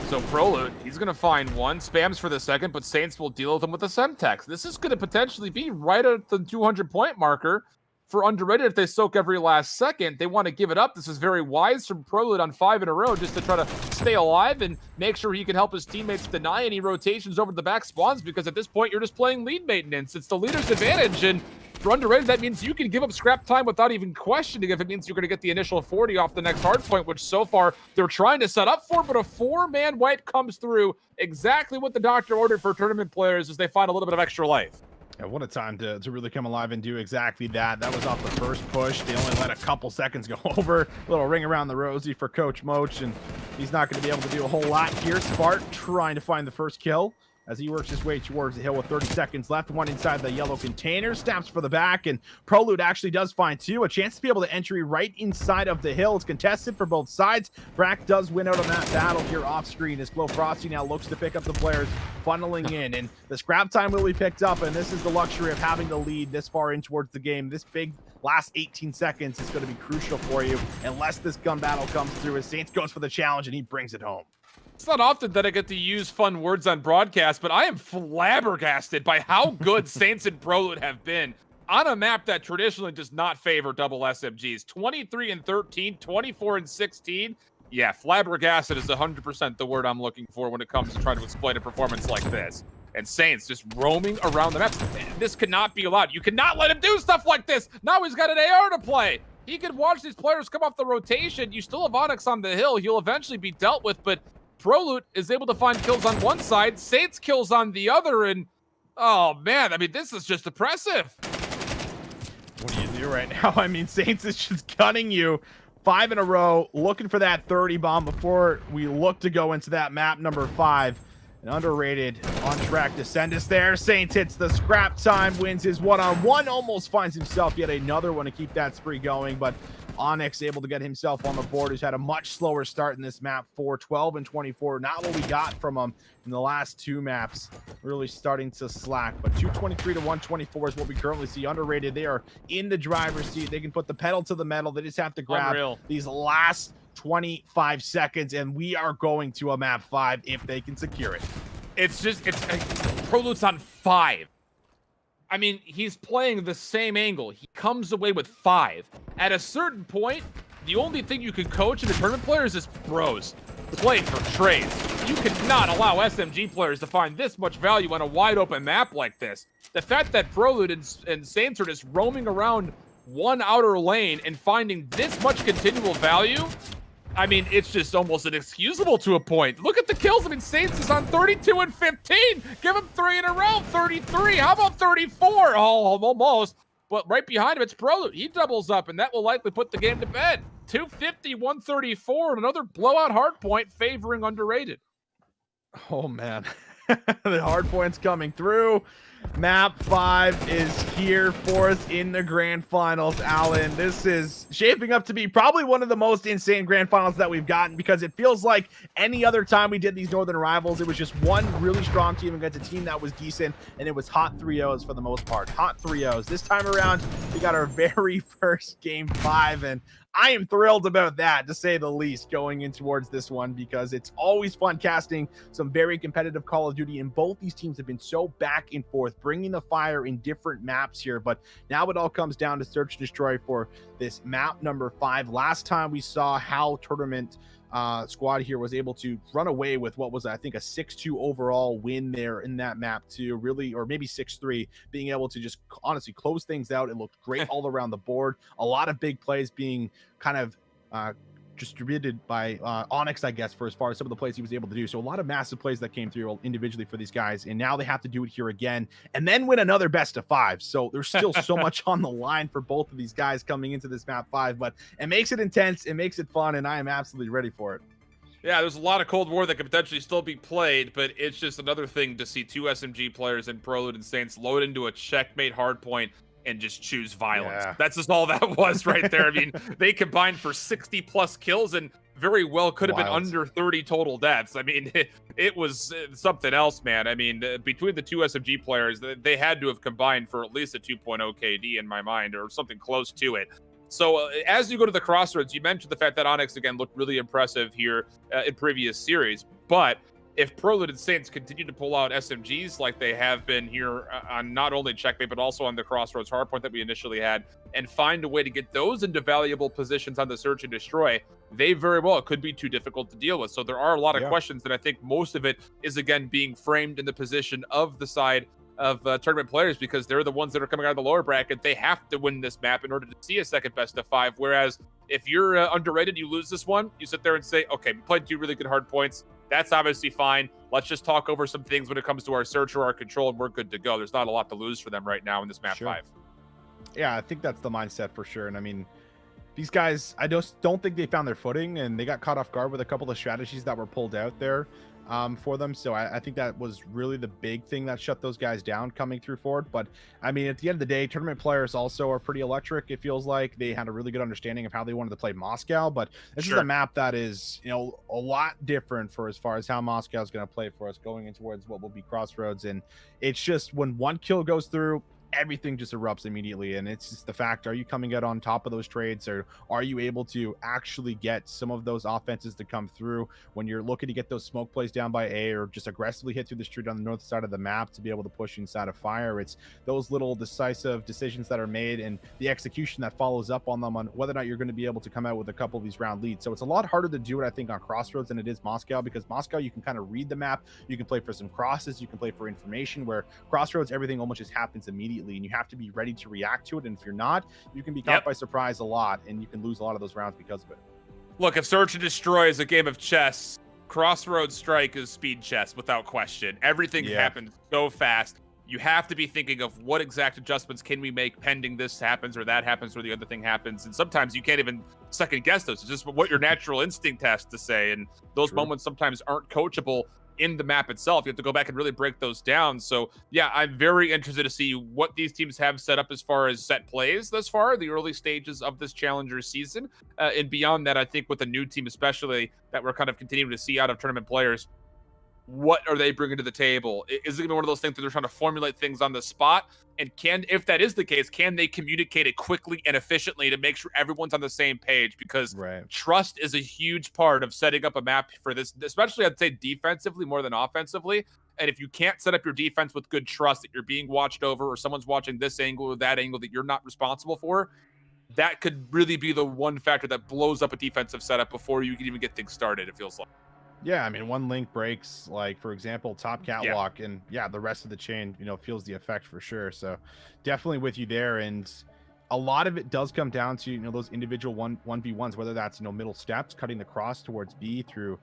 So PROLUTE, he's going to find one, spams for the second, but Saints will deal with him with a Semtex. This is going to potentially be right at the 200-point marker for Underrated. If they soak every last second, they want to give it up. This is very wise from PROLUTE on 5 in a row just to try to stay alive and make sure he can help his teammates deny any rotations over the back spawns, because at this point, you're just playing lead maintenance. It's the leader's advantage, and for Underrated, that means you can give up scrap time without even questioning if it means you're going to get the initial 40 off the next hard point, which so far they're trying to set up for, but a 4-man wipe comes through, exactly what the doctor ordered for tournament players as they find a little bit of extra life. Yeah, what a time to really come alive and do exactly that. That was off the first push. They only let a couple seconds go over. A little ring around the rosy for Coach Moch, and he's not going to be able to do a whole lot here. Spart trying to find the first kill as he works his way towards the hill with 30 seconds left. One inside the yellow container, snaps for the back, and PROLUTE actually does find two. A chance to be able to entry right inside of the hill. It's contested for both sides. Brack does win out on that battle here off screen as GloFrosty now looks to pick up the players funneling in, and the scrap time will be picked up, and this is the luxury of having the lead this far in towards the game. This big last 18 seconds is going to be crucial for you unless this gun battle comes through as Saints goes for the challenge and he brings it home. It's not often that I get to use fun words on broadcast, but I am flabbergasted by how good Saints and PROLUTE have been on a map that traditionally does not favor double SMGs. 23 and 13, 24 and 16. Yeah, flabbergasted is 100% the word I'm looking for when it comes to trying to exploit a performance like this. And Saints just roaming around the map. This cannot be allowed. You cannot let him do stuff like this. Now he's got an AR to play. He can watch these players come off the rotation. You still have Onyx on the hill. He'll eventually be dealt with, but PROLUTE is able to find kills on one side, Saints kills on the other, and oh man, I mean, this is just impressive. What do you do right now? I mean, Saints is just gunning you 5 in a row, looking for that 30 bomb before we look to go into that map number 5. And Underrated on track to send us there. Saints hits the scrap time, wins his one-on-one, almost finds himself yet another one to keep that spree going, but Onyx able to get himself on the board, who's had a much slower start in this map for 12 and 24. Not what we got from him in the last two maps, really starting to slack. But 223 to 124 is what we currently see. Underrated, they are in the driver's seat. They can put the pedal to the metal. They just have to grab these last 25 seconds, and we are going to a map 5 if they can secure it. It's PROLUTE's on 5. I mean, he's playing the same angle. He comes away with 5. At a certain point, the only thing you can coach in a tournament player is bros. Play for trades. You cannot allow SMG players to find this much value on a wide open map like this. The fact that PROLUTE and Saints are just roaming around one outer lane and finding this much continual value, I mean, it's just almost inexcusable to a point. Look at the kills. I mean, Saints is on 32 and 15. Give him 3 in a row. 33. How about 34? Oh, almost. But right behind him, it's PROLUTE. He doubles up, and that will likely put the game to bed. 250, 134, and another blowout hard point favoring Underrated. Oh, man. The hard point's coming through. Map 5 is here for us in the grand finals, Alan. This is shaping up to be probably one of the most insane grand finals that we've gotten, because it feels like any other time we did these Northern Rivals, it was just one really strong team against a team that was decent, and it was hot 3-0s for the most part. Hot 3-0s. This time around, we got our very first game 5, and I am thrilled about that, to say the least, going in towards this one, because it's always fun casting some very competitive Call of Duty, and both these teams have been so back and forth, bringing the fire in different maps here. But now it all comes down to search and destroy for this map number 5. Last time we saw how tournament squad here was able to run away with what was, I think, a 6-2 overall win there in that map to really, or maybe 6-3, being able to just honestly close things out. It looked great all around the board. A lot of big plays being kind of distributed by Onyx, I guess, for as far as some of the plays he was able to do. So a lot of massive plays that came through individually for these guys, and now they have to do it here again and then win another best of 5. So there's still so much on the line for both of these guys coming into this map 5, but it makes it intense, it makes it fun, and I am absolutely ready for it. Yeah, there's a lot of Cold War that could potentially still be played, but it's just another thing to see two SMG players in PROLUTE and Saints load into a checkmate hardpoint and just choose violence. Yeah. That's just all that was right there. I mean, they combined for 60 plus kills, and very well could have been Wild. under 30 total deaths. I mean, it was something else, man. I mean, between the two SMG players, they had to have combined for at least a 2.0 KD in my mind, or something close to it. So as you go to the crossroads, you mentioned the fact that Onyx, again, looked really impressive here in previous series. But if PROLUTE and Saints continue to pull out SMGs like they have been here on not only Checkmate, but also on the Crossroads hardpoint that we initially had, and find a way to get those into valuable positions on the Search and Destroy, they very well could be too difficult to deal with. So there are a lot of questions, and I think most of it is, again, being framed in the position of the side of tournament players, because they're the ones that are coming out of the lower bracket. They have to win this map in order to see a second best of 5. Whereas if you're underrated, you lose this one, you sit there and say, okay, we played 2 really good hard points. That's obviously fine. Let's just talk over some things when it comes to our search or our control, and we're good to go. There's not a lot to lose for them right now in this map 5. Yeah, I think that's the mindset for sure. And I mean, these guys, I just don't think they found their footing, and they got caught off guard with a couple of strategies that were pulled out there for them. So I think that was really the big thing that shut those guys down coming through forward. But I mean, at the end of the day, tournament players also are pretty electric. It feels like they had a really good understanding of how they wanted to play Moscow, but this is a map that is, you know, a lot different for as far as how Moscow is going to play for us going in towards what will be Crossroads. And it's just when one kill goes through, everything just erupts immediately. And it's just the fact, are you coming out on top of those trades, or are you able to actually get some of those offenses to come through when you're looking to get those smoke plays down by A, or just aggressively hit through the street on the north side of the map to be able to push inside of fire? It's those little decisive decisions that are made and the execution that follows up on them on whether or not you're going to be able to come out with a couple of these round leads. So it's a lot harder to do it, I think, on Crossroads than it is Moscow, because Moscow, you can kind of read the map, you can play for some crosses, you can play for information, where Crossroads, everything almost just happens immediately, and you have to be ready to react to it. And if you're not, you can be caught by surprise a lot, and you can lose a lot of those rounds because of it. Look, if Search and Destroy is a game of chess, Crossroads Strike is speed chess without question. Everything happens so fast. You have to be thinking of what exact adjustments can we make pending this happens or that happens or the other thing happens. And sometimes you can't even second guess those. It's just what your natural instinct has to say. And those moments sometimes aren't coachable in the map itself. You have to go back and really break those down. So yeah, I'm very interested to see what these teams have set up as far as set plays thus far, the early stages of this Challenger season. And beyond that, I think with a new team, especially that we're kind of continuing to see out of tournament players, what are they bringing to the table? Is it going to be one of those things that they're trying to formulate things on the spot? And if that is the case, can they communicate it quickly and efficiently to make sure everyone's on the same page? Because trust is a huge part of setting up a map for this, especially I'd say defensively more than offensively. And if you can't set up your defense with good trust that you're being watched over, or someone's watching this angle or that angle that you're not responsible for, that could really be the one factor that blows up a defensive setup before you can even get things started, it feels like. Yeah, I mean, one link breaks, like, for example, top catwalk, and the rest of the chain, you know, feels the effect for sure. So definitely with you there. And a lot of it does come down to, you know, those individual 1v1s, whether that's, you know, middle steps, cutting the cross towards B through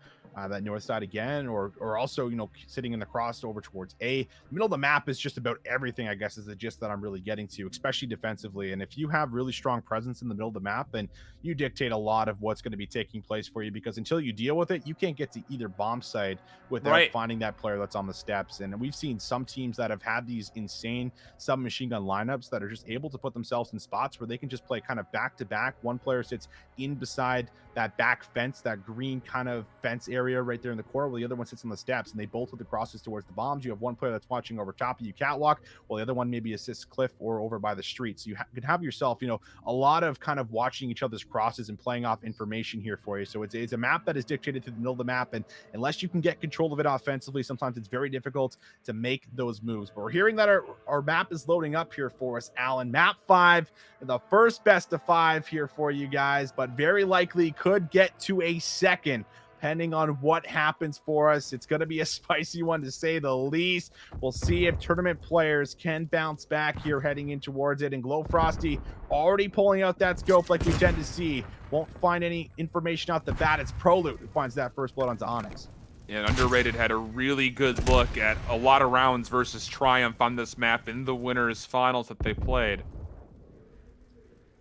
that north side again, or also, you know, sitting in the cross over towards A. The middle of the map is just about everything, I guess, is the gist that I'm really getting to, especially defensively. And if you have really strong presence in the middle of the map, then you dictate a lot of what's going to be taking place for you, because until you deal with it, you can't get to either bomb site without finding that player that's on the steps. And we've seen some teams that have had these insane submachine gun lineups that are just able to put themselves in spots where they can just play kind of back to back. One player sits in beside that back fence, that green kind of fence area right there in the corner, while the other one sits on the steps, and they both with the crosses towards the bombs. You have one player that's watching over top of you catwalk, while the other one maybe assists cliff or over by the street. So you can have yourself, you know, a lot of kind of watching each other's crosses and playing off information here for you. So it's a map that is dictated to the middle of the map, and unless you can get control of it offensively, sometimes it's very difficult to make those moves. But we're hearing that our map is loading up here for us, Alan. Map 5, the first best of 5 here for you guys, but very likely could get to a second, depending on what happens for us. It's going to be a spicy one, to say the least. We'll see if tournament players can bounce back here heading in towards it. And GloFrosty already pulling out that scope like we tend to see. Won't find any information off the bat. It's PROLUTE who finds that first blood onto Onyx. And Underrated had a really good look at a lot of rounds versus Triumph on this map in the winners finals that they played.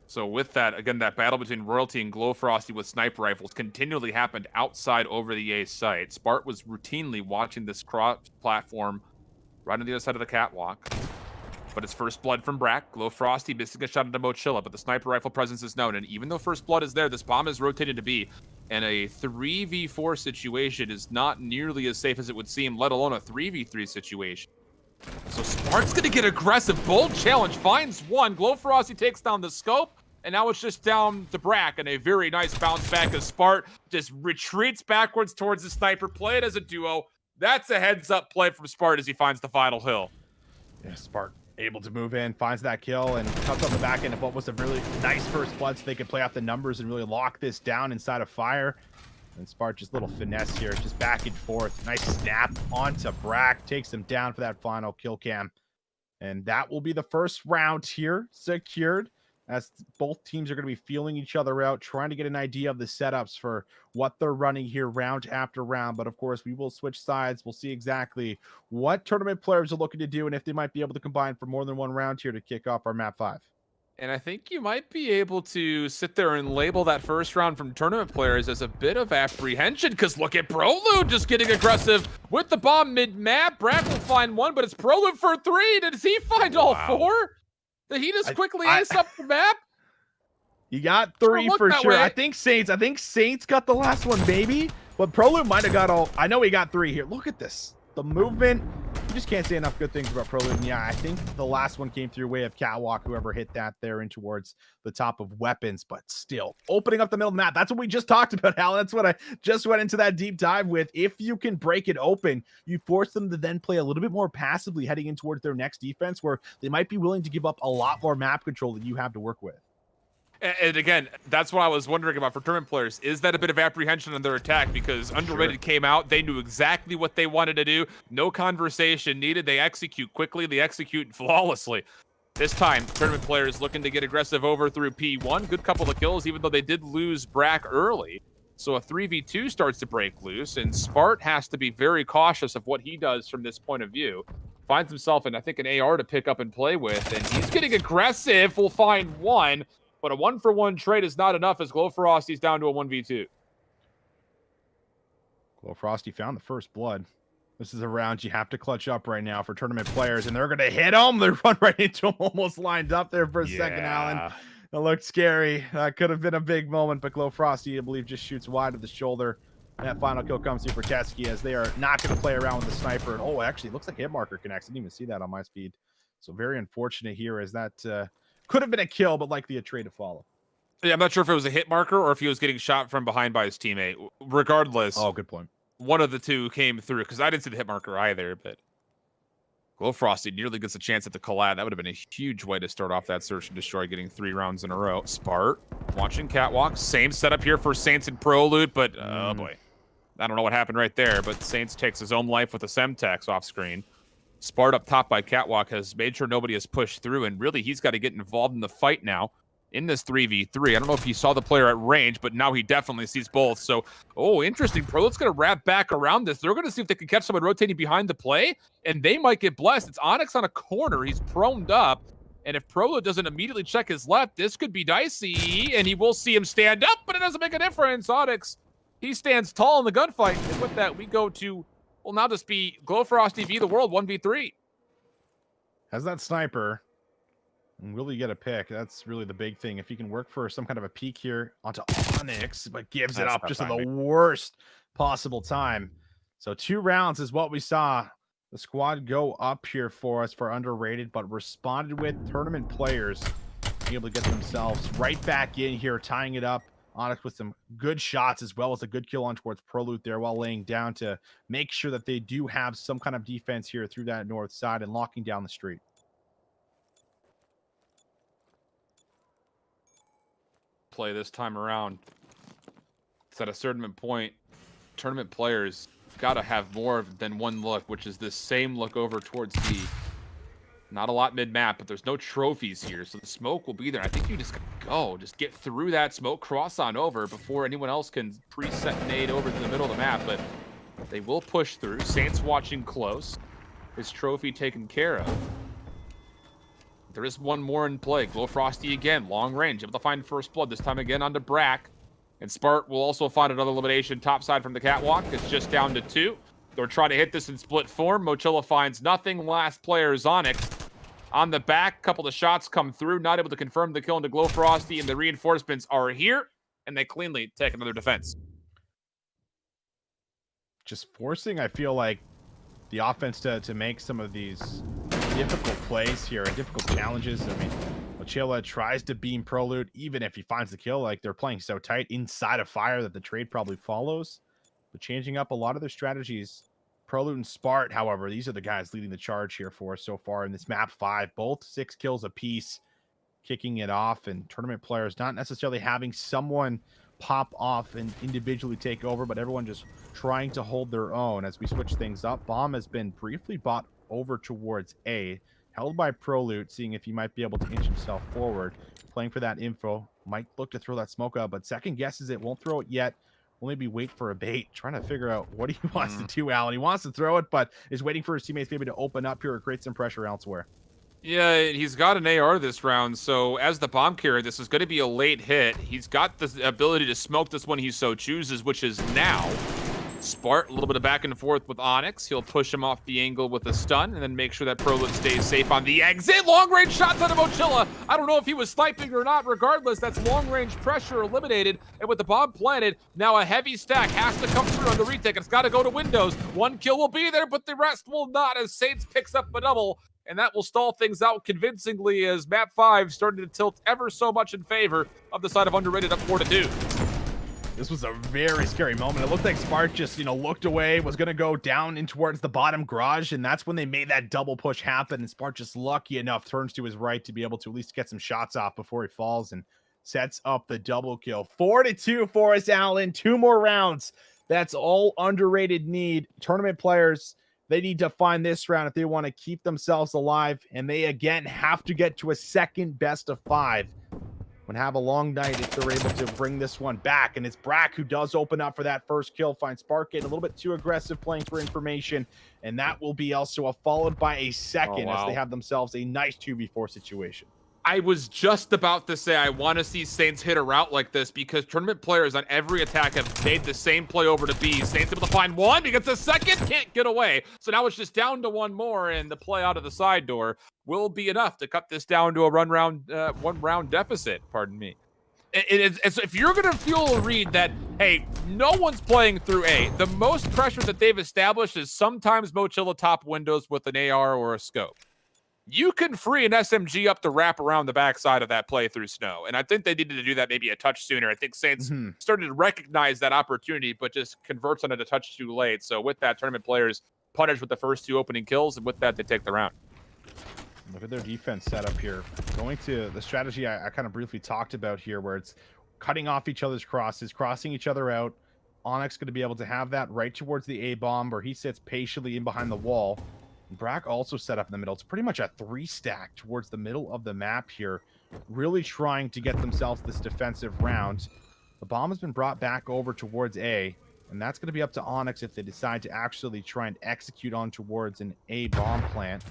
So with that, again, that battle between Royalty and GloFrosty with sniper rifles continually happened outside over the A site. Spart was routinely watching this cross platform right on the other side of the catwalk. But it's first blood from Brack. GloFrosty missing a shot into Mochilla, but the sniper rifle presence is known. And even though first blood is there, this bomb is rotated to B. And a 3v4 situation is not nearly as safe as it would seem, let alone a 3v3 situation. So Spart's gonna get aggressive. Bold challenge, finds one. GloFrosty takes down the scope, and now it's just down to Brack, and a very nice bounce back as Spart just retreats backwards towards the sniper. Play it as a duo. That's a heads-up play from Spart as he finds the final hill. Yeah, Spart able to move in, finds that kill, and cuts on the back end of what was a really nice first blood, so they could play off the numbers and really lock this down inside of fire. And Spart just little finesse here, just back and forth. Nice snap onto Brack, takes him down for that final kill cam. And that will be the first round here secured, as both teams are going to be feeling each other out, trying to get an idea of the setups for what they're running here round after round. But of course, we will switch sides. We'll see exactly what tournament players are looking to do and if they might be able to combine for more than one round here to kick off our map 5. And I think you might be able to sit there and label that first round from tournament players as a bit of apprehension, because look at PROLUTE just getting aggressive with the bomb mid-map. Brack will find one, but it's PROLUTE for 3. Did he find all 4? Did he just quickly ace up the map? You got 3 for sure. I think Saints got the last one, baby. But PROLUTE might have got all. I know he got 3 here. Look at this. The movement. You just can't say enough good things about PROLUTE. And yeah, I think the last one came through way of Catwalk, whoever hit that there in towards the top of weapons, but still opening up the middle of the map. That's what we just talked about, Hal. That's what I just went into that deep dive with. If you can break it open, you force them to then play a little bit more passively heading in towards their next defense, where they might be willing to give up a lot more map control than you have to work with. And again, that's what I was wondering about for tournament players. Is that a bit of apprehension on their attack? Because Underrated came out, they knew exactly what they wanted to do. No conversation needed. They execute quickly. They execute flawlessly. This time, tournament players looking to get aggressive over through P1. Good couple of kills, even though they did lose Brack early. So a 3v2 starts to break loose, and Spart has to be very cautious of what he does from this point of view. Finds himself in, I think, an AR to pick up and play with, and he's getting aggressive. We'll find one. But a 1-for-1 trade is not enough as GloFrosty's down to a 1v2. GloFrosty found the first blood. This is a round you have to clutch up right now for tournament players, and they're going to hit him. They run right into him, almost lined up there for a second, Alan. It looked scary. That could have been a big moment, but GloFrosty, I believe, just shoots wide of the shoulder. And that final kill comes here for Teskiy, as they are not going to play around with the sniper. And, oh, actually, it looks like hit marker connects. I didn't even see that on my speed. So very unfortunate here, as that... could have been a kill, but likely a trade to follow. Yeah, I'm not sure if it was a hit marker or if he was getting shot from behind by his teammate. Regardless, oh, good point. One of the two came through, because I didn't see the hit marker either, but GloFrosty nearly gets a chance at the collab. That would have been a huge way to start off that search and destroy, getting 3 rounds in a row. Spart watching Catwalk. Same setup here for Saints and PROLUTE, but oh boy. I don't know what happened right there, but Saints takes his own life with a Semtex off screen. Spart up top by Catwalk has made sure nobody has pushed through, and really he's got to get involved in the fight now in this 3v3. I don't know if he saw the player at range, but now he definitely sees both. So, oh, interesting. PROLUTE's going to wrap back around this. They're going to see if they can catch someone rotating behind the play, and they might get blessed. It's Onyx on a corner. He's proned up, and if PROLUTE doesn't immediately check his left, this could be Deci, and he will see him stand up, but it doesn't make a difference. Onyx, he stands tall in the gunfight, and with that, we go to... will now just be GloFrosty v the world 1v3. Has that sniper, and will he get a pick? That's really the big thing. If he can work for some kind of a peek here onto Onyx, but gives it up just at the worst possible time. So 2 rounds is what we saw the squad go up here for us for Underrated, but responded with tournament players able to get themselves right back in here, tying it up. Onyx with some good shots, as well as a good kill on towards PROLUTE there, while laying down to make sure that they do have some kind of defense here through that north side and locking down the street. Play this time around. It's at a certain point, tournament players got to have more than one look, which is this same look over towards D. Not a lot mid-map, but there's no trophies here, so the smoke will be there. I think you just go. Just get through that smoke, cross on over before anyone else can preset nade over to the middle of the map, but they will push through. Saints watching close. His trophy taken care of. There is one more in play. GloFrosty again, long range, able to find first blood, this time again onto Brack. And Spart will also find another elimination topside from the Catwalk. It's just down to 2. They're trying to hit this in split form. Mochilla finds nothing. Last player is Onyx. On the back, couple of shots come through. Not able to confirm the kill into GloFrosty, and the reinforcements are here, and they cleanly take another defense. just forcing, I feel like, the offense to make some of these difficult plays here and difficult challenges. I mean, Mochilla tries to beam PROLUTE, even if he finds the kill. Like, they're playing so tight inside of fire that the trade probably follows. But changing up a lot of their strategies. PROLUTE and Spart, however, these are the guys leading the charge here for us so far in this map 5. Both 6 kills apiece, kicking it off, and tournament players not necessarily having someone pop off and individually take over, but everyone just trying to hold their own as we switch things up. Bomb has been briefly bought over towards A, held by PROLUTE, seeing if he might be able to inch himself forward, playing for that info. Might look to throw that smoke out, but second guesses it, won't throw it yet. Will maybe wait for a bait, trying to figure out what he wants to do, Alan. He wants to throw it, but is waiting for his teammates maybe to open up here or create some pressure elsewhere. Yeah, he's got an AR this round, so as the bomb carrier, this is going to be a late hit. He's got the ability to smoke this when he so chooses, which is now. Spart, a little bit of back and forth with Onyx. He'll push him off the angle with a stun and then make sure that PROLUTE stays safe on the exit. Long-range shots out of Mochilla. I don't know if he was sniping or not. Regardless, that's long-range pressure eliminated. And with the bomb planted, now a heavy stack has to come through on the retake. It's got to go to Windows. 1 kill will be there, but the rest will not as Saints picks up a double. And that will stall things out convincingly as map 5 started to tilt ever so much in favor of the side of Underrated up 4-2. This was a very scary moment. It looked like Spart just, looked away, was going to go down in towards the bottom garage, and that's when they made that double push happen, and Spart just lucky enough turns to his right to be able to at least get some shots off before he falls and sets up the double kill. 4-2 for us, Alan. 2 more rounds. That's all Underrated need. Tournament players, they need to find this round if they want to keep themselves alive, and they, again, have to get to a second best of 5. Would have a long night if they're able to bring this one back. And it's Brack who does open up for that first kill. Finds Spart getting a little bit too aggressive playing for information. And that will be also followed by a second as they have themselves a nice 2v4 situation. I was just about to say I want to see Saints hit a route like this because tournament players on every attack have made the same play over to B. Saints able to find one, he gets a second, can't get away. So now it's just down to one more, and the play out of the side door will be enough to cut this down to a one round deficit, pardon me. It's if you're going to fuel a read that, hey, no one's playing through A, the most pressure that they've established is sometimes Mochilla top windows with an AR or a scope. You can free an SMG up to wrap around the backside of that play through snow. And I think they needed to do that maybe a touch sooner. I think Saints started to recognize that opportunity, but just converts on it a touch too late. So with that, tournament players punished with the first 2 opening kills, and with that, they take the round. Look at their defense setup here. Going to the strategy I kind of briefly talked about here, where it's cutting off each other's crosses, crossing each other out. Onyx going to be able to have that right towards the A-bomb, where he sits patiently in behind the wall. Brack also set up in the middle. It's pretty much a 3-stack towards the middle of the map here, really trying to get themselves this defensive round. The bomb has been brought back over towards A, and that's going to be up to Onyx if they decide to actually try and execute on towards an A bomb plant.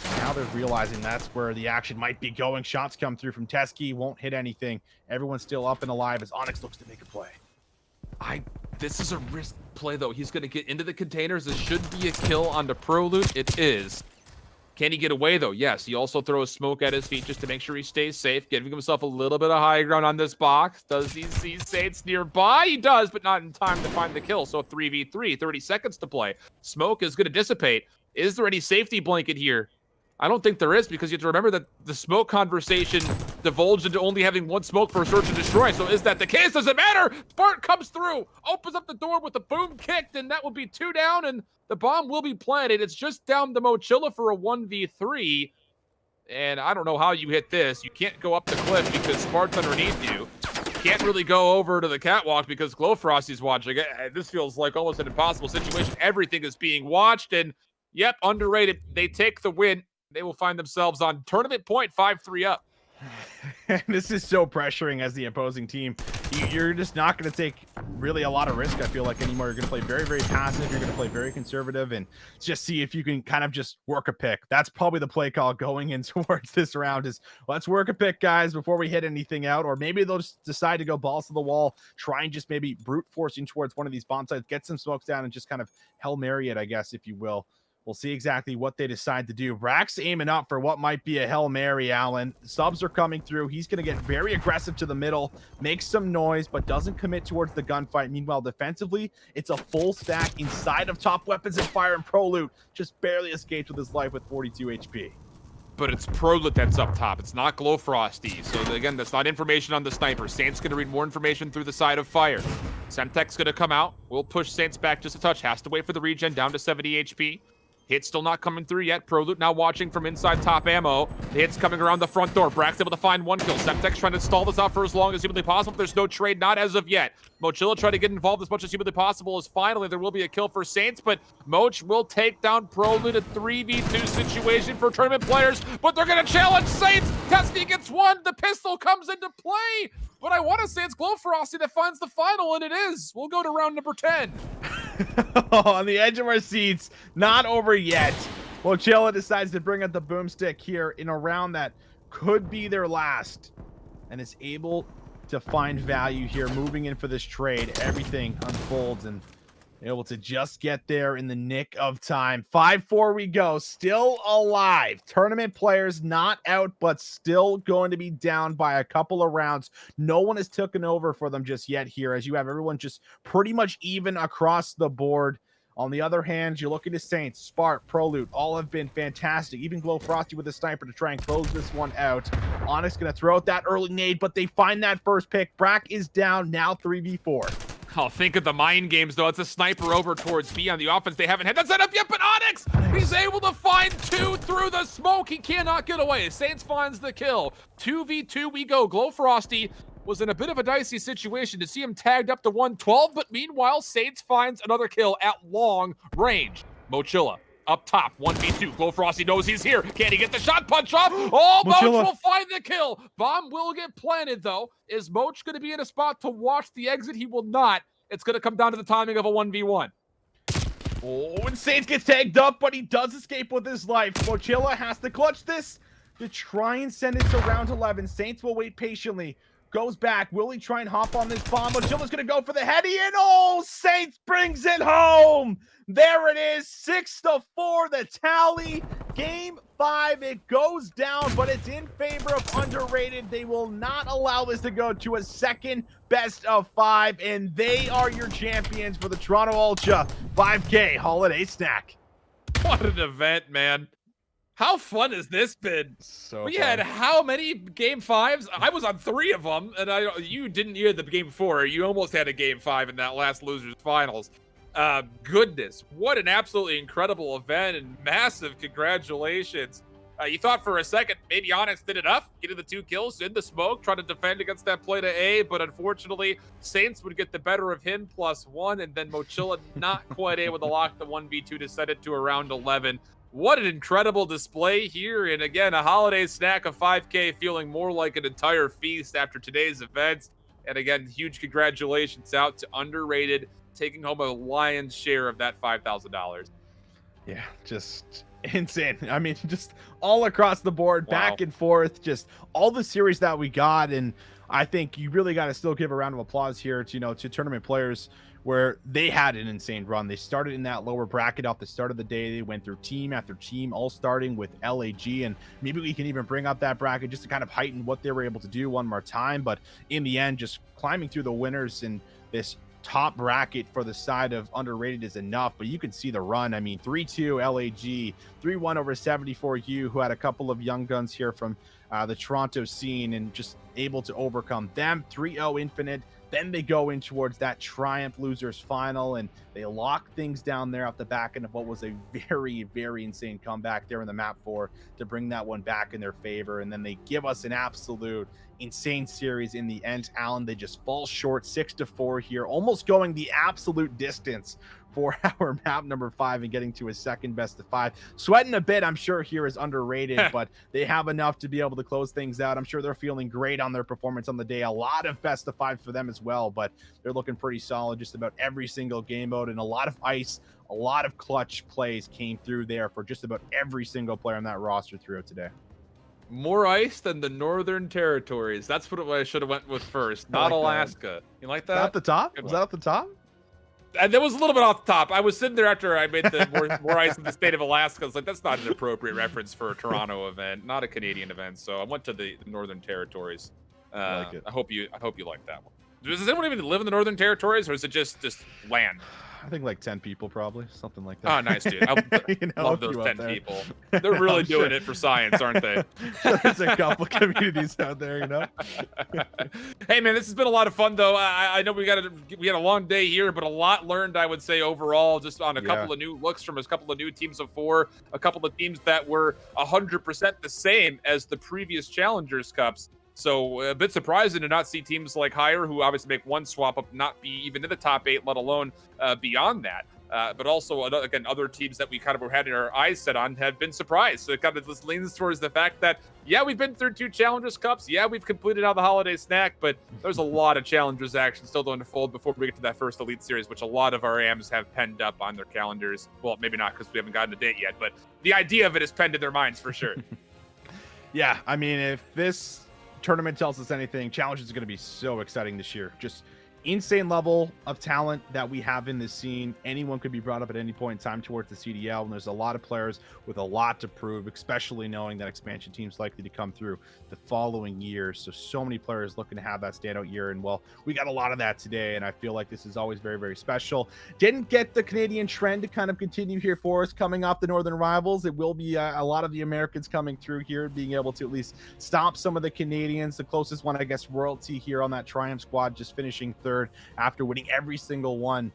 And now they're realizing that's where the action might be going. Shots come through from Teskiy, won't hit anything. Everyone's still up and alive as Onyx looks to make a play. This is a risk play, though. He's going to get into the containers. This should be a kill onto PROLUTE. It is. Can he get away, though? Yes. He also throws smoke at his feet just to make sure he stays safe, giving himself a little bit of high ground on this box. Does he see Saints nearby? He does, but not in time to find the kill. So 3v3, 30 seconds to play. Smoke is going to dissipate. Is there any safety blanket here? I don't think there is, because you have to remember that the smoke conversation divulged into only having 1 smoke for a search and destroy. So is that the case? Does it matter? Spart comes through, opens up the door with the boom kicked, and that will be 2 down, and the bomb will be planted. It's just down to Mochilla for a 1v3. And I don't know how you hit this. You can't go up the cliff because Spart's underneath you. Can't really go over to the catwalk because GloFrosty's watching. This feels like almost an impossible situation. Everything is being watched, and yep, Underrated. They take the win. They will find themselves on tournament point 5-3 up. This is so pressuring as the opposing team. You're just not going to take really a lot of risk, I feel like, anymore. You're going to play very, very passive. You're going to play very conservative and just see if you can kind of just work a pick. That's probably the play call going in towards this round is, let's work a pick, guys, before we hit anything out. Or maybe they'll just decide to go balls to the wall, try and just maybe brute forcing towards one of these bomb sites, get some smokes down and just kind of Hail Mary it, I guess, if you will. We'll see exactly what they decide to do. Brack's aiming up for what might be a Hail Mary, Allen. Subs are coming through. He's going to get very aggressive to the middle, make some noise, but doesn't commit towards the gunfight. Meanwhile, defensively, it's a full stack inside of top weapons and fire, and PROLUTE just barely escaped with his life with 42 HP. But it's PROLUTE that's up top. It's not GloFrosty. So again, that's not information on the sniper. Saint's going to read more information through the side of fire. Semtech's going to come out. We'll push Saints back just a touch. Has to wait for the regen down to 70 HP. Hit's still not coming through yet. PROLUTE now watching from inside top ammo. The hit's coming around the front door. Brack's able to find one kill. Semtech's trying to stall this out for as long as humanly possible. There's no trade, not as of yet. Mochilla trying to get involved as much as humanly possible as finally there will be a kill for Saints, but Moch will take down PROLUTE. A 3v2 situation for tournament players, but they're going to challenge Saints. Teskiy gets one. The pistol comes into play, but I want to say it's GloFrosty that finds the final, and it is. We'll go to round number 10. On the edge of our seats, not over yet. Mochilla decides to bring out the boomstick here in a round that could be their last, and is able to find value here, moving in for this trade. Everything unfolds and able to just get there in the nick of time. 5-4 we go, still alive. Tournament players not out, but still going to be down by a couple of rounds. No one has taken over for them just yet here, as you have everyone just pretty much even across the board. On the other hand, you're looking to Saints, Spart, PROLUTE, all have been fantastic. Even GloFrosty with a sniper to try and close this one out. Onyx going to throw out that early nade, but they find that first pick. Brack is down, now 3v4. Oh, think of the mind games, though. It's a sniper over towards B on the offense. They haven't had that set up yet, but Onyx, he's able to find two through the smoke. He cannot get away. Saints finds the kill. 2v2 we go. GloFrosty was in a bit of a dicey situation to see him tagged up to 112, but meanwhile, Saints finds another kill at long range. Mochilla up top, 1v2. GloFrosty knows he's here. Can he get the shot punch off? Oh, Moch will find the kill. Bomb will get planted, though. Is Moch going to be in a spot to watch the exit? He will not. It's going to come down to the timing of a 1v1. Oh, and Saints gets tagged up, but he does escape with his life. Mochilla has to clutch this to try and send it to round 11. Saints will wait patiently. Goes back. Will he try and hop on this bomb? Mochilla's going to go for the heady, and oh, Saints brings it home. There it is, 6-4, the tally. Game 5, it goes down, but it's in favor of underrated. They will not allow this to go to a second best of 5, and they are your champions for the Toronto Ultra 5K Holiday Snack. What an event, man. How fun has this been? So we fun. had how many game 5s? I was on 3 of them, and you didn't. You had the game 4. You almost had a game 5 in that last losers finals. Goodness, what an absolutely incredible event, and massive congratulations. You thought for a second maybe Onyx did enough, getting the 2 kills in the smoke, trying to defend against that play to A, but unfortunately Saints would get the better of him +1, and then Mochilla not quite able to lock the 1v2 to set it to around 11. What an incredible display here, and again, a holiday snack of 5K feeling more like an entire feast after today's events. And again, huge congratulations out to Underrated, taking home a lion's share of that $5,000. Yeah, just insane. I mean, just all across the board, back and forth, just all the series that we got. And I think you really got to still give a round of applause here to, to tournament players, where they had an insane run. They started in that lower bracket off the start of the day. They went through team after team, all starting with LAG, and maybe we can even bring up that bracket just to kind of heighten what they were able to do one more time. But in the end, just climbing through the winners in this top bracket for the side of Underrated is enough. But you can see the run. I mean, 3-2 LAG, 3-1 over 74U, who had a couple of young guns here from the Toronto scene, and just able to overcome them. 3-0 Infinite. Then they go in towards that Triumph Losers final, and they lock things down there off the back end of what was a very, very insane comeback there in the map 4 to bring that one back in their favor. And then they give us an absolute insane series in the end. Allen, they just fall short 6-4 here, almost going the absolute distance for our map number 5 and getting to a second best of 5. Sweating a bit, I'm sure, here is Underrated, but they have enough to be able to close things out. I'm sure they're feeling great on their performance on the day. A lot of best of 5 for them as well, but they're looking pretty solid just about every single game mode, and a lot of ice, a lot of clutch plays came through there for just about every single player on that roster throughout today. More ice than the Northern Territories. That's what I should have went with first, not Alaska. You like that? At the top? Was that at the top? And that was a little bit off the top. I was sitting there after I made the more ice in the state of Alaska. I was like, that's not an appropriate reference for a Toronto event, not a Canadian event. So I went to the Northern Territories. I like it. I hope you like that one. Does anyone even live in the Northern Territories, or is it just land? I think like 10 people probably, something like that. Oh, nice, dude. I love those 10 people. They're really doing it for science, aren't they? There's a couple communities out there, you know. Hey, man, this has been a lot of fun, though. I know we had a long day here, but a lot learned, I would say, overall, just on a couple of new looks from a couple of new teams of 4, a couple of teams that were 100% the same as the previous Challengers Cups. So a bit surprising to not see teams like Hire, who obviously make one swap up, not be even in the top 8, let alone beyond that. But also, again, other teams that we kind of had our eyes set on have been surprised. So it kind of just leans towards the fact that, yeah, we've been through 2 Challengers Cups. Yeah, we've completed all the holiday snack, but there's a lot of Challengers action still to unfold before we get to that first Elite Series, which a lot of our AMs have penned up on their calendars. Well, maybe not because we haven't gotten a date yet, but the idea of it is penned in their minds for sure. Yeah, I mean, if this tournament tells us anything, Challenge is going to be so exciting this year. Just insane level of talent that we have in this scene. Anyone could be brought up at any point in time towards the CDL, and there's a lot of players with a lot to prove, especially knowing that expansion team's likely to come through the following year. So many players looking to have that standout year, and well, we got a lot of that today, and I feel like this is always very, very special. Didn't get the Canadian trend to kind of continue here for us coming off the Northern rivals. It will be a lot of the Americans coming through here, being able to at least stop some of the Canadians. The closest one, I guess, Royalty here on that Triumph squad, just finishing third after winning every single one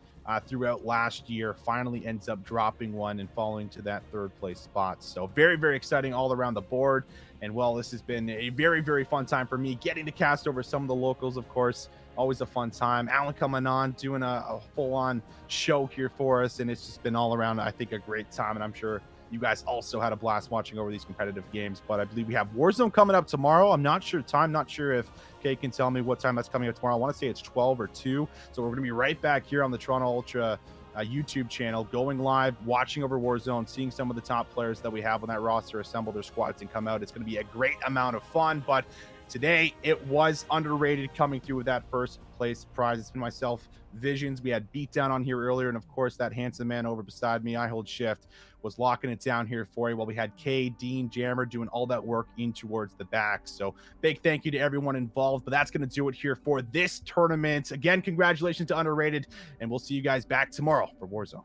throughout last year, finally ends up dropping one and falling to that 3rd place spot. So very, very exciting all around the board. And well, this has been a very, very fun time for me getting to cast over some of the locals, of course. Always a fun time. Alan coming on, doing a full-on show here for us, and it's just been all around, I think, a great time. And I'm sure you guys also had a blast watching over these competitive games. But I believe we have Warzone coming up tomorrow. I'm not sure time, not sure if Kay can tell me what time that's coming up tomorrow. I want to say it's 12 or 2. So we're going to be right back here on the Toronto Ultra YouTube channel, going live, watching over Warzone, seeing some of the top players that we have on that roster assemble their squads and come out. It's going to be a great amount of fun. But today it was underrated coming through with that first place prize. It's been myself, Visions. We had Beatdown on here earlier, and of course that handsome man over beside me, I Hold Shift, was locking it down here for you, while we had Kay, Dean, Jammer doing all that work in towards the back. So big thank you to everyone involved. But that's going to do it here for this tournament. Again, congratulations to Underrated, and we'll see you guys back tomorrow for Warzone.